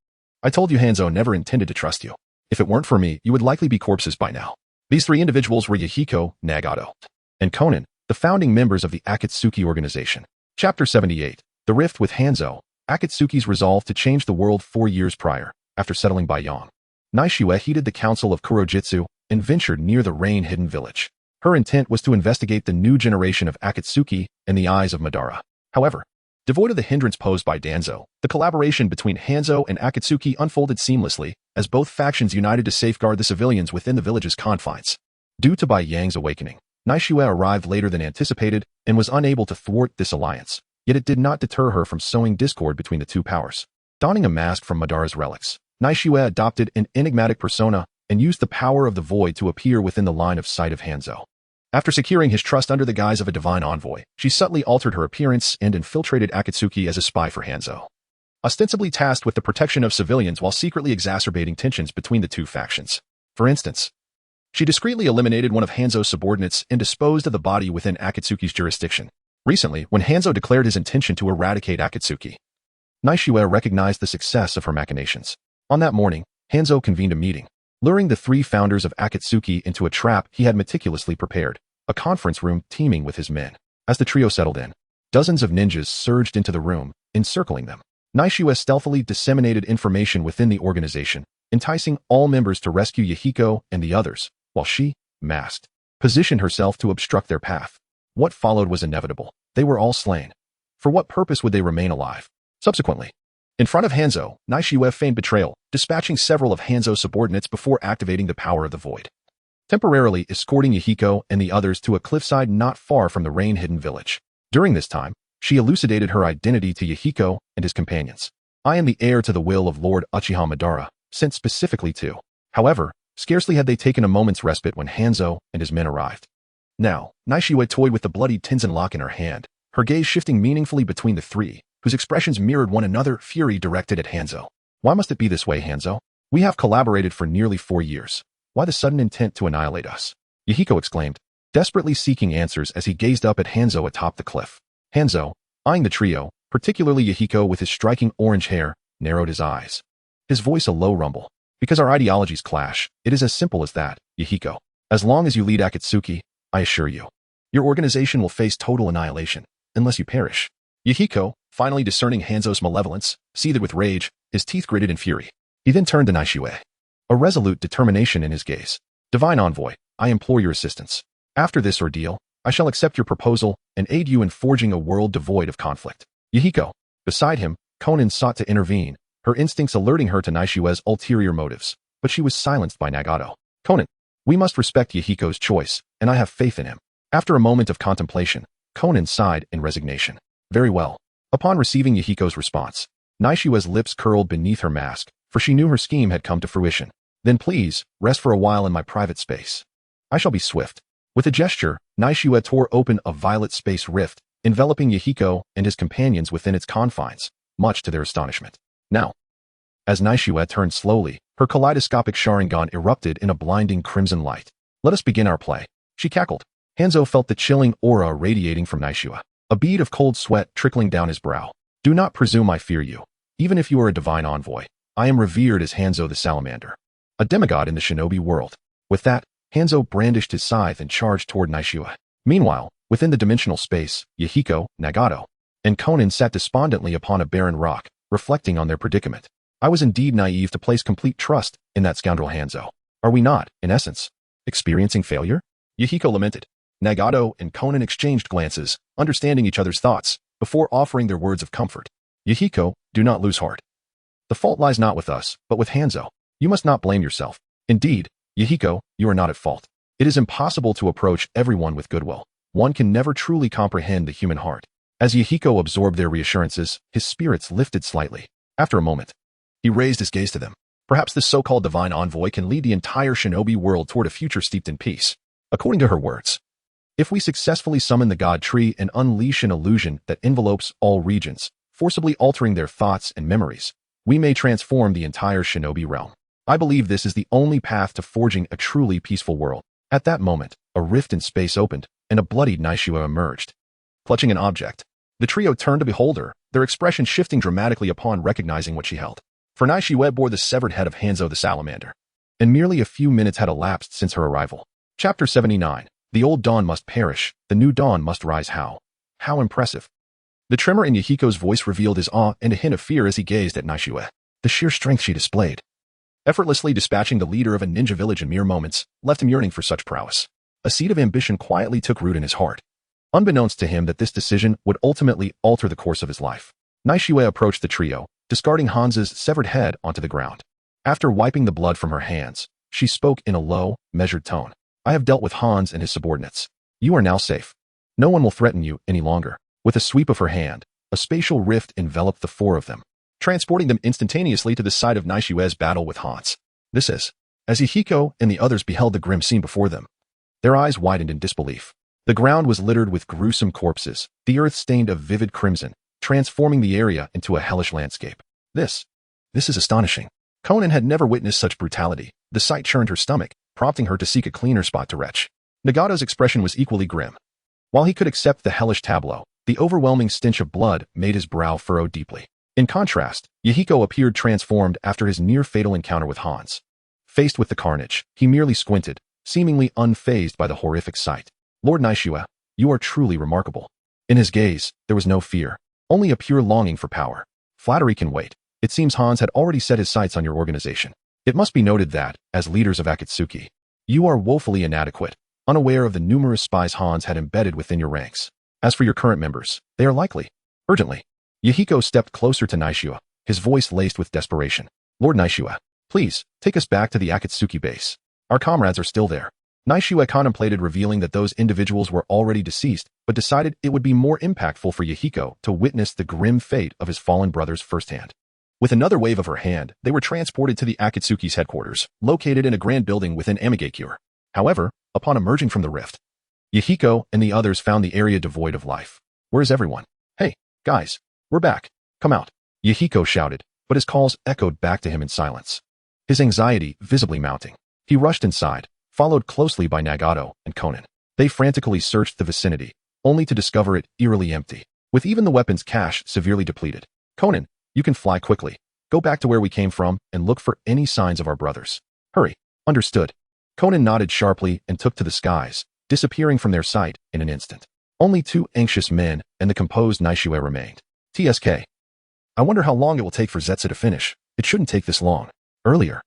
I told you Hanzo never intended to trust you. If it weren't for me, you would likely be corpses by now. These three individuals were Yahiko, Nagato, and Konan, the founding members of the Akatsuki organization. Chapter 78. The Rift with Hanzo. Akatsuki's resolve to change the world 4 years prior, after settling Bai Yong. Nai Shue heeded the counsel of Kurojitsu and ventured near the Rain-Hidden Village. Her intent was to investigate the new generation of Akatsuki in the eyes of Madara. However, devoid of the hindrance posed by Danzo, the collaboration between Hanzo and Akatsuki unfolded seamlessly, as both factions united to safeguard the civilians within the village's confines. Due to Bai Yang's awakening, Nai Shue arrived later than anticipated and was unable to thwart this alliance, yet it did not deter her from sowing discord between the two powers. Donning a mask from Madara's relics, Nai Shue adopted an enigmatic persona and used the power of the void to appear within the line of sight of Hanzo. After securing his trust under the guise of a divine envoy, she subtly altered her appearance and infiltrated Akatsuki as a spy for Hanzo, ostensibly tasked with the protection of civilians while secretly exacerbating tensions between the two factions. For instance, she discreetly eliminated one of Hanzo's subordinates and disposed of the body within Akatsuki's jurisdiction. Recently, when Hanzo declared his intention to eradicate Akatsuki, Nai Shue recognized the success of her machinations. On that morning, Hanzo convened a meeting, luring the three founders of Akatsuki into a trap he had meticulously prepared, a conference room teeming with his men. As the trio settled in, dozens of ninjas surged into the room, encircling them. Nai Shue stealthily disseminated information within the organization, enticing all members to rescue Yahiko and the others, while she, masked, positioned herself to obstruct their path. What followed was inevitable. They were all slain. For what purpose would they remain alive? Subsequently, in front of Hanzo, Nai Shue feigned betrayal, dispatching several of Hanzo's subordinates before activating the power of the void, temporarily escorting Yahiko and the others to a cliffside not far from the Rain-Hidden Village. During this time, she elucidated her identity to Yahiko and his companions. I am the heir to the will of Lord Uchiha Madara, sent specifically to. However, scarcely had they taken a moment's respite when Hanzo and his men arrived. Now, Naishiwa toyed with the bloodied Tenzin lock in her hand, her gaze shifting meaningfully between the three, whose expressions mirrored one another, fury directed at Hanzo. Why must it be this way, Hanzo? We have collaborated for nearly 4 years. Why the sudden intent to annihilate us? Yahiko exclaimed, desperately seeking answers as he gazed up at Hanzo atop the cliff. Hanzo, eyeing the trio, particularly Yahiko with his striking orange hair, narrowed his eyes. His voice a low rumble. Because our ideologies clash, it is as simple as that, Yahiko. As long as you lead Akatsuki, I assure you, your organization will face total annihilation, unless you perish. Yahiko, finally discerning Hanzo's malevolence, seethed with rage, his teeth gritted in fury. He then turned to Naishiwa. A resolute determination in his gaze. Divine Envoy, I implore your assistance. After this ordeal, I shall accept your proposal and aid you in forging a world devoid of conflict. Yahiko. Beside him, Konan sought to intervene, her instincts alerting her to Naishiwa's ulterior motives, but she was silenced by Nagato. Konan. We must respect Yahiko's choice, and I have faith in him. After a moment of contemplation, Konan sighed in resignation. Very well. Upon receiving Yahiko's response, Naishiwa's lips curled beneath her mask, for she knew her scheme had come to fruition. Then please, rest for a while in my private space. I shall be swift. With a gesture, Naishiwa tore open a violet space rift, enveloping Yahiko and his companions within its confines, much to their astonishment. Now, as Naishiwa turned slowly, her kaleidoscopic Sharingan erupted in a blinding crimson light. Let us begin our play. She cackled. Hanzo felt the chilling aura radiating from Naishiwa, a bead of cold sweat trickling down his brow. Do not presume I fear you. Even if you are a divine envoy, I am revered as Hanzo the Salamander, a demigod in the shinobi world. With that, Hanzo brandished his scythe and charged toward Naishiwa. Meanwhile, within the dimensional space, Yahiko, Nagato, and Konan sat despondently upon a barren rock, reflecting on their predicament. I was indeed naive to place complete trust in that scoundrel Hanzo. Are we not, in essence, experiencing failure? Yahiko lamented. Nagato and Konan exchanged glances, understanding each other's thoughts, before offering their words of comfort. Yahiko, do not lose heart. The fault lies not with us, but with Hanzo. You must not blame yourself. Indeed, Yahiko, you are not at fault. It is impossible to approach everyone with goodwill. One can never truly comprehend the human heart. As Yahiko absorbed their reassurances, his spirits lifted slightly. After a moment, he raised his gaze to them. Perhaps this so-called divine envoy can lead the entire shinobi world toward a future steeped in peace. According to her words, if we successfully summon the God Tree and unleash an illusion that envelopes all regions, forcibly altering their thoughts and memories, we may transform the entire shinobi realm. I believe this is the only path to forging a truly peaceful world. At that moment, a rift in space opened, and a bloodied Naishiwa emerged. Clutching an object, the trio turned to behold her, their expression shifting dramatically upon recognizing what she held. For Naishiwa bore the severed head of Hanzo the Salamander, and merely a few minutes had elapsed since her arrival. Chapter 79. The old dawn must perish, the new dawn must rise. How impressive. The tremor in Yahiko's voice revealed his awe and a hint of fear as he gazed at Naishiwa. The sheer strength she displayed, effortlessly dispatching the leader of a ninja village in mere moments, left him yearning for such prowess. A seed of ambition quietly took root in his heart, unbeknownst to him that this decision would ultimately alter the course of his life. Naishiwa approached the trio, discarding Hanzo's severed head onto the ground. After wiping the blood from her hands, she spoke in a low, measured tone. I have dealt with Hans and his subordinates. You are now safe. No one will threaten you any longer. With a sweep of her hand, a spatial rift enveloped the four of them, transporting them instantaneously to the site of Naishiwa's battle with Hans. This is, as Yahiko and the others beheld the grim scene before them, their eyes widened in disbelief. The ground was littered with gruesome corpses, the earth stained a vivid crimson, transforming the area into a hellish landscape. This is astonishing. Konan had never witnessed such brutality. The sight churned her stomach, prompting her to seek a cleaner spot to retch. Nagato's expression was equally grim. While he could accept the hellish tableau, the overwhelming stench of blood made his brow furrow deeply. In contrast, Yahiko appeared transformed after his near-fatal encounter with Hans. Faced with the carnage, he merely squinted, seemingly unfazed by the horrific sight. Lord Naishiwa, you are truly remarkable. In his gaze, there was no fear, only a pure longing for power. Flattery can wait. It seems Hans had already set his sights on your organization. It must be noted that, as leaders of Akatsuki, you are woefully inadequate, unaware of the numerous spies Hans had embedded within your ranks. As for your current members, they are likely. Urgently. Yahiko stepped closer to Naishiwa, his voice laced with desperation. Lord Naishiwa, please, take us back to the Akatsuki base. Our comrades are still there. Naishiwa contemplated revealing that those individuals were already deceased, but decided it would be more impactful for Yahiko to witness the grim fate of his fallen brothers firsthand. With another wave of her hand, they were transported to the Akatsuki's headquarters, located in a grand building within Amigakure. However, upon emerging from the rift, Yahiko and the others found the area devoid of life. Where's everyone? Hey, guys, we're back. Come out. Yahiko shouted, but his calls echoed back to him in silence. His anxiety visibly mounting. He rushed inside, followed closely by Nagato and Konan. They frantically searched the vicinity, only to discover it eerily empty, with even the weapons cache severely depleted. Konan, you can fly quickly. Go back to where we came from and look for any signs of our brothers. Hurry. Understood. Konan nodded sharply and took to the skies, disappearing from their sight in an instant. Only 2 anxious men and the composed Naishue remained. TSK. I wonder how long it will take for Zetsu to finish. It shouldn't take this long. Earlier,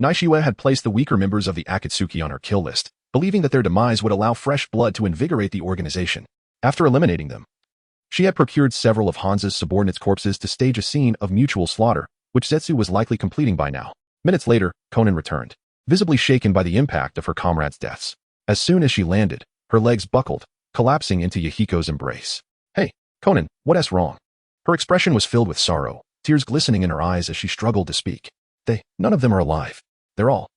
Naishue had placed the weaker members of the Akatsuki on her kill list, believing that their demise would allow fresh blood to invigorate the organization. After eliminating them, she had procured several of Hansa's subordinates' corpses to stage a scene of mutual slaughter, which Zetsu was likely completing by now. Minutes later, Konan returned, visibly shaken by the impact of her comrades' deaths. As soon as she landed, her legs buckled, collapsing into Yahiko's embrace. Hey, Konan, what's wrong? Her expression was filled with sorrow, tears glistening in her eyes as she struggled to speak. None of them are alive. They're all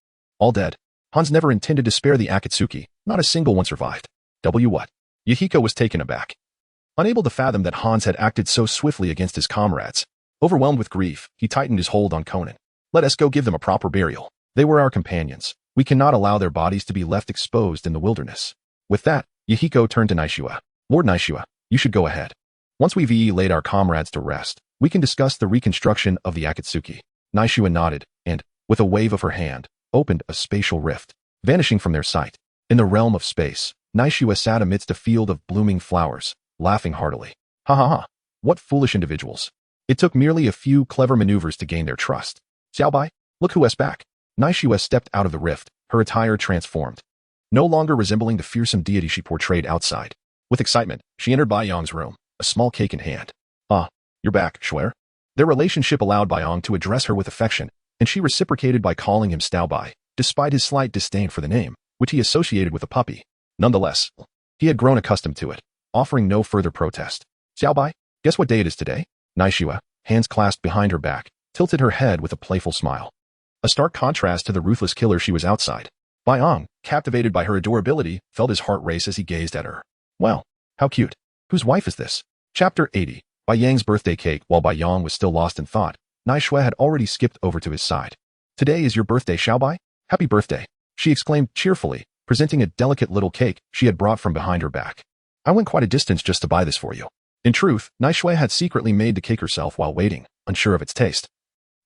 dead. Hans never intended to spare the Akatsuki. Not a single one survived. What? Yahiko was taken aback. Unable to fathom that Hans had acted so swiftly against his comrades. Overwhelmed with grief, he tightened his hold on Konan. Let us go give them a proper burial. They were our companions. We cannot allow their bodies to be left exposed in the wilderness. With that, Yahiko turned to Naishue. Lord Naishue, you should go ahead. Once we've laid our comrades to rest, we can discuss the reconstruction of the Akatsuki. Naishue nodded, and, with a wave of her hand, opened a spatial rift, vanishing from their sight. In the realm of space, Naishue sat amidst a field of blooming flowers, laughing heartily. Ha ha ha. What foolish individuals. It took merely a few clever maneuvers to gain their trust. Xiaobai, look who's back. Naishue stepped out of the rift, her attire transformed, no longer resembling the fearsome deity she portrayed outside. With excitement, she entered Bai Yong's room, a small cake in hand. Ah, you're back, Shuer. Their relationship allowed Bai Yong to address her with affection, and she reciprocated by calling him Xiaobai, despite his slight disdain for the name, which he associated with a puppy. Nonetheless, he had grown accustomed to it, offering no further protest. Xiaobai, guess what day it is today? Naishue, hands clasped behind her back, tilted her head with a playful smile. A stark contrast to the ruthless killer she was outside. Bai Yong, captivated by her adorability, felt his heart race as he gazed at her. Well, how cute. Whose wife is this? Chapter 80. Bai Yang's birthday cake. While Bai Yong was still lost in thought, Naishue had already skipped over to his side. Today is your birthday, Xiaobai? Happy birthday, she exclaimed cheerfully, presenting a delicate little cake she had brought from behind her back. I went quite a distance just to buy this for you. In truth, Naishue had secretly made the cake herself while waiting, unsure of its taste,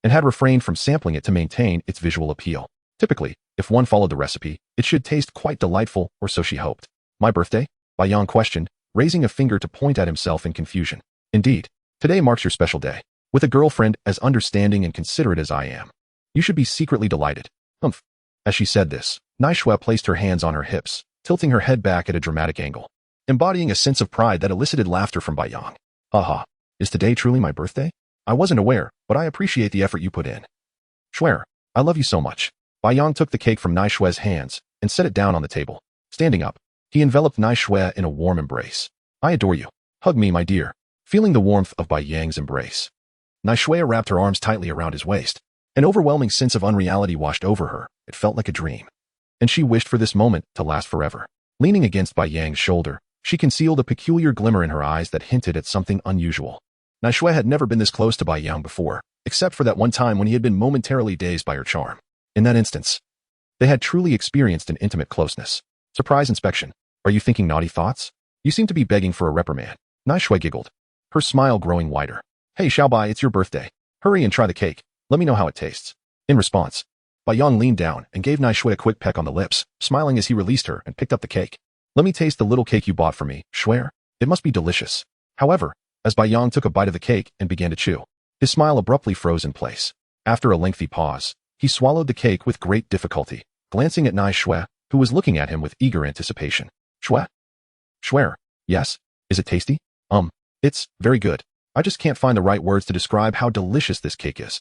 and had refrained from sampling it to maintain its visual appeal. Typically, if one followed the recipe, it should taste quite delightful, or so she hoped. My birthday? Bai Yong questioned, raising a finger to point at himself in confusion. Indeed, today marks your special day. With a girlfriend as understanding and considerate as I am, you should be secretly delighted. Humph. As she said this, Naishue placed her hands on her hips, tilting her head back at a dramatic angle, embodying a sense of pride that elicited laughter from Bai Yong. Aha. Is today truly my birthday? I wasn't aware, but I appreciate the effort you put in. Shuer, I love you so much. Bai Yong took the cake from Naishue's hands and set it down on the table. Standing up, he enveloped Naishue in a warm embrace. I adore you. Hug me, my dear. Feeling the warmth of Bai Yang's embrace, Naishue wrapped her arms tightly around his waist. An overwhelming sense of unreality washed over her. It felt like a dream, and she wished for this moment to last forever. Leaning against Bai Yang's shoulder, she concealed a peculiar glimmer in her eyes that hinted at something unusual. Naishue had never been this close to Bai Yang before, except for that one time when he had been momentarily dazed by her charm. In that instance, they had truly experienced an intimate closeness. Surprise inspection. Are you thinking naughty thoughts? You seem to be begging for a reprimand. Naishue giggled, her smile growing wider. Hey Xiaobai, it's your birthday. Hurry and try the cake. Let me know how it tastes. In response, Bai Yang leaned down and gave Naishue a quick peck on the lips, smiling as he released her and picked up the cake. Let me taste the little cake you bought for me, Shuer. It must be delicious. However, as Bai Yang took a bite of the cake and began to chew, his smile abruptly froze in place. After a lengthy pause, he swallowed the cake with great difficulty, glancing at Naishue, who was looking at him with eager anticipation. Shuer. Yes? Is it tasty? It's very good. I just can't find the right words to describe how delicious this cake is.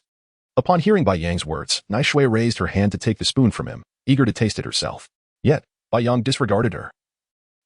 Upon hearing Bai Yang's words, Naishue raised her hand to take the spoon from him, eager to taste it herself. Yet, Bai Yang disregarded her,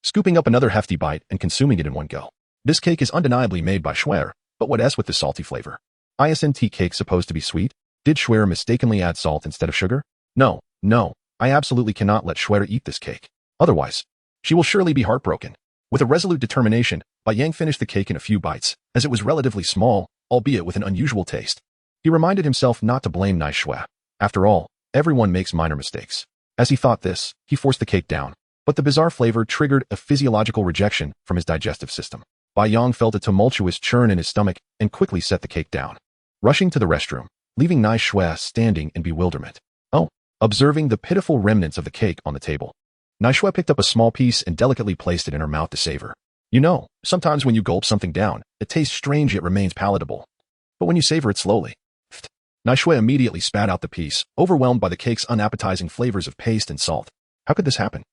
scooping up another hefty bite and consuming it in one go. This cake is undeniably made by Shuer, but what else with the salty flavor? Isn't cake supposed to be sweet? Did Schwer mistakenly add salt instead of sugar? No, no, I absolutely cannot let Schwer eat this cake. Otherwise, she will surely be heartbroken. With a resolute determination, Bai Yang finished the cake in a few bites, as it was relatively small, albeit with an unusual taste. He reminded himself not to blame Nai Schwer. After all, everyone makes minor mistakes. As he thought this, he forced the cake down. But the bizarre flavor triggered a physiological rejection from his digestive system. Bai Yang felt a tumultuous churn in his stomach and quickly set the cake down, rushing to the restroom, leaving Nai Schwer standing in bewilderment. Oh, observing the pitiful remnants of the cake on the table, Nai Schwer picked up a small piece and delicately placed it in her mouth to savor. You know, sometimes when you gulp something down, it tastes strange yet remains palatable. But when you savor it slowly, Nai Schwer immediately spat out the piece, overwhelmed by the cake's unappetizing flavors of paste and salt. How could this happen?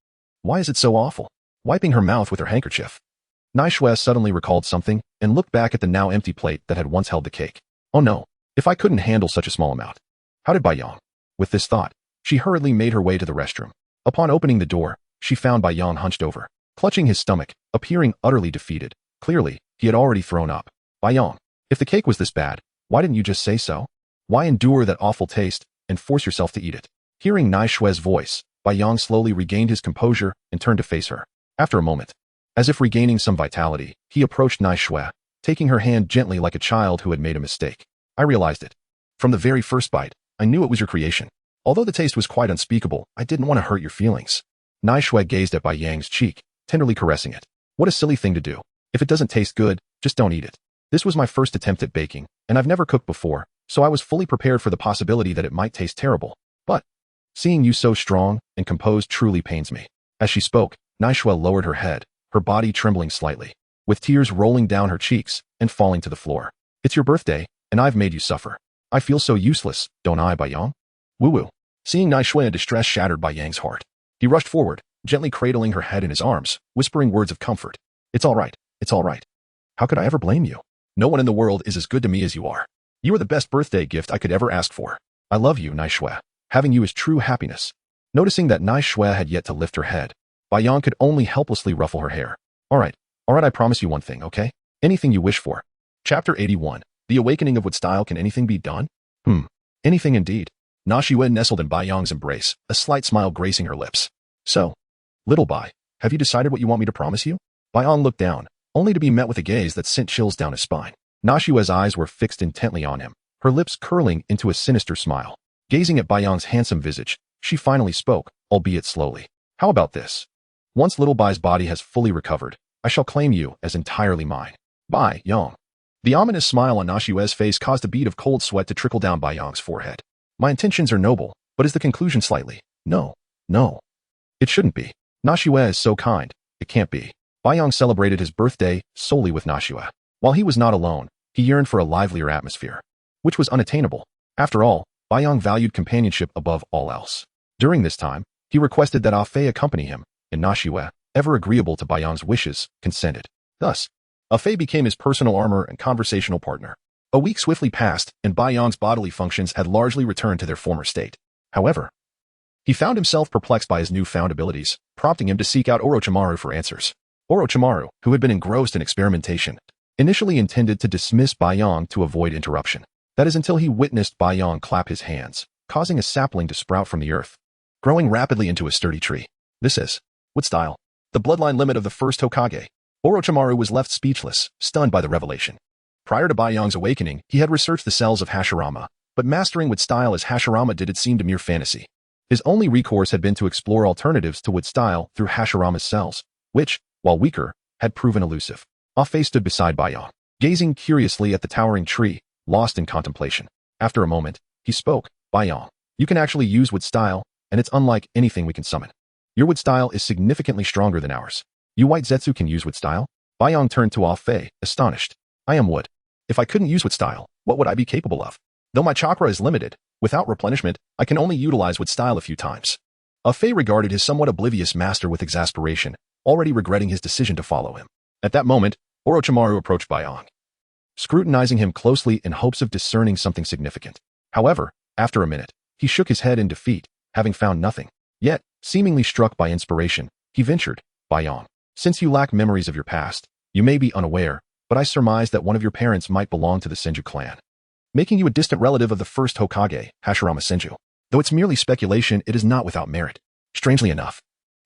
Why is it so awful? Wiping her mouth with her handkerchief, Nai Schwer suddenly recalled something and looked back at the now empty plate that had once held the cake. Oh no, if I couldn't handle such a small amount. How did Bai Yang? With this thought, she hurriedly made her way to the restroom. Upon opening the door, she found Bai Yang hunched over, clutching his stomach, appearing utterly defeated. Clearly, he had already thrown up. Bai Yang, if the cake was this bad, why didn't you just say so? Why endure that awful taste and force yourself to eat it? Hearing Nai Schwer's voice, Bai Yang slowly regained his composure and turned to face her. After a moment, as if regaining some vitality, he approached Nai Schwer, taking her hand gently like a child who had made a mistake. I realized it. From the very first bite, I knew it was your creation. Although the taste was quite unspeakable, I didn't want to hurt your feelings. Nai Schwer gazed at Bai Yang's cheek, tenderly caressing it. What a silly thing to do. If it doesn't taste good, just don't eat it. This was my first attempt at baking, and I've never cooked before, so I was fully prepared for the possibility that it might taste terrible. But seeing you so strong and composed truly pains me. As she spoke, Nai Schwer lowered her head, her body trembling slightly, with tears rolling down her cheeks and falling to the floor. It's your birthday, and I've made you suffer. I feel so useless, don't I, Bai Yang? Woo-woo. Seeing Nai Schwer in distress shattered Bai Yang's heart, he rushed forward, gently cradling her head in his arms, whispering words of comfort. It's all right. It's all right. How could I ever blame you? No one in the world is as good to me as you are. You are the best birthday gift I could ever ask for. I love you, Nai Schwer. Having you is true happiness. Noticing that Nai Schwer had yet to lift her head, Bai Yang could only helplessly ruffle her hair. All right, I promise you one thing, okay? Anything you wish for. Chapter 81. The Awakening of What Style Can Anything Be Done? Anything indeed. Na Xuan nestled in Bai Yang's embrace, a slight smile gracing her lips. So, little Bai, have you decided what you want me to promise you? Bai Yang looked down, only to be met with a gaze that sent chills down his spine. Na Xuan's eyes were fixed intently on him, her lips curling into a sinister smile. Gazing at Bai Yang's handsome visage, she finally spoke, albeit slowly. How about this? Once little Bai's body has fully recovered, I shall claim you as entirely mine. Bai Yang. The ominous smile on Na Xuan's face caused a bead of cold sweat to trickle down Bai Yang's forehead. My intentions are noble, but is the conclusion slightly? No. It shouldn't be. Na Xuan is so kind. It can't be. Bai Yang celebrated his birthday solely with Na Xuan. While he was not alone, he yearned for a livelier atmosphere, which was unattainable. After all, Bai Yang valued companionship above all else. During this time, he requested that Ah Fei accompany him, and Na Xuan, ever agreeable to Bai Yang's wishes, consented. Thus, Ah Fei became his personal armor and conversational partner. A week swiftly passed, and Bai Yang's bodily functions had largely returned to their former state. However, he found himself perplexed by his newfound abilities, prompting him to seek out Orochimaru for answers. Orochimaru, who had been engrossed in experimentation, initially intended to dismiss Bai Yang to avoid interruption. That is until he witnessed Bai Yang clap his hands, causing a sapling to sprout from the earth, growing rapidly into a sturdy tree. This is, what style? The bloodline limit of the first Hokage. Orochimaru was left speechless, stunned by the revelation. Prior to Bai Yang's awakening, he had researched the cells of Hashirama, but mastering what style as Hashirama did it seemed a mere fantasy. His only recourse had been to explore alternatives to what style through Hashirama's cells, which, while weaker, had proven elusive. Ah Fei stood beside Bai Yang, gazing curiously at the towering tree, lost in contemplation. After a moment, he spoke. Bai Yang, you can actually use wood style, and it's unlike anything we can summon. Your wood style is significantly stronger than ours. You white Zetsu can use wood style? Bai Yang turned to Ah Fei, astonished. I am wood. If I couldn't use wood style, what would I be capable of? Though my chakra is limited, without replenishment, I can only utilize wood style a few times. Ah Fei regarded his somewhat oblivious master with exasperation, already regretting his decision to follow him. At that moment, Orochimaru approached Bai Yang, scrutinizing him closely in hopes of discerning something significant. However, after a minute, he shook his head in defeat, having found nothing. Yet, seemingly struck by inspiration, he ventured, Bai Yang, since you lack memories of your past, you may be unaware, but I surmise that one of your parents might belong to the Senju clan. making you a distant relative of the first Hokage, Hashirama Senju. Though it's merely speculation, it is not without merit. Strangely enough,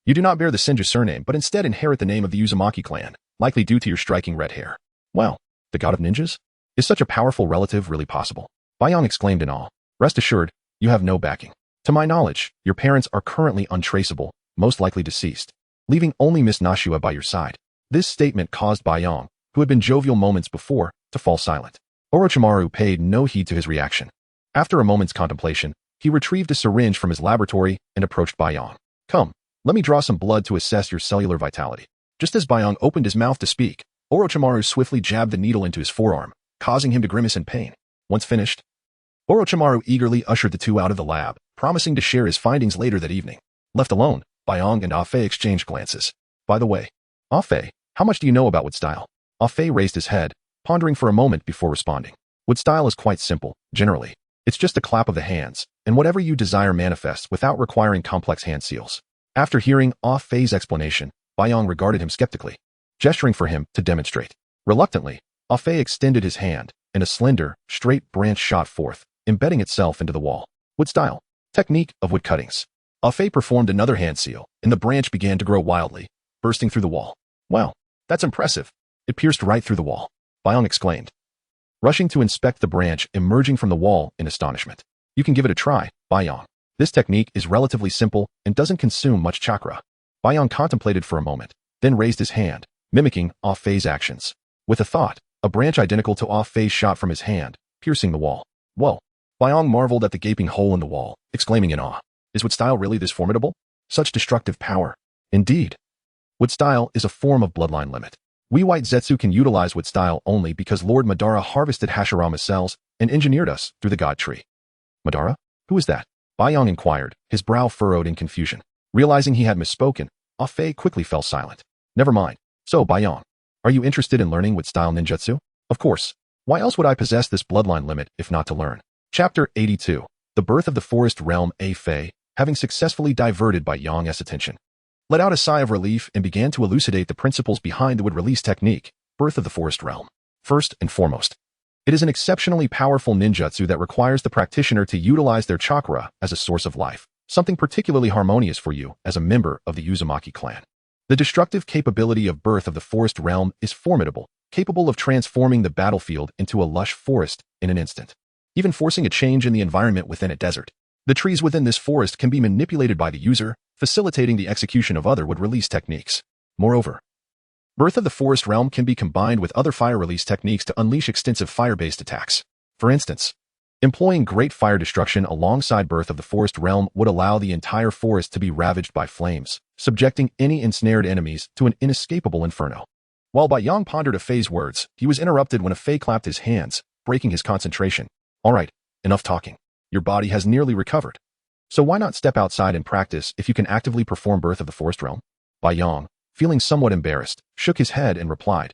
you do not bear the Senju surname, but instead inherit the name of the Uzumaki clan, likely due to your striking red hair. Well, the god of ninjas? Is such a powerful relative really possible? Baiyang exclaimed in awe. Rest assured, you have no backing. To my knowledge, your parents are currently untraceable, most likely deceased, leaving only Miss Nashua by your side. This statement caused Baiyang, who had been jovial moments before, to fall silent. Orochimaru paid no heed to his reaction. After a moment's contemplation, he retrieved a syringe from his laboratory and approached Baiyang. Come, let me draw some blood to assess your cellular vitality. Just as Baiyang opened his mouth to speak, Orochimaru swiftly jabbed the needle into his forearm, causing him to grimace in pain. Once finished, Orochimaru eagerly ushered the two out of the lab, promising to share his findings later that evening. Left alone, Baiyang and Afei exchanged glances. By the way, Afei, how much do you know about wood style? Afei raised his head, pondering for a moment before responding. Wood style is quite simple, generally. It's just a clap of the hands, and whatever you desire manifests without requiring complex hand seals. After hearing Afei's explanation, Baiyang regarded him skeptically, gesturing for him to demonstrate. Reluctantly, Afei extended his hand, and a slender, straight branch shot forth, embedding itself into the wall. Wood style. Technique of wood cuttings. Afei performed another hand seal, and the branch began to grow wildly, bursting through the wall. Wow, that's impressive. It pierced right through the wall. Baiyang exclaimed, rushing to inspect the branch emerging from the wall in astonishment. You can give it a try, Baiyang. This technique is relatively simple and doesn't consume much chakra. Baiyang contemplated for a moment, then raised his hand, mimicking Afei's actions. With a thought, a branch identical to Afei's shot from his hand, piercing the wall. Whoa! Baiyang marveled at the gaping hole in the wall, exclaiming in awe. Is wood style really this formidable? Such destructive power. Indeed. Wood style is a form of bloodline limit. We white Zetsu can utilize wood style only because Lord Madara harvested Hashirama's cells and engineered us through the god tree. Madara? Who is that? Baiyang inquired, his brow furrowed in confusion. Realizing he had misspoken, Afei quickly fell silent. Never mind. So, Baiyang, are you interested in learning wood style ninjutsu? Of course. Why else would I possess this bloodline limit if not to learn? Chapter 82. The Birth of the Forest Realm. Afei, having successfully diverted Baiyang's attention, let out a sigh of relief and began to elucidate the principles behind the wood release technique, Birth of the Forest Realm. First and foremost, it is an exceptionally powerful ninjutsu that requires the practitioner to utilize their chakra as a source of life, something particularly harmonious for you as a member of the Uzumaki clan. The destructive capability of Birth of the Forest Realm is formidable, capable of transforming the battlefield into a lush forest in an instant, even forcing a change in the environment within a desert. The trees within this forest can be manipulated by the user, facilitating the execution of other wood release techniques. Moreover, Birth of the Forest Realm can be combined with other fire release techniques to unleash extensive fire-based attacks. For instance, employing great fire destruction alongside Birth of the Forest Realm would allow the entire forest to be ravaged by flames, subjecting any ensnared enemies to an inescapable inferno. While Baiyang pondered Afei's words, he was interrupted when Afei clapped his hands, breaking his concentration. All right, enough talking. Your body has nearly recovered. So why not step outside and practice if you can actively perform Birth of the Forest Realm? Baiyang, feeling somewhat embarrassed, shook his head and replied,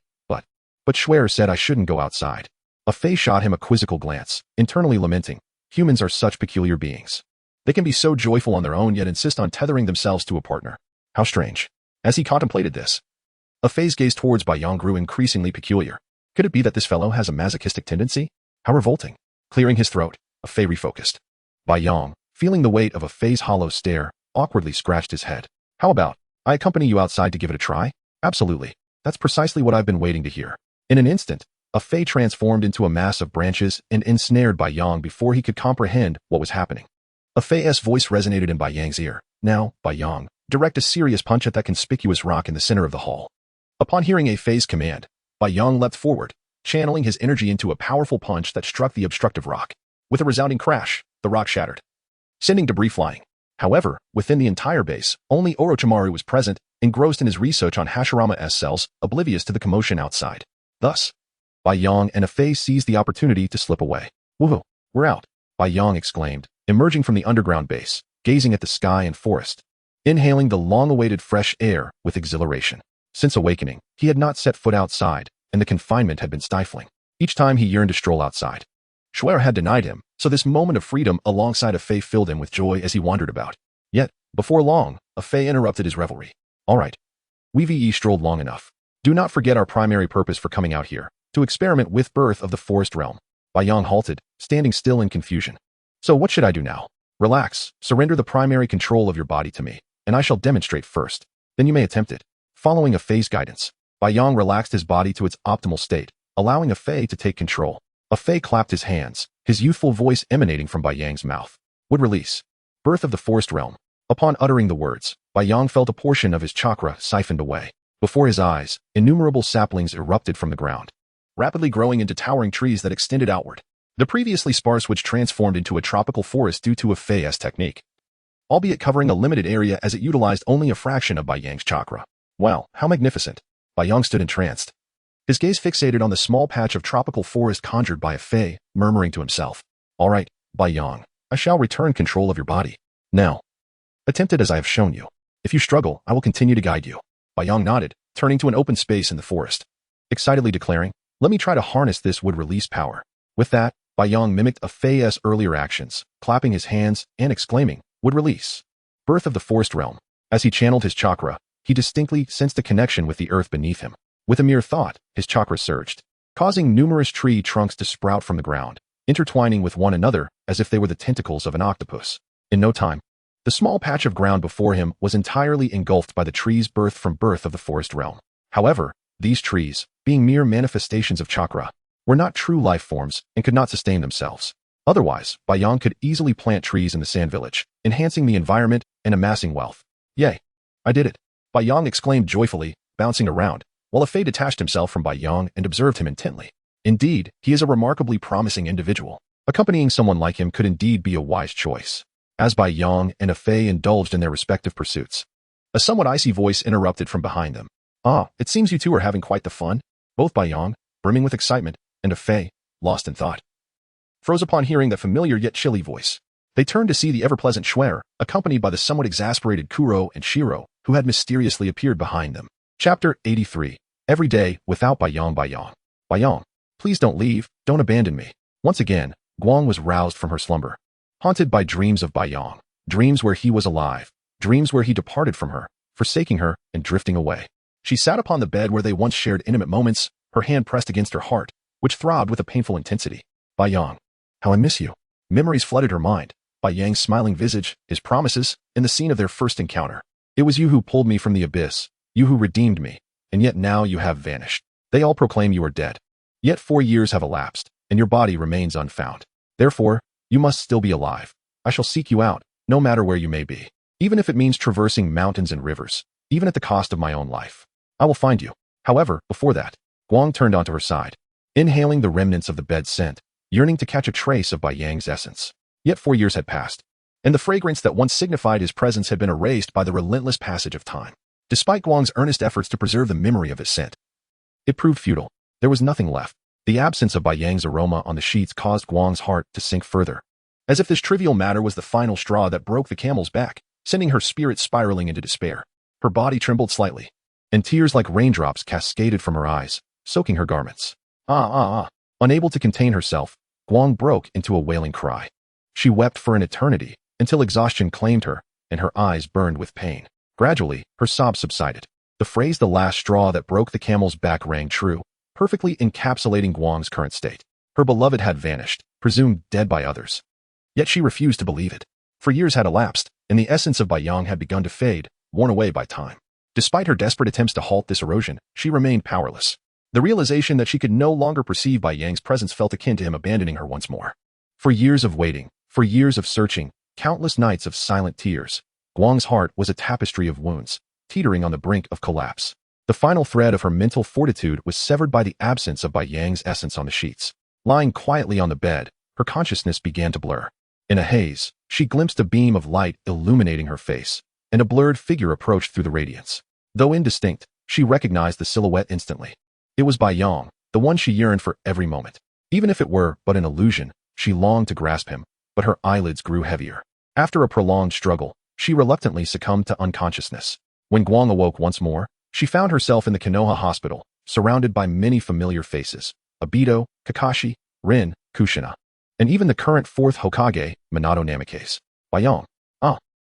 But Schwer said I shouldn't go outside. Afei shot him a quizzical glance, internally lamenting, humans are such peculiar beings. They can be so joyful on their own yet insist on tethering themselves to a partner. How strange. As he contemplated this, Afei's gaze towards Baiyang grew increasingly peculiar. Could it be that this fellow has a masochistic tendency? How revolting. Clearing his throat, Afei refocused. Baiyang, feeling the weight of Afei's hollow stare, awkwardly scratched his head. How about, I accompany you outside to give it a try? Absolutely. That's precisely what I've been waiting to hear. In an instant, Afei transformed into a mass of branches and ensnared Baiyang before he could comprehend what was happening. Afei's voice resonated in Baiyang's ear. Now, Baiyang, direct a serious punch at that conspicuous rock in the center of the hall. Upon hearing Afei's command, Baiyang leapt forward, channeling his energy into a powerful punch that struck the obstructive rock. With a resounding crash, the rock shattered, sending debris flying. However, within the entire base, only Orochimaru was present, engrossed in his research on Hashirama's cells, oblivious to the commotion outside. Thus, Baiyang and Afei seized the opportunity to slip away. Woohoo, we're out, Baiyang exclaimed, emerging from the underground base, gazing at the sky and forest, inhaling the long-awaited fresh air with exhilaration. Since awakening, he had not set foot outside, and the confinement had been stifling. Each time he yearned to stroll outside, Schwer had denied him, so this moment of freedom alongside Afei filled him with joy as he wandered about. Yet, before long, Afei interrupted his revelry. All right, we've strolled long enough. Do not forget our primary purpose for coming out here, to experiment with Birth of the Forest Realm. Bai Yong halted, standing still in confusion. So what should I do now? Relax, surrender the primary control of your body to me, and I shall demonstrate first. Then you may attempt it. Following a Fei's guidance, Bai Yong relaxed his body to its optimal state, allowing a Fei to take control. A Fei clapped his hands, his youthful voice emanating from Bai Yang's mouth. Would release. Birth of the Forest Realm. Upon uttering the words, Bai Yong felt a portion of his chakra siphoned away. Before his eyes, innumerable saplings erupted from the ground, rapidly growing into towering trees that extended outward. The previously sparse which transformed into a tropical forest due to a Fei's technique, albeit covering a limited area as it utilized only a fraction of Bai Yang's chakra. Wow, how magnificent! Bai Yong stood entranced, his gaze fixated on the small patch of tropical forest conjured by a Fei, murmuring to himself. All right, Bai Yong, I shall return control of your body. Now, attempt it as I have shown you. If you struggle, I will continue to guide you. Bai Yong nodded, turning to an open space in the forest, excitedly declaring, let me try to harness this would-release power. With that, Bai Yong mimicked a Fei's earlier actions, clapping his hands and exclaiming, would release. Birth of the Forest Realm. As he channeled his chakra, he distinctly sensed a connection with the earth beneath him. With a mere thought, his chakra surged, causing numerous tree trunks to sprout from the ground, intertwining with one another as if they were the tentacles of an octopus. In no time, the small patch of ground before him was entirely engulfed by the trees birthed from Birth of the Forest Realm. However, these trees, being mere manifestations of chakra, were not true life forms and could not sustain themselves. Otherwise, Bai Yong could easily plant trees in the sand village, enhancing the environment and amassing wealth. Yay! I did it! Bai Yong exclaimed joyfully, bouncing around, while a Fei detached himself from Bai Yong and observed him intently. Indeed, he is a remarkably promising individual. Accompanying someone like him could indeed be a wise choice. As Bai Yong and a Fei indulged in their respective pursuits, a somewhat icy voice interrupted from behind them. Ah, it seems you two are having quite the fun. Both Bai Yong, brimming with excitement, and a Fei, lost in thought, froze upon hearing that familiar yet chilly voice. They turned to see the ever-pleasant Schwer, accompanied by the somewhat exasperated Kuro and Shiro, who had mysteriously appeared behind them. Chapter 83. Every day, without Bai Yong. Bai Yong. Bai Yong, please don't leave, don't abandon me. Once again, Guang was roused from her slumber, haunted by dreams of Bai Yong, dreams where he was alive, dreams where he departed from her, forsaking her and drifting away. She sat upon the bed where they once shared intimate moments, her hand pressed against her heart, which throbbed with a painful intensity. Bai Yong, how I miss you. Memories flooded her mind. Bai Yang's smiling visage, his promises, and the scene of their first encounter. It was you who pulled me from the abyss, you who redeemed me, and yet now you have vanished. They all proclaim you are dead. Yet 4 years have elapsed, and your body remains unfound. Therefore, you must still be alive. I shall seek you out, no matter where you may be. Even if it means traversing mountains and rivers, even at the cost of my own life. I will find you. However, before that, Guang turned onto her side, inhaling the remnants of the bed scent, yearning to catch a trace of Bai Yang's essence. Yet 4 years had passed, and the fragrance that once signified his presence had been erased by the relentless passage of time. Despite Guang's earnest efforts to preserve the memory of his scent, it proved futile. There was nothing left. The absence of Bai Yang's aroma on the sheets caused Guang's heart to sink further, as if this trivial matter was the final straw that broke the camel's back, sending her spirit spiraling into despair. Her body trembled slightly, and tears like raindrops cascaded from her eyes, soaking her garments. Unable to contain herself, Guang broke into a wailing cry. She wept for an eternity, until exhaustion claimed her, and her eyes burned with pain. Gradually, her sobs subsided. The phrase "the last straw that broke the camel's back" rang true, perfectly encapsulating Guang's current state. Her beloved had vanished, presumed dead by others. Yet she refused to believe it. For years had elapsed, and the essence of Bai Yong had begun to fade, worn away by time. Despite her desperate attempts to halt this erosion, she remained powerless. The realization that she could no longer perceive Bai Yang's presence felt akin to him abandoning her once more. For years of waiting, for years of searching, countless nights of silent tears, Guang's heart was a tapestry of wounds, teetering on the brink of collapse. The final thread of her mental fortitude was severed by the absence of Bai Yang's essence on the sheets. Lying quietly on the bed, her consciousness began to blur. In a haze, she glimpsed a beam of light illuminating her face, and a blurred figure approached through the radiance. Though indistinct, she recognized the silhouette instantly. It was Bai Yong, the one she yearned for every moment. Even if it were but an illusion, she longed to grasp him, but her eyelids grew heavier. After a prolonged struggle, she reluctantly succumbed to unconsciousness. When Guang awoke once more, she found herself in the Konoha hospital, surrounded by many familiar faces: Obito, Kakashi, Rin, Kushina, and even the current 4th Hokage, Minato Namikaze. Bai Yong.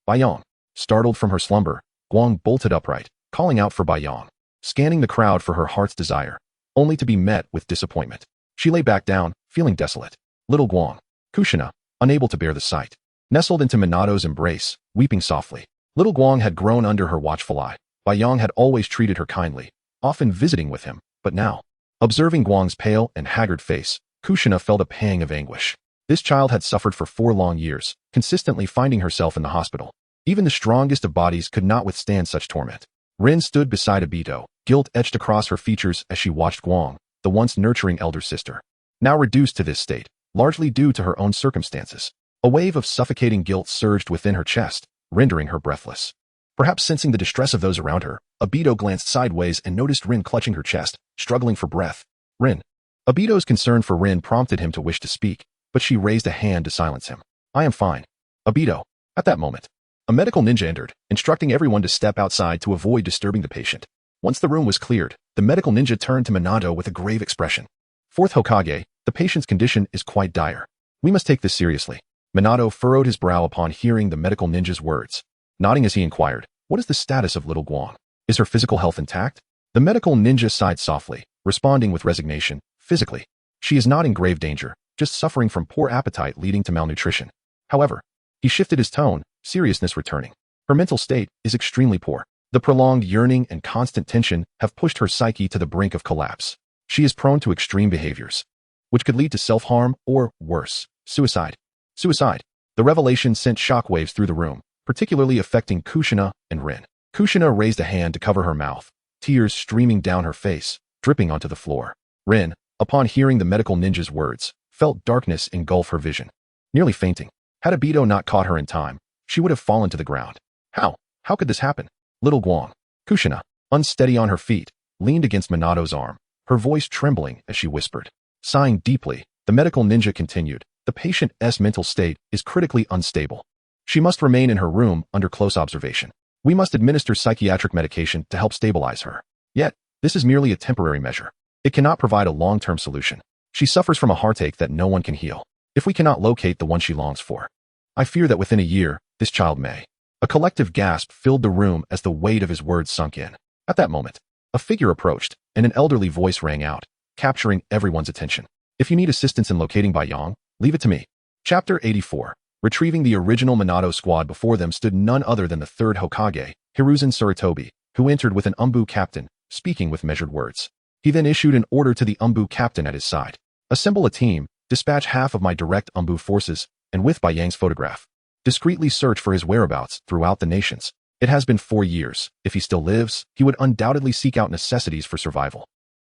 Bai Yong. Startled from her slumber, Guang bolted upright, calling out for Bai Yong, scanning the crowd for her heart's desire, only to be met with disappointment. She lay back down, feeling desolate. Little Guang, Kushina, unable to bear the sight, nestled into Minato's embrace, weeping softly. Little Guang had grown under her watchful eye. Bai Yang had always treated her kindly, often visiting with him, but now, observing Guang's pale and haggard face, Kushina felt a pang of anguish. This child had suffered for 4 long years, consistently finding herself in the hospital. Even the strongest of bodies could not withstand such torment. Rin stood beside Obito, guilt etched across her features as she watched Guang, the once nurturing elder sister, now reduced to this state, largely due to her own circumstances. A wave of suffocating guilt surged within her chest, rendering her breathless. Perhaps sensing the distress of those around her, Obito glanced sideways and noticed Rin clutching her chest, struggling for breath. Rin. Obito's concern for Rin prompted him to wish to speak, but she raised a hand to silence him. I am fine. Obito. At that moment, a medical ninja entered, instructing everyone to step outside to avoid disturbing the patient. Once the room was cleared, the medical ninja turned to Minato with a grave expression. Fourth Hokage, the patient's condition is quite dire. We must take this seriously. Minato furrowed his brow upon hearing the medical ninja's words. Nodding as he inquired, what is the status of little Guang? Is her physical health intact? The medical ninja sighed softly, responding with resignation. Physically, she is not in grave danger, just suffering from poor appetite leading to malnutrition. However, he shifted his tone, seriousness returning. Her mental state is extremely poor. The prolonged yearning and constant tension have pushed her psyche to the brink of collapse. She is prone to extreme behaviors, which could lead to self-harm or, worse, suicide. Suicide. The revelation sent shockwaves through the room, particularly affecting Kushina and Rin. Kushina raised a hand to cover her mouth, tears streaming down her face, dripping onto the floor. Rin, upon hearing the medical ninja's words, felt darkness engulf her vision. Nearly fainting. Had Obito not caught her in time, she would have fallen to the ground. How? How could this happen? Little Guang. Kushina, unsteady on her feet, leaned against Minato's arm, her voice trembling as she whispered. Sighing deeply, the medical ninja continued, the patient's mental state is critically unstable. She must remain in her room under close observation. We must administer psychiatric medication to help stabilize her. Yet, this is merely a temporary measure. It cannot provide a long-term solution. She suffers from a heartache that no one can heal. If we cannot locate the one she longs for, I fear that within a year, this child may. A collective gasp filled the room as the weight of his words sunk in. At that moment, a figure approached, and an elderly voice rang out, capturing everyone's attention. If you need assistance in locating Bai Yang, leave it to me. Chapter 84. Retrieving the original Minato squad. Before them stood none other than the third Hokage, Hiruzen Sarutobi, who entered with an Umbu captain, speaking with measured words. He then issued an order to the Umbu captain at his side. Assemble a team, dispatch half of my direct Umbu forces, and with Bai Yang's photograph, discreetly search for his whereabouts throughout the nations. It has been 4 years. If he still lives, he would undoubtedly seek out necessities for survival.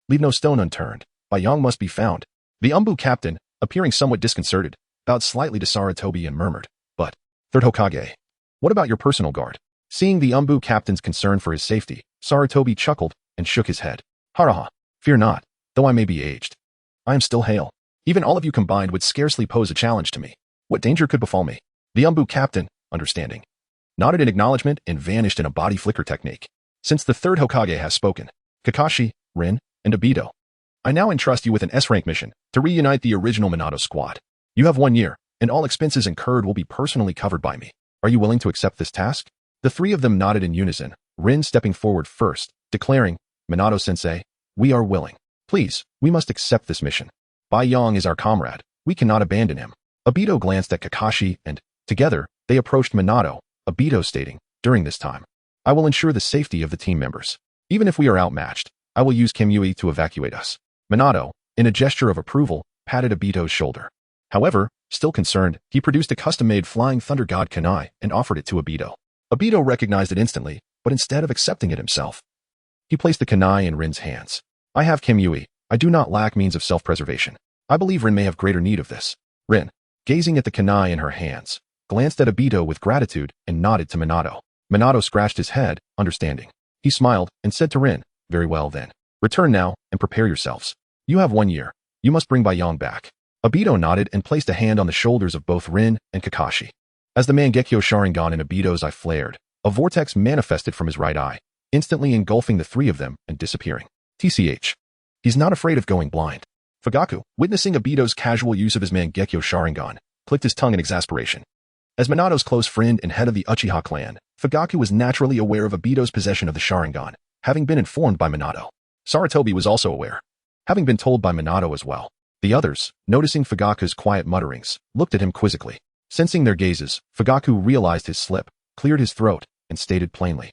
Leave no stone unturned. Bai Yang must be found. The Umbu captain, appearing somewhat disconcerted, bowed slightly to Sarutobi and murmured, but, third Hokage, what about your personal guard? Seeing the Umbu captain's concern for his safety, Sarutobi chuckled and shook his head. Haraha, fear not, though I may be aged. I am still hale. Even all of you combined would scarcely pose a challenge to me. What danger could befall me? The Umbu captain, understanding, nodded in acknowledgement and vanished in a body flicker technique. Since the third Hokage has spoken, Kakashi, Rin, and Obito, I now entrust you with an S-rank mission to reunite the original Minato squad. You have 1 year, and all expenses incurred will be personally covered by me. Are you willing to accept this task? The 3 of them nodded in unison, Rin stepping forward first, declaring, Minato-sensei, we are willing. Please, we must accept this mission. Bai Yang is our comrade. We cannot abandon him. Obito glanced at Kakashi and, together, they approached Minato, Obito stating, during this time, I will ensure the safety of the team members. Even if we are outmatched, I will use Kimui to evacuate us. Minato, in a gesture of approval, patted Obito's shoulder. However, still concerned, he produced a custom-made Flying Thunder God kunai and offered it to Obito. Obito recognized it instantly, but instead of accepting it himself, he placed the kunai in Rin's hands. I have Kimui. I do not lack means of self-preservation. I believe Rin may have greater need of this. Rin, gazing at the kunai in her hands, glanced at Obito with gratitude and nodded to Minato. Minato scratched his head, understanding. He smiled and said to Rin, very well then. Return now and prepare yourselves. You have 1 year. You must bring Bai Yang back. Obito nodded and placed a hand on the shoulders of both Rin and Kakashi. As the Mangekyo Sharingan in Obito's eye flared, a vortex manifested from his right eye, instantly engulfing the 3 of them and disappearing. TCH. He's not afraid of going blind. Fugaku, witnessing Obito's casual use of his Mangekyo Sharingan, clicked his tongue in exasperation. As Minato's close friend and head of the Uchiha clan, Fugaku was naturally aware of Obito's possession of the Sharingan, having been informed by Minato. Sarutobi was also aware, having been told by Minato as well. The others, noticing Fugaku's quiet mutterings, looked at him quizzically. Sensing their gazes, Fugaku realized his slip, cleared his throat, and stated plainly,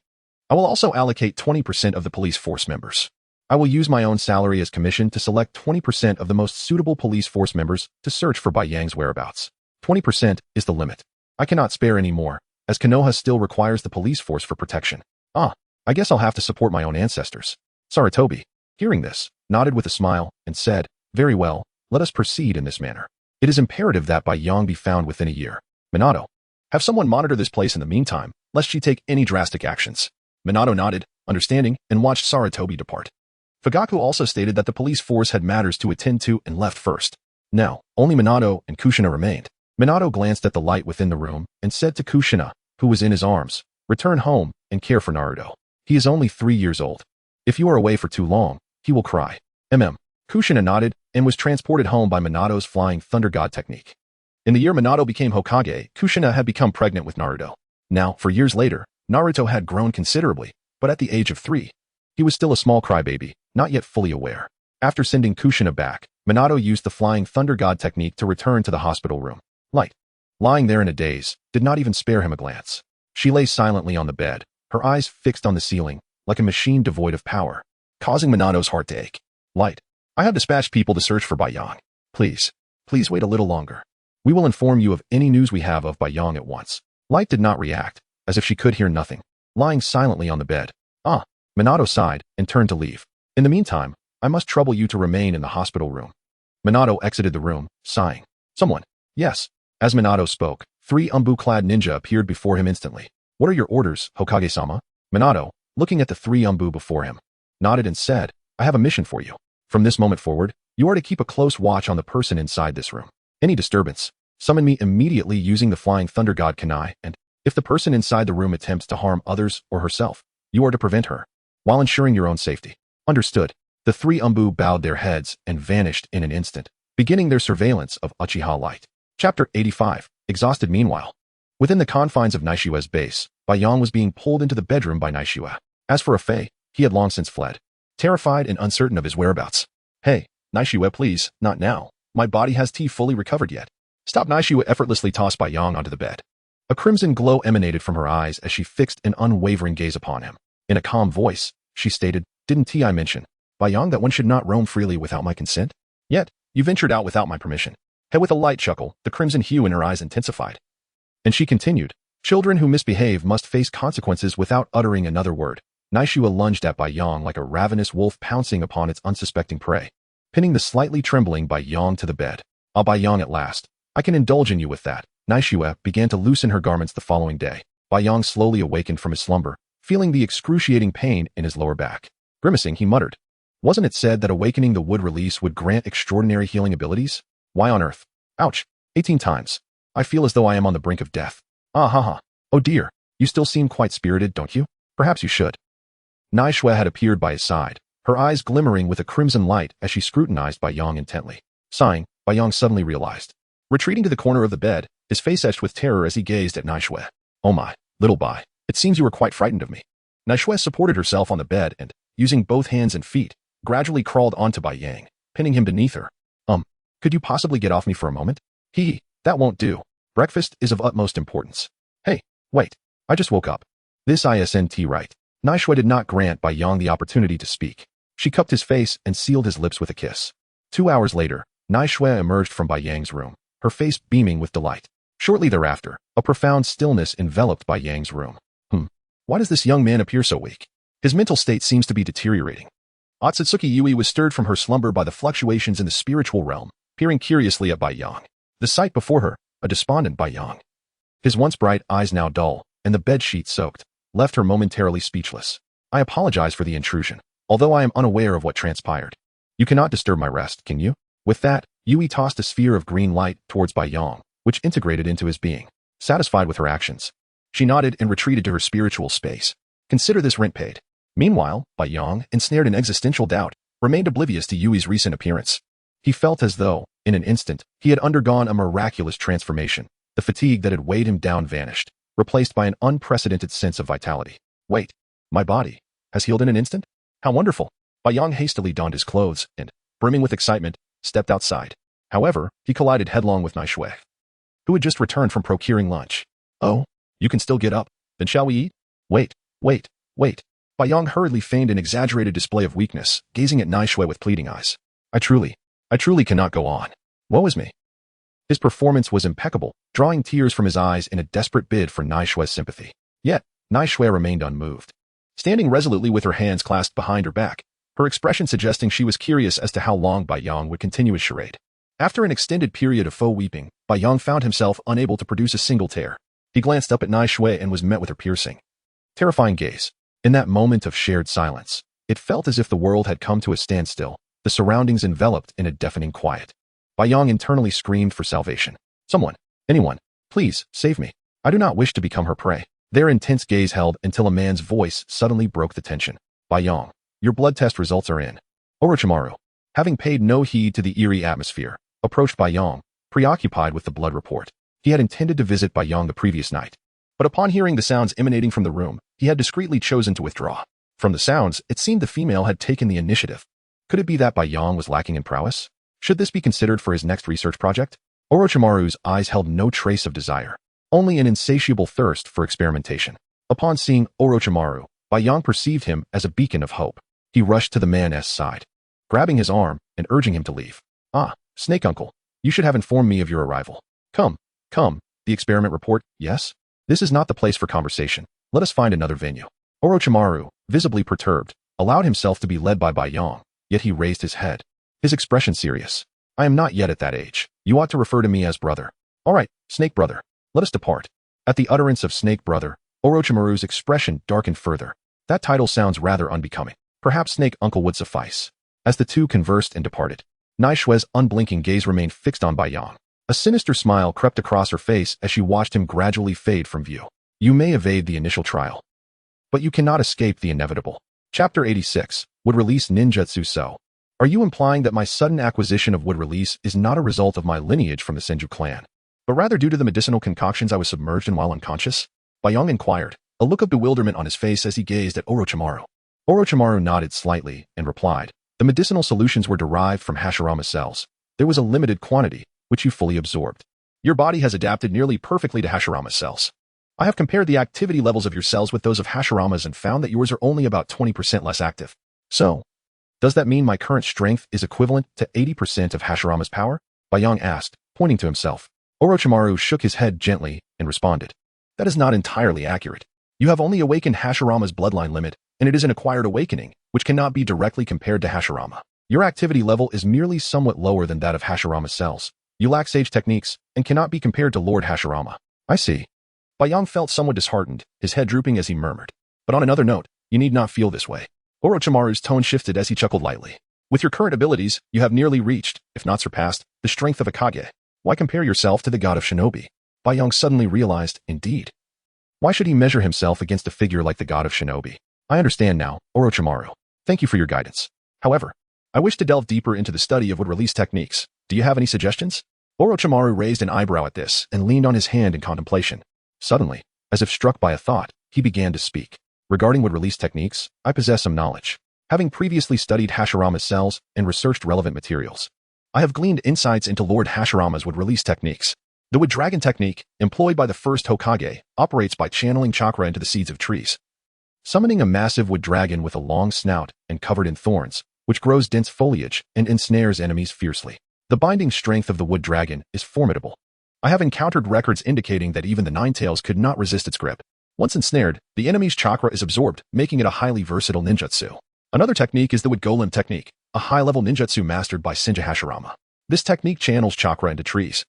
I will also allocate 20% of the police force members. I will use my own salary as commission to select 20% of the most suitable police force members to search for Bai Yang's whereabouts. 20% is the limit. I cannot spare any more, as Konoha still requires the police force for protection. I guess I'll have to support my own ancestors. Sarutobi, hearing this, nodded with a smile and said, Very well, let us proceed in this manner. It is imperative that Bai Yang be found within a year. Minato, have someone monitor this place in the meantime, lest she take any drastic actions. Minato nodded, understanding, and watched Sarutobi depart. Fugaku also stated that the police force had matters to attend to and left first. Now, only Minato and Kushina remained. Minato glanced at the light within the room and said to Kushina, who was in his arms, Return home and care for Naruto. He is only 3 years old. If you are away for too long, he will cry. Kushina nodded and was transported home by Minato's flying thunder god technique. In the year Minato became Hokage, Kushina had become pregnant with Naruto. Now, for years later, Naruto had grown considerably, but at the age of 3, he was still a small crybaby, not yet fully aware. After sending Kushina back, Minato used the flying thunder god technique to return to the hospital room. Light, lying there in a daze, did not even spare him a glance. She lay silently on the bed, her eyes fixed on the ceiling, like a machine devoid of power, causing Minato's heart to ache. Light, I have dispatched people to search for Bai Yang. Please wait a little longer. We will inform you of any news we have of Bai Yang at once. Light did not react, as if she could hear nothing, lying silently on the bed. Minato sighed and turned to leave. In the meantime, I must trouble you to remain in the hospital room. Minato exited the room, sighing. Someone. Yes. As Minato spoke, 3 umbu-clad ninja appeared before him instantly. What are your orders, Hokage-sama? Minato, looking at the 3 umbu before him, nodded and said, I have a mission for you. From this moment forward, you are to keep a close watch on the person inside this room. Any disturbance, summon me immediately using the flying thunder god Kanai, and if the person inside the room attempts to harm others or herself, you are to prevent her, while ensuring your own safety. Understood. The 3 umbu bowed their heads and vanished in an instant, beginning their surveillance of Uchiha Light. Chapter 85. Exhausted meanwhile. Within the confines of Naishiwa's base, Bai Yang was being pulled into the bedroom by Naishiwa. As for Afei, he had long since fled, terrified and uncertain of his whereabouts. Hey, Naishiwa, please, not now. My body has tea fully recovered yet. Stop. Naishiwa effortlessly tossed Bai Yang onto the bed. A crimson glow emanated from her eyes as she fixed an unwavering gaze upon him. In a calm voice, she stated, Didn't I mention, Bai Yang, that one should not roam freely without my consent? Yet, you ventured out without my permission. Hey, with a light chuckle, the crimson hue in her eyes intensified. And she continued, Children who misbehave must face consequences without uttering another word. Naishiwa lunged at Bai Yang like a ravenous wolf pouncing upon its unsuspecting prey, pinning the slightly trembling Bai Yang to the bed. Bai Yang at last. I can indulge in you with that. Naishiwa began to loosen her garments the following day. Bai Yang slowly awakened from his slumber, feeling the excruciating pain in his lower back. Grimacing, he muttered, Wasn't it said that awakening the wood release would grant extraordinary healing abilities? Why on earth? Ouch. 18 times. I feel as though I am on the brink of death. Oh dear, you still seem quite spirited, don't you? Perhaps you should. Naishiwa had appeared by his side, her eyes glimmering with a crimson light as she scrutinized Bai Yang intently. Sighing, Bai Yang suddenly realized. Retreating to the corner of the bed, his face etched with terror as he gazed at Naishiwa. Oh my, little Bai, it seems you were quite frightened of me. Naishiwa supported herself on the bed and, using both hands and feet, gradually crawled onto Bai Yang, pinning him beneath her. Could you possibly get off me for a moment? That won't do. Breakfast is of utmost importance. Hey, wait, I just woke up. This isn't right. Naishiwa did not grant Bai Yang the opportunity to speak. She cupped his face and sealed his lips with a kiss. 2 hours later, Naishiwa emerged from Bai Yang's room, her face beaming with delight. Shortly thereafter, a profound stillness enveloped Bai Yang's room. Why does this young man appear so weak? His mental state seems to be deteriorating. Otsutsuki Yui was stirred from her slumber by the fluctuations in the spiritual realm, peering curiously at Bai Yang. The sight before her, a despondent Bai Yang, his once bright eyes now dull, and the bedsheet soaked, left her momentarily speechless. I apologize for the intrusion, although I am unaware of what transpired. You cannot disturb my rest, can you? With that, Yui tossed a sphere of green light towards Bai Yang, which integrated into his being. Satisfied with her actions, she nodded and retreated to her spiritual space. Consider this rent paid. Meanwhile, Bai Yang, ensnared in existential doubt, remained oblivious to Yui's recent appearance. He felt as though, in an instant, he had undergone a miraculous transformation. The fatigue that had weighed him down vanished, replaced by an unprecedented sense of vitality. Wait, my body has healed in an instant? How wonderful! Bai Yang hastily donned his clothes and, brimming with excitement, stepped outside. However, he collided headlong with Naishui, who had just returned from procuring lunch. "Oh, you can still get up. Then shall we eat?" "Wait, wait, wait." Baiyang hurriedly feigned an exaggerated display of weakness, gazing at Naishui with pleading eyes. I truly cannot go on. Woe is me." His performance was impeccable, drawing tears from his eyes in a desperate bid for Naishui's sympathy. Yet, Naishui remained unmoved. Standing resolutely with her hands clasped behind her back, her expression suggesting she was curious as to how long Baiyang would continue his charade. After an extended period of faux weeping, Baiyang found himself unable to produce a single tear. He glanced up at Naishui and was met with her piercing, terrifying gaze. In that moment of shared silence, it felt as if the world had come to a standstill, the surroundings enveloped in a deafening quiet. Baiyang internally screamed for salvation. "Someone, anyone, please, save me. I do not wish to become her prey." Their intense gaze held until a man's voice suddenly broke the tension. "Baiyang, your blood test results are in." Orochimaru, having paid no heed to the eerie atmosphere, approached Baiyang, preoccupied with the blood report. He had intended to visit Baiyang the previous night, but upon hearing the sounds emanating from the room, he had discreetly chosen to withdraw. From the sounds, it seemed the female had taken the initiative. Could it be that Baiyang was lacking in prowess? Should this be considered for his next research project? Orochimaru's eyes held no trace of desire, only an insatiable thirst for experimentation. Upon seeing Orochimaru, Baiyang perceived him as a beacon of hope. He rushed to the man's side, grabbing his arm and urging him to leave. "Ah, Snake Uncle, you should have informed me of your arrival. Come, the experiment report, yes? This is not the place for conversation. Let us find another venue." Orochimaru, visibly perturbed, allowed himself to be led by Baiyang, yet he raised his head, his expression serious. "I am not yet at that age. You ought to refer to me as brother." "All right, Snake Brother, let us depart." At the utterance of Snake Brother, Orochimaru's expression darkened further. That title sounds rather unbecoming. Perhaps Snake Uncle would suffice. As the two conversed and departed, Naishui's unblinking gaze remained fixed on Baiyang. A sinister smile crept across her face as she watched him gradually fade from view. You may evade the initial trial, but you cannot escape the inevitable. Chapter 86, Wood Release Ninjutsu. So, are you implying that my sudden acquisition of Wood Release is not a result of my lineage from the Senju clan, but rather due to the medicinal concoctions I was submerged in while unconscious? Baiyang inquired, a look of bewilderment on his face as he gazed at Orochimaru. Orochimaru nodded slightly and replied, "The medicinal solutions were derived from Hashirama cells. There was a limited quantity, which you fully absorbed. Your body has adapted nearly perfectly to Hashirama cells. I have compared the activity levels of your cells with those of Hashirama's and found that yours are only about 20% less active. So, does that mean my current strength is equivalent to 80% of Hashirama's power?" Baiyang asked, pointing to himself. Orochimaru shook his head gently and responded, "That is not entirely accurate. You have only awakened Hashirama's bloodline limit, and it is an acquired awakening, which cannot be directly compared to Hashirama. Your activity level is merely somewhat lower than that of Hashirama's cells. You lack sage techniques, and cannot be compared to Lord Hashirama." "I see." Baiyang felt somewhat disheartened, his head drooping as he murmured, "But on another note, you need not feel this way." Orochimaru's tone shifted as he chuckled lightly. "With your current abilities, you have nearly reached, if not surpassed, the strength of a Kage. Why compare yourself to the god of shinobi?" Baiyang suddenly realized, indeed. Why should he measure himself against a figure like the god of shinobi? "I understand now, Orochimaru. Thank you for your guidance. However, I wish to delve deeper into the study of wood release techniques. Do you have any suggestions?" Orochimaru raised an eyebrow at this and leaned on his hand in contemplation. Suddenly, as if struck by a thought, he began to speak. "Regarding wood release techniques, I possess some knowledge. Having previously studied Hashirama's cells and researched relevant materials, I have gleaned insights into Lord Hashirama's wood release techniques. The wood dragon technique, employed by the first Hokage, operates by channeling chakra into the seeds of trees, summoning a massive wood dragon with a long snout and covered in thorns, which grows dense foliage and ensnares enemies fiercely. The binding strength of the wood dragon is formidable. I have encountered records indicating that even the Ninetales could not resist its grip. Once ensnared, the enemy's chakra is absorbed, making it a highly versatile ninjutsu. Another technique is the wood golem technique, a high-level ninjutsu mastered by Senju Hashirama. This technique channels chakra into trees,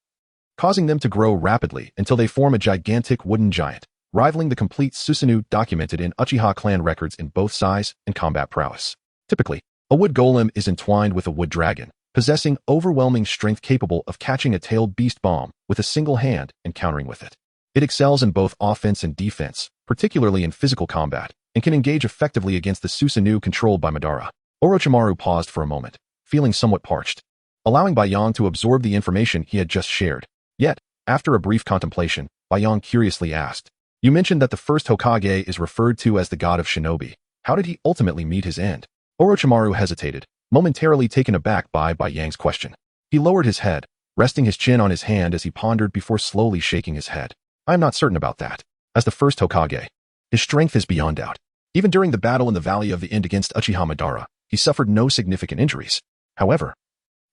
causing them to grow rapidly until they form a gigantic wooden giant, rivaling the complete Susanoo documented in Uchiha clan records in both size and combat prowess. Typically, a wood golem is entwined with a wood dragon, possessing overwhelming strength capable of catching a tailed beast bomb with a single hand and countering with it. It excels in both offense and defense, particularly in physical combat, and can engage effectively against the Susanoo controlled by Madara. Orochimaru paused for a moment, feeling somewhat parched, allowing Baiyang to absorb the information he had just shared. Yet, after a brief contemplation, Baiyang curiously asked, "You mentioned that the first Hokage is referred to as the god of shinobi. How did he ultimately meet his end?" Orochimaru hesitated, momentarily taken aback by Yang's question. He lowered his head, resting his chin on his hand as he pondered before slowly shaking his head. I am not certain about that. As the first Hokage, his strength is beyond doubt. Even during the battle in the Valley of the Ind against Uchiha Madara, he suffered no significant injuries. However,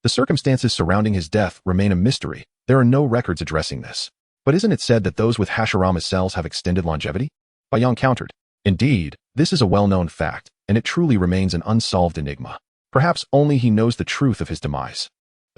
the circumstances surrounding his death remain a mystery. There are no records addressing this. But isn't it said that those with Hashirama cells have extended longevity? Yang countered. Indeed, this is a well-known fact, and it truly remains an unsolved enigma. Perhaps only he knows the truth of his demise.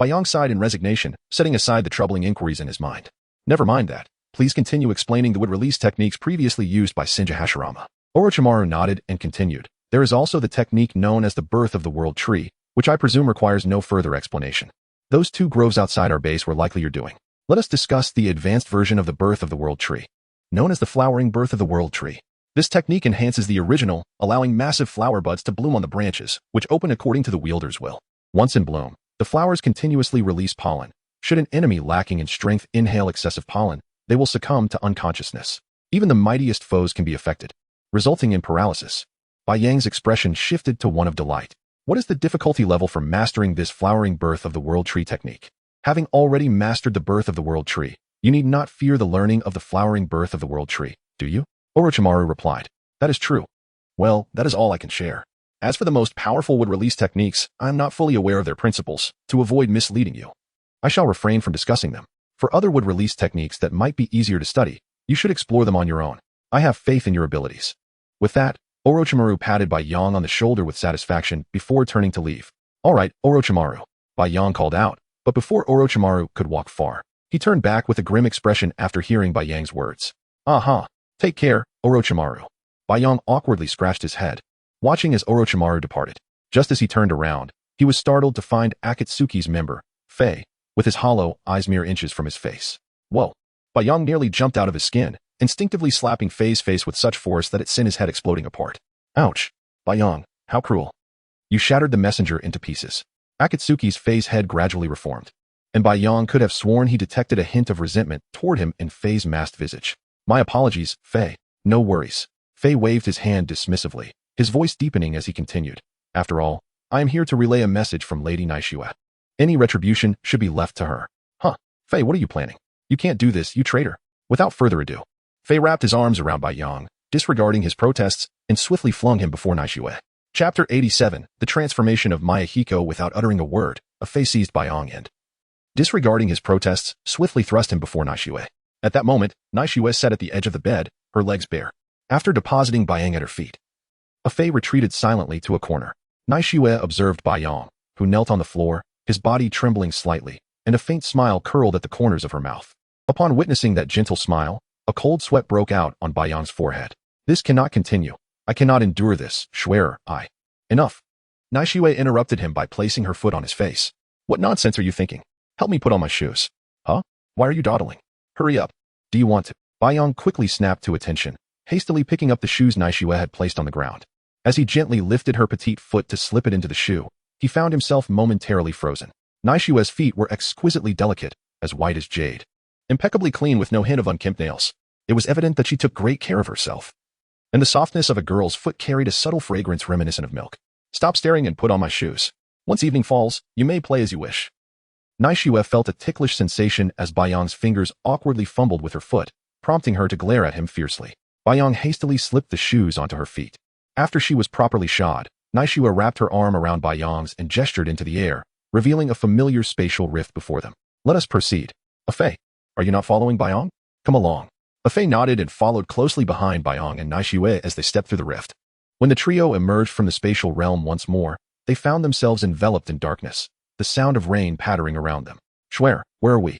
Yang sighed in resignation, setting aside the troubling inquiries in his mind. Never mind that. Please continue explaining the wood release techniques previously used by Shinja Hashirama. Orochimaru nodded and continued. There is also the technique known as the birth of the world tree, which I presume requires no further explanation. Those 2 groves outside our base were likely your doing. Let us discuss the advanced version of the birth of the world tree, known as the flowering birth of the world tree. This technique enhances the original, allowing massive flower buds to bloom on the branches, which open according to the wielder's will. Once in bloom, the flowers continuously release pollen. Should an enemy lacking in strength inhale excessive pollen, they will succumb to unconsciousness. Even the mightiest foes can be affected, resulting in paralysis. Yang's expression shifted to one of delight. What is the difficulty level for mastering this flowering birth of the world tree technique? Having already mastered the birth of the world tree, you need not fear the learning of the flowering birth of the world tree, do you? Orochimaru replied. That is true. Well, that is all I can share. As for the most powerful wood release techniques, I am not fully aware of their principles. To avoid misleading you, I shall refrain from discussing them. For other wood release techniques that might be easier to study, you should explore them on your own. I have faith in your abilities. With that, Orochimaru patted Yang on the shoulder with satisfaction before turning to leave. All right, Orochimaru, Yang called out, but before Orochimaru could walk far, he turned back with a grim expression after hearing Yang's words. Aha, take care, Orochimaru. Yang awkwardly scratched his head, watching as Orochimaru departed. Just as he turned around, he was startled to find Akatsuki's member, Fei, with his hollow eyes mere inches from his face. Whoa! Yang nearly jumped out of his skin, instinctively slapping Fei's face with such force that it sent his head exploding apart. Ouch! Yang, how cruel. You shattered the messenger into pieces. Akatsuki's Fei's head gradually reformed, and Yang could have sworn he detected a hint of resentment toward him in Fei's masked visage. My apologies, Fei. No worries. Fei waved his hand dismissively, his voice deepening as he continued. After all, I am here to relay a message from Lady Naishue. Any retribution should be left to her. Huh, Fei, what are you planning? You can't do this, you traitor. Without further ado, Fei wrapped his arms around Yang, disregarding his protests, and swiftly flung him before Naishue. Chapter 87, The Transformation of Mayahiko. Without uttering a word, Fei seized Yang and, disregarding his protests, swiftly thrust him before Naishue. At that moment, Naishue sat at the edge of the bed, her legs bare. After depositing Yang at her feet, Fei retreated silently to a corner. Naishue observed Yang, who knelt on the floor, his body trembling slightly, and a faint smile curled at the corners of her mouth. Upon witnessing that gentle smile, a cold sweat broke out on Yang's forehead. This cannot continue. I cannot endure this, Schwerer, Enough. Naishue interrupted him by placing her foot on his face. What nonsense are you thinking? Help me put on my shoes. Huh? Why are you dawdling? Hurry up. Do you want to? Yang quickly snapped to attention, hastily picking up the shoes Naishue had placed on the ground. As he gently lifted her petite foot to slip it into the shoe, he found himself momentarily frozen. Naishue's feet were exquisitely delicate, as white as jade. Impeccably clean with no hint of unkempt nails. It was evident that she took great care of herself. And the softness of a girl's foot carried a subtle fragrance reminiscent of milk. Stop staring and put on my shoes. Once evening falls, you may play as you wish. Naishue felt a ticklish sensation as Yang's fingers awkwardly fumbled with her foot, prompting her to glare at him fiercely. Yang hastily slipped the shoes onto her feet. After she was properly shod, Naishue wrapped her arm around Yang's and gestured into the air, revealing a familiar spatial rift before them. Let us proceed. Fei, are you not following Yang? Come along. Fei nodded and followed closely behind Yang and Naishue as they stepped through the rift. When the trio emerged from the spatial realm once more, they found themselves enveloped in darkness, the sound of rain pattering around them. Schwerer, where are we?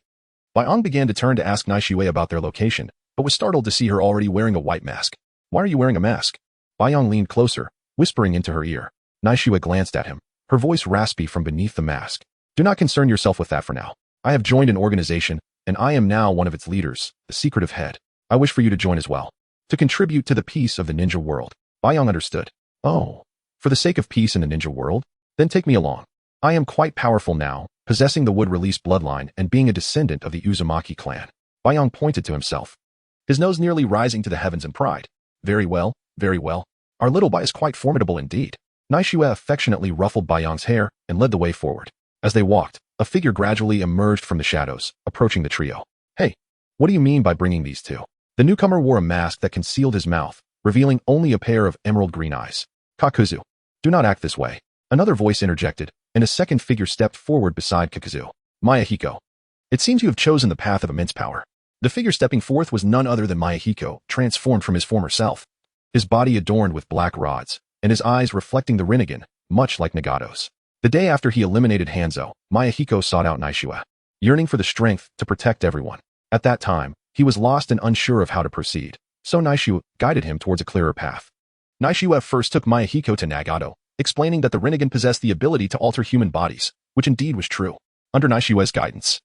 Yang began to turn to ask Naishue about their location, but was startled to see her already wearing a white mask. Why are you wearing a mask? Yang leaned closer, whispering into her ear. Naishue glanced at him, her voice raspy from beneath the mask. Do not concern yourself with that for now. I have joined an organization, and I am now one of its leaders, the secretive head. I wish for you to join as well, to contribute to the peace of the ninja world. Yang understood. Oh, for the sake of peace in the ninja world? Then take me along. I am quite powerful now, possessing the wood release bloodline and being a descendant of the Uzumaki clan. Yang pointed to himself, his nose nearly rising to the heavens in pride. Very well, very well. Our little boy is quite formidable indeed. Naishue affectionately ruffled Baiyang's hair and led the way forward. As they walked, a figure gradually emerged from the shadows, approaching the trio. Hey, what do you mean by bringing these two? The newcomer wore a mask that concealed his mouth, revealing only a pair of emerald green eyes. Kakuzu, do not act this way. Another voice interjected, and a second figure stepped forward beside Kakuzu. Mayahiko. It seems you have chosen the path of immense power. The figure stepping forth was none other than Mayahiko, transformed from his former self. His body adorned with black rods, and his eyes reflecting the Rinnegan, much like Nagato's. The day after he eliminated Hanzo, Mayahiko sought out Naishue, yearning for the strength to protect everyone. At that time, he was lost and unsure of how to proceed, so Naishue guided him towards a clearer path. Naishue first took Mayahiko to Nagato, explaining that the Rinnegan possessed the ability to alter human bodies, which indeed was true. Under Naishue's guidance,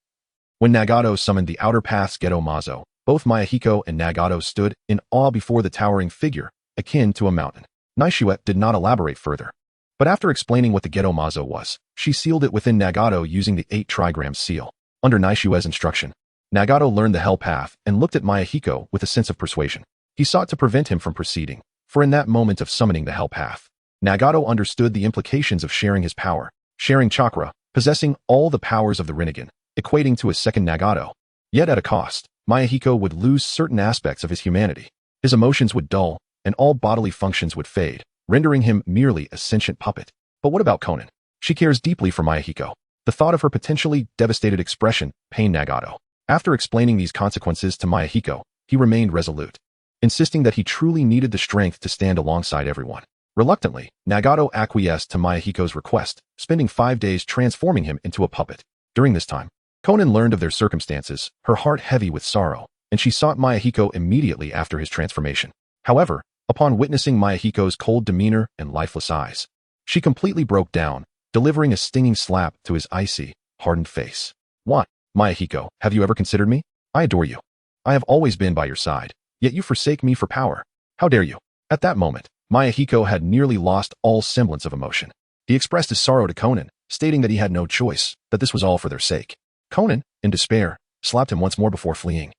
when Nagato summoned the Outer Path's Geto Mazo, both Mayahiko and Nagato stood in awe before the towering figure, akin to a mountain. Naishue did not elaborate further. But after explaining what the Geto Mazo was, she sealed it within Nagato using the 8 trigram seal. Under Naishue's instruction, Nagato learned the Hell Path and looked at Mayahiko with a sense of persuasion. He sought to prevent him from proceeding, for in that moment of summoning the Hell Path, Nagato understood the implications of sharing his power, sharing chakra, possessing all the powers of the Rinnegan, equating to a second Nagato. Yet at a cost, Mayahiko would lose certain aspects of his humanity. His emotions would dull, and all bodily functions would fade, rendering him merely a sentient puppet. But what about Konan? She cares deeply for Mayahiko. The thought of her potentially devastated expression pained Nagato. After explaining these consequences to Mayahiko, he remained resolute, insisting that he truly needed the strength to stand alongside everyone. Reluctantly, Nagato acquiesced to Mayahiko's request, spending 5 days transforming him into a puppet. During this time, Konan learned of their circumstances, her heart heavy with sorrow, and she sought Mayahiko immediately after his transformation. However, upon witnessing Mayahiko's cold demeanor and lifeless eyes, she completely broke down, delivering a stinging slap to his icy, hardened face. What? Mayahiko, have you ever considered me? I adore you. I have always been by your side, yet you forsake me for power. How dare you? At that moment, Mayahiko had nearly lost all semblance of emotion. He expressed his sorrow to Konan, stating that he had no choice, that this was all for their sake. Konan, in despair, slapped him once more before fleeing.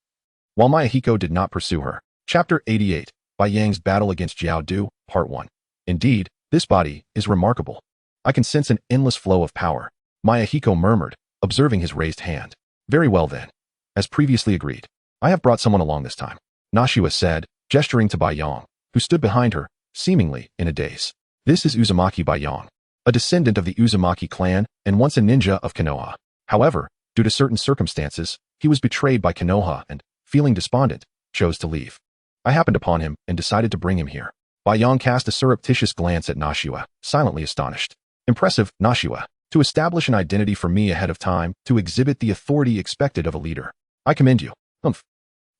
While Mayahiko did not pursue her. Chapter 88, by Yang's Battle Against Jiao Du, Part 1. Indeed, this body is remarkable. I can sense an endless flow of power, Mayahiko murmured, observing his raised hand. Very well then. As previously agreed, I have brought someone along this time, Naishue said, gesturing to Baiyang, who stood behind her, seemingly in a daze. This is Uzumaki Baiyang, a descendant of the Uzumaki clan and once a ninja of Konoha. However, due to certain circumstances, he was betrayed by Konoha and, feeling despondent, chose to leave. I happened upon him and decided to bring him here. Baiyang cast a surreptitious glance at Naishue, silently astonished. Impressive, Naishue, to establish an identity for me ahead of time, to exhibit the authority expected of a leader. I commend you.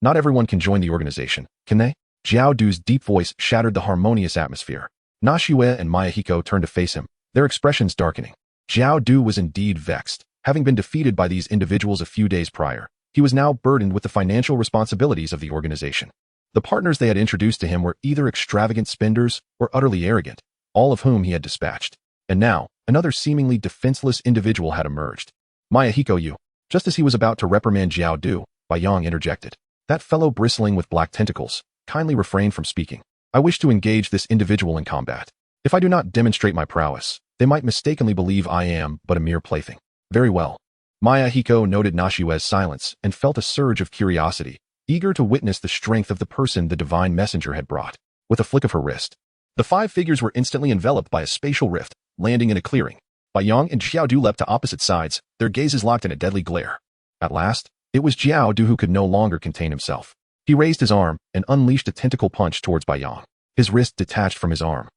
Not everyone can join the organization, can they? Jiao Du's deep voice shattered the harmonious atmosphere. Naishue and Mayahiko turned to face him, their expressions darkening. Jiao Du was indeed vexed. Having been defeated by these individuals a few days prior, he was now burdened with the financial responsibilities of the organization. The partners they had introduced to him were either extravagant spenders or utterly arrogant, all of whom he had dispatched. And now, another seemingly defenseless individual had emerged. Mayahiko, you. Just as he was about to reprimand Jiao Du, Baiyang interjected. That fellow bristling with black tentacles, kindly refrain from speaking. I wish to engage this individual in combat. If I do not demonstrate my prowess, they might mistakenly believe I am but a mere plaything. Very well. Mayahiko noted Naishue's silence and felt a surge of curiosity, eager to witness the strength of the person the divine messenger had brought. With a flick of her wrist, the 5 figures were instantly enveloped by a spatial rift, landing in a clearing. Baiyang and Jiao Du leapt to opposite sides, their gazes locked in a deadly glare. At last, it was Jiao Du who could no longer contain himself. He raised his arm and unleashed a tentacle punch towards Baiyang. His wrist detached from his arm,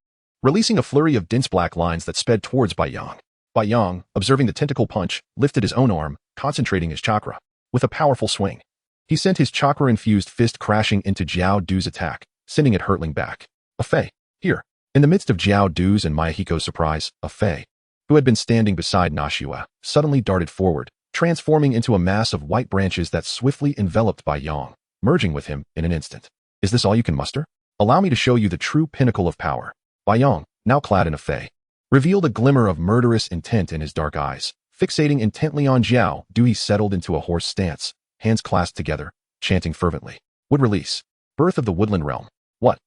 releasing a flurry of dense black lines that sped towards Baiyang. Baiyang, observing the tentacle punch, lifted his own arm, concentrating his chakra. With a powerful swing, he sent his chakra-infused fist crashing into Jiao Du's attack, sending it hurtling back. A Fei. Here. In the midst of Jiao Du's and Mayahiko's surprise, a Fei, who had been standing beside Naishue, suddenly darted forward, transforming into a mass of white branches that swiftly enveloped Baiyang, merging with him in an instant. Is this all you can muster? Allow me to show you the true pinnacle of power. Baiyang, now clad in a Fei, revealed a glimmer of murderous intent in his dark eyes. Fixating intently on Jiao Du, he settled into a horse stance, hands clasped together, chanting fervently. Would release. Birth of the woodland realm. What?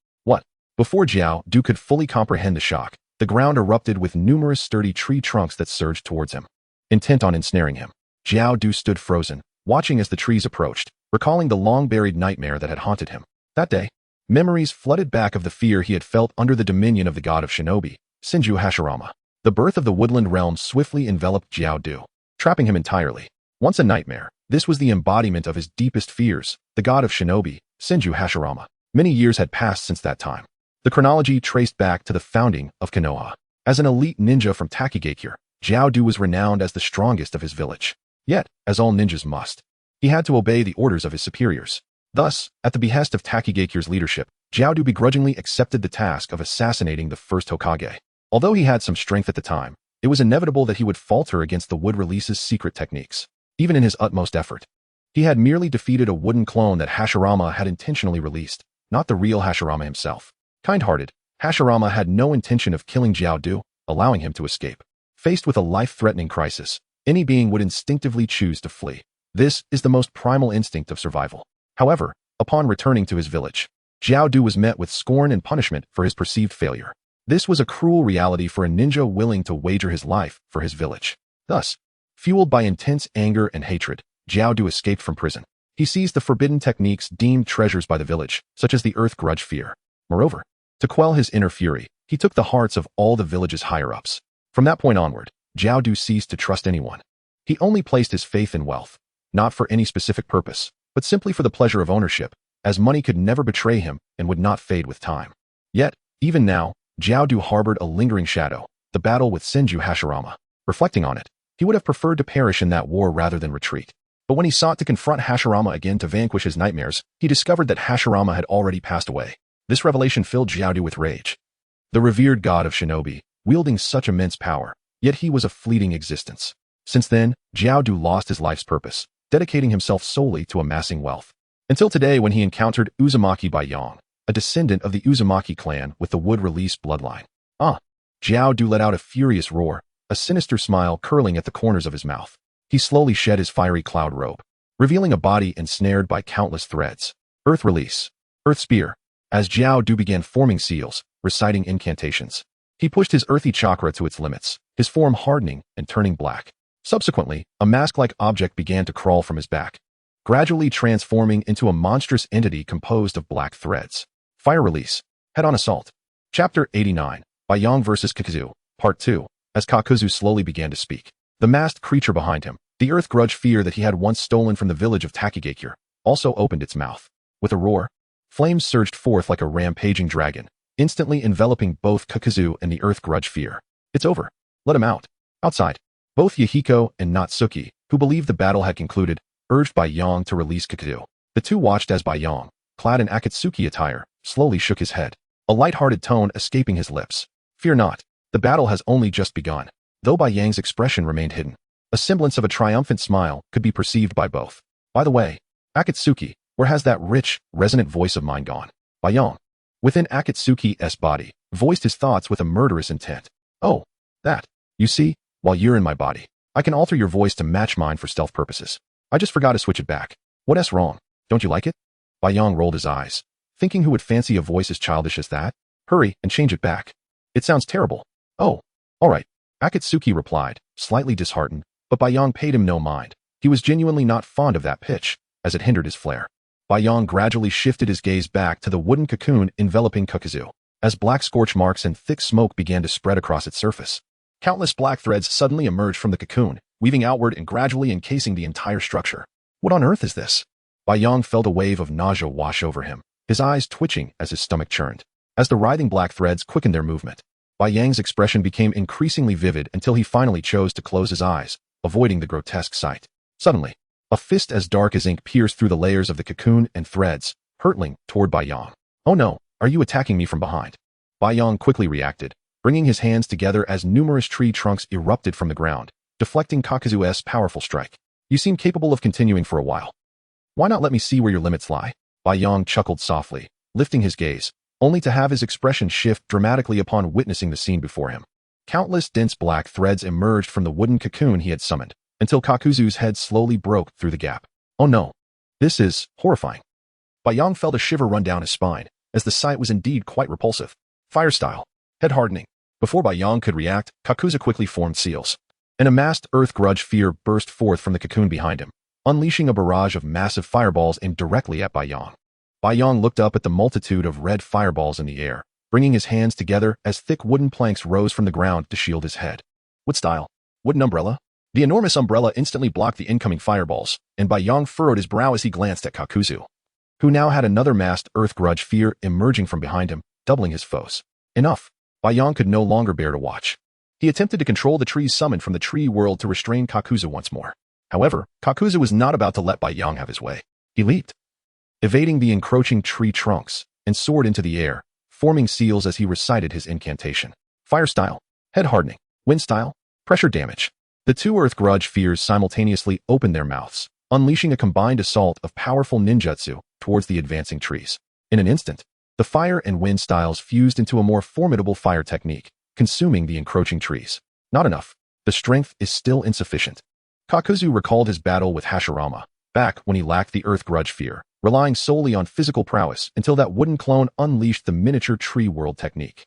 Before Jiao Du could fully comprehend the shock, The ground erupted with numerous sturdy tree trunks that surged towards him, intent on ensnaring him. Jiao Du stood frozen, watching as the trees approached, recalling the long-buried nightmare that had haunted him. That day, memories flooded back of the fear he had felt under the dominion of the god of shinobi, Senju Hashirama. The birth of the woodland realm swiftly enveloped Jiao Du, trapping him entirely. Once a nightmare, this was the embodiment of his deepest fears, the god of shinobi, Senju Hashirama. Many years had passed since that time. The chronology traced back to the founding of Konoha. As an elite ninja from Takigakure, Jiao Du was renowned as the strongest of his village. Yet, as all ninjas must, he had to obey the orders of his superiors. Thus, at the behest of Takigakure's leadership, Jiao Du begrudgingly accepted the task of assassinating the first Hokage. Although he had some strength at the time, it was inevitable that he would falter against the wood release's secret techniques. Even in his utmost effort, he had merely defeated a wooden clone that Hashirama had intentionally released, not the real Hashirama himself. Kind-hearted, Hashirama had no intention of killing Jiao Du, allowing him to escape. Faced with a life-threatening crisis, any being would instinctively choose to flee. This is the most primal instinct of survival. However, upon returning to his village, Jiao Du was met with scorn and punishment for his perceived failure. This was a cruel reality for a ninja willing to wager his life for his village. Thus, fueled by intense anger and hatred, Jiao Du escaped from prison. He seized the forbidden techniques deemed treasures by the village, such as the earth grudge fear. Moreover, to quell his inner fury, he took the hearts of all the village's higher-ups. From that point onward, Jiao Du ceased to trust anyone. He only placed his faith in wealth, not for any specific purpose, but simply for the pleasure of ownership, as money could never betray him and would not fade with time. Yet, even now, Jiao Du harbored a lingering shadow, the battle with Senju Hashirama. Reflecting on it, he would have preferred to perish in that war rather than retreat. But when he sought to confront Hashirama again to vanquish his nightmares, he discovered that Hashirama had already passed away. This revelation filled Jiao Du with rage. The revered god of shinobi, wielding such immense power, yet he was a fleeting existence. Since then, Jiao Du lost his life's purpose, dedicating himself solely to amassing wealth. Until today when he encountered Uzumaki Baiyang, a descendant of the Uzumaki clan with the wood release bloodline. Jiao Du let out a furious roar, a sinister smile curling at the corners of his mouth. He slowly shed his fiery cloud robe, revealing a body ensnared by countless threads. Earth release. Earth spear. As Jiao Du began forming seals, reciting incantations, he pushed his earthy chakra to its limits, his form hardening and turning black. Subsequently, a mask-like object began to crawl from his back, gradually transforming into a monstrous entity composed of black threads. Fire release. Head-on assault. Chapter 89. Baiyang vs. Kakuzu. Part 2. As Kakuzu slowly began to speak, the masked creature behind him, the earth grudge fear that he had once stolen from the village of Takigakure, also opened its mouth. With a roar, flames surged forth like a rampaging dragon, instantly enveloping both Kakuzu and the earth grudge fear. It's over. Let him out. Outside, both Yahiko and Natsuki, who believed the battle had concluded, urged Baiyang to release Kakuzu. The two watched as Baiyang, clad in Akatsuki attire, slowly shook his head, a light-hearted tone escaping his lips. Fear not. The battle has only just begun. Though Baiyang's expression remained hidden, a semblance of a triumphant smile could be perceived by both. By the way, Akatsuki, where has that rich, resonant voice of mine gone? Baiyang, within Akatsuki's body, voiced his thoughts with a murderous intent. Oh, that. You see, while you're in my body, I can alter your voice to match mine for stealth purposes. I just forgot to switch it back. What's wrong? Don't you like it? Baiyang rolled his eyes, thinking who would fancy a voice as childish as that? Hurry and change it back. It sounds terrible. Oh, all right. Akatsuki replied, slightly disheartened, but Baiyang paid him no mind. He was genuinely not fond of that pitch, as it hindered his flair. Baiyang gradually shifted his gaze back to the wooden cocoon enveloping Kakuzu, as black scorch marks and thick smoke began to spread across its surface. Countless black threads suddenly emerged from the cocoon, weaving outward and gradually encasing the entire structure. What on earth is this? Baiyang felt a wave of nausea wash over him, his eyes twitching as his stomach churned. As the writhing black threads quickened their movement, Baiyang's expression became increasingly vivid until he finally chose to close his eyes, avoiding the grotesque sight. Suddenly, a fist as dark as ink pierced through the layers of the cocoon and threads, hurtling toward Baiyang. Oh no, are you attacking me from behind? Baiyang quickly reacted, bringing his hands together as numerous tree trunks erupted from the ground, deflecting Kakuzu's powerful strike. You seem capable of continuing for a while. Why not let me see where your limits lie? Baiyang chuckled softly, lifting his gaze, only to have his expression shift dramatically upon witnessing the scene before him. Countless dense black threads emerged from the wooden cocoon he had summoned, until Kakuzu's head slowly broke through the gap. Oh no. This is horrifying. Baiyang felt a shiver run down his spine, as the sight was indeed quite repulsive. Fire style. Head hardening. Before Bai Yang could react, Kakuzu quickly formed seals. An amassed earth grudge fear burst forth from the cocoon behind him, unleashing a barrage of massive fireballs aimed directly at Bai Yang. Bai Yang looked up at the multitude of red fireballs in the air, bringing his hands together as thick wooden planks rose from the ground to shield his head. What style? Wooden umbrella? The enormous umbrella instantly blocked the incoming fireballs, and Bai Yang furrowed his brow as he glanced at Kakuzu, who now had another masked earth grudge fear emerging from behind him, doubling his foes. Enough. Bai Yang could no longer bear to watch. He attempted to control the trees summoned from the tree world to restrain Kakuzu once more. However, Kakuzu was not about to let Bai Yang have his way. He leaped, evading the encroaching tree trunks, and soared into the air, forming seals as he recited his incantation. Fire style, head hardening. Wind style, pressure damage. The two earth grudge fears simultaneously opened their mouths, unleashing a combined assault of powerful ninjutsu towards the advancing trees. In an instant, the fire and wind styles fused into a more formidable fire technique, consuming the encroaching trees. Not enough. The strength is still insufficient. Kakuzu recalled his battle with Hashirama, back when he lacked the earth grudge fear, relying solely on physical prowess until that wooden clone unleashed the miniature tree world technique.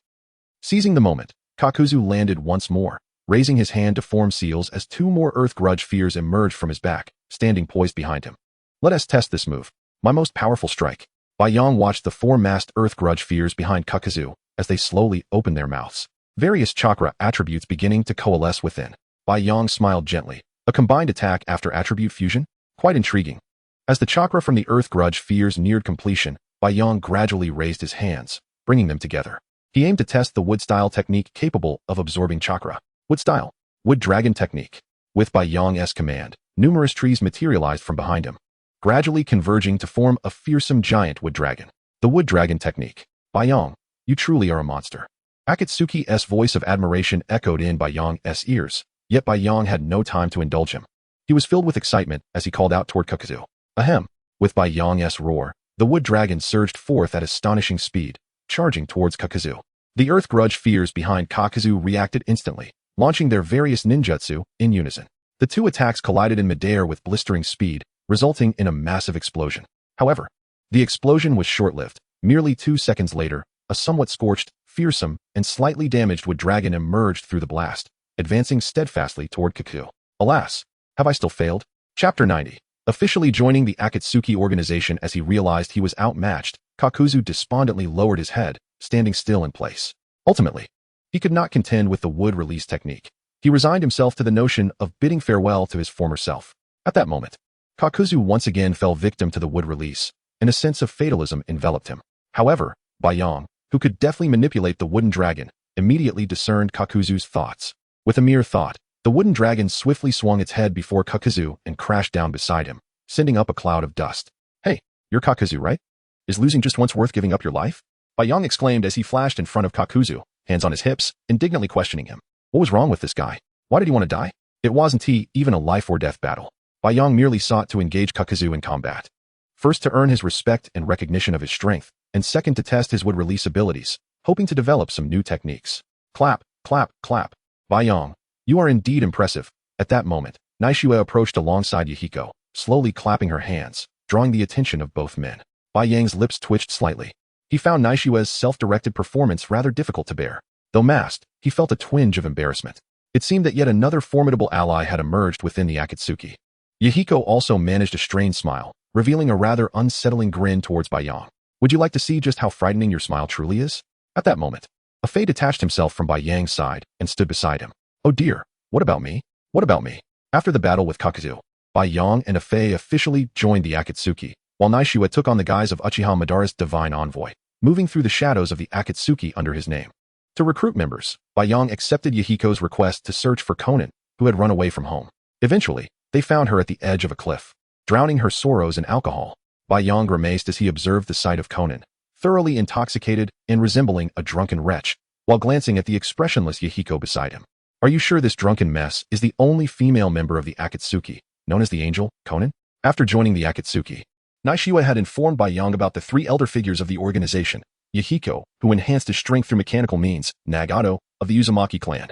Seizing the moment, Kakuzu landed once more, raising his hand to form seals as two more earth grudge fears emerged from his back, standing poised behind him. Let us test this move. My most powerful strike. Bai Yang watched the four masked earth grudge fears behind Kakuzu as they slowly opened their mouths, various chakra attributes beginning to coalesce within. Bai Yang smiled gently. A combined attack after attribute fusion? Quite intriguing. As the chakra from the earth grudge fears neared completion, Bai Yang gradually raised his hands, bringing them together. He aimed to test the wood style technique capable of absorbing chakra. Wood style. Wood dragon technique. With Bai Yang's command, numerous trees materialized from behind him, gradually converging to form a fearsome giant wood dragon. The wood dragon technique. Bai Yang, you truly are a monster. Akatsuki's voice of admiration echoed in Bai Yang's ears, yet Bai Yang had no time to indulge him. He was filled with excitement as he called out toward Kakuzu. Ahem. With Bai Yang's roar, the wood dragon surged forth at astonishing speed, charging towards Kakuzu. The earth grudge fears behind Kakuzu reacted instantly, launching their various ninjutsu in unison. The two attacks collided in midair with blistering speed, resulting in a massive explosion. However, the explosion was short-lived. Merely 2 seconds later, a somewhat scorched, fearsome, and slightly damaged wood dragon emerged through the blast, advancing steadfastly toward Kakuzu. Alas, have I still failed? Chapter 90. Officially joining the Akatsuki organization as he realized he was outmatched, Kakuzu despondently lowered his head, standing still in place. Ultimately, he could not contend with the wood release technique. He resigned himself to the notion of bidding farewell to his former self. At that moment, Kakuzu once again fell victim to the wood release, and a sense of fatalism enveloped him. However, Bai Yang, who could deftly manipulate the wooden dragon, immediately discerned Kakuzu's thoughts. With a mere thought, the wooden dragon swiftly swung its head before Kakuzu and crashed down beside him, sending up a cloud of dust. Hey, you're Kakuzu, right? Is losing just once worth giving up your life? Bai Yang exclaimed as he flashed in front of Kakuzu, hands on his hips, indignantly questioning him. What was wrong with this guy? Why did he want to die? It wasn't even a life-or-death battle. Bai Yang merely sought to engage Kakuzu in combat. First to earn his respect and recognition of his strength, and second to test his wood release abilities, hoping to develop some new techniques. Clap, clap, clap. Bai Yang, you are indeed impressive. At that moment, Naishue approached alongside Yahiko, slowly clapping her hands, drawing the attention of both men. Bai Yang's lips twitched slightly. He found Naishue's self-directed performance rather difficult to bear. Though masked, he felt a twinge of embarrassment. It seemed that yet another formidable ally had emerged within the Akatsuki. Yahiko also managed a strained smile, revealing a rather unsettling grin towards Bai Yang. Would you like to see just how frightening your smile truly is? At that moment, a Fei detached himself from Bai Yang's side and stood beside him. Oh dear, what about me? What about me? After the battle with Kakuzu, Bai Yang and a Fei officially joined the Akatsuki, while Naishue took on the guise of Uchiha Madara's divine envoy, moving through the shadows of the Akatsuki under his name. To recruit members, Bai Yang accepted Yahiko's request to search for Konan, who had run away from home. Eventually, they found her at the edge of a cliff, drowning her sorrows in alcohol. Bai Yang grimaced as he observed the sight of Konan, thoroughly intoxicated and resembling a drunken wretch, while glancing at the expressionless Yahiko beside him. Are you sure this drunken mess is the only female member of the Akatsuki, known as the Angel, Konan? After joining the Akatsuki, Naishue had informed Bai Yang about the 3 elder figures of the organization: Yahiko, who enhanced his strength through mechanical means, Nagato, of the Uzumaki clan,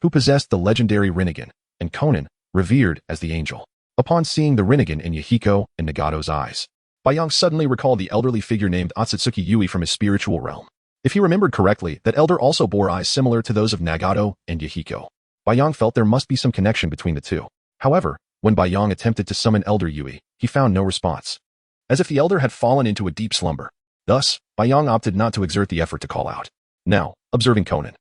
who possessed the legendary Rinnegan, and Konan, revered as the Angel. Upon seeing the Rinnegan in Yahiko and Nagato's eyes, Bai Yang suddenly recalled the elderly figure named Otsutsuki Yui from his spiritual realm. If he remembered correctly, that elder also bore eyes similar to those of Nagato and Yahiko. Baiyang felt there must be some connection between the two. However, when Baiyang attempted to summon Elder Yui, he found no response, as if the elder had fallen into a deep slumber. Thus, Baiyang opted not to exert the effort to call out. Now, observing Conan,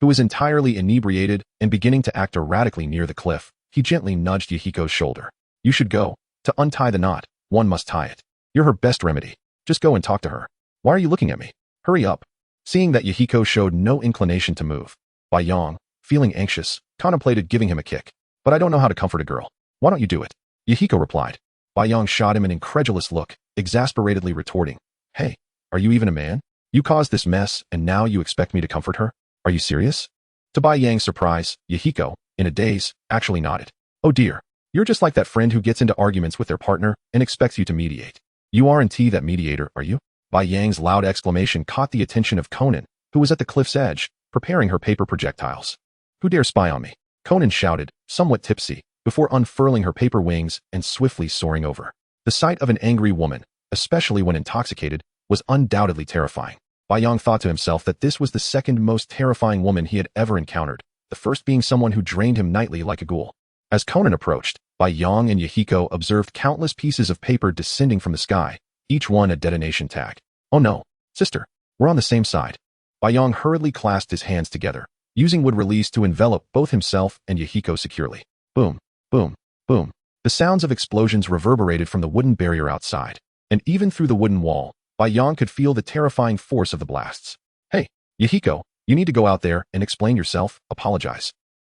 who was entirely inebriated and beginning to act erratically near the cliff, he gently nudged Yahiko's shoulder. You should go. To untie the knot, one must tie it. You're her best remedy. Just go and talk to her. Why are you looking at me? Hurry up. Seeing that Yahiko showed no inclination to move, Baiyang, feeling anxious, contemplated giving him a kick. But I don't know how to comfort a girl. Why don't you do it? Yahiko replied. Baiyang shot him an incredulous look, exasperatedly retorting. Hey, are you even a man? You caused this mess, and now you expect me to comfort her? Are you serious? To Baiyang's surprise, Yahiko, in a daze, actually nodded. Oh dear. You're just like that friend who gets into arguments with their partner and expects you to mediate. You aren't that mediator, are you? Baiyang's loud exclamation caught the attention of Conan, who was at the cliff's edge, preparing her paper projectiles. Who dare spy on me? Conan shouted, somewhat tipsy, before unfurling her paper wings and swiftly soaring over. The sight of an angry woman, especially when intoxicated, was undoubtedly terrifying. Baiyang thought to himself that this was the second most terrifying woman he had ever encountered, the first being someone who drained him nightly like a ghoul. As Conan approached, Baiyang and Yahiko observed countless pieces of paper descending from the sky, each one a detonation tag. Oh no, sister, we're on the same side. Baiyang hurriedly clasped his hands together, using wood release to envelop both himself and Yahiko securely. Boom, boom, boom. The sounds of explosions reverberated from the wooden barrier outside, and even through the wooden wall, Baiyang could feel the terrifying force of the blasts. Hey, Yahiko, you need to go out there and explain yourself, apologize,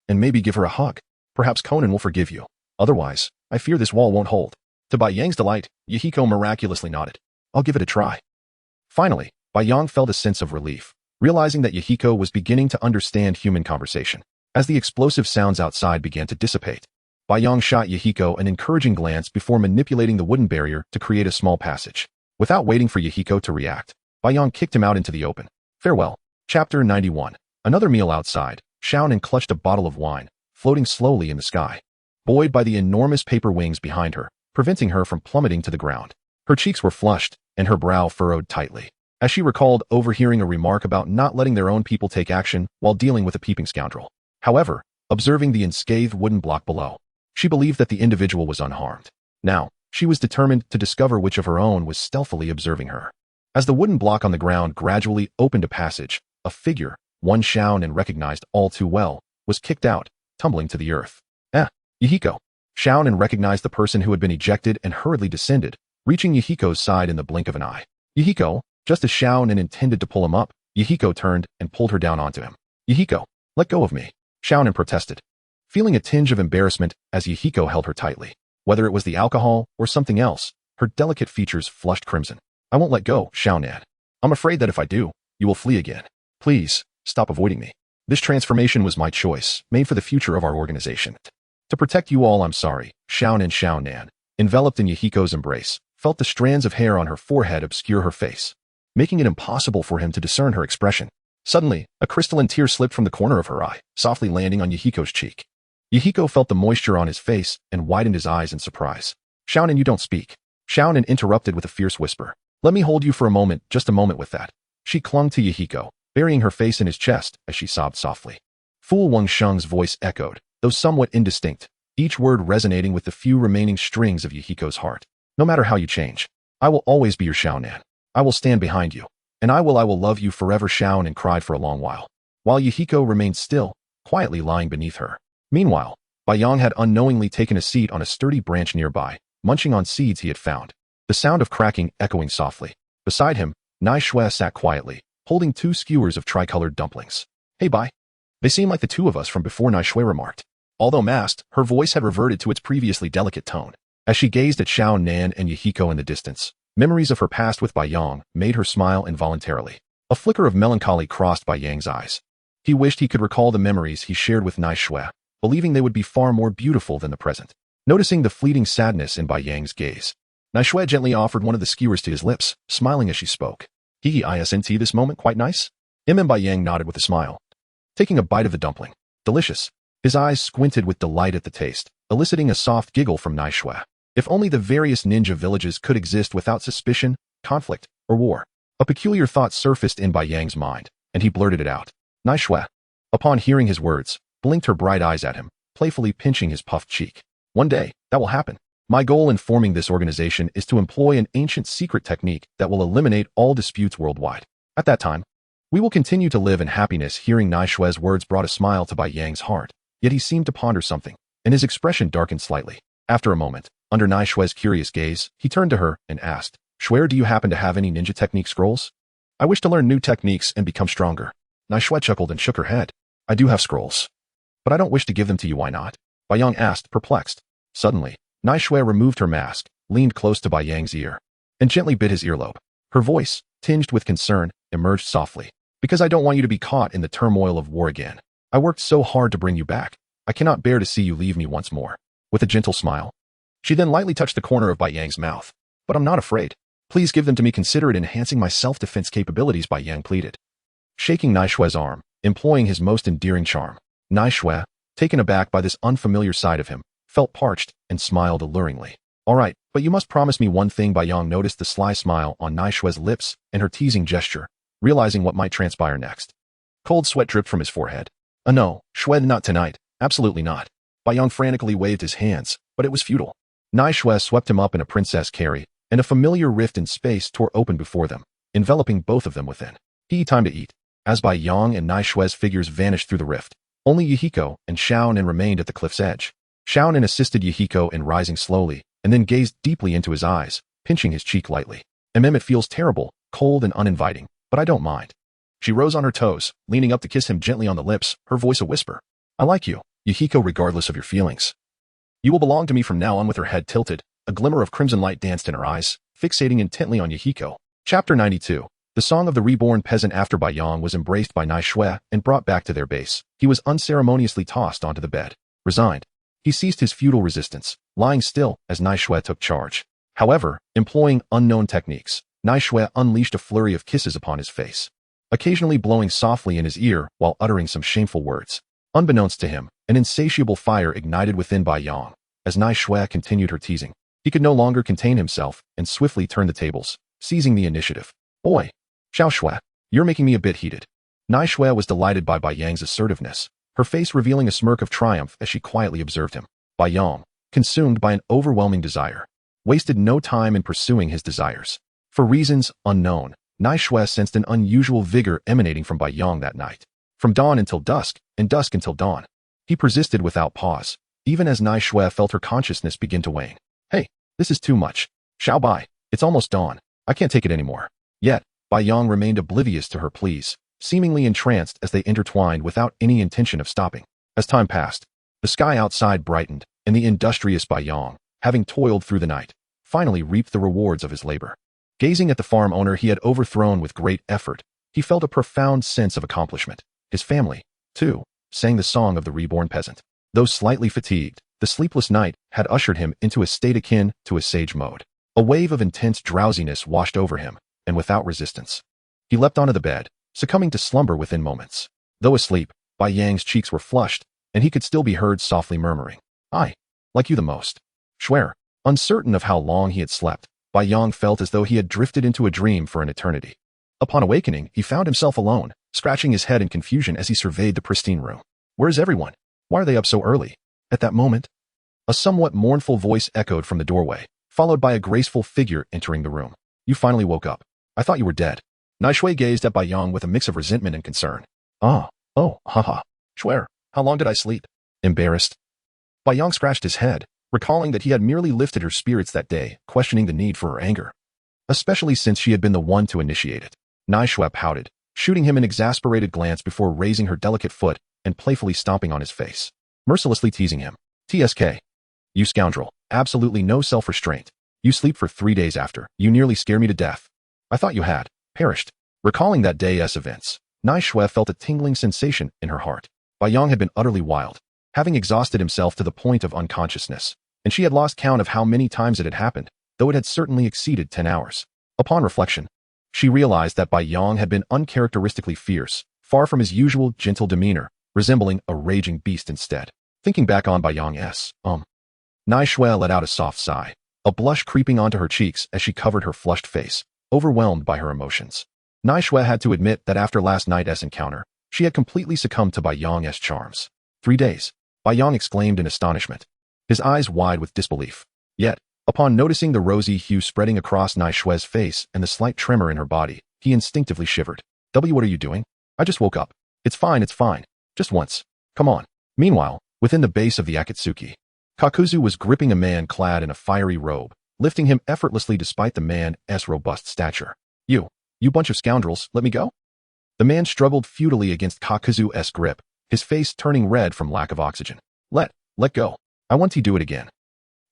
and maybe give her a hug. Perhaps Conan will forgive you. Otherwise, I fear this wall won't hold. To Baiyang's delight, Yahiko miraculously nodded. I'll give it a try. Finally, Baiyang felt a sense of relief, realizing that Yahiko was beginning to understand human conversation. As the explosive sounds outside began to dissipate, Baiyang shot Yahiko an encouraging glance before manipulating the wooden barrier to create a small passage. Without waiting for Yahiko to react, Baiyang kicked him out into the open. Farewell. Chapter 91. Another meal outside, Xiaonan clutched a bottle of wine, floating slowly in the sky, buoyed by the enormous paper wings behind her, preventing her from plummeting to the ground. Her cheeks were flushed, and her brow furrowed tightly, as she recalled overhearing a remark about not letting their own people take action while dealing with a peeping scoundrel. However, observing the unscathed wooden block below, she believed that the individual was unharmed. Now, she was determined to discover which of her own was stealthily observing her. As the wooden block on the ground gradually opened a passage, a figure, one Xiaonan recognized all too well, was kicked out, tumbling to the earth. Yahiko. Xiaonan recognized the person who had been ejected and hurriedly descended, reaching Yahiko's side in the blink of an eye. Yahiko, just as Xiaonan intended to pull him up, Yahiko turned and pulled her down onto him. Yahiko, let go of me. Xiaonan protested, feeling a tinge of embarrassment as Yahiko held her tightly. Whether it was the alcohol or something else, her delicate features flushed crimson. I won't let go, Xiaonan. I'm afraid that if I do, you will flee again. Please, stop avoiding me. This transformation was my choice, made for the future of our organization. To protect you all, I'm sorry. Xiaonan, enveloped in Yahiko's embrace, felt the strands of hair on her forehead obscure her face, making it impossible for him to discern her expression. Suddenly, a crystalline tear slipped from the corner of her eye, softly landing on Yahiko's cheek. Yahiko felt the moisture on his face and widened his eyes in surprise. Xiaonan, you don't speak. Xiaonan interrupted with a fierce whisper. Let me hold you for a moment, just a moment with that. She clung to Yahiko, burying her face in his chest as she sobbed softly. Fu Wangsheng's voice echoed, though somewhat indistinct, each word resonating with the few remaining strings of Yahiko's heart. No matter how you change, I will always be your Xiaonan. I will stand behind you, and I will love you forever. Xiaonan cried for a long while Yahiko remained still, quietly lying beneath her. Meanwhile, Baiyang had unknowingly taken a seat on a sturdy branch nearby, munching on seeds he had found, the sound of cracking echoing softly. Beside him, Nai Shui sat quietly, holding 2 skewers of tricolored dumplings. Hey Bai. They seem like the two of us from before, Nai Shui remarked. Although masked, her voice had reverted to its previously delicate tone. As she gazed at Xiaonan and Yahiko in the distance, memories of her past with Baiyang made her smile involuntarily. A flicker of melancholy crossed Baiyang's eyes. He wished he could recall the memories he shared with Nai Shui, believing they would be far more beautiful than the present. Noticing the fleeting sadness in Baiyang's gaze, Nai Shui gently offered one of the skewers to his lips, smiling as she spoke. Isn't this moment quite nice? Baiyang nodded with a smile, taking a bite of the dumpling. Delicious. His eyes squinted with delight at the taste, eliciting a soft giggle from Nai Shui. If only the various ninja villages could exist without suspicion, conflict, or war. A peculiar thought surfaced in Bai Yang's mind, and he blurted it out. Nai Shui. Upon hearing his words, blinked her bright eyes at him, playfully pinching his puffed cheek. One day, that will happen. My goal in forming this organization is to employ an ancient secret technique that will eliminate all disputes worldwide. At that time, we will continue to live in happiness. Hearing Nai Shui's words brought a smile to Bai Yang's heart, yet he seemed to ponder something, and his expression darkened slightly. After a moment, under Nai Shui's curious gaze, he turned to her and asked, Shui, do you happen to have any ninja technique scrolls? I wish to learn new techniques and become stronger. Nai Shui chuckled and shook her head. I do have scrolls, but I don't wish to give them to you. Why not? Bai Yang asked, perplexed. Suddenly, Nai Shui removed her mask, leaned close to Bai Yang's ear, and gently bit his earlobe. Her voice, tinged with concern, emerged softly. Because I don't want you to be caught in the turmoil of war again. I worked so hard to bring you back. I cannot bear to see you leave me once more. With a gentle smile, she then lightly touched the corner of Bai Yang's mouth. But I'm not afraid. Please give them to me. Consider it enhancing my self-defense capabilities, Bai Yang pleaded. Shaking Nai Shui's arm, employing his most endearing charm, Nai Shui, taken aback by this unfamiliar side of him, felt parched and smiled alluringly. All right, but you must promise me one thing. Bai Yang noticed the sly smile on Nai Shui's lips and her teasing gesture, realizing what might transpire next. Cold sweat dripped from his forehead. No, Shui, not tonight. Absolutely not. Bai Yang frantically waved his hands, but it was futile. Nai Shui swept him up in a princess carry, and a familiar rift in space tore open before them, enveloping both of them within. Time to eat. As Bai Yang and Nai Shui's figures vanished through the rift, only Yahiko and Xiaonan remained at the cliff's edge. Xiaonan assisted Yahiko in rising slowly, and then gazed deeply into his eyes, pinching his cheek lightly. It feels terrible, cold and uninviting, but I don't mind. She rose on her toes, leaning up to kiss him gently on the lips, her voice a whisper. I like you, Yahiko, regardless of your feelings. You will belong to me from now on. With her head tilted, a glimmer of crimson light danced in her eyes, fixating intently on Yahiko. Chapter 92. The Song of the Reborn Peasant. After Bai Yang was embraced by Nai Shui and brought back to their base, he was unceremoniously tossed onto the bed. Resigned, he ceased his futile resistance, lying still as Nai Shui took charge. However, employing unknown techniques, Nai Shui unleashed a flurry of kisses upon his face, occasionally blowing softly in his ear while uttering some shameful words. Unbeknownst to him, an insatiable fire ignited within Bai Yang. As Nai Shui continued her teasing, he could no longer contain himself and swiftly turned the tables, seizing the initiative. Oi! Xiao Shui, you're making me a bit heated. Nai Shui was delighted by Bai Yang's assertiveness, her face revealing a smirk of triumph as she quietly observed him. Bai Yang, consumed by an overwhelming desire, wasted no time in pursuing his desires. For reasons unknown, Nai Shui sensed an unusual vigor emanating from Bai Yang that night. From dawn until dusk, and dusk until dawn, he persisted without pause, even as Nai Shui felt her consciousness begin to wane. Hey, this is too much. Xiao Bai, it's almost dawn. I can't take it anymore. Yet, Bai Yang remained oblivious to her pleas, seemingly entranced as they intertwined without any intention of stopping. As time passed, the sky outside brightened, and the industrious Bai Yang, having toiled through the night, finally reaped the rewards of his labor. Gazing at the farm owner he had overthrown with great effort, he felt a profound sense of accomplishment. His family, too, sang the song of the reborn peasant. Though slightly fatigued, the sleepless night had ushered him into a state akin to a sage mode. A wave of intense drowsiness washed over him, and without resistance, he leapt onto the bed, succumbing to slumber within moments. Though asleep, Bai Yang's cheeks were flushed, and he could still be heard softly murmuring, I like you the most. Swear. Uncertain of how long he had slept, Bai Yang felt as though he had drifted into a dream for an eternity. Upon awakening, he found himself alone, scratching his head in confusion as he surveyed the pristine room. Where is everyone? Why are they up so early? At that moment, a somewhat mournful voice echoed from the doorway, followed by a graceful figure entering the room. You finally woke up. I thought you were dead. Nai Shui gazed at Bai Yang with a mix of resentment and concern. Haha. Swear, how long did I sleep? Embarrassed, Bai Yang scratched his head, recalling that he had merely lifted her spirits that day, questioning the need for her anger, especially since she had been the one to initiate it. Nai Shui pouted, shooting him an exasperated glance before raising her delicate foot and playfully stomping on his face, mercilessly teasing him. TSK. You scoundrel, absolutely no self-restraint. You sleep for 3 days after. You nearly scare me to death. I thought you had perished. Recalling that day's events, Nai Shui felt a tingling sensation in her heart. Bai Yang had been utterly wild, having exhausted himself to the point of unconsciousness, and she had lost count of how many times it had happened, though it had certainly exceeded 10 hours. Upon reflection, she realized that Bai Yang had been uncharacteristically fierce, far from his usual gentle demeanor, resembling a raging beast instead. Thinking back on Bai Yang's, Nai Shui let out a soft sigh, a blush creeping onto her cheeks as she covered her flushed face, overwhelmed by her emotions. Naishue had to admit that after last night's encounter, she had completely succumbed to Bai Yang's charms. 3 days, Bai Yang exclaimed in astonishment, his eyes wide with disbelief. Yet, upon noticing the rosy hue spreading across Naishue's face and the slight tremor in her body, he instinctively shivered. What are you doing? I just woke up. It's fine. Just once. Come on. Meanwhile, within the base of the Akatsuki, Kakuzu was gripping a man clad in a fiery robe, lifting him effortlessly despite the man's robust stature. You bunch of scoundrels, let me go? The man struggled futilely against Kakuzu's grip, his face turning red from lack of oxygen. Let go. I want to do it again.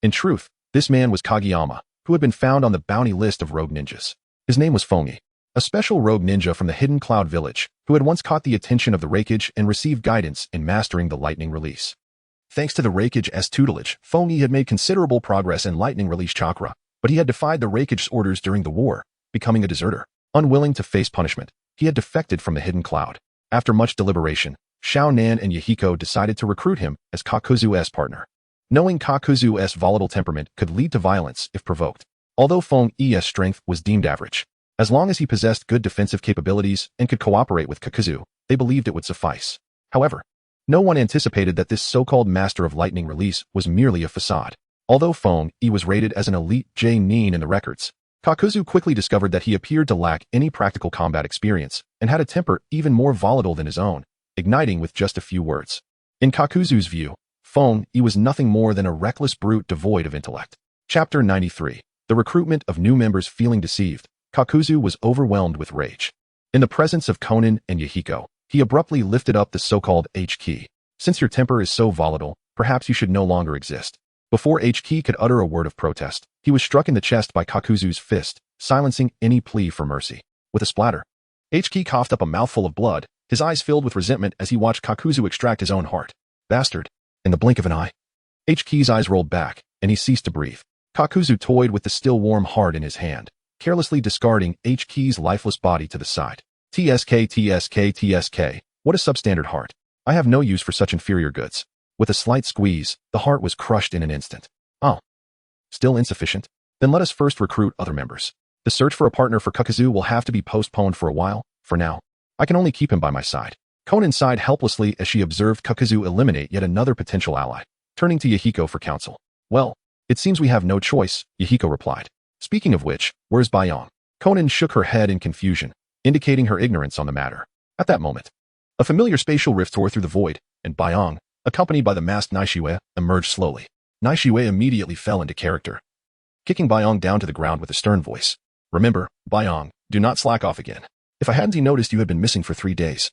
In truth, this man was Kageyama, who had been found on the bounty list of rogue ninjas. His name was Fongi, a special rogue ninja from the Hidden Cloud Village, who had once caught the attention of the Raikage and received guidance in mastering the lightning release. Thanks to the Raikage's tutelage, Fongi had made considerable progress in lightning release chakra, but he had defied the Raikage's orders during the war, becoming a deserter. Unwilling to face punishment, he had defected from the Hidden Cloud. After much deliberation, Xiao Nan and Yahiko decided to recruit him as Kakuzu's partner. Knowing Kakuzu's volatile temperament could lead to violence if provoked. Although Fongi's strength was deemed average, as long as he possessed good defensive capabilities and could cooperate with Kakuzu, they believed it would suffice. However, no one anticipated that this so-called master of lightning release was merely a facade. Although Fongi was rated as an elite J-nin in the records, Kakuzu quickly discovered that he appeared to lack any practical combat experience and had a temper even more volatile than his own, igniting with just a few words. In Kakuzu's view, Fongi was nothing more than a reckless brute devoid of intellect. Chapter 93. The recruitment of new members. Feeling deceived, Kakuzu was overwhelmed with rage. In the presence of Konan and Yahiko, he abruptly lifted up the so-called H-key. Since your temper is so volatile, perhaps you should no longer exist. Before H-key could utter a word of protest, he was struck in the chest by Kakuzu's fist, silencing any plea for mercy. With a splatter, H-key coughed up a mouthful of blood, his eyes filled with resentment as he watched Kakuzu extract his own heart. Bastard. In the blink of an eye, H-key's eyes rolled back, and he ceased to breathe. Kakuzu toyed with the still warm heart in his hand, carelessly discarding H-key's lifeless body to the side. TSK, what a substandard heart. I have no use for such inferior goods. With a slight squeeze, the heart was crushed in an instant. Oh. Still insufficient? Then let us first recruit other members. The search for a partner for Kakuzu will have to be postponed for a while. For now, I can only keep him by my side. Konan sighed helplessly as she observed Kakuzu eliminate yet another potential ally, turning to Yahiko for counsel. Well, it seems we have no choice, Yahiko replied. Speaking of which, where's Bai Yang? Konan shook her head in confusion, indicating her ignorance on the matter. At that moment, a familiar spatial rift tore through the void, and Bai Yang, accompanied by the masked Naishue, emerged slowly. Naishue immediately fell into character, kicking Bai Yang down to the ground with a stern voice. Remember, Bai Yang, do not slack off again. If I hadn't noticed you had been missing for 3 days,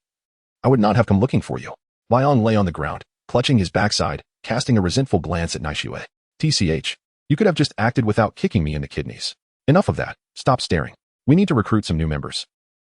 I would not have come looking for you. Bai Yang lay on the ground, clutching his backside, casting a resentful glance at Naishue. TCH, you could have just acted without kicking me in the kidneys. Enough of that. Stop staring. We need to recruit some new members.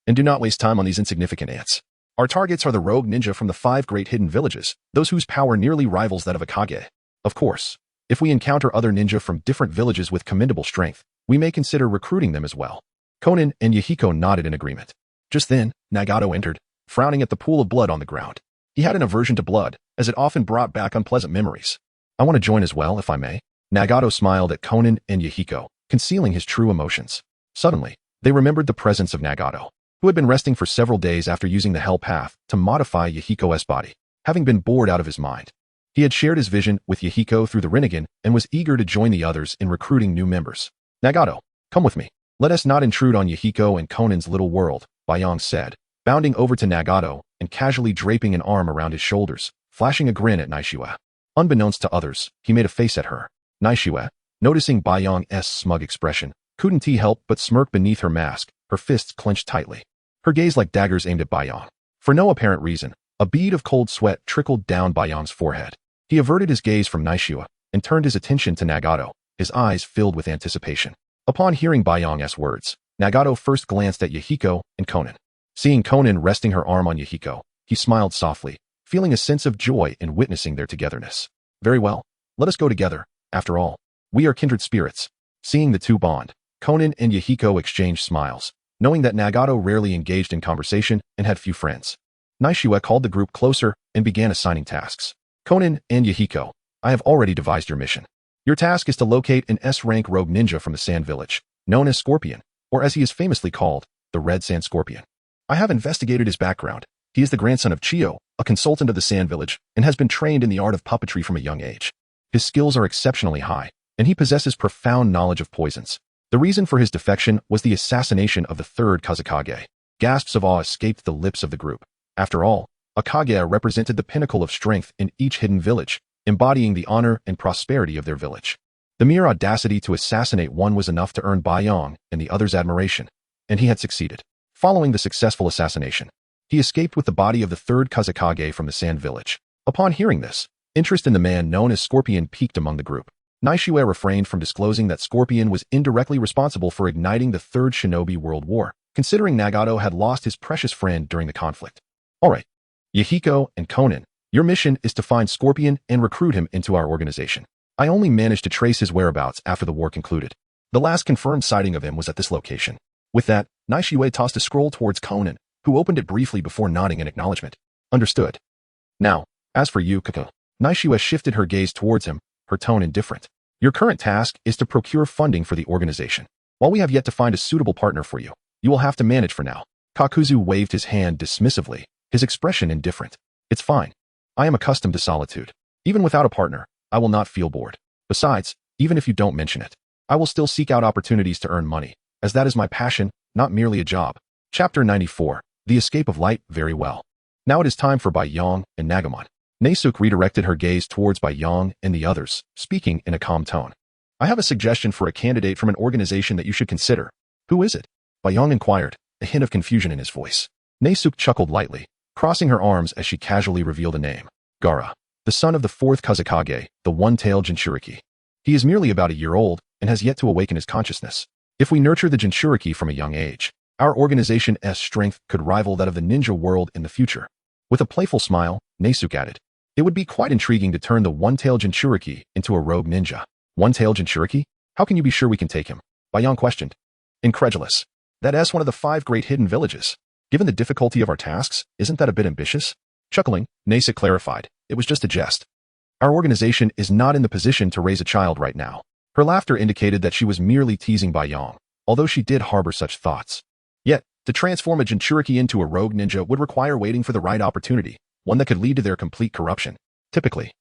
And do not waste time on these insignificant ants. Our targets are the rogue ninja from the 5 great hidden villages, those whose power nearly rivals that of a Kage. Of course, if we encounter other ninja from different villages with commendable strength, we may consider recruiting them as well. Konan and Yahiko nodded in agreement. Just then, Nagato entered, frowning at the pool of blood on the ground. He had an aversion to blood, as it often brought back unpleasant memories. I want to join as well, if I may. Nagato smiled at Konan and Yahiko, concealing his true emotions. Suddenly, they remembered the presence of Nagato, who had been resting for several days after using the Hell Path to modify Yahiko's body, having been bored out of his mind. He had shared his vision with Yahiko through the Rinnegan and was eager to join the others in recruiting new members. Nagato, come with me. Let us not intrude on Yahiko and Konan's little world, Bai Yang said, bounding over to Nagato and casually draping an arm around his shoulders, flashing a grin at Naishue. Unbeknownst to others, he made a face at her. Naishue, noticing Bai Yang's smug expression, couldn't help but smirk beneath her mask, her fists clenched tightly. Her gaze like daggers aimed at Bai Yang. For no apparent reason, a bead of cold sweat trickled down Bai Yang's forehead. He averted his gaze from Naishue and turned his attention to Nagato, his eyes filled with anticipation. Upon hearing Bai Yang's words, Nagato first glanced at Yahiko and Konan. Seeing Konan resting her arm on Yahiko, he smiled softly, feeling a sense of joy in witnessing their togetherness. Very well, let us go together. After all, we are kindred spirits. Seeing the two bond, Konan and Yahiko exchanged smiles, knowing that Nagato rarely engaged in conversation and had few friends. Naishue called the group closer and began assigning tasks. Konan and Yahiko, I have already devised your mission. Your task is to locate an S-rank rogue ninja from the Sand Village, known as Scorpion, or as he is famously called, the Red Sand Scorpion. I have investigated his background. He is the grandson of Chiyo, a consultant of the Sand Village, and has been trained in the art of puppetry from a young age. His skills are exceptionally high, and he possesses profound knowledge of poisons. The reason for his defection was the assassination of the third Kazekage. Gasps of awe escaped the lips of the group. After all, a Kage represented the pinnacle of strength in each hidden village, embodying the honor and prosperity of their village. The mere audacity to assassinate one was enough to earn Baiyang and the others' admiration, and he had succeeded. Following the successful assassination, he escaped with the body of the third Kazekage from the Sand Village. Upon hearing this, interest in the man known as Scorpion peaked among the group. Naishue refrained from disclosing that Scorpion was indirectly responsible for igniting the Third Shinobi World War, considering Nagato had lost his precious friend during the conflict. Alright, Yahiko and Conan, your mission is to find Scorpion and recruit him into our organization. I only managed to trace his whereabouts after the war concluded. The last confirmed sighting of him was at this location. With that, Naishue tossed a scroll towards Conan, who opened it briefly before nodding in acknowledgement. Understood. Now, as for you, Kaka, Naishue shifted her gaze towards him, her tone indifferent. Your current task is to procure funding for the organization. While we have yet to find a suitable partner for you, you will have to manage for now. Kakuzu waved his hand dismissively, his expression indifferent. It's fine. I am accustomed to solitude. Even without a partner, I will not feel bored. Besides, even if you don't mention it, I will still seek out opportunities to earn money, as that is my passion, not merely a job. Chapter 94. The Escape of Light. Very well. Now it is time for Baiyang and Nagamon. Nesuke redirected her gaze towards Baiyang and the others, speaking in a calm tone. I have a suggestion for a candidate from an organization that you should consider. Who is it? Baiyang inquired, a hint of confusion in his voice. Nesuke chuckled lightly, crossing her arms as she casually revealed a name. Gaara, the son of the fourth Kazekage, the one-tailed Jinchuriki. He is merely about a year old and has yet to awaken his consciousness. If we nurture the Jinchuriki from a young age, our organization's strength could rival that of the ninja world in the future. With a playful smile, Nesuke added, it would be quite intriguing to turn the one-tailed Jinchuriki into a rogue ninja. One-tailed Jinchuriki? How can you be sure we can take him? Baiyang questioned. Incredulous. That's one of the 5 great hidden villages. Given the difficulty of our tasks, isn't that a bit ambitious? Chuckling, Nesuke clarified, it was just a jest. Our organization is not in the position to raise a child right now. Her laughter indicated that she was merely teasing Baiyang, although she did harbor such thoughts. Yet, to transform a Jinchuriki into a rogue ninja would require waiting for the right opportunity, one that could lead to their complete corruption. Typically,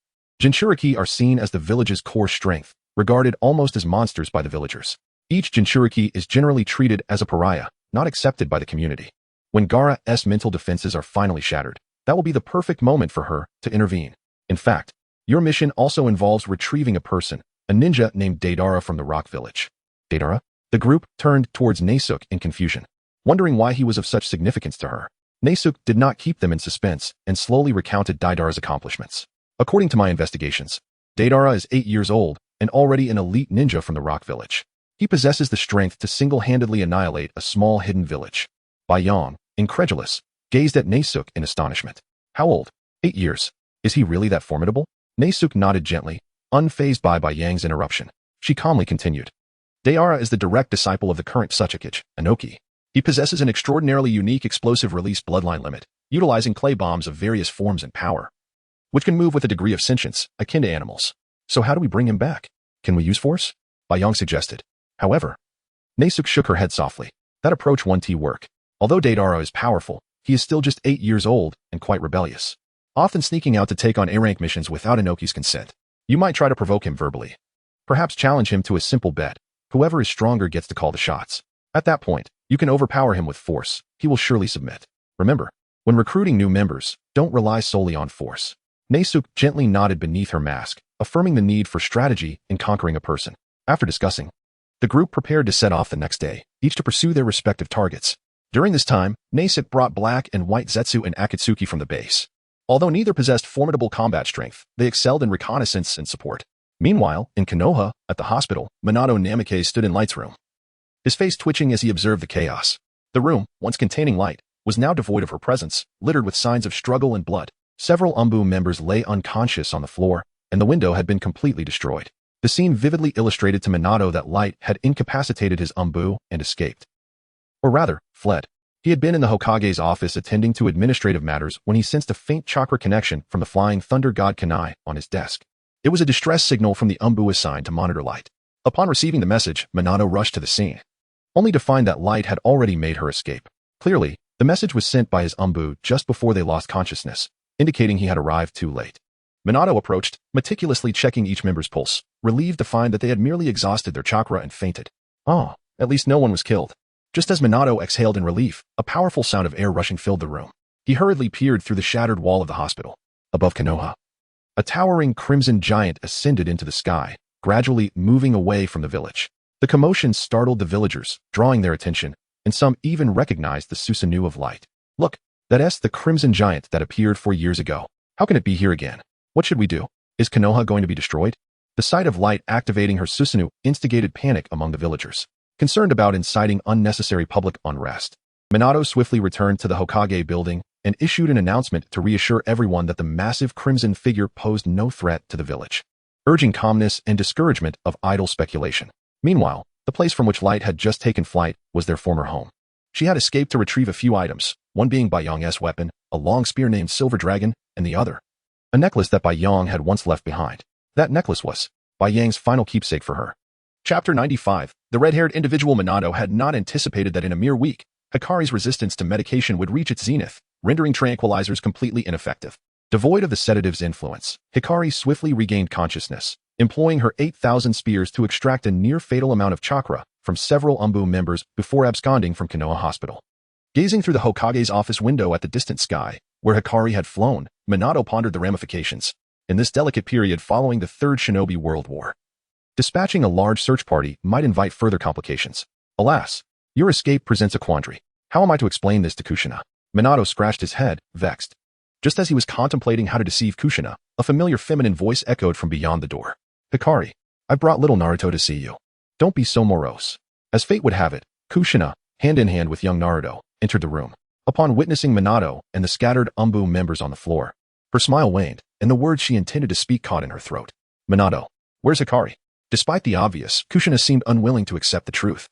Jinchuriki are seen as the village's core strength, regarded almost as monsters by the villagers. Each Jinchuriki is generally treated as a pariah, not accepted by the community. When Gaara's mental defenses are finally shattered, that will be the perfect moment for her to intervene. In fact, your mission also involves retrieving a person, a ninja named Deidara from the Rock Village. Deidara? The group turned towards Nesuke in confusion, wondering why he was of such significance to her. Nesuke did not keep them in suspense and slowly recounted Deidara's accomplishments. According to my investigations, Deidara is 8 years old and already an elite ninja from the Rock Village. He possesses the strength to single-handedly annihilate a small hidden village. Baiyang, incredulous, gazed at Nesuke in astonishment. How old? 8 years. Is he really that formidable? Nesuke nodded gently, unfazed by Baiyang's interruption. She calmly continued. Deidara is the direct disciple of the current Tsuchikage, Anoki. He possesses an extraordinarily unique explosive-release bloodline limit, utilizing clay bombs of various forms and power, which can move with a degree of sentience, akin to animals. So how do we bring him back? Can we use force? Baiyang suggested. However, Nesuke shook her head softly. That approach won't work. Although Deidara is powerful, he is still just 8 years old and quite rebellious, often sneaking out to take on A-rank missions without Anoki's consent. You might try to provoke him verbally. Perhaps challenge him to a simple bet. Whoever is stronger gets to call the shots. At that point, you can overpower him with force. He will surely submit. Remember, when recruiting new members, don't rely solely on force. Nesuke gently nodded beneath her mask, affirming the need for strategy in conquering a person. After discussing, the group prepared to set off the next day, each to pursue their respective targets. During this time, Nesuke brought Black and White Zetsu and Akatsuki from the base. Although neither possessed formidable combat strength, they excelled in reconnaissance and support. Meanwhile, in Konoha, at the hospital, Minato Namikaze stood in Light's room, his face twitching as he observed the chaos. The room, once containing Light, was now devoid of her presence, littered with signs of struggle and blood. Several Umbu members lay unconscious on the floor, and the window had been completely destroyed. The scene vividly illustrated to Minato that Light had incapacitated his Umbu and escaped. Or rather, fled. He had been in the Hokage's office attending to administrative matters when he sensed a faint chakra connection from the flying thunder god Kanai on his desk. It was a distress signal from the Umbu assigned to monitor Light. Upon receiving the message, Minato rushed to the scene. only to find that Light had already made her escape. Clearly, the message was sent by his umbu just before they lost consciousness, indicating he had arrived too late. Minato approached, meticulously checking each member's pulse, relieved to find that they had merely exhausted their chakra and fainted. Oh, at least no one was killed. Just as Minato exhaled in relief, a powerful sound of air rushing filled the room. He hurriedly peered through the shattered wall of the hospital. Above Konoha, a towering crimson giant ascended into the sky, gradually moving away from the village. The commotion startled the villagers, drawing their attention, and some even recognized the Susanoo of Light. Look, that's the crimson giant that appeared 4 years ago. How can it be here again? What should we do? Is Konoha going to be destroyed? The sight of Light activating her Susanoo instigated panic among the villagers, concerned about inciting unnecessary public unrest. Minato swiftly returned to the Hokage building and issued an announcement to reassure everyone that the massive crimson figure posed no threat to the village, urging calmness and discouragement of idle speculation. Meanwhile, the place from which Light had just taken flight was their former home. She had escaped to retrieve a few items, one being Bai Yong's weapon, a long spear named Silver Dragon, and the other, a necklace that Bai Yong had once left behind. That necklace was Bai Yang's final keepsake for her. Chapter 95. The red-haired individual. Minato had not anticipated that in a mere week, Hikari's resistance to medication would reach its zenith, rendering tranquilizers completely ineffective. Devoid of the sedative's influence, Hikari swiftly regained consciousness, employing her 8,000 spears to extract a near-fatal amount of chakra from several umbu members before absconding from Konoha Hospital. Gazing through the Hokage's office window at the distant sky, where Hikari had flown, Minato pondered the ramifications in this delicate period following the Third Shinobi World War. Dispatching a large search party might invite further complications. Alas, your escape presents a quandary. How am I to explain this to Kushina? Minato scratched his head, vexed. Just as he was contemplating how to deceive Kushina, a familiar feminine voice echoed from beyond the door. Hikari, I brought little Naruto to see you. Don't be so morose. As fate would have it, Kushina, hand in hand with young Naruto, entered the room. Upon witnessing Minato and the scattered umbu members on the floor, her smile waned, and the words she intended to speak caught in her throat. Minato, where's Hikari? Despite the obvious, Kushina seemed unwilling to accept the truth.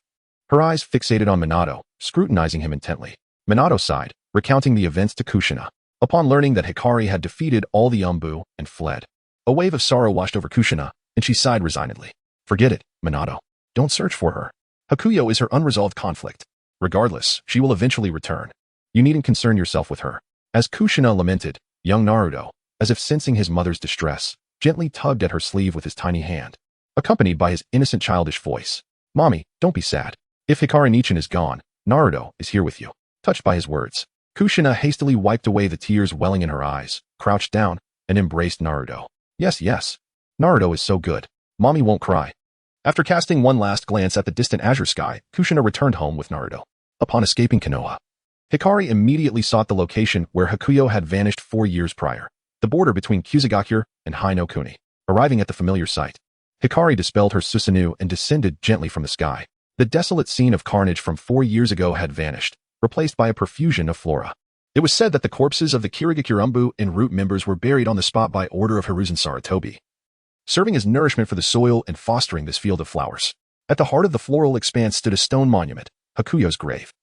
Her eyes fixated on Minato, scrutinizing him intently. Minato sighed, recounting the events to Kushina. Upon learning that Hikari had defeated all the umbu and fled, a wave of sorrow washed over Kushina, and she sighed resignedly. Forget it, Minato. Don't search for her. Hakuyo is her unresolved conflict. Regardless, she will eventually return. You needn't concern yourself with her. As Kushina lamented, young Naruto, as if sensing his mother's distress, gently tugged at her sleeve with his tiny hand, accompanied by his innocent childish voice. Mommy, don't be sad. If Hikari Nichin is gone, Naruto is here with you. Touched by his words, Kushina hastily wiped away the tears welling in her eyes, crouched down, and embraced Naruto. Yes, yes. Naruto is so good. Mommy won't cry. After casting one last glance at the distant azure sky, Kushina returned home with Naruto. Upon escaping Konoha, Hikari immediately sought the location where Hakuyo had vanished 4 years prior, the border between Kusagakure and Hai no Kuni. Arriving at the familiar site, Hikari dispelled her Susanoo and descended gently from the sky. The desolate scene of carnage from 4 years ago had vanished, replaced by a profusion of flora. It was said that the corpses of the Kirigakure umbu and root members were buried on the spot by order of Hiruzen Sarutobi, serving as nourishment for the soil and fostering this field of flowers. At the heart of the floral expanse stood a stone monument, Hakuyo's grave.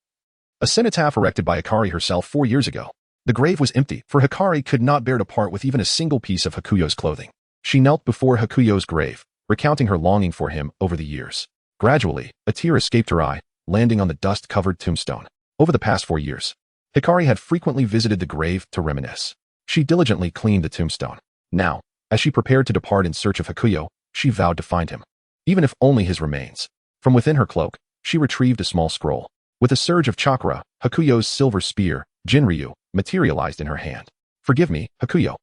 A cenotaph erected by Hikari herself 4 years ago. The grave was empty, for Hikari could not bear to part with even a single piece of Hakuyo's clothing. She knelt before Hakuyo's grave, recounting her longing for him over the years. Gradually, a tear escaped her eye, landing on the dust-covered tombstone. Over the past 4 years, Hikari had frequently visited the grave to reminisce. She diligently cleaned the tombstone. Now, as she prepared to depart in search of Hakuyo, she vowed to find him, even if only his remains. From within her cloak, she retrieved a small scroll. With a surge of chakra, Hakuyo's silver spear, Jinryu, materialized in her hand. Forgive me, Hakuyo.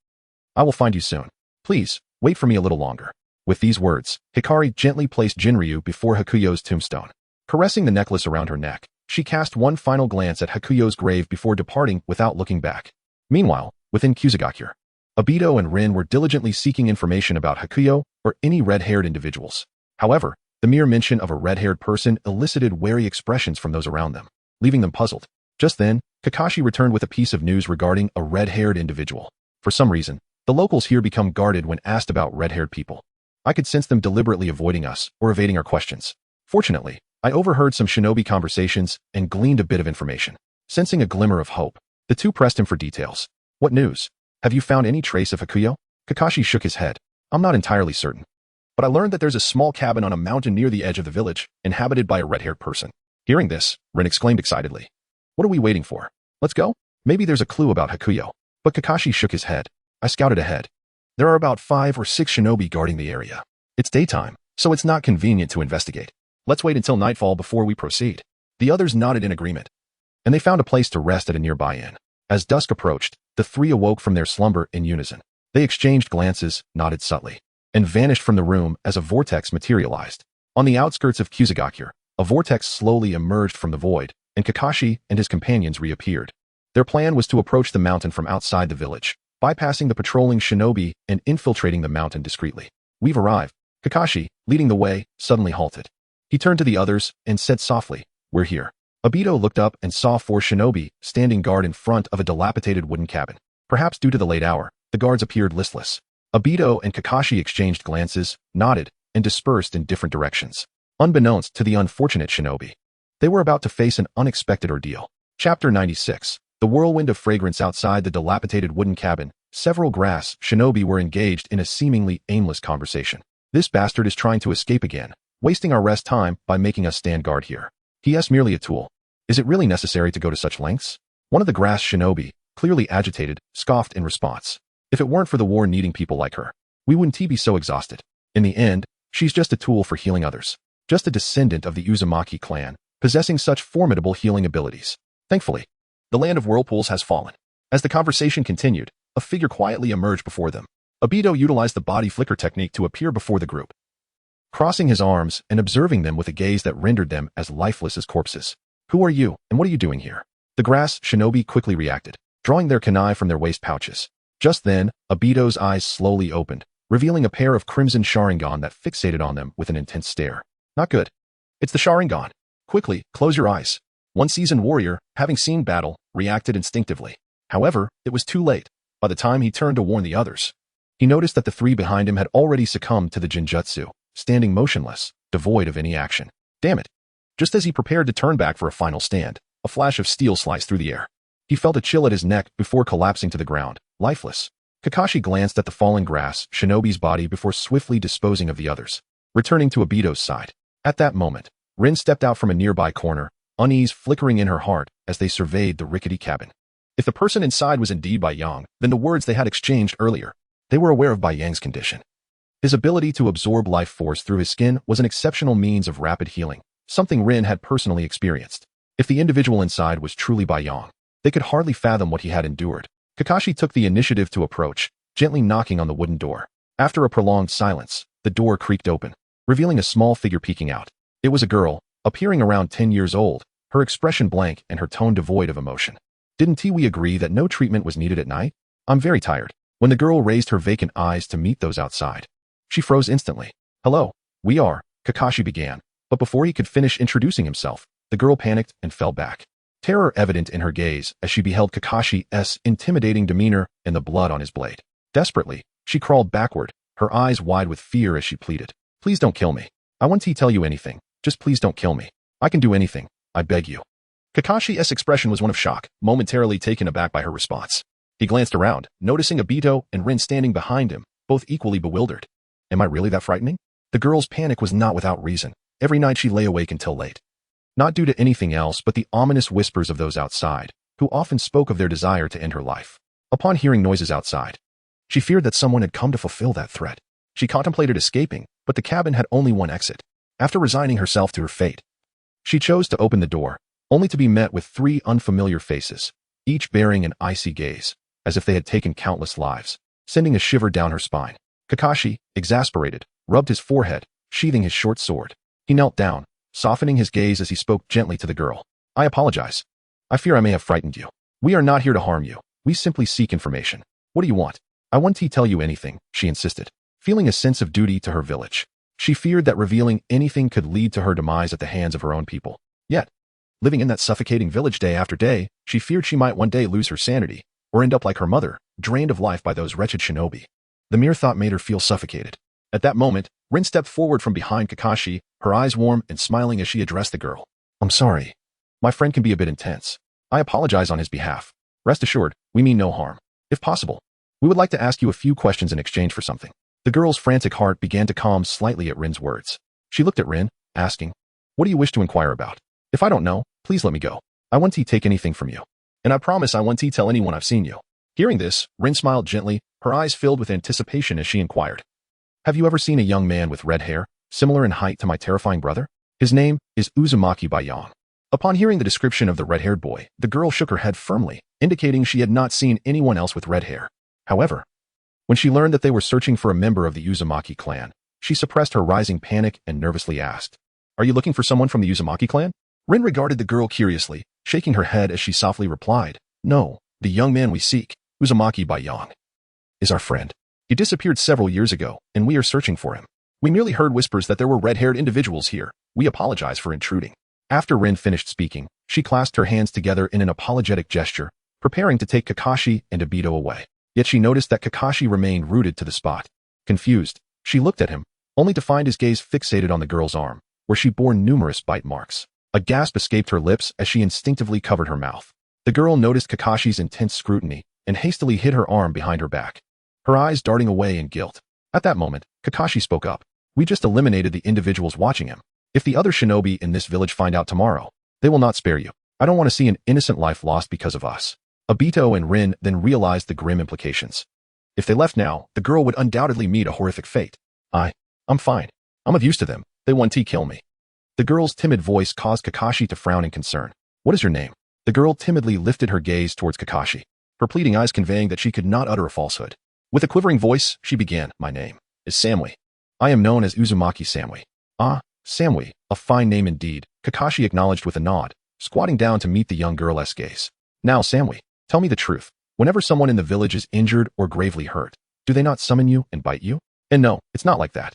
I will find you soon. Please, wait for me a little longer. With these words, Hikari gently placed Jinryu before Hakuyo's tombstone. Caressing the necklace around her neck, she cast one final glance at Hakuyo's grave before departing without looking back. Meanwhile, within Kusagakure, Obito and Rin were diligently seeking information about Hakuyo or any red-haired individuals. However, the mere mention of a red-haired person elicited wary expressions from those around them, leaving them puzzled. Just then, Kakashi returned with a piece of news regarding a red-haired individual. For some reason, the locals here become guarded when asked about red-haired people. I could sense them deliberately avoiding us or evading our questions. Fortunately, I overheard some shinobi conversations and gleaned a bit of information. Sensing a glimmer of hope, the two pressed him for details. What news? Have you found any trace of Hakuyo? Kakashi shook his head. I'm not entirely certain, but I learned that there's a small cabin on a mountain near the edge of the village, inhabited by a red-haired person. Hearing this, Rin exclaimed excitedly. What are we waiting for? Let's go? Maybe there's a clue about Hakuyo. But Kakashi shook his head. I scouted ahead. There are about 5 or 6 shinobi guarding the area. It's daytime, so it's not convenient to investigate. Let's wait until nightfall before we proceed. The others nodded in agreement, and they found a place to rest at a nearby inn. As dusk approached, the 3 awoke from their slumber in unison. They exchanged glances, nodded subtly, and vanished from the room as a vortex materialized. On the outskirts of Kusagakure, a vortex slowly emerged from the void, and Kakashi and his companions reappeared. Their plan was to approach the mountain from outside the village, bypassing the patrolling shinobi and infiltrating the mountain discreetly. We've arrived. Kakashi, leading the way, suddenly halted. He turned to the others and said softly, We're here. Obito looked up and saw 4 shinobi standing guard in front of a dilapidated wooden cabin. Perhaps due to the late hour, the guards appeared listless. Obito and Kakashi exchanged glances, nodded, and dispersed in different directions. Unbeknownst to the unfortunate shinobi, they were about to face an unexpected ordeal. Chapter 96. The whirlwind of fragrance outside the dilapidated wooden cabin. Several grass shinobi were engaged in a seemingly aimless conversation. This bastard is trying to escape again, wasting our rest time by making us stand guard here. He is merely a tool. Is it really necessary to go to such lengths? One of the grass shinobi, clearly agitated, scoffed in response. If it weren't for the war needing people like her, we wouldn't be so exhausted. In the end, she's just a tool for healing others. Just a descendant of the Uzumaki clan, possessing such formidable healing abilities. Thankfully, the land of whirlpools has fallen. As the conversation continued, a figure quietly emerged before them. Obito utilized the body flicker technique to appear before the group, crossing his arms and observing them with a gaze that rendered them as lifeless as corpses. Who are you, and what are you doing here? The grass shinobi quickly reacted, drawing their kunai from their waist pouches. Just then, Obito's eyes slowly opened, revealing a pair of crimson Sharingan that fixated on them with an intense stare. Not good. It's the Sharingan. Quickly, close your eyes. One seasoned warrior, having seen battle, reacted instinctively. However, it was too late. By the time he turned to warn the others, he noticed that the 3 behind him had already succumbed to the Jinjutsu, standing motionless, devoid of any action. Damn it. Just as he prepared to turn back for a final stand, a flash of steel sliced through the air. He felt a chill at his neck before collapsing to the ground, lifeless. Kakashi glanced at the fallen grass shinobi's body before swiftly disposing of the others, returning to Obito's side. At that moment, Rin stepped out from a nearby corner, unease flickering in her heart as they surveyed the rickety cabin. If the person inside was indeed Bai Yang, then the words they had exchanged earlier, they were aware of Bai Yang's condition. His ability to absorb life force through his skin was an exceptional means of rapid healing, something Rin had personally experienced. If the individual inside was truly Bai Yang, they could hardly fathom what he had endured. Kakashi took the initiative to approach, gently knocking on the wooden door. After a prolonged silence, the door creaked open, revealing a small figure peeking out. It was a girl, appearing around 10 years old, her expression blank and her tone devoid of emotion. Didn't we agree that no treatment was needed at night? I'm very tired. When the girl raised her vacant eyes to meet those outside, she froze instantly. Hello, we are, Kakashi began, but before he could finish introducing himself, the girl panicked and fell back. Terror evident in her gaze as she beheld Kakashi's intimidating demeanor and the blood on his blade. Desperately, she crawled backward, her eyes wide with fear as she pleaded. Please don't kill me. I won't tell you anything. Just please don't kill me. I can do anything. I beg you. Kakashi's expression was one of shock, momentarily taken aback by her response. He glanced around, noticing Obito and Rin standing behind him, both equally bewildered. Am I really that frightening? The girl's panic was not without reason. Every night she lay awake until late. Not due to anything else but the ominous whispers of those outside, who often spoke of their desire to end her life. Upon hearing noises outside, she feared that someone had come to fulfill that threat. She contemplated escaping, but the cabin had only one exit. After resigning herself to her fate, she chose to open the door, only to be met with 3 unfamiliar faces, each bearing an icy gaze, as if they had taken countless lives, sending a shiver down her spine. Kakashi, exasperated, rubbed his forehead, sheathing his short sword. He knelt down, softening his gaze as he spoke gently to the girl. I apologize. I fear I may have frightened you. We are not here to harm you. We simply seek information. What do you want? I won't tell you anything, she insisted, feeling a sense of duty to her village. She feared that revealing anything could lead to her demise at the hands of her own people. Yet, living in that suffocating village day after day, she feared she might one day lose her sanity, or end up like her mother, drained of life by those wretched shinobi. The mere thought made her feel suffocated. At that moment, Rin stepped forward from behind Kakashi, her eyes warm and smiling as she addressed the girl. I'm sorry. My friend can be a bit intense. I apologize on his behalf. Rest assured, we mean no harm. If possible, we would like to ask you a few questions in exchange for something. The girl's frantic heart began to calm slightly at Rin's words. She looked at Rin, asking, What do you wish to inquire about? If I don't know, please let me go. I won't take anything from you. And I promise I won't tell anyone I've seen you. Hearing this, Rin smiled gently, her eyes filled with anticipation as she inquired. Have you ever seen a young man with red hair, similar in height to my terrifying brother? His name is Uzumaki by Yang. Upon hearing the description of the red-haired boy, the girl shook her head firmly, indicating she had not seen anyone else with red hair. However, when she learned that they were searching for a member of the Uzumaki clan, she suppressed her rising panic and nervously asked, Are you looking for someone from the Uzumaki clan? Rin regarded the girl curiously, shaking her head as she softly replied, No, the young man we seek, Uzumaki by Yang, is our friend. He disappeared several years ago, and we are searching for him. We merely heard whispers that there were red-haired individuals here. We apologize for intruding. After Rin finished speaking, she clasped her hands together in an apologetic gesture, preparing to take Kakashi and Obito away. Yet she noticed that Kakashi remained rooted to the spot. Confused, she looked at him, only to find his gaze fixated on the girl's arm, where she bore numerous bite marks. A gasp escaped her lips as she instinctively covered her mouth. The girl noticed Kakashi's intense scrutiny and hastily hid her arm behind her back, her eyes darting away in guilt. At that moment, Kakashi spoke up. We just eliminated the individuals watching him. If the other shinobi in this village find out tomorrow, they will not spare you. I don't want to see an innocent life lost because of us. Obito and Rin then realized the grim implications. If they left now, the girl would undoubtedly meet a horrific fate. I'm fine. I'm of use to them. They won't kill me. The girl's timid voice caused Kakashi to frown in concern. What is your name? The girl timidly lifted her gaze towards Kakashi, her pleading eyes conveying that she could not utter a falsehood. With a quivering voice, she began, My name is Samui. I am known as Uzumaki Samui. Ah, Samui, a fine name indeed, Kakashi acknowledged with a nod, squatting down to meet the young girl's gaze. Now, Samui, tell me the truth. Whenever someone in the village is injured or gravely hurt, do they not summon you and bite you? And no, it's not like that.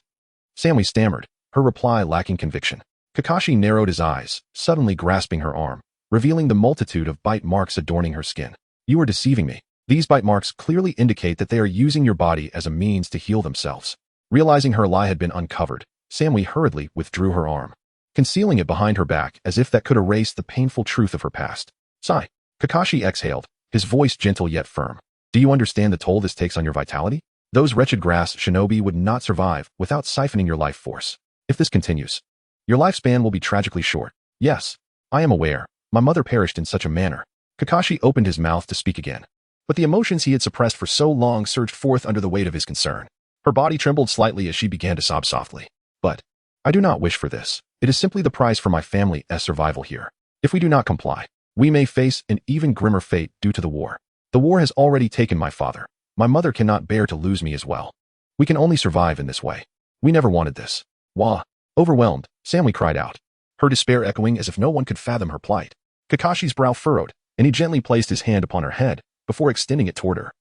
Samui stammered, her reply lacking conviction. Kakashi narrowed his eyes, suddenly grasping her arm, revealing the multitude of bite marks adorning her skin. You are deceiving me. These bite marks clearly indicate that they are using your body as a means to heal themselves. Realizing her lie had been uncovered, Samui hurriedly withdrew her arm, concealing it behind her back as if that could erase the painful truth of her past. Sigh. Kakashi exhaled, his voice gentle yet firm. Do you understand the toll this takes on your vitality? Those wretched grass shinobi would not survive without siphoning your life force. If this continues, your lifespan will be tragically short. Yes, I am aware. My mother perished in such a manner. Kakashi opened his mouth to speak again, but the emotions he had suppressed for so long surged forth under the weight of his concern. Her body trembled slightly as she began to sob softly. But I do not wish for this. It is simply the price for my family's survival here. If we do not comply, we may face an even grimmer fate due to the war. The war has already taken my father. My mother cannot bear to lose me as well. We can only survive in this way. We never wanted this. Wah! Overwhelmed, Samui cried out, her despair echoing as if no one could fathom her plight. Kakashi's brow furrowed, and he gently placed his hand upon her head before extending it toward her.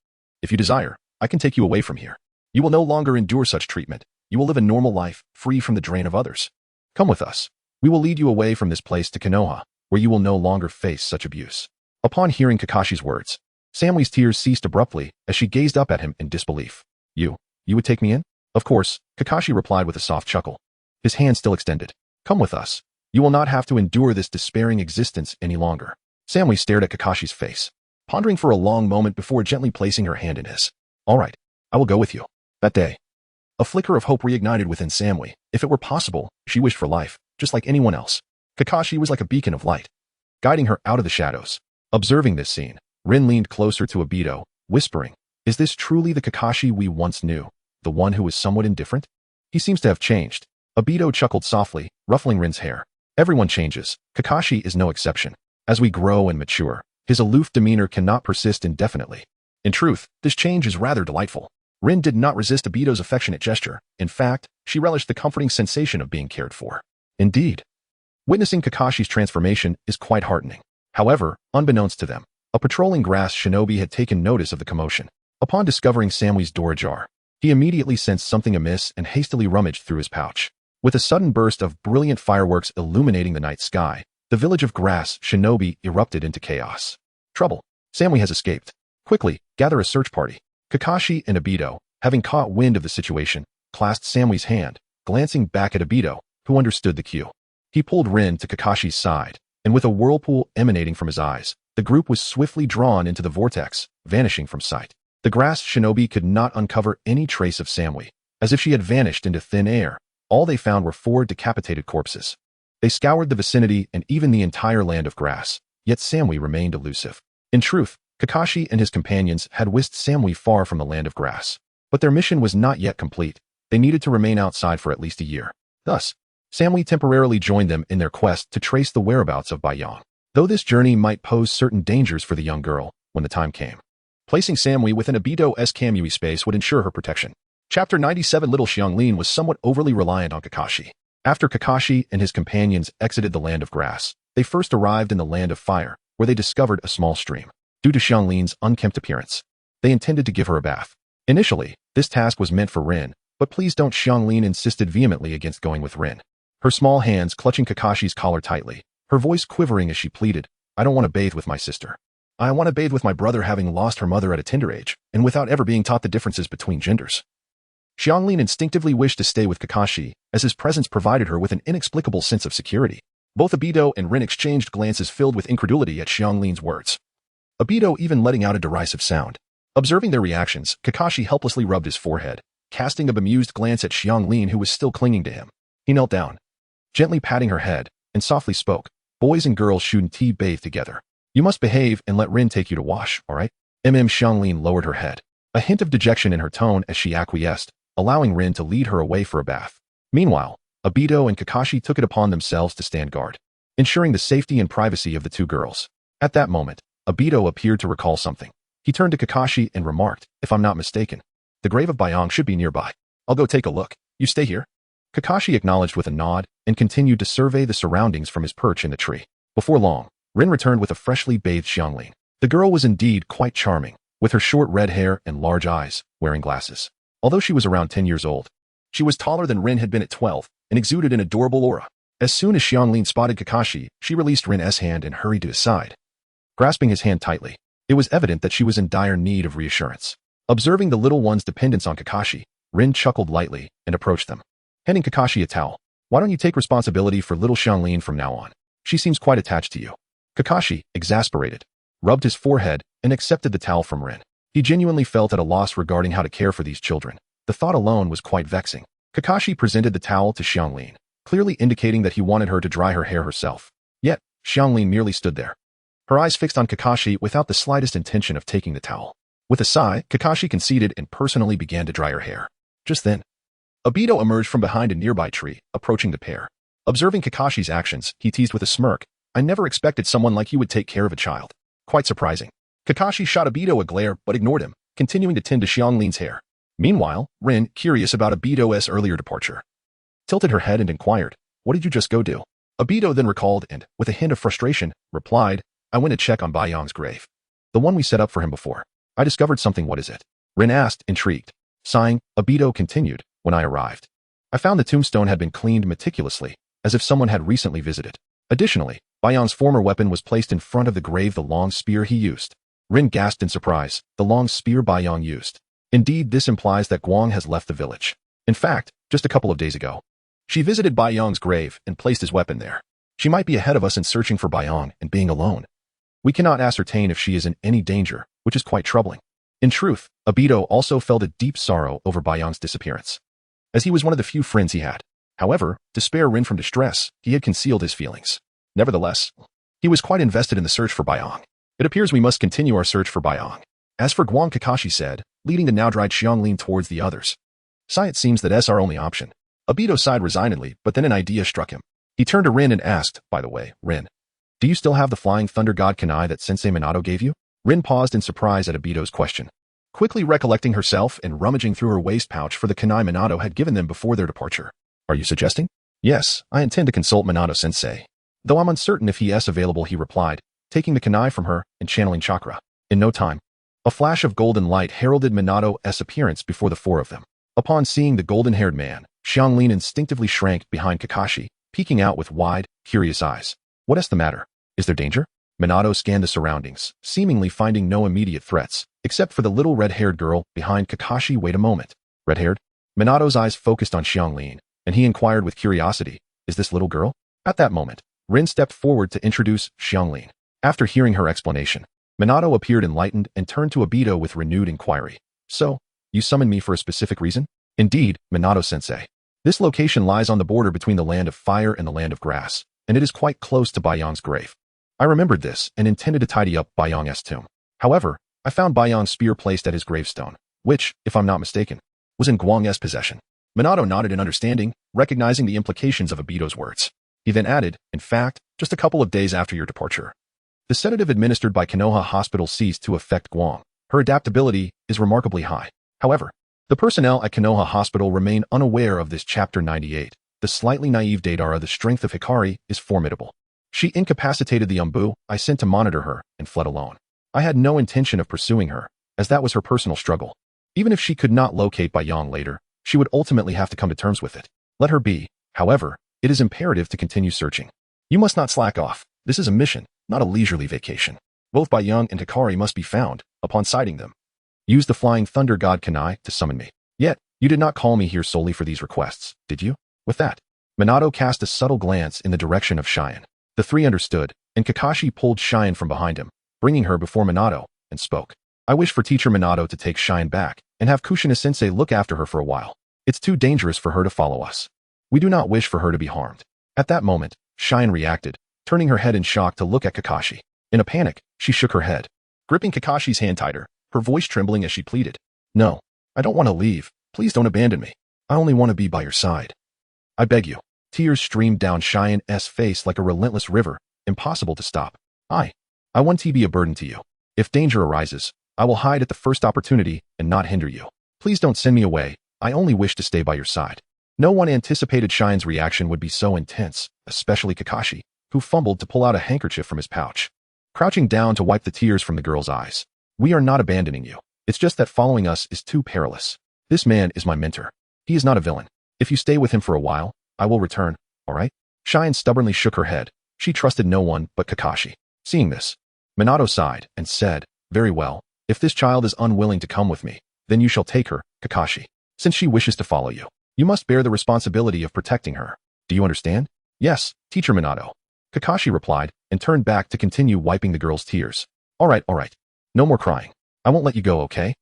If you desire, I can take you away from here. You will no longer endure such treatment. You will live a normal life, free from the drain of others. Come with us. We will lead you away from this place to Konoha, where you will no longer face such abuse. Upon hearing Kakashi's words, Samui's tears ceased abruptly as she gazed up at him in disbelief. You would take me in? Of course, Kakashi replied with a soft chuckle, his hand still extended. Come with us. You will not have to endure this despairing existence any longer. Samui stared at Kakashi's face, pondering for a long moment before gently placing her hand in his. All right, I will go with you. That day, a flicker of hope reignited within Samui. If it were possible, she wished for life, just like anyone else. Kakashi was like a beacon of light, guiding her out of the shadows. Observing this scene, Rin leaned closer to Obito, whispering, Is this truly the Kakashi we once knew, the one who was somewhat indifferent? He seems to have changed. Obito chuckled softly, ruffling Rin's hair. Everyone changes. Kakashi is no exception. As we grow and mature, his aloof demeanor cannot persist indefinitely. In truth, this change is rather delightful. Rin did not resist Obito's affectionate gesture. In fact, she relished the comforting sensation of being cared for. Indeed, witnessing Kakashi's transformation is quite heartening. However, unbeknownst to them, a patrolling grass shinobi had taken notice of the commotion. Upon discovering Samui's door ajar, he immediately sensed something amiss and hastily rummaged through his pouch. With a sudden burst of brilliant fireworks illuminating the night sky, the village of grass shinobi erupted into chaos. Trouble. Samui has escaped. Quickly, gather a search party. Kakashi and Obito, having caught wind of the situation, clasped Samui's hand, glancing back at Obito, who understood the cue. He pulled Rin to Kakashi's side, and with a whirlpool emanating from his eyes, the group was swiftly drawn into the vortex, vanishing from sight. The grass shinobi could not uncover any trace of Samui. As if she had vanished into thin air, all they found were 4 decapitated corpses. They scoured the vicinity and even the entire land of grass, yet Samui remained elusive. In truth, Kakashi and his companions had whisked Samui far from the land of grass. But their mission was not yet complete. They needed to remain outside for at least a year. Thus, Samui temporarily joined them in their quest to trace the whereabouts of Baiyang, though this journey might pose certain dangers for the young girl when the time came. Placing Samui within Obito's Kamui space would ensure her protection. Chapter 97 Little Xianglin was somewhat overly reliant on Kakashi. After Kakashi and his companions exited the land of grass, they first arrived in the land of fire, where they discovered a small stream. Due to Xianglin's unkempt appearance, they intended to give her a bath. Initially, this task was meant for Rin, but please don't. Xianglin insisted vehemently against going with Rin. Her small hands clutching Kakashi's collar tightly, her voice quivering as she pleaded, I don't want to bathe with my sister. I want to bathe with my brother, having lost her mother at a tender age, and without ever being taught the differences between genders. Xianglin instinctively wished to stay with Kakashi, as his presence provided her with an inexplicable sense of security. Both Obito and Rin exchanged glances filled with incredulity at Xianglin's words, Obito even letting out a derisive sound. Observing their reactions, Kakashi helplessly rubbed his forehead, casting a bemused glance at Xianglin, who was still clinging to him. He knelt down, gently patting her head, and softly spoke, boys and girls shouldn't bathe together. You must behave and let Rin take you to wash, all right? Xianglin lowered her head, a hint of dejection in her tone as she acquiesced, allowing Rin to lead her away for a bath. Meanwhile, Obito and Kakashi took it upon themselves to stand guard, ensuring the safety and privacy of the two girls. At that moment, Obito appeared to recall something. He turned to Kakashi and remarked, if I'm not mistaken, the grave of Baiyang should be nearby. I'll go take a look. You stay here. Kakashi acknowledged with a nod and continued to survey the surroundings from his perch in the tree. Before long, Rin returned with a freshly bathed Xianglin. The girl was indeed quite charming, with her short red hair and large eyes, wearing glasses. Although she was around 10 years old, she was taller than Rin had been at 12 and exuded an adorable aura. As soon as Xianglin spotted Kakashi, she released Rin's hand and hurried to his side, grasping his hand tightly. It was evident that she was in dire need of reassurance. Observing the little one's dependence on Kakashi, Rin chuckled lightly and approached them, handing Kakashi a towel. Why don't you take responsibility for little Xianglin from now on? She seems quite attached to you. Kakashi, exasperated, rubbed his forehead and accepted the towel from Rin. He genuinely felt at a loss regarding how to care for these children. The thought alone was quite vexing. Kakashi presented the towel to Xianglin, clearly indicating that he wanted her to dry her hair herself. Yet, Xianglin merely stood there, her eyes fixed on Kakashi without the slightest intention of taking the towel. With a sigh, Kakashi conceded and personally began to dry her hair. Just then, Obito emerged from behind a nearby tree, approaching the pair. Observing Kakashi's actions, he teased with a smirk, I never expected someone like you would take care of a child. Quite surprising. Kakashi shot Obito a glare but ignored him, continuing to tend to Xianglin's hair. Meanwhile, Rin, curious about Obito's earlier departure, tilted her head and inquired, what did you just go do? Obito then recalled and, with a hint of frustration, replied, I went to check on Baiyang's grave. The one we set up for him before. I discovered something. What is it? Rin asked, intrigued. Sighing, Obito continued, when I arrived, I found the tombstone had been cleaned meticulously, as if someone had recently visited. Additionally, Baiyang's former weapon was placed in front of the grave, the long spear he used. Rin gasped in surprise, the long spear Baiyang used. Indeed, this implies that Guang has left the village. In fact, just a couple of days ago, she visited Baiyang's grave and placed his weapon there. She might be ahead of us in searching for Baiyang and being alone. We cannot ascertain if she is in any danger, which is quite troubling. In truth, Obito also felt a deep sorrow over Baiyang's disappearance, as he was one of the few friends he had. However, to spare Rin from distress, he had concealed his feelings. Nevertheless, he was quite invested in the search for Baiyang. It appears we must continue our search for Baiyang. As for Guang, Kakashi said, leading the now-dried Xianglin towards the others. Sai, it seems that's our only option. Obito sighed resignedly, but then an idea struck him. He turned to Rin and asked, by the way, Rin, do you still have the Flying Thunder God Kunai that Sensei Minato gave you? Rin paused in surprise at Obito's question, quickly recollecting herself and rummaging through her waist pouch for the kunai Minato had given them before their departure. Are you suggesting? Yes, I intend to consult Minato-sensei. Though I'm uncertain if he is available, he replied, taking the kunai from her and channeling chakra. In no time, a flash of golden light heralded Minato's appearance before the four of them. Upon seeing the golden-haired man, Xianglin instinctively shrank behind Kakashi, peeking out with wide, curious eyes. What is the matter? Is there danger? Minato scanned the surroundings, seemingly finding no immediate threats, except for the little red-haired girl behind Kakashi. Wait a moment. Red-haired? Minato's eyes focused on Xianglin, and he inquired with curiosity, is this little girl? At that moment, Rin stepped forward to introduce Xianglin. After hearing her explanation, Minato appeared enlightened and turned to Obito with renewed inquiry. So, you summoned me for a specific reason? Indeed, Minato-sensei. This location lies on the border between the land of fire and the land of grass. and it is quite close to Baiyang's grave. I remembered this and intended to tidy up Baiyang's tomb. However, I found Baiyang's spear placed at his gravestone, which, if I'm not mistaken, was in Guang's possession. Minato nodded in understanding, recognizing the implications of Obito's words. He then added, in fact, just a couple of days after your departure. The sedative administered by Konoha Hospital ceased to affect Guang. Her adaptability is remarkably high. However, the personnel at Konoha Hospital remain unaware of this. Chapter 98. The slightly naive Deidara. The strength of Hikari is formidable. She incapacitated the Umbu I sent to monitor her and fled alone. I had no intention of pursuing her, as that was her personal struggle. Even if she could not locate Baiyang later, she would ultimately have to come to terms with it. Let her be. However, it is imperative to continue searching. You must not slack off. This is a mission, not a leisurely vacation. Both Baiyang and Hikari must be found, upon sighting them. Use the flying thunder god Kanai to summon me. Yet, you did not call me here solely for these requests, did you? With that, Minato cast a subtle glance in the direction of Cheyenne. The three understood, and Kakashi pulled Cheyenne from behind him, bringing her before Minato, and spoke. I wish for teacher Minato to take Cheyenne back, and have Kushina-sensei look after her for a while. It's too dangerous for her to follow us. We do not wish for her to be harmed. At that moment, Cheyenne reacted, turning her head in shock to look at Kakashi. In a panic, she shook her head, gripping Kakashi's hand tighter, her voice trembling as she pleaded. No, I don't want to leave. Please don't abandon me. I only want to be by your side. I beg you. Tears streamed down Cheyenne's face like a relentless river, impossible to stop. I want to be a burden to you. If danger arises, I will hide at the first opportunity and not hinder you. Please don't send me away. I only wish to stay by your side. No one anticipated Cheyenne's reaction would be so intense, especially Kakashi, who fumbled to pull out a handkerchief from his pouch. Crouching down to wipe the tears from the girl's eyes. We are not abandoning you. It's just that following us is too perilous. This man is my mentor. He is not a villain. If you stay with him for a while, I will return, all right? Cheyenne stubbornly shook her head. She trusted no one but Kakashi. Seeing this, Minato sighed and said, very well, if this child is unwilling to come with me, then you shall take her, Kakashi. Since she wishes to follow you, you must bear the responsibility of protecting her. Do you understand? Yes, teacher Minato. Kakashi replied and turned back to continue wiping the girl's tears. All right. No more crying. I won't let you go, okay?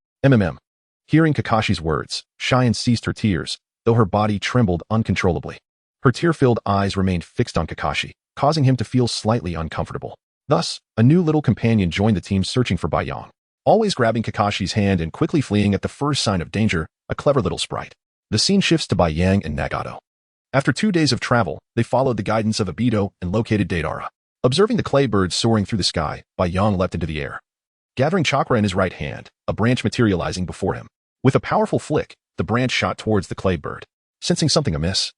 Hearing Kakashi's words, Cheyenne ceased her tears, though her body trembled uncontrollably. Her tear-filled eyes remained fixed on Kakashi, causing him to feel slightly uncomfortable. Thus, a new little companion joined the team searching for Baiyang, always grabbing Kakashi's hand and quickly fleeing at the first sign of danger, a clever little sprite. The scene shifts to Baiyang and Nagato. After 2 days of travel, they followed the guidance of Obito and located Deidara. Observing the clay bird soaring through the sky, Baiyang leapt into the air. Gathering chakra in his right hand, a branch materializing before him. With a powerful flick, the branch shot towards the clay bird. Sensing something amiss,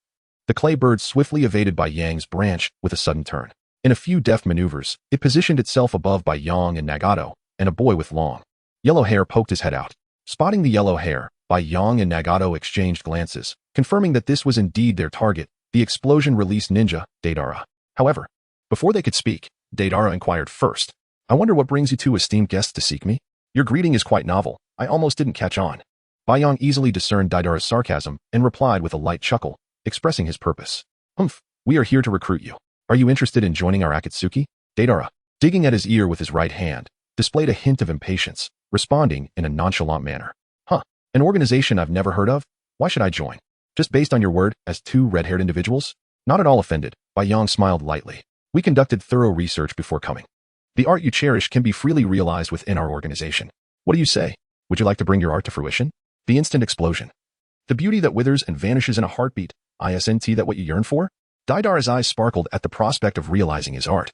the clay bird swiftly evaded Baiyang's branch with a sudden turn. In a few deft maneuvers, it positioned itself above Baiyang and Nagato, and a boy with long yellow hair poked his head out. Spotting the yellow hair, Baiyang and Nagato exchanged glances, confirming that this was indeed their target. The explosion released ninja, Deidara. However, before they could speak, Deidara inquired first. I wonder what brings you two esteemed guests to seek me? Your greeting is quite novel. I almost didn't catch on. Baiyang easily discerned Deidara's sarcasm and replied with a light chuckle, expressing his purpose. We are here to recruit you. Are you interested in joining our Akatsuki? Deidara, digging at his ear with his right hand, displayed a hint of impatience, responding in a nonchalant manner. An organization I've never heard of? Why should I join? Just based on your word as two red-haired individuals? Not at all offended, Baiyang smiled lightly. We conducted thorough research before coming. The art you cherish can be freely realized within our organization. What do you say? Would you like to bring your art to fruition? The instant explosion. The beauty that withers and vanishes in a heartbeat. Isn't that what you yearn for? Deidara's eyes sparkled at the prospect of realizing his art.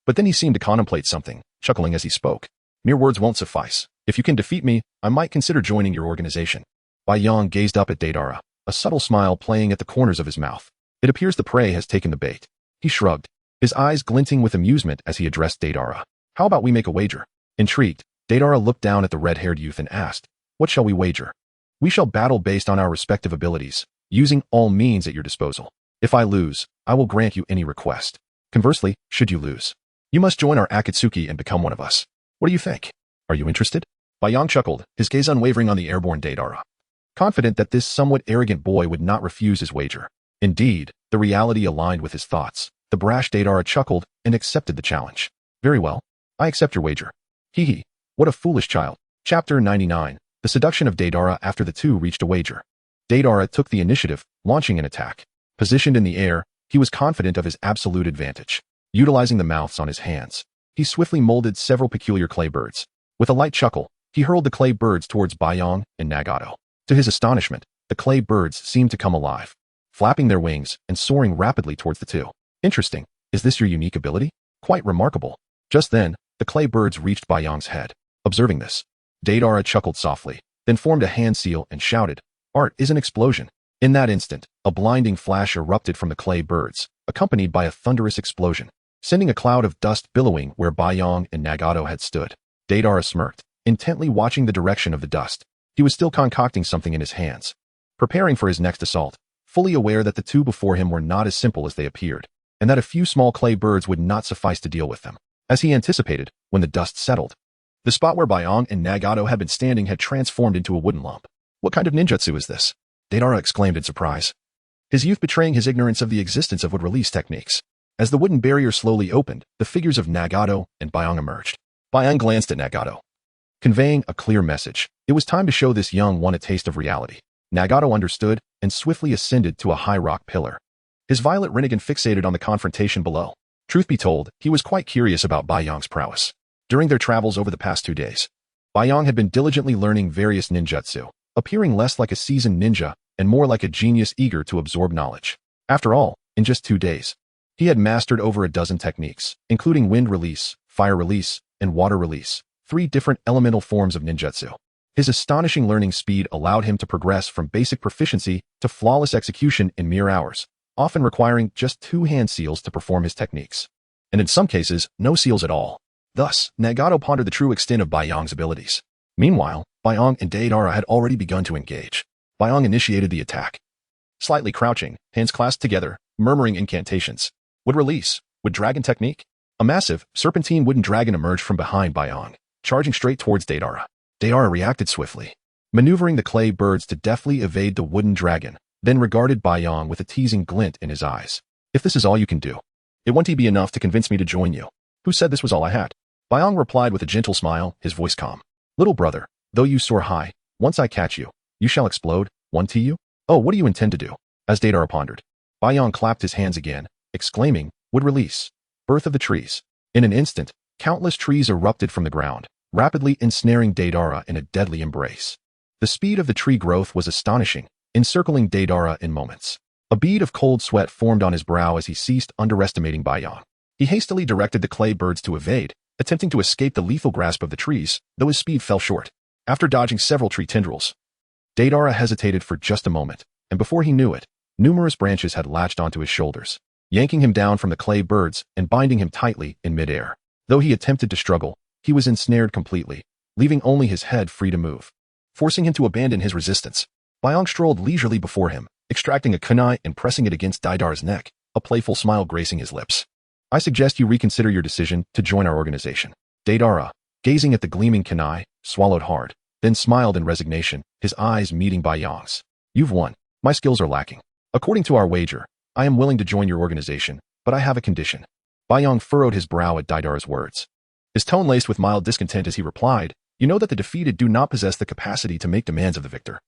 But then he seemed to contemplate something, chuckling as he spoke. Mere words won't suffice. If you can defeat me, I might consider joining your organization. Baiyang gazed up at Deidara, a subtle smile playing at the corners of his mouth. It appears the prey has taken the bait. He shrugged, his eyes glinting with amusement as he addressed Deidara. How about we make a wager? Intrigued, Deidara looked down at the red-haired youth and asked, what shall we wager? We shall battle based on our respective abilities, using all means at your disposal. If I lose, I will grant you any request. Conversely, should you lose, you must join our Akatsuki and become one of us. What do you think? Are you interested? Baiyang chuckled, his gaze unwavering on the airborne Deidara, confident that this somewhat arrogant boy would not refuse his wager. Indeed, the reality aligned with his thoughts. The brash Deidara chuckled and accepted the challenge. Very well, I accept your wager. Hee, what a foolish child. Chapter 99. The seduction of Deidara after the two reached a wager. Deidara took the initiative, launching an attack. Positioned in the air, He was confident of his absolute advantage. Utilizing the mouths on his hands, he swiftly molded several peculiar clay birds. With a light chuckle, he hurled the clay birds towards Baiyang and Nagato. To his astonishment, the clay birds seemed to come alive, flapping their wings and soaring rapidly towards the two. Interesting. Is this your unique ability? Quite remarkable. Just then, the clay birds reached Baiyang's head. Observing this, Deidara chuckled softly, then formed a hand seal and shouted, "Art is an explosion." In that instant, a blinding flash erupted from the clay birds, accompanied by a thunderous explosion, sending a cloud of dust billowing where Baiyang and Nagato had stood. Deidara smirked, intently watching the direction of the dust. He was still concocting something in his hands, preparing for his next assault, fully aware that the two before him were not as simple as they appeared, and that a few small clay birds would not suffice to deal with them. As he anticipated, when the dust settled, the spot where Baiyang and Nagato had been standing had transformed into a wooden lump. What kind of ninjutsu is this? Deidara exclaimed in surprise, his youth betraying his ignorance of the existence of wood release techniques. As the wooden barrier slowly opened, the figures of Nagato and Baiyang emerged. Baiyang glanced at Nagato, conveying a clear message. It was time to show this young one a taste of reality. Nagato understood and swiftly ascended to a high rock pillar, his violet Rinnegan fixated on the confrontation below. Truth be told, he was quite curious about Baiyang's prowess. During their travels over the past 2 days, Baiyang had been diligently learning various ninjutsu, appearing less like a seasoned ninja and more like a genius eager to absorb knowledge. After all, in just 2 days, he had mastered over a dozen techniques, including wind release, fire release, and water release, 3 different elemental forms of ninjutsu. His astonishing learning speed allowed him to progress from basic proficiency to flawless execution in mere hours, often requiring just 2 hand seals to perform his techniques, and in some cases, no seals at all. Thus, Nagato pondered the true extent of Baiyang's abilities. Meanwhile, Baiyang and Deidara had already begun to engage. Baiyang initiated the attack, slightly crouching, hands clasped together, murmuring incantations. Would release, would dragon technique? A massive, serpentine wooden dragon emerged from behind Baiyang, charging straight towards Deidara. Deidara reacted swiftly, maneuvering the clay birds to deftly evade the wooden dragon, then regarded Baiyang with a teasing glint in his eyes. If this is all you can do, it won't be enough to convince me to join you. Who said this was all I had? Baiyang replied with a gentle smile, his voice calm. Little brother, though you soar high, once I catch you, you shall explode. One to you? Oh, what do you intend to do? As Deidara pondered, Baiyang clapped his hands again, exclaiming, would release. Birth of the trees. In an instant, countless trees erupted from the ground, rapidly ensnaring Deidara in a deadly embrace. The speed of the tree growth was astonishing, encircling Deidara in moments. A bead of cold sweat formed on his brow as he ceased underestimating Baiyang. He hastily directed the clay birds to evade, attempting to escape the lethal grasp of the trees, though his speed fell short. After dodging several tree tendrils, Deidara hesitated for just a moment, and before he knew it, numerous branches had latched onto his shoulders, yanking him down from the clay birds and binding him tightly in midair. Though he attempted to struggle, he was ensnared completely, leaving only his head free to move, forcing him to abandon his resistance. Baiyang strolled leisurely before him, extracting a kunai and pressing it against Deidara's neck, a playful smile gracing his lips. I suggest you reconsider your decision to join our organization. Deidara, gazing at the gleaming kunai, swallowed hard, then smiled in resignation, his eyes meeting Baiyang's. You've won. My skills are lacking. According to our wager, I am willing to join your organization, but I have a condition. Baiyang furrowed his brow at Deidara's words, his tone laced with mild discontent as he replied, you know that the defeated do not possess the capacity to make demands of the victor.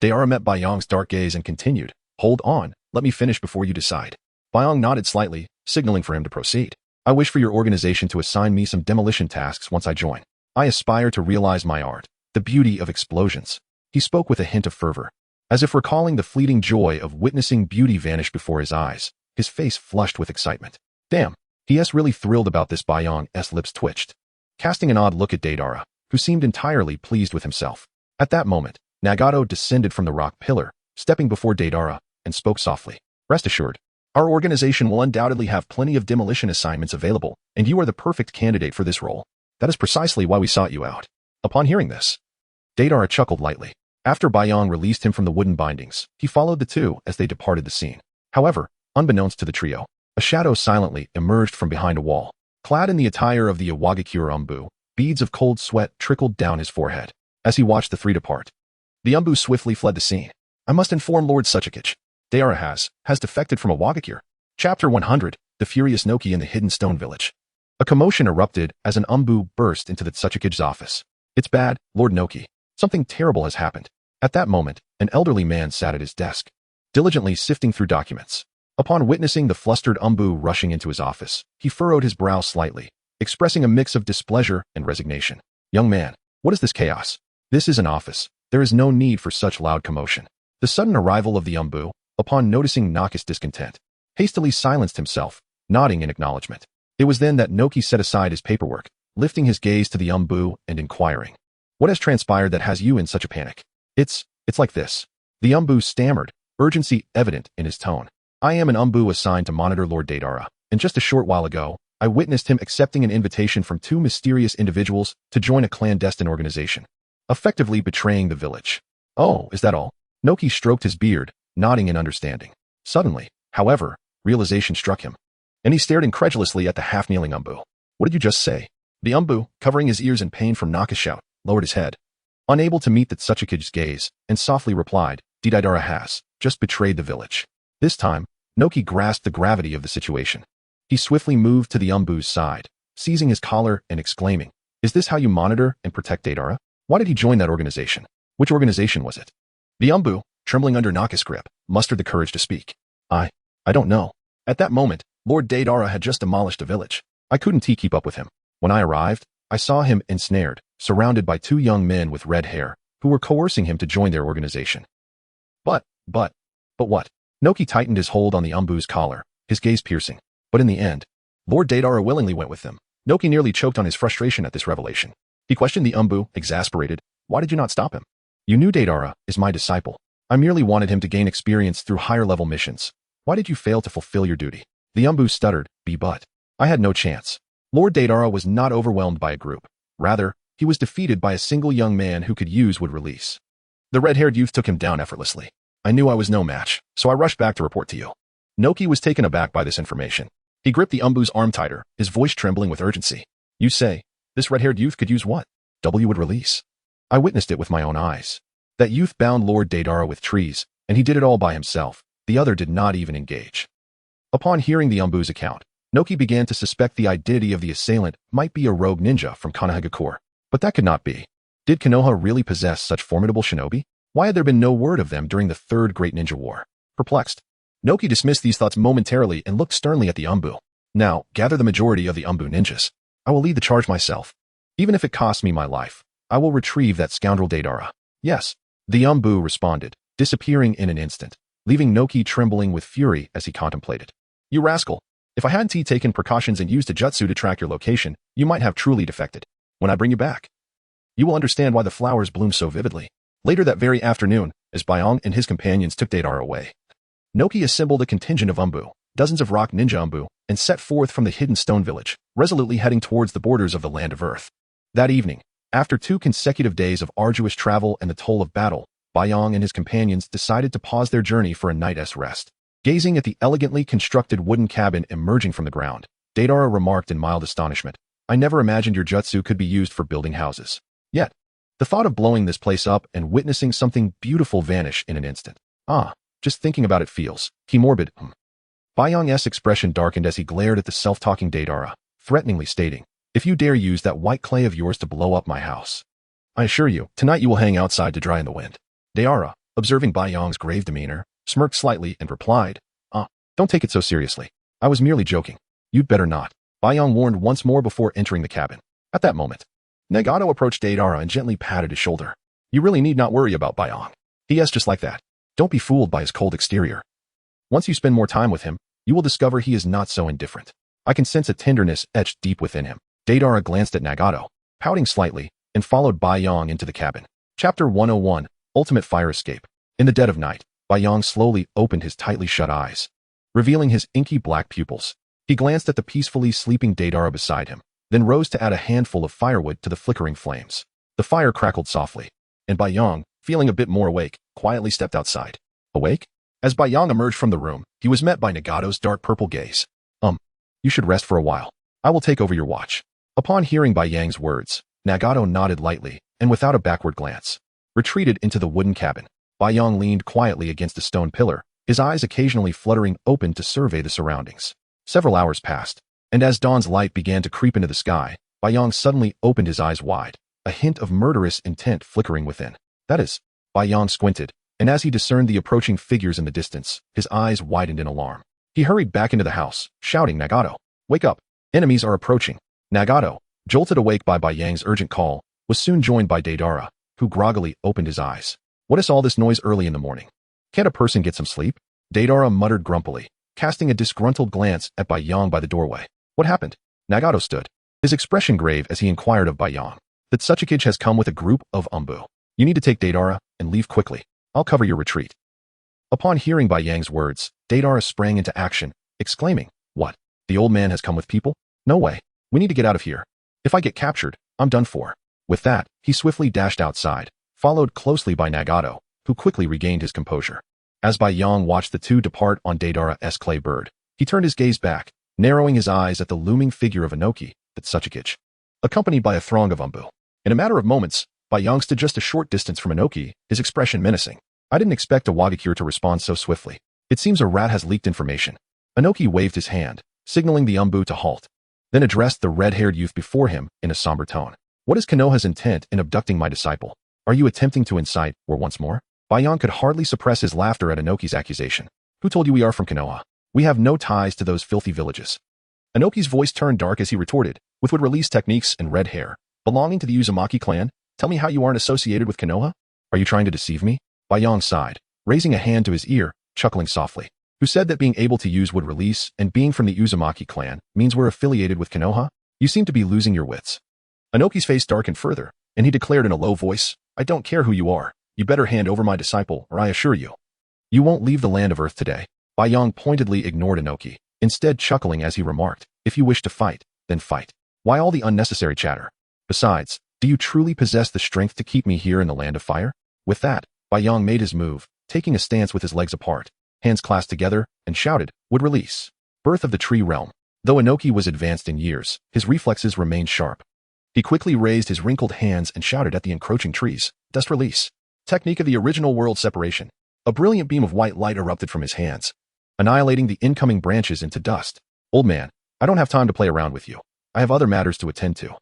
Deidara met Baiyang's dark gaze and continued, hold on, let me finish before you decide. Baiyang nodded slightly, signaling for him to proceed. I wish for your organization to assign me some demolition tasks once I join. I aspire to realize my art, the beauty of explosions. He spoke with a hint of fervor, as if recalling the fleeting joy of witnessing beauty vanish before his eyes. His face flushed with excitement. Damn, he*s really thrilled about this. Baiyang's lips twitched, casting an odd look at Deidara, who seemed entirely pleased with himself. At that moment, Nagato descended from the rock pillar, stepping before Deidara, and spoke softly. Rest assured, our organization will undoubtedly have plenty of demolition assignments available, and you are the perfect candidate for this role. That is precisely why we sought you out. Upon hearing this, Deidara chuckled lightly. After Baiyang released him from the wooden bindings, he followed the two as they departed the scene. However, unbeknownst to the trio, a shadow silently emerged from behind a wall. Clad in the attire of the Iwagakure Umbu, beads of cold sweat trickled down his forehead. As he watched the 3 depart, the Umbu swiftly fled the scene. I must inform Lord Tsuchikage. Deidara has defected from Iwagakure. Chapter 100, The Furious Noki in the Hidden Stone Village. A commotion erupted as an Umbu burst into the Tsuchikage's office. It's bad, Lord Noki. Something terrible has happened. At that moment, an elderly man sat at his desk, diligently sifting through documents. Upon witnessing the flustered Umbu rushing into his office, he furrowed his brow slightly, expressing a mix of displeasure and resignation. Young man, what is this chaos? This is an office. There is no need for such loud commotion. The sudden arrival of the Umbu, upon noticing Naka's discontent, hastily silenced himself, nodding in acknowledgement. It was then that Noki set aside his paperwork, lifting his gaze to the Umbu and inquiring, "What has transpired that has you in such a panic?" It's like this. The Umbu stammered, urgency evident in his tone. "I am an Umbu assigned to monitor Lord Deidara, and just a short while ago, I witnessed him accepting an invitation from two mysterious individuals to join a clandestine organization, effectively betraying the village." "Oh, is that all?" Noki stroked his beard, nodding in understanding. Suddenly, however, realization struck him, and he stared incredulously at the half-kneeling Umbu. "What did you just say?" The Umbu, covering his ears in pain from Naka's shout, lowered his head, unable to meet the Tsuchikage's gaze, and softly replied, "Deidara has just betrayed the village." This time, Noki grasped the gravity of the situation. He swiftly moved to the Umbu's side, seizing his collar and exclaiming, "Is this how you monitor and protect Deidara? Why did he join that organization? Which organization was it?" The Umbu, trembling under Naka's grip, mustered the courage to speak. I don't know. At that moment, Lord Deidara had just demolished a village. I couldn't keep up with him. When I arrived, I saw him ensnared, surrounded by two young men with red hair, who were coercing him to join their organization. But what? Noki tightened his hold on the Umbu's collar, his gaze piercing. But in the end, Lord Deidara willingly went with them. Noki nearly choked on his frustration at this revelation. He questioned the Umbu, exasperated. "Why did you not stop him? You knew Deidara is my disciple. I merely wanted him to gain experience through higher-level missions. Why did you fail to fulfill your duty?" The Umbu stuttered, "But I had no chance." Lord Deidara was not overwhelmed by a group. Rather, he was defeated by a single young man who could use would release. The red-haired youth took him down effortlessly. "I knew I was no match, so I rushed back to report to you." Noki was taken aback by this information. He gripped the Umbu's arm tighter, his voice trembling with urgency. "You say, this red-haired youth could use what? W would release." "I witnessed it with my own eyes. That youth bound Lord Deidara with trees, and he did it all by himself. The other did not even engage." Upon hearing the Umbu's account, Noki began to suspect the identity of the assailant might be a rogue ninja from Konohagakure. But that could not be. Did Konoha really possess such formidable shinobi? Why had there been no word of them during the Third Great Ninja War? Perplexed, Noki dismissed these thoughts momentarily and looked sternly at the Umbu. "Now, gather the majority of the Umbu ninjas. I will lead the charge myself. Even if it costs me my life, I will retrieve that scoundrel Deidara." "Yes," the Umbu responded, disappearing in an instant, leaving Noki trembling with fury as he contemplated. "You rascal! If I hadn't taken precautions and used a jutsu to track your location, you might have truly defected. When I bring you back, you will understand why the flowers bloom so vividly." Later that very afternoon, as Byong and his companions took Deidara away, Noki assembled a contingent of Umbu, dozens of rock ninja Umbu, and set forth from the hidden stone village, resolutely heading towards the borders of the land of Earth. That evening, after 2 consecutive days of arduous travel and the toll of battle, Byong and his companions decided to pause their journey for a night's rest. Gazing at the elegantly constructed wooden cabin emerging from the ground, Deidara remarked in mild astonishment, "I never imagined your jutsu could be used for building houses. Yet, the thought of blowing this place up and witnessing something beautiful vanish in an instant. Just thinking about it feels morbid." Byong's expression darkened as he glared at the self-talking Deidara, threateningly stating, "If you dare use that white clay of yours to blow up my house, I assure you, tonight you will hang outside to dry in the wind." Deidara, observing Byong's grave demeanor, smirked slightly and replied, Don't take it so seriously. I was merely joking." "You'd better not," Byong warned once more before entering the cabin. At that moment, Nagato approached Deidara and gently patted his shoulder. "You really need not worry about Byong. He is just like that. Don't be fooled by his cold exterior. Once you spend more time with him, you will discover he is not so indifferent. I can sense a tenderness etched deep within him." Deidara glanced at Nagato, pouting slightly, and followed Byong into the cabin. Chapter 101, Ultimate Fire Escape. In the dead of night, Byong slowly opened his tightly shut eyes, revealing his inky black pupils. He glanced at the peacefully sleeping Deidara beside him, then rose to add a handful of firewood to the flickering flames. The fire crackled softly, and Byong, feeling a bit more awake, quietly stepped outside. Awake? As Byong emerged from the room, he was met by Nagato's dark purple gaze. You should rest for a while. I will take over your watch." Upon hearing Byong's words, Nagato nodded lightly, and without a backward glance, retreated into the wooden cabin. Byong leaned quietly against a stone pillar, his eyes occasionally fluttering open to survey the surroundings. Several hours passed, and as dawn's light began to creep into the sky, Byong suddenly opened his eyes wide, a hint of murderous intent flickering within. "That is." Byong squinted, and as he discerned the approaching figures in the distance, his eyes widened in alarm. He hurried back into the house, shouting, "Nagato, wake up! Enemies are approaching." Nagato, jolted awake by Yang's urgent call, was soon joined by Deidara, who groggily opened his eyes. "What is all this noise early in the morning? Can't a person get some sleep?" Deidara muttered grumpily, casting a disgruntled glance at Yang by the doorway. "What happened?" Nagato stood, his expression grave as he inquired of Yang. "That Tsuchikage has come with a group of umbu. You need to take Deidara and leave quickly. I'll cover your retreat." Upon hearing Yang's words, Deidara sprang into action, exclaiming, "What? The old man has come with people? No way. We need to get out of here. If I get captured, I'm done for." With that, he swiftly dashed outside, followed closely by Nagato, who quickly regained his composure. As Yang watched the two depart on Deidara's clay bird, he turned his gaze back, narrowing his eyes at the looming figure of Inoki, the Tsuchikage, accompanied by a throng of umbu. In a matter of moments, Yang stood just a short distance from Inoki, his expression menacing. "I didn't expect a Wagakure to respond so swiftly. It seems a rat has leaked information." Inoki waved his hand, signaling the umbu to halt, then addressed the red-haired youth before him in a somber tone. "What is Konoha's intent in abducting my disciple? Are you attempting to incite war once more?" Yang could hardly suppress his laughter at Inoki's accusation. "Who told you we are from Konoha? We have no ties to those filthy villages." Inoki's voice turned dark as he retorted, with would-release techniques and red hair. "Belonging to the Uzumaki clan? Tell me how you aren't associated with Konoha? Are you trying to deceive me?" Yang sighed, raising a hand to his ear, chuckling softly. "Who said that being able to use would-release and being from the Uzumaki clan means we're affiliated with Konoha? You seem to be losing your wits." Inoki's face darkened further, and he declared in a low voice, "I don't care who you are. You better hand over my disciple, or I assure you, you won't leave the land of Earth today." Yang pointedly ignored Inoki, instead chuckling as he remarked, "If you wish to fight, then fight. Why all the unnecessary chatter? Besides, do you truly possess the strength to keep me here in the land of fire?" With that, Yang made his move, taking a stance with his legs apart, hands clasped together, and shouted, "Would release." Birth of the Tree Realm. Though Inoki was advanced in years, his reflexes remained sharp. He quickly raised his wrinkled hands and shouted at the encroaching trees, "Dust release." Technique of the original world separation. A brilliant beam of white light erupted from his hands, annihilating the incoming branches into dust. "Old man, I don't have time to play around with you. I have other matters to attend to."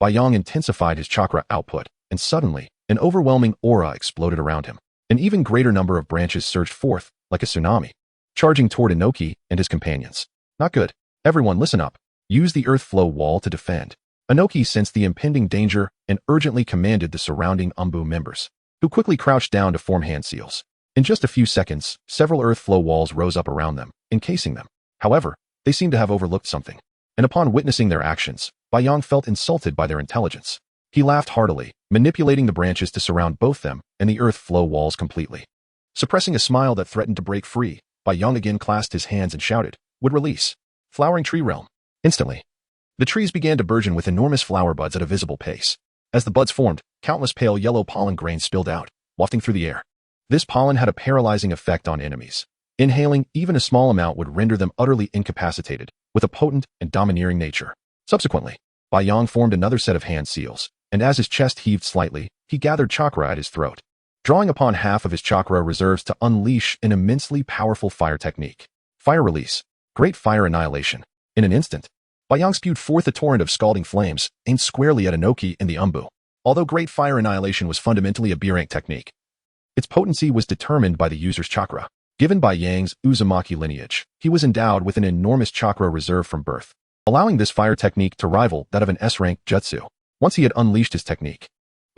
Yang intensified his chakra output, and suddenly, an overwhelming aura exploded around him. An even greater number of branches surged forth, like a tsunami, charging toward Inoki and his companions. "Not good. Everyone listen up. Use the earth flow wall to defend." Inoki sensed the impending danger and urgently commanded the surrounding umbu members, who quickly crouched down to form hand seals. In just a few seconds, several earth flow walls rose up around them, encasing them. However, they seemed to have overlooked something, and upon witnessing their actions, Yang felt insulted by their intelligence. He laughed heartily, manipulating the branches to surround both them and the earth flow walls completely. Suppressing a smile that threatened to break free, Yang again clasped his hands and shouted, "Would release." Flowering Tree Realm. Instantly, the trees began to burgeon with enormous flower buds at a visible pace. As the buds formed, countless pale yellow pollen grains spilled out, wafting through the air. This pollen had a paralyzing effect on enemies. Inhaling even a small amount would render them utterly incapacitated, with a potent and domineering nature. Subsequently, Yang formed another set of hand seals, and as his chest heaved slightly, he gathered chakra at his throat, drawing upon half of his chakra reserves to unleash an immensely powerful fire technique. Fire release. Great fire annihilation. In an instant, Yang spewed forth a torrent of scalding flames, aimed squarely at Inoki and the umbu. Although great fire annihilation was fundamentally a B-rank technique, its potency was determined by the user's chakra. Given by Yang's Uzumaki lineage, he was endowed with an enormous chakra reserve from birth, allowing this fire technique to rival that of an S-rank jutsu. Once he had unleashed his technique,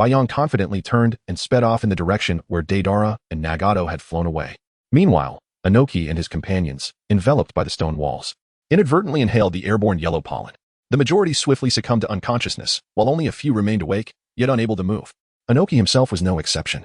Yang confidently turned and sped off in the direction where Deidara and Nagato had flown away. Meanwhile, Inoki and his companions, enveloped by the stone walls, inadvertently inhaled the airborne yellow pollen. The majority swiftly succumbed to unconsciousness, while only a few remained awake, yet unable to move. Inoki himself was no exception.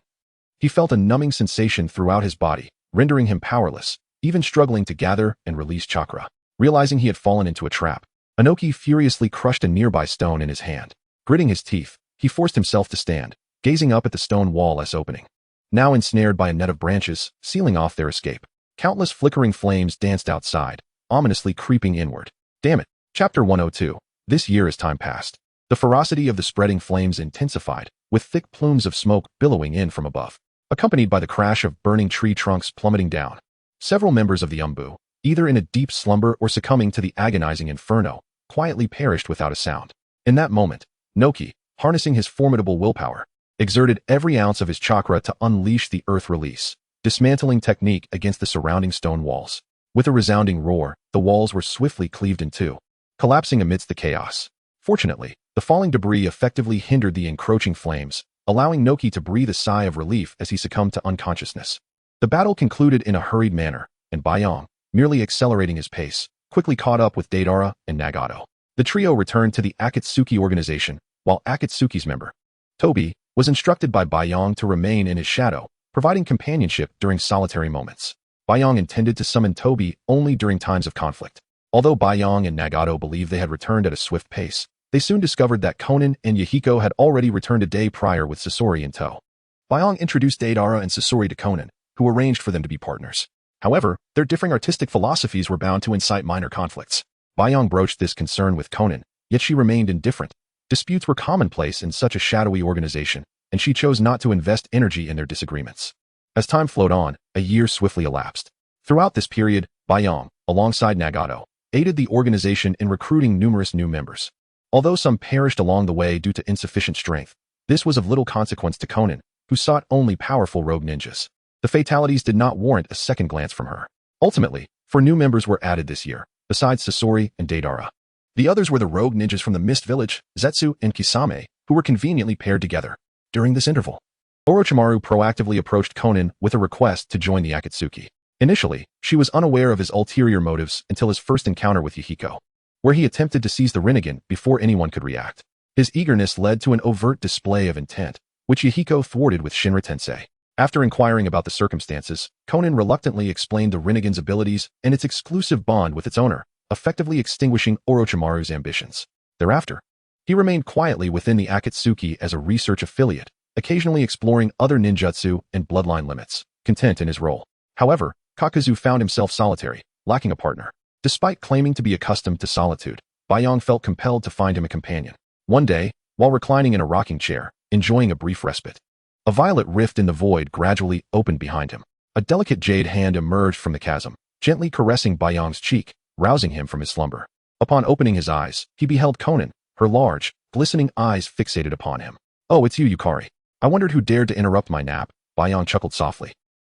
He felt a numbing sensation throughout his body, rendering him powerless, even struggling to gather and release chakra. Realizing he had fallen into a trap, Inoki furiously crushed a nearby stone in his hand. Gritting his teeth, he forced himself to stand, gazing up at the stone wall-less opening. Now ensnared by a net of branches, sealing off their escape. Countless flickering flames danced outside, ominously creeping inward. Damn it. Chapter 102. This year as time passed, the ferocity of the spreading flames intensified, with thick plumes of smoke billowing in from above, accompanied by the crash of burning tree trunks plummeting down. Several members of the umbu, either in a deep slumber or succumbing to the agonizing inferno, quietly perished without a sound. In that moment, Noki, harnessing his formidable willpower, exerted every ounce of his chakra to unleash the earth release, dismantling technique against the surrounding stone walls. With a resounding roar, the walls were swiftly cleaved in two, collapsing amidst the chaos. Fortunately, the falling debris effectively hindered the encroaching flames, allowing Noki to breathe a sigh of relief as he succumbed to unconsciousness. The battle concluded in a hurried manner, and Bayong, merely accelerating his pace, quickly caught up with Deidara and Nagato. The trio returned to the Akatsuki organization, while Akatsuki's member, Tobi, was instructed by Bayong to remain in his shadow, providing companionship during solitary moments. Bayong intended to summon Tobi only during times of conflict. Although Bayong and Nagato believed they had returned at a swift pace, they soon discovered that Konan and Yahiko had already returned a day prior with Sasori in tow. Bayong introduced Deidara and Sasori to Konan, who arranged for them to be partners. However, their differing artistic philosophies were bound to incite minor conflicts. Bayong broached this concern with Konan, yet she remained indifferent. Disputes were commonplace in such a shadowy organization, and she chose not to invest energy in their disagreements. As time flowed on, a year swiftly elapsed. Throughout this period, Bayong, alongside Nagato, aided the organization in recruiting numerous new members. Although some perished along the way due to insufficient strength, this was of little consequence to Konan, who sought only powerful rogue ninjas. The fatalities did not warrant a second glance from her. Ultimately, 4 new members were added this year, besides Sasori and Deidara. The others were the rogue ninjas from the Mist Village, Zetsu and Kisame, who were conveniently paired together. During this interval, Orochimaru proactively approached Konan with a request to join the Akatsuki. Initially, she was unaware of his ulterior motives until his first encounter with Yahiko, where he attempted to seize the Rinnegan before anyone could react. His eagerness led to an overt display of intent, which Yahiko thwarted with Shinra Tensei. After inquiring about the circumstances, Konan reluctantly explained the Rinnegan's abilities and its exclusive bond with its owner, effectively extinguishing Orochimaru's ambitions. Thereafter, he remained quietly within the Akatsuki as a research affiliate, occasionally exploring other ninjutsu and bloodline limits, content in his role. However, Kakuzu found himself solitary, lacking a partner. Despite claiming to be accustomed to solitude, Bayong felt compelled to find him a companion. One day, while reclining in a rocking chair, enjoying a brief respite, a violet rift in the void gradually opened behind him. A delicate jade hand emerged from the chasm, gently caressing Bayong's cheek, rousing him from his slumber. Upon opening his eyes, he beheld Konan, her large, glistening eyes fixated upon him. "Oh, it's you, Yukari. I wondered who dared to interrupt my nap," Bayong chuckled softly,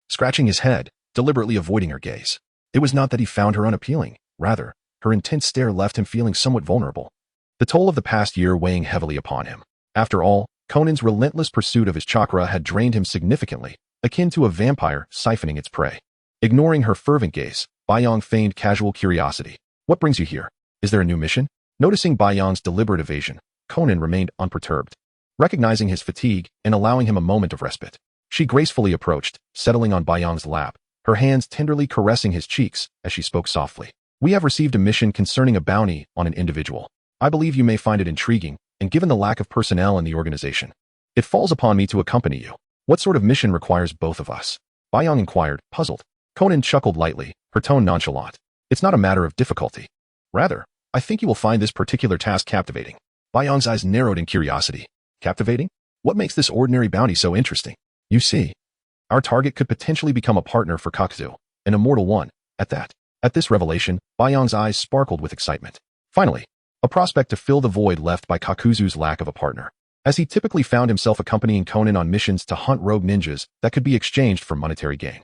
scratching his head, deliberately avoiding her gaze. It was not that he found her unappealing. Rather, her intense stare left him feeling somewhat vulnerable, the toll of the past year weighing heavily upon him. After all, Conan's relentless pursuit of his chakra had drained him significantly, akin to a vampire siphoning its prey. Ignoring her fervent gaze, Bayong feigned casual curiosity. "What brings you here? Is there a new mission?" Noticing Bayong's deliberate evasion, Konan remained unperturbed. Recognizing his fatigue and allowing him a moment of respite, she gracefully approached, settling on Bayong's lap, her hands tenderly caressing his cheeks as she spoke softly. "We have received a mission concerning a bounty on an individual. I believe you may find it intriguing, and given the lack of personnel in the organization, it falls upon me to accompany you. What sort of mission requires both of us?" Bayong inquired, puzzled. Konan chuckled lightly, her tone nonchalant. "It's not a matter of difficulty. Rather, I think you will find this particular task captivating." Bayong's eyes narrowed in curiosity. "Captivating? What makes this ordinary bounty so interesting?" "You see, our target could potentially become a partner for Kakuzu, an immortal one, at that." At this revelation, Bayong's eyes sparkled with excitement. Finally, a prospect to fill the void left by Kakuzu's lack of a partner, as he typically found himself accompanying Konan on missions to hunt rogue ninjas that could be exchanged for monetary gain.